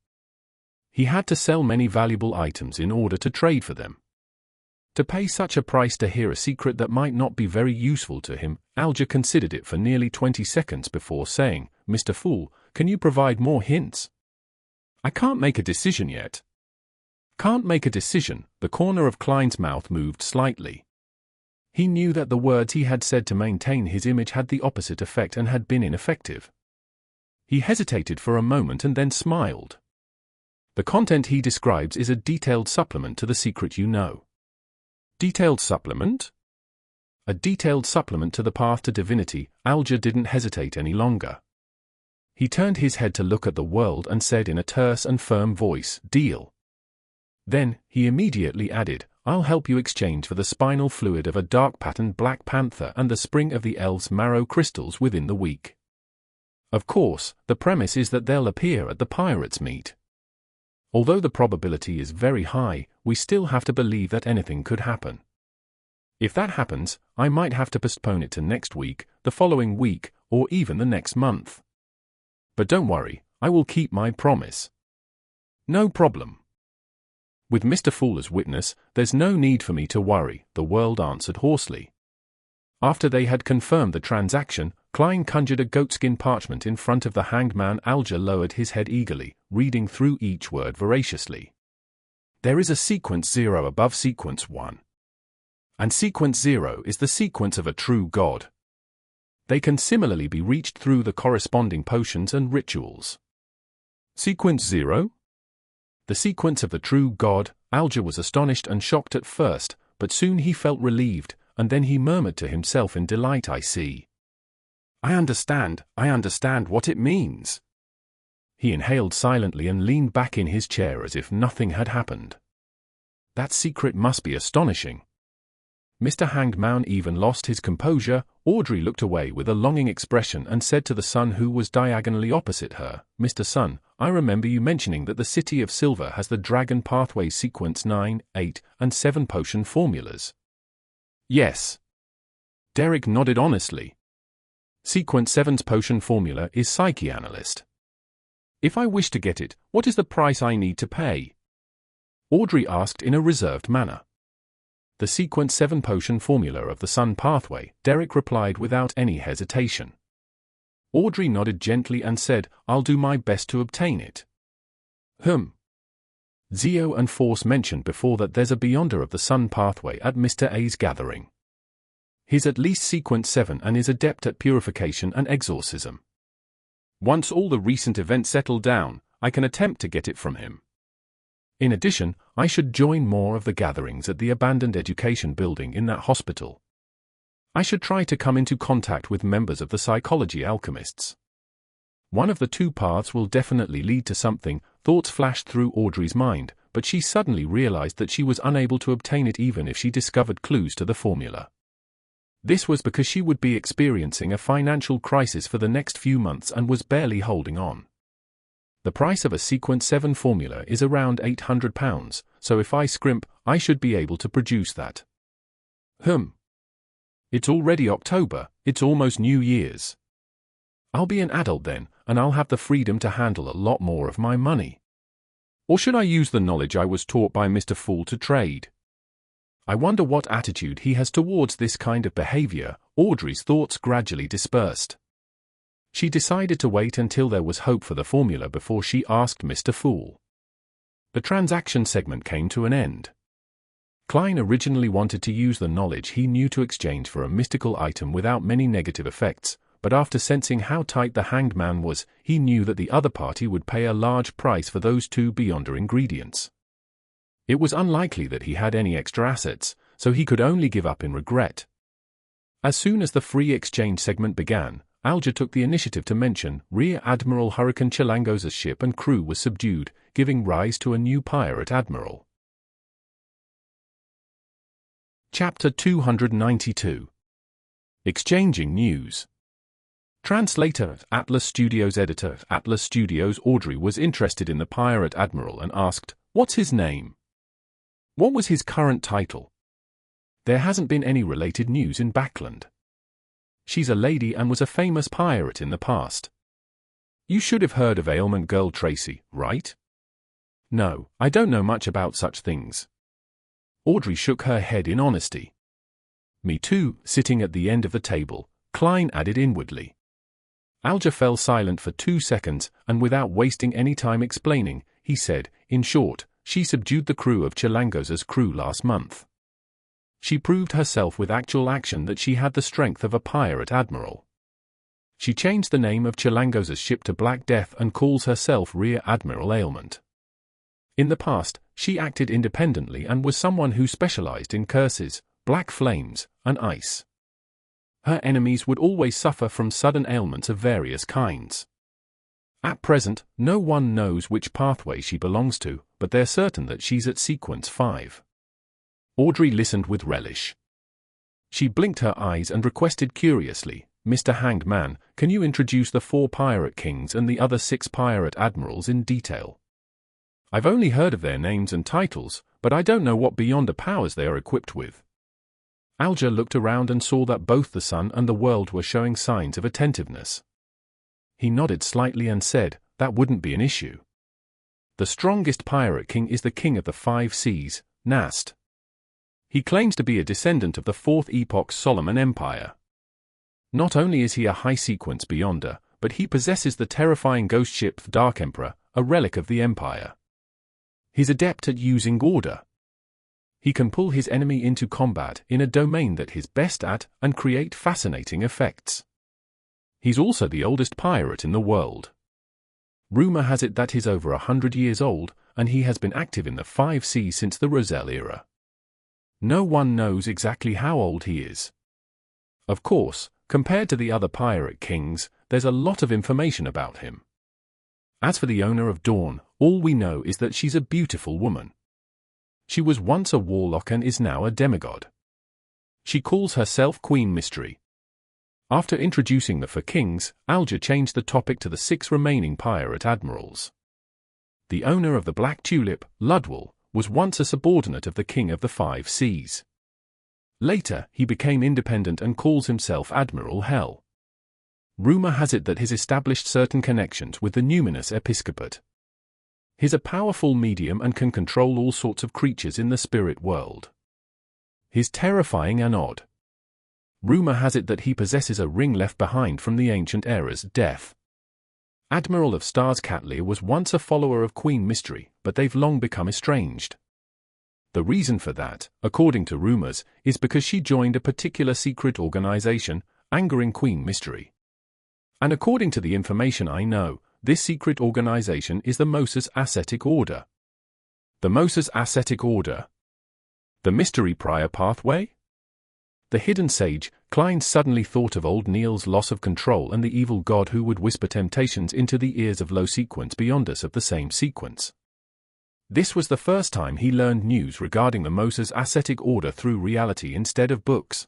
He had to sell many valuable items in order to trade for them. To pay such a price to hear a secret that might not be very useful to him, Alger considered it for nearly 20 seconds before saying, "Mr. Fool, can you provide more hints?" "I can't make a decision yet." "Can't make a decision." The corner of Klein's mouth moved slightly. He knew that the words he had said to maintain his image had the opposite effect and had been ineffective. He hesitated for a moment and then smiled. "The content he describes is a detailed supplement to the secret you know." "Detailed supplement?" "A detailed supplement to the path to divinity." Alger didn't hesitate any longer. He turned his head to look at the world and said in a terse and firm voice, "Deal." Then, he immediately added, "I'll help you exchange for the spinal fluid of a dark-patterned black panther and the spring of the elves' marrow crystals within the week. Of course, the premise is that they'll appear at the pirates' meet. Although the probability is very high, we still have to believe that anything could happen. If that happens, I might have to postpone it to next week, the following week, or even the next month. But don't worry, I will keep my promise." "No problem. With Mr. Fool as witness, there's no need for me to worry," the world answered hoarsely. After they had confirmed the transaction, Klein conjured a goatskin parchment in front of the hanged man. Alger lowered his head eagerly, reading through each word voraciously. "There is a sequence 0 above sequence 1. And sequence 0 is the sequence of a true god. They can similarly be reached through the corresponding potions and rituals." "Sequence 0? The sequence of the true god." Alger was astonished and shocked at first, but soon he felt relieved, and then he murmured to himself in delight, "I see. I understand what it means." He inhaled silently and leaned back in his chair as if nothing had happened. That secret must be astonishing. Mr. Hanged Man even lost his composure. Audrey looked away with a longing expression and said to the son who was diagonally opposite her, "Mr. Sun, I remember you mentioning that the City of Silver has the Dragon Pathway Sequence 9, 8, and 7 potion formulas." "Yes." Derrick nodded honestly. "Sequence 7's potion formula is Psychoanalyst. If I wish to get it, what is the price I need to pay?" Audrey asked in a reserved manner. "The Sequence 7 potion formula of the Sun Pathway," Derrick replied without any hesitation. Audrey nodded gently and said, "I'll do my best to obtain it." Zio and Force mentioned before that there's a Beyonder of the Sun Pathway at Mr. A's gathering. He's at least Sequence 7 and is adept at purification and exorcism. Once all the recent events settle down, I can attempt to get it from him. In addition, I should join more of the gatherings at the abandoned education building in that hospital. I should try to come into contact with members of the psychology alchemists. One of the two paths will definitely lead to something. Thoughts flashed through Audrey's mind, but she suddenly realized that she was unable to obtain it even if she discovered clues to the formula. This was because she would be experiencing a financial crisis for the next few months and was barely holding on. The price of a Sequence 7 formula is around £800, so if I scrimp, I should be able to produce that. It's already October, it's almost New Year's. I'll be an adult then, and I'll have the freedom to handle a lot more of my money. Or should I use the knowledge I was taught by Mr. Fool to trade? I wonder what attitude he has towards this kind of behavior. Audrey's thoughts gradually dispersed. She decided to wait until there was hope for the formula before she asked Mr. Fool. The transaction segment came to an end. Klein originally wanted to use the knowledge he knew to exchange for a mystical item without many negative effects, but after sensing how tight the Hanged Man was, he knew that the other party would pay a large price for those two Beyonder ingredients. It was unlikely that he had any extra assets, so he could only give up in regret. As soon as the free exchange segment began, Alger took the initiative to mention Rear Admiral Hurricane Chilangos's ship and crew was subdued, giving rise to a new pirate admiral. Chapter 292. Exchanging News. Translator, Atlas Studios editor, Atlas Studios. Audrey was interested in the pirate admiral and asked, "What's his name? What was his current title? There hasn't been any related news in Backland. She's a lady and was a famous pirate in the past. You should have heard of Ailment Girl Tracy, right?" "No, I don't know much about such things." Audrey shook her head in honesty. "Me too." Sitting at the end of the table, Klein added inwardly. Alger fell silent for 2 seconds, and without wasting any time explaining, he said, "In short, she subdued the crew of Chilangos's crew last month. She proved herself with actual action that she had the strength of a pirate admiral. She changed the name of Chilangos's ship to Black Death and calls herself Rear Admiral Ailment. In the past, she acted independently and was someone who specialized in curses, black flames, and ice. Her enemies would always suffer from sudden ailments of various kinds. At present, no one knows which pathway she belongs to, but they're certain that she's at sequence 5. Audrey listened with relish. She blinked her eyes and requested curiously, "Mr. Hanged Man, can you introduce the 4 pirate kings and the other 6 pirate admirals in detail? I've only heard of their names and titles, but I don't know what Beyonder powers they are equipped with." Alger looked around and saw that both the sun and the world were showing signs of attentiveness. He nodded slightly and said, "That wouldn't be an issue. The strongest pirate king is the king of the 5 seas, Nast. He claims to be a descendant of the 4th epoch's Solomon Empire. Not only is he a high-sequence Beyonder, but he possesses the terrifying ghost ship Dark Emperor, a relic of the Empire. He's adept at using order. He can pull his enemy into combat in a domain that he's best at and create fascinating effects. He's also the oldest pirate in the world. Rumor has it that he's over 100 years old, and he has been active in the 5 seas since the Roselle era. No one knows exactly how old he is. Of course, compared to the other pirate kings, there's a lot of information about him. As for the owner of Dawn, all we know is that she's a beautiful woman. She was once a warlock and is now a demigod. She calls herself Queen Mystery." After introducing the 4 kings, Alger changed the topic to the 6 remaining pirate admirals. The owner of the Black Tulip, Ludwell, was once a subordinate of the king of the 5 seas. Later, he became independent and calls himself Admiral Hell. Rumor has it that he's established certain connections with the numinous episcopate. He's a powerful medium and can control all sorts of creatures in the spirit world. He's terrifying and odd. Rumor has it that he possesses a ring left behind from the ancient era's death. Admiral of Stars Catlear was once a follower of Queen Mystery, but they've long become estranged. The reason for that, according to rumors, is because she joined a particular secret organization, angering Queen Mystery. And according to the information I know, this secret organization is the Moses Ascetic Order. The Moses Ascetic Order? The Mystery Prior Pathway? The hidden sage, Klein suddenly thought of old Neil's loss of control and the evil god who would whisper temptations into the ears of low-sequence Beyonders of the same sequence. This was the first time he learned news regarding the Moses Ascetic Order through reality instead of books.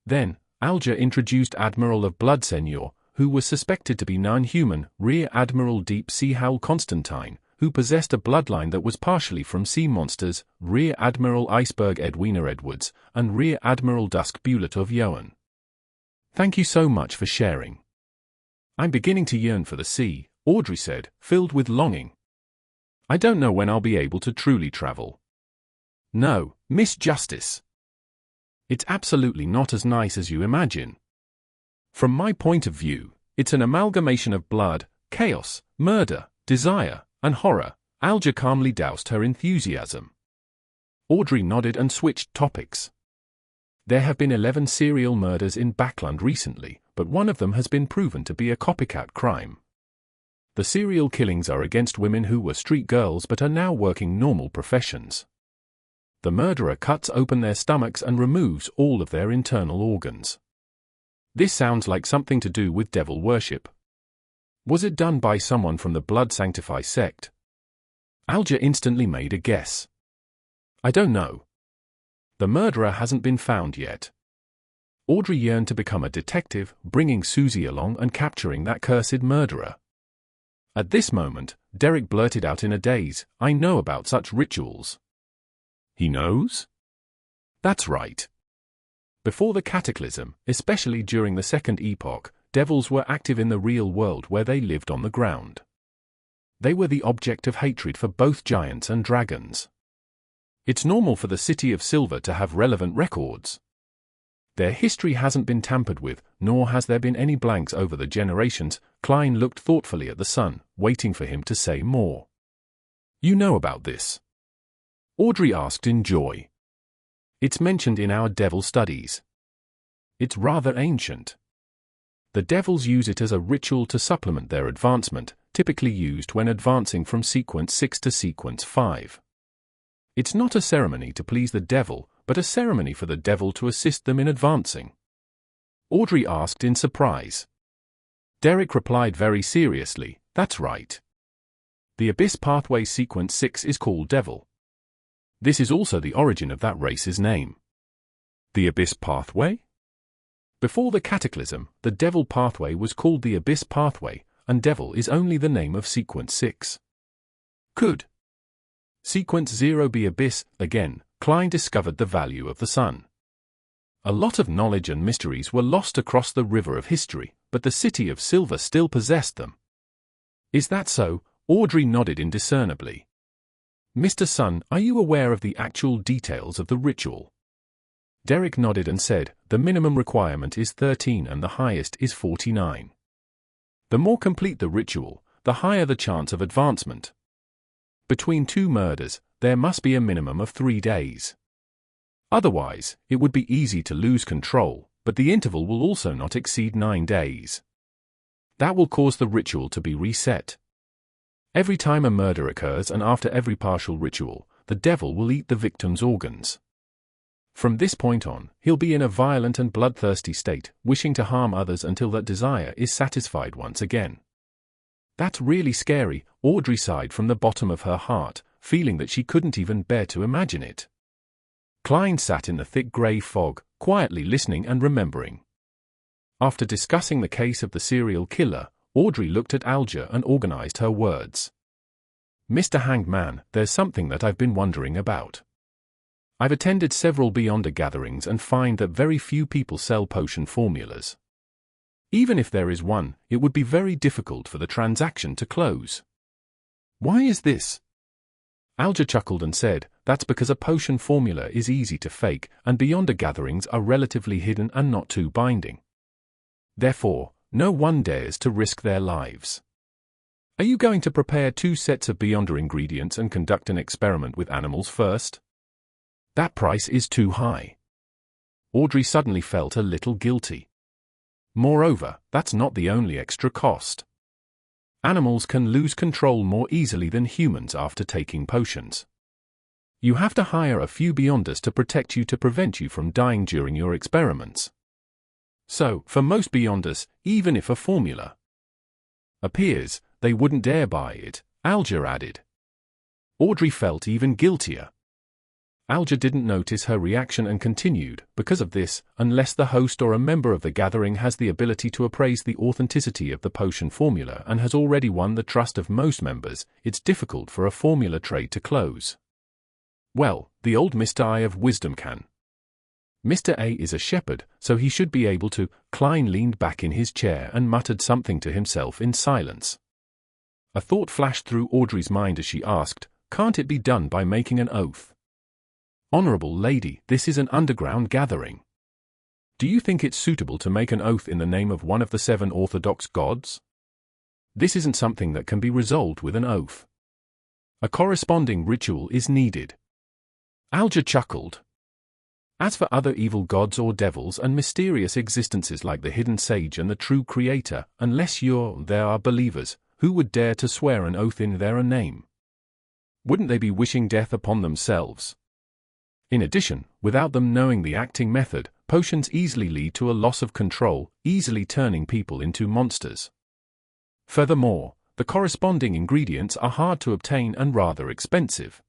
Then, Alger introduced Admiral of Blood Seigneur, who was suspected to be non-human, Rear Admiral Deep Sea Howl Constantine, who possessed a bloodline that was partially from sea monsters, Rear Admiral Iceberg Edwina Edwards, and Rear Admiral Dusk Bullet of Yoan. Thank you so much for sharing. I'm beginning to yearn for the sea, Audrey said, filled with longing. I don't know when I'll be able to truly travel. No, Miss Justice. It's absolutely not as nice as you imagine. From my point of view, it's an amalgamation of blood, chaos, murder, desire, and horror. Alger calmly doused her enthusiasm. Audrey nodded and switched topics. There have been 11 serial murders in Backland recently, but one of them has been proven to be a copycat crime. The serial killings are against women who were street girls but are now working normal professions. The murderer cuts open their stomachs and removes all of their internal organs. This sounds like something to do with devil worship. Was it done by someone from the Blood Sanctify sect? Alger instantly made a guess. I don't know. The murderer hasn't been found yet. Audrey yearned to become a detective, bringing Susie along and capturing that cursed murderer. At this moment, Derrick blurted out in a daze, I know about such rituals. He knows? That's right. Before the Cataclysm, especially during the Second Epoch, devils were active in the real world where they lived on the ground. They were the object of hatred for both giants and dragons. It's normal for the City of Silver to have relevant records. Their history hasn't been tampered with, nor has there been any blanks over the generations. Klein looked thoughtfully at the son, waiting for him to say more. You know about this? Audrey asked in joy. It's mentioned in our devil studies. It's rather ancient. The devils use it as a ritual to supplement their advancement, typically used when advancing from Sequence 6 to Sequence 5. It's not a ceremony to please the devil, but a ceremony for the devil to assist them in advancing. Audrey asked in surprise. Derrick replied very seriously, that's right. The Abyss Pathway Sequence 6 is called Devil. This is also the origin of that race's name. The Abyss Pathway? Before the Cataclysm, the Devil Pathway was called the Abyss Pathway, and Devil is only the name of Sequence 6. Could Sequence 0 be Abyss? Again, Klein discovered the value of the sun. A lot of knowledge and mysteries were lost across the river of history, but the City of Silver still possessed them. Is that so? Audrey nodded indiscernibly. Mr. Sun, are you aware of the actual details of the ritual? Derrick nodded and said, the minimum requirement is 13 and the highest is 49. The more complete the ritual, the higher the chance of advancement. Between two murders, there must be a minimum of 3 days. Otherwise, it would be easy to lose control, but the interval will also not exceed 9 days. That will cause the ritual to be reset. Every time a murder occurs and after every partial ritual, the devil will eat the victim's organs. From this point on, he'll be in a violent and bloodthirsty state, wishing to harm others until that desire is satisfied once again. That's really scary, Audrey sighed from the bottom of her heart, feeling that she couldn't even bear to imagine it. Klein sat in the thick grey fog, quietly listening and remembering. After discussing the case of the serial killer, Audrey looked at Alger and organized her words. Mr. Hanged Man, there's something that I've been wondering about. I've attended several Beyonder gatherings and find that very few people sell potion formulas. Even if there is one, it would be very difficult for the transaction to close. Why is this? Alger chuckled and said, that's because a potion formula is easy to fake, and Beyonder gatherings are relatively hidden and not too binding. Therefore, no one dares to risk their lives. Are you going to prepare 2 sets of Beyonder ingredients and conduct an experiment with animals first? That price is too high. Audrey suddenly felt a little guilty. Moreover, that's not the only extra cost. Animals can lose control more easily than humans after taking potions. You have to hire a few Beyonders to protect you to prevent you from dying during your experiments. So, for most Beyonders, even if a formula appears, they wouldn't dare buy it, Alger added. Audrey felt even guiltier. Alger didn't notice her reaction and continued, because of this, unless the host or a member of the gathering has the ability to appraise the authenticity of the potion formula and has already won the trust of most members, it's difficult for a formula trade to close. Well, the old Mist Eye of Wisdom can. Mr. A is a shepherd, so he should be able to. Klein leaned back in his chair and muttered something to himself in silence. A thought flashed through Audrey's mind as she asked, "Can't it be done by making an oath?" "Honorable lady, this is an underground gathering. Do you think it's suitable to make an oath in the name of one of the 7 orthodox gods? This isn't something that can be resolved with an oath. A corresponding ritual is needed." Alger chuckled. "As for other evil gods or devils and mysterious existences like the hidden sage and the true creator, unless there are believers, who would dare to swear an oath in their name? Wouldn't they be wishing death upon themselves? In addition, without them knowing the acting method, potions easily lead to a loss of control, easily turning people into monsters. Furthermore, the corresponding ingredients are hard to obtain and rather expensive.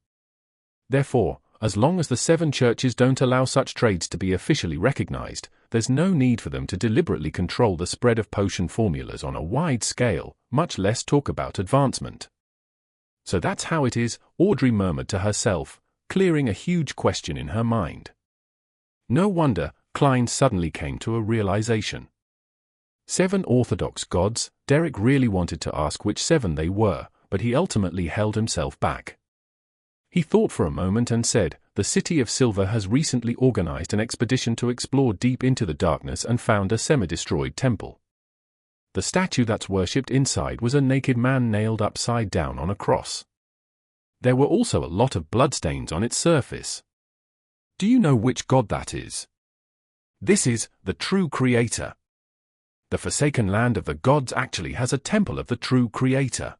Therefore, as long as the 7 churches don't allow such trades to be officially recognized, there's no need for them to deliberately control the spread of potion formulas on a wide scale, much less talk about advancement." "So that's how it is," Audrey murmured to herself, clearing a huge question in her mind. No wonder, Klein suddenly came to a realization. 7 orthodox gods. Derrick really wanted to ask which 7 they were, but he ultimately held himself back. He thought for a moment and said, "The City of Silver has recently organized an expedition to explore deep into the darkness and found a semi-destroyed temple. The statue that's worshipped inside was a naked man nailed upside down on a cross. There were also a lot of bloodstains on its surface. Do you know which god that is? This is the true creator. The forsaken land of the gods actually has a temple of the true creator.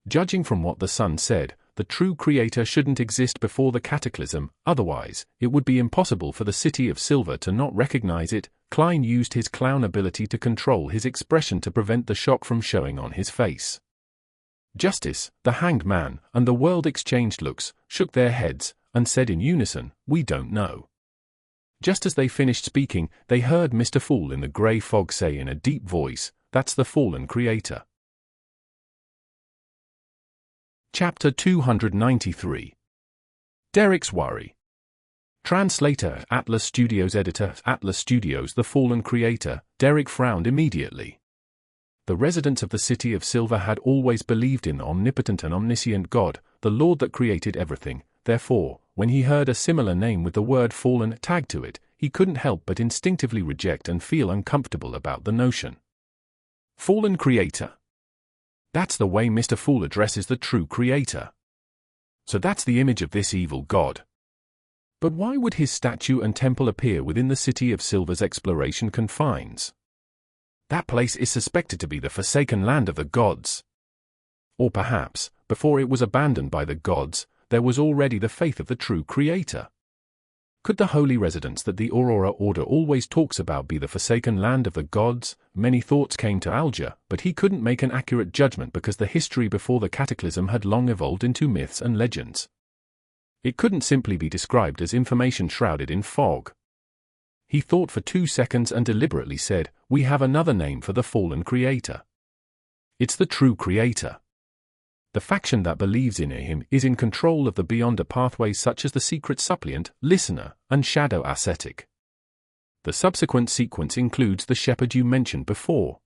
Judging from what the sun said, the true creator shouldn't exist before the cataclysm, otherwise, it would be impossible for the City of Silver to not recognize it." Klein used his clown ability to control his expression to prevent the shock from showing on his face. Justice, the Hanged Man, and the world exchanged looks, shook their heads, and said in unison, "We don't know." Just as they finished speaking, they heard Mr. Fool in the grey fog say in a deep voice, "That's the fallen creator." Chapter 293. Derricks' Worry. Translator, Atlas Studios. Editor, Atlas Studios. The fallen creator. Derrick frowned immediately. The residents of the City of Silver had always believed in the omnipotent and omniscient God, the Lord that created everything. Therefore, when he heard a similar name with the word fallen tagged to it, he couldn't help but instinctively reject and feel uncomfortable about the notion. Fallen creator. That's the way Mr. Fool addresses the true creator. So that's the image of this evil god. But why would his statue and temple appear within the City of Silver's exploration confines? That place is suspected to be the forsaken land of the gods. Or perhaps, before it was abandoned by the gods, there was already the faith of the true creator. Could the holy residence that the Aurora Order always talks about be the forsaken land of the gods? Many thoughts came to Alger, but he couldn't make an accurate judgment because the history before the cataclysm had long evolved into myths and legends. It couldn't simply be described as information shrouded in fog. He thought for 2 seconds and deliberately said, "We have another name for the fallen creator. It's the true creator. The faction that believes in him is in control of the Beyonder pathways such as the Secret Suppliant, Listener, and Shadow Ascetic. The subsequent sequence includes the shepherd you mentioned before."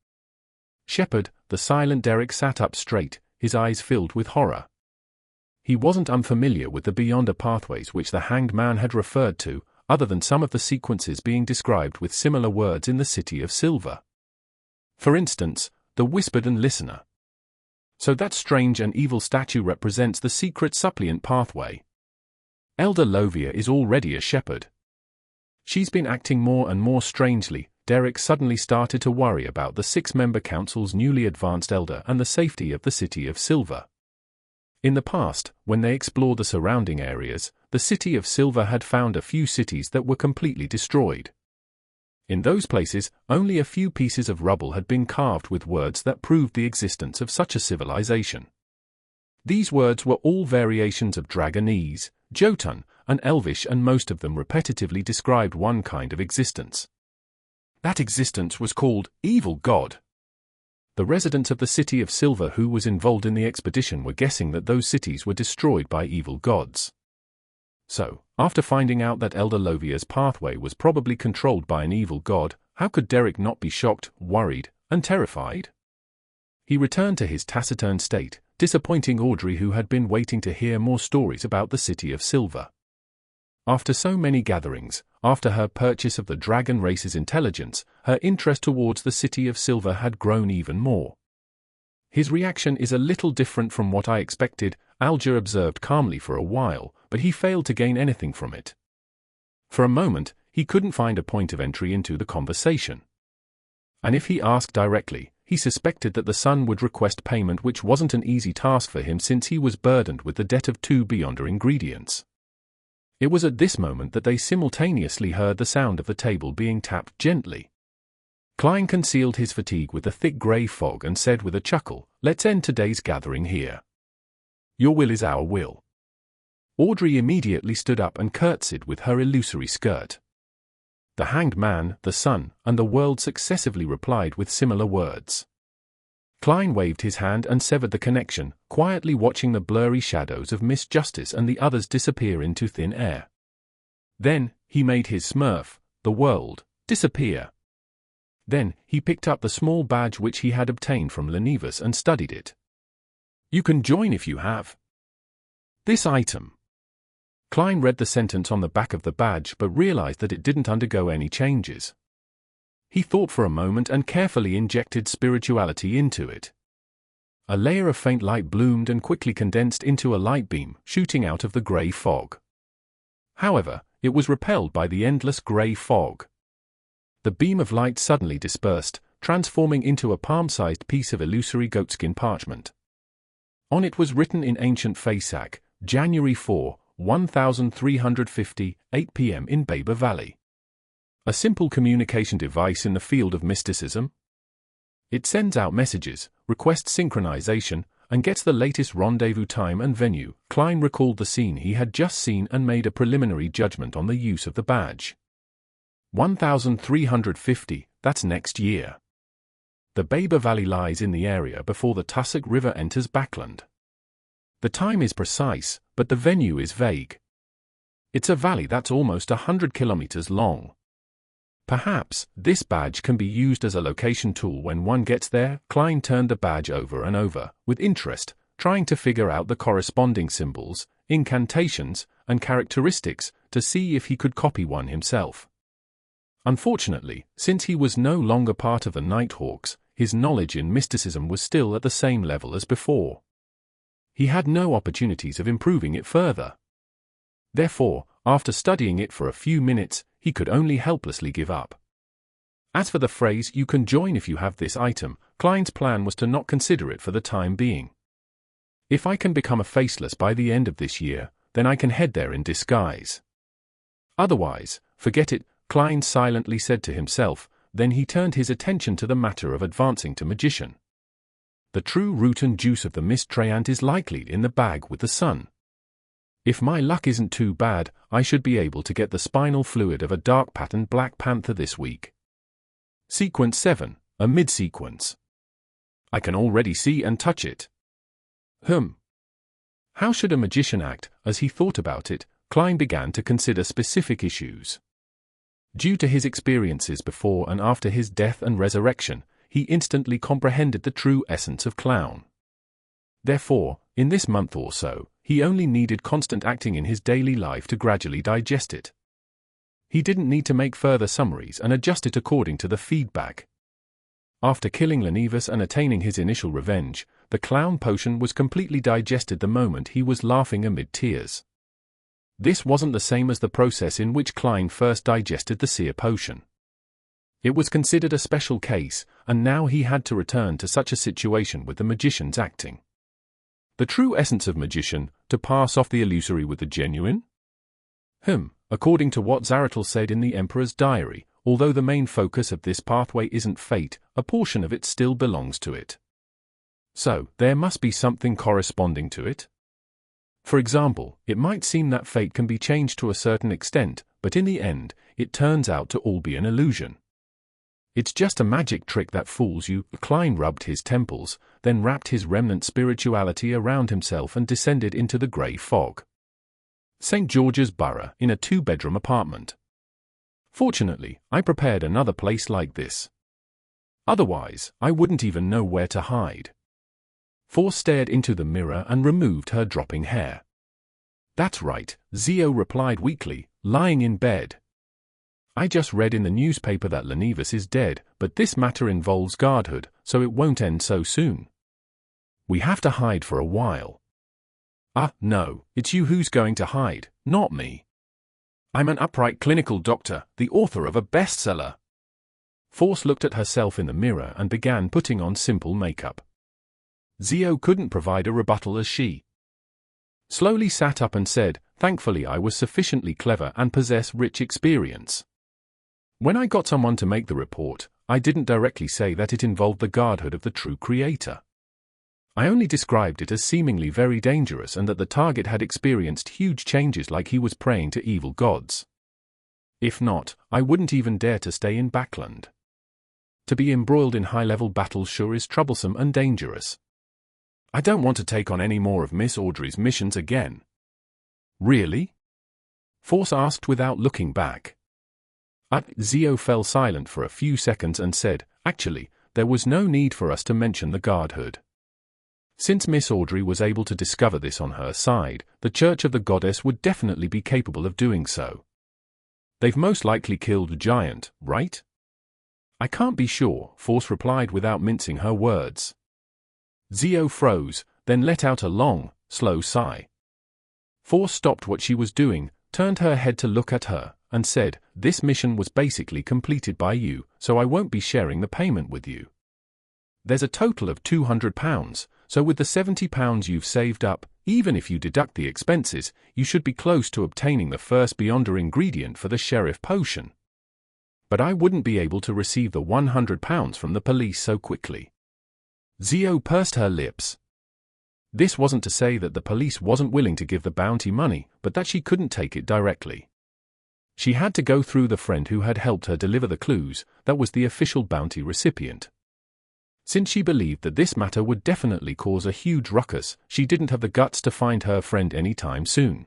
Shepherd, the silent Derrick sat up straight, his eyes filled with horror. He wasn't unfamiliar with the Beyonder pathways which the Hanged Man had referred to, other than some of the sequences being described with similar words in the City of Silver. For instance, the Whispered and Listener. So that strange and evil statue represents the Secret Suppliant pathway. Elder Lovia is already a shepherd. She's been acting more and more strangely. Derrick suddenly started to worry about the 6-member council's newly advanced elder and the safety of the City of Silver. In the past, when they explored the surrounding areas, the City of Silver had found a few cities that were completely destroyed. In those places, only a few pieces of rubble had been carved with words that proved the existence of such a civilization. These words were all variations of Dragonese, Jotun, and Elvish, and most of them repetitively described one kind of existence. That existence was called Evil God. The residents of the City of Silver who was involved in the expedition were guessing that those cities were destroyed by evil gods. So, after finding out that Elder Lovia's pathway was probably controlled by an evil god, how could Derrick not be shocked, worried, and terrified? He returned to his taciturn state, disappointing Audrey, who had been waiting to hear more stories about the City of Silver. After so many gatherings, after her purchase of the dragon race's intelligence, her interest towards the City of Silver had grown even more. His reaction is a little different from what I expected, Alger observed calmly for a while, but he failed to gain anything from it. For a moment, he couldn't find a point of entry into the conversation. And if he asked directly, he suspected that the son would request payment, which wasn't an easy task for him since he was burdened with the debt of 2 beyonder ingredients. It was at this moment that they simultaneously heard the sound of the table being tapped gently. Klein concealed his fatigue with a thick grey fog and said with a chuckle, "Let's end today's gathering here. Your will is our will." Audrey immediately stood up and curtsied with her illusory skirt. The Hanged Man, the Sun, and the World successively replied with similar words. Klein waved his hand and severed the connection, quietly watching the blurry shadows of Miss Justice and the others disappear into thin air. Then, he made his Smurf, the World, disappear. Then, he picked up the small badge which he had obtained from Lenivus and studied it. "You can join if you have this item." Klein read the sentence on the back of the badge but realized that it didn't undergo any changes. He thought for a moment and carefully injected spirituality into it. A layer of faint light bloomed and quickly condensed into a light beam, shooting out of the grey fog. However, it was repelled by the endless grey fog. The beam of light suddenly dispersed, transforming into a palm-sized piece of illusory goatskin parchment. On it was written in ancient Fasak, January 4, 1350, 8 p.m. in Baber Valley. A simple communication device in the field of mysticism. It sends out messages, requests synchronization, and gets the latest rendezvous time and venue. Klein recalled the scene he had just seen and made a preliminary judgment on the use of the badge. 1350, that's next year. The Baber Valley lies in the area before the Tussock River enters Backland. The time is precise, but the venue is vague. It's a valley that's almost 100 kilometers long. Perhaps, this badge can be used as a location tool when one gets there. Klein turned the badge over and over, with interest, trying to figure out the corresponding symbols, incantations, and characteristics, to see if he could copy one himself. Unfortunately, since he was no longer part of the Nighthawks, his knowledge in mysticism was still at the same level as before. He had no opportunities of improving it further. Therefore, after studying it for a few minutes, he could only helplessly give up. As for the phrase, "You can join if you have this item," Klein's plan was to not consider it for the time being. If I can become a faceless by the end of this year, then I can head there in disguise. Otherwise, forget it, Klein silently said to himself. Then he turned his attention to the matter of advancing to magician. The true root and juice of the mist treant is likely in the bag with the sun. If my luck isn't too bad, I should be able to get the spinal fluid of a dark-patterned Black Panther this week. Sequence 7, a mid-sequence. I can already see and touch it. How should a magician act? As he thought about it, Klein began to consider specific issues. Due to his experiences before and after his death and resurrection, he instantly comprehended the true essence of clown. Therefore, in this month or so, he only needed constant acting in his daily life to gradually digest it. He didn't need to make further summaries and adjust it according to the feedback. After killing Lenivus and attaining his initial revenge, the clown potion was completely digested the moment he was laughing amid tears. This wasn't the same as the process in which Klein first digested the seer potion. It was considered a special case, and now he had to return to such a situation with the magician's acting. The true essence of magician, to pass off the illusory with the genuine? According to what Zaratul said in the Emperor's Diary, although the main focus of this pathway isn't fate, a portion of it still belongs to it. So, there must be something corresponding to it. For example, it might seem that fate can be changed to a certain extent, but in the end, it turns out to all be an illusion. It's just a magic trick that fools you. Klein rubbed his temples, then wrapped his remnant spirituality around himself and descended into the grey fog. St. George's Borough, in a 2-bedroom apartment. Fortunately, I prepared another place like this. Otherwise, I wouldn't even know where to hide. Force stared into the mirror and removed her dropping hair. That's right, Zio replied weakly, lying in bed. I just read in the newspaper that Lenivus is dead, but this matter involves guardhood, so it won't end so soon. We have to hide for a while. No, it's you who's going to hide, not me. I'm an upright clinical doctor, the author of a bestseller. Force looked at herself in the mirror and began putting on simple makeup. Zio couldn't provide a rebuttal as she slowly sat up and said, thankfully I was sufficiently clever and possess rich experience. When I got someone to make the report, I didn't directly say that it involved the guardhood of the true creator. I only described it as seemingly very dangerous and that the target had experienced huge changes like he was praying to evil gods. If not, I wouldn't even dare to stay in Backland. To be embroiled in high-level battles sure is troublesome and dangerous. I don't want to take on any more of Miss Audrey's missions again. Really? Force asked without looking back. Zio fell silent for a few seconds and said, actually, there was no need for us to mention the guardhood. Since Miss Audrey was able to discover this on her side, the Church of the Goddess would definitely be capable of doing so. They've most likely killed the giant, right? I can't be sure, Force replied without mincing her words. Zio froze, then let out a long, slow sigh. Force stopped what she was doing, turned her head to look at her, and said, this mission was basically completed by you, so I won't be sharing the payment with you. There's a total of £200, so with the £70 you've saved up, even if you deduct the expenses, you should be close to obtaining the first beyonder ingredient for the sheriff potion. But I wouldn't be able to receive the £100 from the police so quickly. Zio pursed her lips. This wasn't to say that the police wasn't willing to give the bounty money, but that she couldn't take it directly. She had to go through the friend who had helped her deliver the clues, that was the official bounty recipient. Since she believed that this matter would definitely cause a huge ruckus, she didn't have the guts to find her friend anytime soon.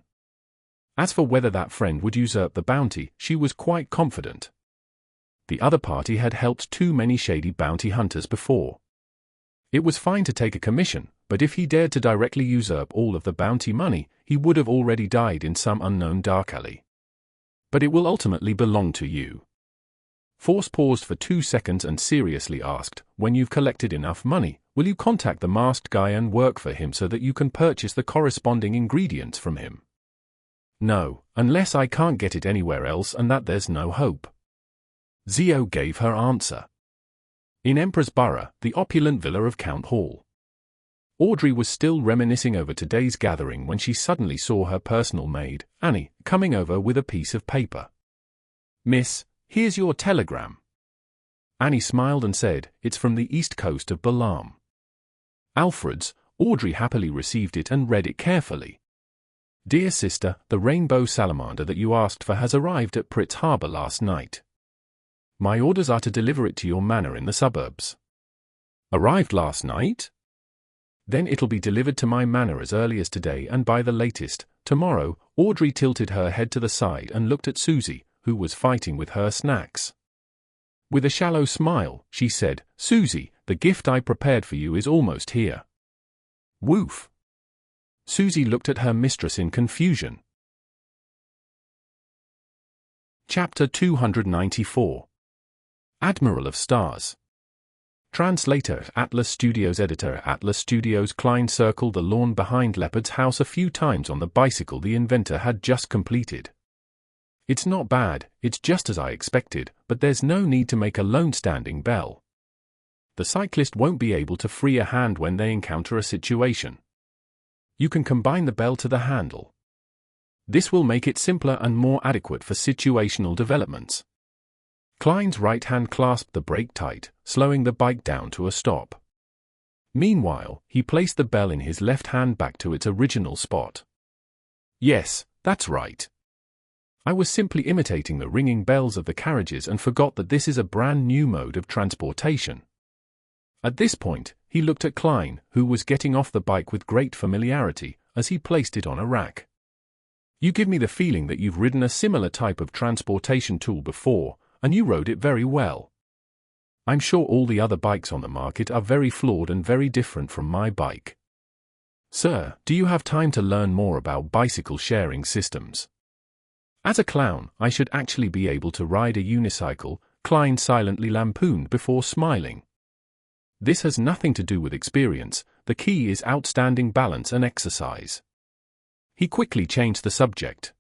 As for whether that friend would usurp the bounty, she was quite confident. The other party had helped too many shady bounty hunters before. It was fine to take a commission, but if he dared to directly usurp all of the bounty money, he would have already died in some unknown dark alley. But it will ultimately belong to you. Force paused for 2 seconds and seriously asked, when you've collected enough money, will you contact the masked guy and work for him so that you can purchase the corresponding ingredients from him? No, unless I can't get it anywhere else and that there's no hope. Zio gave her answer. In Emperor's Borough, the opulent villa of Count Hall. Audrey was still reminiscing over today's gathering when she suddenly saw her personal maid, Annie, coming over with a piece of paper. Miss, here's your telegram. Annie smiled and said, it's from the east coast of Balaam. Alfred's. Audrey happily received it and read it carefully. Dear sister, the rainbow salamander that you asked for has arrived at Pritz Harbour last night. My orders are to deliver it to your manor in the suburbs. Arrived last night? Then it'll be delivered to my manor as early as today and by the latest, tomorrow. Audrey tilted her head to the side and looked at Susie, who was fighting with her snacks. With a shallow smile, she said, Susie, the gift I prepared for you is almost here. Woof. Susie looked at her mistress in confusion. Chapter 294. Admiral of Stars. Translator, Atlas Studios. Editor, Atlas Studios. Klein circled the lawn behind Leopard's house a few times on the bicycle the inventor had just completed. It's not bad, it's just as I expected, but there's no need to make a lone standing bell. The cyclist won't be able to free a hand when they encounter a situation. You can combine the bell to the handle. This will make it simpler and more adequate for situational developments. Klein's right hand clasped the brake tight, slowing the bike down to a stop. Meanwhile, he placed the bell in his left hand back to its original spot. Yes, that's right. I was simply imitating the ringing bells of the carriages and forgot that this is a brand new mode of transportation. At this point, he looked at Klein, who was getting off the bike with great familiarity, as he placed it on a rack. You give me the feeling that you've ridden a similar type of transportation tool before, and you rode it very well. I'm sure all the other bikes on the market are very flawed and very different from my bike. Sir, do you have time to learn more about bicycle sharing systems? As a clown, I should actually be able to ride a unicycle, Klein silently lampooned before smiling. This has nothing to do with experience, the key is outstanding balance and exercise. He quickly changed the subject.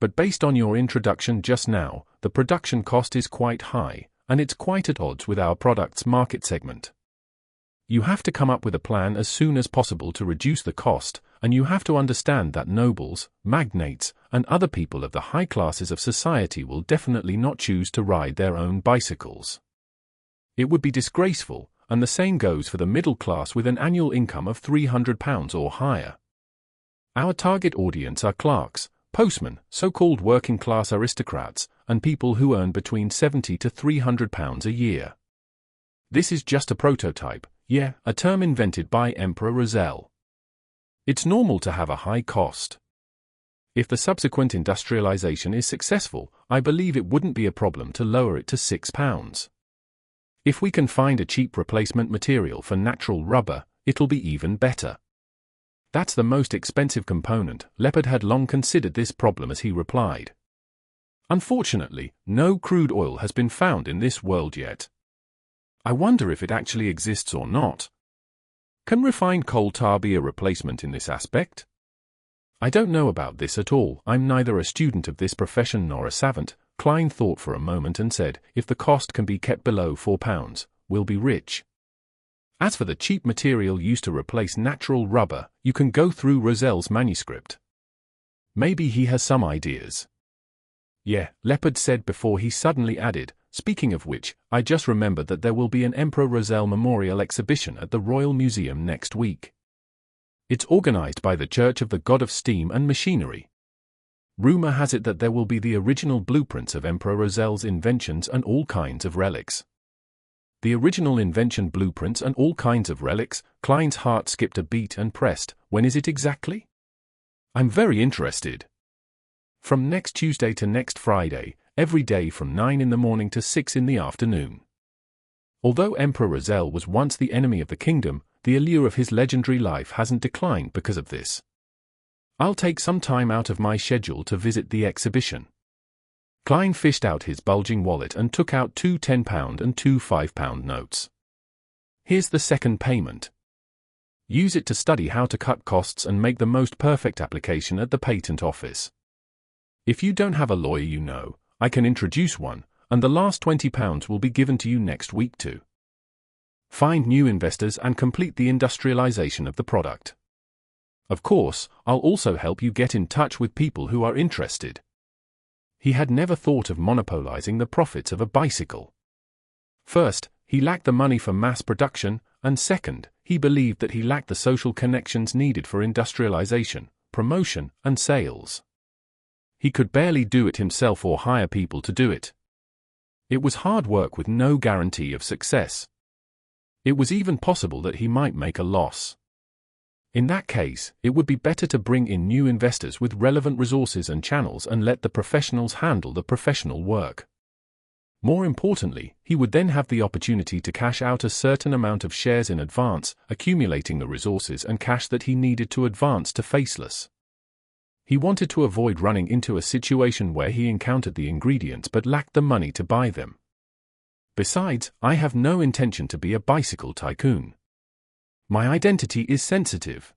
But based on your introduction just now, the production cost is quite high, and it's quite at odds with our product's market segment. You have to come up with a plan as soon as possible to reduce the cost, and you have to understand that nobles, magnates, and other people of the high classes of society will definitely not choose to ride their own bicycles. It would be disgraceful, and the same goes for the middle class with an annual income of £300 or higher. Our target audience are clerks, postmen, so-called working-class aristocrats, and people who earn between £70 to £300 a year. This is just a prototype, a term invented by Emperor Rozelle. It's normal to have a high cost. If the subsequent industrialization is successful, I believe it wouldn't be a problem to lower it to £6. If we can find a cheap replacement material for natural rubber, it'll be even better. That's the most expensive component. Leopard had long considered this problem as he replied. Unfortunately, no crude oil has been found in this world yet. I wonder if it actually exists or not. Can refined coal tar be a replacement in this aspect? I don't know about this at all. I'm neither a student of this profession nor a savant. Klein thought for a moment and said, if the cost can be kept below £4, we'll be rich. As for the cheap material used to replace natural rubber, you can go through Rozelle's manuscript. Maybe he has some ideas. Leopard said before he suddenly added, speaking of which, I just remembered that there will be an Emperor Rozelle Memorial exhibition at the Royal Museum next week. It's organized by the Church of the God of Steam and Machinery. Rumor has it that there will be the original blueprints of Emperor Rozelle's inventions and all kinds of relics. The original invention blueprints and all kinds of relics. Klein's heart skipped a beat and pressed, when is it exactly? I'm very interested. From next Tuesday to next Friday, every day from 9 in the morning to 6 in the afternoon. Although Emperor Rozelle was once the enemy of the kingdom, the allure of his legendary life hasn't declined because of this. I'll take some time out of my schedule to visit the exhibition. Klein fished out his bulging wallet and took out 2 £10 and 2 £5 notes. Here's the second payment. Use it to study how to cut costs and make the most perfect application at the patent office. If you don't have a lawyer you know, I can introduce one, and the last £20 will be given to you next week to find new investors and complete the industrialization of the product. Of course, I'll also help you get in touch with people who are interested. He had never thought of monopolizing the profits of a bicycle. First, he lacked the money for mass production, and second, he believed that he lacked the social connections needed for industrialization, promotion, and sales. He could barely do it himself or hire people to do it. It was hard work with no guarantee of success. It was even possible that he might make a loss. In that case, it would be better to bring in new investors with relevant resources and channels and let the professionals handle the professional work. More importantly, he would then have the opportunity to cash out a certain amount of shares in advance, accumulating the resources and cash that he needed to advance to Faceless. He wanted to avoid running into a situation where he encountered the ingredients but lacked the money to buy them. Besides, I have no intention to be a bicycle tycoon. My identity is sensitive.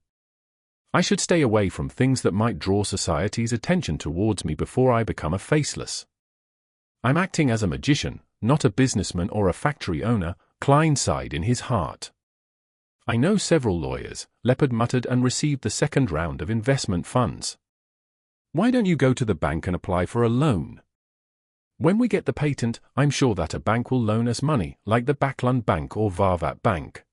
I should stay away from things that might draw society's attention towards me before I become a Faceless. I'm acting as a magician, not a businessman or a factory owner. Klein sighed in his heart. I know several lawyers, Leopard muttered, and received the second round of investment funds. Why don't you go to the bank and apply for a loan? When we get the patent, I'm sure that a bank will loan us money, like the Backlund Bank or Varvat Bank.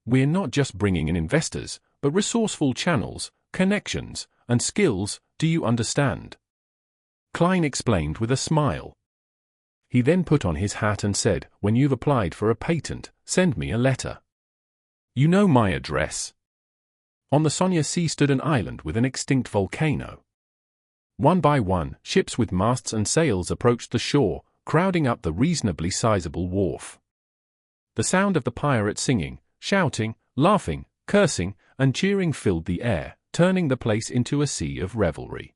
We're not just bringing in investors, but resourceful channels, connections, and skills, do you understand? Klein explained with a smile. He then put on his hat and said, when you've applied for a patent, send me a letter. You know my address. On the Sonia Sea stood an island with an extinct volcano. One by one, ships with masts and sails approached the shore, crowding up the reasonably sizable wharf. The sound of the pirates singing, shouting, laughing, cursing, and cheering filled the air, turning the place into a sea of revelry.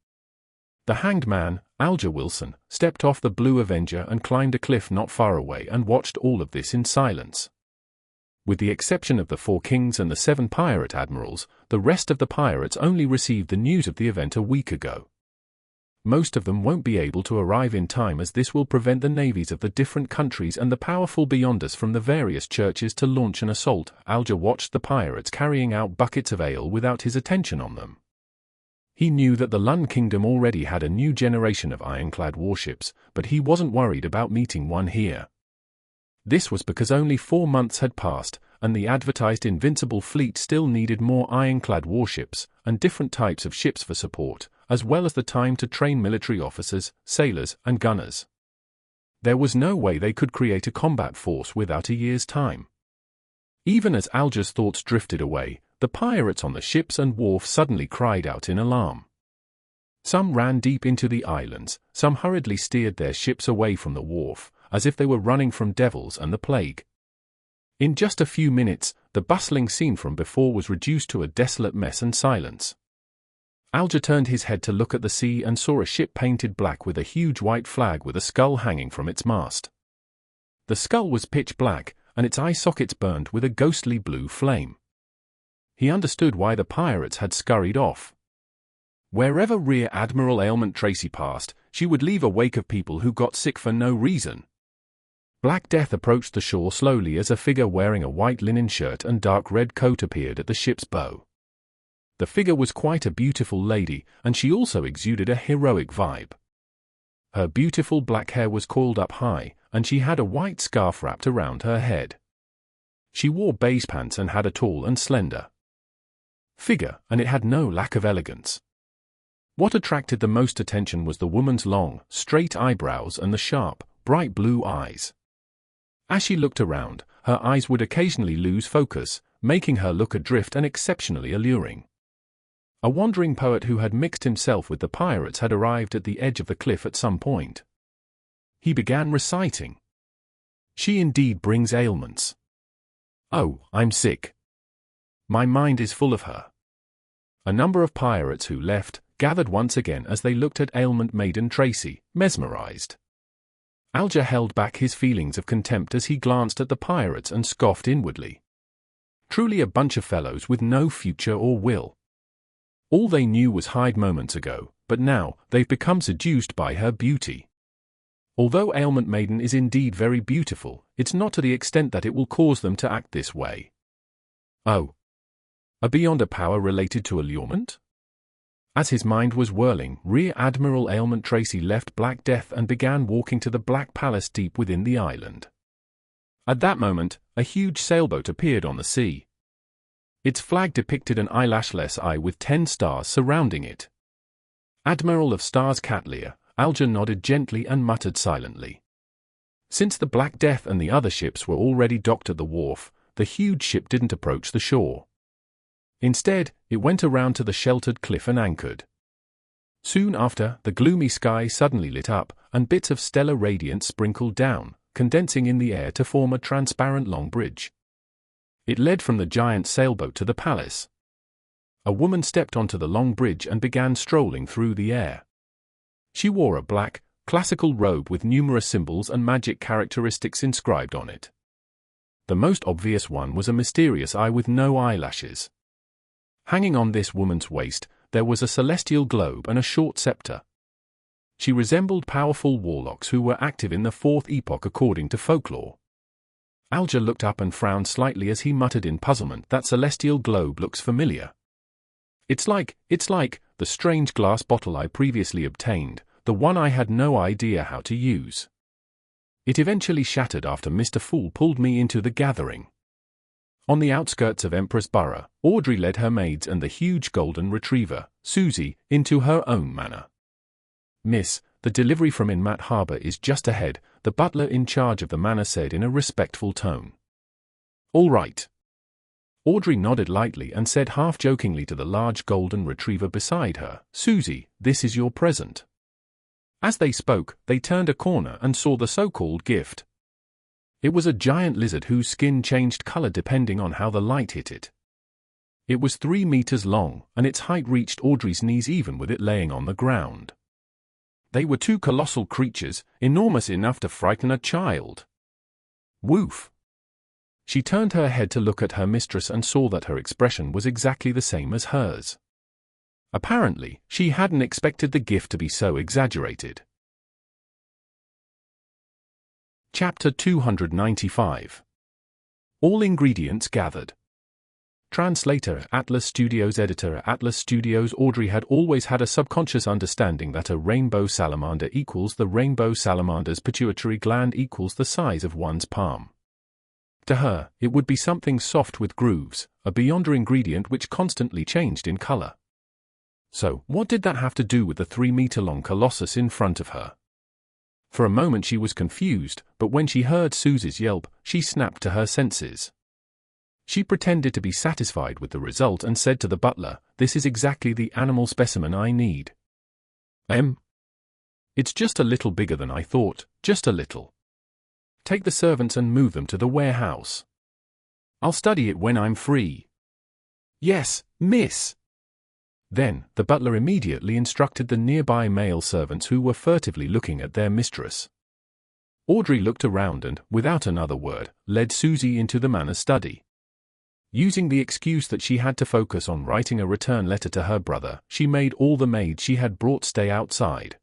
The hanged man, Alger Wilson, stepped off the Blue Avenger and climbed a cliff not far away and watched all of this in silence. With the exception of the 4 kings and the 7 pirate admirals, the rest of the pirates only received the news of the event a week ago. Most of them won't be able to arrive in time, as this will prevent the navies of the different countries and the powerful beyonders from the various churches to launch an assault. Alger watched the pirates carrying out buckets of ale without his attention on them. He knew that the Lund Kingdom already had a new generation of ironclad warships, but he wasn't worried about meeting one here. This was because only 4 months had passed, and the advertised invincible fleet still needed more ironclad warships, and different types of ships for support, as well as the time to train military officers, sailors, and gunners. There was no way they could create a combat force without a year's time. Even as Alger's thoughts drifted away, the pirates on the ships and wharf suddenly cried out in alarm. Some ran deep into the islands, some hurriedly steered their ships away from the wharf, as if they were running from devils and the plague. In just a few minutes, the bustling scene from before was reduced to a desolate mess and silence. Alger turned his head to look at the sea and saw a ship painted black with a huge white flag with a skull hanging from its mast. The skull was pitch black, and its eye sockets burned with a ghostly blue flame. He understood why the pirates had scurried off. Wherever Rear Admiral Ailment Tracy passed, she would leave a wake of people who got sick for no reason. Black Death approached the shore slowly as a figure wearing a white linen shirt and dark red coat appeared at the ship's bow. The figure was quite a beautiful lady, and she also exuded a heroic vibe. Her beautiful black hair was coiled up high, and she had a white scarf wrapped around her head. She wore baize pants and had a tall and slender figure, and it had no lack of elegance. What attracted the most attention was the woman's long, straight eyebrows and the sharp, bright blue eyes. As she looked around, her eyes would occasionally lose focus, making her look adrift and exceptionally alluring. A wandering poet who had mixed himself with the pirates had arrived at the edge of the cliff at some point. He began reciting. She indeed brings ailments. Oh, I'm sick. My mind is full of her. A number of pirates who left gathered once again as they looked at ailment maiden Tracy, mesmerized. Alger held back his feelings of contempt as he glanced at the pirates and scoffed inwardly. Truly a bunch of fellows with no future or will. All they knew was hide moments ago, but now they've become seduced by her beauty. Although Ailment Maiden is indeed very beautiful, it's not to the extent that it will cause them to act this way. Oh. Beyond a power related to allurement? As his mind was whirling, Rear Admiral Ailment Tracy left Black Death and began walking to the Black Palace deep within the island. At that moment, a huge sailboat appeared on the sea. Its flag depicted an eyelashless eye with 10 stars surrounding it. Admiral of Stars Catlear, Alger nodded gently and muttered silently. Since the Black Death and the other ships were already docked at the wharf, the huge ship didn't approach the shore. Instead, it went around to the sheltered cliff and anchored. Soon after, the gloomy sky suddenly lit up, and bits of stellar radiance sprinkled down, condensing in the air to form a transparent long bridge. It led from the giant sailboat to the palace. A woman stepped onto the long bridge and began strolling through the air. She wore a black, classical robe with numerous symbols and magic characteristics inscribed on it. The most obvious one was a mysterious eye with no eyelashes. Hanging on this woman's waist, there was a celestial globe and a short scepter. She resembled powerful warlocks who were active in the 4th epoch according to folklore. Alger looked up and frowned slightly as he muttered in puzzlement, "That celestial globe looks familiar. It's like the strange glass bottle I previously obtained, the one I had no idea how to use. It eventually shattered after Mr. Fool pulled me into the gathering." On the outskirts of Empress Borough, Audrey led her maids and the huge golden retriever, Susie, into her own manor. "Miss, the delivery from Inmat Harbor is just ahead," the butler in charge of the manor said in a respectful tone. "All right." Audrey nodded lightly and said half-jokingly to the large golden retriever beside her, "Susie, this is your present." As they spoke, they turned a corner and saw the so-called gift. It was a giant lizard whose skin changed color depending on how the light hit it. It was 3 meters long, and its height reached Audrey's knees even with it laying on the ground. They were 2 colossal creatures, enormous enough to frighten a child. Woof! She turned her head to look at her mistress and saw that her expression was exactly the same as hers. Apparently, she hadn't expected the gift to be so exaggerated. Chapter 295. All ingredients gathered. Translator, Atlas Studios. Editor, Atlas Studios. Audrey had always had a subconscious understanding that a rainbow salamander equals the rainbow salamander's pituitary gland equals the size of one's palm. To her, it would be something soft with grooves, a beyonder ingredient which constantly changed in color. So, what did that have to do with the 3-meter-long colossus in front of her? For a moment she was confused, but when she heard Susie's yelp, she snapped to her senses. She pretended to be satisfied with the result and said to the butler, "This is exactly the animal specimen I need." It's just a little bigger than I thought, just a little. Take the servants and move them to the warehouse. I'll study it when I'm free." "Yes, miss." Then, the butler immediately instructed the nearby male servants who were furtively looking at their mistress. Audrey looked around and, without another word, led Susie into the manor's study. Using the excuse that she had to focus on writing a return letter to her brother, she made all the maids she had brought stay outside.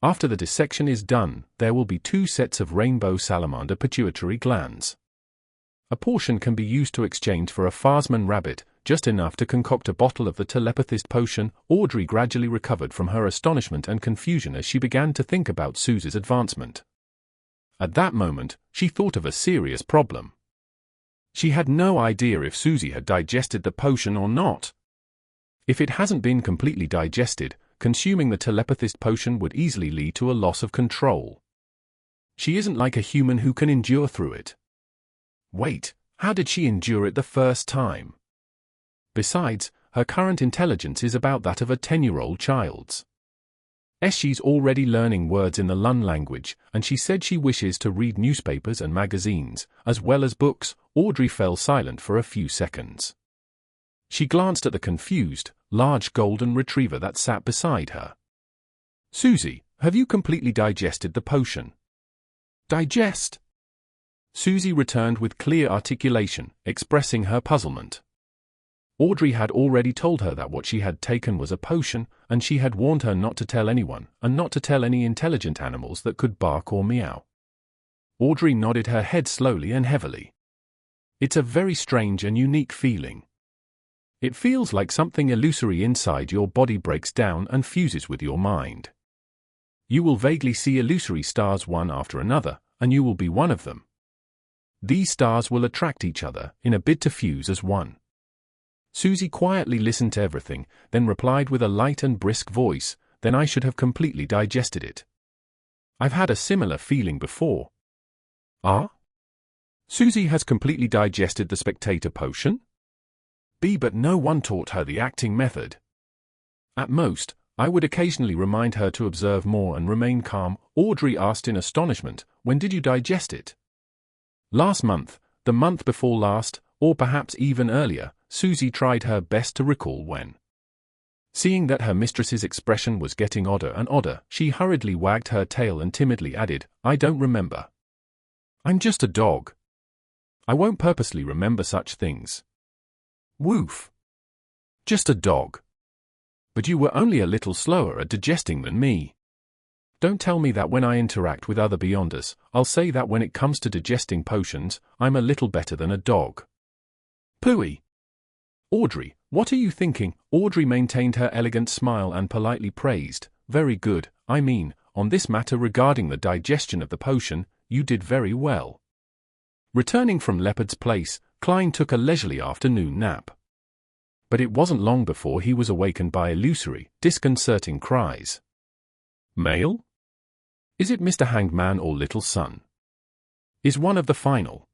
After the dissection is done, there will be 2 sets of rainbow salamander pituitary glands. A portion can be used to exchange for a Farsman rabbit, just enough to concoct a bottle of the telepathist potion. Audrey gradually recovered from her astonishment and confusion as she began to think about Susie's advancement. At that moment, she thought of a serious problem. She had no idea if Susie had digested the potion or not. If it hasn't been completely digested, consuming the telepathist potion would easily lead to a loss of control. She isn't like a human who can endure through it. Wait, how did she endure it the first time? Besides, her current intelligence is about that of a 10-year-old child's. She's already learning words in the Lun language, and she said she wishes to read newspapers and magazines, as well as books. Audrey fell silent for a few seconds. She glanced at the confused, large golden retriever that sat beside her. "Susie, have you completely digested the potion?" "Digest?" Susie returned with clear articulation, expressing her puzzlement. Audrey had already told her that what she had taken was a potion, and she had warned her not to tell anyone, and not to tell any intelligent animals that could bark or meow. Audrey nodded her head slowly and heavily. It's a very strange and unique feeling. It feels like something illusory inside your body breaks down and fuses with your mind. You will vaguely see illusory stars one after another, and you will be one of them. These stars will attract each other in a bid to fuse as one. Susie quietly listened to everything, then replied with a light and brisk voice, "Then I should have completely digested it. I've had a similar feeling before." "Ah? Susie has completely digested the spectator potion?" But no one taught her the acting method. At most, I would occasionally remind her to observe more and remain calm. Audrey asked in astonishment, "When did you digest it?" "Last month, the month before last, or perhaps even earlier." Susie tried her best to recall when. Seeing that her mistress's expression was getting odder and odder, she hurriedly wagged her tail and timidly added, "I don't remember. I'm just a dog. I won't purposely remember such things." "Woof. Just a dog. But you were only a little slower at digesting than me. Don't tell me that when I interact with other Beyonders, I'll say that when it comes to digesting potions, I'm a little better than a dog." "Pooey. Audrey, what are you thinking?" Audrey maintained her elegant smile and politely praised, "Very good, I mean, on this matter regarding the digestion of the potion, you did very well." Returning from Leopard's Place, Klein took a leisurely afternoon nap. But it wasn't long before he was awakened by illusory, disconcerting cries. "Mail? Is it Mr. Hanged Man or Little Son? Is one of the final?"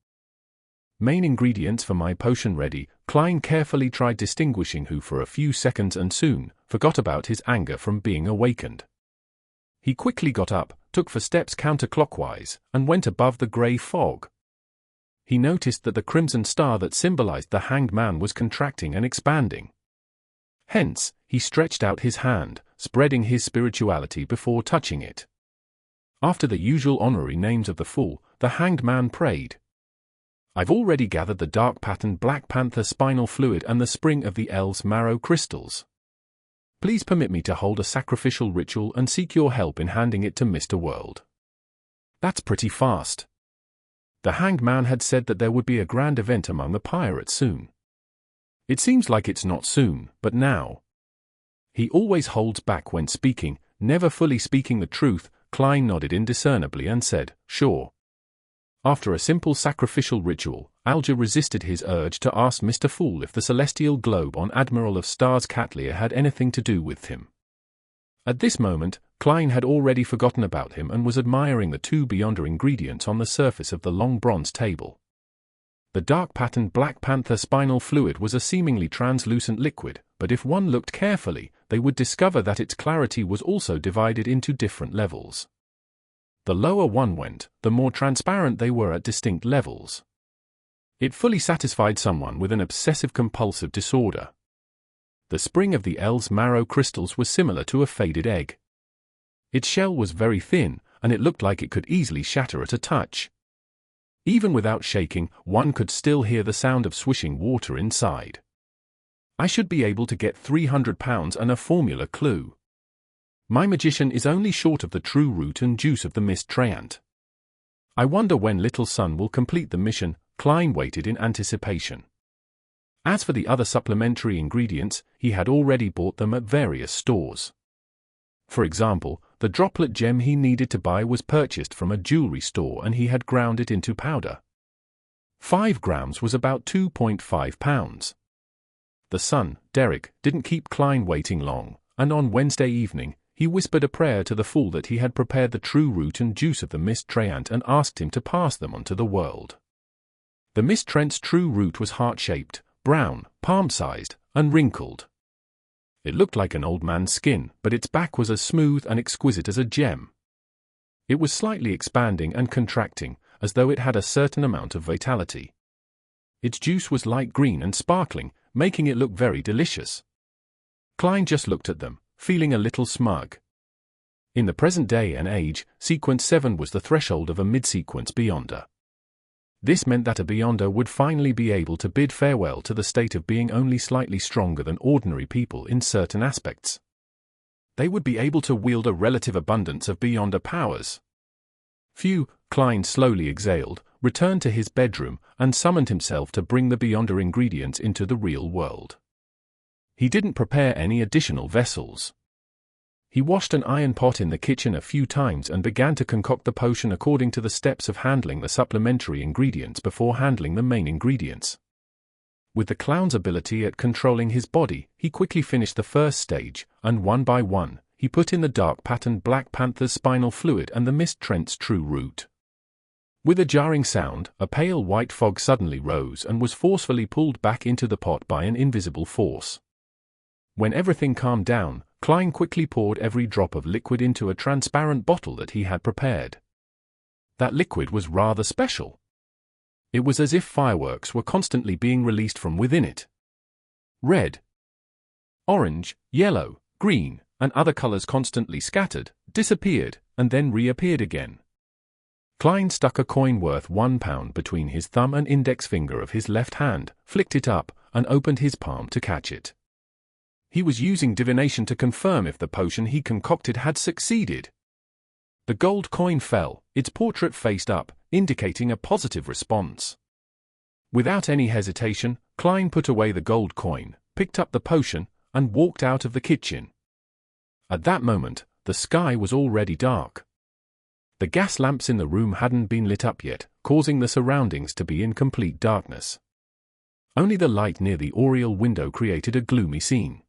Main ingredients for my potion ready. Klein carefully tried distinguishing who for a few seconds and soon forgot about his anger from being awakened. He quickly got up, took 4 steps counterclockwise, and went above the grey fog. He noticed that the crimson star that symbolized the hanged man was contracting and expanding. Hence, he stretched out his hand, spreading his spirituality before touching it. After the usual honorary names of the fool, the hanged man prayed. I've already gathered the dark pattern Black Panther spinal fluid and the spring of the elves' marrow crystals. Please permit me to hold a sacrificial ritual and seek your help in handing it to Mr. World. That's pretty fast. The hanged man had said that there would be a grand event among the pirates soon. It seems like it's not soon, but now. He always holds back when speaking, never fully speaking the truth. Klein nodded indiscernibly and said, sure. After a simple sacrificial ritual, Alger resisted his urge to ask Mr. Fool if the celestial globe on Admiral of Stars Catlear had anything to do with him. At this moment, Klein had already forgotten about him and was admiring the 2 Beyonder ingredients on the surface of the long bronze table. The dark pattern Black Panther spinal fluid was a seemingly translucent liquid, but if one looked carefully, they would discover that its clarity was also divided into different levels. The lower one went, the more transparent they were at distinct levels. It fully satisfied someone with an obsessive-compulsive disorder. The spring of the elves' marrow crystals was similar to a faded egg. Its shell was very thin, and it looked like it could easily shatter at a touch. Even without shaking, one could still hear the sound of swishing water inside. I should be able to get £300 and a formula clue. My magician is only short of the true root and juice of the mist treant. I wonder when Little Sun will complete the mission. Klein waited in anticipation. As for the other supplementary ingredients, he had already bought them at various stores. For example, the droplet gem he needed to buy was purchased from a jewelry store and he had ground it into powder. 5 grams was about £2.5. The son, Derrick, didn't keep Klein waiting long, and on Wednesday evening, he whispered a prayer to the fool that he had prepared the true root and juice of the mist treant and asked him to pass them on to the world. The mist treant's true root was heart-shaped, brown, palm-sized, and wrinkled. It looked like an old man's skin, but its back was as smooth and exquisite as a gem. It was slightly expanding and contracting, as though it had a certain amount of vitality. Its juice was light green and sparkling, making it look very delicious. Klein just looked at them, feeling a little smug. In the present day and age, Sequence 7 was the threshold of a mid-sequence Beyonder. This meant that a Beyonder would finally be able to bid farewell to the state of being only slightly stronger than ordinary people in certain aspects. They would be able to wield a relative abundance of Beyonder powers. Phew, Klein slowly exhaled, returned to his bedroom, and summoned himself to bring the Beyonder ingredients into the real world. He didn't prepare any additional vessels. He washed an iron pot in the kitchen a few times and began to concoct the potion according to the steps of handling the supplementary ingredients before handling the main ingredients. With the clown's ability at controlling his body, he quickly finished the first stage, and one by one, he put in the dark pattern Black Panther's spinal fluid and the mist treant's true root. With a jarring sound, a pale white fog suddenly rose and was forcefully pulled back into the pot by an invisible force. When everything calmed down, Klein quickly poured every drop of liquid into a transparent bottle that he had prepared. That liquid was rather special. It was as if fireworks were constantly being released from within it. Red, orange, yellow, green, and other colors constantly scattered, disappeared, and then reappeared again. Klein stuck a coin worth £1 between his thumb and index finger of his left hand, flicked it up, and opened his palm to catch it. He was using divination to confirm if the potion he concocted had succeeded. The gold coin fell, its portrait faced up, indicating a positive response. Without any hesitation, Klein put away the gold coin, picked up the potion, and walked out of the kitchen. At that moment, the sky was already dark. The gas lamps in the room hadn't been lit up yet, causing the surroundings to be in complete darkness. Only the light near the oriel window created a gloomy scene.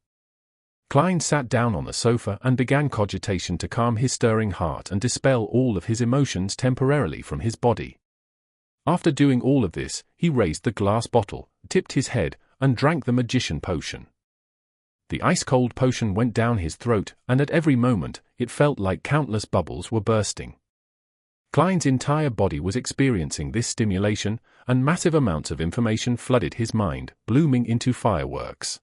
Klein sat down on the sofa and began cogitation to calm his stirring heart and dispel all of his emotions temporarily from his body. After doing all of this, he raised the glass bottle, tipped his head, and drank the magician potion. The ice-cold potion went down his throat, and at every moment, it felt like countless bubbles were bursting. Klein's entire body was experiencing this stimulation, and massive amounts of information flooded his mind, blooming into fireworks.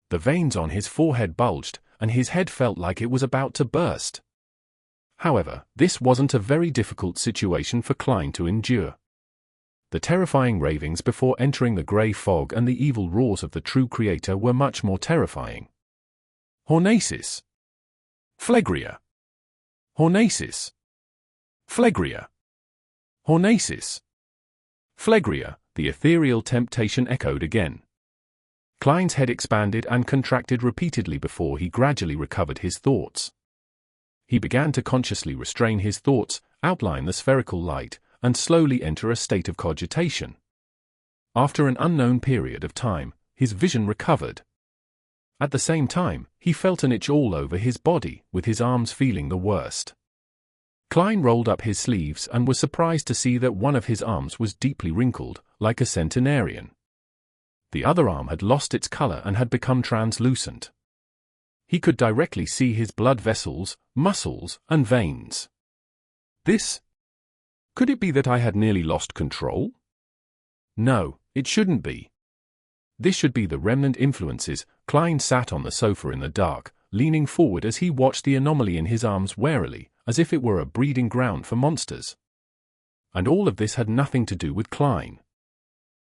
The veins on his forehead bulged, and his head felt like it was about to burst. However, this wasn't a very difficult situation for Klein to endure. The terrifying ravings before entering the grey fog and the evil roars of the true creator were much more terrifying. Hornasis. Phlegria. Hornasis. Phlegria. Hornasis. Phlegria, the ethereal temptation echoed again. Klein's head expanded and contracted repeatedly before he gradually recovered his thoughts. He began to consciously restrain his thoughts, outline the spherical light, and slowly enter a state of cogitation. After an unknown period of time, his vision recovered. At the same time, he felt an itch all over his body, with his arms feeling the worst. Klein rolled up his sleeves and was surprised to see that one of his arms was deeply wrinkled, like a centenarian. The other arm had lost its color and had become translucent. He could directly see his blood vessels, muscles, and veins. Could it be that I had nearly lost control? No, it shouldn't be. This should be the remnant influences. Klein sat on the sofa in the dark, leaning forward as he watched the anomaly in his arms warily, as if it were a breeding ground for monsters. And all of this had nothing to do with Klein.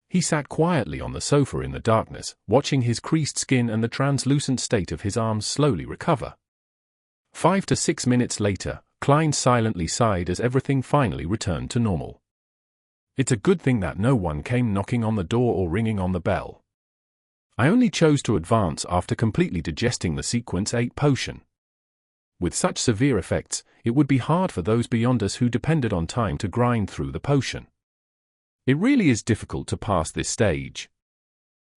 He sat quietly on the sofa in the darkness, watching his creased skin and the translucent state of his arms slowly recover. 5 to 6 minutes later, Klein silently sighed as everything finally returned to normal. It's a good thing that no one came knocking on the door or ringing on the bell. I only chose to advance after completely digesting the Sequence 8 potion. With such severe effects, it would be hard for those beyond us who depended on time to grind through the potion. It really is difficult to pass this stage.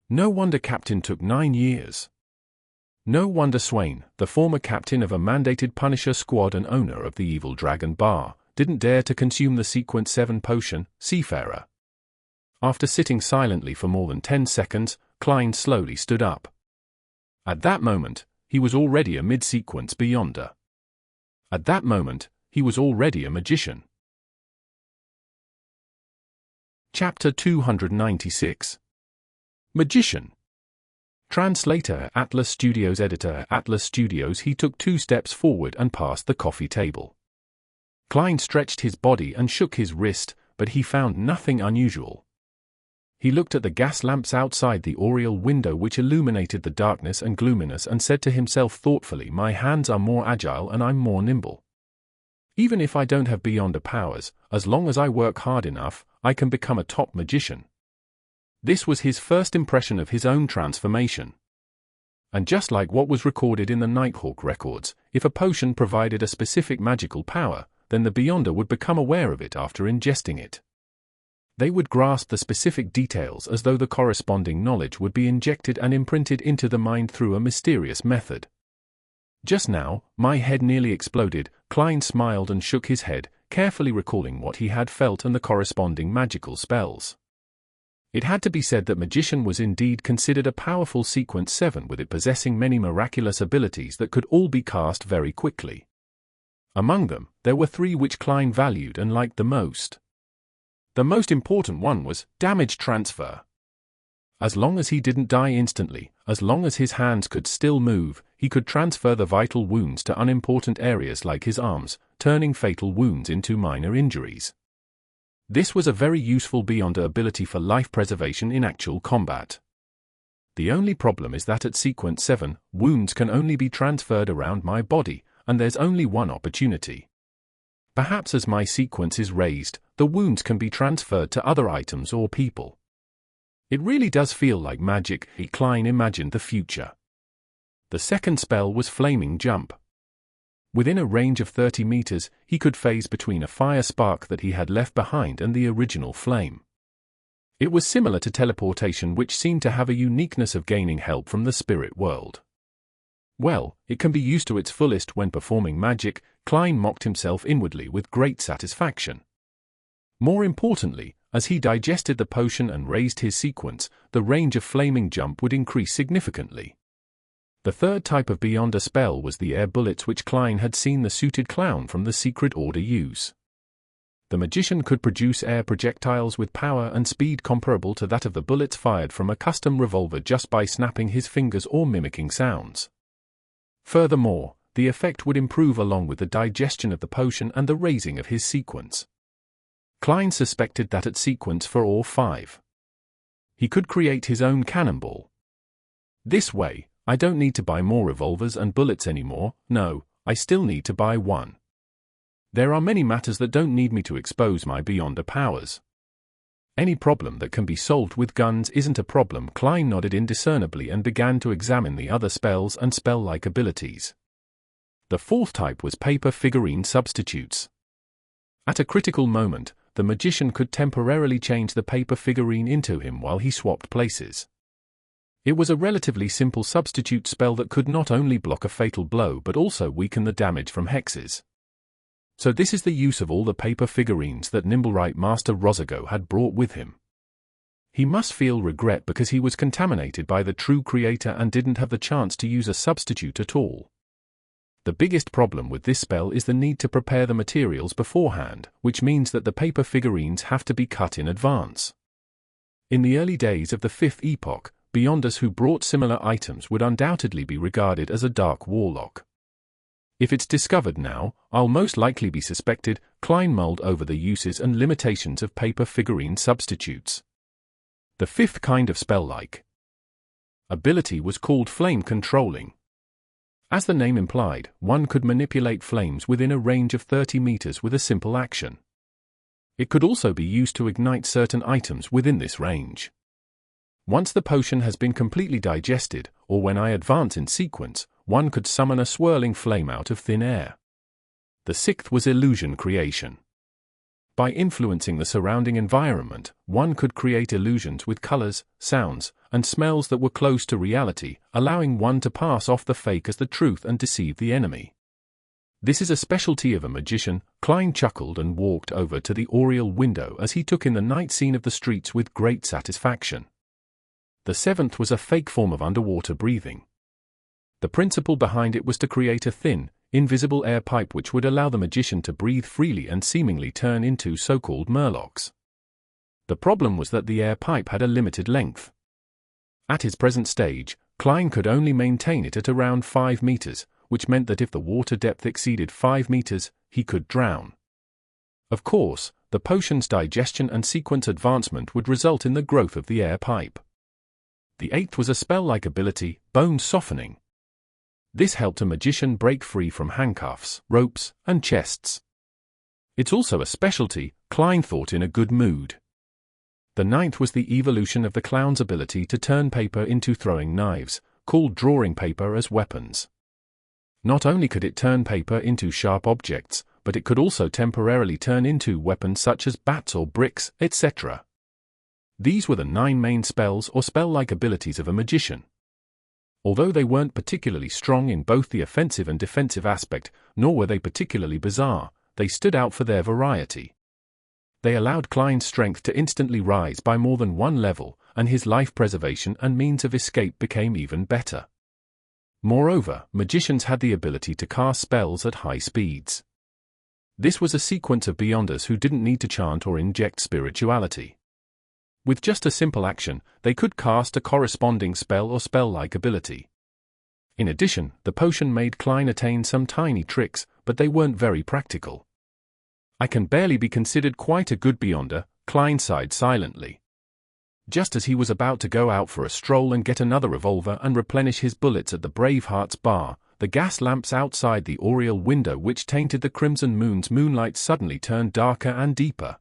No wonder Captain took 9 years. No wonder Swain, the former captain of a mandated Punisher squad and owner of the Evil Dragon Bar, didn't dare to consume the Sequence 7 potion, Seafarer. After sitting silently for more than 10 seconds, Klein slowly stood up. At that moment, he was already a mid-sequence beyonder. At that moment, he was already a magician. Chapter 296. Magician. Translator, Atlas Studios. Editor, Atlas Studios. He took 2 steps forward and passed the coffee table. Klein stretched his body and shook his wrist, but he found nothing unusual. He looked at the gas lamps outside the oriel window which illuminated the darkness and gloominess and said to himself thoughtfully, my hands are more agile and I'm more nimble. Even if I don't have beyonder powers, as long as I work hard enough, I can become a top magician. This was his first impression of his own transformation. And just like what was recorded in the Nighthawk records, if a potion provided a specific magical power, then the beyonder would become aware of it after ingesting it. They would grasp the specific details as though the corresponding knowledge would be injected and imprinted into the mind through a mysterious method. Just now, my head nearly exploded. Klein smiled and shook his head, carefully recalling what he had felt and the corresponding magical spells. It had to be said that magician was indeed considered a powerful Sequence 7, with it possessing many miraculous abilities that could all be cast very quickly. Among them, there were 3 which Klein valued and liked the most. The most important one was damage transfer. As long as he didn't die instantly, as long as his hands could still move, he could transfer the vital wounds to unimportant areas like his arms, turning fatal wounds into minor injuries. This was a very useful beyonder ability for life preservation in actual combat. The only problem is that at Sequence 7, wounds can only be transferred around my body, and there's only one opportunity. Perhaps as my sequence is raised, the wounds can be transferred to other items or people. It really does feel like magic. Klein imagined the future. The second spell was Flaming Jump. Within a range of 30 meters, he could phase between a fire spark that he had left behind and the original flame. It was similar to teleportation, which seemed to have a uniqueness of gaining help from the spirit world. Well, it can be used to its fullest when performing magic. Klein mocked himself inwardly with great satisfaction. More importantly, as he digested the potion and raised his sequence, the range of flaming jump would increase significantly. The third type of Beyonder spell was the air bullets which Klein had seen the suited clown from the Secret Order use. The magician could produce air projectiles with power and speed comparable to that of the bullets fired from a custom revolver just by snapping his fingers or mimicking sounds. Furthermore, the effect would improve along with the digestion of the potion and the raising of his sequence. Klein suspected that at sequence for all 5. He could create his own cannonball. This way, I don't need to buy more revolvers and bullets anymore. No, I still need to buy one. There are many matters that don't need me to expose my Beyonder powers. Any problem that can be solved with guns isn't a problem. Klein nodded indiscernibly and began to examine the other spells and spell-like abilities. The fourth type was paper figurine substitutes. At a critical moment, the magician could temporarily change the paper figurine into him while he swapped places. It was a relatively simple substitute spell that could not only block a fatal blow but also weaken the damage from hexes. So this is the use of all the paper figurines that Nimblewright Master Rozigo had brought with him. He must feel regret because he was contaminated by the true creator and didn't have the chance to use a substitute at all. The biggest problem with this spell is the need to prepare the materials beforehand, which means that the paper figurines have to be cut in advance. In the early days of the 5th Epoch, Beyonders who brought similar items would undoubtedly be regarded as a dark warlock. If it's discovered now, I'll most likely be suspected. Klein mulled over the uses and limitations of paper figurine substitutes. The 5th kind of spell-like ability was called Flame Controlling. As the name implied, one could manipulate flames within a range of 30 meters with a simple action. It could also be used to ignite certain items within this range. Once the potion has been completely digested, or when I advance in sequence, one could summon a swirling flame out of thin air. The 6th was illusion creation. By influencing the surrounding environment, one could create illusions with colors, sounds, and smells that were close to reality, allowing one to pass off the fake as the truth and deceive the enemy. This is a specialty of a magician. Klein chuckled and walked over to the oriel window as he took in the night scene of the streets with great satisfaction. The 7th was a fake form of underwater breathing. The principle behind it was to create a thin, invisible air pipe which would allow the magician to breathe freely and seemingly turn into so-called murlocs. The problem was that the air pipe had a limited length. At his present stage, Klein could only maintain it at around 5 meters, which meant that if the water depth exceeded 5 meters, he could drown. Of course, the potion's digestion and sequence advancement would result in the growth of the air pipe. The 8th was a spell-like ability, Bone Softening. This helped a magician break free from handcuffs, ropes, and chests. It's also a specialty, Klein thought in a good mood. The 9th was the evolution of the clown's ability to turn paper into throwing knives, called drawing paper as weapons. Not only could it turn paper into sharp objects, but it could also temporarily turn into weapons such as bats or bricks, etc. These were the 9 main spells or spell-like abilities of a magician. Although they weren't particularly strong in both the offensive and defensive aspect, nor were they particularly bizarre, they stood out for their variety. They allowed Klein's strength to instantly rise by more than 1 level, and his life preservation and means of escape became even better. Moreover, magicians had the ability to cast spells at high speeds. This was a sequence of Beyonders who didn't need to chant or inject spirituality. With just a simple action, they could cast a corresponding spell or spell-like ability. In addition, the potion made Klein attain some tiny tricks, but they weren't very practical. I can barely be considered quite a good Beyonder, Klein sighed silently. Just as he was about to go out for a stroll and get another revolver and replenish his bullets at the Braveheart's bar, the gas lamps outside the oriel window which tainted the crimson moon's moonlight suddenly turned darker and deeper.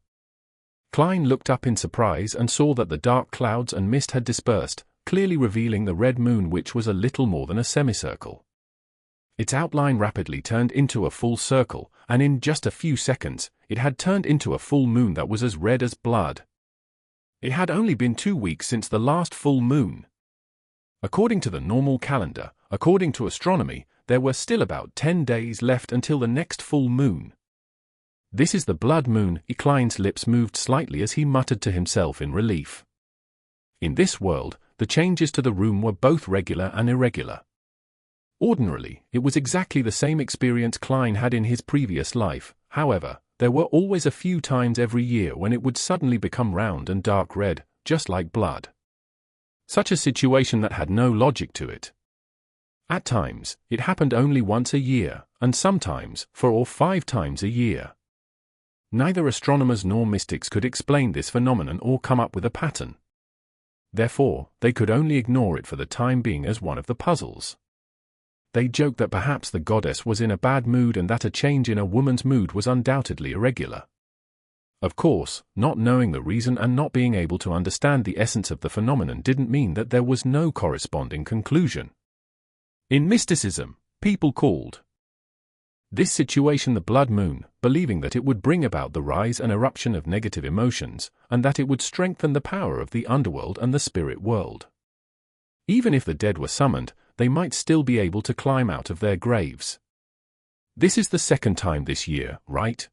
Klein looked up in surprise and saw that the dark clouds and mist had dispersed, clearly revealing the red moon which was a little more than a semicircle. Its outline rapidly turned into a full circle, and in just a few seconds, it had turned into a full moon that was as red as blood. It had only been 2 weeks since the last full moon. According to the normal calendar, according to astronomy, there were still about 10 days left until the next full moon. "This is the blood moon." Klein's lips moved slightly as he muttered to himself in relief. In this world, the changes to the room were both regular and irregular. Ordinarily, it was exactly the same experience Klein had in his previous life. However, there were always a few times every year when it would suddenly become round and dark red, just like blood. Such a situation that had no logic to it. At times, it happened only once a year, and sometimes 4 or 5 times a year. Neither astronomers nor mystics could explain this phenomenon or come up with a pattern. Therefore, they could only ignore it for the time being as one of the puzzles. They joked that perhaps the goddess was in a bad mood and that a change in a woman's mood was undoubtedly irregular. Of course, not knowing the reason and not being able to understand the essence of the phenomenon didn't mean that there was no corresponding conclusion. In mysticism, people called this situation the blood moon, believing that it would bring about the rise and eruption of negative emotions, and that it would strengthen the power of the underworld and the spirit world. Even if the dead were summoned, they might still be able to climb out of their graves. This is the second time this year, right?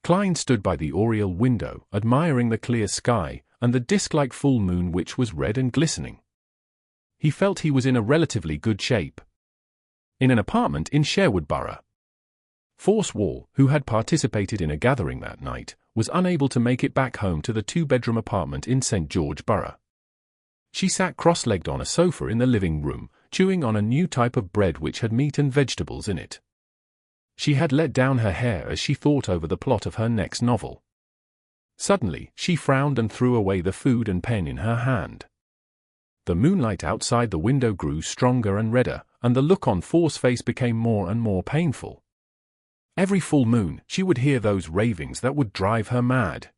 Klein stood by the oriel window, admiring the clear sky, and the disc-like full moon which was red and glistening. He felt he was in a relatively good shape. In an apartment in Sherwood Borough. Force Wall, who had participated in a gathering that night, was unable to make it back home to the 2-bedroom apartment in St. George Borough. She sat cross-legged on a sofa in the living room, chewing on a new type of bread which had meat and vegetables in it. She had let down her hair as she thought over the plot of her next novel. Suddenly, she frowned and threw away the food and pen in her hand. The moonlight outside the window grew stronger and redder, and the look on Force's face became more and more painful. Every full moon, she would hear those ravings that would drive her mad.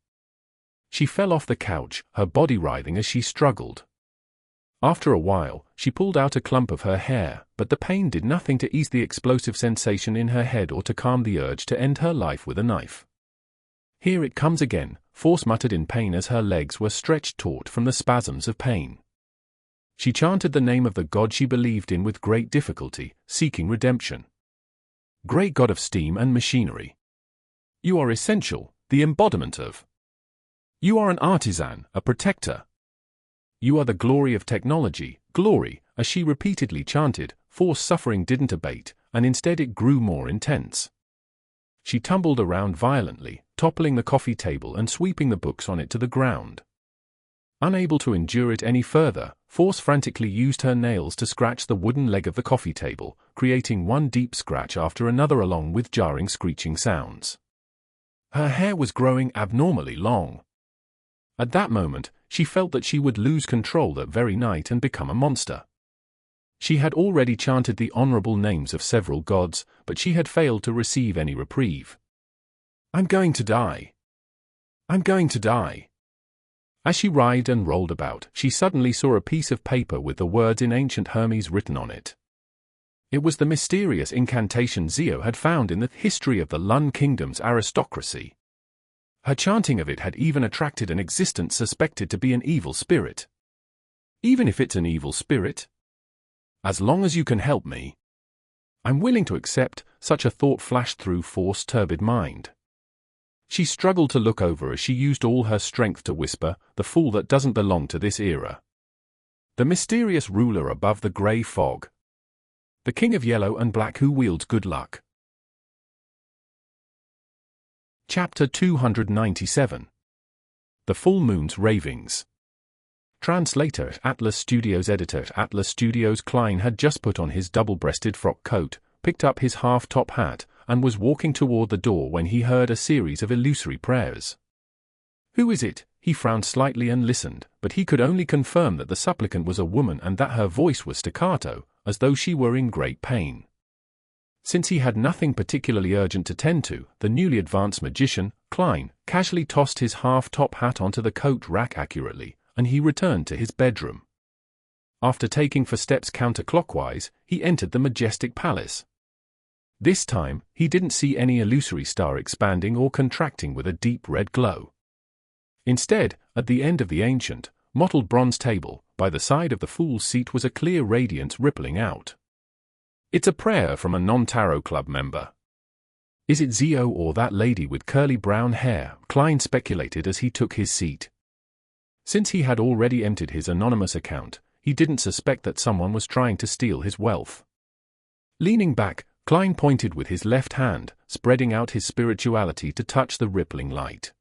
She fell off the couch, her body writhing as she struggled. After a while, she pulled out a clump of her hair, but the pain did nothing to ease the explosive sensation in her head or to calm the urge to end her life with a knife. "Here it comes again," Force muttered in pain as her legs were stretched taut from the spasms of pain. She chanted the name of the god she believed in with great difficulty, seeking redemption. "Great God of steam and machinery. You are essential, the embodiment of. You are an artisan, a protector. You are the glory of technology, glory," as she repeatedly chanted. Force's suffering didn't abate, and instead it grew more intense. She tumbled around violently, toppling the coffee table and sweeping the books on it to the ground. Unable to endure it any further, Force frantically used her nails to scratch the wooden leg of the coffee table, creating one deep scratch after another along with jarring screeching sounds. Her hair was growing abnormally long. At that moment, she felt that she would lose control that very night and become a monster. She had already chanted the honorable names of several gods, but she had failed to receive any reprieve. "I'm going to die. I'm going to die." As she writhed and rolled about, she suddenly saw a piece of paper with the words in ancient Hermes written on it. It was the mysterious incantation Zio had found in the history of the Lun Kingdom's aristocracy. Her chanting of it had even attracted an existence suspected to be an evil spirit. "Even if it's an evil spirit? As long as you can help me, I'm willing to accept," such a thought flashed through Force's turbid mind. She struggled to look over as she used all her strength to whisper, "The fool that doesn't belong to this era. The mysterious ruler above the grey fog. The king of yellow and black who wields good luck." Chapter 297. The Full Moon's Ravings. Translator Atlas Studios. Editor Atlas Studios. Klein had just put on his double-breasted frock coat, picked up his half-top hat, and was walking toward the door when he heard a series of illusory prayers. "Who is it?" He frowned slightly and listened, but he could only confirm that the supplicant was a woman and that her voice was staccato, as though she were in great pain. Since he had nothing particularly urgent to tend to, the newly advanced magician, Klein, casually tossed his half-top hat onto the coat rack accurately, and he returned to his bedroom. After taking 4 steps counterclockwise, he entered the majestic palace. This time, he didn't see any illusory star expanding or contracting with a deep red glow. Instead, at the end of the ancient, mottled bronze table, by the side of the fool's seat was a clear radiance rippling out. "It's a prayer from a non-tarot club member. Is it Zio or that lady with curly brown hair? Klein speculated as he took his seat. Since he had already emptied his anonymous account, he didn't suspect that someone was trying to steal his wealth. Leaning back, Klein pointed with his left hand, spreading out his spirituality to touch the rippling light.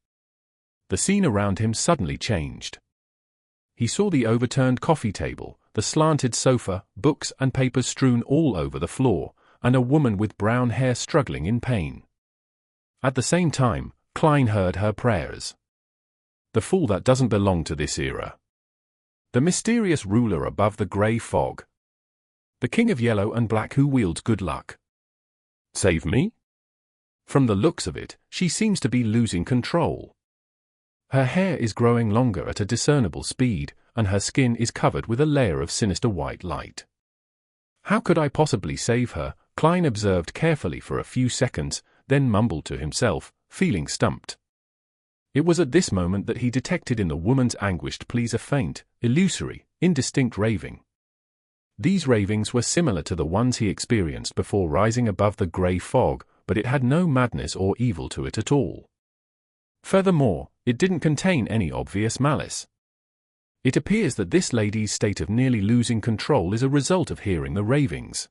The scene around him suddenly changed. He saw the overturned coffee table, the slanted sofa, books and papers strewn all over the floor, and a woman with brown hair struggling in pain. At the same time, Klein heard her prayers. The fool that doesn't belong to this era. The mysterious ruler above the grey fog. The king of yellow and black who wields good luck. Save me? From the looks of it, she seems to be losing control. Her hair is growing longer at a discernible speed, and her skin is covered with a layer of sinister white light. How could I possibly save her? Klein observed carefully for a few seconds, then mumbled to himself, feeling stumped. It was at this moment that he detected in the woman's anguished pleas a faint, illusory, indistinct raving. These ravings were similar to the ones he experienced before rising above the grey fog, but it had no madness or evil to it at all. Furthermore, it didn't contain any obvious malice. It appears that this lady's state of nearly losing control is a result of hearing the ravings.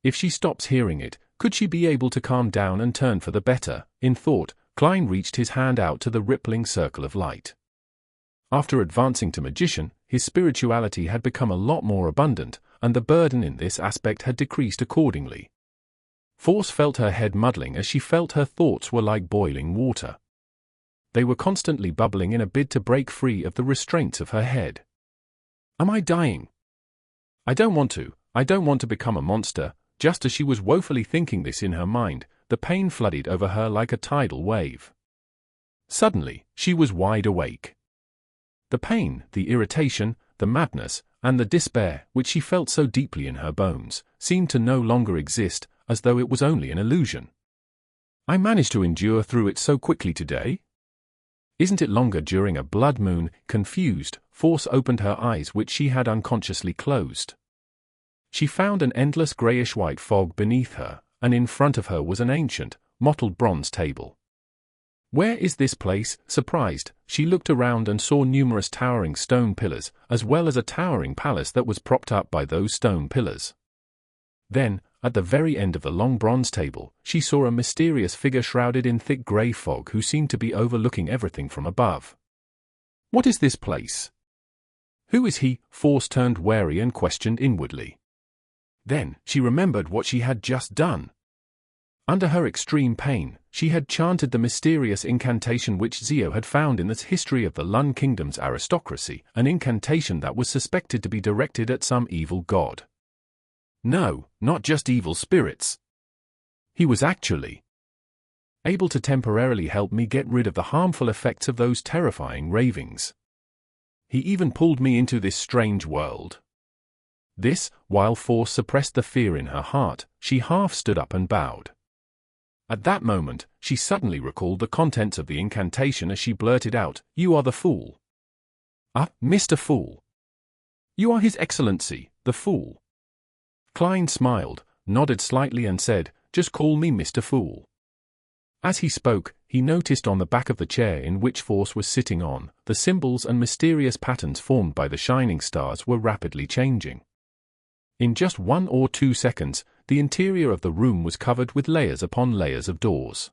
If she stops hearing it, could she be able to calm down and turn for the better? In thought, Klein reached his hand out to the rippling circle of light. After advancing to magician, his spirituality had become a lot more abundant, and the burden in this aspect had decreased accordingly. Force felt her head muddling as she felt her thoughts were like boiling water. They were constantly bubbling in a bid to break free of the restraints of her head. Am I dying? I don't want to become a monster. Just as she was woefully thinking this in her mind, the pain flooded over her like a tidal wave. Suddenly, she was wide awake. The pain, the irritation, the madness, and the despair, which she felt so deeply in her bones, seemed to no longer exist, as though it was only an illusion. I managed to endure through it so quickly today? Isn't it longer during a blood moon? Confused, Force opened her eyes which she had unconsciously closed. She found an endless greyish-white fog beneath her, and in front of her was an ancient, mottled bronze table. Where is this place? Surprised, she looked around and saw numerous towering stone pillars, as well as a towering palace that was propped up by those stone pillars. Then, at the very end of the long bronze table, she saw a mysterious figure shrouded in thick grey fog who seemed to be overlooking everything from above. What is this place? Who is he? Force turned wary and questioned inwardly. Then, she remembered what she had just done. Under her extreme pain, she had chanted the mysterious incantation which Zio had found in the history of the Lun Kingdom's aristocracy, an incantation that was suspected to be directed at some evil god. No, not just evil spirits. He was actually able to temporarily help me get rid of the harmful effects of those terrifying ravings. He even pulled me into this strange world. This, while Force suppressed the fear in her heart, she half stood up and bowed. At that moment, she suddenly recalled the contents of the incantation as she blurted out, "You are the fool." "Ah, Mr. Fool." "You are His Excellency, the Fool." Klein smiled, nodded slightly and said, "Just call me Mr. Fool." As he spoke, he noticed on the back of the chair in which Force was sitting on, the symbols and mysterious patterns formed by the shining stars were rapidly changing. In just 1 or 2 seconds, the interior of the room was covered with layers upon layers of doors.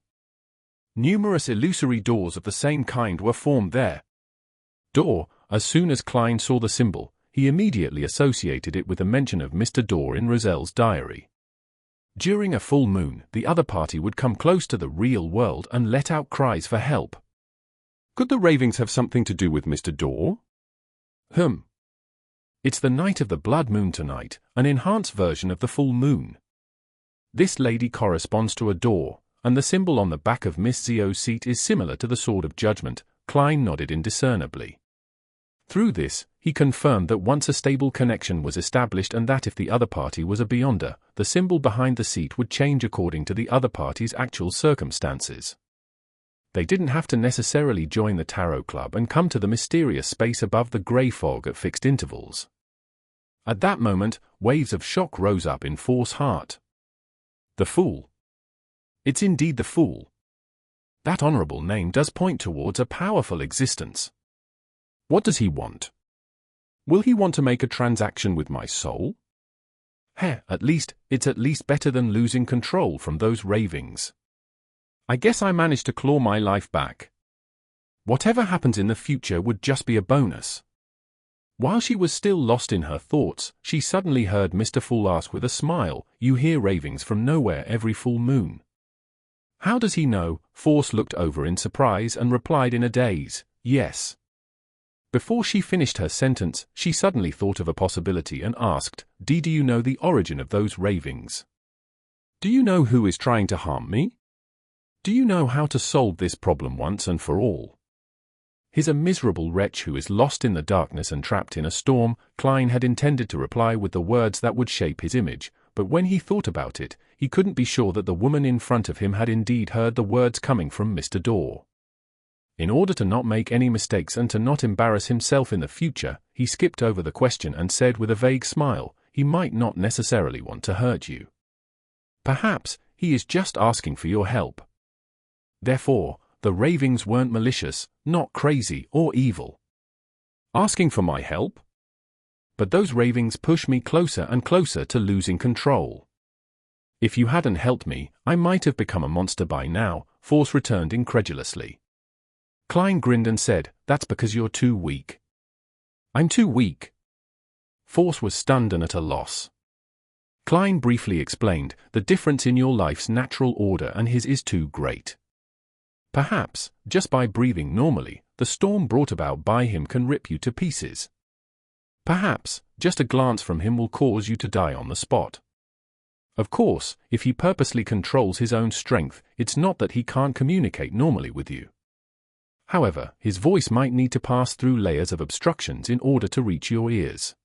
Numerous illusory doors of the same kind were formed there. Door, as soon as Klein saw the symbol, he immediately associated it with the mention of Mr. Door in Rozelle's diary. During a full moon, the other party would come close to the real world and let out cries for help. Could the ravings have something to do with Mr. Door? It's the night of the blood moon tonight, an enhanced version of the full moon. This lady corresponds to a door, and the symbol on the back of Miss Zio's seat is similar to the Sword of Judgment. Klein nodded indiscernibly. Through this, he confirmed that once a stable connection was established and that if the other party was a beyonder, the symbol behind the seat would change according to the other party's actual circumstances. They didn't have to necessarily join the Tarot Club and come to the mysterious space above the grey fog at fixed intervals. At that moment, waves of shock rose up in Force's heart. The fool. It's indeed the Fool. That honorable name does point towards a powerful existence. What does he want? Will he want to make a transaction with my soul? It's at least better than losing control from those Ravings. I guess I managed to claw my life back. Whatever happens in the future would just be a bonus. While she was still lost in her thoughts, she suddenly heard Mr. Fool ask with a smile, "You hear ravings from nowhere every full moon." How does he know? Force looked over in surprise and replied in a daze, "Yes." Before she finished her sentence, she suddenly thought of a possibility and asked, Do you know the origin of those ravings? Do you know who is trying to harm me? Do you know how to solve this problem once and for all? He's a miserable wretch who is lost in the darkness and trapped in a storm. Klein had intended to reply with the words that would shape his image, but when he thought about it, he couldn't be sure that the woman in front of him had indeed heard the words coming from Mr. Dorr. In order to not make any mistakes and to not embarrass himself in the future, he skipped over the question and said with a vague smile, "He might not necessarily want to hurt you. Perhaps he is just asking for your help." Therefore, the Ravings weren't malicious, not crazy or evil. Asking for my help? But those Ravings push me closer and closer to losing control. If you hadn't helped me, I might have become a monster by now, Force returned incredulously. Klein grinned and said, "That's because you're too weak." "I'm too weak?" Force was stunned and at a loss. Klein briefly explained, "The difference in your life's natural order and his is too great. Perhaps, just by breathing normally, the storm brought about by him can rip you to pieces. Perhaps, just a glance from him will cause you to die on the spot. Of course, if he purposely controls his own strength, it's not that he can't communicate normally with you. However, his voice might need to pass through layers of obstructions in order to reach your ears.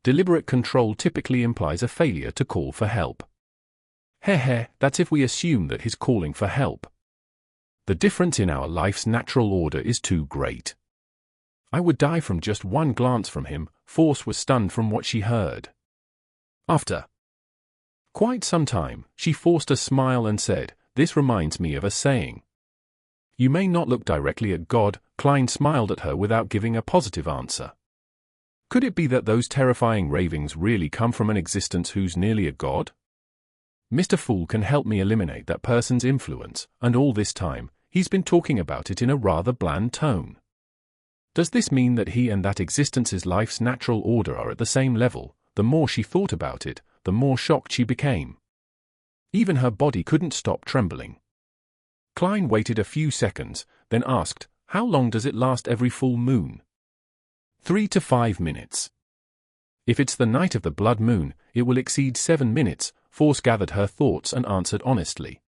Deliberate control typically implies a failure to call for help. That's if we assume that he's calling for help. The difference in our life's natural order is too great. I would die from just one glance from him." Force was stunned from what she heard. After quite some time, she forced a smile and said, "This reminds me of a saying. You may not look directly at God." Klein smiled at her without giving a positive answer. Could it be that those terrifying Ravings really come from an existence who's nearly a god? Mr. Fool can help me eliminate that person's influence, and all this time, he's been talking about it in a rather bland tone. Does this mean that he and that existence's life's natural order are at the same level? The more she thought about it, the more shocked she became. Even her body couldn't stop trembling. Klein waited a few seconds, then asked, "How long does it last every full moon?" 3 to 5 minutes. If it's the night of the blood moon, it will exceed 7 minutes, Force gathered her thoughts and answered honestly.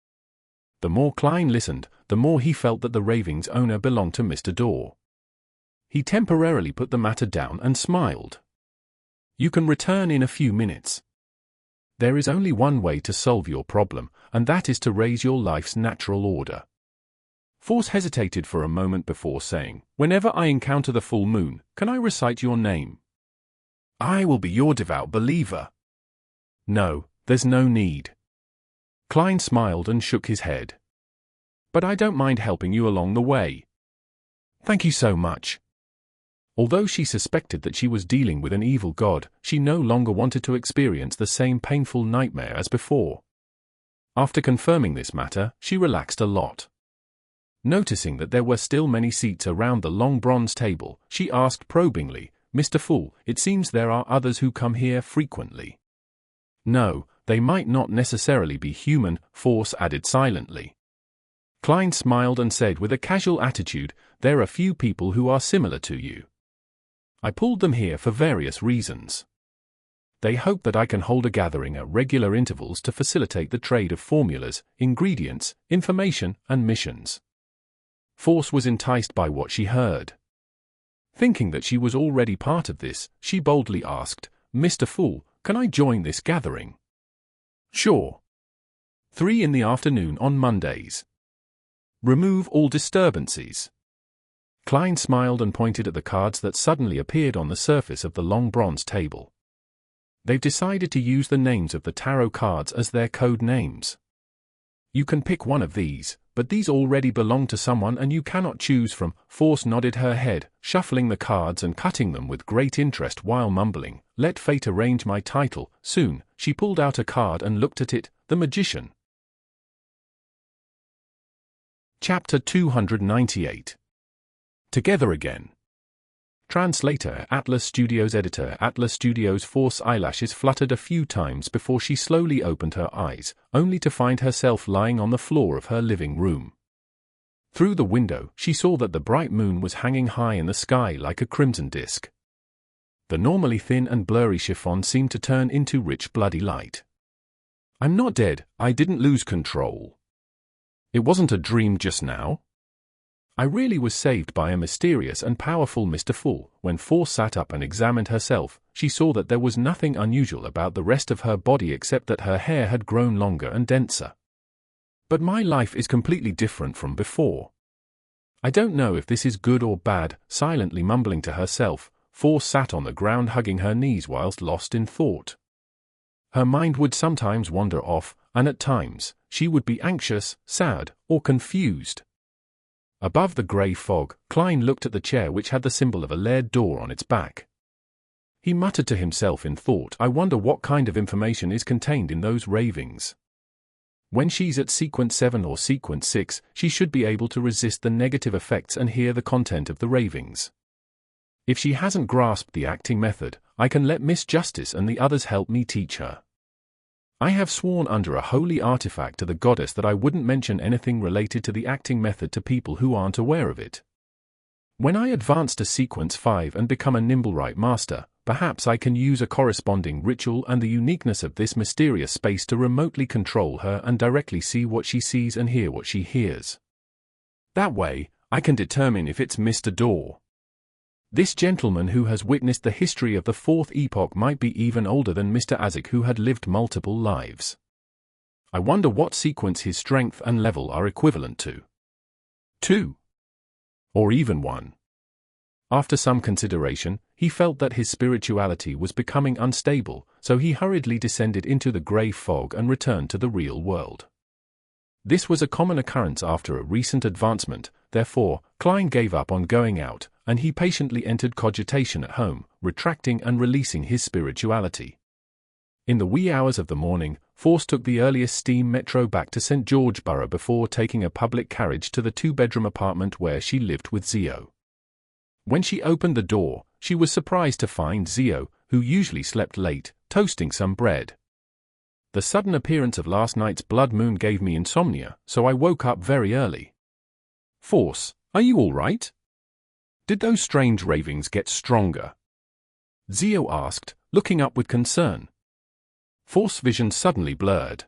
The more Klein listened, the more he felt that the Ravings' owner belonged to Mr. Dorr. He temporarily put the matter down and smiled. "You can return in a few minutes. There is only one way to solve your problem, and that is to raise your life's natural order." Force hesitated for a moment before saying, "Whenever I encounter the full moon, can I recite your name?" "I will be your devout believer." "No, there's no need." Klein smiled and shook his head. "But I don't mind helping you along the way." "Thank you so much." Although she suspected that she was dealing with an evil god, she no longer wanted to experience the same painful nightmare as before. After confirming this matter, she relaxed a lot. Noticing that there were still many seats around the long bronze table, she asked probingly, "Mr. Fool, it seems there are others who come here frequently." "No, they might not necessarily be human," Force added silently. Klein smiled and said with a casual attitude, "There are few people who are similar to you. I pulled them here for various reasons. They hope that I can hold a gathering at regular intervals to facilitate the trade of formulas, ingredients, information, and missions." Force was enticed by what she heard. Thinking that she was already part of this, she boldly asked, "Mr. Fool, can I join this gathering?" "Sure. 3 in the afternoon on Mondays. Remove all disturbances." Klein smiled and pointed at the cards that suddenly appeared on the surface of the long bronze table. "They've decided to use the names of the tarot cards as their code names. You can pick one of these, but these already belong to someone and you cannot choose from. Force nodded her head, shuffling the cards and cutting them with great interest while mumbling, "Let fate arrange my title." Soon, she pulled out a card and looked at it, the magician. Chapter 298. Together Again. Translator, Atlas Studios. Editor, Atlas Studios. Force eyelashes fluttered a few times before she slowly opened her eyes, only to find herself lying on the floor of her living room. Through the window, she saw that the bright moon was hanging high in the sky like a crimson disk. The normally thin and blurry chiffon seemed to turn into rich bloody light. "I'm not dead, I didn't lose control. It wasn't a dream just now. I really was saved by a mysterious and powerful Mr. Fool." When Force sat up and examined herself, she saw that there was nothing unusual about the rest of her body except that her hair had grown longer and denser. "But my life is completely different from before. I don't know if this is good or bad." Silently mumbling to herself, Force sat on the ground hugging her knees whilst lost in thought. Her mind would sometimes wander off, and at times, she would be anxious, sad, or confused. Above the grey fog, Klein looked at the chair which had the symbol of a layered door on its back. He muttered to himself in thought, "I wonder what kind of information is contained in those ravings. When she's at sequence 7 or sequence 6, she should be able to resist the negative effects and hear the content of the ravings. If she hasn't grasped the acting method, I can let Miss Justice and the others help me teach her. I have sworn under a holy artifact to the goddess that I wouldn't mention anything related to the acting method to people who aren't aware of it. When I advance to sequence 5 and become a Nimblewright master, perhaps I can use a corresponding ritual and the uniqueness of this mysterious space to remotely control her and directly see what she sees and hear what she hears. That way, I can determine if it's Mr. Dorr. This gentleman who has witnessed the history of the 4th epoch might be even older than Mr. Isaac, who had lived multiple lives. I wonder what sequence his strength and level are equivalent to. 2. Or even 1. After some consideration, he felt that his spirituality was becoming unstable, so he hurriedly descended into the grey fog and returned to the real world. This was a common occurrence after a recent advancement, therefore, Klein gave up on going out, and he patiently entered cogitation at home, retracting and releasing his spirituality. In the wee hours of the morning, Force took the earliest steam metro back to St. George Borough before taking a public carriage to the 2-bedroom apartment where she lived with Zio. When she opened the door, she was surprised to find Zio, who usually slept late, toasting some bread. "The sudden appearance of last night's blood moon gave me insomnia, so I woke up very early." "Force, are you all right? Did those strange ravings get stronger?" Zio asked, looking up with concern. Force's vision suddenly blurred.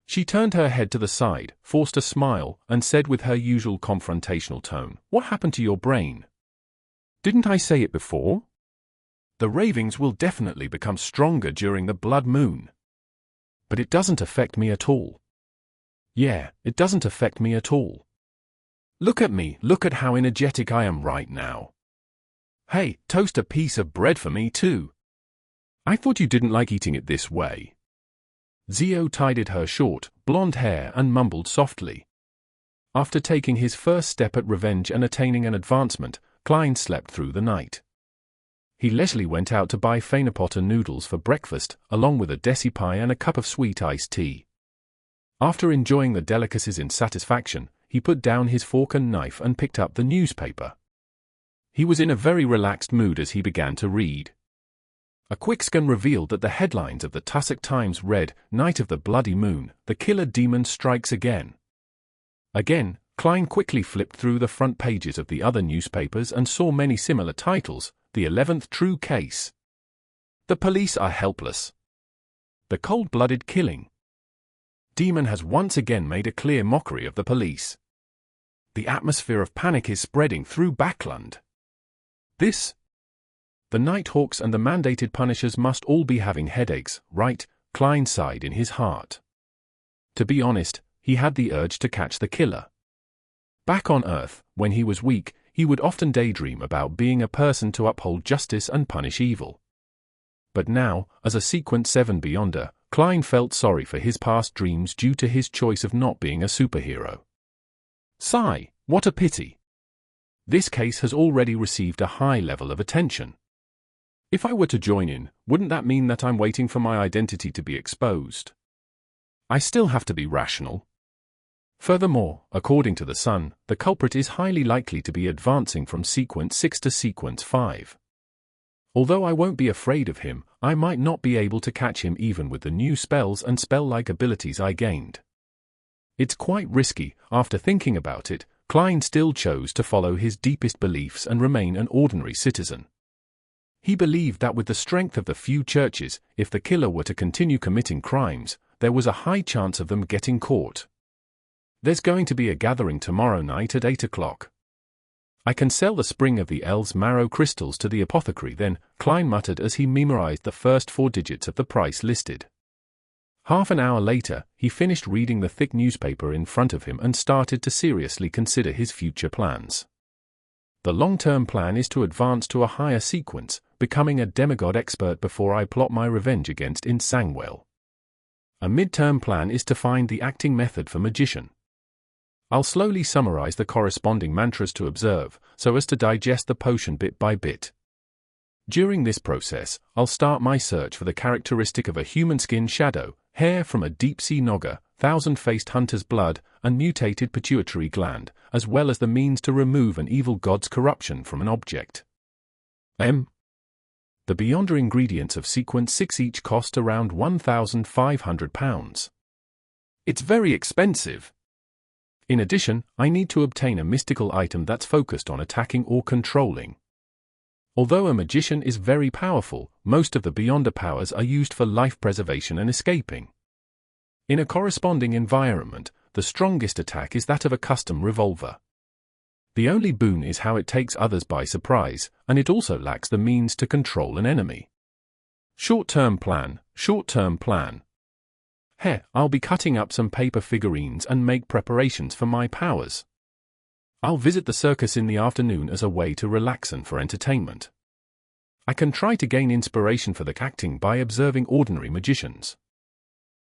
She turned her head to the side, forced a smile, and said with her usual confrontational tone, "What happened to your brain? Didn't I say it before? The ravings will definitely become stronger during the blood moon. But it doesn't affect me at all." "Yeah, it doesn't affect me at all. Look at me, look at how energetic I am right now. Hey, toast a piece of bread for me too. I thought you didn't like eating it this way." Zio tidied her short, blonde hair and mumbled softly. After taking his first step at revenge and attaining an advancement, Klein slept through the night. He leisurely went out to buy Fainapotter noodles for breakfast, along with a desi pie and a cup of sweet iced tea. After enjoying the delicacies in satisfaction, he put down his fork and knife and picked up the newspaper. He was in a very relaxed mood as he began to read. A quick scan revealed that the headlines of the Tussock Times read, "Night of the Bloody Moon, the Killer Demon Strikes Again." Again, Klein quickly flipped through the front pages of the other newspapers and saw many similar titles: "The 11th True Case." "The Police Are Helpless." "The Cold-Blooded Killing." "Demon has once again made a clear mockery of the police." "The atmosphere of panic is spreading through Backland." "This? The Nighthawks and the mandated punishers must all be having headaches, right?" Klein sighed in his heart. To be honest, he had the urge to catch the killer. Back on Earth, when he was weak, he would often daydream about being a person to uphold justice and punish evil. But now, as a Sequence 7 Beyonder, Klein felt sorry for his past dreams due to his choice of not being a superhero. Sigh, what a pity. This case has already received a high level of attention. If I were to join in, wouldn't that mean that I'm waiting for my identity to be exposed? I still have to be rational. Furthermore, according to the Sun, the culprit is highly likely to be advancing from Sequence 6 to Sequence 5. Although I won't be afraid of him, I might not be able to catch him even with the new spells and spell-like abilities I gained. It's quite risky. After thinking about it, Klein still chose to follow his deepest beliefs and remain an ordinary citizen. He believed that with the strength of the few churches, if the killer were to continue committing crimes, there was a high chance of them getting caught. There's going to be a gathering tomorrow night at 8 o'clock. I can sell the Spring of the Elves marrow crystals to the apothecary then, Klein muttered as he memorized the first 4 digits of the price listed. Half an hour later, he finished reading the thick newspaper in front of him and started to seriously consider his future plans. The long-term plan is to advance to a higher sequence, becoming a demigod expert before I plot my revenge against Insangwell. A mid-term plan is to find the acting method for magician. I'll slowly summarize the corresponding mantras to observe, so as to digest the potion bit by bit. During this process, I'll start my search for the characteristic of a human skin shadow, hair from a deep-sea nogger, thousand-faced hunter's blood, and mutated pituitary gland, as well as the means to remove an evil god's corruption from an object. The Beyonder ingredients of Sequence 6 each cost around £1,500. It's very expensive. In addition, I need to obtain a mystical item that's focused on attacking or controlling. Although a magician is very powerful, most of the Beyonder powers are used for life preservation and escaping. In a corresponding environment, the strongest attack is that of a custom revolver. The only boon is how it takes others by surprise, and it also lacks the means to control an enemy. Short-term plan, short-term plan. I'll be cutting up some paper figurines and make preparations for my powers. I'll visit the circus in the afternoon as a way to relax and for entertainment. I can try to gain inspiration for the acting by observing ordinary magicians.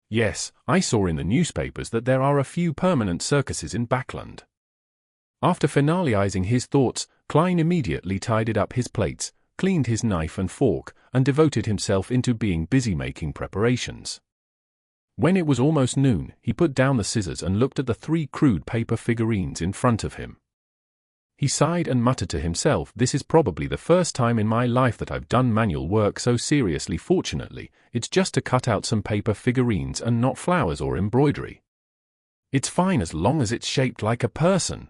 Yes, I saw in the newspapers that there are a few permanent circuses in Backland. After finalizing his thoughts, Klein immediately tidied up his plates, cleaned his knife and fork, and devoted himself into being busy making preparations. When it was almost noon, he put down the scissors and looked at the 3 crude paper figurines in front of him. He sighed and muttered to himself, "This is probably the first time in my life that I've done manual work so seriously. Fortunately, it's just to cut out some paper figurines and not flowers or embroidery. It's fine as long as it's shaped like a person."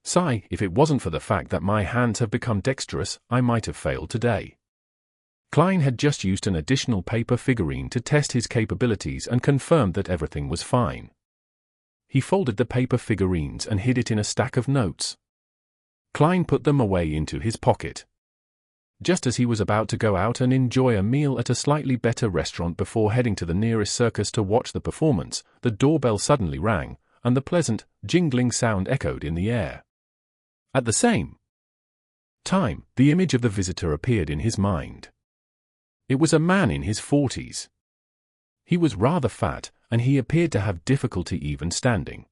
Sigh, if it wasn't for the fact that my hands have become dexterous, I might have failed today. Klein had just used an additional paper figurine to test his capabilities and confirmed that everything was fine. He folded the paper figurines and hid it in a stack of notes. Klein put them away into his pocket. Just as he was about to go out and enjoy a meal at a slightly better restaurant before heading to the nearest circus to watch the performance, the doorbell suddenly rang, and the pleasant, jingling sound echoed in the air. At the same time, the image of the visitor appeared in his mind. It was a man in his 40s. He was rather fat, and he appeared to have difficulty even standing.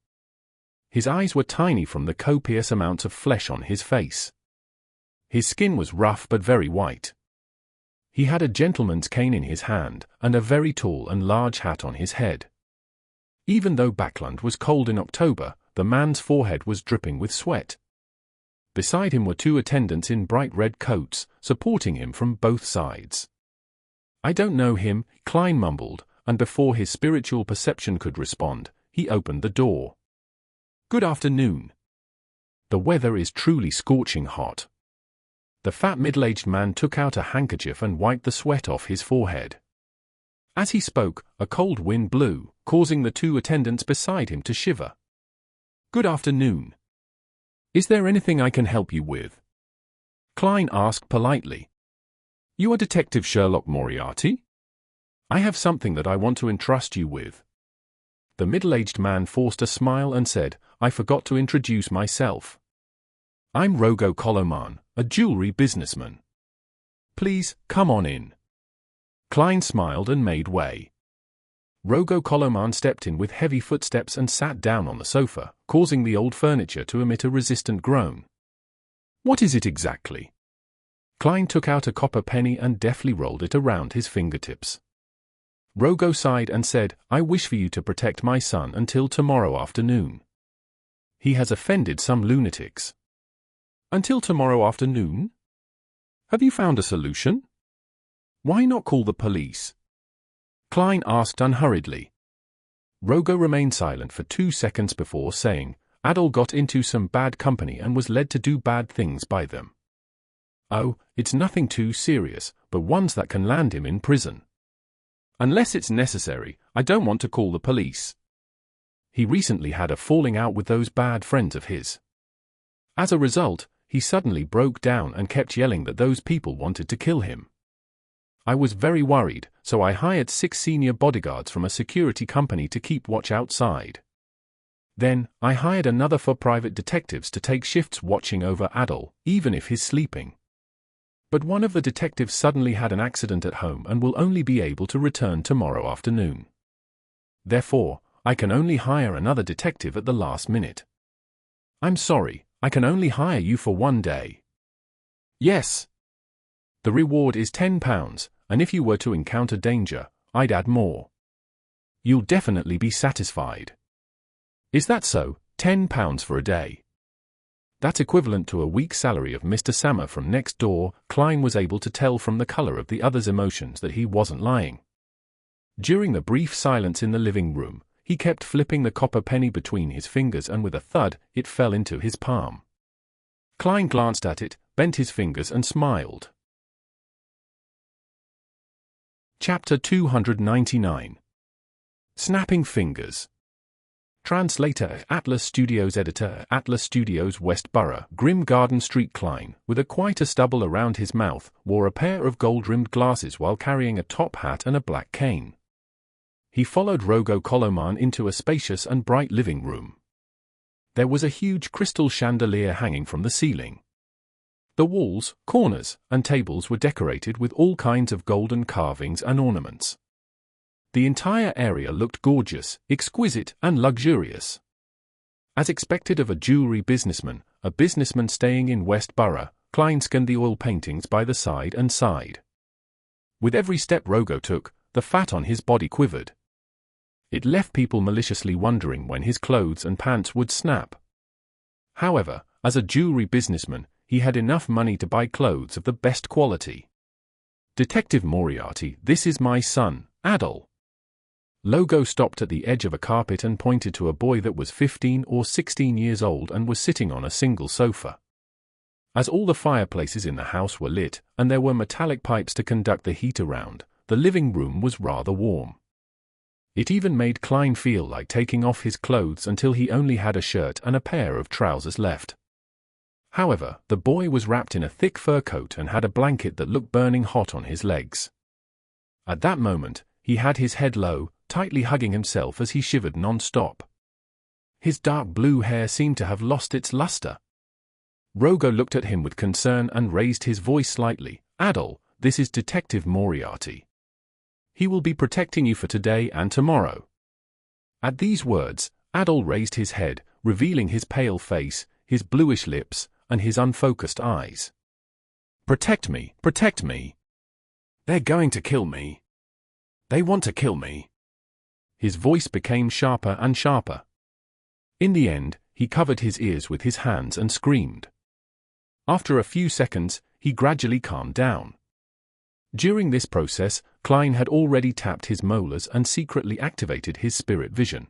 His eyes were tiny from the copious amounts of flesh on his face. His skin was rough but very white. He had a gentleman's cane in his hand, and a very tall and large hat on his head. Even though Backland was cold in October, the man's forehead was dripping with sweat. Beside him were 2 attendants in bright red coats, supporting him from both sides. "I don't know him," Klein mumbled, and before his spiritual perception could respond, he opened the door. "Good afternoon. The weather is truly scorching hot." The fat middle-aged man took out a handkerchief and wiped the sweat off his forehead. As he spoke, a cold wind blew, causing the 2 attendants beside him to shiver. "Good afternoon. Is there anything I can help you with?" Klein asked politely. "You are Detective Sherlock Moriarty? I have something that I want to entrust you with." The middle-aged man forced a smile and said, "I forgot to introduce myself. I'm Rogo Koloman, a jewelry businessman. Please, come on in." Klein smiled and made way. Rogo Koloman stepped in with heavy footsteps and sat down on the sofa, causing the old furniture to emit a resistant groan. What is it exactly? Klein took out a copper penny and deftly rolled it around his fingertips. Rogo sighed and said, I wish for you to protect my son until tomorrow afternoon. He has offended some lunatics. Until tomorrow afternoon? Have you found a solution? Why not call the police? Klein asked unhurriedly. Rogo remained silent for 2 seconds before saying, Adol got into some bad company and was led to do bad things by them. Oh, it's nothing too serious, but ones that can land him in prison. Unless it's necessary, I don't want to call the police. He recently had a falling out with those bad friends of his. As a result, he suddenly broke down and kept yelling that those people wanted to kill him. I was very worried, so I hired 6 senior bodyguards from a security company to keep watch outside. Then, I hired another 4 private detectives to take shifts watching over Adol, even if he's sleeping. But one of the detectives suddenly had an accident at home and will only be able to return tomorrow afternoon. Therefore, I can only hire another detective at the last minute. I'm sorry, I can only hire you for 1 day. Yes. The reward is £10, and if you were to encounter danger, I'd add more. You'll definitely be satisfied. Is that so? £10 for a day. That's equivalent to a week's salary of Mr. Sammer from next door. Klein was able to tell from the color of the other's emotions that he wasn't lying. During the brief silence in the living room, he kept flipping the copper penny between his fingers and with a thud, it fell into his palm. Klein glanced at it, bent his fingers and smiled. Chapter 299. Snapping Fingers. Translator, Atlas Studios. Editor, Atlas Studios. West Borough, Grim Garden Street. Klein, with quite a stubble around his mouth, wore a pair of gold-rimmed glasses while carrying a top hat and a black cane. He followed Rogo Koloman into a spacious and bright living room. There was a huge crystal chandelier hanging from the ceiling. The walls, corners, and tables were decorated with all kinds of golden carvings and ornaments. The entire area looked gorgeous, exquisite, and luxurious. As expected of a jewelry businessman, a businessman staying in West Borough, Klein scanned the oil paintings by the side and sighed. With every step Rogo took, the fat on his body quivered. It left people maliciously wondering when his clothes and pants would snap. However, as a jewelry businessman, he had enough money to buy clothes of the best quality. Detective Moriarty, this is my son, Adol. Logo stopped at the edge of a carpet and pointed to a boy that was 15 or 16 years old and was sitting on a single sofa. As all the fireplaces in the house were lit, and there were metallic pipes to conduct the heat around, the living room was rather warm. It even made Klein feel like taking off his clothes until he only had a shirt and a pair of trousers left. However, the boy was wrapped in a thick fur coat and had a blanket that looked burning hot on his legs. At that moment, he had his head low, tightly hugging himself as he shivered non-stop. His dark blue hair seemed to have lost its luster. Rogo looked at him with concern and raised his voice slightly. Adol, this is Detective Moriarty. He will be protecting you for today and tomorrow. At these words, Adol raised his head, revealing his pale face, his bluish lips, and his unfocused eyes. Protect me, protect me. They're going to kill me. They want to kill me. His voice became sharper and sharper. In the end, he covered his ears with his hands and screamed. After a few seconds, he gradually calmed down. During this process, Klein had already tapped his molars and secretly activated his spirit vision.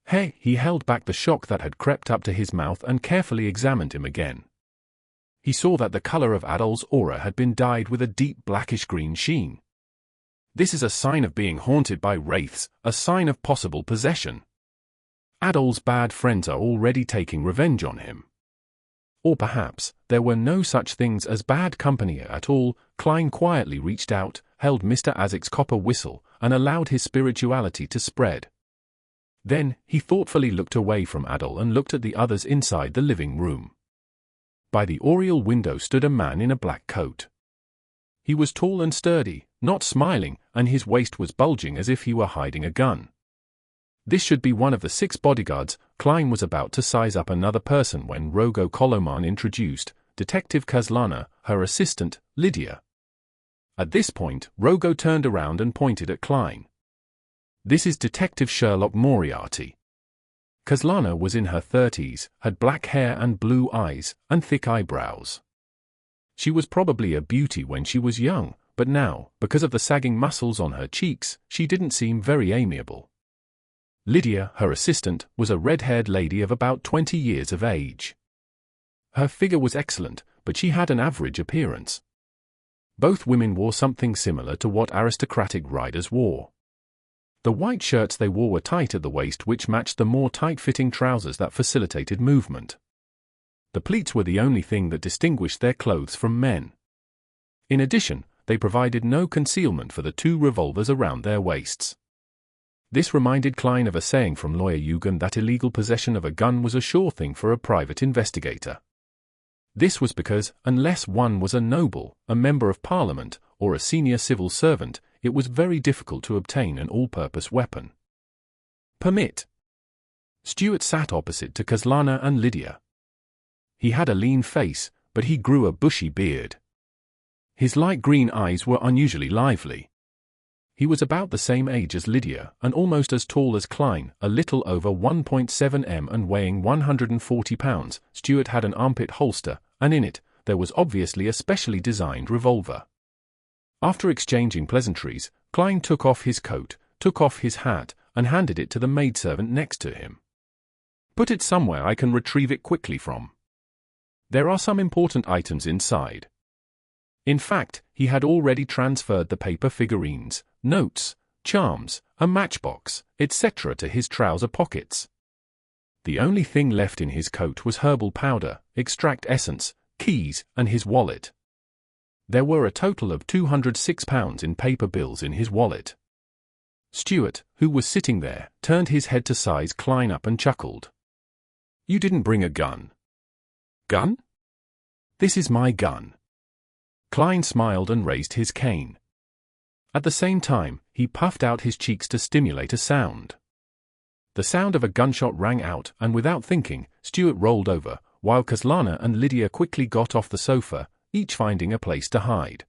He held back the shock that had crept up to his mouth and carefully examined him again. He saw that the color of Adol's aura had been dyed with a deep blackish-green sheen. This is a sign of being haunted by wraiths, a sign of possible possession. Adol's bad friends are already taking revenge on him. Or perhaps, there were no such things as bad company at all. Klein quietly reached out, held Mr. Azek's copper whistle, and allowed his spirituality to spread. Then, he thoughtfully looked away from Adol and looked at the others inside the living room. By the oriel window stood a man in a black coat. He was tall and sturdy, not smiling, and his waist was bulging as if he were hiding a gun. This should be one of the 6 bodyguards. Klein was about to size up another person when Rogo Koloman introduced Detective Kazlana, her assistant, Lydia. At this point, Rogo turned around and pointed at Klein. "This is Detective Sherlock Moriarty." Kazlana was in her 30s, had black hair and blue eyes, and thick eyebrows. She was probably a beauty when she was young, but now, because of the sagging muscles on her cheeks, she didn't seem very amiable. Lydia, her assistant, was a red-haired lady of about 20 years of age. Her figure was excellent, but she had an average appearance. Both women wore something similar to what aristocratic riders wore. The white shirts they wore were tight at the waist, which matched the more tight-fitting trousers that facilitated movement. The pleats were the only thing that distinguished their clothes from men. In addition, they provided no concealment for the 2 revolvers around their waists. This reminded Klein of a saying from Lawyer Eugen that illegal possession of a gun was a sure thing for a private investigator. This was because, unless one was a noble, a member of parliament, or a senior civil servant, it was very difficult to obtain an all-purpose weapon. Permit. Stuart sat opposite to Kazlana and Lydia. He had a lean face, but he grew a bushy beard. His light green eyes were unusually lively. He was about the same age as Lydia, and almost as tall as Klein, a little over 1.7 m and weighing 140 pounds. Stuart had an armpit holster, and in it, there was obviously a specially designed revolver. After exchanging pleasantries, Klein took off his coat, took off his hat, and handed it to the maidservant next to him. "Put it somewhere I can retrieve it quickly from. There are some important items inside." In fact, he had already transferred the paper figurines, notes, charms, a matchbox, etc. to his trouser pockets. The only thing left in his coat was herbal powder, extract essence, keys, and his wallet. There were a total of £206 in paper bills in his wallet. Stuart, who was sitting there, turned his head to size Klein up and chuckled. "You didn't bring a gun." "Gun? This is my gun." Klein smiled and raised his cane. At the same time, he puffed out his cheeks to stimulate a sound. The sound of a gunshot rang out, and without thinking, Stuart rolled over, while Kazlana and Lydia quickly got off the sofa, each finding a place to hide.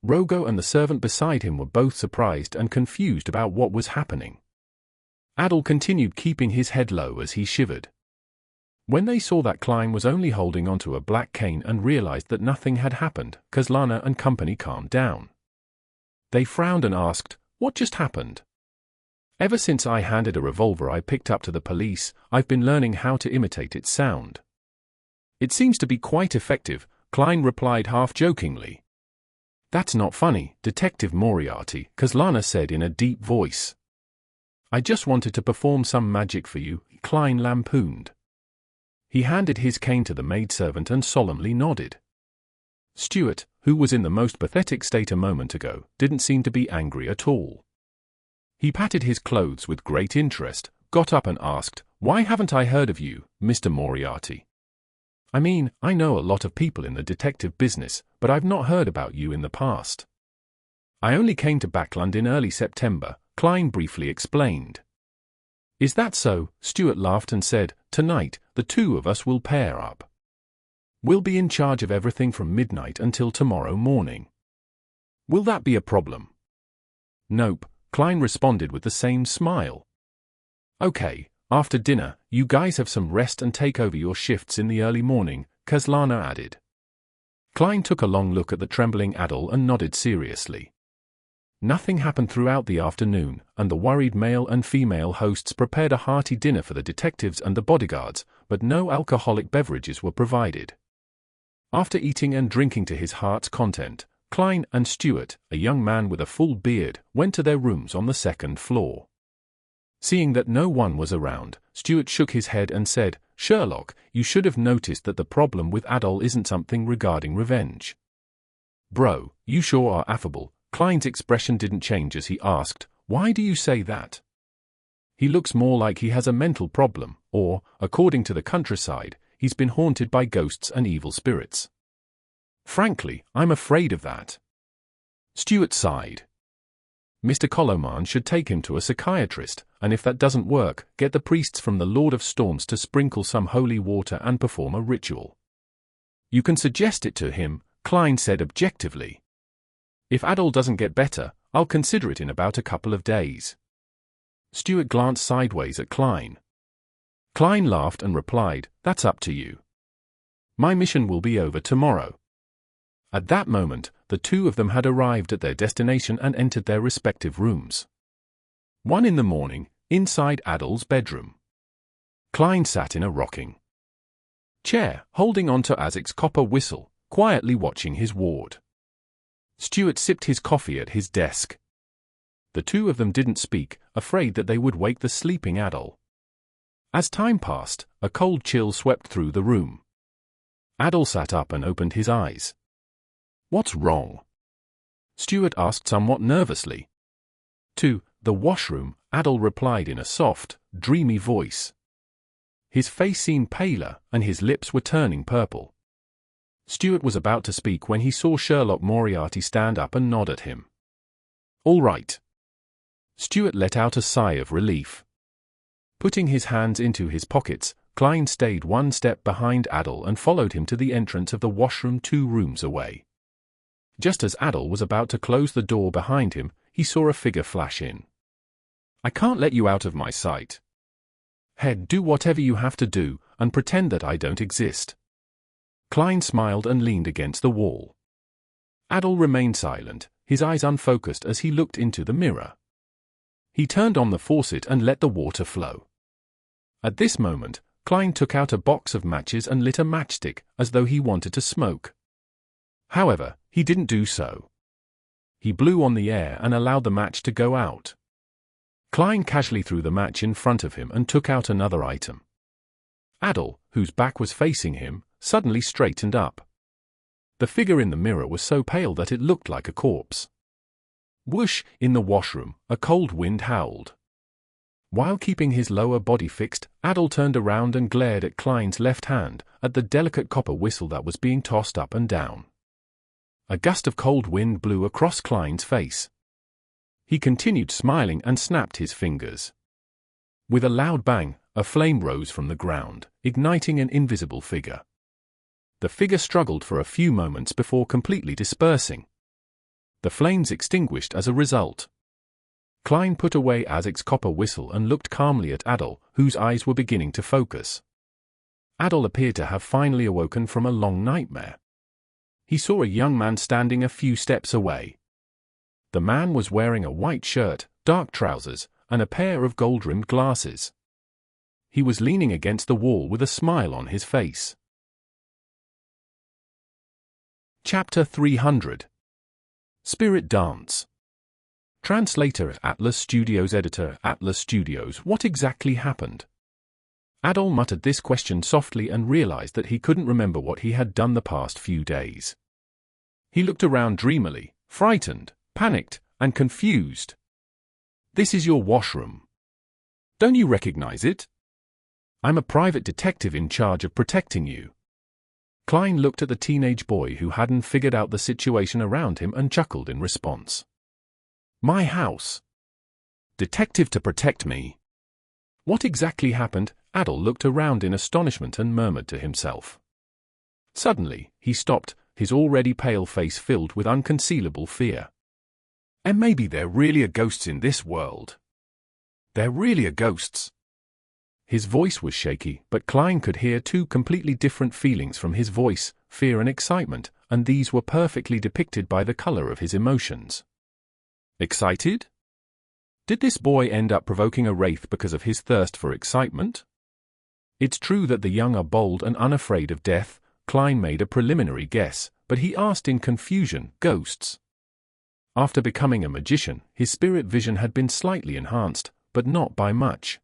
Rogo and the servant beside him were both surprised and confused about what was happening. Adol continued keeping his head low as he shivered. When they saw that Klein was only holding onto a black cane and realized that nothing had happened, Kazlana and company calmed down. They frowned and asked, "What just happened?" "Ever since I handed a revolver I picked up to the police, I've been learning how to imitate its sound. It seems to be quite effective," Klein replied half-jokingly. "That's not funny, Detective Moriarty," Kazlana said in a deep voice. "I just wanted to perform some magic for you," Klein lampooned. He handed his cane to the maidservant and solemnly nodded. Stuart, who was in the most pathetic state a moment ago, didn't seem to be angry at all. He patted his clothes with great interest, got up and asked, "Why haven't I heard of you, Mr. Moriarty? I mean, I know a lot of people in the detective business, but I've not heard about you in the past." "I only came to Backland in early September," Klein briefly explained. "Is that so?" Stuart laughed and said, "Tonight, the two of us will pair up. We'll be in charge of everything from midnight until tomorrow morning. Will that be a problem?" "Nope," Klein responded with the same smile. "Okay, after dinner, you guys have some rest and take over your shifts in the early morning," Kazlana added. Klein took a long look at the trembling Adol and nodded seriously. Nothing happened throughout the afternoon, and the worried male and female hosts prepared a hearty dinner for the detectives and the bodyguards, but no alcoholic beverages were provided. After eating and drinking to his heart's content, Klein and Stuart, a young man with a full beard, went to their rooms on the second floor. Seeing that no one was around, Stuart shook his head and said, "Sherlock, you should have noticed that the problem with Adol isn't something regarding revenge." "Bro, you sure are affable." Klein's expression didn't change as he asked, "Why do you say that?" "He looks more like he has a mental problem, or, according to the countryside, he's been haunted by ghosts and evil spirits. Frankly, I'm afraid of that." Stuart sighed. Mr. Coloman should take him to a psychiatrist, and if that doesn't work, get the priests from the Lord of Storms to sprinkle some holy water and perform a ritual. You can suggest it to him, Klein said objectively. If Adol doesn't get better, I'll consider it in about a couple of days. Stuart glanced sideways at Klein. Klein laughed and replied, "That's up to you. My mission will be over tomorrow." At that moment, the two of them had arrived at their destination and entered their respective rooms. 1 in the morning, inside Adol's bedroom. Klein sat in a rocking chair, holding on to Isaac's copper whistle, quietly watching his ward. Stuart sipped his coffee at his desk. The two of them didn't speak, afraid that they would wake the sleeping Adol. As time passed, a cold chill swept through the room. Adol sat up and opened his eyes. "What's wrong?" Stuart asked somewhat nervously. "To the washroom," Adol replied in a soft, dreamy voice. His face seemed paler, and his lips were turning purple. Stuart was about to speak when he saw Sherlock Moriarty stand up and nod at him. "All right." Stuart let out a sigh of relief. Putting his hands into his pockets, Klein stayed one step behind Adol and followed him to the entrance of the washroom 2 rooms away. Just as Adol was about to close the door behind him, he saw a figure flash in. "I can't let you out of my sight. Head, do whatever you have to do, and pretend that I don't exist." Klein smiled and leaned against the wall. Adol remained silent, his eyes unfocused as he looked into the mirror. He turned on the faucet and let the water flow. At this moment, Klein took out a box of matches and lit a matchstick, as though he wanted to smoke. However, he didn't do so. He blew on the air and allowed the match to go out. Klein casually threw the match in front of him and took out another item. Adol, whose back was facing him, suddenly straightened up. The figure in the mirror was so pale that it looked like a corpse. Whoosh! In the washroom, a cold wind howled. While keeping his lower body fixed, Adol turned around and glared at Klein's left hand, at the delicate copper whistle that was being tossed up and down. A gust of cold wind blew across Klein's face. He continued smiling and snapped his fingers. With a loud bang, a flame rose from the ground, igniting an invisible figure. The figure struggled for a few moments before completely dispersing. The flames extinguished as a result. Klein put away Isaac's copper whistle and looked calmly at Adol, whose eyes were beginning to focus. Adol appeared to have finally awoken from a long nightmare. He saw a young man standing a few steps away. The man was wearing a white shirt, dark trousers, and a pair of gold-rimmed glasses. He was leaning against the wall with a smile on his face. Chapter 300. Spirit Dance. Translator at Atlas Studios. Editor, Atlas Studios. What exactly happened? Adol muttered this question softly and realized that he couldn't remember what he had done the past few days. He looked around dreamily, frightened, panicked, and confused. "This is your washroom. Don't you recognize it? I'm a private detective in charge of protecting you." Klein looked at the teenage boy who hadn't figured out the situation around him and chuckled in response. "My house. Detective to protect me. What exactly happened?" Adol looked around in astonishment and murmured to himself. Suddenly, he stopped, his already pale face filled with unconcealable fear. "And maybe there really are ghosts in this world. There really are ghosts." His voice was shaky, but Klein could hear 2 completely different feelings from his voice, fear and excitement, and these were perfectly depicted by the color of his emotions. Excited? Did this boy end up provoking a wraith because of his thirst for excitement? It's true that the young are bold and unafraid of death. Klein made a preliminary guess, but he asked in confusion, "Ghosts?" After becoming a magician, his spirit vision had been slightly enhanced, but not by much.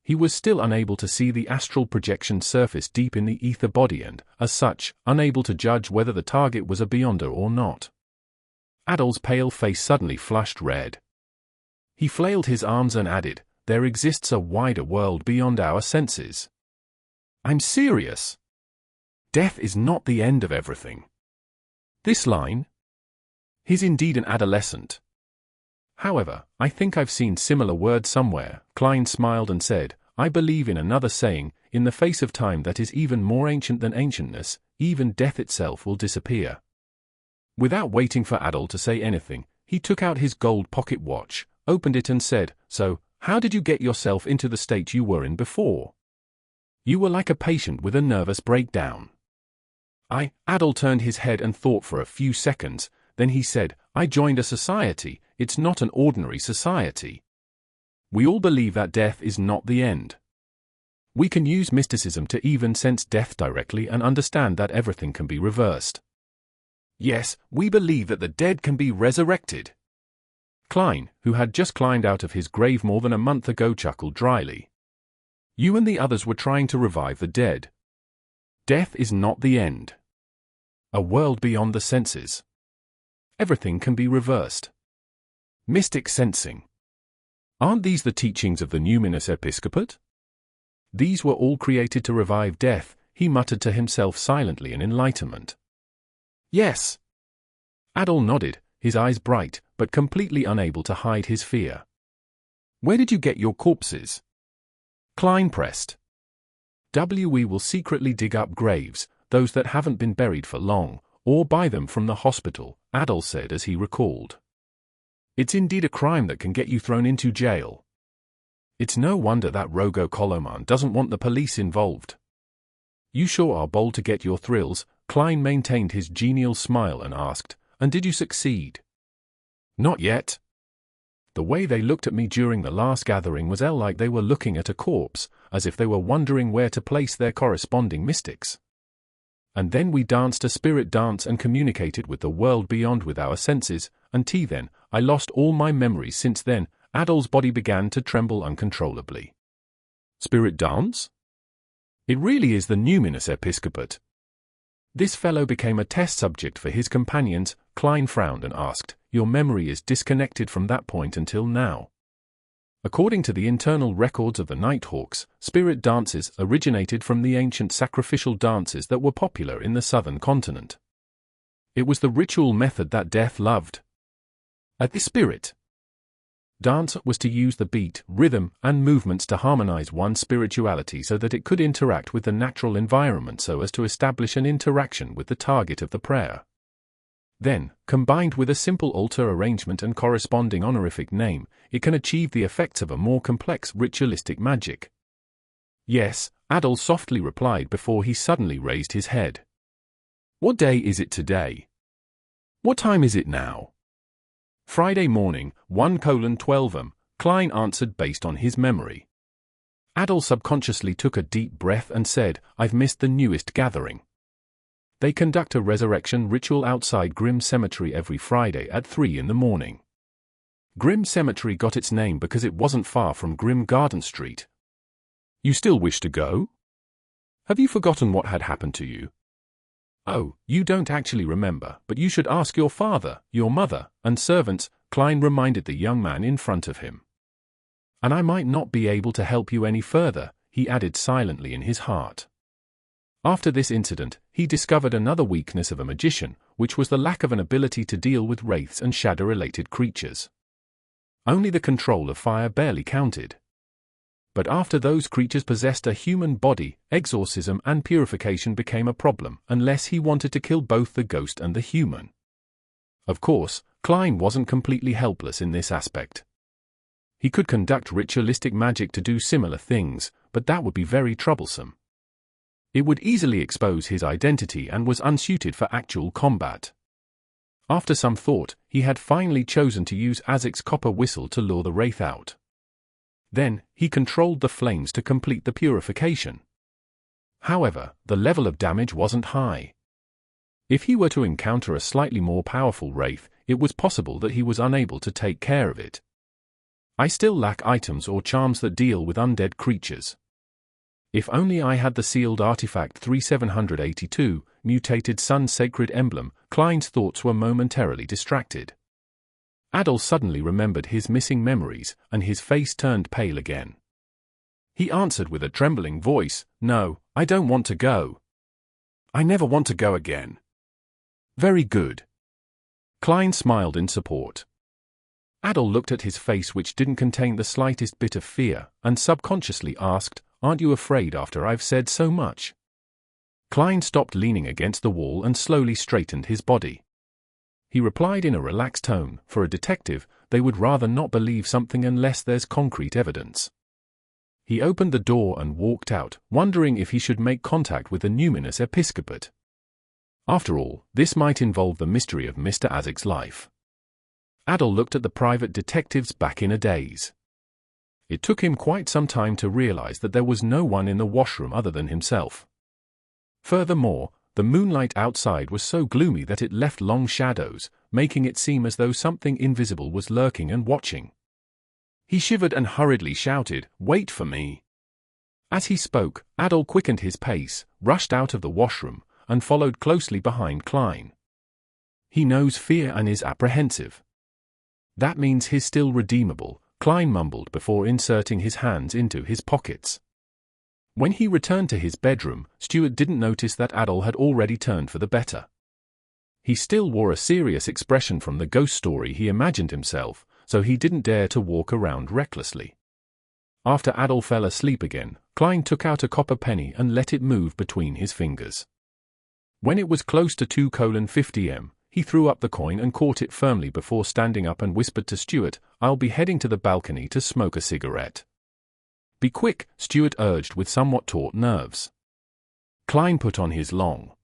He was still unable to see the astral projection surface deep in the ether body and, as such, unable to judge whether the target was a beyonder or not. Adol's pale face suddenly flushed red. He flailed his arms and added, "There exists a wider world beyond our senses. I'm serious. Death is not the end of everything." This line, He's indeed an adolescent. However, I think I've seen similar words somewhere. Klein smiled and said, I believe in another saying, in the face of time that is even more ancient than ancientness, even death itself will disappear. Without waiting for Adol to say anything, he took out his gold pocket watch, opened it and said, So, how did you get yourself into the state you were in before? You were like a patient with a nervous breakdown. Adol turned his head and thought for a few seconds, then he said, I joined a society. It's not an ordinary society. We all believe that death is not the end. We can use mysticism to even sense death directly and understand that everything can be reversed. Yes, we believe that the dead can be resurrected. Klein, who had just climbed out of his grave more than a month ago, chuckled dryly. You and the others were trying to revive the dead. Death is not the end. A world beyond the senses. Everything can be reversed. Mystic sensing. Aren't these the teachings of the numinous episcopate? These were all created to revive death, he muttered to himself silently in enlightenment. Yes. Adol nodded, his eyes bright, but completely unable to hide his fear. Where did you get your corpses? Klein pressed. We will secretly dig up graves, those that haven't been buried for long, or buy them from the hospital, Adol said as he recalled. It's indeed a crime that can get you thrown into jail. It's no wonder that Rogo Koloman doesn't want the police involved. You sure are bold to get your thrills, Klein maintained his genial smile and asked, and did you succeed? Not yet. The way they looked at me during the last gathering was like they were looking at a corpse, as if they were wondering where to place their corresponding mystics. And then we danced a spirit dance and communicated with the world beyond with our senses, and then, I lost all my memories since then. Adol's body began to tremble uncontrollably. Spirit dance? It really is the numinous episcopate. This fellow became a test subject for his companions. Klein frowned and asked, Your memory is disconnected from that point until now. According to the internal records of the Nighthawks, spirit dances originated from the ancient sacrificial dances that were popular in the southern continent. It was the ritual method that death loved. At the spirit dance was to use the beat, rhythm, and movements to harmonize one's spirituality so that it could interact with the natural environment so as to establish an interaction with the target of the prayer. Then, combined with a simple altar arrangement and corresponding honorific name, it can achieve the effects of a more complex ritualistic magic. Yes, Adol softly replied before he suddenly raised his head. What day is it today? What time is it now? Friday morning, 1:12 am, Klein answered based on his memory. Adol subconsciously took a deep breath and said, I've missed the newest gathering. They conduct a resurrection ritual outside Grim Cemetery every Friday at 3 in the morning. Grim Cemetery got its name because it wasn't far from Grim Garden Street. You still wish to go? Have you forgotten what had happened to you? Oh, you don't actually remember, but you should ask your father, your mother, and servants, Klein reminded the young man in front of him. And I might not be able to help you any further, he added silently in his heart. After this incident, he discovered another weakness of a magician, which was the lack of an ability to deal with wraiths and shadow-related creatures. Only the control of fire barely counted. But after those creatures possessed a human body, exorcism and purification became a problem, unless he wanted to kill both the ghost and the human. Of course, Klein wasn't completely helpless in this aspect. He could conduct ritualistic magic to do similar things, but that would be very troublesome. It would easily expose his identity and was unsuited for actual combat. After some thought, he had finally chosen to use Azek's copper whistle to lure the wraith out. Then, he controlled the flames to complete the purification. However, the level of damage wasn't high. If he were to encounter a slightly more powerful wraith, it was possible that he was unable to take care of it. I still lack items or charms that deal with undead creatures. If only I had the sealed artifact 3782, mutated Sun Sacred Emblem, Klein's thoughts were momentarily distracted. Adol suddenly remembered his missing memories, and his face turned pale again. He answered with a trembling voice, No, I don't want to go. I never want to go again. Very good. Klein smiled in support. Adol looked at his face, which didn't contain the slightest bit of fear, and subconsciously asked, "Aren't you afraid after I've said so much?" Klein stopped leaning against the wall and slowly straightened his body. He replied in a relaxed tone, "For a detective, they would rather not believe something unless there's concrete evidence." He opened the door and walked out, wondering if he should make contact with the numinous episcopate. After all, this might involve the mystery of Mr. Azek's life. Adol looked at the private detectives back in a daze. It took him quite some time to realize that there was no one in the washroom other than himself. Furthermore, the moonlight outside was so gloomy that it left long shadows, making it seem as though something invisible was lurking and watching. He shivered and hurriedly shouted, "Wait for me." As he spoke, Adol quickened his pace, rushed out of the washroom, and followed closely behind Klein. "He knows fear and is apprehensive. That means he's still redeemable," Klein mumbled before inserting his hands into his pockets. When he returned to his bedroom, Stuart didn't notice that Adol had already turned for the better. He still wore a serious expression from the ghost story he imagined himself, so he didn't dare to walk around recklessly. After Adol fell asleep again, Klein took out a copper penny and let it move between his fingers. When it was close to 2:50 m, he threw up the coin and caught it firmly before standing up and whispered to Stuart, "I'll be heading to the balcony to smoke a cigarette." "Be quick," Stuart urged with somewhat taut nerves. Klein put on his long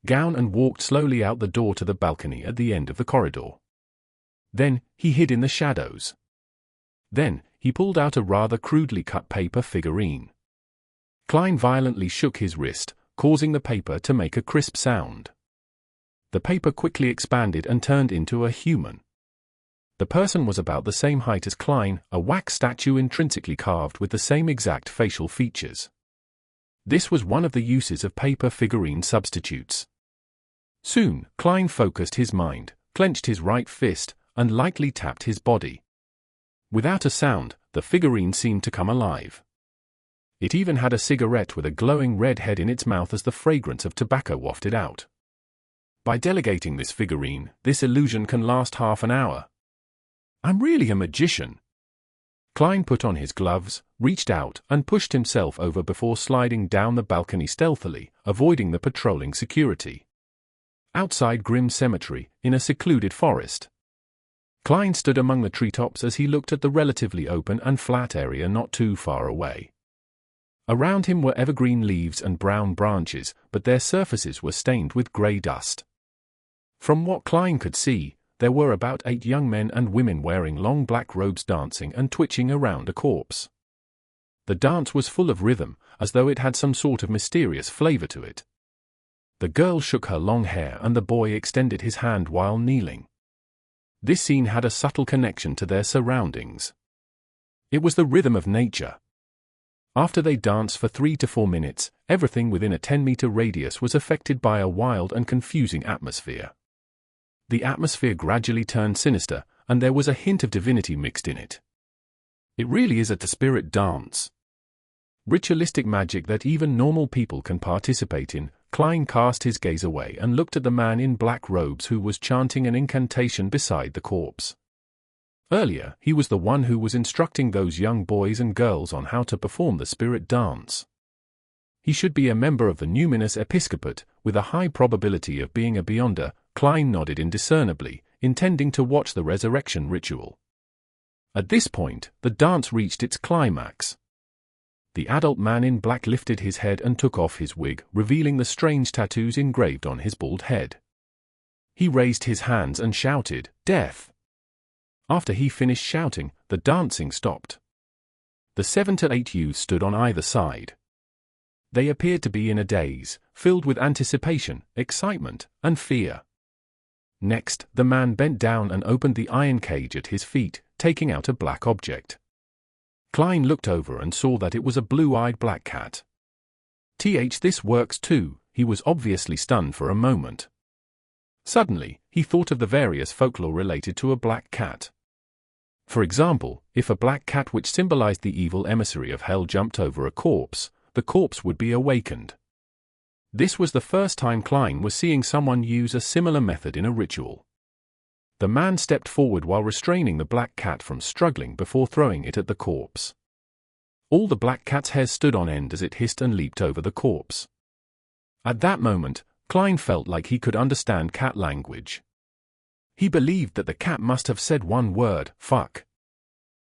gown and walked slowly out the door to the balcony at the end of the corridor. Then, he hid in the shadows. Then, he pulled out a rather crudely cut paper figurine. Klein violently shook his wrist, causing the paper to make a crisp sound. The paper quickly expanded and turned into a human. The person was about the same height as Klein, a wax statue intrinsically carved with the same exact facial features. This was one of the uses of paper figurine substitutes. Soon, Klein focused his mind, clenched his right fist, and lightly tapped his body. Without a sound, the figurine seemed to come alive. It even had a cigarette with a glowing red head in its mouth as the fragrance of tobacco wafted out. By delegating this figurine, this illusion can last half an hour. I'm really a magician. Klein put on his gloves, reached out, and pushed himself over before sliding down the balcony stealthily, avoiding the patrolling security. Outside Grim Cemetery, in a secluded forest. Klein stood among the treetops as he looked at the relatively open and flat area not too far away. Around him were evergreen leaves and brown branches, but their surfaces were stained with grey dust. From what Klein could see, there were about 8 young men and women wearing long black robes dancing and twitching around a corpse. The dance was full of rhythm, as though it had some sort of mysterious flavor to it. The girl shook her long hair and the boy extended his hand while kneeling. This scene had a subtle connection to their surroundings. It was the rhythm of nature. After they danced for 3 to 4 minutes, everything within a 10-meter radius was affected by a wild and confusing atmosphere. The atmosphere gradually turned sinister, and there was a hint of divinity mixed in it. It really is a spirit dance. Ritualistic magic that even normal people can participate in. Klein cast his gaze away and looked at the man in black robes who was chanting an incantation beside the corpse. Earlier, he was the one who was instructing those young boys and girls on how to perform the spirit dance. He should be a member of the numinous episcopate, with a high probability of being a beyonder. Klein nodded indiscernibly, intending to watch the resurrection ritual. At this point, the dance reached its climax. The adult man in black lifted his head and took off his wig, revealing the strange tattoos engraved on his bald head. He raised his hands and shouted, "Death!" After he finished shouting, the dancing stopped. The 7 to 8 youths stood on either side. They appeared to be in a daze, filled with anticipation, excitement, and fear. Next, the man bent down and opened the iron cage at his feet, taking out a black object. Klein looked over and saw that it was a blue-eyed black cat. This works too. He was obviously stunned for a moment. Suddenly, he thought of the various folklore related to a black cat. For example, if a black cat which symbolized the evil emissary of hell jumped over a corpse, the corpse would be awakened. This was the first time Klein was seeing someone use a similar method in a ritual. The man stepped forward while restraining the black cat from struggling before throwing it at the corpse. All the black cat's hair stood on end as it hissed and leaped over the corpse. At that moment, Klein felt like he could understand cat language. He believed that the cat must have said one word, fuck.